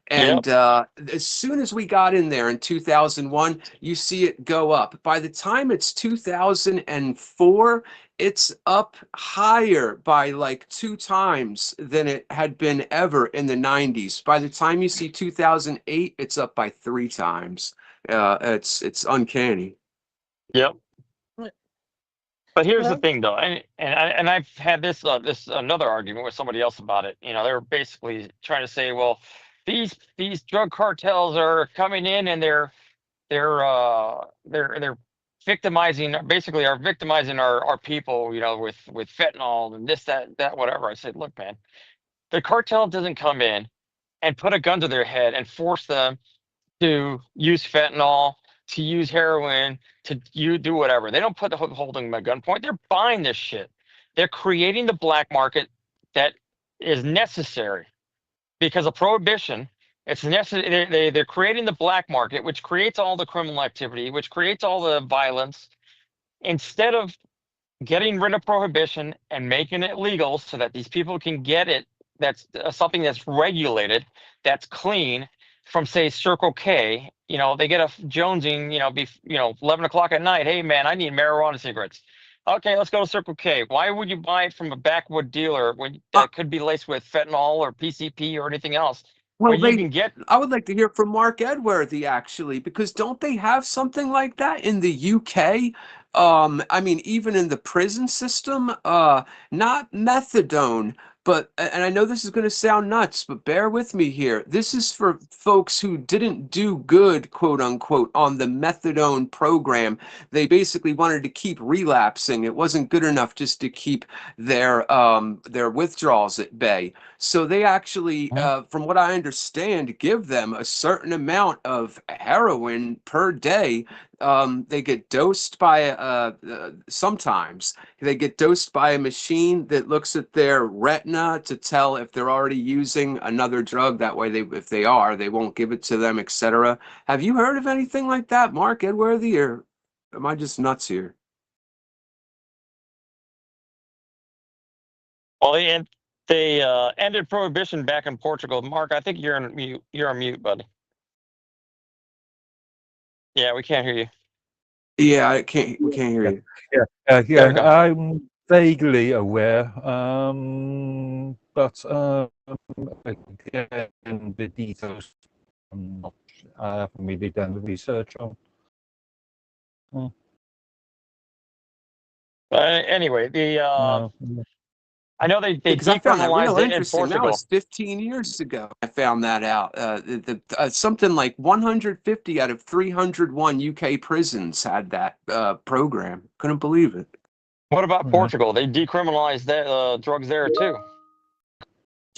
And as soon as we got in there in 2001, you see it go up. By the time it's 2004, it's up higher by like 2 times than it had been ever in the 90s. By the time you see 2008, it's up by 3 times. It's uncanny. Yep. But here's the Well, thing, though, and I've had this another argument with somebody else about it. You know, they were basically trying to say, well, these drug cartels are coming in and they're victimizing, basically are victimizing our people. You know, with fentanyl and this that whatever. I said, look, man, the cartel doesn't come in and put a gun to their head and force them to use fentanyl, to use heroin, to you do whatever. They don't put the holding them at gunpoint. They're buying this shit. They're creating the black market that is necessary because of prohibition. It's necessary. They're creating the black market, which creates all the criminal activity, which creates all the violence. Instead of getting rid of prohibition and making it legal so that these people can get it, that's something that's regulated, that's clean, from say Circle K. You know, they get a jonesing, 11 o'clock at night. Hey man, I need marijuana cigarettes. Okay, let's go to Circle K. Why would you buy it from a backwood dealer when that could be laced with fentanyl or PCP or anything else? Well, When you can get I would like to hear from Mark Edworthy actually, because don't they have something like that in the UK? I mean, even in the prison system, not methadone, but, and I know this is going to sound nuts, but bear with me here. This is for folks who didn't do good, quote unquote, on the methadone program. They basically wanted to keep relapsing. It wasn't good enough just to keep their withdrawals at bay. So they actually, from what I understand, give them a certain amount of heroin per day. They get dosed by sometimes they get dosed by a machine that looks at their retina to tell if they're already using another drug. That way, if they are, they won't give it to them, etc. Have you heard of anything like that, Mark Edworthy, or am I just nuts here? well, and they ended prohibition back in Portugal. Mark, I think you're on mute. You're on mute, buddy. Yeah, we can't hear you. Yeah, we can't hear you. There we go. I'm vaguely aware, but again, the details, I haven't really done the research on. Anyway, No. I know they Because I found that real decriminalized it in interesting. That Portugal. was 15 years ago. I found that out. Something like 150 out of 301 UK prisons had that program. Couldn't believe it. What about Portugal? They decriminalized that drugs there too.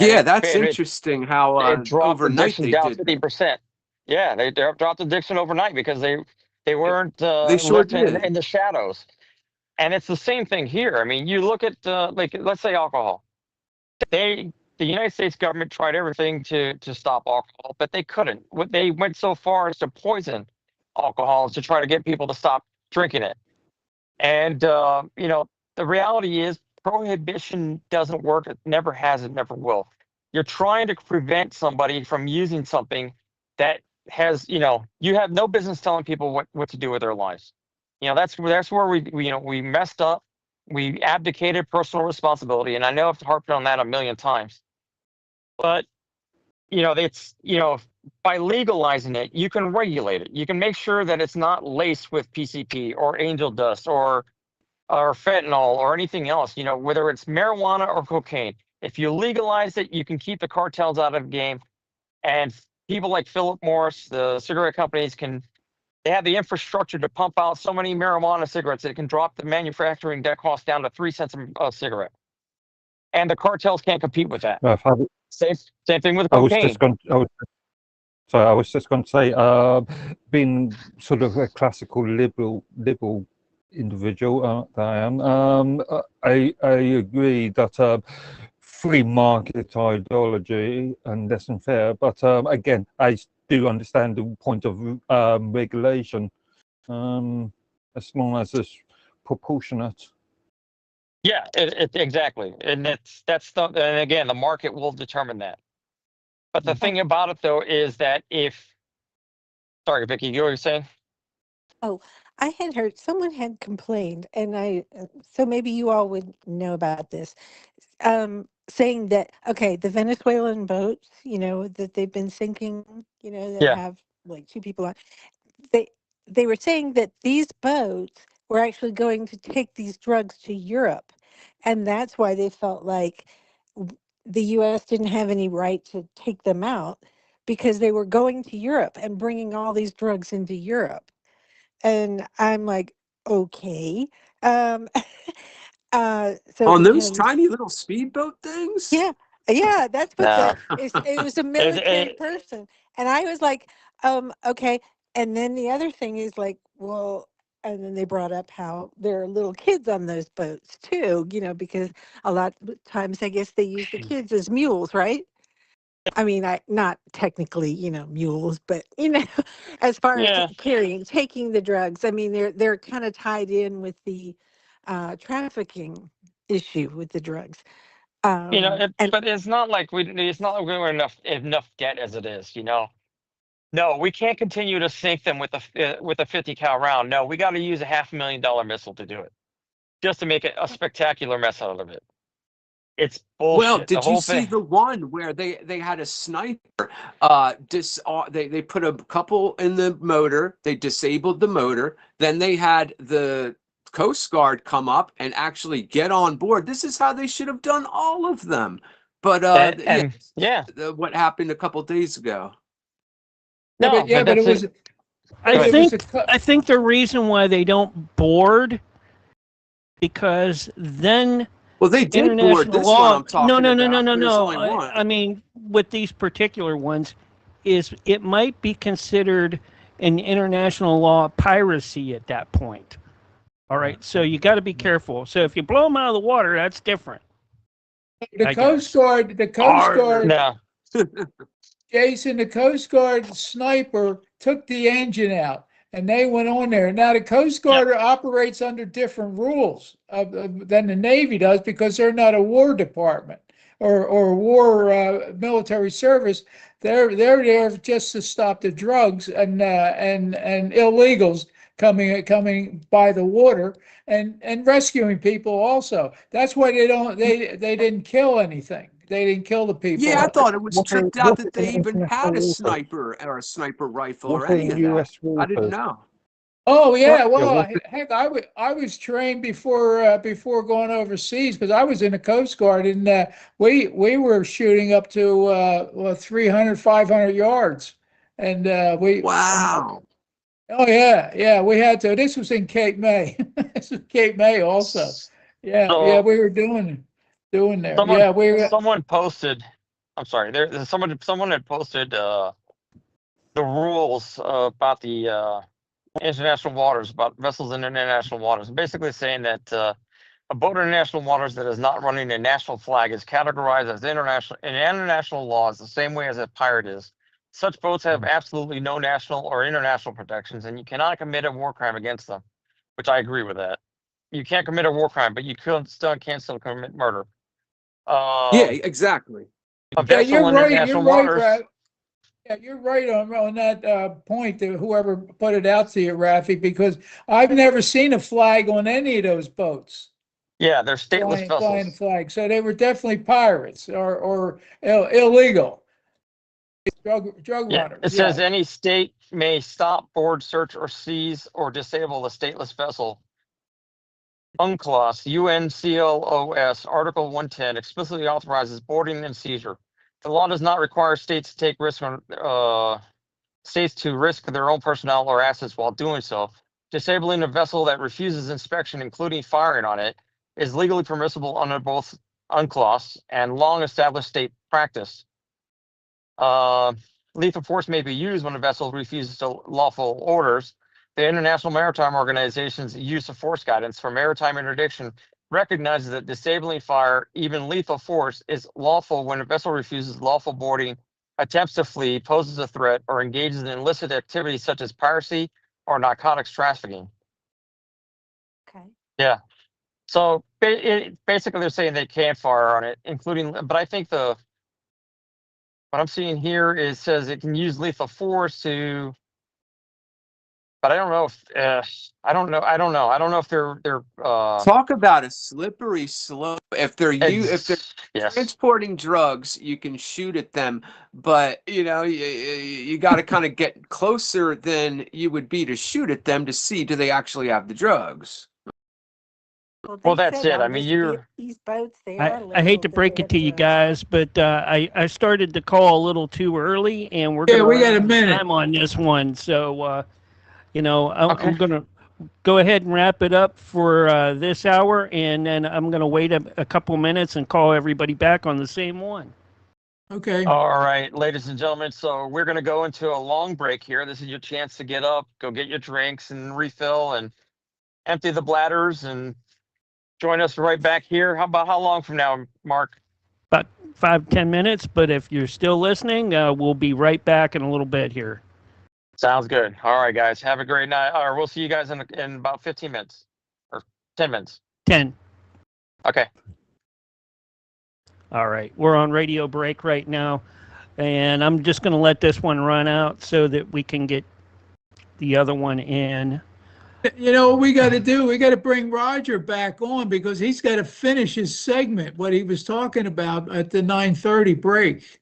Yeah, that's interesting how it dropped overnight addiction they down did that. 50%. Yeah, they dropped addiction overnight because they weren't They sure left did. in the shadows. And it's the same thing here. I mean, you look at like let's say alcohol. The United States government tried everything to stop alcohol, but they couldn't. They went so far as to poison alcohol to try to get people to stop drinking it. And the reality is prohibition doesn't work. It never has. It never will. You're trying to prevent somebody from using something that has, you have no business telling people what to do with their lives. That's where we messed up. We abdicated personal responsibility, and I know I've harped on that a million times. But it's by legalizing it, you can regulate it. You can make sure that it's not laced with PCP or angel dust or fentanyl or anything else. Whether it's marijuana or cocaine. If you legalize it, you can keep the cartels out of the game, and people like Philip Morris, the cigarette companies, they have the infrastructure to pump out so many marijuana cigarettes that it can drop the manufacturing debt cost down to 3 cents a cigarette. And the cartels can't compete with that. Same thing with cocaine. I was just going to say, being sort of a classical liberal individual that I am, I agree that free market ideology and less than fair. But again, I do understand the point of regulation, as long as it's proportionate. Yeah, exactly, and and again, the market will determine that. But the thing about it though is that sorry, Vicky, you were saying? Oh, I had heard someone had complained, and so maybe you all would know about this, saying that, okay, the Venezuelan boats, that they've been sinking, that Yeah. have like 2 people on, they were saying that these boats were actually going to take these drugs to Europe. And that's why they felt like the US didn't have any right to take them out, because they were going to Europe and bringing all these drugs into Europe. And I'm like, okay. Um, so On those because tiny little speedboat things? yeah, yeah, that's what No. it was a It, military it, person. And I was like, okay. And then the other thing is like, well, and then they brought up how there are little kids on those boats too, because a lot of times I guess they use the kids as mules, right? I mean, not technically, mules, but as far as yeah. taking the drugs, I mean, they're kind of tied in with the trafficking issue with the drugs. And But it's not like it's not like we're enough debt as it is. No, we can't continue to sink them with a 50 cal round. No, we got to use a $500,000 missile to do it, just to make it a spectacular mess out of it. It's Well, bullshit. The did you whole see thing. the one where they had a sniper? They put a couple in the motor. They disabled the motor. Then they had the Coast Guard come up and actually get on board. This is how they should have done all of them. But Yeah. What happened a couple days ago? No, but but it that's was. it. I It was a. think the reason why they don't board, because then Well, they did board international this one law. I'm talking about. There's No. only one. I mean, with these particular ones, is it might be considered an international law piracy at that point. All right, so you got to be careful. So if you blow them out of the water, that's different. The Coast Guard. The Coast Guard. No. Jason, the Coast Guard sniper took the engine out, and they went on there. Now the Coast Guard operates under different rules than the Navy does, because they're not a war department or war military service. They're there just to stop the drugs and illegals coming by the water and rescuing people also. That's why they didn't kill anything. They didn't kill the people. Yeah, I thought it was tricked out What that are they even had a international waters? sniper or a sniper rifle or What are any of that. US I didn't waters? know. Oh yeah, Yeah, well, what heck, I was trained before going overseas, because I was in the Coast Guard, and we were shooting up to 300, 500 yards, and Wow. oh yeah, we had to. This was in Cape May. This was Cape May also. Yeah, So we were doing there. someone Yeah, we were. someone posted. I'm sorry. Someone had posted the rules about the international waters, about vessels in international waters, basically saying that a boat in international waters that is not running a national flag is categorized as international laws the same way as a pirate is. Such boats have absolutely no national or international protections, and you cannot commit a war crime against them, which I agree with that. You can't commit a war crime, but you can't still commit murder. Yeah, exactly. A Yeah, vessel you're in right. international You're right, waters. Yeah, you're right on that point. That whoever put it out to you, Rafi, because I've never seen a flag on any of those boats. Yeah, they're stateless Flying vessels. flag. So they were definitely pirates or illegal drug Yeah, runners. it Yeah. says any state may stop, board, search, or seize or disable a stateless vessel. UNCLOS, UNCLOS, Article 110 explicitly authorizes boarding and seizure. The law does not require states to take risk on states to risk their own personnel or assets while doing so. Disabling a vessel that refuses inspection, including firing on it, is legally permissible under both UNCLOS and long-established state practice. Lethal force may be used when a vessel refuses to lawful orders. The International Maritime Organization's use of force guidance for maritime interdiction recognizes that disabling fire, even lethal force, is lawful when a vessel refuses lawful boarding, attempts to flee, poses a threat, or engages in illicit activities such as piracy or narcotics trafficking. okay. Yeah. So basically, they're saying they can't fire on it, including. But I think what I'm seeing here says it can use lethal force to but I don't know if I don't know. I don't know if they're Talk about a slippery slope. If they're yes. transporting drugs, you can shoot at them, but you got to kind of get closer than you would be to shoot at them to see do they actually have the drugs. Well, that's it. I mean, these boats, they I, are I hate labeled to that break they it have to you drugs. guys, but I started the call a little too early, and we're going to we got a run minute. time on this one. So, Okay. I'm going to go ahead and wrap it up for this hour, and then I'm going to wait a couple minutes and call everybody back on the same one. Okay. All right, ladies and gentlemen. So we're going to go into a long break here. This is your chance to get up, go get your drinks and refill and empty the bladders and join us right back here. How long from now, Mark? About 5-10 minutes, but if you're still listening, we'll be right back in a little bit here. Sounds good. All right, guys. Have a great night. Or we'll see you guys in about 15 minutes or 10 minutes. 10. Okay. All right. We're on radio break right now, and I'm just going to let this one run out so that we can get the other one in. You know what we got to do? We got to bring Roger back on because he's got to finish his segment, what he was talking about at the 9:30 break.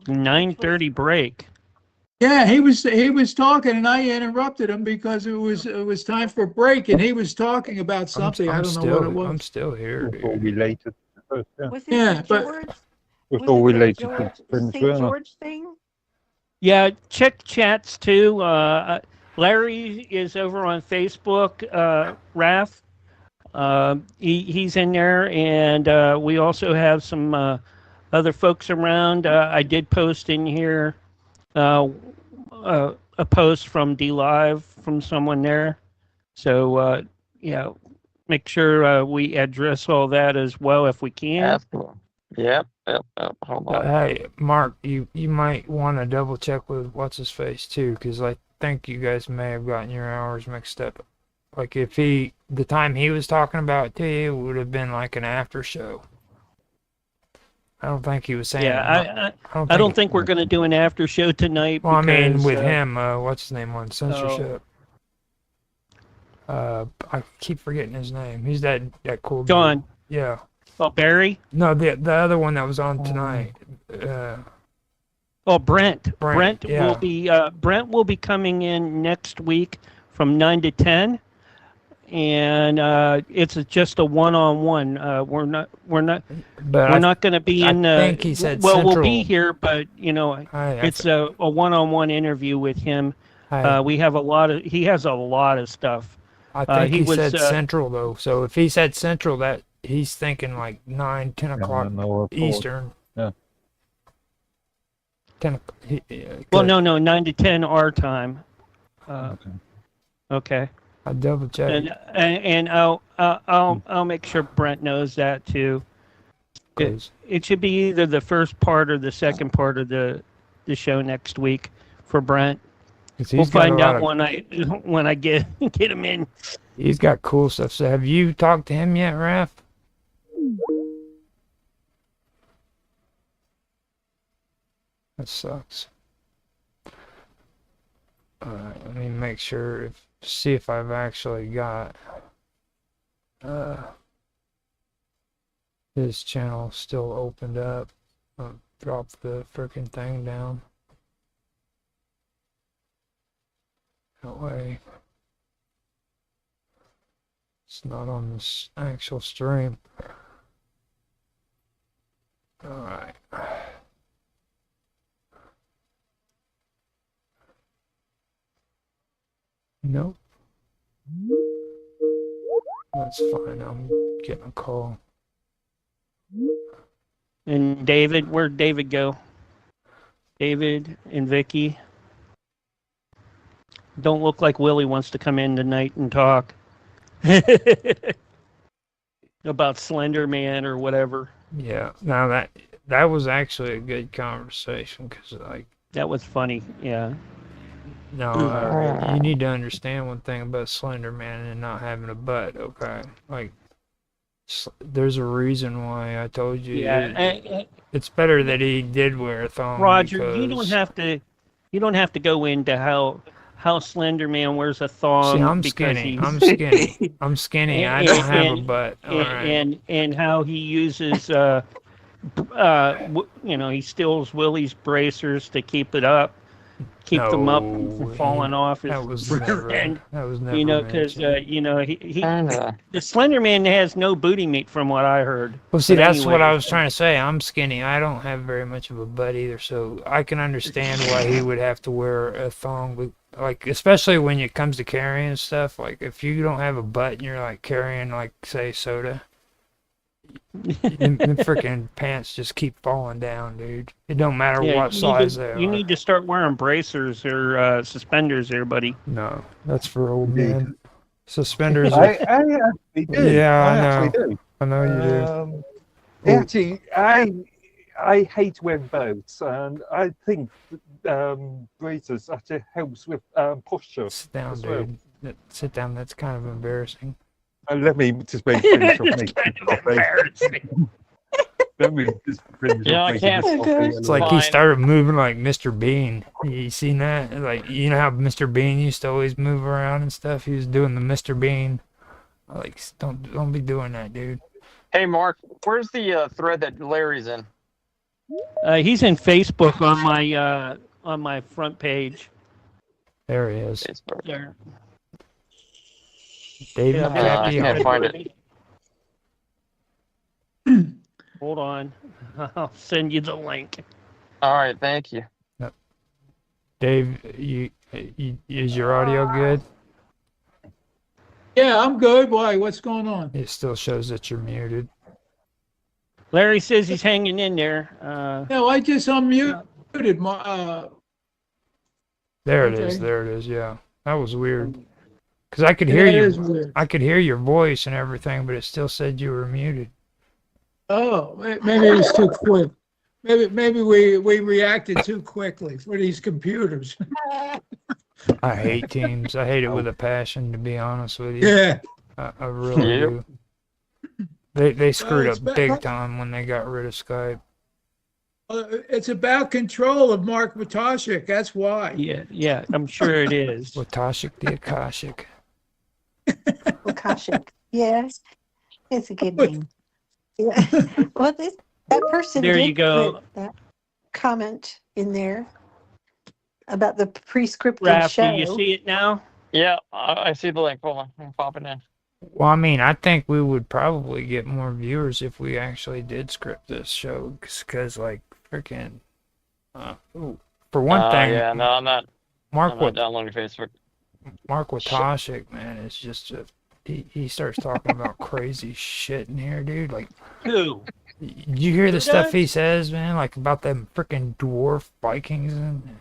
9:30 break. Yeah, he was talking, and I interrupted him because it was time for a break, and he was talking about something. I don't know what it was. I'm still here. It's all related. Was it Yeah, the but George? It's Was all it the related George, to the St. Venezuela. George thing? Yeah, check chats too. Larry is over on Facebook. Raph, he's in there, and we also have some other folks around. I did post in here a post from D Live from someone there. So make sure we address all that as well if we can. Absolutely. Yep. Hold on. Hey, Mark, you might want to double check with what's his face too, because I think you guys may have gotten your hours mixed up. Like if the time he was talking about to you would have been like an after show. I don't think he was saying. Yeah, I don't think we're going to do an after show tonight. Well, because, I mean, with him, what's his name on censorship? I keep forgetting his name. He's that cool John. dude. Yeah. Oh, Barry? No, the other one that was on tonight. Brent. Brent yeah. will be coming in next week from 9 to 10, and it's just a one-on-one. We're not going to be in. I think he said well, Central. we'll be here, but it's a one-on-one interview with him. We have he has a lot of stuff. I think he said Central though. So if he said Central, that he's thinking like 9-10 o'clock Eastern. Yeah. 10. Well, no, 9 to 10 our time. Okay. I'll double check. And I'll make sure Brent knows that too. It should be either the first part or the second part of the show next week for Brent. We'll find out when I get him in. He's got cool stuff. So have you talked to him yet, Raph? That sucks. Let me make sure see if I've actually got his channel still opened up. I'll drop the freaking thing down. That way it's not on this actual stream. Alright. Nope. That's fine. I'm getting a call. And David, where'd David go? David and Vicky. Don't look like Willie wants to come in tonight and talk about Slender Man or whatever. Yeah. Now that was actually a good conversation because that was funny. Yeah. No, you need to understand one thing about Slender Man and not having a butt. Okay, there's a reason why I told you. Yeah, it's better that he did wear a thong. Roger, you don't have to go into how Slender Man wears a thong. See, I'm because skinny. he's I'm skinny. I'm skinny. I don't have a butt. All right. and how he uses he steals Willie's bracers to keep it up, keep them up from falling off. That was never. That was never. Because the Slender Man has no booty meat from what I heard. Well, see, But that's what I anyway, was trying to say. I'm skinny. I don't have very much of a butt either, so I can understand why he would have to wear a thong. Like, especially when it comes to carrying stuff. Like, if you don't have a butt and you're like carrying, like, say, soda, them freaking pants just keep falling down, dude. It don't matter what size they are. You need to start wearing bracers or suspenders there, buddy. No, that's for old men. Suspenders. I actually do. Yeah, I actually know. do. I know you do. Actually, I hate wearing boats, and I think braces actually helps with posture. Sit down, as well. dude. Sit down. That's kind of embarrassing. Let me just make finish off making coffee. Let me just finish off making this coffee. It's like he started moving like Mr. Bean. You seen that? Like, you know how Mr. Bean used to always move around and stuff? He was doing the Mr. Bean. Like, don't be doing that, dude. Hey, Mark, where's the thread that Larry's in? He's in Facebook on my front page. There he is. There. David, I can't find it. Hold on. I'll send you the link. All right, thank you. Yep. Dave, is your audio good? Yeah, I'm good. Why? What's going on? It still shows that you're muted. Larry says he's hanging in there. No, I just unmuted There it is. Okay. There it is. Yeah, that was weird. Because I could hear That you. is weird. I could hear your voice and everything, but it still said you were muted. Oh, maybe it was too quick. Maybe we reacted too quickly for these computers. I hate Teams. I hate it with a passion, to be honest with you. Yeah. I really do. They screwed up big time when they got rid of Skype. It's about control of Mark Watashik. That's why. Yeah, I'm sure it is. Watashik the Akashic. Akashic. Yes, it's a good name. Yeah. Well, that person There did you go. put that comment in there about the pre-scripted Raph, show. do you see it now? Yeah, I see the link. Hold on, I'm popping in. Well, I mean, I think we would probably get more viewers if we actually did script this show, because like, freaking, for one thing, Yeah, no, I'm not. Mark I'm not downloading Facebook. Mark Watashik, man, is just he starts talking about crazy shit in here, dude. Like, who? You hear the stuff he says, man? Like about them freaking dwarf Vikings and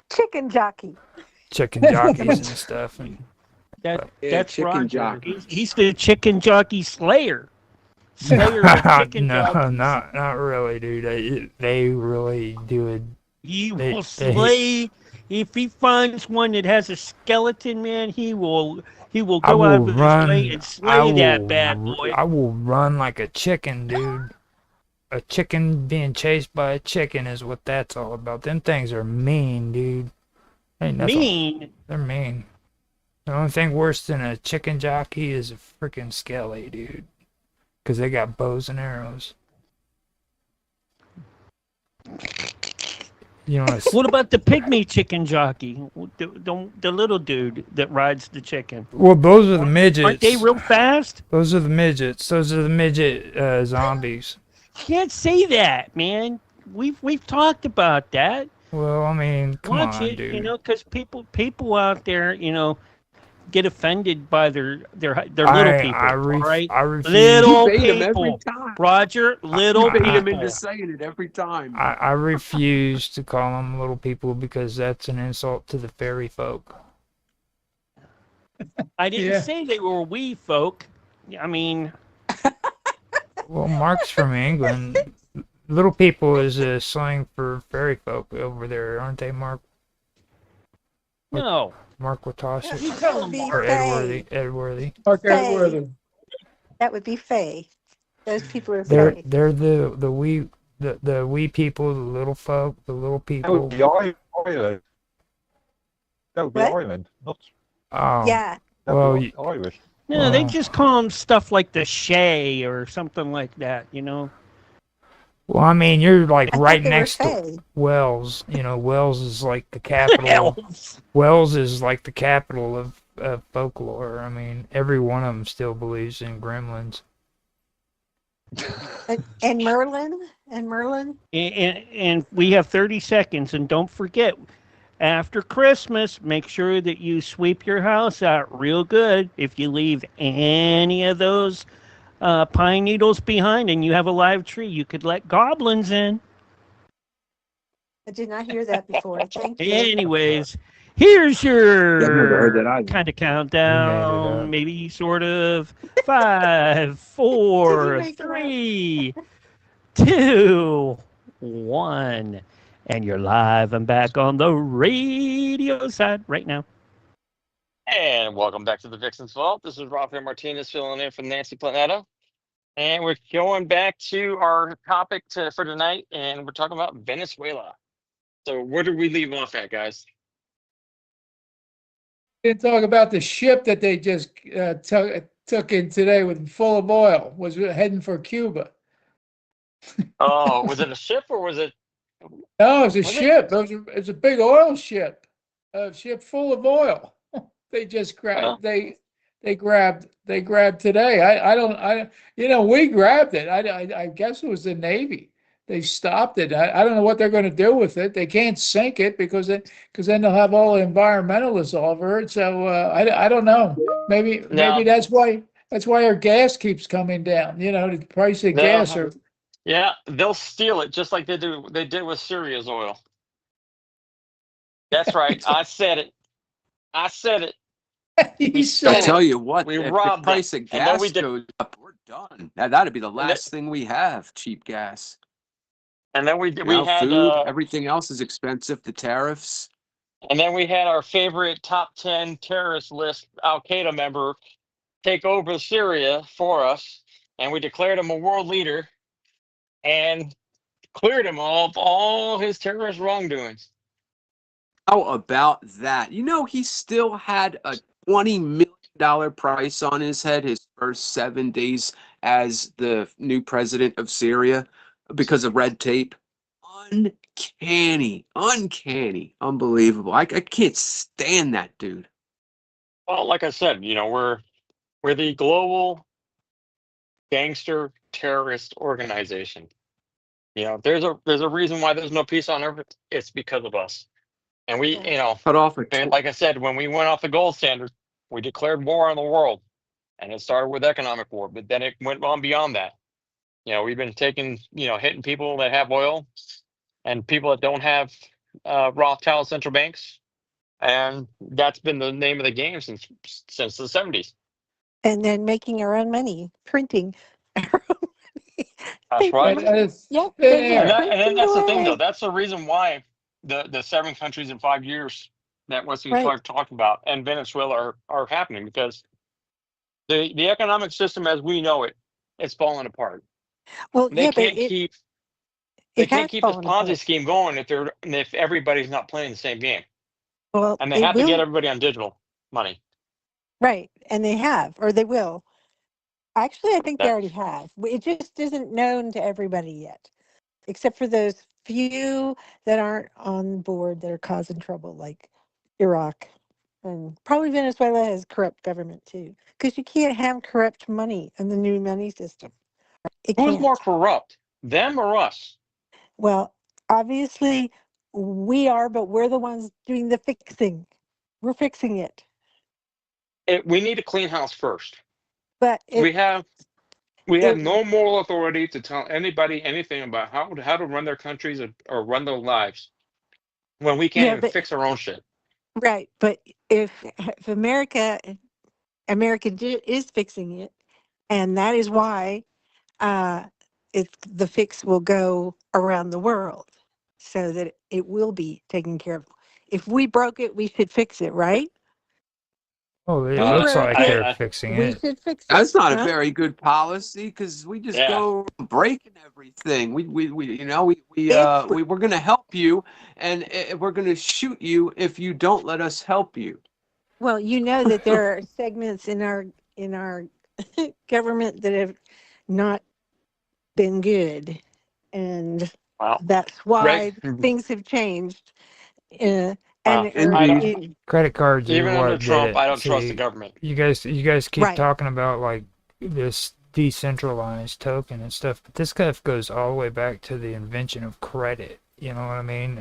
Chicken jockey. chicken jockeys and stuff. And That's chicken Roger. jockey. He's the chicken jockey slayer. Slayer of chicken no, jockeys. not really, dude. They really do it. He will slay. If he finds one that has a skeleton, man, he will go out with his way and slay that bad boy. I will run like a chicken, dude. A chicken being chased by a chicken is what that's all about. Them things are mean, dude. Ain't nothing. Mean? They're mean. The only thing worse than a chicken jockey is a freaking skelly, dude. Because they got bows and arrows. You know what about the pygmy chicken jockey? The little dude that rides the chicken. Well, those are the midgets. Aren't they real fast? Those are the midgets. Those are the midget zombies. Can't say that, man. We've talked about that. Well, I mean, come Watch on, it, dude. you know, because people out there, you know, get offended by their little people. Right? I refuse. Little You bait 'em every people. time. Roger, little bait him people. into saying it every time. I refuse to call them little people because that's an insult to the fairy folk. I didn't say they were wee folk. I mean, Well, Mark's from England. Little people is a slang for fairy folk over there, aren't they, Mark? no. Mark Watashik You tell me, or Faye. Edworthy. Mark Faye. Edworthy. That would be Faye. Those people are They're Faye. the wee people, the little folk, the little people. That would be Ireland. That would be What? Ireland, not. Yeah. That Well, would be Irish. No, they just call them stuff like the Shay or something like that, you know? well, I mean, you're like I right thought they were next to Fae. Wells. You know, Wells is like the capital. Elves. Wells is like the capital of folklore. I mean, every one of them still believes in gremlins. And Merlin? And Merlin? And we have 30 seconds, and don't forget, after Christmas, make sure that you sweep your house out real good. If you leave any of those pine needles behind and you have a live tree, you could let goblins in. I did not hear that before. Thank you. Anyways, here's I've never heard that your either. kind of You made it countdown, up. maybe sort of. 5, Did you 4, make it up? 3, 2, 1. And you're live and back on the radio side right now. And welcome back to the Vixen's Vault. This is Rafael Martinez filling in for Nancy Planeta. And we're going back to our topic for tonight, and we're talking about Venezuela. So where did we leave off at, guys? Didn't talk about the ship that they just took in today with full of oil, was heading for Cuba. Oh, was it a ship or was it? No, it was a Was it? ship. It's a big oil ship, a ship full of oil. They just Oh. grabbed. They grabbed today. We grabbed it. I guess it was the Navy. They stopped it. I don't know what they're going to do with it. They can't sink it because then they'll have all the environmentalists over it. So I don't know. Maybe No. that's why our gas keeps coming down. The price of gas No. are. Yeah, they'll steal it just like they did with Syria's oil. That's right. I said it. We You I stole said tell it. you what, We if the robbed them. price of And then we gas did goes up, we're done. Now that'd be the and then, last thing we have, cheap gas. and then we You we know, had food, everything else is expensive. The tariffs. and then we had our favorite top 10 terrorist list Al Qaeda member take over Syria for us, and we declared him a world leader and cleared him of all his terrorist wrongdoings. How about that? He still had a $20 million price on his head his first 7 days as the new president of Syria because of red tape. Uncanny, unbelievable. I can't stand that dude. Well, like I said, we're the global gangster terrorist organization. There's a reason why there's no peace on earth. It's because of us. And we, Cut off a and like I said, when we went off the gold standard, we declared war on the world, and it started with economic war, but then it went on beyond that. We've been hitting people that have oil and people that don't have Rothschild central banks, and that's been the name of the game since the 70s. And then making our own money, printing. That's right. Yeah, And that's the thing, though. That's the reason why the 7 countries in 5 years that Wesley Clark talked about and Venezuela are happening, because the economic system as we know it is falling apart. Well, They yeah, can't but keep it this has Ponzi fallen apart. scheme going if everybody's not playing the same game. Well, And they it have to get will. everybody on digital money. Right, and they have, or they will. Actually, I think they That already have. It just isn't known to everybody yet, except for those few that aren't on board that are causing trouble, like Iraq. And probably Venezuela has corrupt government too, because you can't have corrupt money in the new money system. It Who's more can't. corrupt, them or us? Well, obviously we are, but we're the ones doing the fixing. We're fixing it. We need to clean house first. But We have no it moral authority to tell anybody anything about how to run their countries or run their lives when we can't yeah, even but fix our own shit. right. But if America is fixing it, and that is why uh, the fix will go around the world, so that it will be taken care of. If we broke it, we should fix it, right? Oh, it We looks were like good. they're fixing We it. should fix it. That's not a Huh? very good policy because we just Yeah. go breaking everything. We you know If we're gonna help you, and we're gonna shoot you if you don't let us help you. well, you know that there are segments in our government that have not been good, and Well, that's Greg. why things have changed. Uh, Well, and I don't. Credit cards are Even under what did Trump, it. I don't trust the See, government. you guys keep right. talking about like this decentralized token and stuff, but this stuff goes all the way back to the invention of credit. You know what I mean?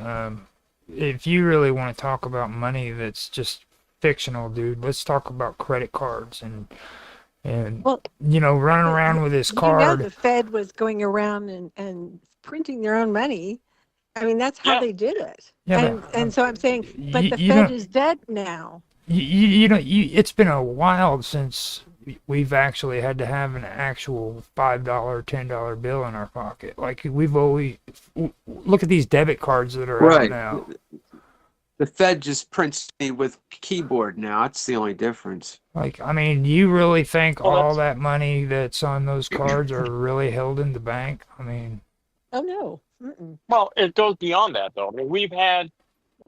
If you really want to talk about money that's just fictional, dude, let's talk about credit cards and Well, running around with this you know, card. the Fed was going around and printing their own money. I mean, that's how Yeah. they did it. Yeah, And so I'm saying, but the you Fed don't. is dead now. It's been a while since we've actually had to have an actual $5, $10 bill in our pocket. Like we've always look at these debit cards that are out Right. now. The Fed just prints me with keyboard now. That's the only difference. Like, I mean, you really think Well, all that's that money that's on those cards are really held in the bank? I mean, Oh no. Mm-mm. well. It goes beyond that, though. I mean, we've had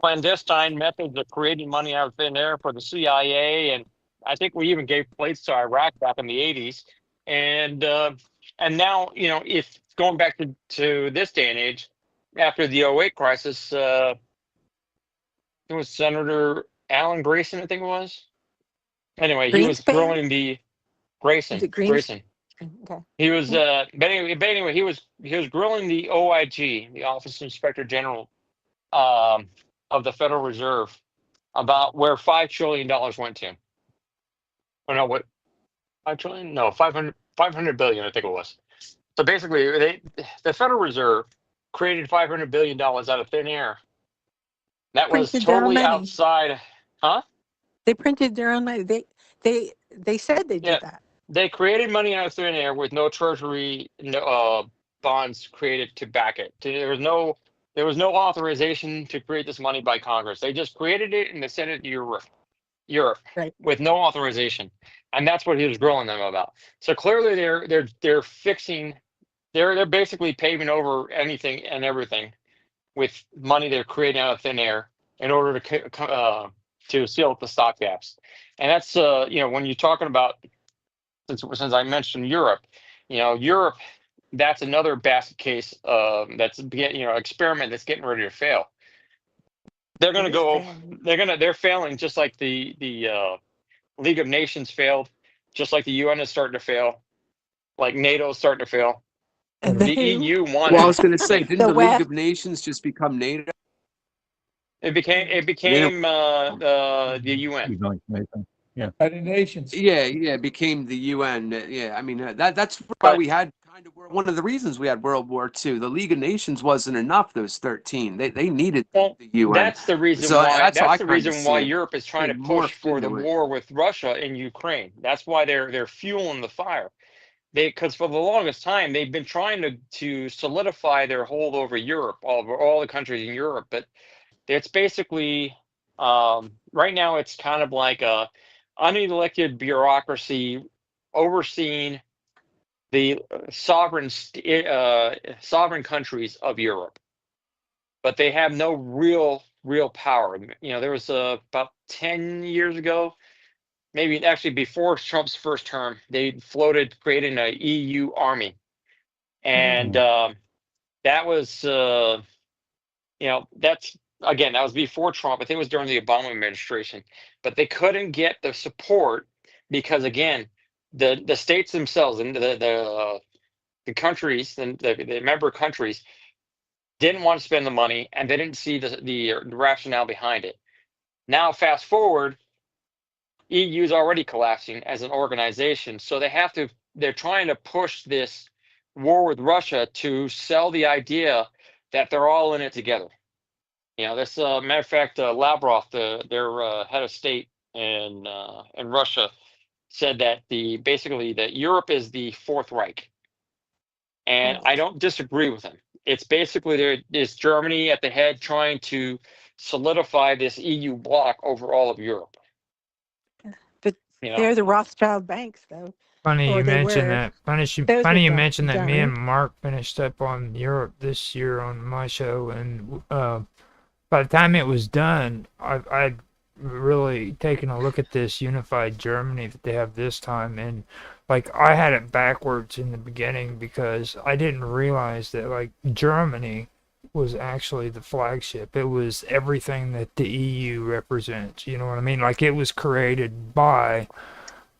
clandestine methods of creating money out of thin air for the CIA, and I think we even gave plates to Iraq back in the '80s. And now, if going back to this day and age, after the '08 crisis, it was Senator Alan Grayson, I think it was. Anyway, he was Greenspan? grilling the Is Grayson. it Greenspan? Grayson. Okay. He was, but anyway, he was grilling the OIG, the Office of Inspector General, um, of the Federal Reserve, about where $5 trillion went to. Oh no, what 5 trillion? No, 500 billion, I think it was. So basically, the Federal Reserve created $500 billion out of thin air. That was Printed their own totally money. outside, huh? They printed their own money. They said they Yeah, did that. they created money out of thin air with no treasury, bonds created to back it. There was no authorization to create this money by Congress. They just created it and they sent it to Europe Right. with no authorization, and that's what he was grilling them about. So clearly, they're fixing. They're basically paving over anything and everything with money they're creating out of thin air in order to seal up the stock gaps. And that's when you're talking about, since I mentioned Europe, Europe, that's another basket case that's experiment that's getting ready to fail. They're going to It is go. failing. They're failing just like the League of Nations failed, just like the UN is starting to fail, like NATO is starting to fail. And the The who? EU won Well, I it. was going to say, didn't The the League West. of Nations just become NATO? It became the UN. United Nations. Yeah. United Nations. Yeah, it became the UN. Yeah, I mean that's why But we had one of the reasons we had World War II. The League of Nations wasn't enough. Those 13, they needed well, the UN. that's the reason So why. that's how I That's the kind of reason why see it. Europe is trying They to push morphed for the into it. war with Russia in Ukraine. That's why they're fueling the fire. Because for the longest time they've been trying to solidify their hold over Europe, all the countries in Europe. But it's basically right now it's kind of like a unelected bureaucracy overseeing the sovereign countries of Europe, but they have no real power. There was about 10 years ago, maybe actually before Trump's first term, they floated creating an EU army, and that was that's again that was before Trump. I think it was during the Obama administration, but they couldn't get the support because again, the states themselves and the countries and the member countries didn't want to spend the money and they didn't see the rationale behind it. Now, fast forward, EU is already collapsing as an organization, so they're trying to push this war with Russia to sell the idea that they're all in it together. This matter of fact, Lavrov, their head of state in Russia, said that basically that Europe is the Fourth Reich, and I don't disagree with him. It's basically there is Germany at the head trying to solidify this EU bloc over all of Europe. But You know, They're the Rothschild banks, though. Funny Or you they mentioned were. that. Those are Funny you mentioned that. Me and done. Mark finished up on Europe this year on my show, and by the time it was done, I'd really taken a look at this unified Germany that they have this time, and like I had it backwards in the beginning because I didn't realize that like Germany was actually the flagship. It was everything that the EU represents. You know what I mean? Like it was created by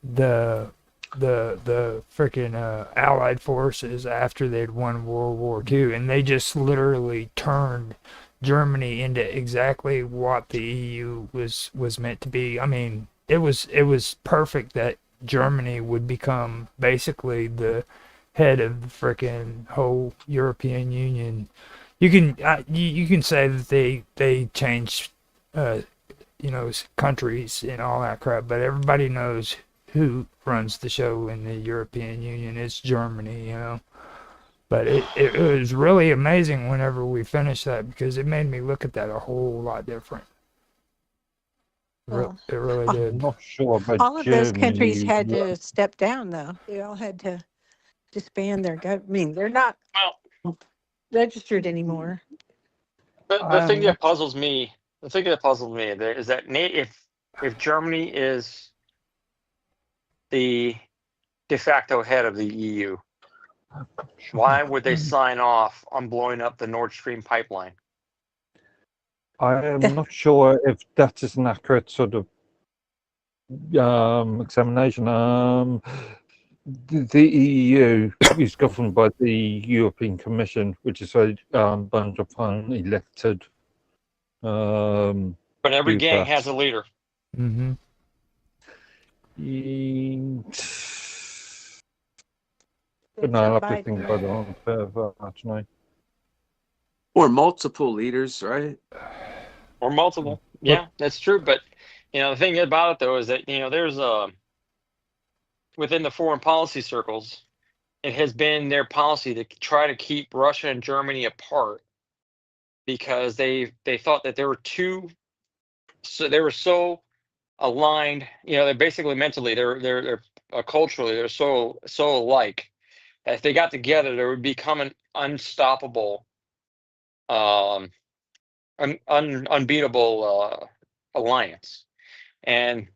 the the freaking Allied forces after they'd won World War II, and they just literally turned Germany into exactly what the EU was meant to be. I mean, it was perfect that Germany would become basically the head of the freaking whole European Union. You can say that they changed countries and all that crap, but everybody knows who runs the show in the European Union. It's Germany. But it was really amazing whenever we finished that because it made me look at that a whole lot different. Well, It really I'm did. not sure about all of those countries Germany. had to step down, though. They all had to disband their government. I mean, they're not registered anymore. the thing that puzzles me, there is that if Germany is the de facto head of the EU, why would they sign off on blowing up the Nord Stream pipeline? I am not sure if that is an accurate sort of examination. The EU is governed by the European Commission, which is a bunch of unelected. But every gang has a leader. Mm-hmm. No, I'll have to think about it on further, actually. Or multiple leaders, right? Or multiple. Yeah, that's true. But the thing about it though is that there's within the foreign policy circles, it has been their policy to try to keep Russia and Germany apart because they thought that they were so aligned. They're basically mentally, they're culturally, they're so alike that if they got together, there would become an unstoppable, unbeatable alliance. And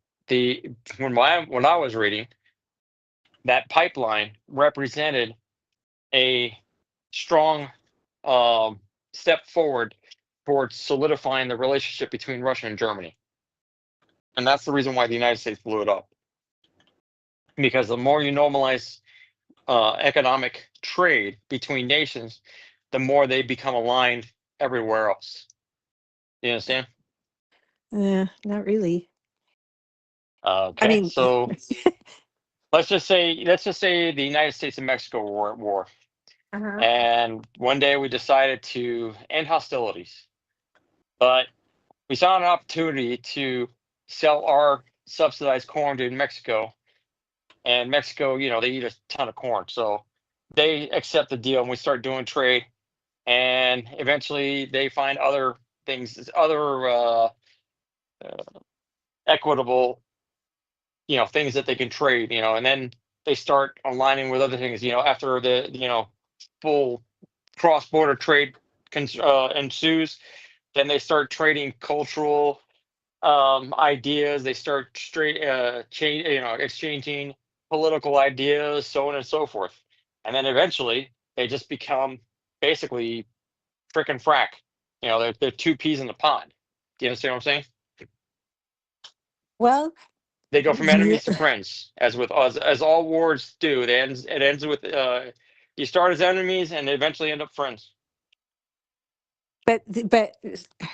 when I was reading, that pipeline represented a strong step forward towards solidifying the relationship between Russia and Germany. And that's the reason why the United States blew it up. Because the more you normalize economic trade between nations, the more they become aligned everywhere else. You understand? Not really. Okay. I mean, so let's just say the United States and Mexico were at war. Uh-huh. And one day we decided to end hostilities. But we saw an opportunity to sell our subsidized corn to Mexico. And Mexico, they eat a ton of corn. So they accept the deal and we start doing trade. And eventually they find other things, other equitable, things that they can trade, and then they start aligning with other things, after the, full cross-border trade ensues, then they start trading cultural ideas. They start exchanging political ideas, so on and so forth. And then eventually they just become basically frickin' frack. They're two peas in the pod. Do you understand what I'm saying? well, They go from enemies to friends, as all wars do. It ends with you start as enemies and they eventually end up friends. but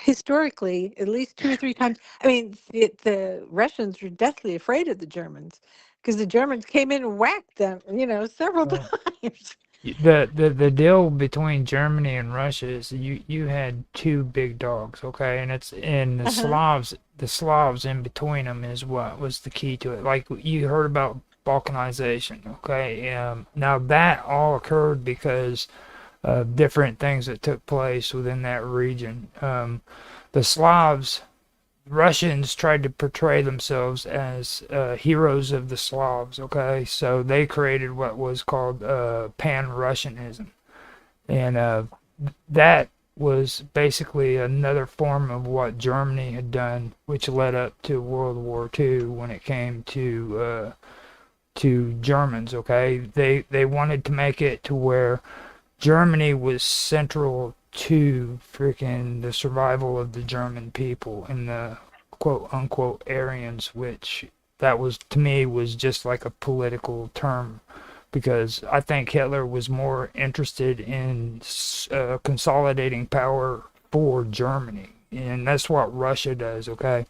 historically, at least 2 or 3 times. I mean, the Russians were deathly afraid of the Germans because the Germans came in and whacked them, several times. The deal between Germany and Russia is you had two big dogs, okay, and the Slavs in between them is what was the key to it. Like you heard about Balkanization, okay. Now that all occurred because of different things that took place within that region. The Slavs Russians tried to portray themselves as heroes of the Slavs, okay? So they created what was called Pan-Russianism. And that was basically another form of what Germany had done, which led up to World War II when it came to Germans, okay? They wanted to make it to where Germany was central to freaking the survival of the German people and the quote unquote Aryans, which that was to me was just like a political term because I think Hitler was more interested in consolidating power for Germany, and that's what Russia does, okay?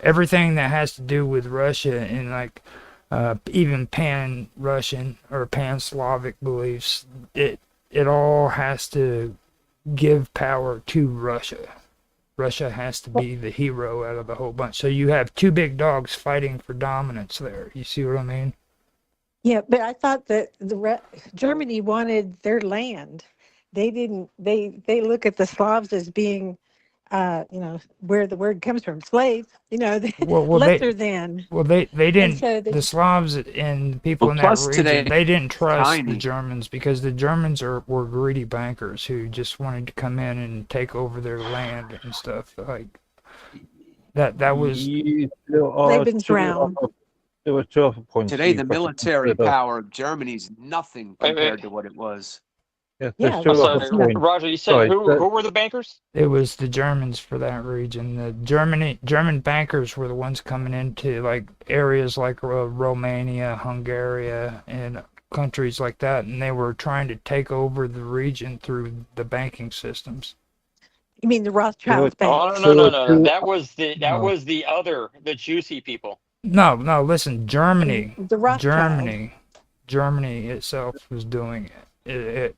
Everything that has to do with Russia and like even pan-Russian or pan-Slavic beliefs, it all has to give power to Russia. Russia has to be the hero out of the whole bunch. So you have two big dogs fighting for dominance there. You see what I mean? Yeah, but I thought that Germany wanted their land. They didn't. They look at the Slavs as being, where the word comes from, slaves. Lesser than. Well, they And didn't. so they The Slavs and people Well, in that plus region, today, they didn't trust the tiny. Germans because the Germans were greedy bankers who just wanted to come in and take over their land and stuff like that. That was Lebensraum. There were 2 other points. Today, you've the got to military consider. power of Germany is nothing Wait, compared to what it was. Yeah, Yeah, there's 2 so, other points. Roger, you said Sorry, who were the bankers? It was the Germans for that region. The German bankers were the ones coming into like areas like Romania, Hungary, and countries like that, and they were trying to take over the region through the banking systems. You mean the Rothschild Oh banks? no. That was the juicy people. No, listen, Germany, The Rothschild. Germany itself was doing it. There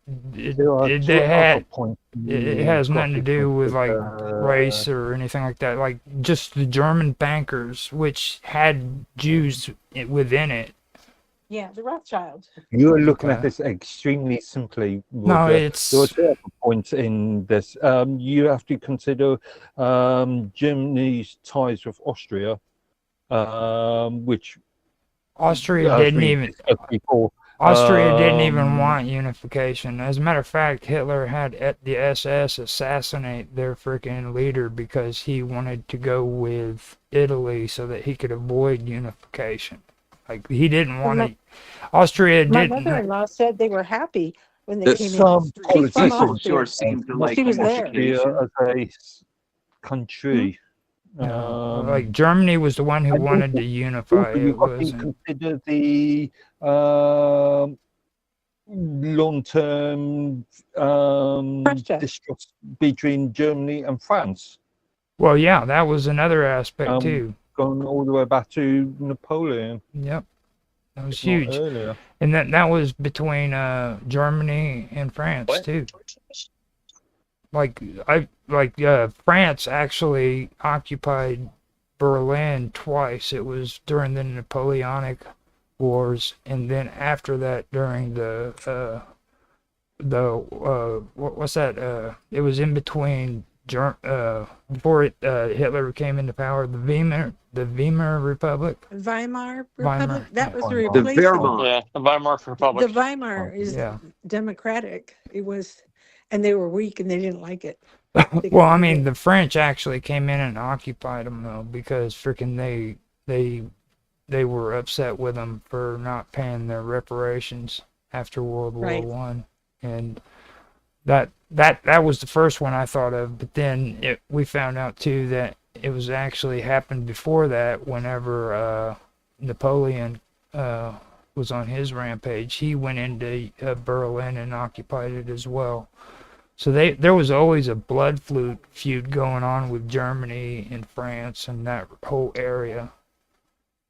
are 2 other points. It has nothing to do with like race or anything like that. Like just the German bankers, which had Jews within it. Yeah, the Rothschilds. You're looking at this extremely simply, Roger. No, it's There are 2 other points in this. You have to consider Germany's ties with Austria, which Austria didn't even. Before, Austria didn't even want unification. As a matter of fact, Hitler had the SS assassinate their freaking leader because he wanted to go with Italy so that he could avoid unification. Like he didn't want to. Austria My didn't. mother-in-law said they were happy when they came in. some She's from politicians Austria. seem to like She was there. Austria as a country. Like Germany was the one who wanted to unify. Also, you've got to consider the long-term distrust between Germany and France. Well, yeah, that was another aspect too. Going all the way back to Napoleon. Yep, that was If not huge. earlier. And that was between Germany and France too. France actually occupied Berlin twice. It was during the Napoleonic Wars, and then after that during the what's that? It was in between before Hitler came into power. The Weimar Republic. Weimar Republic. That was the The replacement. Wehrmacht. Yeah, the Weimar Republic. The Weimar is democratic. It was, and they were weak and they didn't like it. Well, I mean, the French actually came in and occupied them though, because freaking they were upset with them for not paying their reparations after World War One, and that was the first one I thought of. But then we found out too that it was actually happened before that. Whenever Napoleon was on his rampage, he went into Berlin and occupied it as well. So there was always a blood feud going on with Germany and France and that whole area.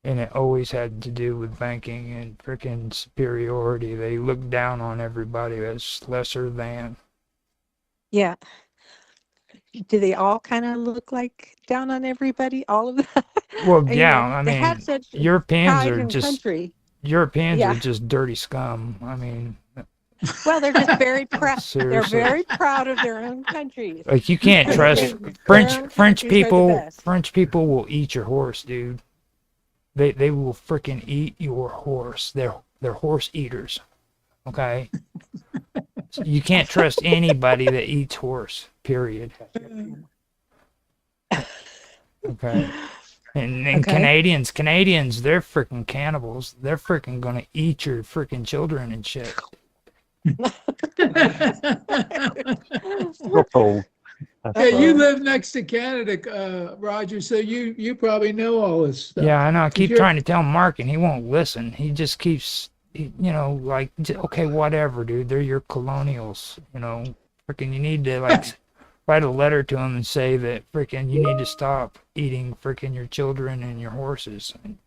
And it always had to do with banking and freaking superiority. They looked down on everybody as lesser than. Yeah. Do they all kind of look like down on everybody? All of them? Well, yeah, I they mean, have such Europeans pride are in just country. Europeans Yeah. are just dirty scum. I mean, Well, they're just very proud. They're Seriously. very proud of their own countries. Like, you can't trust French people. French people will eat your horse, dude. They will freaking eat your horse. They're horse eaters. Okay? So you can't trust anybody that eats horse, period. Okay? And Okay. Canadians, they're freaking cannibals. They're freaking gonna eat your freaking children and shit. Yeah, you live next to Canada, Roger, so you probably know all this stuff. Yeah, I know. I 'Cause keep you're- trying to tell Mark, and he won't listen. He just keeps, like, okay, whatever, dude. They're your colonials. Freaking, you need to write a letter to them and say that freaking you need to stop eating freaking your children and your horses. And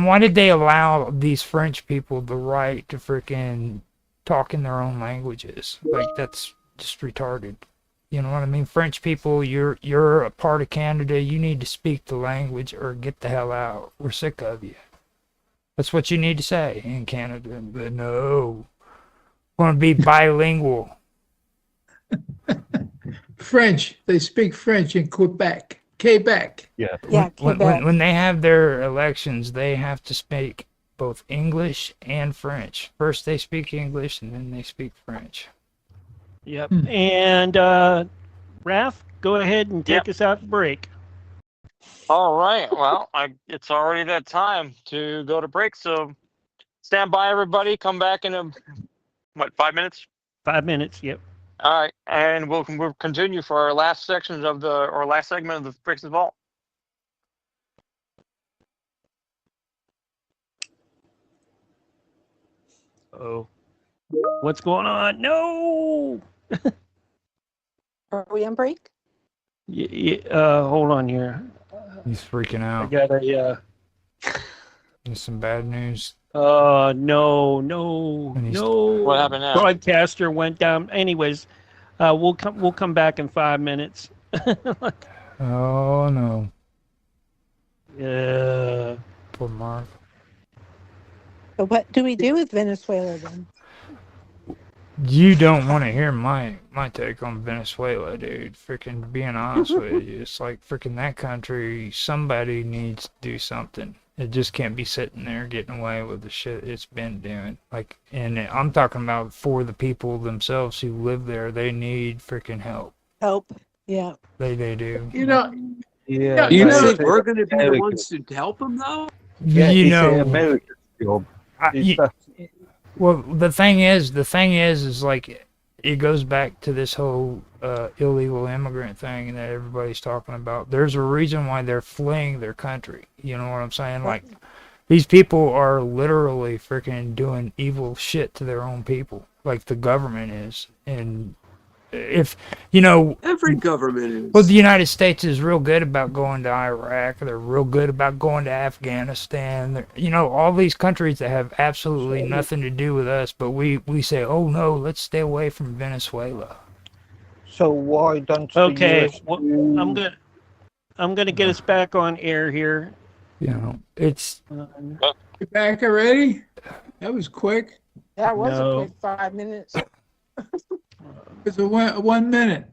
why did they allow these French people the right to freaking talk in their own languages? Like, that's just retarded. You know what I mean? French people, you're a part of Canada. You need to speak the language or get the hell out. We're sick of you. That's what you need to say in Canada. But no, want to be bilingual. French. They speak French in Quebec. Quebec. Yeah. When they have their elections, they have to speak both English and French. First they speak English, and then they speak French. Yep. And Raph, go ahead and take us out to break. All right. Well, it's already that time to go to break. So stand by, everybody. Come back in 5 minutes? 5 minutes. Yep. All right, and we'll continue for our last segment of the Brixton Vault. Oh, what's going on? No. Are we on break? Hold on here. He's freaking I out. got a. There's some bad news. No. What happened now? Broadcaster went down. Anyways, we'll come back in 5 minutes. Oh no. Yeah. Poor Mark. But what do we do with Venezuela then? You don't want to hear my take on Venezuela, dude. Freaking being honest with you, it's like freaking that country. Somebody needs to do something. It just can't be sitting there getting away with the shit it's been doing. Like, and I'm talking about for the people themselves who live there. They need freaking help. Help. Yeah. They do. Yeah. Yeah. You think we're going to be the ones to help them, though? Yeah, you it's know, an American job. Well, the thing is like it goes back to this whole illegal immigrant thing that everybody's talking about. There's a reason why they're fleeing their country. You know what I'm saying? Like, these people are literally freaking doing evil shit to their own people, like the government is. And if every government is. Well, the United States is real good about going to Iraq. They're real good about going to Afghanistan. All these countries that have absolutely nothing to do with us, but we say, oh no, let's stay away from Venezuela. So why don't Okay, the US well, I'm gonna get us back on air here. It's You back already? That was quick. That was No. a quick 5 minutes. It's a 1 minute.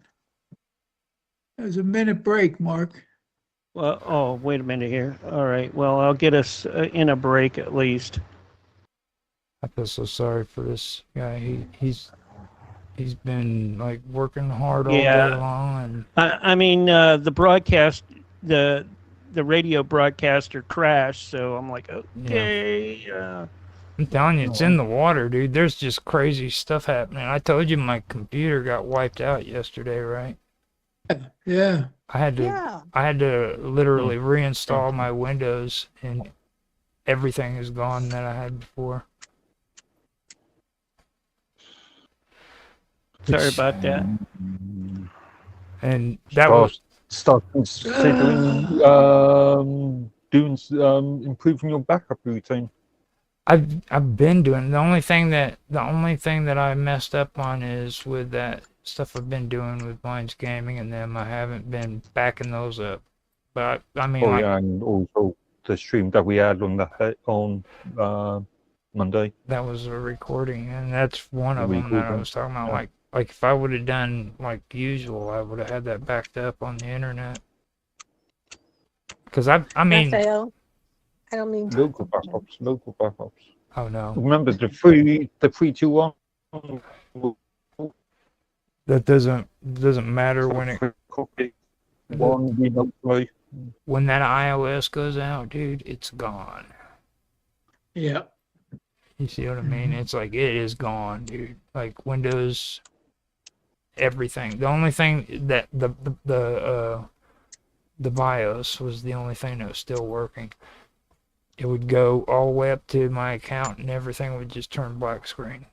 It was a minute break, Mark. Well, wait a minute here. All right. Well, I'll get us in a break at least. I feel so sorry for this guy. He's been like working hard all day long, and I mean, the broadcast, the radio broadcaster crashed. So I'm like, okay. I'm telling you, it's in the water, dude. There's just crazy stuff happening. I told you my computer got wiped out yesterday, right? Yeah. I had to literally reinstall my Windows, and everything is gone that I had before. Sorry about that. And that was start considering doing improving your backup routine. I've been doing the only thing that I messed up on is with that stuff I've been doing with Minds Gaming and them. I haven't been backing those up, but I mean, and also the stream that we had on Monday. That was a recording, and that's one of them that I was talking about. Yeah. Like if I would have done like usual, I would have had that backed up on the internet. Because I mean, Raphael, I don't mean to. Local backups. Oh no! Remember the 3-2-1. That doesn't matter when it. When that iOS goes out, dude, it's gone. Yeah. You see what I mean? It's like it is gone, dude. Like Windows, everything. The only thing that the BIOS was the only thing that was still working. It would go all the way up to my account, and everything would just turn black screen.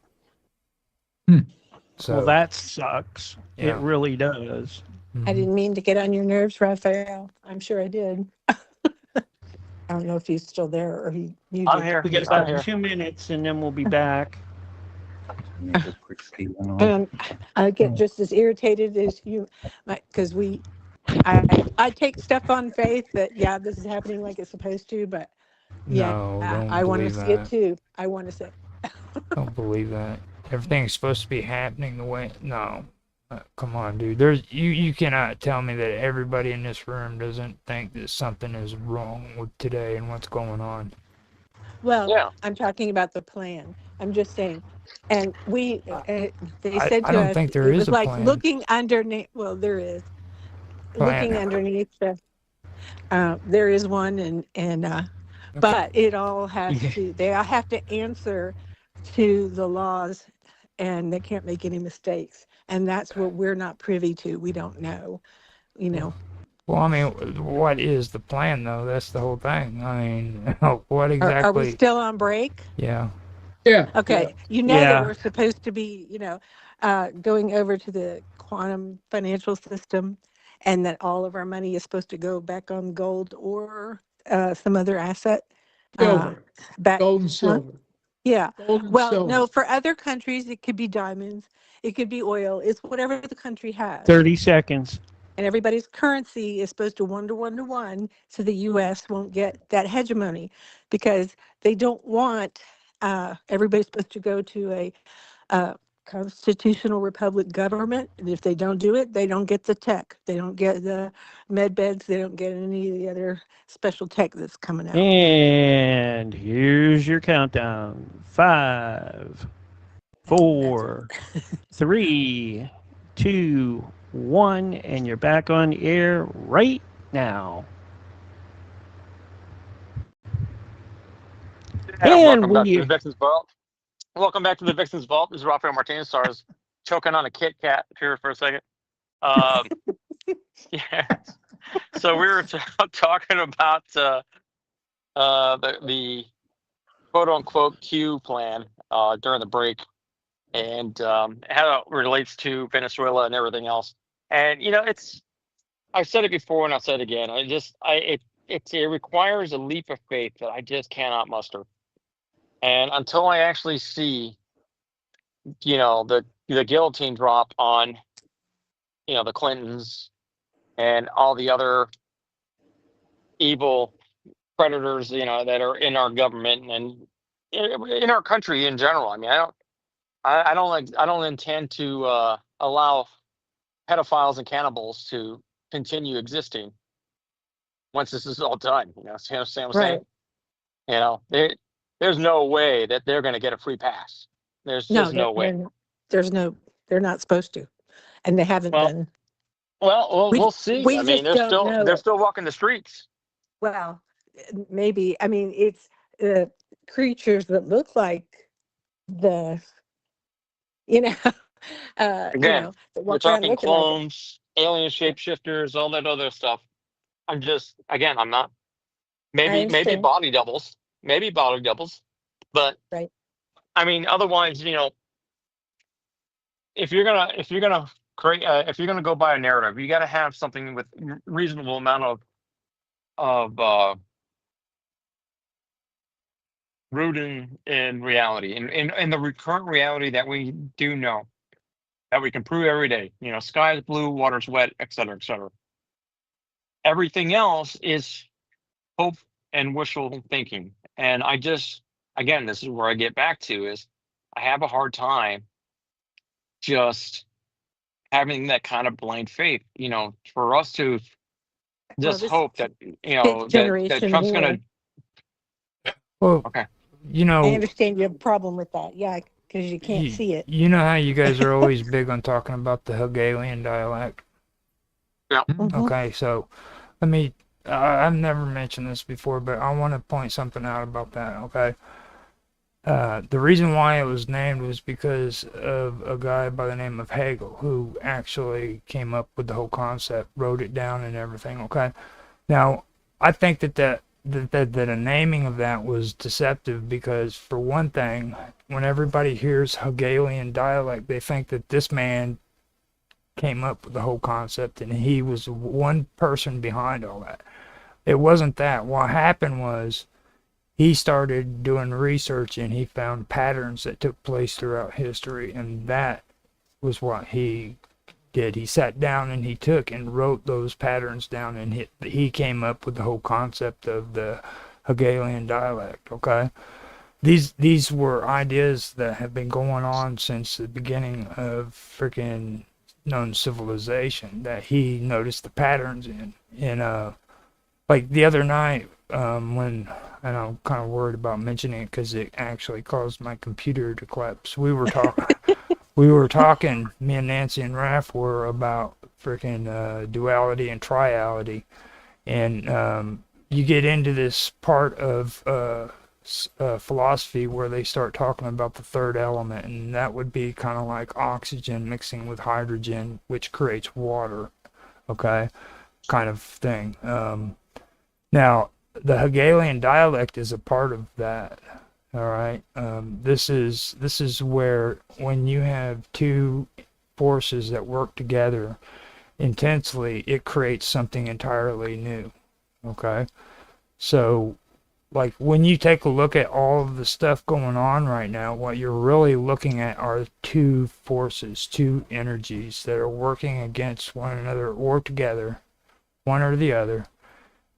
So well, that sucks. Yeah. It really does. I didn't mean to get on your nerves, Raphael. I'm sure I did. I don't know if he's still there or he muted. I'm here. We got about 2 minutes, and then we'll be back. I get just as irritated as you, because I take stuff on faith that this is happening like it's supposed to, but No, don't I want to believe see it that. too. I want to see it. Don't believe that. Everything's supposed to be happening the way. No, come on, dude. You cannot tell me that everybody in this room doesn't think that something is wrong with today and what's going on. Well, I'm talking about the plan. I'm just saying. And they said I to don't us, think there it is was a like plan. looking underneath. Well, there is. Plan. Looking underneath there is one, but it all has to. They all have to answer to the laws, and they can't make any mistakes. And that's what we're not privy to. We don't know. Well, I mean, what is the plan, though? That's the whole thing. I mean, what exactly? Are we still on break? Yeah. Yeah. Okay. That we're supposed to be, going over to the quantum financial system, and that all of our money is supposed to go back on gold or some other asset. Silver. Gold and Huh? silver. Yeah. Gold and Well, silver. no, for other countries, it could be diamonds. It could be oil. It's whatever the country has. 30 seconds. And everybody's currency is supposed to 1-to-1-to-1, so the U.S. won't get that hegemony, because they don't want everybody's supposed to go to a constitutional republic government. And if they don't do it, they don't get the tech. They don't get the med beds. They don't get any of the other special tech that's coming out. And here's your countdown. 5, 4, 3, 2, 1, and you're back on the air right now. And welcome back to the Vixen's Vault. Welcome back to the Vixen's Vault. This is Rafael Martinez. Sorry, I was choking on a Kit Kat here for a second. Yeah. So we were talking about the quote unquote Q plan during the break, and how it relates to Venezuela and everything else. And I've said it before and I'll say it again. It requires a leap of faith that I just cannot muster. And until I actually see, the guillotine drop on, the Clintons and all the other evil predators, that are in our government and in our country in general. I mean, I don't intend to allow pedophiles and cannibals to continue existing once this is all done. See what I'm saying? There's no way that they're going to get a free pass. There's just no way. They're not supposed to, and they haven't been. Well, we'll see. We I mean, just don't know they're it. still walking the streets. Well, maybe. I mean, it's creatures that look like the, Again, that we're walk around talking looking like it. clones, alien shapeshifters, all that other stuff. I'm not. Maybe understand. body doubles. But Right. I mean, otherwise, if you're gonna create, if you're gonna go by a narrative, you got to have something with reasonable amount of rooting in reality, in the current reality that we do know, that we can prove every day. Sky is blue, water's wet, et cetera, et cetera. Everything else is and wishful thinking. And I just, again, this is where I get back to is I have a hard time just having that kind of blind faith, for us to Well, just this hope that, fifth that generation Trump's war. going Well, to, okay. I understand you have a problem with that. Yeah, because you can't see it. You know how you guys are always big on talking about the Hegelian dialect? Yeah. Okay, so let me, I've never mentioned this before, but I want to point something out about that, okay? The reason why it was named was because of a guy by the name of Hegel, who actually came up with the whole concept, wrote it down and everything, okay? Now, I think that a naming of that was deceptive because, for one thing, when everybody hears Hegelian dialect, they think that this man came up with the whole concept and he was one person behind all that. It wasn't that. What happened was he started doing research and he found patterns that took place throughout history, and that was what he did. He sat down and he took and wrote those patterns down, and he came up with the whole concept of the Hegelian dialect, okay? These were ideas that have been going on since the beginning of freaking known civilization that he noticed the patterns in. And like the other night, when, and I'm kind of worried about mentioning it because it actually caused my computer to collapse. We were talking, me and Nancy and Raph were about freaking duality and triality, and you get into this part of philosophy where they start talking about the third element, and that would be kind of like oxygen mixing with hydrogen, which creates water, okay, kind of thing. Now, the Hegelian dialect is a part of that. All right. This is where when you have two forces that work together intensely, it creates something entirely new. Okay. So, like when you take a look at all of the stuff going on right now, what you're really looking at are two forces, two energies that are working against one another or together, one or the other.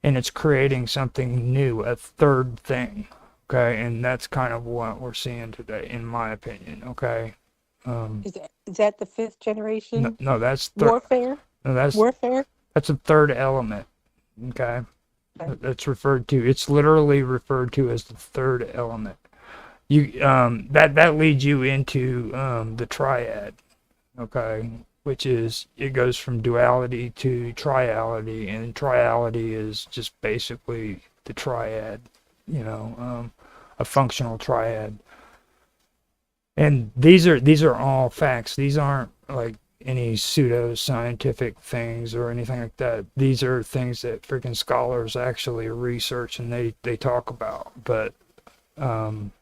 And it's creating something new, a third thing, okay? And that's kind of what we're seeing today, in my opinion, okay? Is that the fifth generation? No, that's warfare. No, that's warfare. That's a third element, okay? That's referred to. It's literally referred to as the third element. You that leads you into the triad, okay? Which is, it goes from duality to triality, and triality is just basically the triad, a functional triad. And these are all facts. These aren't like any pseudo-scientific things or anything like that. These are things that freaking scholars actually research and they talk about. But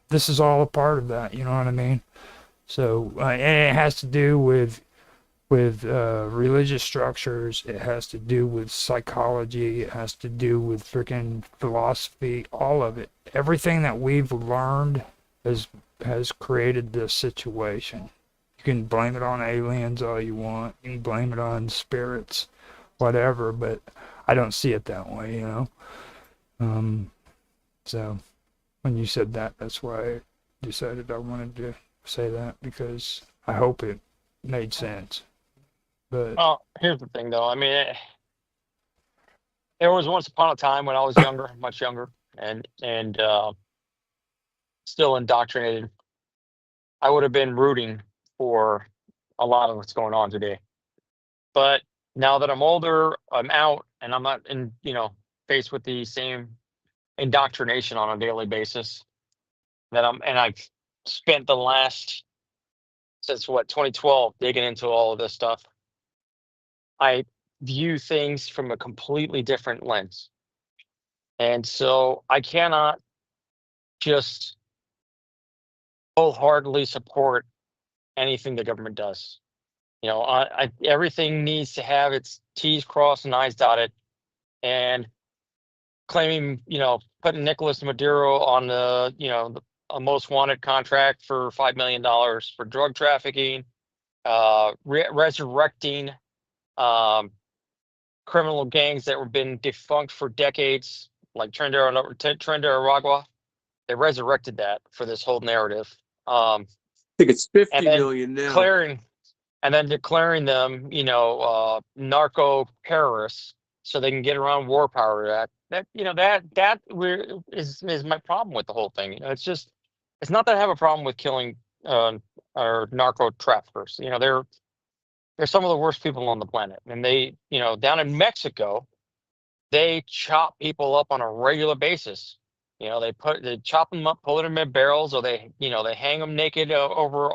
this is all a part of that, you know what I mean? So, and it has to do with religious structures, it has to do with psychology, it has to do with freaking philosophy, all of it. Everything that we've learned has created this situation. You can blame it on aliens all you want, you can blame it on spirits, whatever, but I don't see it that way, So when you said that, that's why I decided I wanted to say that, because I hope it made sense. But Well, here's the thing, though. I mean, there was once upon a time when I was younger, much younger, and still indoctrinated. I would have been rooting for a lot of what's going on today. But now that I'm older, I'm out, and I'm not faced with the same indoctrination on a daily basis and I've spent the last, since 2012, digging into all of this stuff. I view things from a completely different lens. And so I cannot just wholeheartedly support anything the government does. Everything needs to have its T's crossed and I's dotted. And claiming, putting Nicolas Maduro on a most wanted contract for $5 million for drug trafficking, resurrecting criminal gangs that were been defunct for decades, like Trinidad, they resurrected that for this whole narrative. I think it's 50 and then million now. declaring them, narco terrorists, so they can get around War Power Act. Is my problem with the whole thing. It's not that I have a problem with killing or narco traffickers. They're some of the worst people on the planet, and they, down in Mexico, they chop people up on a regular basis. They chop them up, pull them in barrels, or they hang them naked over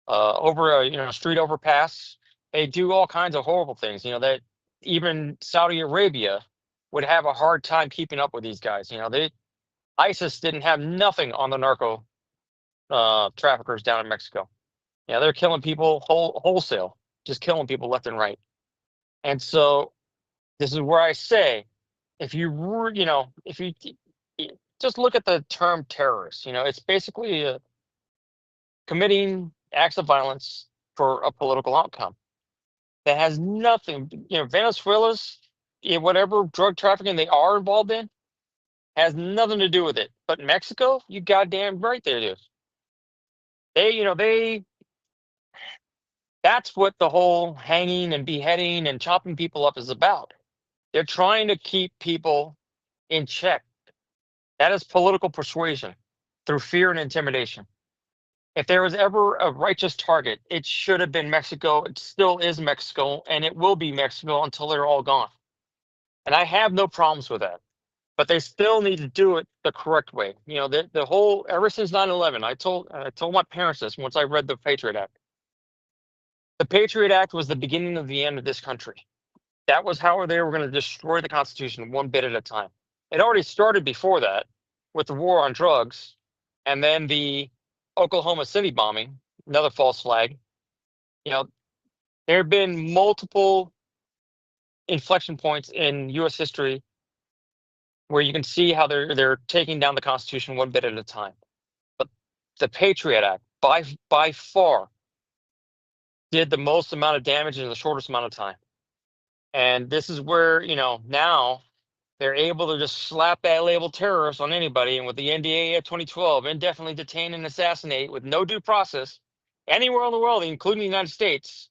a street overpass. They do all kinds of horrible things. That even Saudi Arabia would have a hard time keeping up with these guys. ISIS didn't have nothing on the narco traffickers down in Mexico. They're killing people wholesale, just killing people left and right. And so this is where I say, if you just look at the term terrorist, it's basically committing acts of violence for a political outcome that has nothing. Venezuela's, whatever drug trafficking they are involved in, has nothing to do with it. But Mexico, you goddamn right they do. That's what the whole hanging and beheading and chopping people up is about. They're trying to keep people in check. That is political persuasion through fear and intimidation. If there was ever a righteous target, it should have been Mexico. It still is Mexico, and it will be Mexico until they're all gone. And I have no problems with that. But they still need to do it the correct way. The whole, ever since 9/11, I told my parents this once I read the Patriot Act. The Patriot Act was the beginning of the end of this country. That was how they were going to destroy the Constitution one bit at a time. It already started before that with the war on drugs, and then the Oklahoma City bombing, another false flag. There have been multiple inflection points in U.S. history where you can see how they're taking down the Constitution one bit at a time. But the Patriot Act, by far, did the most amount of damage in the shortest amount of time. And this is where, now they're able to just slap that label terrorist on anybody. And with the NDAA of 2012, indefinitely detain and assassinate with no due process anywhere in the world, including the United States.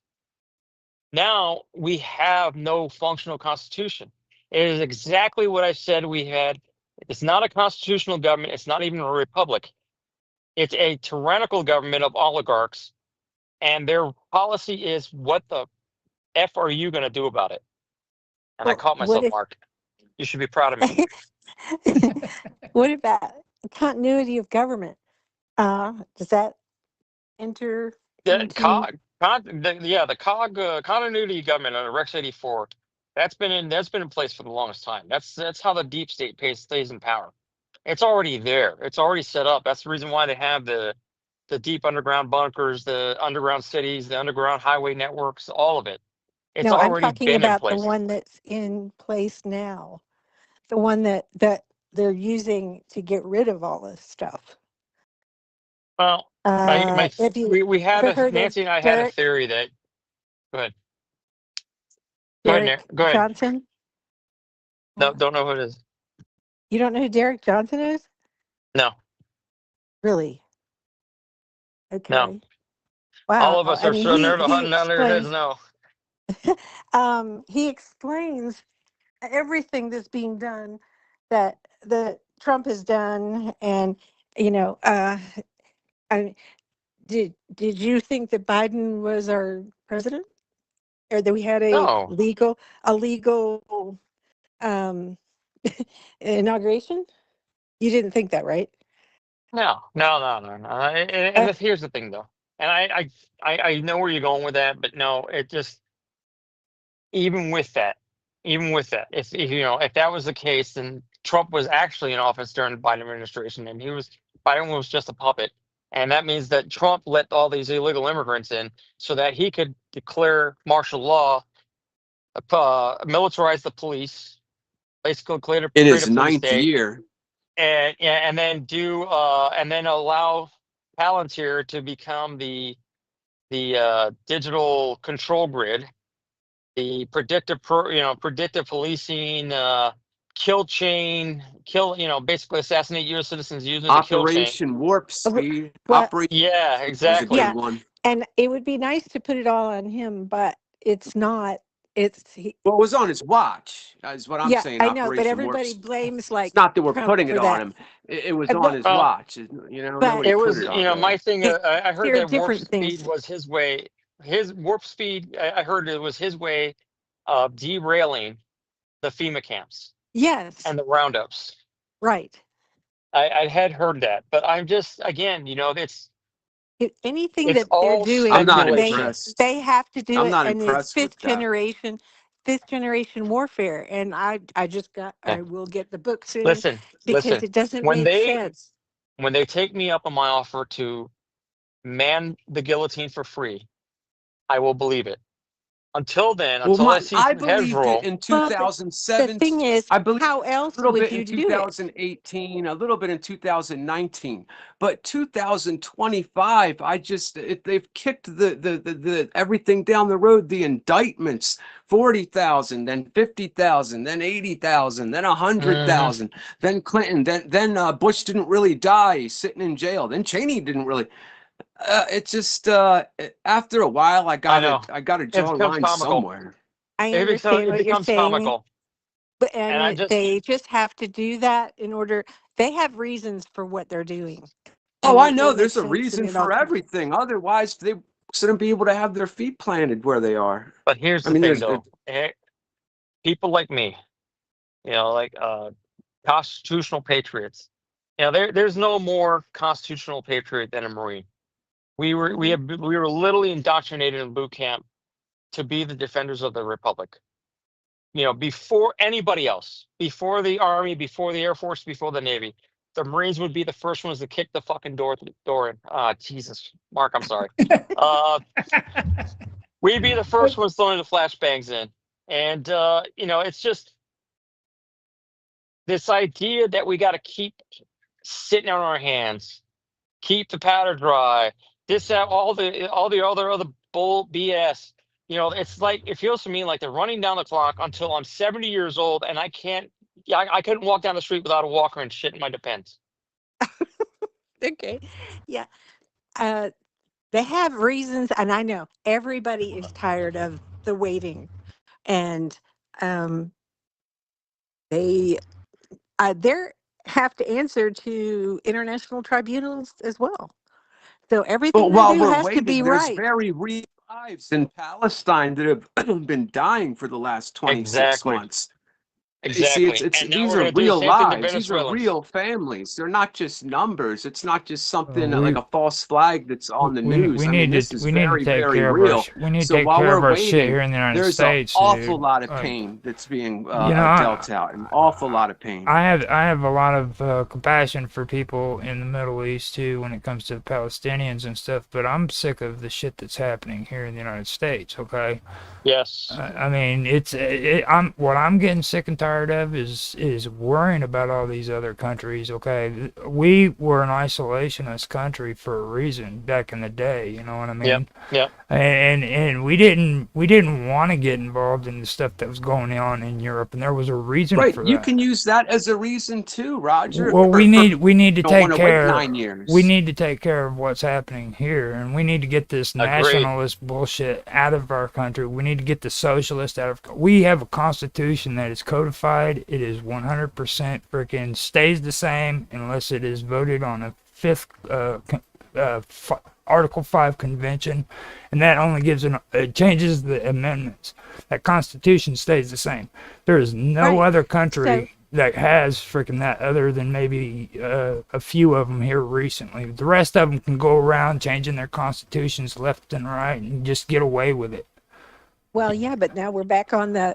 Now we have no functional constitution. It is exactly what I said we had. It's not a constitutional government. It's not even a republic. It's a tyrannical government of oligarchs. And their policy is, what the F are you going to do about it? And I caught myself, Mark. You should be proud of me. What about continuity of government? Does that enter into... The continuity of government under Rex 84. That's been in place for the longest time. That's how the deep state stays in power. It's already there. It's already set up. That's the reason why they have the deep underground bunkers, the underground cities, the underground highway networks, all of it. It's No, I'm already talking been in about place. the one that's in place now, the one that they're using to get rid of all this stuff. Well, If you we had ever heard of Nancy and I had a theory that. Go ahead. Derek Go ahead. Johnson? No, don't know who it is. You don't know who Derek Johnson is? No. Really? Okay. No. Wow. All of us are so nerd hunting down there. It is no. He explains everything that's being done that Trump has done, and did you think that Biden was our president, or that we had a legal inauguration? You didn't think that, right? No. And here's the thing, though, and I know where you're going with that, but no, it just even with that, if that was the case, then Trump was actually in office during the Biden administration, and Biden was just a puppet. And that means that Trump let all these illegal immigrants in so that he could declare martial law, militarize the police, basically create a police state. Year. And then allow Palantir to become the digital control grid, the predictive policing, kill chain, basically assassinate U.S. citizens using the kill chain. Operation Warp Speed. Well, Operation Yeah, was a exactly. good yeah, one. and it would be nice to put it all on him, but it's not. Well, it was on his watch, is what I'm Yeah, saying. I know, but Operation Warp everybody Speed. blames It's like not that we're Trump putting for it on that. him. It was on But his Well, watch. but Nobody it put was, it on there. my thing. I heard there are that warp different speed things. was his way. His warp speed. I heard it was his way of derailing the FEMA camps Yes, and the roundups. right. I had heard that, but I'm just again, Anything it's that they're all I'm doing, not speculation. they have to do I'm it, not and it's impressed with that. fifth generation warfare. And Yeah. I will get the book soon Listen, because listen. it doesn't When make they sense. when they take me up on my offer to man the guillotine for free, I will believe it. Until then, Well, until I see I some heads believed it roll. in Well, the 2007. thing is, I believed how it a else little would bit you in do it? 2018, a little bit in 2019, but 2025, they've kicked the everything down the road. The indictments, 40,000, then 50,000, then 80,000, then Mhm. 100,000, then Clinton, then Bush didn't really die, he's sitting in jail. Then Cheney didn't really. It's just after a while, I I know. gotta It draw a becomes line comical. somewhere. I understand It what you're becomes saying, comical. but And I just they just have to do that in order. They have reasons for what they're doing, Oh, and I it know. will make There's a sense, and reason it all for comes. everything. Otherwise, they shouldn't be able to have their feet planted where they are. But here's I the mean, thing there's though. People like me, like constitutional patriots. There's no more constitutional patriot than a Marine. We were literally indoctrinated in boot camp to be the defenders of the Republic. Before anybody else, before the Army, before the Air Force, before the Navy, the Marines would be the first ones to kick the fucking door in. Jesus, Mark, I'm sorry. We'd be the first ones throwing the flashbangs in, and it's just this idea that we got to keep sitting on our hands, keep the powder dry. This, that, all the other bull BS. It's like it feels to me like they're running down the clock until I'm 70 years old, and I can't. Yeah, I couldn't walk down the street without a walker and shit in my depends. Okay, yeah. They have reasons, and I know everybody is tired of the waiting, and they have to answer to international tribunals as well. So But everything they while do we're has to be waiting, there's right. very real lives in Palestine that have been dying for the last 26 Exactly. months. You see, Exactly. And now these we're are going to do the real same thing to lives. These are Venezuelans. real families. They're not just numbers. It's not just something We like a false flag that's on the news. we I mean, need this to is we need to very, take very care of our real. we need to So take while care of we're our shit waiting, here in the United there's an States, awful dude. lot of Like, pain that's being I dealt out, an awful lot of pain. I have a lot of compassion for people in the Middle East too when it comes to the Palestinians and stuff, but I'm sick of the shit that's happening here in the United States. Okay. Yes. I mean, what I'm getting sick and tired of is worrying about all these other countries. Okay, we were an isolationist country for a reason back in the day. You know what I mean? Yep. And we didn't want to get involved in the stuff that was going on in Europe, and there was a reason Right, for you that. can use that as a reason too, Roger. Well, we need to don't take want to wait care. 9 years. We need to take care of what's happening here, and we need to get this Agreed. nationalist bullshit out of our country. We need to get the socialist out of. We have a constitution that is codified. It is 100% freaking stays the same unless it is voted on a fifth Article 5 convention, and that only gives it changes the amendments. That constitution stays the same. There is no Right. other country So that has freaking that other than maybe a few of them here recently. The rest of them can go around changing their constitutions left and right and just get away with it. well, yeah, but now we're back on the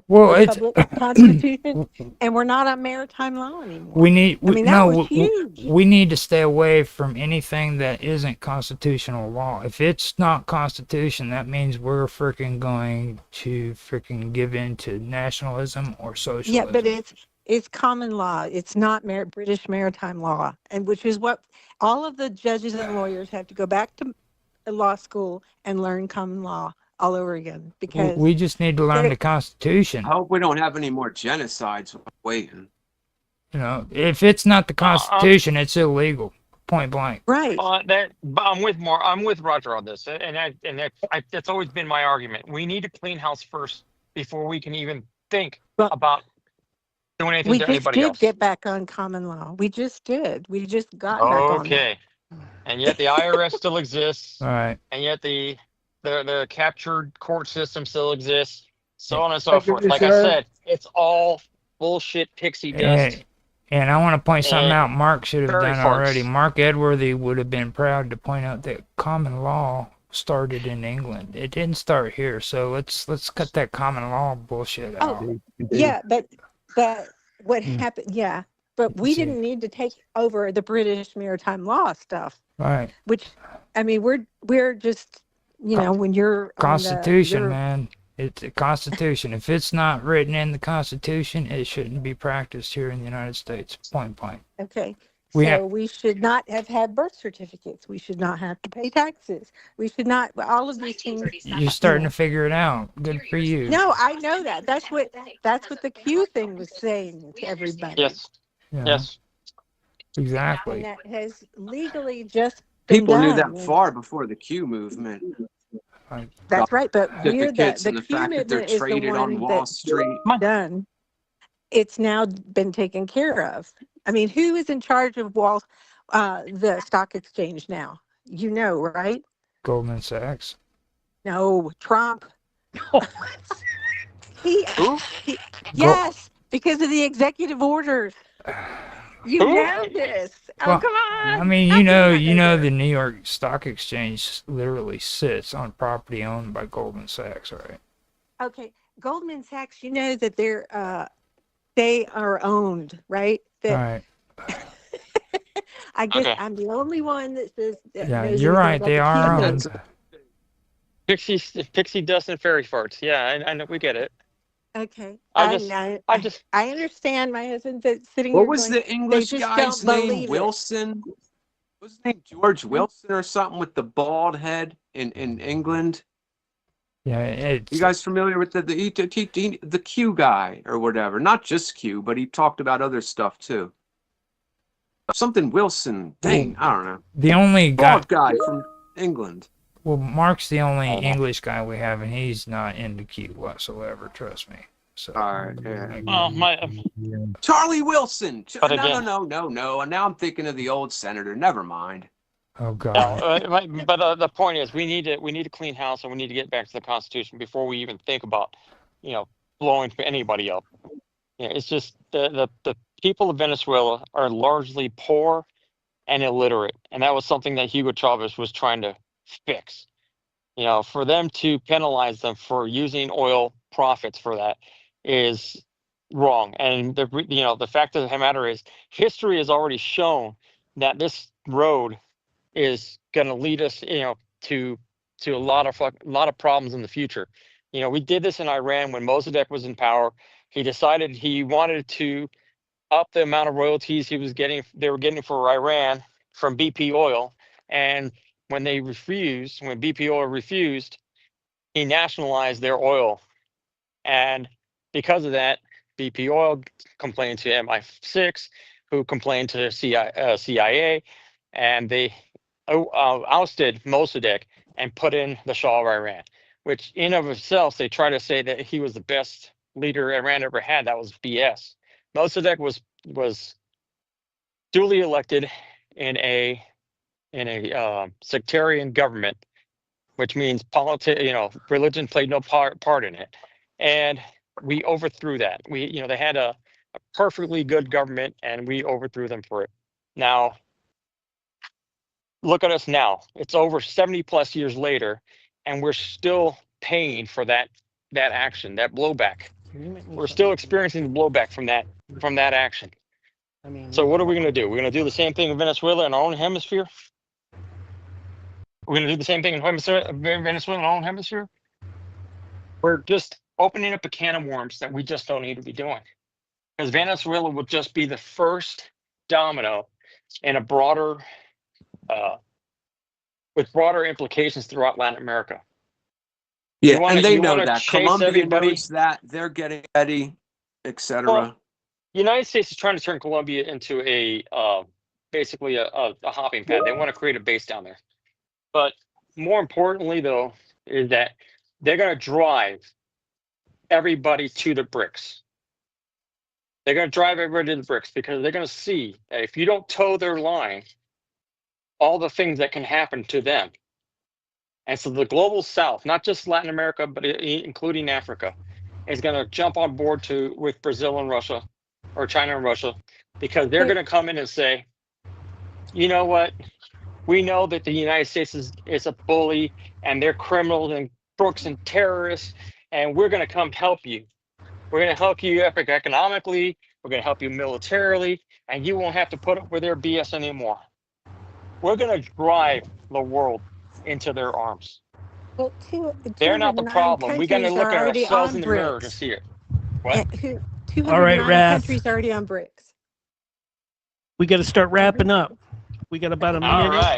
Well, it's Republic Constitution, and we're not on maritime law anymore. we need I mean, that was we, huge. we need to stay away from anything that isn't constitutional law. If it's not constitution, that means we're freaking going to freaking give in to nationalism or socialism. Yeah, but it's common law. It's not British maritime law, and which is what all of the judges and lawyers have to go back to law school and learn common law. all over again because We just need to learn they- the Constitution. I hope we don't have any more genocides while waiting. You know, if it's not the Constitution, it's illegal. Point blank. right. But I'm with Roger on this, that's always been my argument. We need to clean house first before we can even think about doing anything We to just anybody did else. get back on common law. We just did. We just got back on that. Okay, and yet the IRS still exists, All right. and yet the captured court system still exists, so on and so Thank you, forth. Like I sir. said, it's all bullshit pixie dust. And I want to point something And out Mark should have fairy done already. farts. Mark Edworthy would have been proud to point out that common law started in England. It didn't start here, so let's cut that common law bullshit out. Oh, yeah, but what happened? Yeah, but we didn't need to take over the British maritime law stuff. Right. Which, I mean, we're just, you know, when you're Constitution, on man. It's a Constitution. If it's not written in the Constitution, it shouldn't be practiced here in the United States. Point blank. Okay. We We should not have had birth certificates. We should not have to pay taxes. We should not, all of these things. You're starting to figure it out. Good for you. No, I know that. That's what the Q thing was saying to everybody. Yes. Yeah. Yes. Exactly. And that has legally just been People knew done. that far before the Q movement. That's right, but we're Certificates the and the Q fact that they're movement is the traded on one Wall that's Street. done. It's now been taken care of. I mean, who is in charge of the stock exchange now? You know, right? Goldman Sachs. No, Trump. he, yes, because of the executive orders. You know this. Oh, Well, come on. I mean, you know, the New York Stock Exchange literally sits on property owned by Goldman Sachs, right? Okay, Goldman Sachs. You know that they are owned, right? That, Right. I guess Okay. I'm the only one that says. That Yeah, knows you're anything right. about They the are Q owned. movement. Pixie dust and fairy farts. Yeah, I know, we get it. Okay, I understand. My husband's sitting What here was going, the English they just guy's don't name? believe it. Wilson? What was his name? George Wilson or something with the bald head in England? Yeah, You guys familiar with the Q guy or whatever? Not just Q, but he talked about other stuff too. Something Wilson. Dang, I don't know. The only guy. Bald guy from England. Well, Mark's the only English guy we have, and he's not into Q whatsoever. Trust me. So. All right. Yeah. Well, Charlie Wilson. But again- No. Now I'm thinking of the old senator. Never mind. Oh God. But the point is, we need to clean house, and we need to get back to the Constitution before we even think about, blowing anybody up. It's just the people of Venezuela are largely poor and illiterate, and that was something that Hugo Chavez was trying to fix. For them to penalize them for using oil profits for that is wrong. And the fact of the matter is, history has already shown that this road is going to lead us, to a lot of problems in the future. We did this in Iran when Mossadegh was in power. He decided he wanted to up the amount of royalties they were getting for Iran from BP oil, and when BP oil refused, he nationalized their oil, and because of that, BP oil complained to MI6, who complained to CIA, and they ousted Mossadegh and put in the Shah of Iran, which in of itself, they try to say that he was the best leader Iran ever had. That was BS. Mossadegh was duly elected in a sectarian government, which means religion played no part in it, and we overthrew that. They had a perfectly good government, and we overthrew them for it. Now, look at us now. It's over 70 plus years later, and we're still paying for that action, that blowback. We're still experiencing the blowback from that action. So what are we going to do? We're going to do the same thing in Venezuela in our own hemisphere? We're going to do the same thing in Venezuela in our own hemisphere? We're just opening up a can of worms that we just don't need to be doing. Because Venezuela will just be the first domino in a broader, with broader implications throughout Latin America. Yeah, wanna, and they you know want to that. chase Colombia everybody. knows that. They're getting ready, etc. Well, the United States is trying to turn Colombia into basically a hopping pad. They want to create a base down there. But more importantly, though, is that they're going to drive everybody to the BRICS. They're going to drive everybody to the BRICS because they're going to see that if you don't toe their line, all the things that can happen to them. And so the global South, not just Latin America, but including Africa, is going to jump on board with Brazil and Russia, or China and Russia, because they're going to come in and say, you know what? We know that the United States is a bully and they're criminals and crooks and terrorists, and we're going to come help you. We're going to help you economically. We're going to help you militarily, and you won't have to put up with their BS anymore. We're going to drive the world into their arms. Well, They're not the 209 problem. We got to countries look are at already ourselves on in the mirror to BRICS. see it. What? 209 countries already on BRICS. We got to start wrapping up. We got about a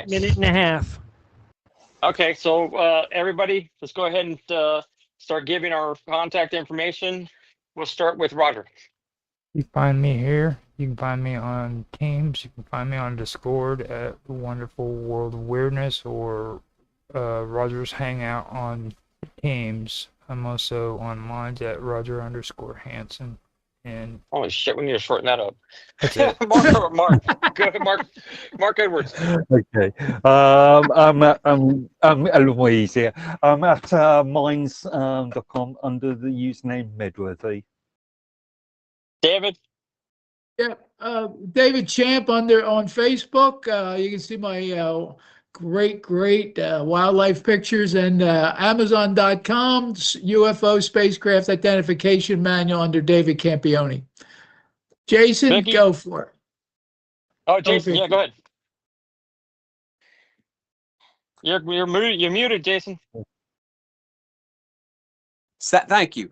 minute and a half. Okay, so everybody, let's go ahead and start giving our contact information. We'll start with Roger. You find me here. You can find me on Teams. You can find me on Discord at the Wonderful World of Weirdness, or Roger's Hangout on Teams. I'm also on Minds at Roger_Hanson. And holy shit, we need to shorten that up. That's it. Mark, go ahead, Mark Edwards. Okay. I'm a little more easier. I'm at minds.com under the username Medworthy. David? Yeah, David Champ on Facebook. You can see my great wildlife pictures, and Amazon.com UFO spacecraft identification manual under David Campione. Jason, Vicky? go for it. Oh, Jason, Vicky. yeah, go ahead. You're muted, Jason. Thank you.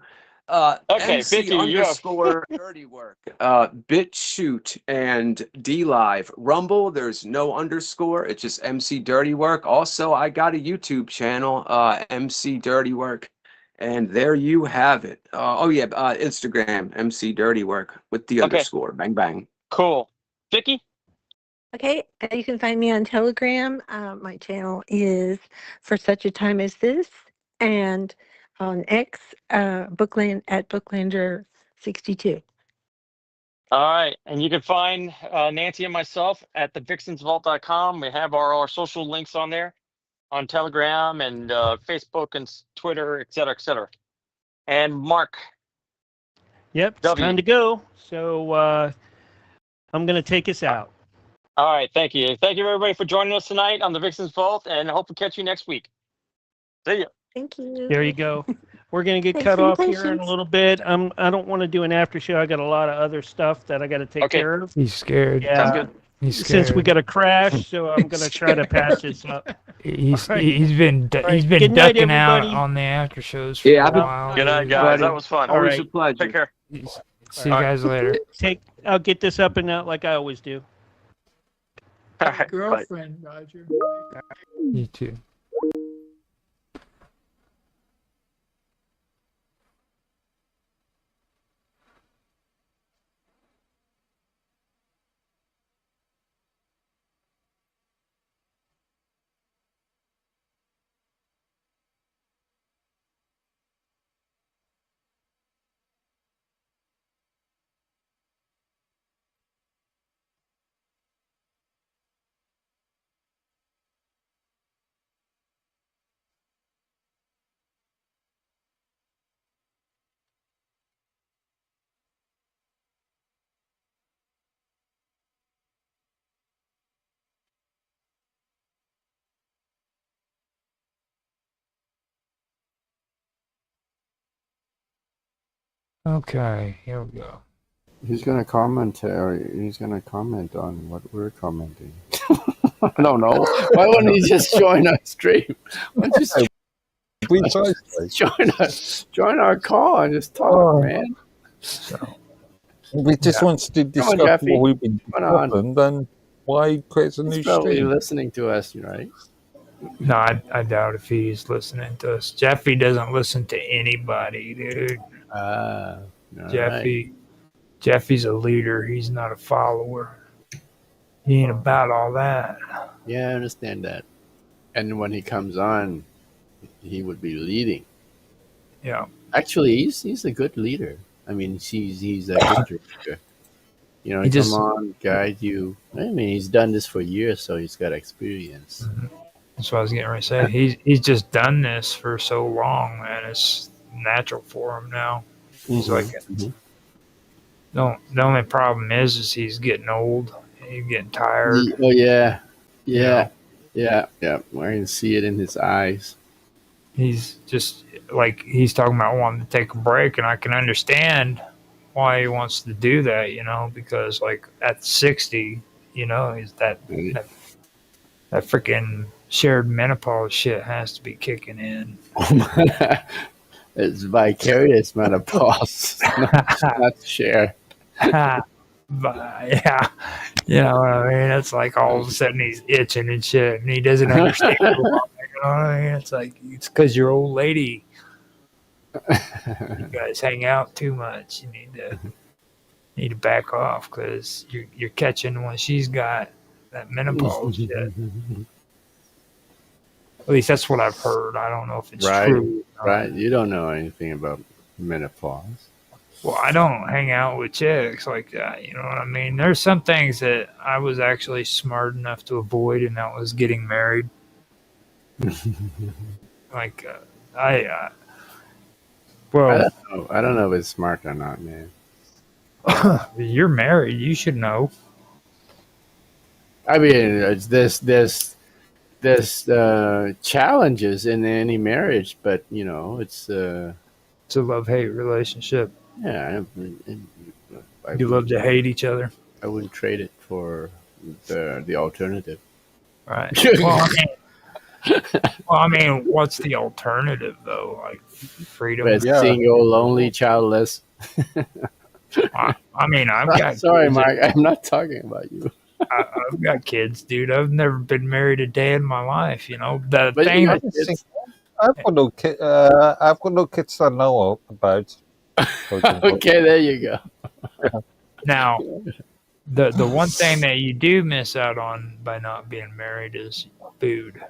Okay, MC Vicky, you have _dirty work, BitChute and DLive. Rumble, there's no underscore. It's just MC Dirty Work. Also, I got a YouTube channel, MC Dirty Work, and there you have it. Instagram, MC Dirty Work with the underscore. Bang bang. Cool. Vicky? Okay, you can find me on Telegram. My channel is For Such a Time as This, and on X, Bookland at Booklander62. All right, and you can find Nancy and myself at thevixensvault.com. We have our social links on there, on Telegram and Facebook and Twitter, et cetera, et cetera. And Mark. Yep, it's time to go. So I'm going to take us out. All right, thank you. Thank you, everybody, for joining us tonight on the Vixens Vault, and I hope to catch you next week. See ya. Thank you. There you go. We're going to get Thanks cut for your off here in a little bit. I don't want to do an after show. I got a lot of other stuff that I got to take care of. He's scared. Yeah. Sounds good. He's scared. Since we got a crash, so I'm going to try to pass this up. He's All right. been All right. been Good night, ducking out everybody. on the after shows for Yeah, a while. Good night, guys. That was fun. Always right. a pleasure. Take care. See you guys later. I'll get this up and out like I always do. All right, bye. Girlfriend, Roger. You too. Okay, here we go. He's gonna comment on what we're commenting. I don't know. Why wouldn't he just join our stream? Why don't you just join our call and just talk, man? We just wants to discuss Jeffy. what we've been Come on. talking, then why create a new He's probably stream? listening to us, right? No, I doubt if he's listening to us. Jeffy doesn't listen to anybody, dude. All right. Jeffy's a leader. He's not a follower. He ain't about all that. Yeah, I understand that. And when he comes on, he would be leading. Yeah. Actually, he's a good leader. I mean, he's a good director. You know, He he come just on, guide you. I mean, he's done this for years, so he's got experience. that's what I was getting ready to say. He's just done this for so long, man. It's natural for him now. He's like, the only problem is he's getting old. He's getting tired. Oh yeah, You know? yeah. I can see it in his eyes. He's just like he's talking about wanting to take a break, and I can understand why he wants to do that. You know, because like at 60, you know, is that freaking shared menopause shit has to be kicking in. It's vicarious menopause, not share. But yeah, you know what I mean. It's like all of a sudden he's itching and shit, and he doesn't understand. You know what I mean? It's like it's because your old lady. You guys hang out too much. You need to back off because you're catching when she's got that menopause shit. At least that's what I've heard. I don't know if it's true. Right. You don't know anything about menopause. Well, I don't hang out with chicks like that. You know what I mean? There's some things that I was actually smart enough to avoid, and that was getting married. Like, well, I don't know if it's smart or not, man. You're married. You should know. I mean, it's there's challenges in any marriage, but you know, it's a love-hate relationship. Yeah, You love to hate each other. I wouldn't trade it for the alternative. Right. Well, I mean, what's the alternative though? Like freedom. But single, lonely, childless. I mean, I've got. Sorry, Mark. I'm not talking about you. I've got kids, dude. I've never been married a day in my life. You know I've got no kids. I've got no kids I know about. Okay, there you go. Now, the one thing that you do miss out on by not being married is food.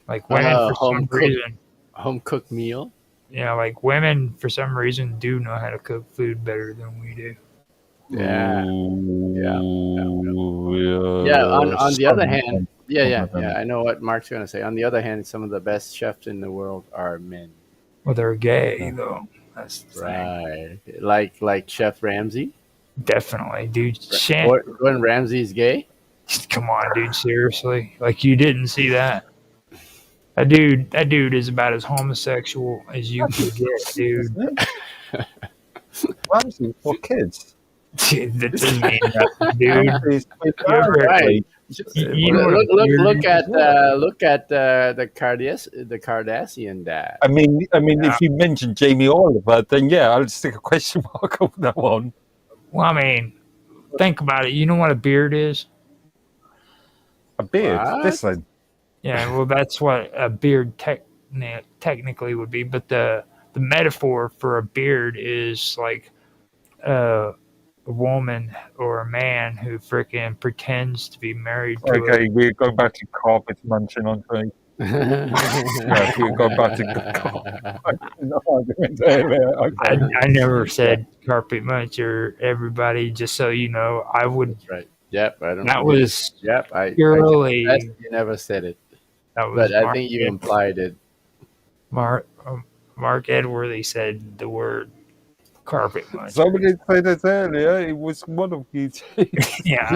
Like women, for some reason, home cooked meal. Yeah, like women for some reason do know how to cook food better than we do. Yeah. On the other hand, I know what Mark's gonna say. On the other hand, some of the best chefs in the world are men. Well, they're gay though. That's the right. Like Chef Ramsay. Definitely, dude. Gordon Ramsay's gay. Come on, dude. Seriously, like you didn't see that. That dude is about as homosexual as you can get, dude. Ramsay for kids. That doesn't mean nothing, dude. Right. Look at the Kardashian dad. I mean, if you mention Jamie Oliver, then yeah, I'll stick a question mark on that one. Well, I mean, think about it. You know what a beard is? A beard? Listen. Yeah, well, that's what a beard technically would be. But the metaphor for a beard is like a woman or a man who freaking pretends to be married to Okay, we're going back to carpet munching on things. Yeah, we're going back to I never said carpet muncher, everybody, just so you know. I would. That's right. Yep, I don't. That was. Yep, purely. You never said it. That was. But I think you implied it. Mark Edworthy said the word carpet muncher. Somebody said it earlier. It was one of you. Yeah.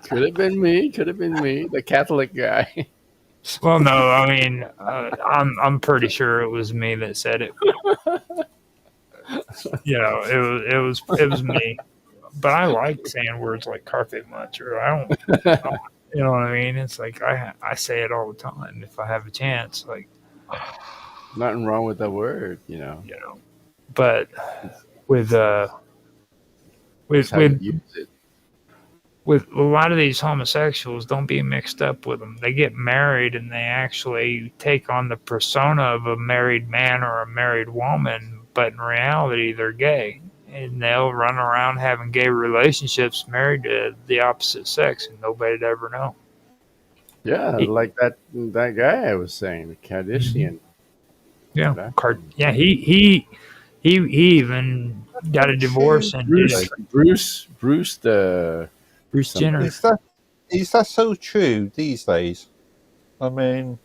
Could have been me. The Catholic guy. Well, no, I mean, I'm pretty sure it was me that said it. You know, it was me. But I like saying words like carpet muncher. I don't, you know what I mean? It's like I say it all the time if I have a chance. Like, nothing wrong with that word, you know. But with use it. with a lot of these homosexuals, don't be mixed up with them. They get married and they actually take on the persona of a married man or a married woman, but in reality, they're gay. And they'll run around having gay relationships married to the opposite sex, and nobody'd ever know. Yeah, like that guy I was saying, the Kardashian. Yeah, he even got a divorce and Bruce Jenner. Is that so true these days? I mean,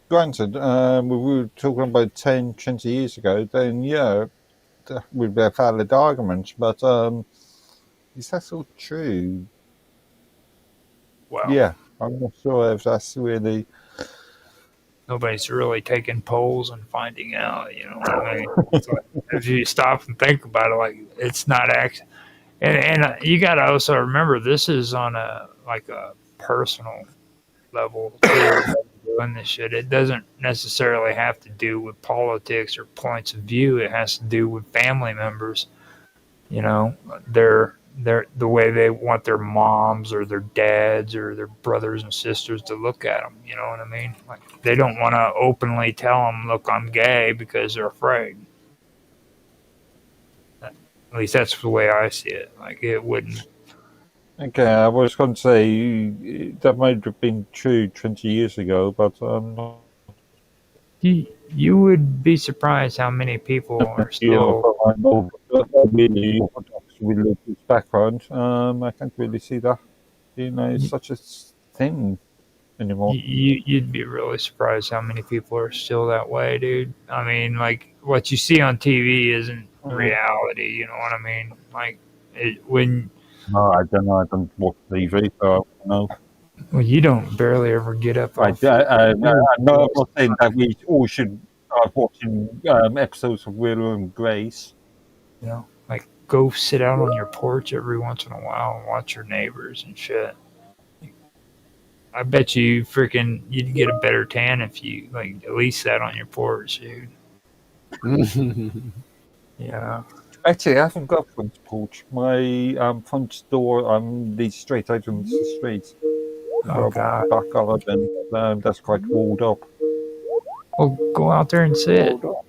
granted, we were talking about 10, 20 years ago, then yeah, that would be a valid argument, but is that so true? Well, yeah, I'm not sure if that's really... Nobody's really taking polls and finding out, you know what I mean? It's like, if you stop and think about it, like, it's not actually... And you got to also remember, this is on a personal level too, doing this shit. It doesn't necessarily have to do with politics or points of view. It has to do with family members. You know, they're the way they want their moms or their dads or their brothers and sisters to look at them. You know what I mean? Like, they don't want to openly tell them, "Look, I'm gay," because they're afraid. At least that's the way I see it. Like, it wouldn't. Okay, I was going to say that might have been true 20 years ago, but you would be surprised how many people are still. Really religious background. I can't really see that, such a thing anymore. You'd be really surprised how many people are still that way, dude. I mean, like, what you see on TV isn't reality. You know what I mean? Like, when. No, I don't know. I don't watch TV, so I don't know. Well, you don't barely ever get up. I'm not saying that we all should start watching episodes of Will and Grace. You know, like, go sit out on your porch every once in a while and watch your neighbors and shit. I bet you'd get a better tan if you, like, at least sat on your porch, dude. Yeah. Actually, I haven't got a front porch. My front door leads straight out into the street. Oh, God. Back garden, that's quite walled up. Well, go out there and sit. Go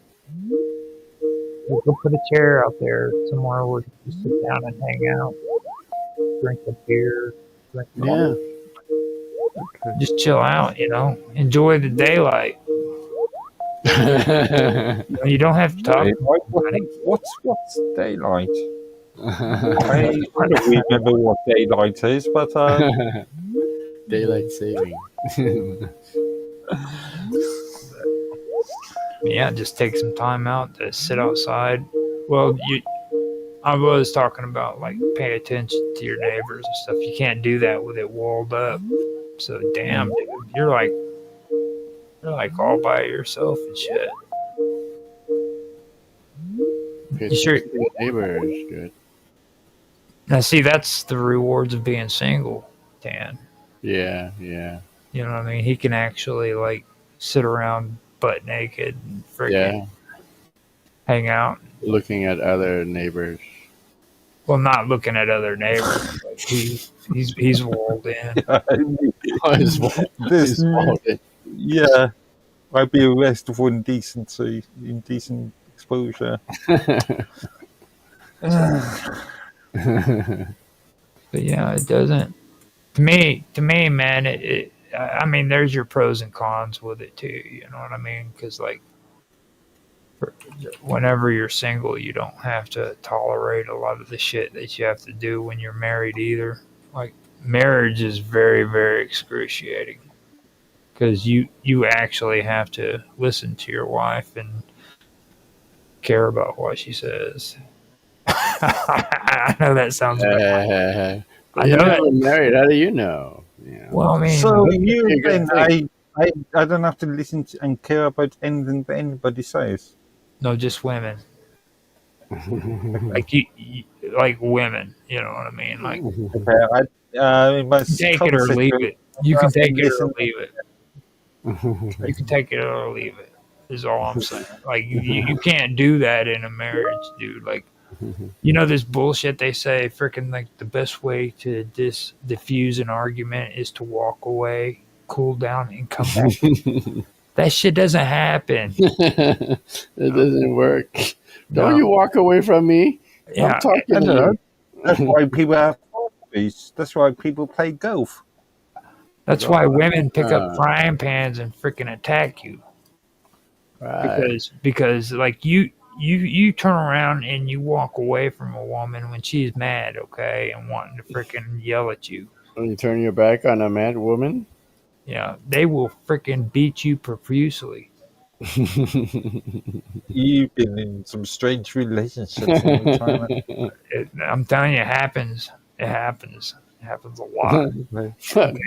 put a chair out there somewhere where you can sit down and hang out. Drink a beer. Drink coffee. Okay. Just chill out, you know. Enjoy the daylight. You don't have to talk. What's daylight? I don't remember what daylight is, but daylight saving. Yeah, just take some time out to sit outside. Well, I was talking about, like, pay attention to your neighbors and stuff. You can't do that with it walled up. So damn, dude, you're like all by yourself and shit. You sure? Neighbor is good. Now, see, that's the rewards of being single, Dan. Yeah. You know what I mean? He can actually, like, sit around butt naked and freaking hang out, looking at other neighbors. Well, not looking at other neighbors. Like, he's walled in. He's walled in. Yeah, I'd be arrested for indecent exposure. But yeah, it doesn't. To me, man, I mean, there's your pros and cons with it too. You know what I mean? Because, like, whenever you're single, you don't have to tolerate a lot of the shit that you have to do when you're married either. Like, marriage is very, very excruciating because you actually have to listen to your wife and care about what she says. I know that sounds bad. I know that. Married, how do you know? Yeah. Well, I mean, so you think I don't have to listen to and care about anything that anybody says? No, just women. Like you, like women. You know what I mean? Like, take it or leave it. You can take it or leave it. You can take it or leave it. Is all I'm saying. Like, you can't do that in a marriage, dude. Like, You know this bullshit they say, freaking like the best way to diffuse an argument is to walk away, cool down, and come back. That shit doesn't happen. It doesn't work. No. Don't you walk away from me. Yeah, I'm talking I to don't know. you. That's why people have hobbies. That's why people play golf. That's why women pick up frying pans and freaking attack you. Right. Because like you turn around and you walk away from a woman when she's mad, okay, and wanting to freaking yell at you. When you turn your back on a mad woman? Yeah, they will freaking beat you profusely. You've been in some strange relationships all the time. I'm telling you, it happens. It happens. It happens a lot.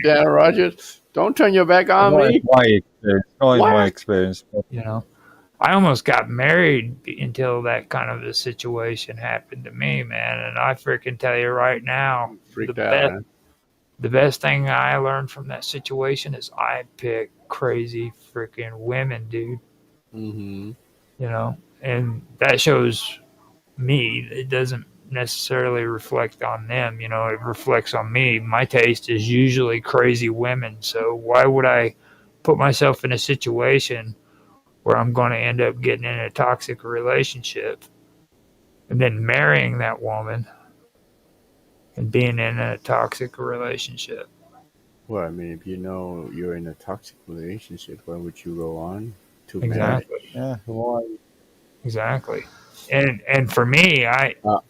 Yeah, Roger, don't turn your back on me. Not in my experience. You know, I almost got married until that kind of a situation happened to me, man. And I freaking tell you right now, Freaked out, man. the best thing I learned from that situation is I pick crazy freaking women, dude. Mm-hmm. You know, and that shows me. It doesn't necessarily reflect on them. You know, it reflects on me. My taste is usually crazy women. So why would I put myself in a situation where I'm going to end up getting in a toxic relationship and then marrying that woman and being in a toxic relationship? Well, I mean, if you know you're in a toxic relationship, why would you go on to Exactly. marriage? Yeah, why? Exactly. And for me,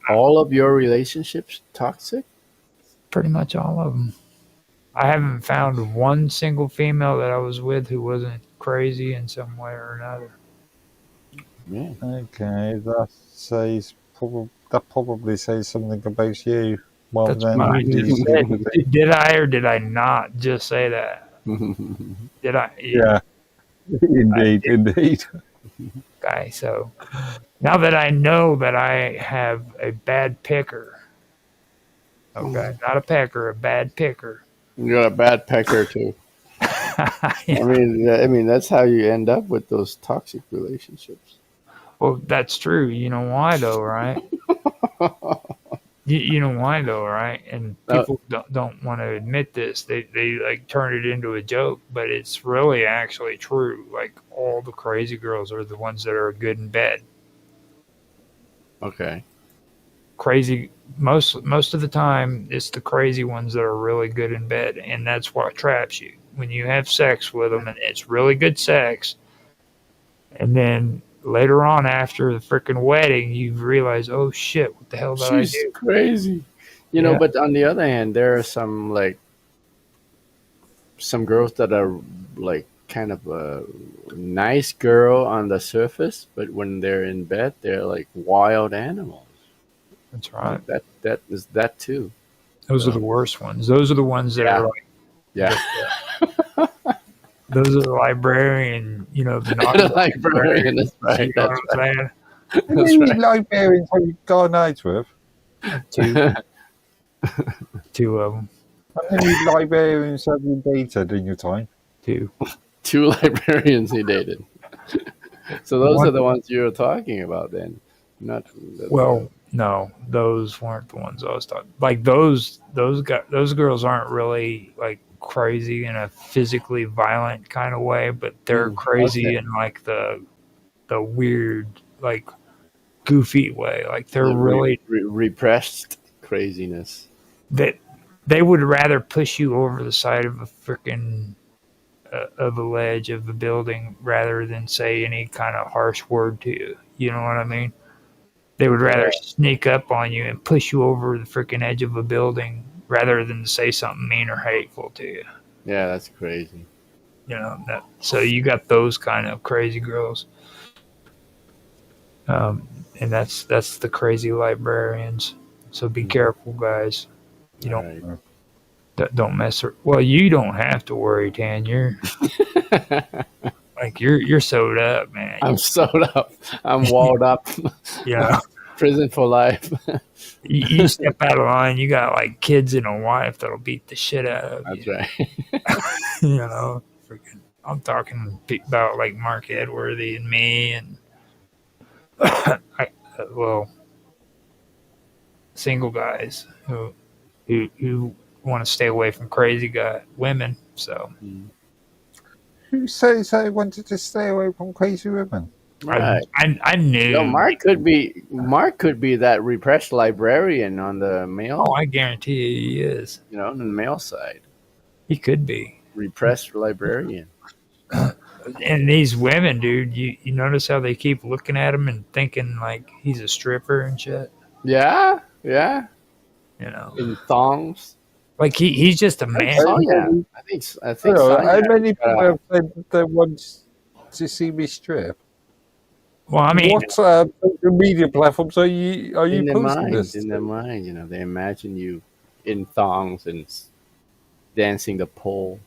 all of your relationships toxic? Pretty much all of them. I haven't found one single female that I was with who wasn't crazy in some way or another. Yeah. Okay, that probably says something about you. Well, That's then what I just said. Did I or did I not just say that? Did I? Yeah. Indeed. Okay, so now that I know that I have a bad picker, okay, not a pecker, a bad picker. You got a bad pecker too. Yeah. I mean, that's how you end up with those toxic relationships. Well, that's true. You know why though, right? You know why though, right? And people don't want to admit this. They like turn it into a joke, but it's really actually true. Like all the crazy girls are the ones that are good in bed. Okay. Crazy most of the time it's the crazy ones that are really good in bed, and that's what traps you. When you have sex with them and it's really good sex, and then later on after the freaking wedding, you realize, oh shit, what the hell did I She's do? crazy. You know, but on the other hand, there are some girls that are like kind of a nice girl on the surface, but when they're in bed, they're like wild animals. That's right. That is that too. Those are the worst ones. Those are the ones that are like, yeah. Those are the librarian, you know, the librarian. That's right. You know what I'm saying? How many librarians have you gone out with? Two of them. How many librarians have you dated in your time? Two librarians he dated. So those are the ones you're talking about, then. Not. Well, no, those weren't the ones I was talking. Like those girls aren't really like crazy in a physically violent kind of way, but they're crazy in like the weird, like goofy way. Like they're really repressed craziness. That they would rather push you over the side of a freaking of a ledge of a building rather than say any kind of harsh word to you. You know what I mean? They would rather sneak up on you and push you over the freaking edge of a building rather than say something mean or hateful to you. Yeah, that's crazy. You know, so you got those kind of crazy girls. And that's the crazy librarians. So be careful, guys. You don't mess her. Well, you don't have to worry, Tan. You're like you're sewed up, man. I'm sewed up. I'm walled up. Yeah. Prison for life. You step out of line, you got like kids and a wife that'll beat the shit out of you. That's right. You know, freaking. I'm talking about like Mark Edworthy and me, and single guys who want to stay away from crazy women. So Who says I wanted to stay away from crazy women? Right. I knew. No, Mark could be that repressed librarian on the male. Oh, I guarantee you he is. You know, on the male side, he could be repressed librarian. And these women, dude, you notice how they keep looking at him and thinking like he's a stripper and shit. Yeah, yeah. You know, in thongs. Like he's just a man. Oh yeah, I think. How many people have said they want to see me strip? Well, I mean, what social media platforms are you in their posting mind, this? in their mind, you know, they imagine you in thongs and dancing the pole.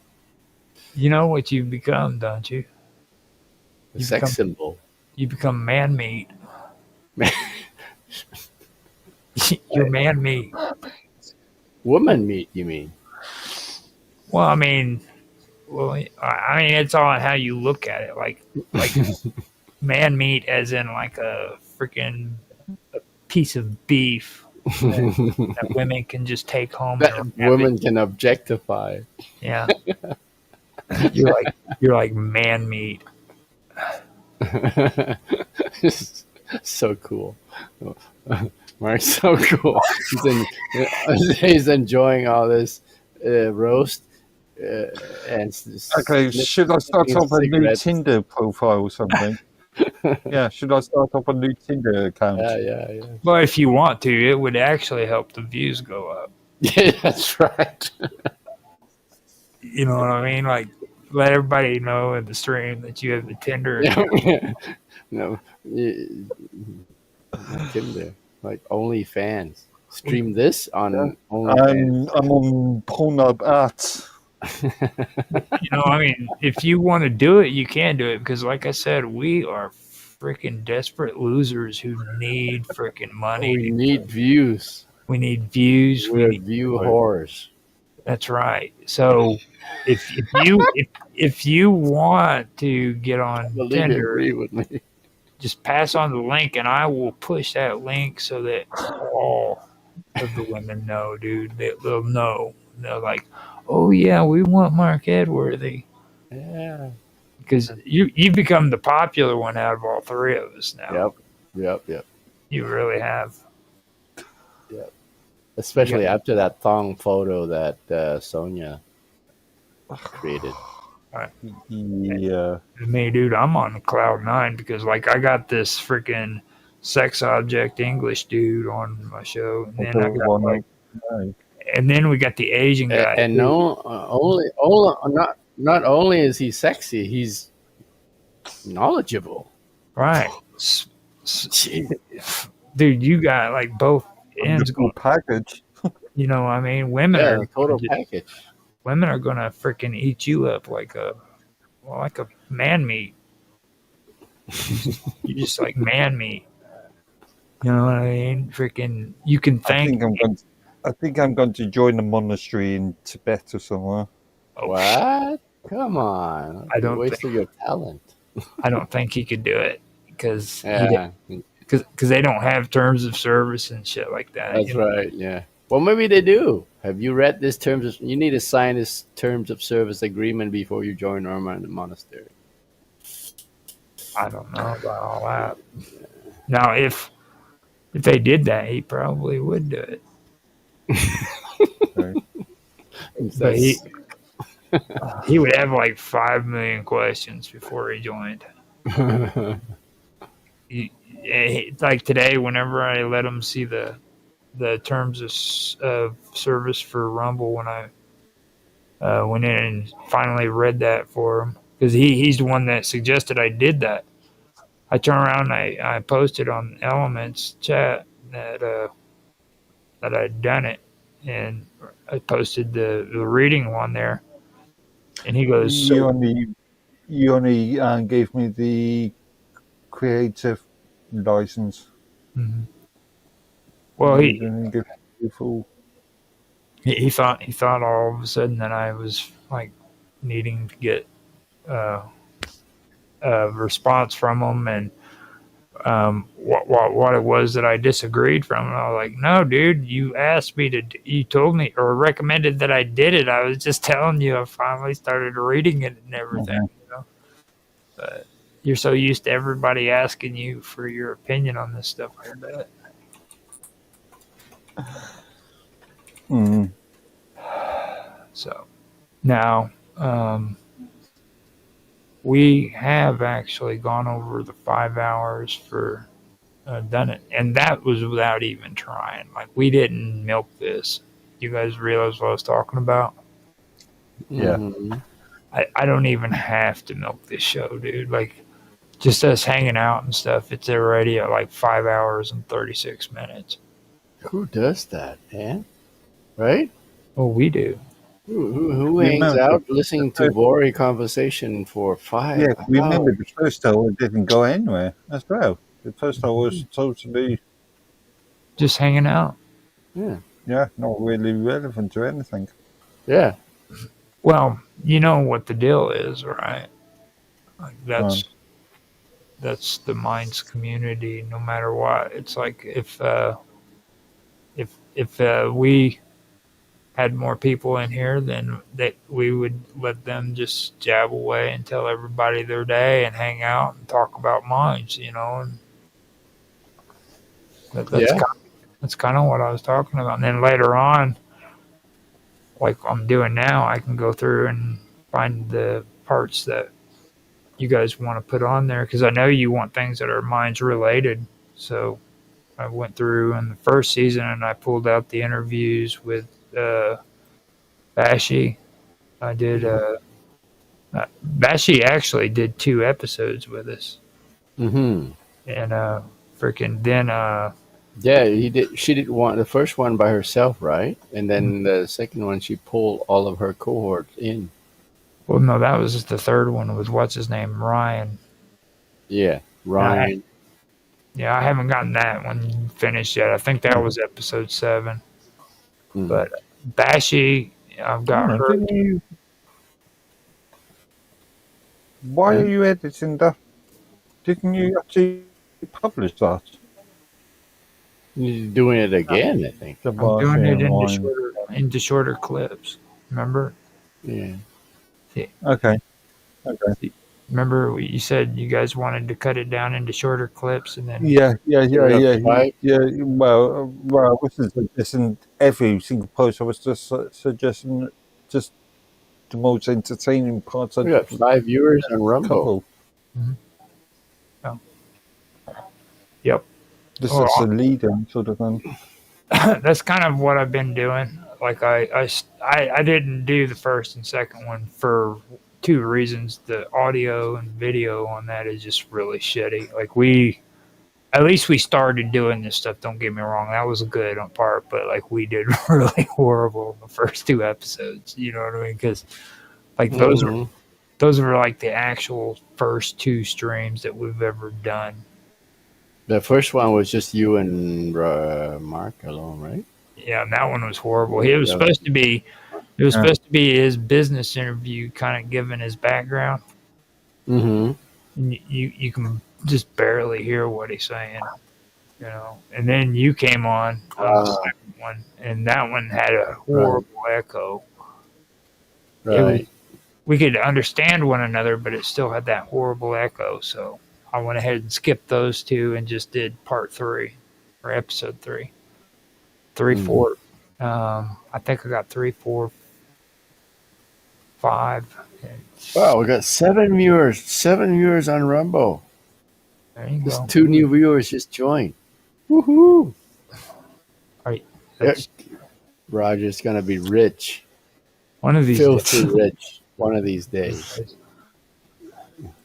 You know what you become, don't you? The sex symbol. You become man meat. You're man meat. Woman meat, you mean? Well, I mean, it's all on how you look at it. Like man meat, as in like a freaking piece of beef that women can just take home. That women can objectify. Yeah. You're like man meat. So cool. Mark's so cool. He's enjoying all this roast. And okay, should I start off a new Tinder profile or something? Yeah, should I start off a new Tinder account? Yeah. Well, if you want to, it would actually help the views go up. Yeah, that's right. You know what I mean? Like, let everybody know in the stream that you have the Tinder account. No, Tinder, like OnlyFans. Stream this on OnlyFans. I'm on Pornhub ads. You know, I mean, if you want to do it, you can do it because, like I said, we are freaking desperate losers who need freaking money. We need views. We need views. We're we need view whores. That's right. So if you want to get on Tinder, agree with me. Just pass on the link, and I will push that link so that all of the women know, dude. They'll know. They're like, oh yeah, we want Mark Edworthy. Yeah. Because you become the popular one out of all three of us now. Yep. You really have. Yep. Especially after that thong photo that Sonia created. Yeah. Me, dude, I'm on cloud 9 because, like, I got this freaking sex object English dude on my show, and then I got and then we got the Asian guy. And not only is he sexy, he's knowledgeable. Right. Dude, you got like both ends going. Package. You know what I mean? Women are total package. Women are gonna freaking eat you up like a man meat. You're just like man meat. You know what I mean? Freaking, you can thank. I think I'm going to join the monastery in Tibet or somewhere. What? Come on! I don't wasting your talent. I don't think he could do it because because they don't have terms of service and shit like that. That's right. Yeah. Well, maybe they do. Have you read this you need to sign this terms of service agreement before you join Norma monastery. I don't know about all that. Now, if they did that, he probably would do it. But he would have like 5 million questions before he joined. Like today, whenever I let him see the terms of service for Rumble, when I went in and finally read that for him, because he's the one that suggested I did that. I turned around and I posted on Elements chat that I'd done it, and I posted the reading one there, and he goes, You only gave me the creative license. Mm-hmm. Well, he thought all of a sudden that I was like needing to get a response from him, and what it was that I disagreed from. And I was like, no, dude, you asked me to, you told me or recommended that I did it. I was just telling you. I finally started reading it and everything, you know. But you're so used to everybody asking you for your opinion on this stuff, I bet. Mm. So now, we have actually gone over the 5 hours for done it, and that was without even trying. Like, we didn't milk this. You guys realize what I was talking about? Yeah. I don't even have to milk this show, dude. Like, just us hanging out and stuff, it's already at like 5 hours and 36 minutes. Who does that, man? Right? Well, we do. Who hangs Remember out the listening to first, boring conversation for 5 yeah, remember hours? the first hour didn't go anywhere as well. The first hour was totally, Just hanging out. Yeah. not really relevant to anything. Yeah. Well, you know what the deal is, right? Like, Um, that's the Minds community. No matter what, it's like if we had more people in here, then that we would let them just jab away and tell everybody their day and hang out and talk about Minds, you know. And Yeah. that's kind of what I was talking about. And then later on, like I'm doing now, I can go through and find the parts that you guys want to put on there, because I know you want things that are Minds related. So I went through in the first season and I pulled out the interviews with Bashi. I did. Bashi actually did 2 episodes with us, Mm-hmm. and freaking then. Yeah, he did. She did the first one by herself, right? And then the second one, she pulled all of her cohorts in. Well, no, that was just the third one. Was what's his name, Ryan? Yeah, Ryan. Yeah, I haven't gotten that one finished yet. I think that was episode 7. But Bashi, I've got her. Why are you editing that? Didn't you actually publish that? He's doing it again, I think. I'm doing it into shorter clips. Remember? Yeah. Okay. Remember you said you guys wanted to cut it down into shorter clips, and then Yeah. Well, this isn't every single post. I was just suggesting just the most entertaining parts. We got 5 viewers on Rumble. Oh. Yep. This is the lead-in sort of thing. That's kind of what I've been doing. Like I didn't do the first and second one for 2 reasons. The audio and video on that is just really shitty. Like at least we started doing this stuff. Don't get me wrong, that was good on part, but like we did really horrible in the first 2 episodes. You know what I mean? Because like those were like the actual first 2 streams that we've ever done. The first one was just you and Mark alone, right? Yeah, and that one was horrible. It was supposed to be his business interview, kind of giving his background. Mm-hmm. And you can just barely hear what he's saying, you know. And then you came on the second one, and that one had a horrible echo. Right. We could understand one another, but it still had that horrible echo. So I went ahead and skipped those 2 and just did part 3 or episode 3. 3, 4. I think I got 3, 4, 5. Wow, we got 7 viewers. 7 viewers on Rumble. There you Just go. 2 new viewers just joined. Woohoo! Roger's gonna be rich. One of these filthy days. rich. One of these days.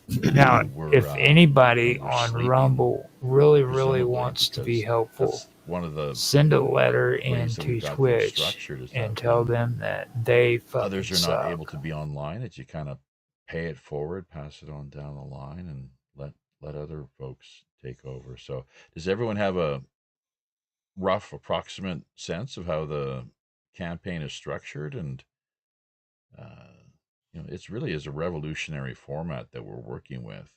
Now, if anybody on Rumble really wants to be helpful, one of the send a letter into Twitch and tell them that they others are suck. not able to be online, that you kind of pay it forward, pass it on down the line, and let other folks take over. So does everyone have a rough approximate sense of how the campaign is structured? And it's really is a revolutionary format that we're working with.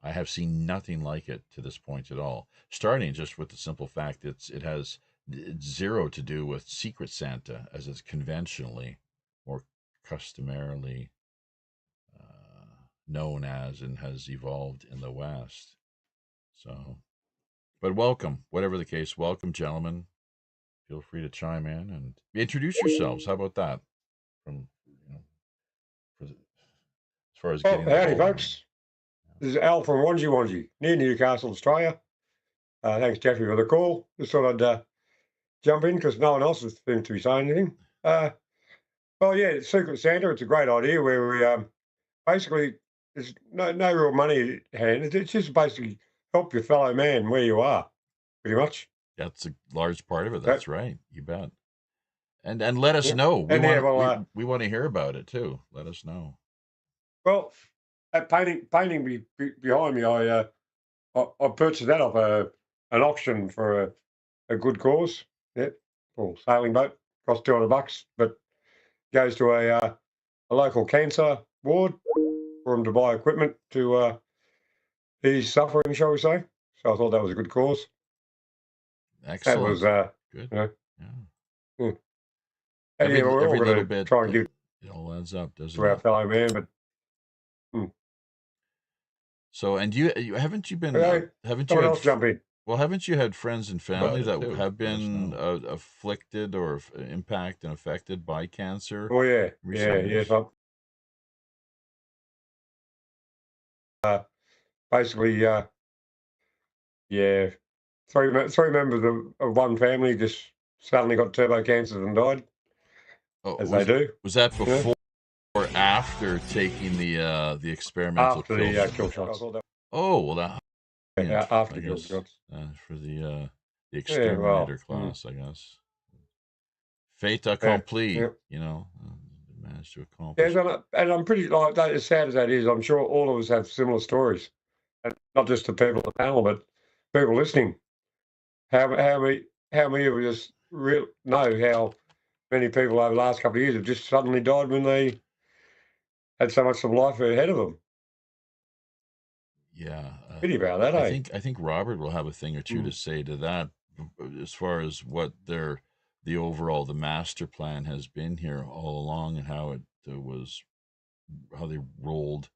I have seen nothing like it to this point at all. Starting just with the simple fact it's zero to do with Secret Santa as it's conventionally or customarily known as and has evolved in the West. So, but welcome, whatever the case. Welcome, gentlemen. Feel free to chime in and introduce yourselves. How about that? From as far as getting howdy, folks. This is Al from Wanji, near Newcastle, Australia. Thanks, Jeffrey, for the call. Just thought I'd jump in because no one else has seemed to be saying anything. Well, yeah, Secret Santa, it's a great idea where we basically there's no real money at hand. It's just basically help your fellow man where you are, pretty much. That's a large part of it. That's right. You bet. And let us know. We want to hear about it too. Let us know. Well, that painting behind me, I purchased that off an auction for a good cause. Yep, or sailing boat, cost $200, but goes to a local cancer ward for him to buy equipment to ease suffering, shall we say? So I thought that was a good cause. Excellent. That was good. You know, yeah. We're all every gonna little bit try and give it all adds up, doesn't to our it? fellow man, but. So, and you haven't you been haven't you someone had else jump in? Well, haven't you had friends and family that too. have been afflicted or impacted and affected by cancer? Oh yeah, recently? yes. Basically, yeah, three members of one family just suddenly got turbo cancers and died, as they do. Was that you know? before or after taking the experimental After kill the shots? kill shots. Oh well, that After I the kill guess, shots. for the well, exterminator class, I guess. Fait accompli, yeah. Managed to accomplish. And I'm pretty like that. As sad as that is, I'm sure all of us have similar stories, and not just the people on the panel, but people listening. How many of us know how many people over the last couple of years have just suddenly died when they had so much of life ahead of them? Yeah, Pity about that, I eh? think Robert will have a thing or two to say to that, as far as what the master plan has been here all along and how how they rolled,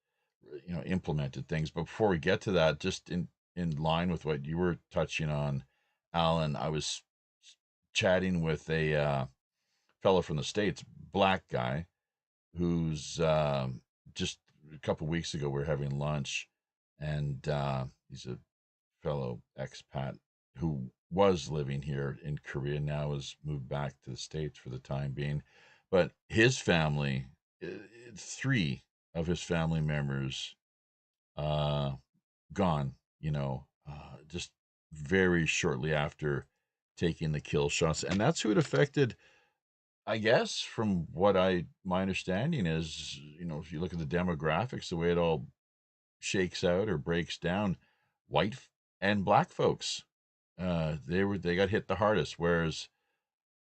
implemented things. But before we get to that, just in line with what you were touching on, Alan, I was chatting with a fellow from the States, black guy, who's just a couple of weeks ago we were having lunch, and he's a fellow expat who was living here in Korea, now has moved back to the States for the time being. But his family, 3 of his family members gone, just very shortly after taking the kill shots. And that's who it affected, I guess, from what my understanding is, if you look at the demographics, the way it all shakes out or breaks down, white and black folks, they got hit the hardest. Whereas,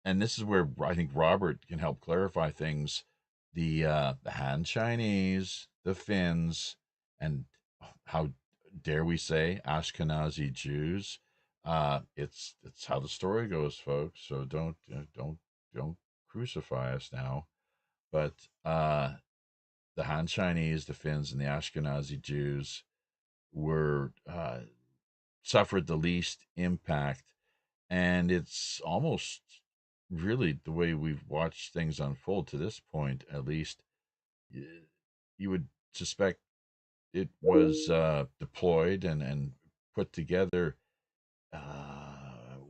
and this is where I think Robert can help clarify things, the Han Chinese, the Finns, and how dare we say Ashkenazi Jews. It's how the story goes, folks. So don't crucify us now. But the Han Chinese, the Finns, and the Ashkenazi Jews were suffered the least impact, and it's almost really the way we've watched things unfold to this point. At least you would suspect it was deployed and put together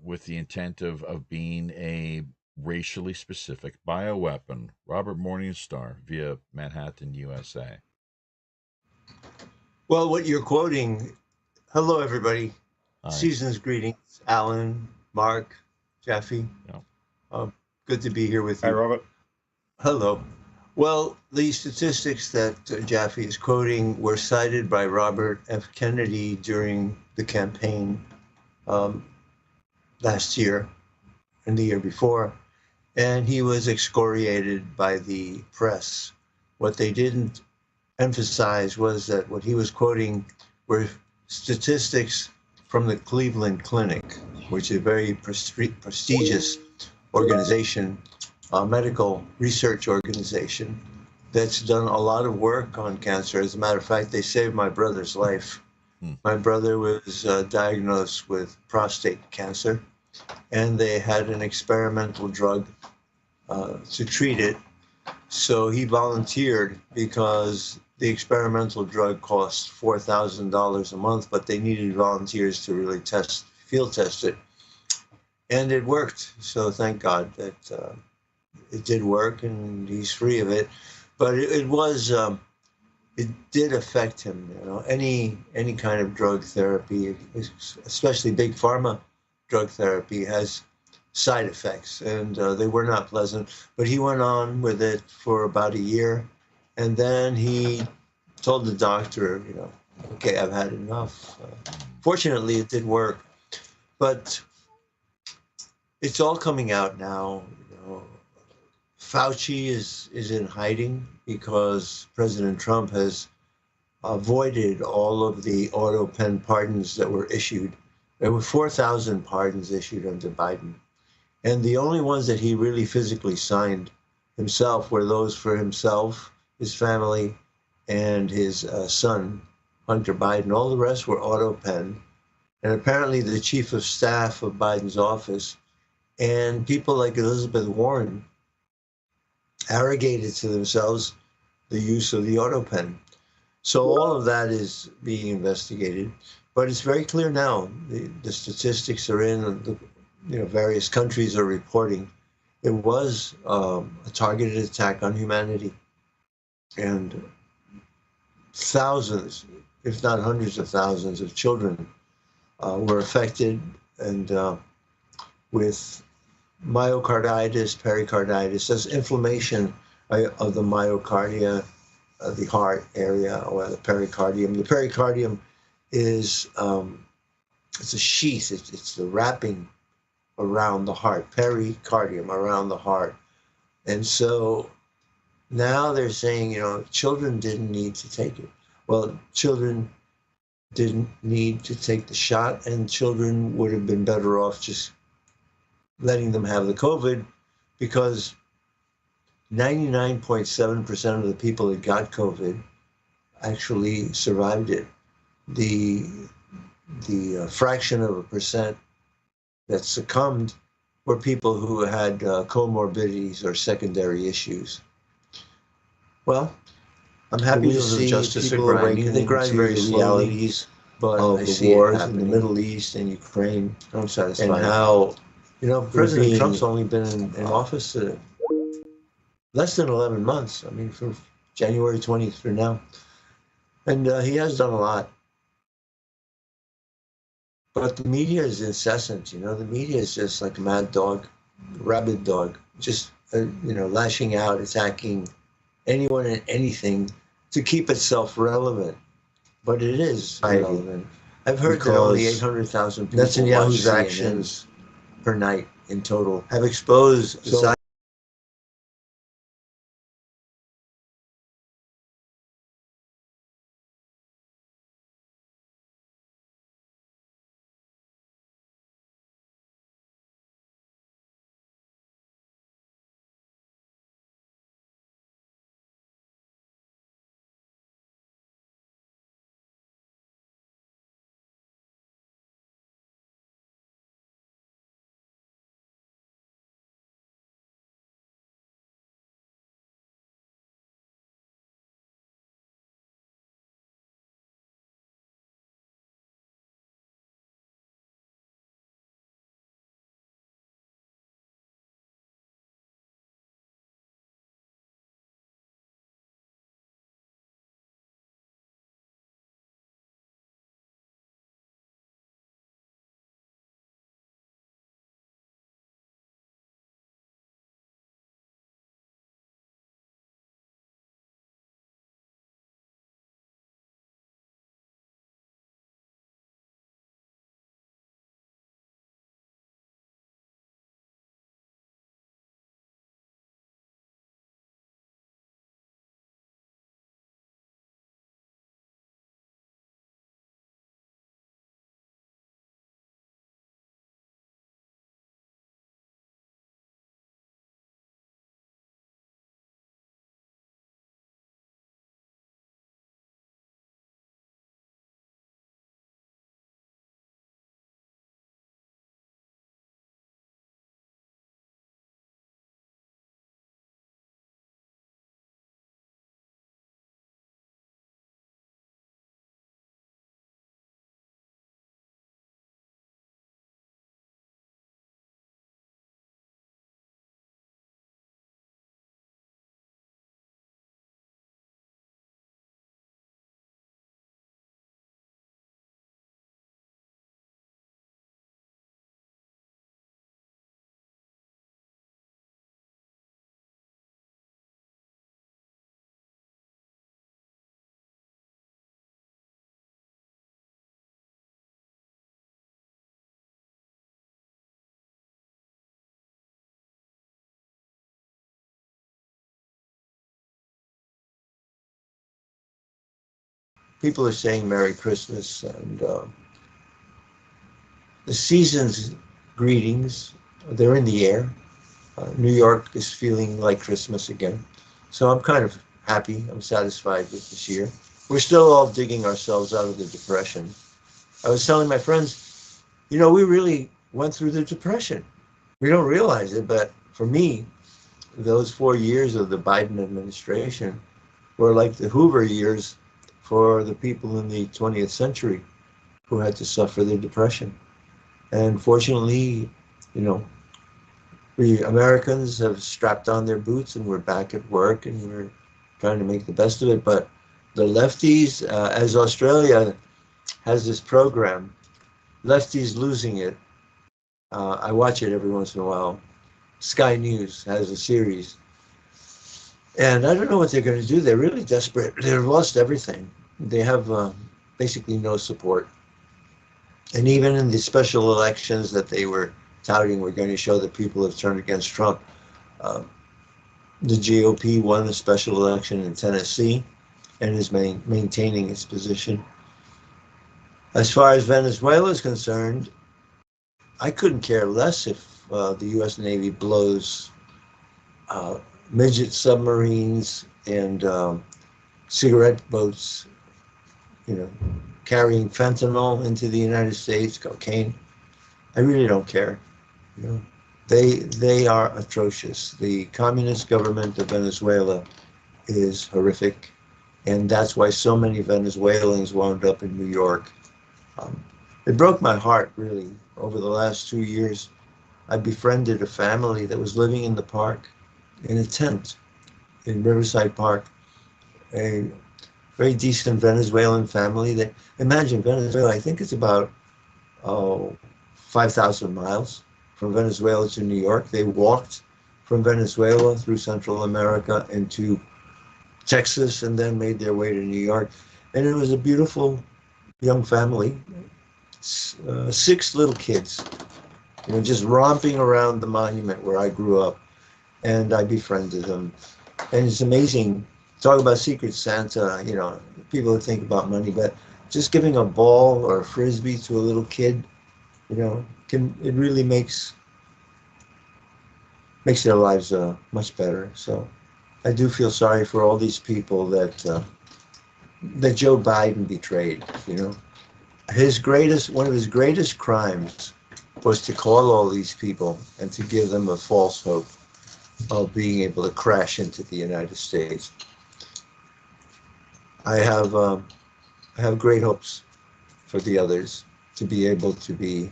with the intent of being a racially specific bioweapon. Robert Morningstar via Manhattan, USA. Well, what you're quoting, hello, everybody. Hi. Season's greetings, Alan, Mark, Jeffy. Yeah. Good to be here with you. Hi, Robert. Hello. Well, the statistics that Jeffy is quoting were cited by Robert F. Kennedy during the campaign last year and the year before, and he was excoriated by the press. What they didn't emphasize was that what he was quoting were statistics from the Cleveland Clinic, which is a very prestigious organization, a medical research organization that's done a lot of work on cancer. As a matter of fact, they saved my brother's life. My brother was diagnosed with prostate cancer, and they had an experimental drug to treat it. So he volunteered because the experimental drug cost $4,000 a month, but they needed volunteers to really field test it. And it worked. So thank God that it did work and he's free of it. But it did affect him. Any kind of drug therapy, especially big pharma drug therapy, has side effects, and they were not pleasant. But he went on with it for about a year, and then he told the doctor, okay, I've had enough. Fortunately, it did work, but it's all coming out now. Fauci is in hiding because President Trump has avoided all of the auto pen pardons that were issued. There were 4,000 pardons issued under Biden. And the only ones that he really physically signed himself were those for himself, his family, and his son, Hunter Biden. All the rest were auto pen. And apparently the chief of staff of Biden's office and people like Elizabeth Warren arrogated to themselves the use of the auto pen. So all of that is being investigated. But it's very clear now. The statistics are in. Various countries are reporting it was a targeted attack on humanity, and thousands, if not hundreds of thousands of children were affected, and with myocarditis, pericarditis, that's inflammation of the myocardia, the heart area, or the pericardium. The pericardium is it's a sheath. It's the wrapping around the heart, pericardium around the heart. And so now they're saying, children didn't need to take it. Well, children didn't need to take the shot, and children would have been better off just letting them have the COVID, because 99.7% of the people that got COVID actually survived it. The fraction of a percent that succumbed were people who had comorbidities or secondary issues. Well, I'm happy to see justice people awakening. They grind very slowly, but I see wars in the Middle East and Ukraine, and how President Trump's only been in office less than 11 months. I mean, from January 20th through now, and he has done a lot. But the media is incessant. The media is just like a mad dog, rabid dog, just lashing out, attacking anyone and anything to keep itself relevant. But it is relevant. I've heard that only 800,000 people Netanyahu's actions per night in total have exposed the people are saying Merry Christmas, and the season's greetings, they're in the air. New York is feeling like Christmas again. So I'm kind of happy. I'm satisfied with this year. We're still all digging ourselves out of the Depression. I was telling my friends, we really went through the Depression. We don't realize it, but for me, those 4 years of the Biden administration were like the Hoover years for the people in the 20th century who had to suffer the Depression. And fortunately, we Americans have strapped on their boots and we're back at work and we're trying to make the best of it. But the lefties, as Australia has this program, Lefties Losing It. I watch it every once in a while. Sky News has a series. And I don't know what they're going to do. They're really desperate. They've lost everything. They have basically no support. And even in the special elections that they were touting, we're going to show that people have turned against Trump. The GOP won a special election in Tennessee and is maintaining its position. As far as Venezuela is concerned, I couldn't care less if the U.S. Navy blows midget submarines and cigarette boats, carrying fentanyl into the United States, cocaine. I really don't care. They are atrocious. The communist government of Venezuela is horrific, and that's why so many Venezuelans wound up in New York. It broke my heart, really. Over the last 2 years, I befriended a family that was living in the park in a tent in Riverside Park, a very decent Venezuelan family. That, imagine Venezuela, I think it's about 5,000 miles from Venezuela to New York. They walked from Venezuela through Central America into Texas and then made their way to New York. And it was a beautiful young family, 6 little kids, just romping around the monument where I grew up. And I befriended them. And it's amazing. Talk about Secret Santa, people that think about money, but just giving a ball or a frisbee to a little kid, it really makes their lives much better. So I do feel sorry for all these people that Joe Biden betrayed. One of his greatest crimes was to call all these people and to give them a false hope of being able to crash into the United States. I have great hopes for the others to be able to be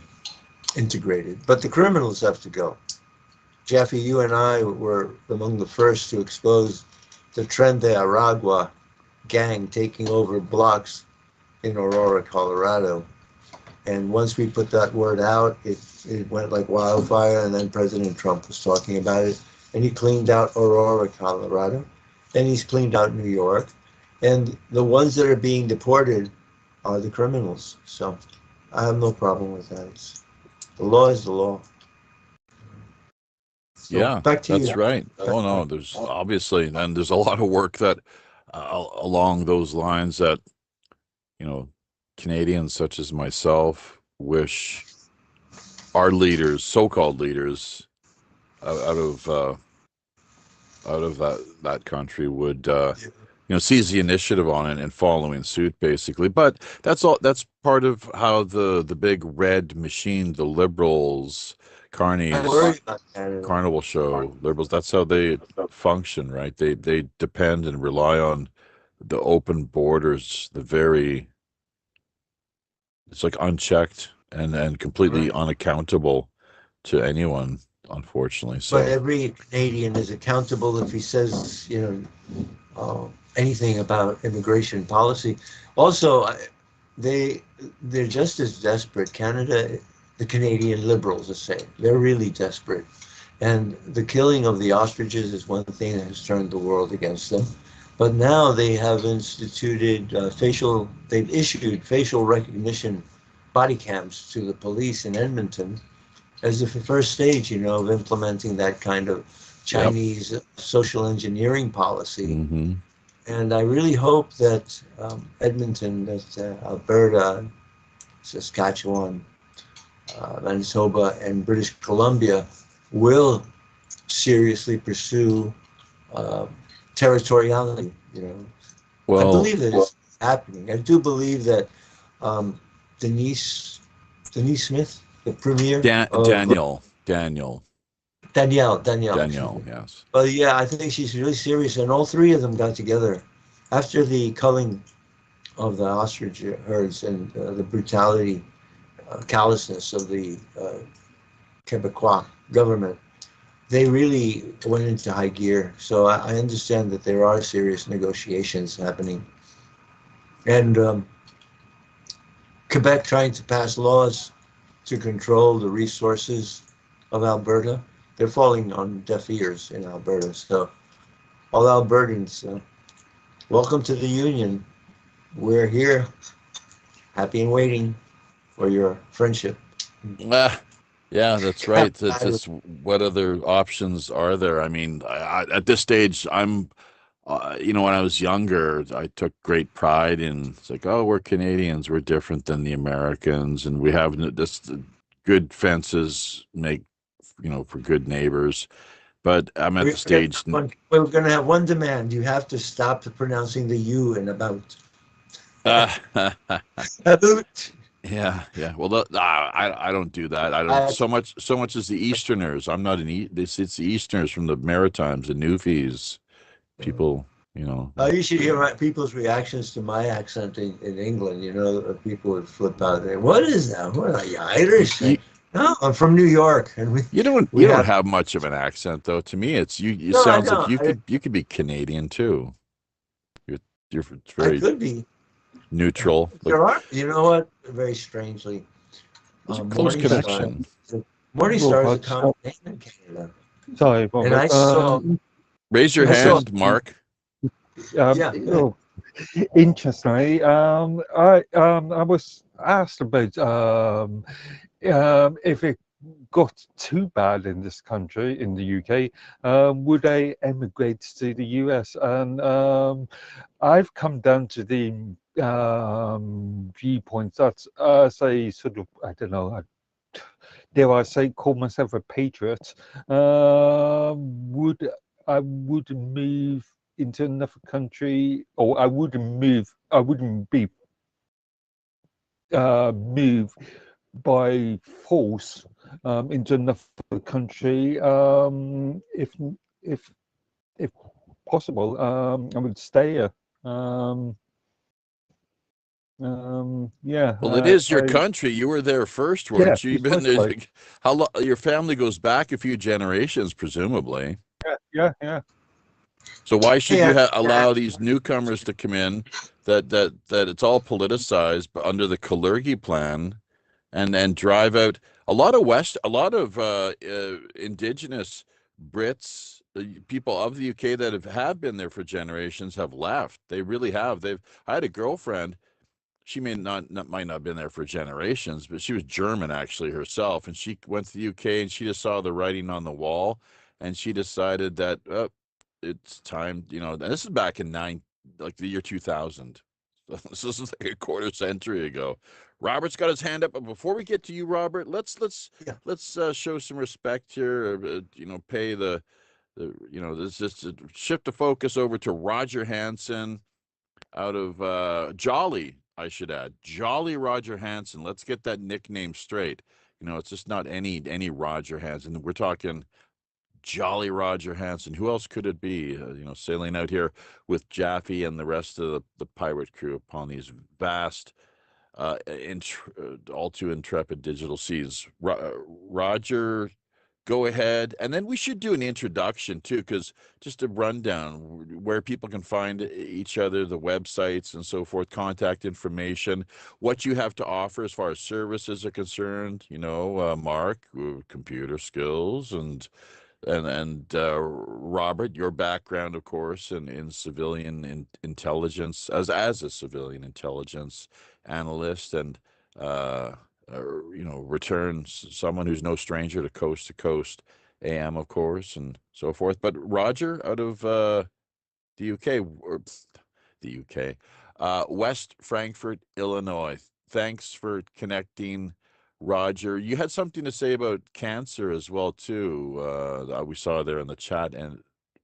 integrated, but the criminals have to go. Jeffy, you and I were among the first to expose the Tren de Aragua gang taking over blocks in Aurora, Colorado. And once we put that word out, it went like wildfire, and then President Trump was talking about it. And he cleaned out Aurora, Colorado, and he's cleaned out New York. And the ones that are being deported are the criminals. So I have no problem with that. The law is the law. So back to you. That's right. Oh no, there's obviously, and there's a lot of work that along those lines that Canadians such as myself wish our leaders, so-called leaders, out of that country would seize the initiative on it and following suit, basically. But that's part of how the big red machine, the liberals, carnies, carnival show liberals, that's how they function, right? They depend and rely on the open borders, it's like unchecked and completely unaccountable to anyone, unfortunately. So, but every Canadian is accountable if he says, anything about immigration policy. Also, they're just as desperate. Canada, the Canadian Liberals are saying they're really desperate, and the killing of the ostriches is one thing that has turned the world against them. But now they have instituted they've issued facial recognition body cams to the police in Edmonton as the first stage, of implementing that kind of Chinese social engineering policy. And I really hope that Edmonton, that Alberta, Saskatchewan, Manitoba, and British Columbia will seriously pursue territoriality. You know, I Well, believe that it's happening. I do believe that um, Denise Smith, the premier of Danielle. Danielle. Excuse Danielle, me. yes. Well, yeah, I think she's really serious, and all three of them got together after the culling of the ostrich herds and the brutality, callousness of the Quebecois government. They really went into high gear. So I understand that there are serious negotiations happening, and Quebec trying to pass laws to control the resources of Alberta. They're falling on deaf ears in Alberta. So all Albertans, welcome to the Union. We're here, happy and waiting for your friendship. Yeah, that's right. That's just what other options are there? I mean, at this stage, I'm, when I was younger, I took great pride in it's like, oh, we're Canadians, we're different than the Americans, and we have this good fences make, for good neighbors. But I'm at the stage. We're going to have one demand. You have to stop pronouncing the U in about. Yeah. Well, I don't do that. I don't so much as the Easterners. I'm not it's the Easterners from the Maritimes, the Newfies. People, you should hear people's reactions to my accent in England. People would flip out there. What is that? What are you Irish? No, I'm from New York, and you don't have much of an accent though. To me, it's you. It sounds like you could be Canadian too. You're very. I could be neutral. There are, you know what? Very strangely, there's a close connection. Morningstar is a common name in Canada. Sorry, Robert. And I saw. Raise your hand, Mark. Interestingly, I was asked about if it got too bad in this country, in the UK, would I emigrate to the US? And I've come down to the viewpoint that say sort of, I don't know, dare I say, call myself a patriot. I would move into another country, or I wouldn't be moved by force into another country. If possible, I would stay here. Yeah. Well, it is your country. You were there first, weren't you? You've been there. How long? Your family goes back a few generations, presumably. Yeah. So why should you allow these newcomers to come in? That it's all politicized, but under the Kalergi plan, and drive out a lot of indigenous Brits, people of the UK that have been there for generations have left. They really have. I had a girlfriend. She might not have been there for generations, but she was German actually herself, and she went to the UK and she just saw the writing on the wall, and she decided that it's time. This is back in the year 2000. This is like a quarter century ago. Robert's got his hand up, but before we get to you, Robert, let's show some respect here. Pay let's just shift the focus over to Roger Hanson out of Jolly. I should add, Jolly Roger Hanson. Let's get that nickname straight. It's just not any Roger Hanson. We're talking Jolly Roger Hanson. Who else could it be? Sailing out here with Jaffe and the rest of the pirate crew upon these vast, all too intrepid digital seas. Roger, go ahead, and then we should do an introduction too, because just a rundown where people can find each other, the websites and so forth, contact information, what you have to offer as far as services are concerned. Mark, computer skills, and Robert, your background, of course, in civilian intelligence as a civilian intelligence analyst, and returns someone who's no stranger to coast AM, of course, and so forth. But Roger, out of the UK, or the UK, West Frankfort, Illinois. Thanks for connecting, Roger. You had something to say about cancer as well too. We saw there in the chat and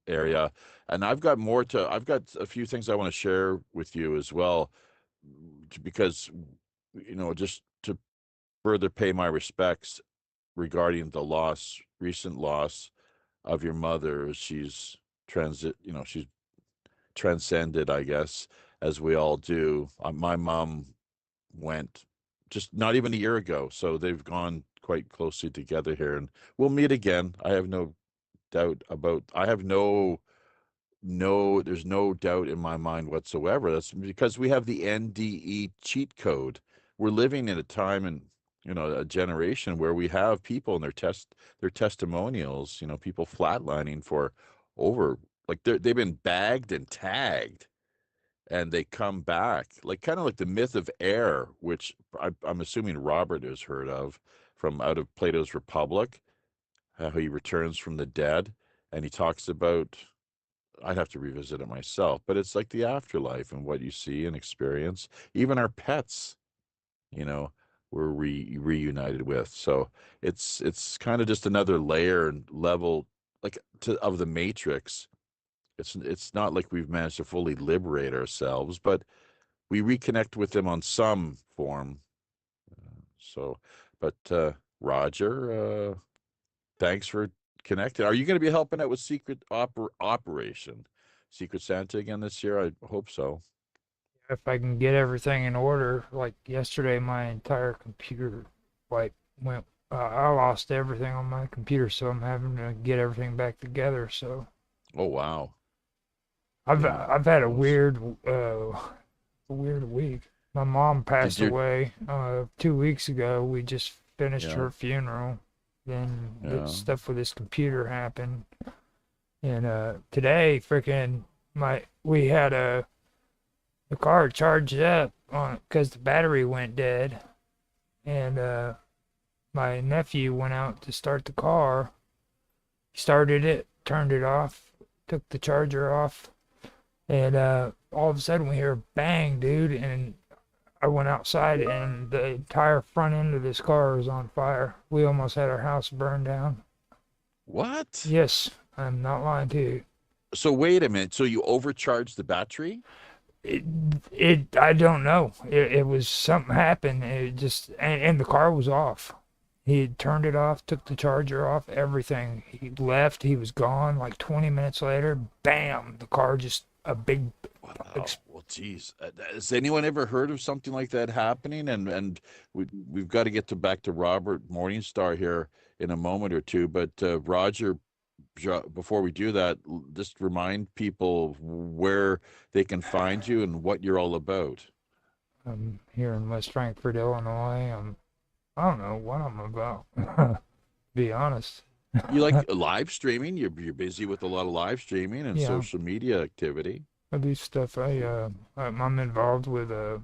area, and I've got a few things I want to share with you as well, because just to further pay my respects regarding the recent loss of your mother. She's she's transcended, I guess, as we all do. My mom went just not even a year ago, so they've gone quite closely together here, and we'll meet again. I have no doubt about. I have there's no doubt in my mind whatsoever. That's because we have the NDE cheat code. We're living in a time and a generation where we have people and their testimonials, people flatlining for over, like they've been bagged and tagged, and they come back, like kind of like the myth of air, which I'm assuming Robert has heard of from out of Plato's Republic, how he returns from the dead, and he talks about. I'd have to revisit it myself, but it's like the afterlife and what you see and experience. Even our pets, we're reunited with. So it's kind of just another layer and level, like of the Matrix. It's not like we've managed to fully liberate ourselves, but we reconnect with them on some form. Roger, thanks for connected. Are you going to be helping out with Operation Secret Santa again this year? I hope so. If I can get everything in order, like yesterday, my entire computer went. I lost everything on my computer, so I'm having to get everything back together. So. Oh wow. I've had a weird week. My mom passed away 2 weeks ago. We just finished her funeral. Then the stuff with this computer happened, and today, we had the car charged up on because the battery went dead, and my nephew went out to start the car. He started it, turned it off, took the charger off, and all of a sudden we hear a bang, dude, and I went outside, and the entire front end of this car was on fire. We almost had our house burned down. What? Yes, I'm not lying to you. So wait a minute. So you overcharged the battery? I don't know. It was something happened. It just and the car was off. He had turned it off, took the charger off, everything. He left. He was gone. Like 20 minutes later, bam! The car just a big. Well, geez, has anyone ever heard of something like that happening? And we've got to get back to Robert Morningstar here in a moment or two. But Roger, before we do that, just remind people where they can find you and what you're all about. I'm here in West Frankfort, Illinois. I don't know what I'm about. To be honest. You like live streaming? You're busy with a lot of live streaming and social media activity. I do stuff. I'm involved with a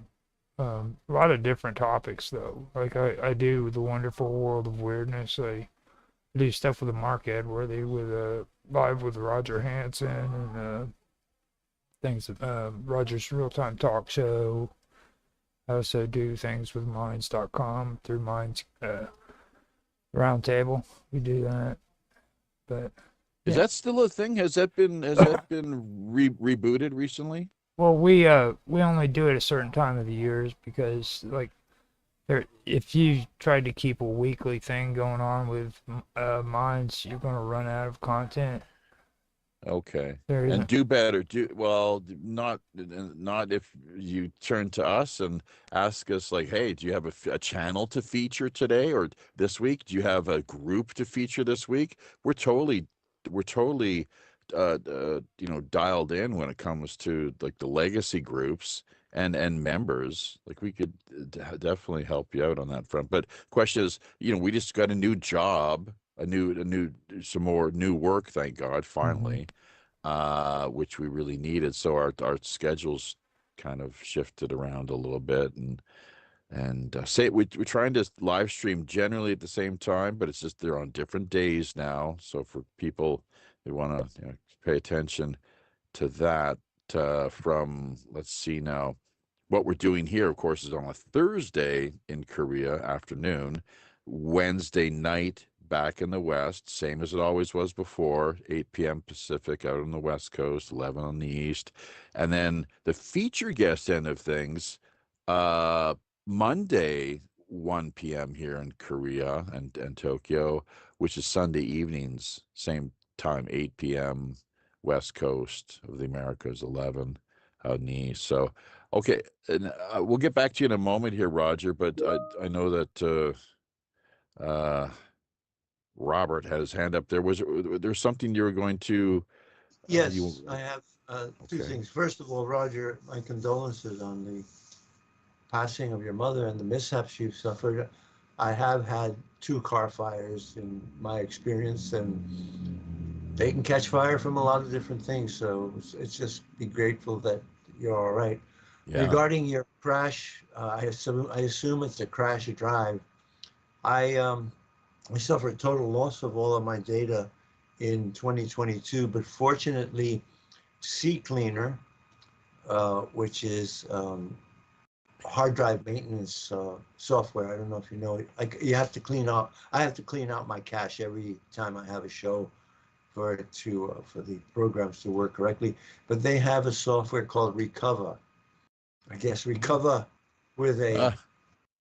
lot of different topics though. Like I do the Wonderful World of Weirdness. I do stuff with Mark Edworthy, with live with Roger Hanson, and things. Roger's Real Time Talk Show. I also do things with Minds.com through Minds Roundtable. We do that, but. Is that still a thing? Has that been rebooted recently? Well, we only do it a certain time of the years because if you tried to keep a weekly thing going on with Minds, you're going to run out of content. Okay. And do better. Not if you turn to us and ask us like, hey, do you have a channel to feature today or this week? Do you have a group to feature this week? We're totally dialed in when it comes to like the legacy groups and members. Like we could definitely help you out on that front. But question is, we just got a new job, some more new work, thank God, finally, which we really needed. So our schedules kind of shifted around a little bit, and we're trying to live stream generally at the same time, but it's just they're on different days now. So for people who want to pay attention, to that from, let's see now, what we're doing here, of course, is on a Thursday in Korea afternoon, Wednesday night back in the West, same as it always was before, 8 p.m. Pacific out on the West Coast, 11 on the East. And then the feature guest end of things, Monday, 1 p.m. here in Korea and Tokyo, which is Sunday evenings, same time, 8 p.m. West Coast of the Americas, 11 out in the East. So, okay, and we'll get back to you in a moment here, Roger, but I know that Robert had his hand up there. Was there something you were going to? Yes, I have two things. First of all, Roger, my condolences on the passing of your mother and the mishaps you've suffered. I have had 2 car fires in my experience, and they can catch fire from a lot of different things. So it's just be grateful that you're all right. Yeah. Regarding your crash, I assume it's a crash drive. I suffered total loss of all of my data in 2022, but fortunately, CCleaner, which is hard drive maintenance software. I don't know if you know it. You have to clean out. I have to clean out my cache every time I have a show for it to for the programs to work correctly. But they have a software called Recover. I guess Recover with a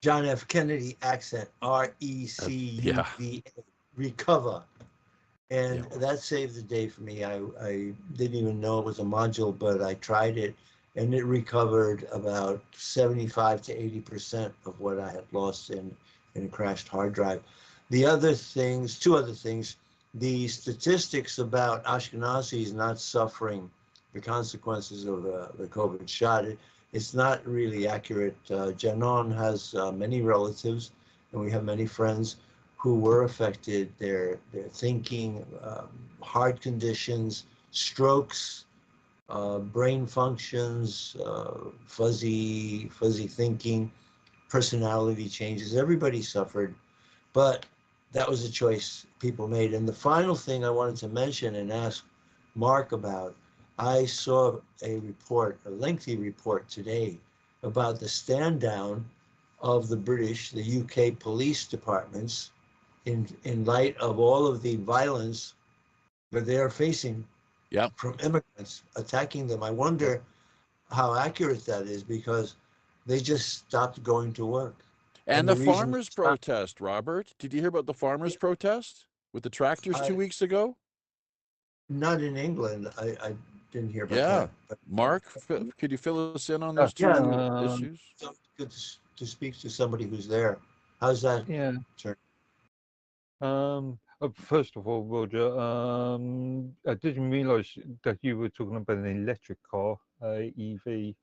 John F. Kennedy accent. RECUVA. Recover. And that saved the day for me. I didn't even know it was a module, but I tried it, and it recovered about 75 to 80% of what I had lost in a crashed hard drive. The other things, 2 other things, the statistics about Ashkenazis not suffering the consequences of the COVID shot, it's not really accurate. Janon has many relatives, and we have many friends who were affected, their thinking, heart conditions, strokes, brain functions, fuzzy thinking, personality changes. Everybody suffered, but that was a choice people made. And the final thing I wanted to mention and ask Mark about, I saw a report, a lengthy report today about the stand down of the British, the UK police departments in light of all of the violence that they are facing from immigrants attacking them. I wonder how accurate that is, because they just stopped going to work. And the farmers' protest, Robert. Did you hear about the farmers' protest with the tractors 2 weeks ago? Not in England. I didn't hear about Yeah. that. Mark, could you fill us in on those 2 issues? So good to speak to somebody who's there. How's that? Yeah. Turn? First of all, Roger, I didn't realise that you were talking about an electric car, EV.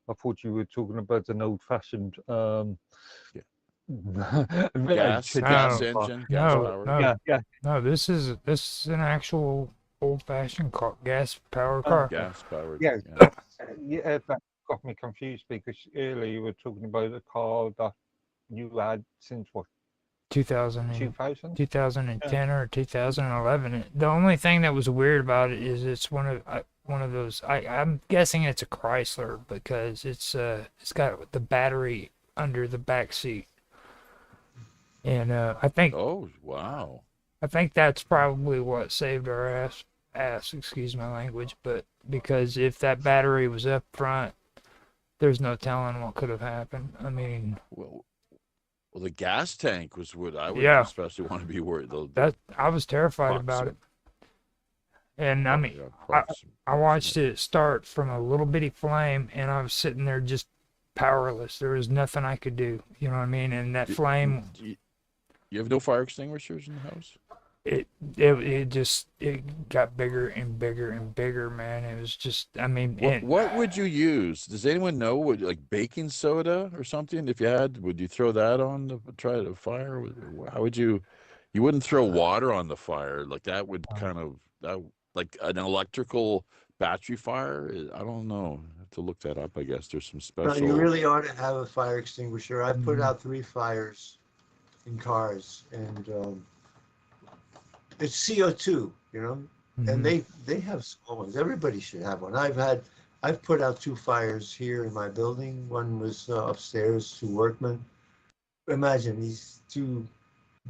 I thought you were talking about an old-fashioned gas engine, gas powered. No, this is an actual old-fashioned car, gas-powered car. Gas powered. Yeah, that got me confused, because earlier you were talking about a car that you had since what? 2010 or 2011. The only thing that was weird about it is it's one of those. I'm guessing it's a Chrysler, because it's got the battery under the back seat, and I think. Oh wow! I think that's probably what saved our ass. Excuse my language, but because if that battery was up front, there's no telling what could have happened. I mean. Well, the gas tank was what I would especially want to be worried. That I was terrified about it, and I mean, I watched it start from a little bitty flame, and I was sitting there just powerless. There was nothing I could do. You know what I mean? And that flame. You have no fire extinguishers in the house? It got bigger and bigger and bigger, man. It was just, I mean, what would you use? Does anyone know? Would like baking soda or something? If you had, would you throw that on to try to fire? How would you? You wouldn't throw water on the fire, like that would kind of like an electrical battery fire. I don't know. I have to look that up. I guess there's some special. No, you really ought to have a fire extinguisher. I put out 3 fires in cars, and it's CO2, you know. and they have small ones. Everybody should have one. I've put out 2 fires here in my building. One was upstairs, 2 workmen. Imagine these 2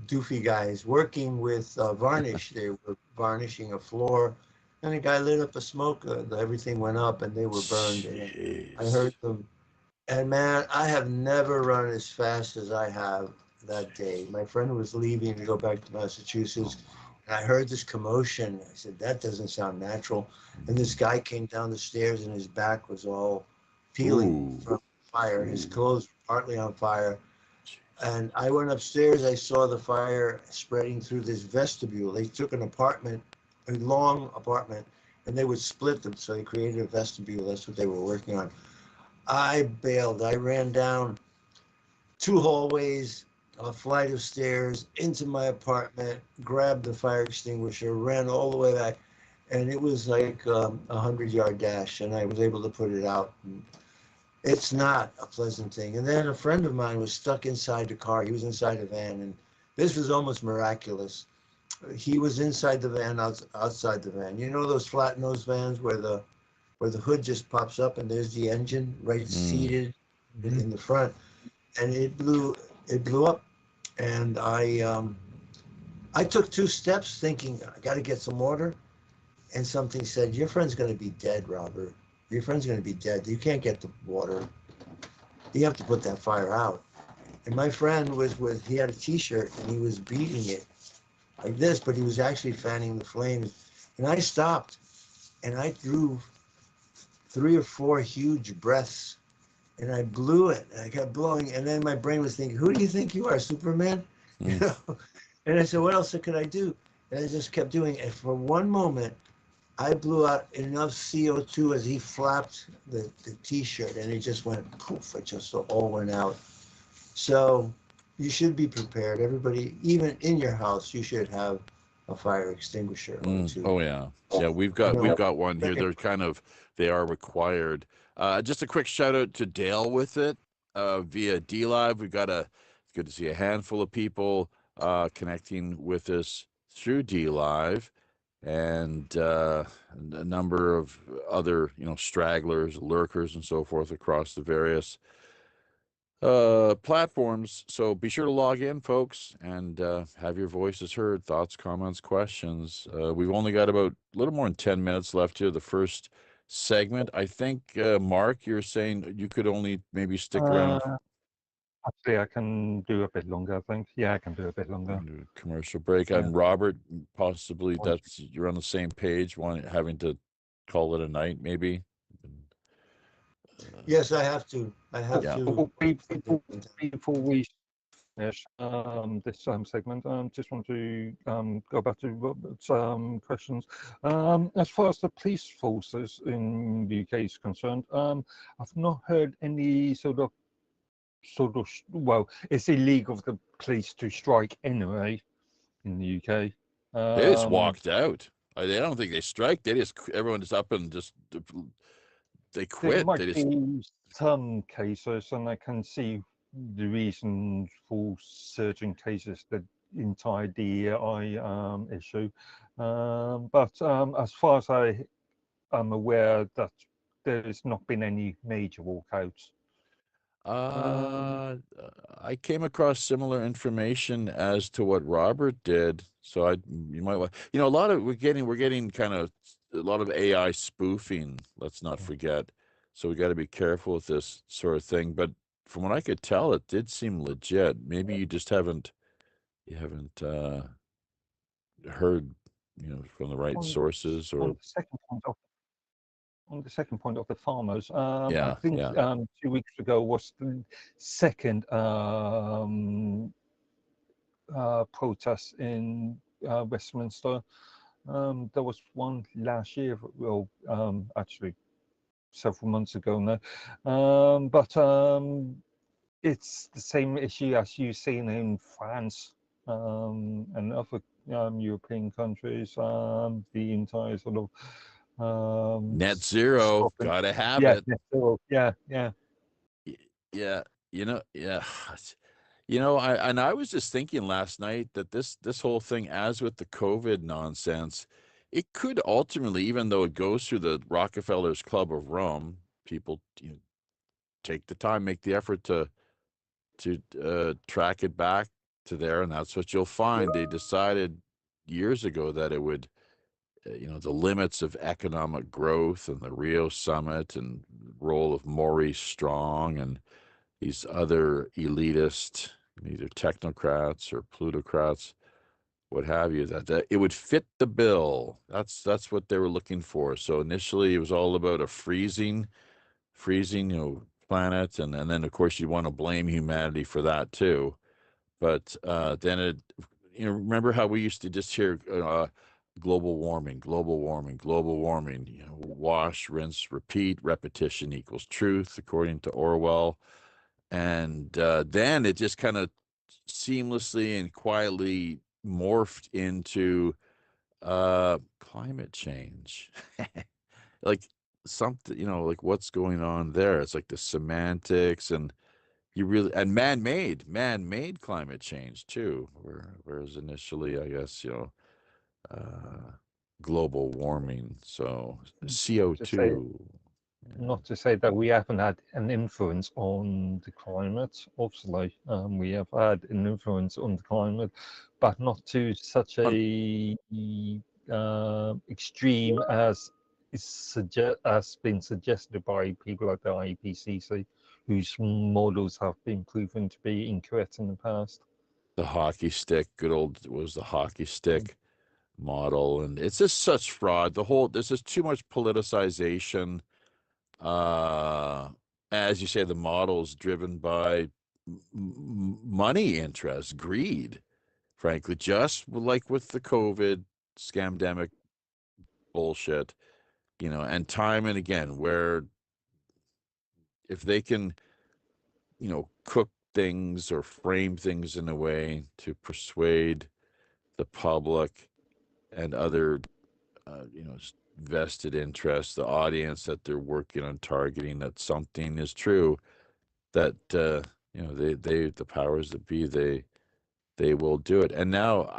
doofy guys working with varnish. They were varnishing a floor, and a guy lit up a smoke. Everything went up, and they were burned. And I heard them. And man, I have never run as fast as I have that day. My friend was leaving to go back to Massachusetts, and I heard this commotion. I said, "That doesn't sound natural." And this guy came down the stairs, and his back was all peeling from fire. His clothes were partly on fire. And I went upstairs. I saw the fire spreading through this vestibule. They took an apartment, a long apartment, and they would split them. So they created a vestibule. That's what they were working on. I bailed. I ran down 2 hallways, a flight of stairs into my apartment, grabbed the fire extinguisher, ran all the way back, and it was like a 100-yard dash, and I was able to put it out. It's not a pleasant thing. And then a friend of mine was stuck inside the car. He was inside a van, and this was almost miraculous. He was inside the van, outside the van. You know those flat nose vans where the hood just pops up and there's the engine right seated in the front, and it blew up, and I took 2 steps thinking I got to get some water, and something said, "Your friend's going to be dead, Robert. Your friend's going to be dead. You can't get the water. You have to put that fire out." And my friend he had a T-shirt and he was beating it like this, but he was actually fanning the flames. And I stopped and I drew 3 or 4 huge breaths, and I blew it. And I kept blowing, and then my brain was thinking, "Who do you think you are, Superman?" You know. And I said, "What else could I do?" And I just kept doing it. And for one moment, I blew out enough CO2 as he flapped the T-shirt, and it just went poof. It just all went out. So you should be prepared. Everybody, even in your house, you should have a fire extinguisher or 2. Oh yeah, we've got one here. They are required. Just a quick shout out to Dale with it via D Live. It's good to see a handful of people connecting with us through D Live, and a number of other stragglers, lurkers, and so forth across the various platforms. So be sure to log in, folks, and have your voices heard, thoughts, comments, questions. We've only got about a little more than 10 minutes left here, the first segment. I think, Mark, you're saying you could only maybe stick around. Actually, I can do a bit longer, I think. Yeah, I can do a bit longer. Commercial break. And Robert, possibly you're on the same page, having to call it a night, maybe. Yes, I have to. Before we finish this segment, just want to go back to Robert's questions. As far as the police forces in the UK is concerned, I've not heard any sort of. Well, it's illegal for the police to strike anyway in the UK. They just walked out. I don't think they strike. Everyone is up and just they quit. There might be some cases, and I can see the reason for certain cases, the entire DEI issue. But as far as I am aware, that there has not been any major walkouts. I came across similar information as to what Robert did, so you might want a lot of we're getting kind of a lot of AI spoofing. Let's not forget, so we got to be careful with this sort of thing. But from what I could tell, it did seem legit. Maybe you just haven't heard from the right sources or. On the second point of the farmers, I think 2 weeks ago was the second protest in Westminster. There was one last year, well, actually several months ago now. But it's the same issue as you've seen in France and other European countries. The entire sort of net zero, gotta have it. Net zero. Yeah. I was just thinking last night that this whole thing, as with the COVID nonsense, it could ultimately, even though it goes through the Rockefellers Club of Rome, people take the time, make the effort to track it back to there, and that's what you'll find. They decided years ago that it would, the limits of economic growth and the Rio Summit and role of Maurice Strong and these other elitist, either technocrats or plutocrats, what have you, that it would fit the bill. That's what they were looking for. So initially it was all about a freezing, planet, and then of course you want to blame humanity for that too. But then it, remember how we used to just hear global warming, global warming, global warming. Wash, rinse, repeat. Repetition equals truth, according to Orwell. And then it just kind of seamlessly and quietly morphed into climate change. Like something, like what's going on there? It's like the semantics, and and man-made climate change too. Whereas initially, I guess, global warming, so CO2. Not to say that we haven't had an influence on the climate. Obviously, we have had an influence on the climate, but not to such a extreme as has been suggested by people like the IPCC, whose models have been proven to be incorrect in the past. The hockey stick, was the hockey stick model, and it's just such fraud. There's just too much politicization. As you say, the model's driven by money interests, greed, frankly, just like with the COVID scamdemic bullshit, and time and again, where if they can, cook things or frame things in a way to persuade the public and other, vested interests, the audience that they're working on targeting, that something is true, that the powers that be, they will do it. And now,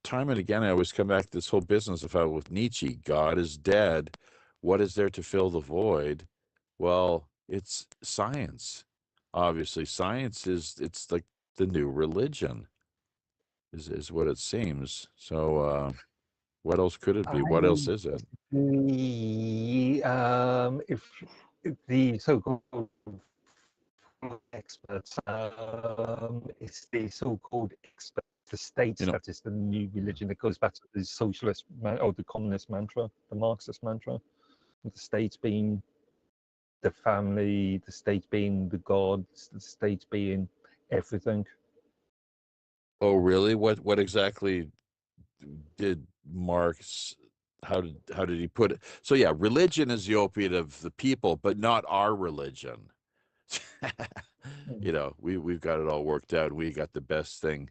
time and again, I always come back to this whole business of how with Nietzsche, God is dead. What is there to fill the void? Well, it's science. Obviously, science it's like the new religion, is what it seems. So, what else could it be? What else is it? If the so-called experts, it's the so-called experts, the state that is the new religion that goes back to the socialist or the communist mantra, the Marxist mantra, the state being the family, the state being the gods, the state being everything. Oh, really? What exactly did Marx? How did he put it? So yeah, religion is the opiate of the people, but not our religion. We've got it all worked out. We got the best thing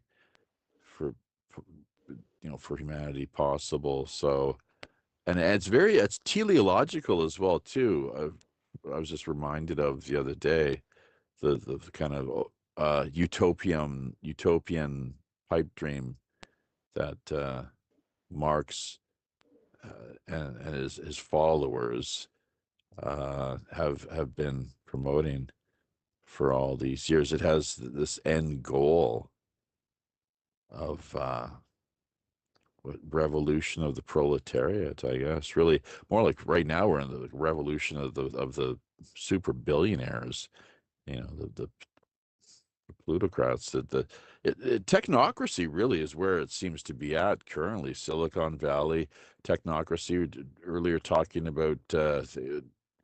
for humanity possible. So, and it's teleological as well too. I was just reminded of the other day the kind of utopian pipe dream that Marx and his followers have been promoting for all these years. It has this end goal of revolution of the proletariat, I guess. Really, more like right now we're in the revolution of the super billionaires. The plutocrats. Technocracy really is where it seems to be at currently. Silicon Valley technocracy. Earlier talking about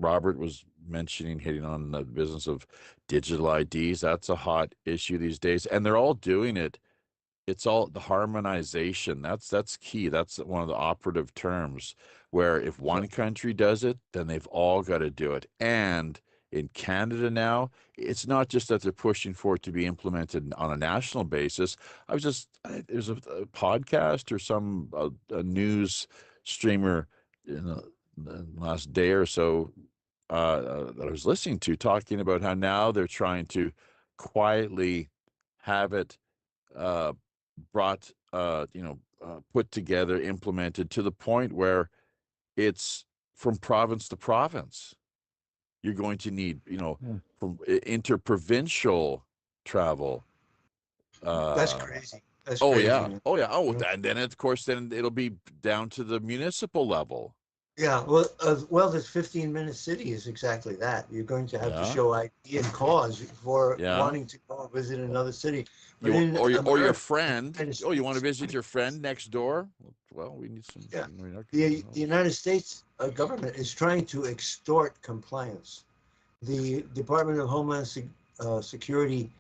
Robert was mentioning, hitting on the business of digital IDs. That's a hot issue these days, and they're all doing it. It's all the harmonization. That's key. That's one of the operative terms, where if one country does it, then they've all got to do it. And in Canada now, it's not just that they're pushing for it to be implemented on a national basis. There's a podcast or some a news streamer in the last day or so that I was listening to, talking about how now they're trying to quietly have it brought put together, implemented to the point where it's from province to province. You're going to need, from interprovincial travel. That's crazy. That's Oh crazy. yeah, oh yeah, oh, and then of course, then it'll be down to the municipal level. Yeah, well, this 15-minute city is exactly that. You're going to have to Yeah. show ID and cause for Yeah. wanting to go visit another city. But You in or your America, friend. United Oh, you want to States- visit your friend next door? Well, we need some. Yeah. we're not The gonna- United States government is trying to extort compliance. The Department of Homeland Security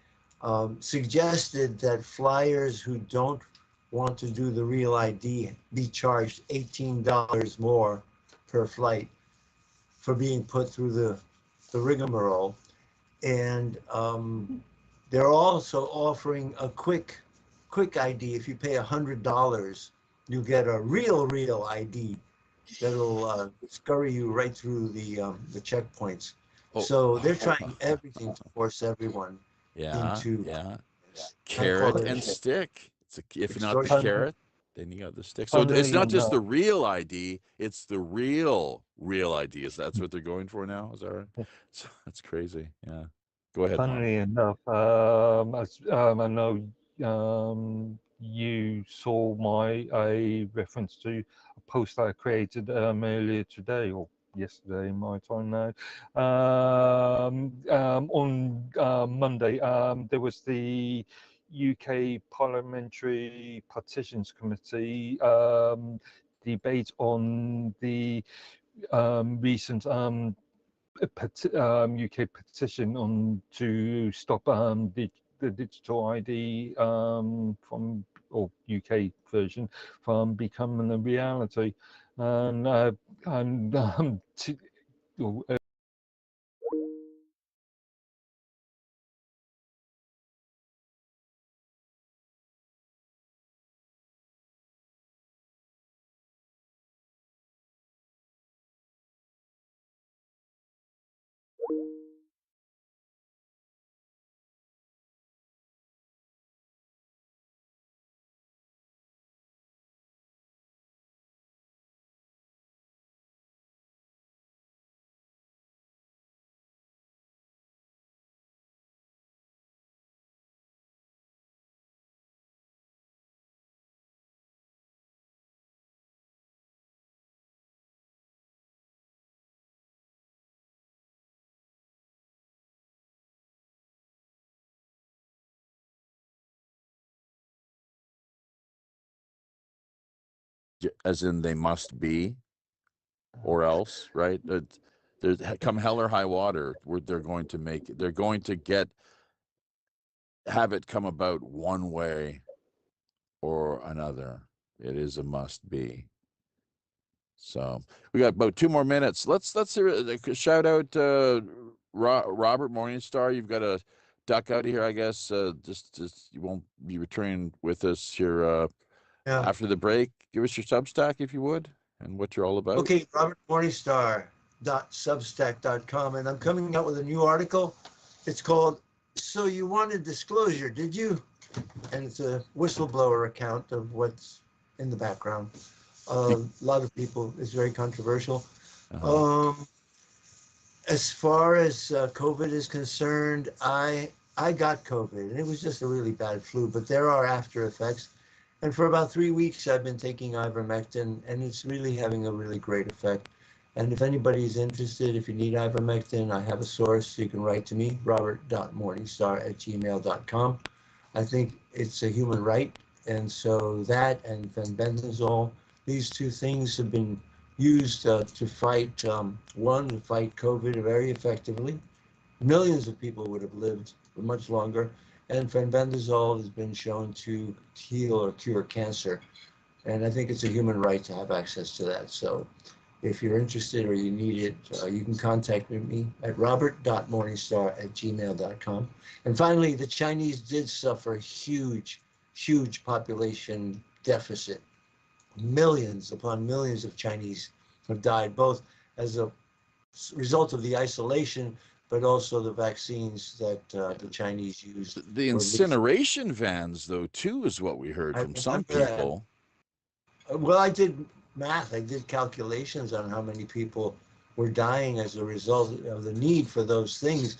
suggested that flyers who don't want to do the real ID be charged $18 more per flight for being put through the rigmarole. And they're also offering a quick ID. If you pay $100, you get a real ID that'll scurry you right through the checkpoints. Oh. So they're trying everything to force everyone into carrot and stick. If not the extortion. carrot, then you got the stick. So it's not just the real ID; it's the real ID. That's what they're going for now? Is that right? So, that's crazy. Yeah. Go ahead, Mark. Funnily enough, I know you saw a reference to a post I created earlier today or yesterday, my time now. On Monday, there was the UK Parliamentary Petitions Committee debate on the recent UK petition on to stop the digital ID from or UK version from becoming a reality, and As in, they must be, or else, right? There's come hell or high water, they're going to have it come about one way or another. It is a must be. So we got about 2 more minutes. Let's shout out Robert Morningstar. You've got to duck out of here, I guess. Just you won't be returning with us here after the break. Give us your Substack if you would, and what you're all about. Okay, robertmorningstar.substack.com, and I'm coming out with a new article. It's called "So You Wanted Disclosure, Did You?" And it's a whistleblower account of what's in the background. A lot of people, it's very controversial. As far as COVID is concerned, I got COVID, and it was just a really bad flu, but there are after effects. And for about 3 weeks, I've been taking ivermectin, and it's really having a really great effect. And if anybody's interested, if you need ivermectin, I have a source. You can write to me, robert.morningstar@gmail.com. I think it's a human right. And so that and fenbendazole, these two things have been used to fight COVID very effectively. Millions of people would have lived for much longer. And fenbendazole has been shown to heal or cure cancer. And I think it's a human right to have access to that. So if you're interested or you need it, you can contact me at robert.morningstar@gmail.com. And finally, the Chinese did suffer a huge population deficit. Millions upon millions of Chinese have died, both as a result of the isolation, but also the vaccines that the Chinese used. The incineration vans, though, too, is what we heard from some people. Well, I did math. I did calculations on how many people were dying as a result of the need for those things,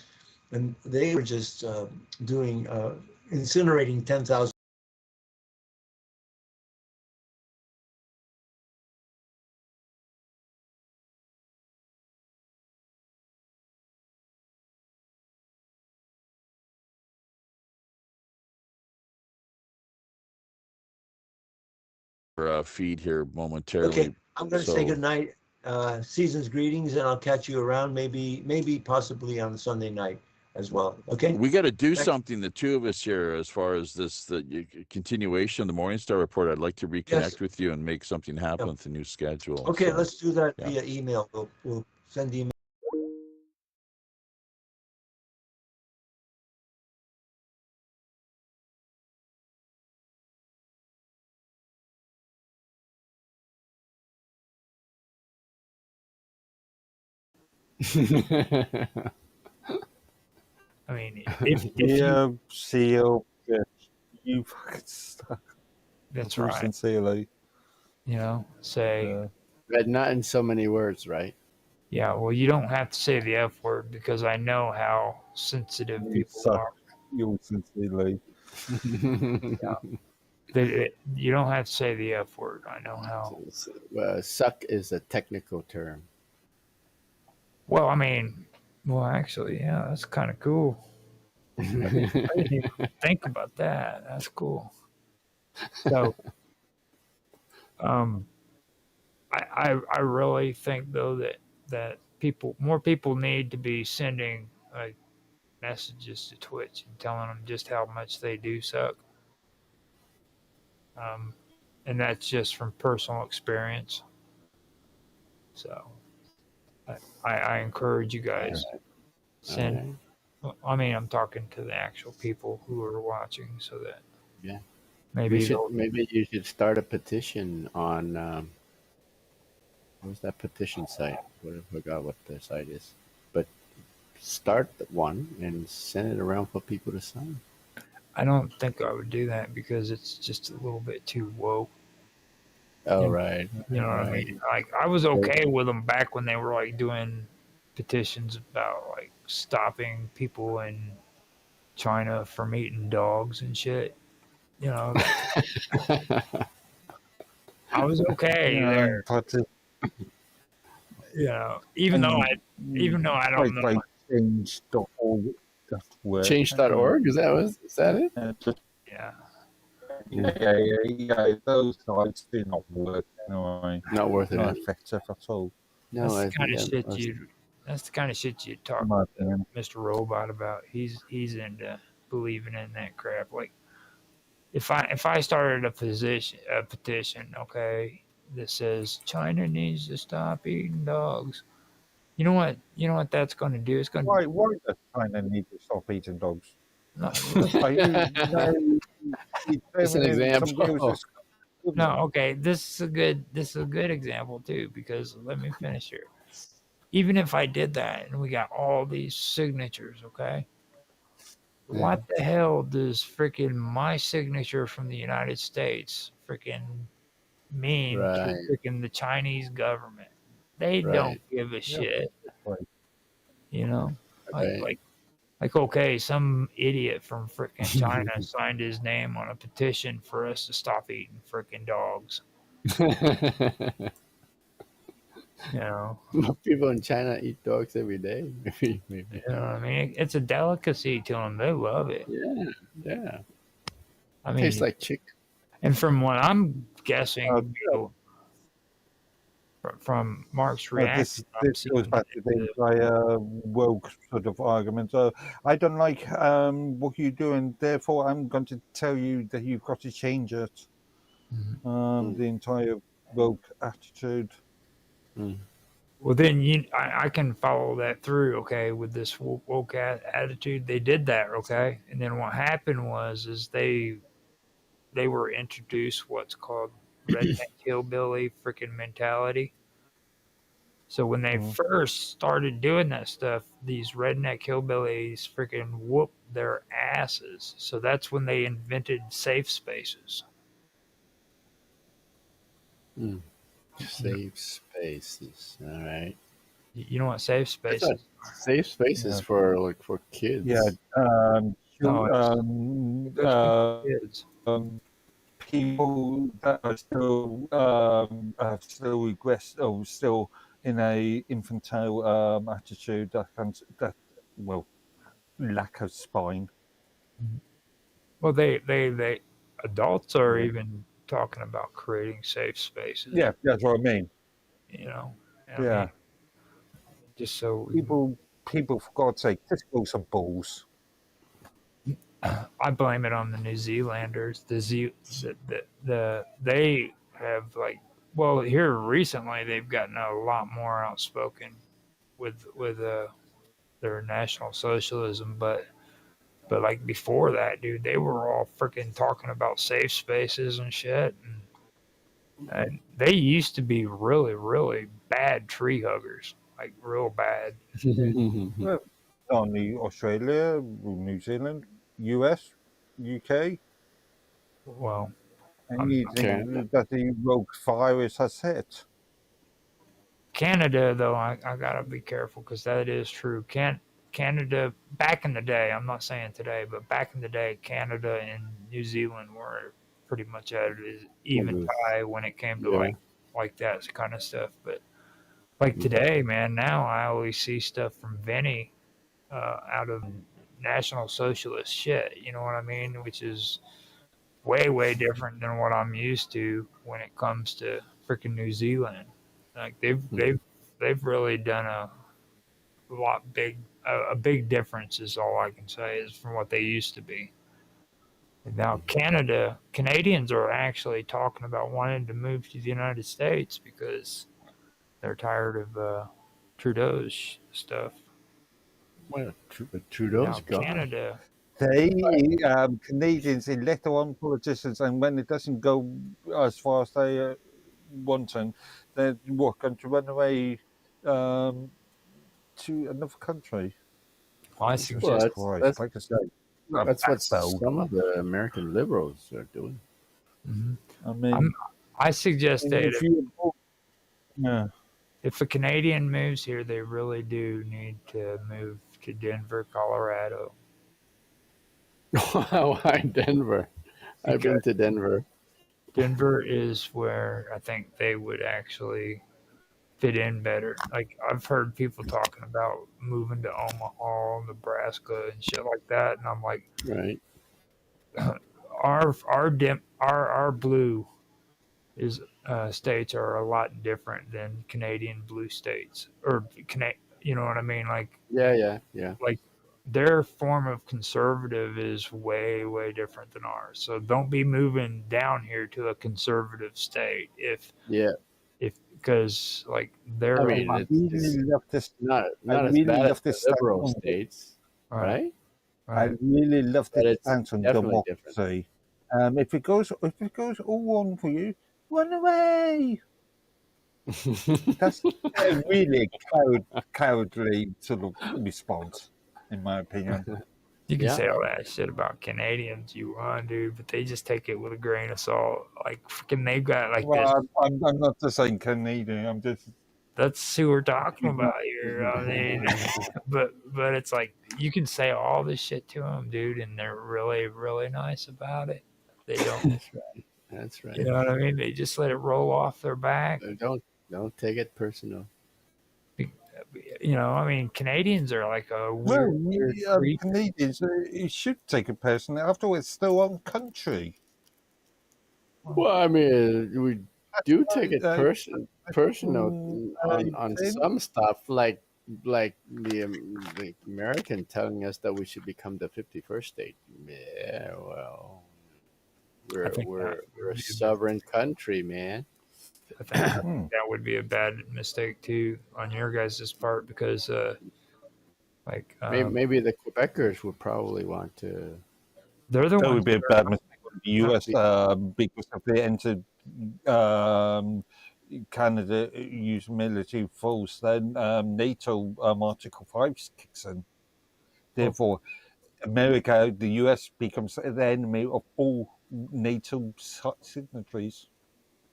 and they were just doing incinerating 10,000. Feed here momentarily. Okay, I'm going to say So good night. Season's greetings, and I'll catch you around. Maybe possibly on Sunday night as well. Okay. we got to do Thanks. something, the two of us here, as far as the continuation of the Morningstar report. I'd like to reconnect Yes. with you and make something happen Yeah. with the new schedule. Okay, So, let's do that yeah. via email. We'll send email. I mean, if Yeah, you, seal, you fucking stuck. that's True, right. sincerely. You know, say, But not in so many words, right? yeah, well, you don't have to say the F word because I know how sensitive You people suck. are. You sincerely. You don't have to say the F word. I know how. Well, suck is a technical term. Well, I mean, well, actually, yeah, that's kind of cool. I didn't even think about that. That's cool. So, I really think though that more people need to be sending like messages to Twitch and telling them just how much they do suck. And that's just from personal experience. So, I encourage you guys send. I mean, I'm talking to the actual people who are watching, so that maybe you should start a petition on what was that petition site? I forgot what the site is, but start one and send it around for people to sign. I don't think I would do that because it's just a little bit too woke. Oh, you right. You know what I mean? Like I was okay with them back when they were like doing petitions about like stopping people in China from eating dogs and shit. You know, I was okay there. You know, even though I don't know. Like change.org. Change.org? Is that it? Yeah. Yeah. Those sites do not work anyway. Not worth it. Not effective at all. That's the kind of shit you talk to Mr. Robot about. He's into believing in that crap. Like if I started a petition, okay, that says China needs to stop eating dogs. You know what that's going to do? It's going to Why does China need to stop eating dogs? It's an example. No, okay. This is a good example too, because let me finish here. Even if I did that and we got all these signatures, okay? What the hell does freaking my signature from the United States freaking mean to freaking the Chinese government? They don't give a shit. You know? Like okay, some idiot from frickin' China signed his name on a petition for us to stop eating frickin' dogs. You know, people in China eat dogs every day. Maybe. You know what I mean? It's a delicacy to them. They love it. Yeah. I mean, tastes like chicken. And from what I'm guessing, from Mark's reaction, this goes back to the woke sort of argument. I don't like what you're doing, therefore I'm going to tell you that you've got to change it. The entire woke attitude. Well, then I can follow that through, okay, with this woke attitude. They did that, okay, and then what happened is they were introduced what's called redneck hillbilly freaking mentality. So when they first started doing that stuff, these redneck hillbillies freaking whooped their asses. So that's when they invented safe spaces. Safe spaces. All right. You know what safe I thought spaces are? safe spaces Yeah. for kids. Yeah. No, kids. People that are still have still regress or still in a infantile attitude that lack of spine. Well, they adults are Yeah. even talking about creating safe spaces. Yeah, that's what I mean. You know, I Yeah. mean, just so People, for God's sake, just grow some balls. I blame it on the New Zealanders. They have well, here recently they've gotten a lot more outspoken with their National Socialism, but like before that, dude, they were all freaking talking about safe spaces and shit, and they used to be really really bad tree huggers, like real bad. Well, only Australia, New Zealand, US, UK, Well, anything that the rogue virus has hit. Canada, though, I gotta be careful because that is true. Canada back in the day, I'm not saying today, but back in the day, Canada and New Zealand were pretty much at an even tie when it came to like that kind of stuff. But like today, man, now I always see stuff from Vinny out of National Socialist shit. You know what I mean? Which is way different than what I'm used to when it comes to freaking New Zealand. Like they've really done a big difference is all I can say is from what they used to be. And now Canadians are actually talking about wanting to move to the United States because they're tired of Trudeau's stuff. Well, Trudeau's gone. Canada. They Canadians elect their own politicians, and when it doesn't go as far as they want, they're going to run away to another country. Well, I suggest that's like I said, what some of the American liberals are doing. Mm-hmm. I mean, I suggest that yeah. If a Canadian moves here, they really do need to move to Denver, Colorado. Why Denver? I've been to Denver. Denver is where I think they would actually fit in better. Like I've heard people talking about moving to Omaha, Nebraska, and shit like that, and I'm like, right. Our blue is states are a lot different than Canadian blue states, or you know what I mean? Like yeah. Like their form of conservative is way different than ours. So don't be moving down here to a conservative state if because like they're I mean, it's not as really bad love as this the liberal stance on- states, right? I really love But this it's stance on definitely democracy. If it goes all wrong for you, run away. That's a really cowardly sort of response, in my opinion. You can say all that shit about Canadians you want, dude, but they just take it with a grain of salt. Like freaking, they've got like this. I'm not just saying Canadian. I'm just. That's who we're talking about here. I mean, but it's like you can say all this shit to them, dude, and they're really nice about it. They don't. That's right. You know what I mean? They just let it roll off their back. Don't take it personal. You know, I mean, Canadians are like a weird Canadians, you should take it personally. After all, it's still our country. Well, I mean, we do take it personal on some stuff, like the American telling us that we should become the 51st state. Yeah, well, we're a sovereign country, man. I think that would be a bad mistake too on your guys' part because, maybe the Quebecers would probably want to. They're the that ones would be a bad mistake for the US because if they entered Canada use military force, then NATO Article 5 kicks in. Therefore, America, the US becomes the enemy of all NATO signatories.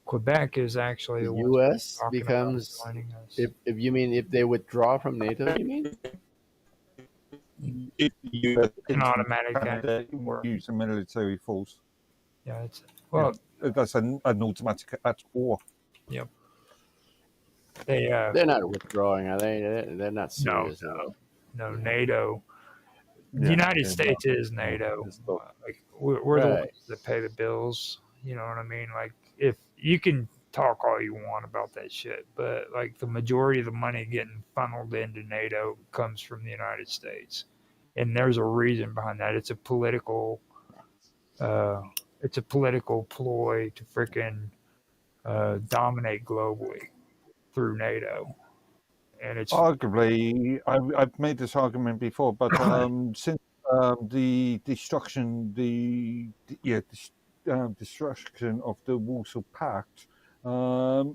Quebec is actually The the ones U.S. talking becomes, about joining us. if you mean if they withdraw from NATO, you mean? If the US An automatic Canada war. use a military force. Yeah, it's well. That's an automatic at war. Yep. They They're not withdrawing, are they? They're not serious. no NATO. The Yeah, United they're States not. is NATO. It's not. Like we're the Right. ones that pay the bills. You know what I mean? Like if you can talk all you want about that shit, but like the majority of the money getting funneled into NATO comes from the United States, and there's a reason behind that. It's a political ploy to freaking dominate globally through NATO, and it's Arguably, I've made this argument before, but since the destruction, destruction of the Warsaw Pact,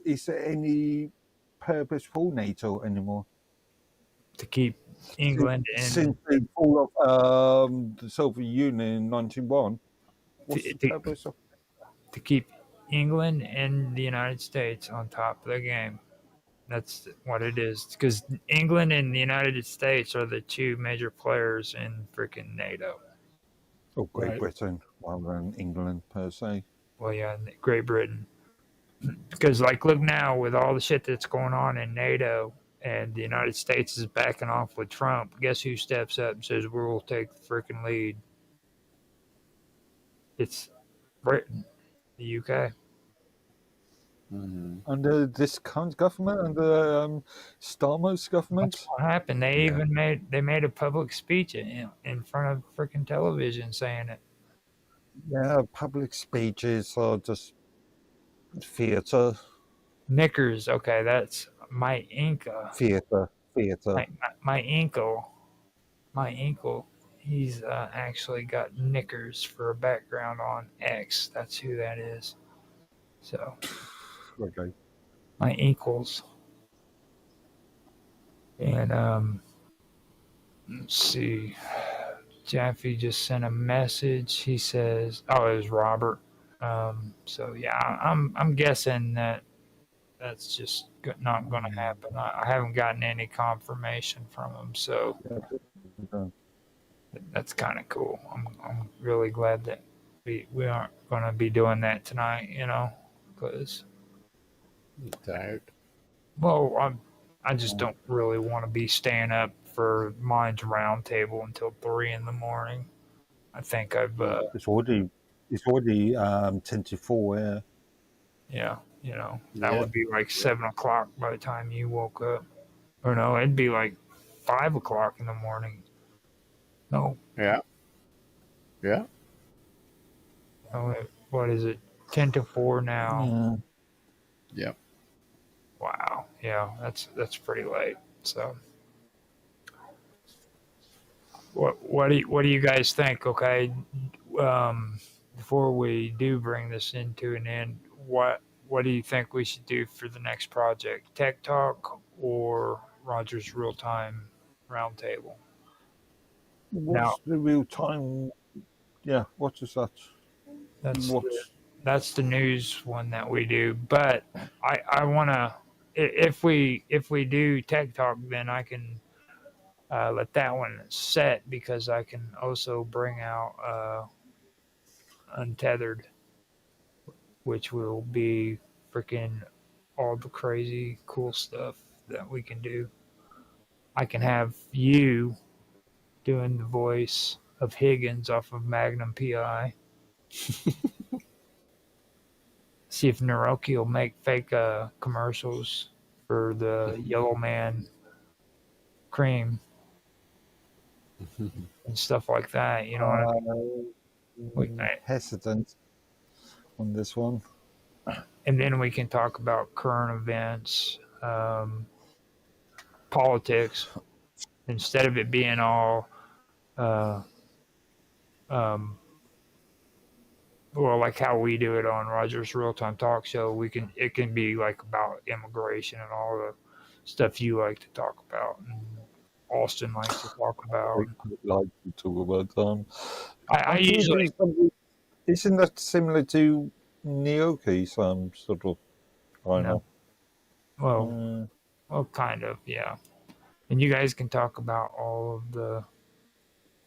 is there any purpose for NATO anymore? to keep England Since in the fall of the Soviet Union in 1991, what's the purpose of? to keep England and the United States on top of the game. That's what it is. Because England and the United States are the two major players in freaking NATO. Or Great Britain rather than England per se. Well, yeah, Great Britain. Because, like, look now with all the shit that's going on in NATO and the United States is backing off with Trump, guess who steps up and says we'll take the freaking lead? It's Britain, the UK. Mm-hmm. Under this current government, under Starmer's government. That's what happened. They even made a public speech in front of freaking television saying it. Yeah, public speeches are just theatre. Knickers, okay, that's my Inca. Theatre. My ankle. He's actually got knickers for a background on X. That's who that is. So. Okay. My ankles. And let's see. Jaffe just sent a message. He says, "Oh, it was Robert." So yeah, I'm guessing that's just not going to happen. I haven't gotten any confirmation from him, so that's kind of cool. I'm really glad that we aren't going to be doing that tonight. You know, because. Tired. Well, I just don't really want to be staying up for Minds Roundtable until 3 in the morning. I think I've. It's already 10 to 4. Yeah. Yeah, you know that would be like 7 o'clock by the time you woke up, or no, it'd be like 5 o'clock in the morning. No. Yeah. Yeah. Oh, what is it? 10 to 4 now. Yep. Wow. Yeah, that's pretty late. So, what do you guys think? Okay, before we do bring this into an end, what do you think we should do for the next project? Tech Talk or Roger's Real Time Roundtable? What's the real time? Yeah, what is that? That's the news one that we do. But I want to. If we do Tech Talk, then I can let that one set because I can also bring out Untethered, which will be freaking all the crazy cool stuff that we can do. I can have you doing the voice of Higgins off of Magnum PI. See if Naroki will make fake commercials for the Yellow Man cream and stuff like that. You know what I mean? Hesitant on this one. And then we can talk about current events, politics, instead of it being all well, like how we do it on Roger's Real Time Talk Show, it can be like about immigration and all the stuff you like to talk about, and Austin likes to talk about. Like to talk about I usually isn't that similar to gnocchi, some sort of vinyl. No. Well, kind of, yeah. And you guys can talk about all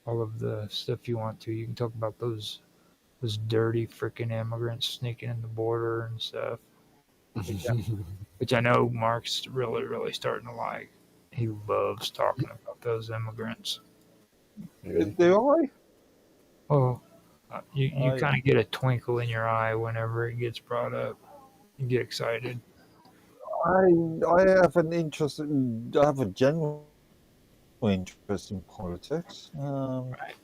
of the stuff you want to. You can talk about those dirty freaking immigrants sneaking in the border and stuff, which I know Mark's really starting to like. He loves talking about those immigrants. Do I? Oh, you kind of get a twinkle in your eye whenever it gets brought up. You get excited. I have an interest. I have a general interest in politics. Right.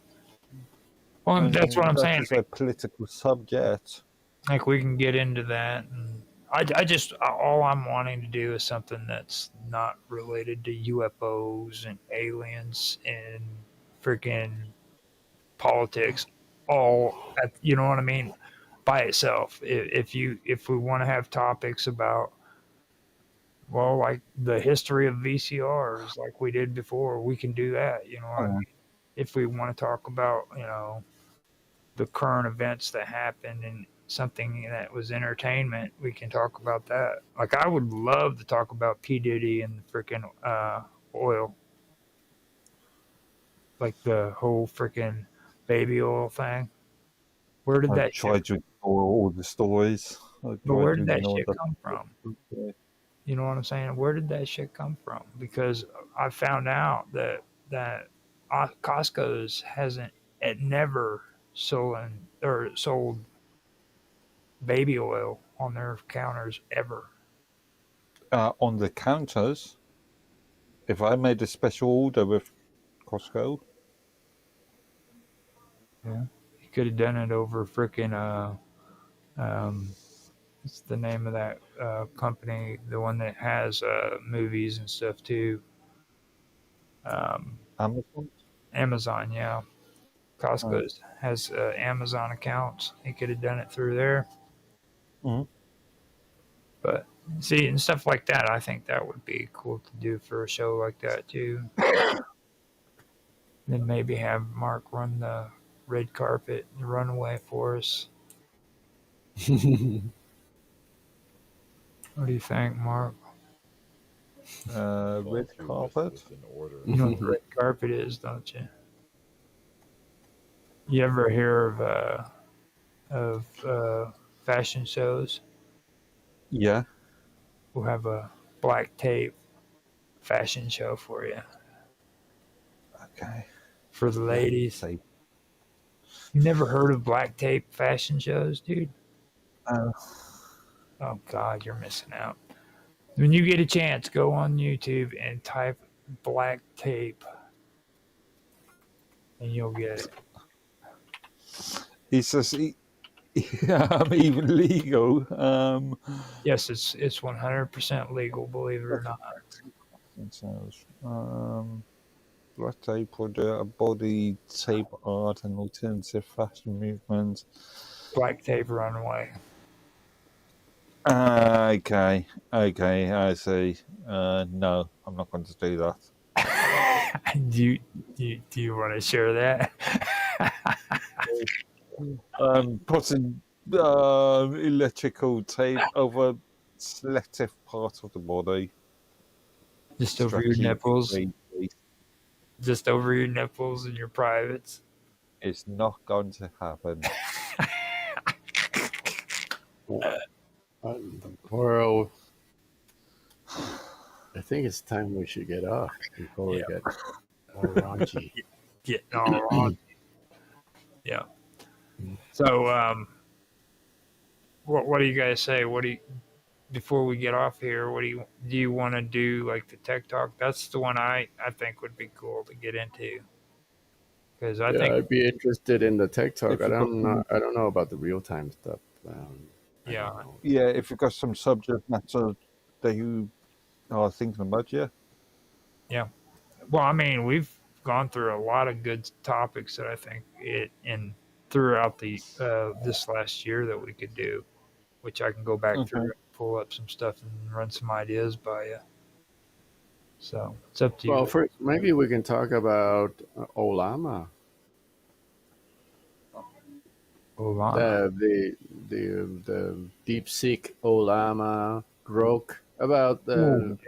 Well, that's what I'm that saying. Is a political subject. Like we can get into that, and I just all I'm wanting to do is something that's not related to UFOs and aliens and freaking politics. All at, you know what I mean, by itself. If we want to have topics about, well, like the history of VCRs, like we did before, we can do that. You know what I mean? If we want to talk about, the current events that happened and something that was entertainment, we can talk about that. Like I would love to talk about P. Diddy and freaking oil. Like the whole freaking baby oil thing. Where did that tried to ignore all the stories. But where did that shit come from? You know what I'm saying? Where did that shit come from? Because I found out that Costco's never sold baby oil on their counters ever. On the counters, if I made a special order with Costco, yeah, you could have done it over freaking what's the name of that company? The one that has movies and stuff too. Amazon. Amazon, yeah. Costco has Amazon accounts. He could have done it through there. Mm-hmm. But see, and stuff like that, I think that would be cool to do for a show like that too. Then maybe have Mark run the red carpet and runaway for us. What do you think, Mark? Red carpet. You know what the red carpet is, don't you? You ever hear of fashion shows? Yeah. We'll have a black tape fashion show for you. Okay. For the ladies. You never heard of black tape fashion shows, dude? Oh God, you're missing out. When you get a chance, go on YouTube and type black tape, and you'll get it. He says, even legal. Yes, it's 100% legal, believe it or not. It says, black tape would a body tape art and alternative fashion movements. Black tape runway. Okay, I see. No, I'm not going to do that. Do you want to share that? Putting electrical tape over selective parts of the body. Just over your nipples? Just over your nipples and your privates? It's not going to happen. Well, I think it's time we should get off before we get more raunchy. Getting all raunchy. Yeah. So, what do you guys say? Before we get off here, do you want to do, like the tech talk? That's the one I think would be cool to get into. Because I think I'd be interested in the tech talk. I don't know about the real time stuff. Yeah. Yeah, if you've got some subject matter that you are thinking about, yeah. Yeah. Well, I mean, we've gone through a lot of good topics that I think throughout the this last year that we could do, which I can go back through and pull up some stuff and run some ideas by you. So it's up to you. Well, first, maybe we can talk about Olama. Olana. The DeepSeek Olama Grok about the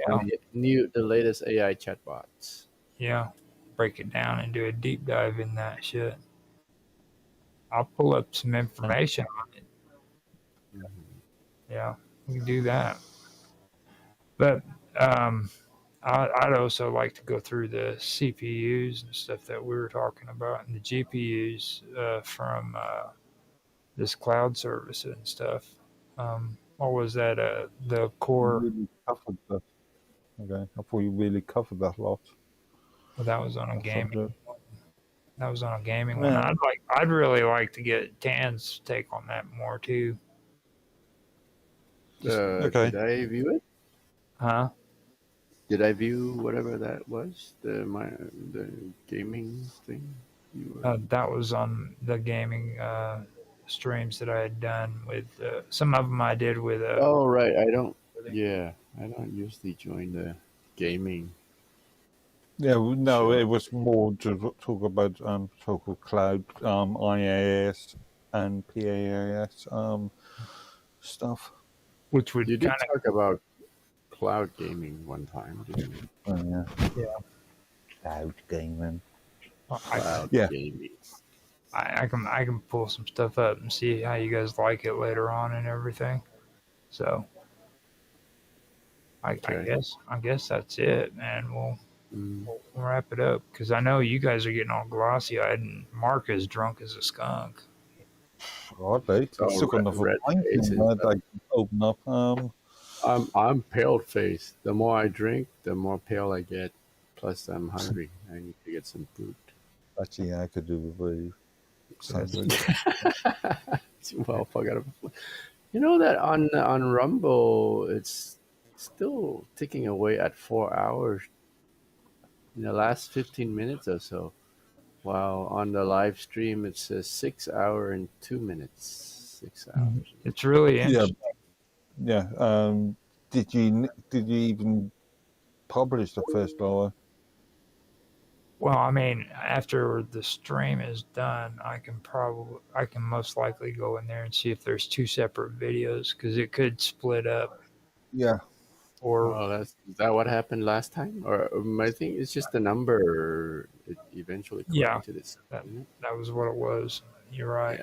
latest AI chatbots. Yeah, break it down and do a deep dive in that shit. I'll pull up some information on it. Yeah, we can do that. But I'd also like to go through the CPUs and stuff that we were talking about, and the GPUs from this cloud service and stuff. What was that? The core. Really covered that. Okay, I thought you really covered that lot. Well, that was on a gaming. That was on a gaming one. Yeah. I'd really like to get Dan's take on that more too. Okay. Did I view it? Huh? Did I view whatever that was? The gaming thing? That was on the gaming streams that I had done with some of them I did with. Oh right, I don't usually join the gaming. Yeah, no, it was more to talk about so-called cloud, IaaS and PaaS stuff. Which would you did talk about cloud gaming one time, didn't you? Oh, yeah. Yeah. Cloud gaming. Gaming. I can pull some stuff up and see how you guys like it later on and everything. So I guess that's it, man. We'll wrap it up because I know you guys are getting all glossy-eyed and Mark is drunk as a skunk. Right, mate. It's still got another pint in there that I can open up. I'm pale faced. The more I drink, the more pale I get. Plus, I'm hungry. I need to get some food. Actually, I could do with sounds good. Well, forgot. You know that on Rumble, it's still ticking away at 4 hours in the last 15 minutes or so. While on the live stream, it says 6 hours and 2 minutes. 6 hours. It's really interesting. Yeah. Did you even publish the first hour? Well, I mean, after the stream is done, I can most likely go in there and see if there's two separate videos because it could split up. Yeah. Or is that what happened last time? Or I think it's just the number. It eventually corrected itself. That was what it was. You're right.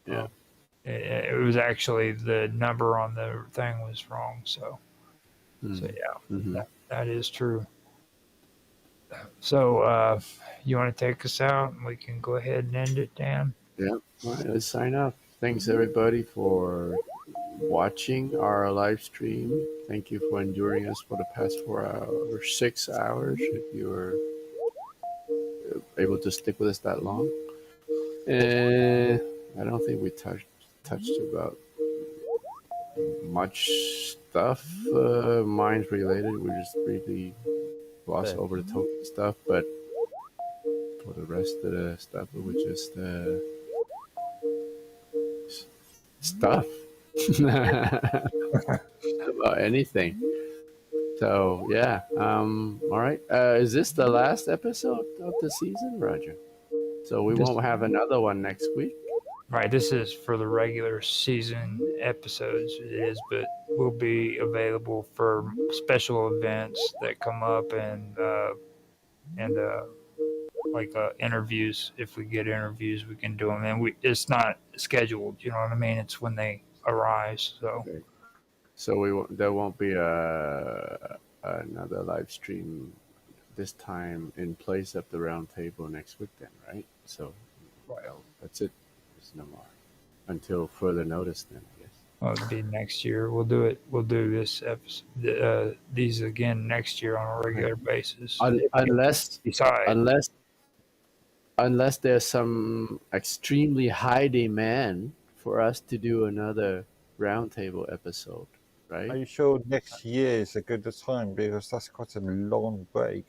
Yeah. It was actually the number on the thing was wrong. So that is true. So you want to take us out and we can go ahead and end it, Dan? Yeah. All right, let's sign off. Thanks everybody for watching our live stream. Thank you for enduring us for the past 4 hours, 6 hours, if you were able to stick with us that long. I don't think we touched about much stuff mines related. We just briefly glossed over the token stuff, but for the rest of the stuff, it was just stuff about anything. So yeah, all right. Is this the last episode of the season, Roger? So we won't have another one next week. Right. This is for the regular season episodes. It is, but will be available for special events that come up and interviews. If we get interviews, we can do them. And it's not scheduled. You know what I mean? It's when they arise. So. Okay. So there won't be another live stream this time in place of the round table next week then, right? So that's it. There's no more until further notice then, I guess. Well, it'll be next year. We'll do it. We'll do this episode, these again next year on a regular basis. Unless there's some extremely high demand for us to do another roundtable episode, right? Are you sure next year is a good time? Because that's quite a long break.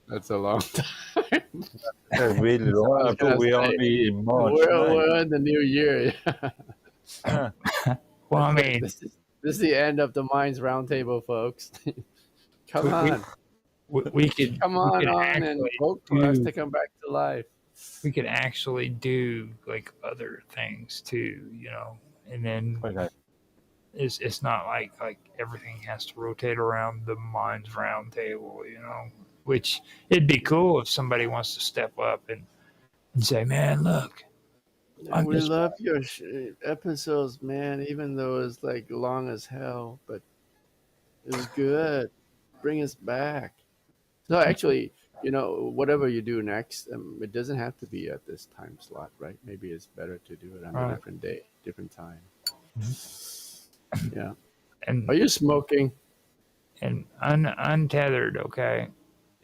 That's a long time. That's really long. I thought we only in March. We're in the new year. Well, I mean, this is the end of the Minds Roundtable, folks. Come on. We could come on actually and vote for us to come back to life. actually do like other things too, and then it's not like everything has to rotate around the Minds Round Table, which it'd be cool if somebody wants to step up and say, man, look, I'm We just love your episodes, man, even though it's like long as hell, but it was good. Bring us back. So actually, whatever you do next, it doesn't have to be at this time slot, right? Maybe it's better to do it on a Right. different day, different time. Yeah. And are you smoking? And untethered, okay,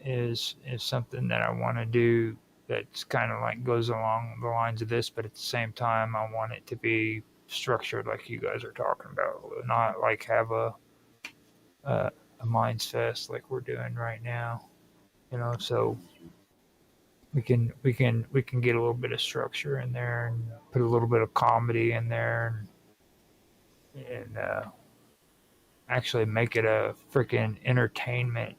is something that I want to do that's kind of like goes along the lines of this, but at the same time, I want it to be structured like you guys are talking about, not like have a minds fest like we're doing right now, So we can get a little bit of structure in there and put a little bit of comedy in there and actually make it a freaking entertainment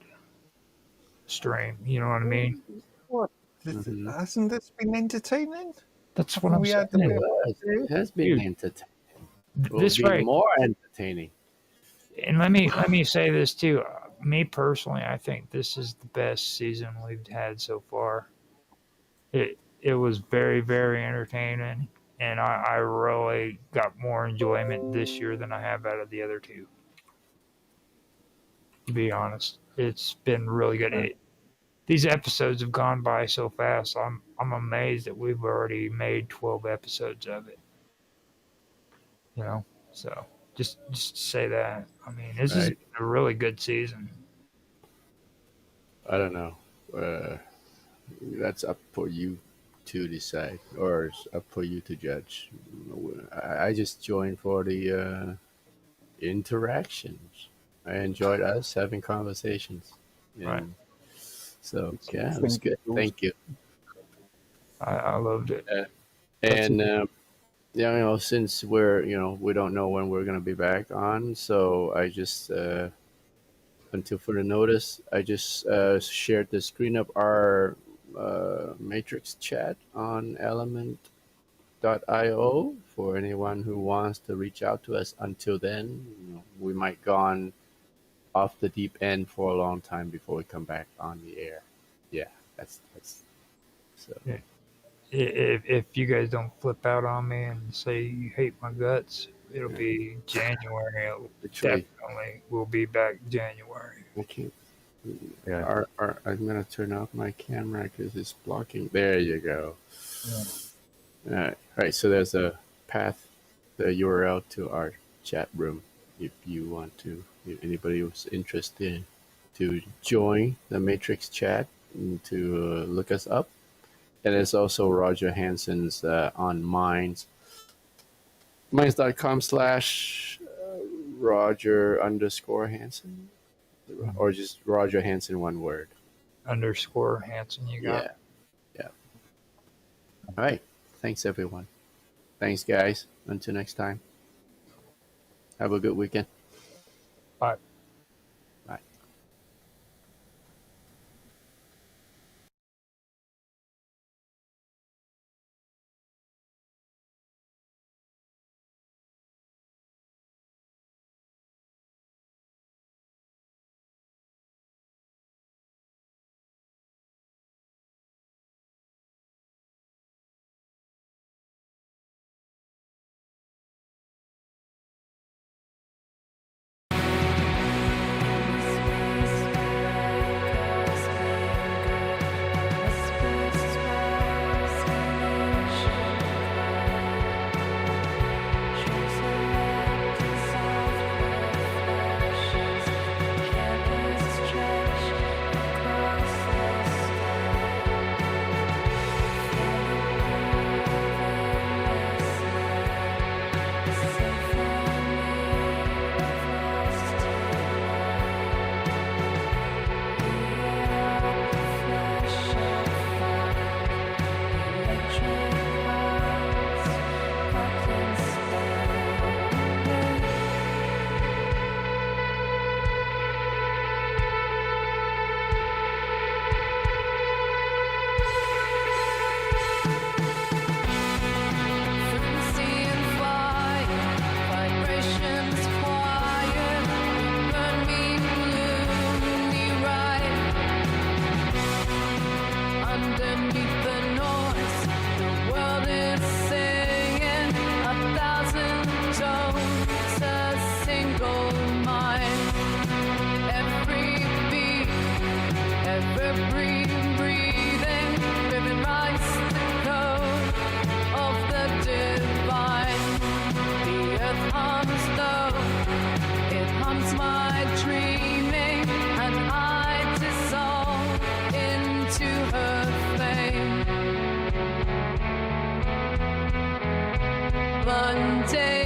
stream. You know what I mean? What? Mhm. Hasn't this been entertaining? That's what I'm We had saying. It has been Dude, entertaining. It will this be right. more entertaining. And let me say this too. Me personally, I think this is the best season we've had so far. It was very, very entertaining, and I really got more enjoyment this year than I have out of the other two. To be honest, it's been really good. These episodes have gone by so fast. I'm amazed that we've already made 12 episodes of it. So just to say that. I mean, this is Right. a really good season. I don't know. That's up for you to decide, or it's up for you to judge. I just joined for the interactions. I enjoyed us having conversations. Right. And so, yeah, it was good. Thank you. I loved it. And since we don't know when we're gonna be back on, so I just until further notice, I just shared the screen of our Matrix chat on Element.io for anyone who wants to reach out to us. Until then, we might go on off the deep end for a long time before we come back on the air. Yeah, that's so. Yeah. If you guys don't flip out on me and say you hate my guts, it'll be January. Actually, Definitely, we'll be back January. I can't. Yeah. I'm gonna turn off my camera because it's blocking. There you go. All right. So there's a path, the URL to our chat room. If you want to, if anybody who's interested to join the Matrix chat and to look us up. And it's also Roger Hanson's on Minds. Minds.com/Roger_Hanson. Or just Roger Hanson, one word. _Hanson, you got. Yeah. All right. Thanks, everyone. Thanks, guys. Until next time. Have a good weekend. Bye. Bye. one day